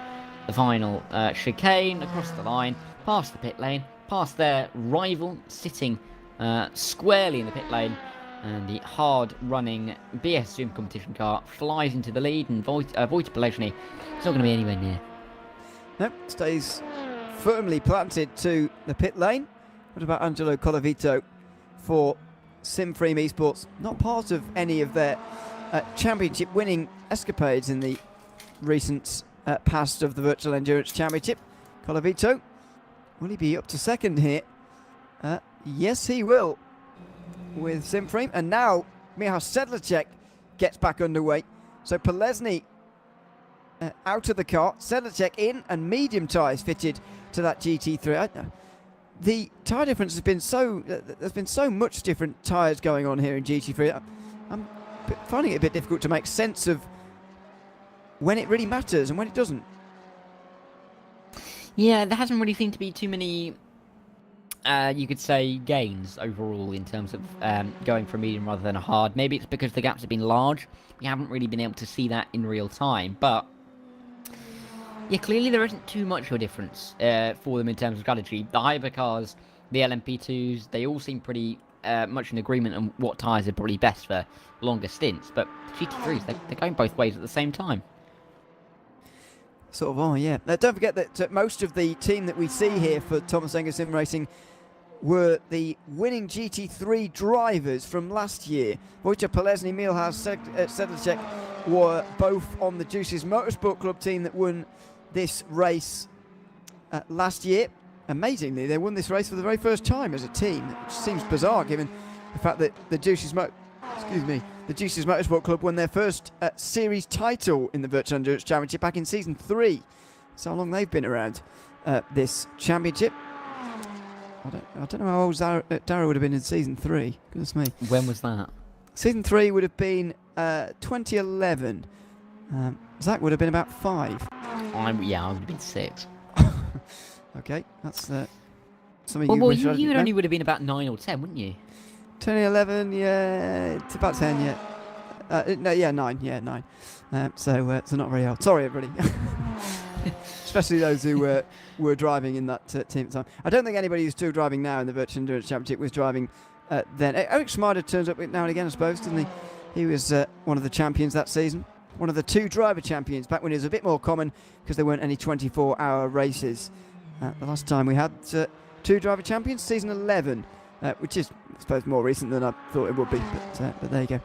the final chicane, across the line, past the pit lane, past their rival, sitting squarely in the pit lane. And the hard-running BS Zoom competition car flies into the lead, and Wojtek Polesny is not going to be anywhere near. Nope, stays firmly planted to the pit lane. What about Angelo Colavito for Simframe Esports? Not part of any of their championship-winning escapades in the recent past of the Virtual Endurance Championship. Colavito, will he be up to second here? Yes, he will, with Simframe. And now Michał Sedlacek gets back underway. So Polesny out of the car, Sedlacek in, and medium tyres fitted to that GT3. The tyre difference has been there's been so much different tyres going on here in GT3. I'm finding it a bit difficult to make sense of when it really matters and when it doesn't. Yeah, there hasn't really seemed to be too many, you could say, gains overall in terms of going for a medium rather than a hard. Maybe it's because the gaps have been large. We haven't really been able to see that in real time, but yeah, clearly there isn't too much of a difference for them in terms of strategy. The hypercars, the LMP2s, they all seem pretty much in agreement on what tyres are probably best for longer stints, but the GT3s, they're going both ways at the same time. Sort of are, yeah. Now, don't forget that most of the team that we see here for Thomas Enger Sim Racing were the winning GT3 drivers from last year. Wojciech Polesny, Michał Sedlacek were both on the Juices Motorsport Club team that won this race last year. Amazingly, they won this race for the very first time as a team, which seems bizarre given the fact that the Juices Motorsport Club won their first series title in the Virtual Endurance Championship back in Season 3. That's how long they've been around this championship. I don't know how old Darrow would have been in Season 3. Goodness me. When was that? Season 3 would have been 2011. Zach would have been about 5. I would have been 6. Okay, that's something Well, you only would have been about 9 or 10, wouldn't you? 2011, yeah, it's about 10, yeah. 9, yeah, 9. So not very old. Sorry, everybody. Especially those who were driving in that team at the time. I don't think anybody who's still driving now in the Virtual Endurance Championship was driving then. Eric Schmeider turns up now and again, I suppose, didn't he? He was one of the champions that season. One of the 2 driver champions back when it was a bit more common because there weren't any 24-hour races. The last time we had 2 driver champions, season 11, which is, I suppose, more recent than I thought it would be. But there you go.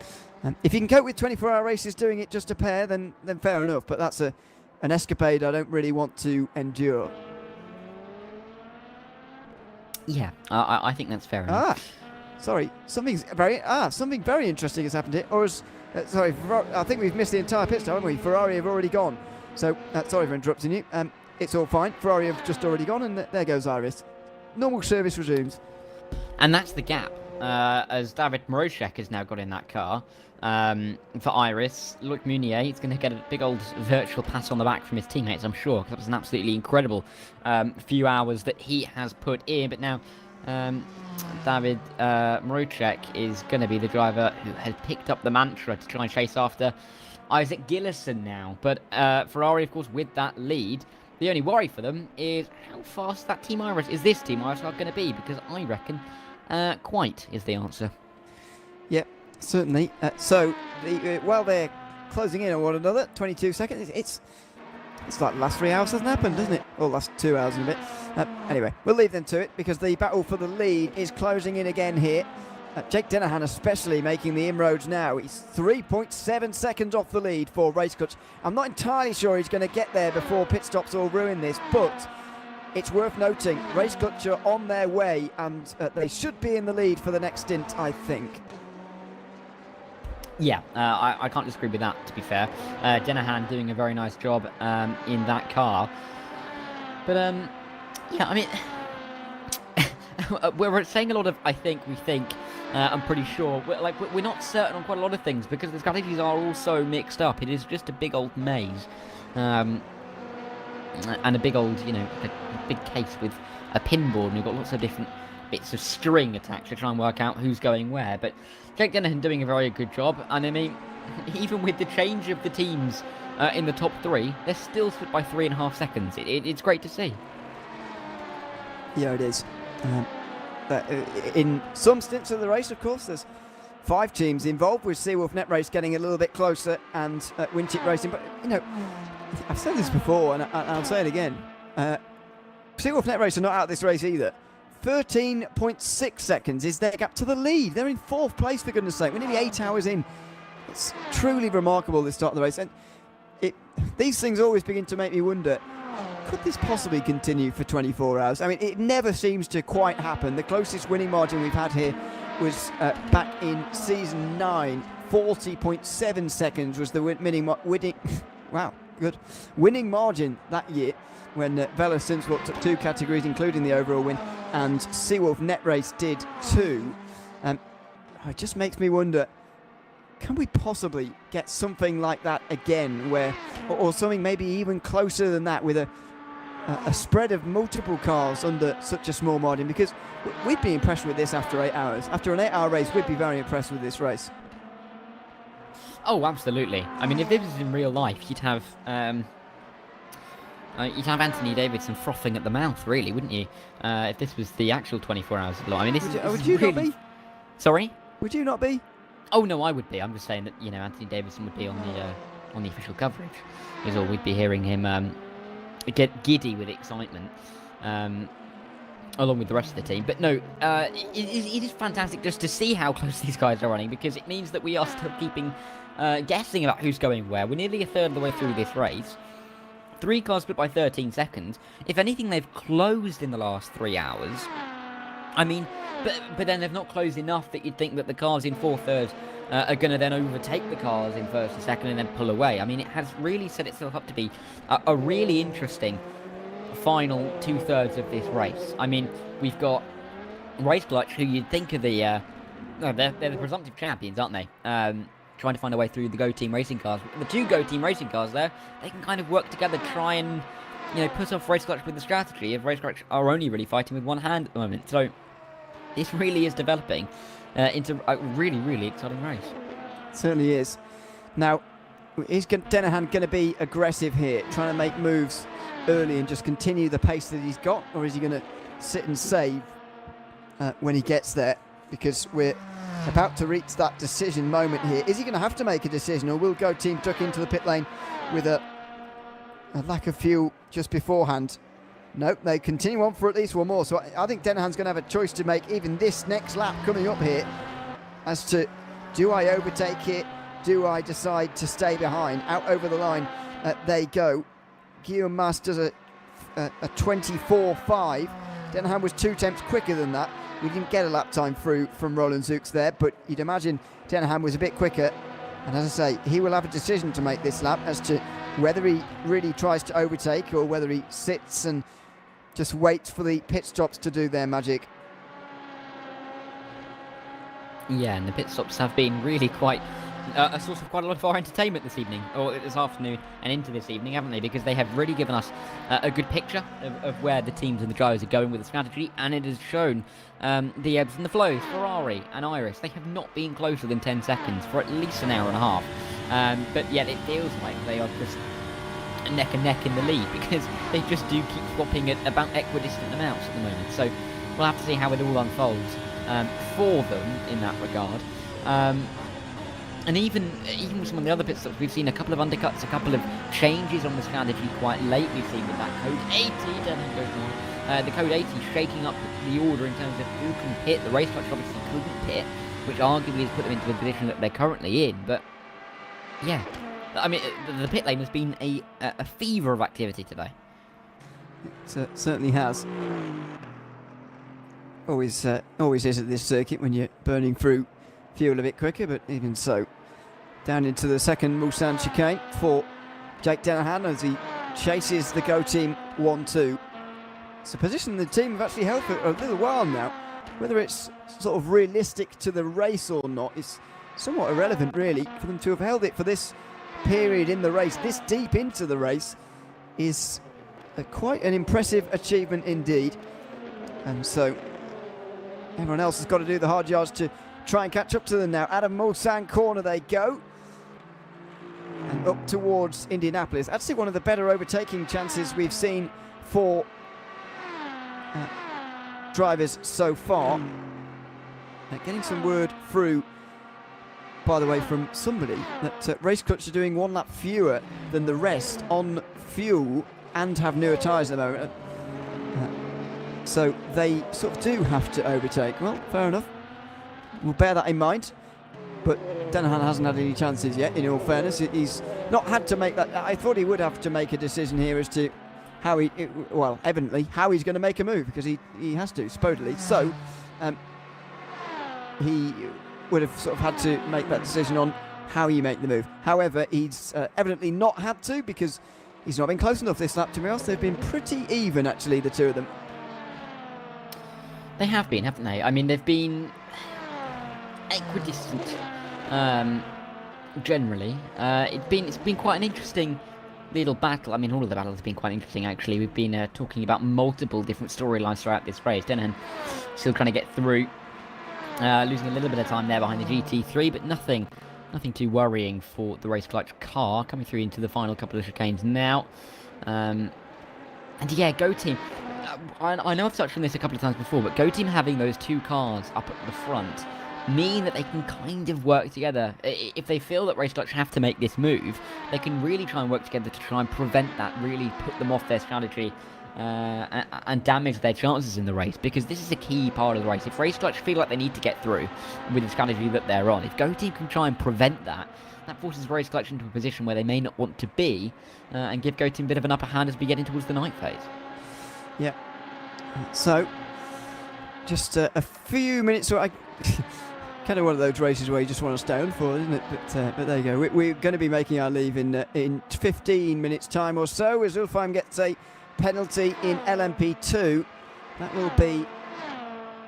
If you can cope with 24-hour races doing it just a pair, then fair enough. But that's an escapade I don't really want to endure. Yeah, I think that's fair enough. Sorry, something very interesting has happened here. Or I think we've missed the entire pit stop, haven't we? Ferrari have already gone. So sorry for interrupting you. It's all fine. Ferrari have just already gone, and there goes Iris. Normal service resumes. And that's the gap, as David Moroshek has now got in that car. For Iris, Luc Meunier, he's going to get a big old virtual pat on the back from his teammates, I'm sure, because that was an absolutely incredible few hours that he has put in. But now David Moroshek is going to be the driver who has picked up the mantra to try and chase after Isaac Gillison now. But Ferrari, of course, with that lead, the only worry for them is how fast this Team Iris are going to be, because I reckon quite is the answer. Yeah, certainly. So while they're closing in on one another, 22 seconds, it's like the last 3 hours hasn't happened, doesn't it? Or last 2 hours and a bit. Anyway, we'll leave them to it because the battle for the lead is closing in again here. Jake Dennehan especially making the inroads now. He's 3.7 seconds off the lead for Racecoach. I'm not entirely sure he's going to get there before pit stops all ruin this, but it's worth noting Racecoach are on their way and they should be in the lead for the next stint, I think. Yeah, I can't disagree with that, to be fair. Dennehan doing a very nice job in that car. But, yeah, I mean, we're saying a lot of we think, I'm pretty sure. We're not certain on quite a lot of things because the strategies are all so mixed up. It is just a big old maze, and a big old, a big case with a pinboard, and you've got lots of different bits of string attached to try and work out who's going where. But Jake Dennehan doing a very good job, and I mean, even with the change of the teams in the top 3, they're still split by 3.5 seconds. It's great to see. Yeah, it is. In some stints of the race, of course, there's 5 teams involved, with Seawolf Net Race getting a little bit closer and Winchit Racing. But, I've said this before and I'll say it again. Seawolf Net Race are not out of this race either. 13.6 seconds is their gap to the lead. They're in 4th place, for goodness sake. We're nearly 8 hours in. It's truly remarkable, this start of the race. And these things always begin to make me wonder, could this possibly continue for 24 hours? I mean, it never seems to quite happen. The closest winning margin we've had here was back in season 9. 40.7 seconds was the winning margin that year, when Vela Simsport took 2 categories, including the overall win, and Seawolf Net Race did 2. It just makes me wonder, can we possibly get something like that again, or something maybe even closer than that, with a spread of multiple cars under such a small margin? Because we'd be impressed with this after 8 hours. After an 8-hour race, we'd be very impressed with this race. Oh, absolutely. I mean, if this was in real life, you'd have Anthony Davidson frothing at the mouth, really, wouldn't you? If this was the actual 24 hours long. I mean, would you really... not be? Sorry? Would you not be? Oh no, I would be. I'm just saying that Anthony Davidson would be on the official coverage, is all. We'd be hearing him get giddy with excitement, along with the rest of the team. But no, it is fantastic just to see how close these guys are running, because it means that we are still keeping guessing about who's going where. We're nearly a third of the way through this race. 3 cars split by 13 seconds. If anything, they've closed in the last 3 hours. I mean, but then they've not closed enough that you'd think that the cars in 4/3 are going to then overtake the cars in 1st and 2nd and then pull away. I mean, it has really set itself up to be a really interesting final 2/3 of this race. I mean, we've got Race Clutch, who you'd think are they're the presumptive champions, aren't they? Trying to find a way through the Go Team Racing cars. The 2 Go Team Racing cars there, they can kind of work together, try and put off Race Clutch with the strategy, if Race Clutch are only really fighting with one hand at the moment. So this really is developing into a really, really exciting race. It certainly is. Now, is Dennehan going to be aggressive here, trying to make moves early and just continue the pace that he's got, or is he going to sit and save when he gets there? Because we're about to reach that decision moment here. Is he going to have to make a decision, or will Go Team duck into the pit lane with a lack of fuel just beforehand? Nope, they continue on for at least one more. So I think Dennehan's going to have a choice to make even this next lap coming up here, as to, do I overtake it? Do I decide to stay behind? Out over the line they go. Guillaume Mas does a 24.5. Dennehan was 2 tenths quicker than that. We didn't get a lap time through from Roland Zooks there, but you'd imagine Dennehan was a bit quicker. And as I say, he will have a decision to make this lap as to whether he really tries to overtake, or whether he sits and just waits for the pit stops to do their magic. Yeah, and the pit stops have been really quite a source of quite a lot of our entertainment this evening, or this afternoon and into this evening, haven't they? Because they have really given us a good picture of where the teams and the drivers are going with the strategy, and it has shown the ebbs and the flows. Ferrari and Iris, they have not been closer than 10 seconds for at least an hour and a half. But yet it feels like they are just neck and neck in the lead, because they just do keep swapping at about equidistant amounts at the moment. So we'll have to see how it all unfolds for them in that regard. And even with some of the other pit stops, we've seen a couple of undercuts, a couple of changes on the strategy quite late. We've seen with that code 80, the code 80 shaking up the order in terms of who can pit. The Race Clutch obviously couldn't pit, which arguably has put them into the position that they're currently in. But yeah, I mean, the pit lane has been a fever of activity today. It certainly has. Always is at this circuit when you're burning through fuel a bit quicker, but even so. Down into the second Mulsanne chicane for Jake Dennehan as he chases the Go Team 1-2. It's a position the team have actually held for a little while now. whether it's sort of realistic to the race or not is somewhat irrelevant, really. For them to have held it for this period in the race, this deep into the race, is quite an impressive achievement indeed. And so everyone else has got to do the hard yards to try and catch up to them now. Out of Mulsanne corner they go, and up towards Indianapolis. Actually one of the better overtaking chances we've seen for drivers so far. Getting some word through, by the way, from somebody that Race Clutch are doing one lap fewer than the rest on fuel and have newer tyres at the moment. So they sort of do have to overtake. Well, fair enough. We'll bear that in mind. But Dennehan hasn't had any chances yet, in all fairness. He's not had to make that. I thought he would have to make a decision here as to how evidently, how he's going to make a move, because he has to, supposedly. So he would have sort of had to make that decision on how you make the move. However, he's evidently not had to, because he's not been close enough this lap, to be honest. They've been pretty even, actually, the two of them. They have been, haven't they? I mean, they've been equidistant, generally. It's been quite an interesting little battle. I mean, all of the battles have been quite interesting, actually. We've been talking about multiple different storylines throughout this race. Dennehan still trying to get through, losing a little bit of time there behind the GT3, but nothing too worrying for the Race Clutch car, coming through into the final couple of chicanes now. And yeah, Go Team. I know I've touched on this a couple of times before, but Go Team having those two cars up at the front mean that they can kind of work together. If they feel that Race Clutch have to make this move, they can really try and work together to try and prevent that, really put them off their strategy and damage their chances in the race, because this is a key part of the race. If Race Clutch feel like they need to get through with the strategy that they're on, if Go Team can try and prevent that, that forces Race Clutch into a position where they may not want to be, and give Go Team a bit of an upper hand as we get in towards the night phase. Yeah. So, just a few minutes. So kind of one of those races where you just want to stay on for, isn't it? But there you go. We're going to be making our leave in 15 minutes' time or so, as Ulfheim gets a penalty in LMP2. That will be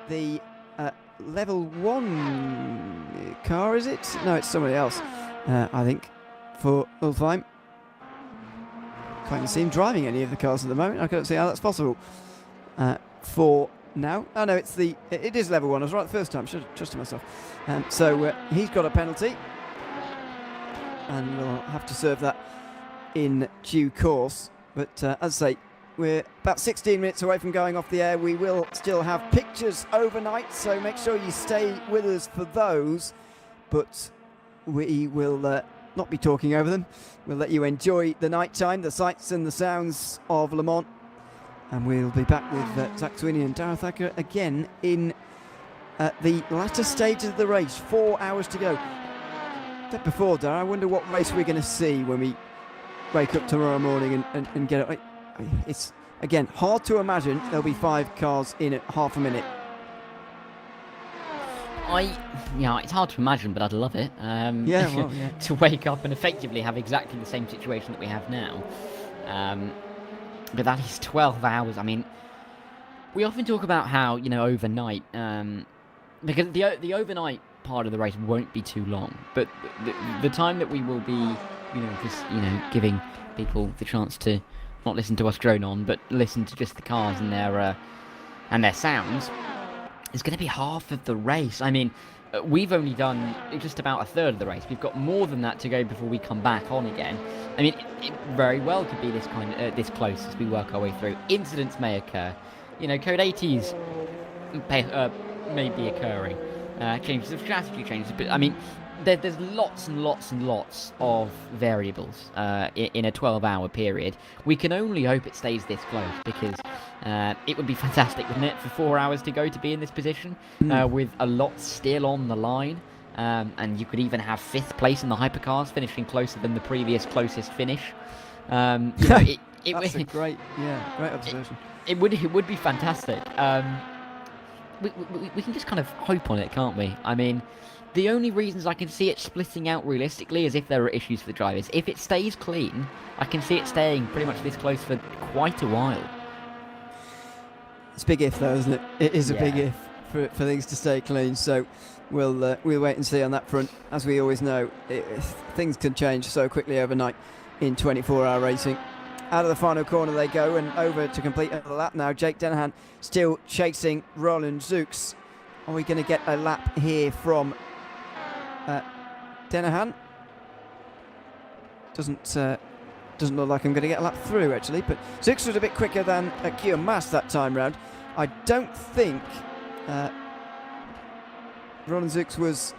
the level 1 car, is it? No, it's somebody else, I think, for Ulfheim. Can't even see him driving any of the cars at the moment. I can't see how that's possible. For now, oh no, it is level 1. I was right the first time. Should have trusted myself. So he's got a penalty, and we'll have to serve that in due course. But as I say, we're about 16 minutes away from going off the air. We will still have pictures overnight, so make sure you stay with us for those. But we will not be talking over them. We'll let you enjoy the night time, the sights and the sounds of Le Mans. And we'll be back with Zach Sweeney and Darragh Thacker again in the latter stages of the race. 4 hours to go. Said before, Darragh, I wonder what race we're going to see when we wake up tomorrow morning and get it. It's, again, hard to imagine there'll be 5 cars in at half a minute. It's hard to imagine, but I'd love it. To wake up and effectively have exactly the same situation that we have now. But that is 12 hours. I mean, we often talk about how, overnight, because the overnight part of the race won't be too long, but the time that we will be, giving people the chance to not listen to us drone on, but listen to just the cars and their sounds, is going to be half of the race. I mean, we've only done just about a third of the race. We've got more than that to go before we come back on again. I mean, it very well could be this close as we work our way through. Incidents may occur. Code 80s may be occurring. Changes of strategy changes. But, I mean, there's lots and lots and lots of variables in a 12-hour period. We can only hope it stays this close, because it would be fantastic, wouldn't it, for 4 hours to go to be in this position with a lot still on the line. And you could even have 5th place in the hypercars, finishing closer than the previous closest finish. That's a great observation. It would be fantastic. We can just kind of hope on it, can't we? I mean, the only reasons I can see it splitting out realistically is if there are issues for the drivers. If it stays clean, I can see it staying pretty much this close for quite a while. It's a big if, though, isn't it? It is a big if, for things to stay clean. So we'll wait and see on that front. As we always know, things can change so quickly overnight in 24-hour racing. Out of the final corner they go, and over to complete another lap now. Jake Dennehan still chasing Roland Zooks. Are we going to get a lap here from Dennehan? Doesn't look like I'm going to get a lap through, actually. But Zooks was a bit quicker than Guillaume Mas that time round. I don't think Roland Zooks was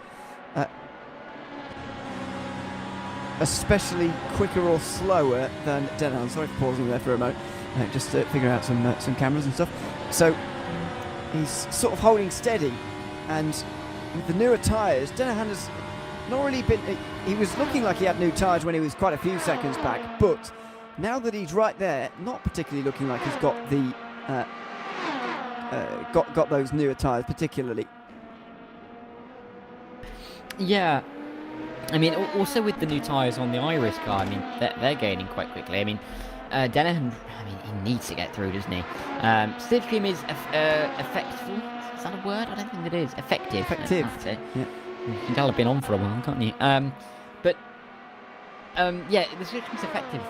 especially quicker or slower than Dennehan. Sorry for pausing there for a moment, just to figure out some cameras and stuff. So he's sort of holding steady, and with the newer tyres, Dennehan has not really been. He was looking like he had new tyres when he was quite a few seconds back, but now that he's right there, not particularly looking like he's got the got those newer tyres particularly. Yeah. I mean, also with the new tyres on the Iris car, I mean, they're gaining quite quickly. I mean, Dennehan, I mean, he needs to get through, doesn't he? Slipstream is effective. Is that a word? I don't think it is. Effective. Effective. That's it. Yeah. You can tell I've been on for a while, can't you? Yeah, the Slipstream's effective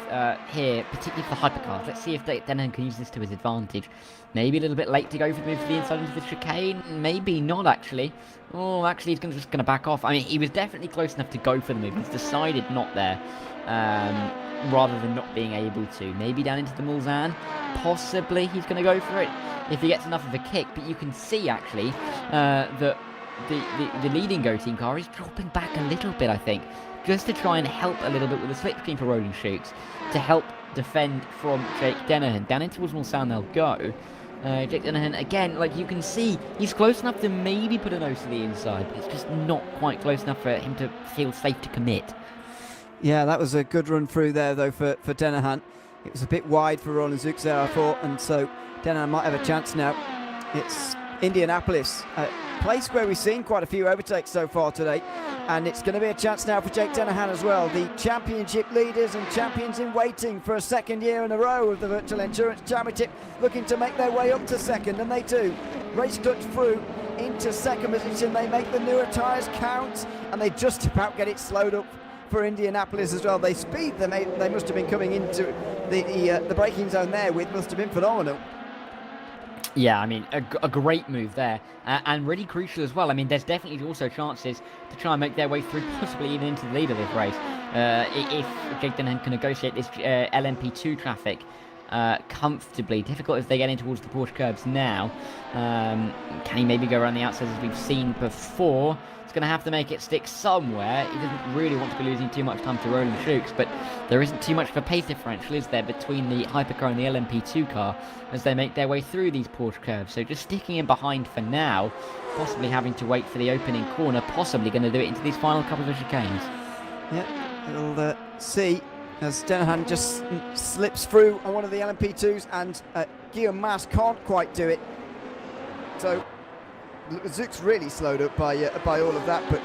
here, particularly for the hypercars. Let's see if Dennehan can use this to his advantage. Maybe a little bit late to go for the move to the inside into the chicane. Maybe not, actually. Oh, actually, he's just going to back off. I mean, he was definitely close enough to go for the move. He's decided not there, rather than not being able to. Maybe down into the Mulsanne. Possibly he's going to go for it if he gets enough of a kick. But you can see, actually, that the leading Go team car is dropping back a little bit, I think, just to try and help a little bit with the slipstream for Roland Zooks, to help defend from Jake Dennehan. Down into towards Mulsanne they'll go. Jake Dennehan, again, like you can see, he's close enough to maybe put a nose to the inside, but it's just not quite close enough for him to feel safe to commit. Yeah, that was a good run through there, though, for Dennehan. It was a bit wide for Roland Zooks there, I thought, and so Dennehan might have a chance now. It's Indianapolis, a place where we've seen quite a few overtakes so far today, and it's going to be a chance now for Jake Dennehan as well. The championship leaders and champions in waiting for a second year in a row of the Virtual Endurance Championship, looking to make their way up to second, and they do. Race clutch through into second position. They make the newer tyres count, and they just about get it slowed up for Indianapolis as well. They speed. They must have been coming into the braking zone there with, must have been phenomenal. Yeah, I mean, a great move there, and really crucial as well. I mean, there's definitely also chances to try and make their way through, possibly even into the lead of this race, if Jake Dennehan can negotiate this LMP2 traffic comfortably. Difficult as they get in towards the Porsche curbs now. Can he maybe go around the outside as we've seen before? He's going to have to make it stick somewhere. He doesn't really want to be losing too much time to Roland Zooks, but there isn't too much of a pace differential, is there, between the hypercar and the LMP2 car as they make their way through these Porsche curves. So just sticking in behind for now, possibly having to wait for the opening corner, possibly going to do it into these final couple of chicanes. Yeah, we'll see as Dennehan just slips through on one of the LMP2s, and Guillaume Mas can't quite do it. So Zooks really slowed up by all of that, but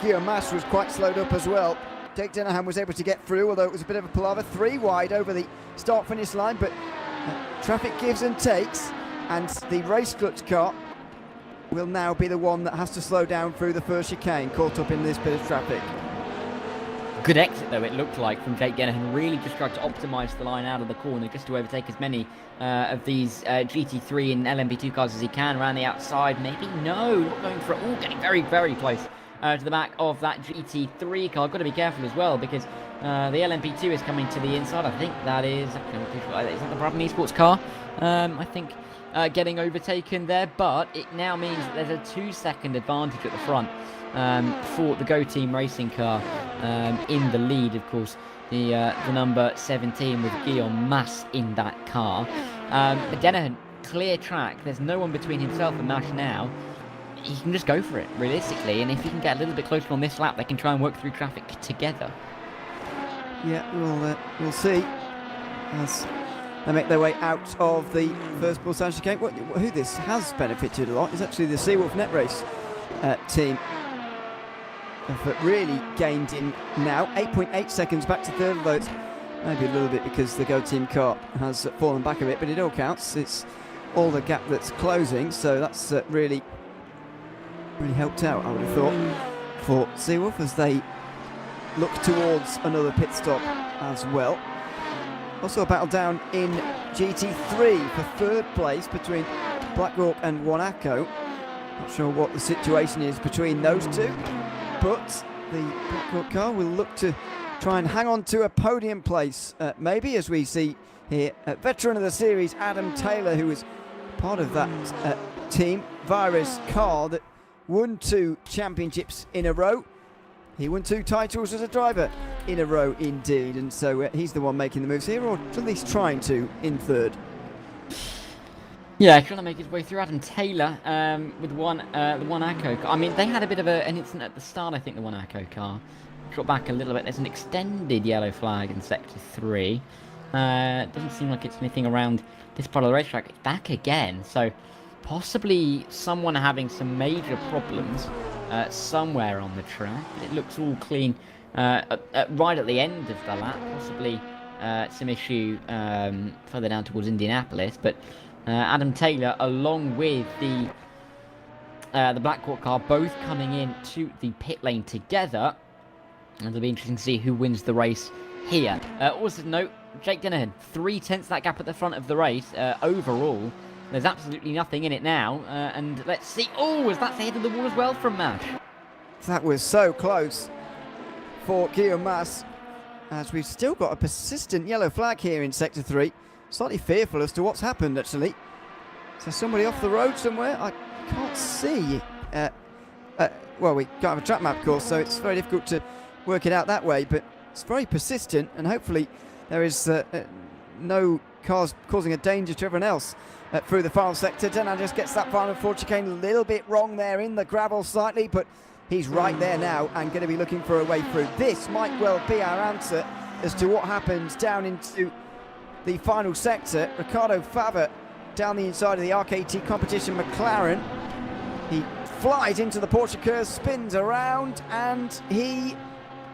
Guillaume Mas was quite slowed up as well. Jake Dennehan was able to get through, although it was a bit of a palaver. 3 wide over the start-finish line, but traffic gives and takes, and the race clutch car will now be the one that has to slow down through the first chicane, caught up in this bit of traffic. Good exit, though, it looked like, from Jake Dennehan. Really just tried to optimise the line out of the corner just to overtake as many of these GT3 and LMP2 cars as he can around the outside. Maybe no, not going for it. Oh, getting very, very close to the back of that GT3 car. Got to be careful as well, because the LMP2 is coming to the inside. I think that is that the Brabham Esports car. I think getting overtaken there, but it now means that there's a 2-second advantage at the front for the Go Team racing car in the lead, of course. The number 17 with Guillaume Mas in that car. But Dennehan, clear track. There's no one between himself and Mas now. He can just go for it, realistically. And if he can get a little bit closer on this lap, they can try and work through traffic together. Yeah, we'll see as they make their way out of the first Mulsanne chicane. Who this has benefited a lot is actually the Seawolf Net Race team. Have really gained in now. 8.8 seconds back to third, although it's maybe a little bit because the Go Team car has fallen back a bit, but it all counts. It's all the gap that's closing, so that's really really helped out, I would have thought, for Seawolf as they look towards another pit stop as well. Also a battle down in GT3 for third place between Blackrock and Wanako. Not sure what the situation is between those two, but the Blackrock car will look to try and hang on to a podium place, maybe, as we see here. Veteran of the series, Adam Taylor, who was part of that team, Virus car that won 2 championships in a row. He won 2 titles as a driver in a row indeed, and so he's the one making the moves here, or at least trying to, in third. Yeah, trying to make his way through. Adam Taylor with the Wanako car. I mean, they had a bit of an incident at the start, I think, the Wanako car. Drop back a little bit. There's an extended yellow flag in Sector 3. Doesn't seem like it's anything around this part of the racetrack. It's back again, so possibly someone having some major problems somewhere on the track. It looks all clean right at the end of the lap. Possibly some issue further down towards Indianapolis, but Adam Taylor, along with the Blackrock car, both coming in to the pit lane together, and it'll be interesting to see who wins the race here. Also note, Jake Dennehan, 3/10 that gap at the front of the race overall. There's absolutely nothing in it now, and let's see. Oh, that's the head of the wall as well from Mash. That was so close for Guillaume Mas, as we've still got a persistent yellow flag here in Sector 3. Slightly fearful as to what's happened, actually. Is there somebody off the road somewhere? I can't see. Well, we don't have a track map, of course, so it's very difficult to work it out that way, but it's very persistent, and hopefully there is no cars causing a danger to everyone else through the final sector. Dennehan just gets that final forward chicane a little bit wrong there in the gravel slightly, but he's right there now and going to be looking for a way through. This might well be our answer as to what happens down into the final sector. Ricardo Favre down the inside of the RKT competition McLaren. He flies into the Porsche curve, spins around, and he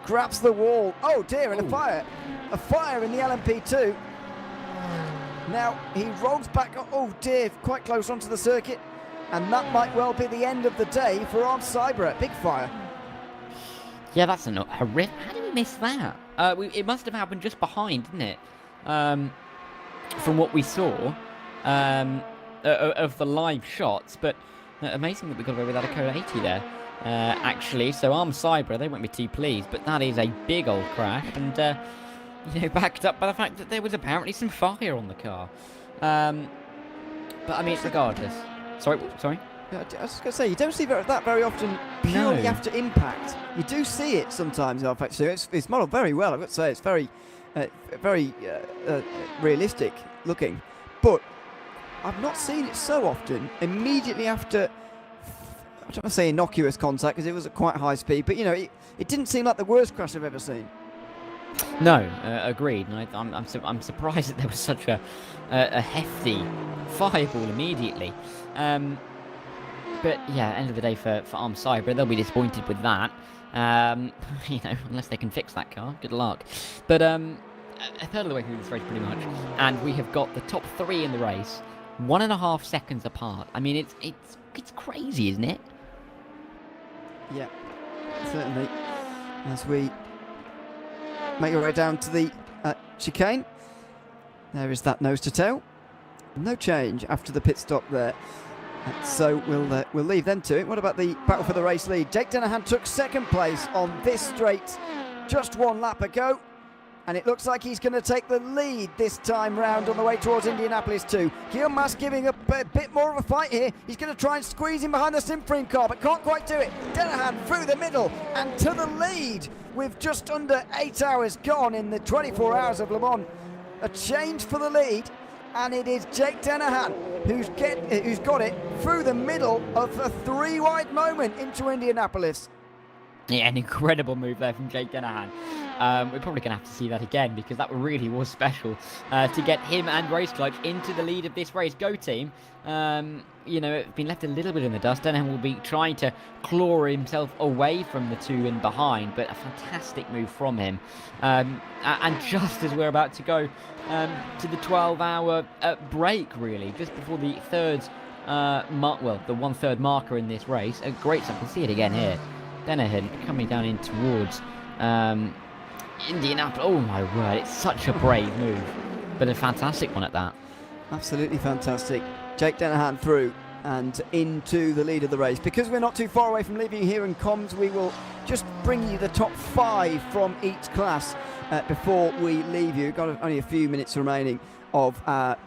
grabs the wall. Oh dear, and a fire in the LMP2. Now he rolls back, oh dear, quite close onto the circuit, and that might well be the end of the day for Arm Cyber. Big fire. Yeah, that's not horrific. How did we miss that? It must have happened just behind, didn't it? From what we saw of the live shots, but amazing that we got away without a code 80 there. Actually, so Arm Cyber, they won't be too pleased, but that is a big old crash, and backed up by the fact that there was apparently some fire on the car. But I mean, regardless. Sorry. Yeah, I was just going to say, you don't see that very often purely after impact. You do see it sometimes in rFactor. It's modelled very well, I've got to say. It's very realistic looking. But I've not seen it so often immediately after, I don't want to say innocuous contact because it was at quite high speed, but it didn't seem like the worst crash I've ever seen. No, agreed. And I'm surprised that there was such a hefty fireball immediately. But yeah, end of the day for Arm Cyber, they'll be disappointed with that. Unless they can fix that car, good luck. But a third of the way through this race pretty much, and we have got the top 3 in the race, 1.5 seconds apart. I mean, it's crazy, isn't it? Yeah, certainly. As we make our way down to the chicane, there is that nose to tail. No change after the pit stop there. So we'll leave them to it. What about the battle for the race lead? Jake Dennehan took second place on this straight just 1 lap ago, and it looks like he's going to take the lead this time round on the way towards Indianapolis 2. Guillaume Mas giving a bit more of a fight here. He's going to try and squeeze in behind the Simframe car, but can't quite do it. Dennehan through the middle and to the lead with just under 8 hours gone in the 24 hours of Le Mans. A change for the lead, and it is Jake Dennehan who's got it through the middle of a 3-wide moment into Indianapolis. Yeah, an incredible move there from Jake Dennehan. We're probably going to have to see that again because that really was special to get him and Race Clutch into the lead of this race. Go team. It's been left a little bit in the dust. Dennehan will be trying to claw himself away from the 2 in behind, but a fantastic move from him. And just as we're about to go to the 12-hour break, really, just before the third the 1/3 marker in this race. A great start. We'll see it again here. Dennehan coming down in towards Indianapolis. Oh my word, it's such a brave move, but a fantastic one at that. Absolutely fantastic. Jake Dennehan through and into the lead of the race. Because we're not too far away from leaving you here in comms, we will just bring you the top 5 from each class before we leave you. Got only a few minutes remaining of our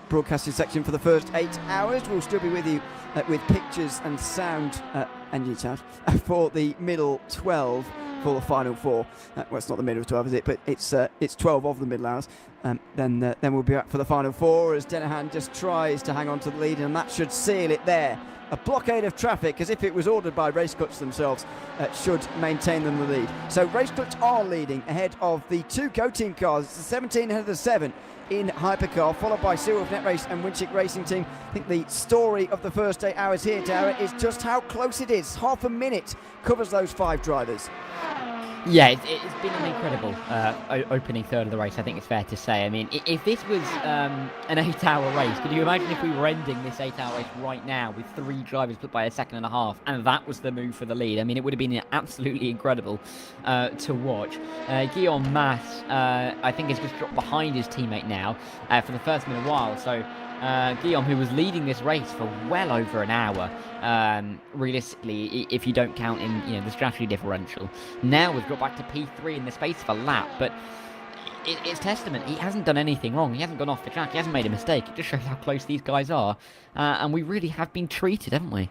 broadcasting section for the first 8 hours. We'll still be with you with pictures and sound, engine sound, for the middle 12 for the final 4. Well, it's not the middle 12, is it? But it's 12 of the middle hours. Then we'll be back for the final 4 as Dennehan just tries to hang on to the lead, and that should seal it there. A blockade of traffic, as if it was ordered by Raceclutch themselves, should maintain them the lead. So Raceclutch are leading ahead of the 2 Go Team cars. It's the 17 ahead of the 7 in Hypercar, followed by Seawolf Net Race and Winchick Racing Team. I think the story of the first 8 hours here, Dara, is just how close it is. Half a minute covers those 5 drivers. Yeah, it's been an incredible opening third of the race, I think it's fair to say. I mean, if this was an 8-hour race, could you imagine if we were ending this 8-hour race right now with 3 drivers put by a second and a half, and that was the move for the lead? I mean, it would have been absolutely incredible to watch. Guillaume Mas, I think, has just dropped behind his teammate now for the first time in a while. So Guillaume, who was leading this race for well over an hour, realistically, if you don't count in the strategy differential, now we've got back to P3 in the space of a lap. But it's testament. He hasn't done anything wrong. He hasn't gone off the track. He hasn't made a mistake. It just shows how close these guys are. And we really have been treated, haven't we?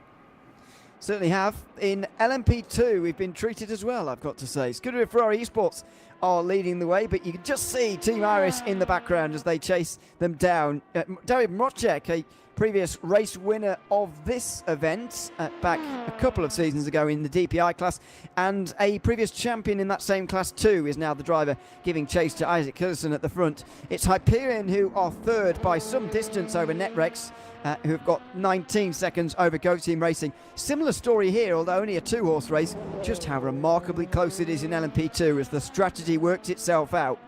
Certainly have. In LMP2, we've been treated as well, I've got to say. Scuderia Ferrari Esports are leading the way, but you can just see Team Iris in the background as they chase them down. David Mrocek, a previous race winner of this event back a couple of seasons ago in the DPI class, and a previous champion in that same class too, is now the driver giving chase to Isaac Hillerson at the front. It's Hyperion who are third by some distance over Netrex, who have got 19 seconds over Go Team Racing. Similar story here, although only a 2-horse race. Just how remarkably close it is in LMP2 as the strategy works itself out.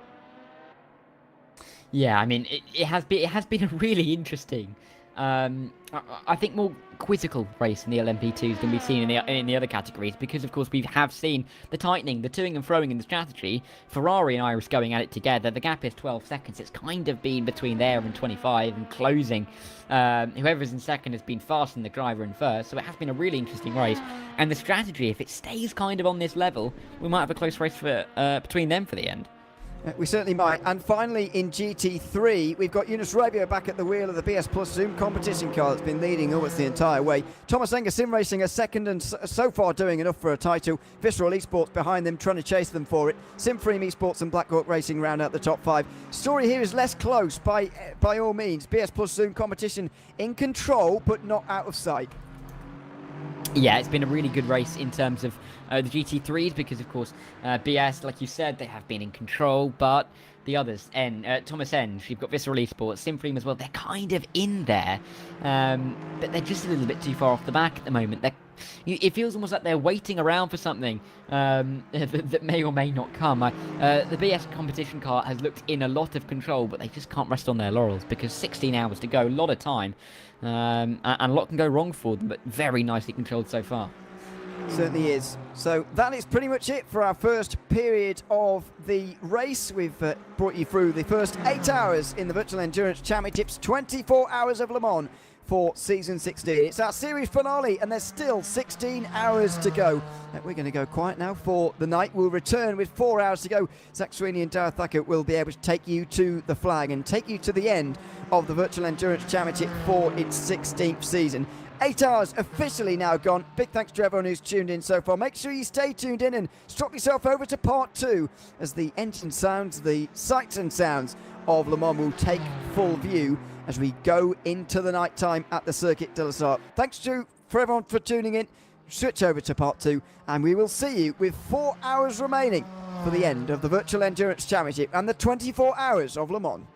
Yeah, I mean, it has been a really interesting, I think, more quizzical race in the LMP2s than we've seen in the other categories, because of course we have seen the tightening, the toing and froing in the strategy. Ferrari and Iris going at it together. The gap is 12 seconds. It's kind of been between there and 25 and closing. Whoever's in second has been faster than the driver in first, so it has been a really interesting race. And the strategy, if it stays kind of on this level, we might have a close race for between them for the end. We certainly might. And finally, in GT3, we've got Yunus Rabio back at the wheel of the BS Plus Zoom competition car that's been leading almost the entire way. Thomas Enger Sim Racing a second and so far doing enough for a title. Visceral Esports behind them, trying to chase them for it. Simfreem Esports and Black Hawk Racing round out the top 5. Story here is less close by all means. BS Plus Zoom competition in control, but not out of sight. Yeah, it's been a really good race in terms of the GT3s, because of course BS, like you said, they have been in control, but the others, Thomas Enge, you've got Visceral Esports, Simfreem as well, they're kind of in there, but they're just a little bit too far off the back at the moment. It feels almost like they're waiting around for something that may or may not come. The BS competition car has looked in a lot of control, but they just can't rest on their laurels, because 16 hours to go, a lot of time, and a lot can go wrong for them, but very nicely controlled so far. Certainly is. So that is pretty much it for our first period of the race. We've brought you through the first 8 hours in the Virtual Endurance Championships, 24 hours of Le Mans for season 16. It's our series finale, and there's still 16 hours to go. We're going to go quiet now for the night. We'll return with 4 hours to go. Zach Sweeney and Dareth Thacker will be able to take you to the flag and take you to the end of the Virtual Endurance Championship for its 16th season. 8 hours officially now gone. Big thanks to everyone who's tuned in so far. Make sure you stay tuned in and strap yourself over to part 2 as the engine sounds, the sights and sounds of Le Mans will take full view as we go into the night time at the Circuit de la Sarthe. Thanks for everyone for tuning in. Switch over to part 2 and we will see you with 4 hours remaining for the end of the Virtual Endurance Championship and the 24 hours of Le Mans.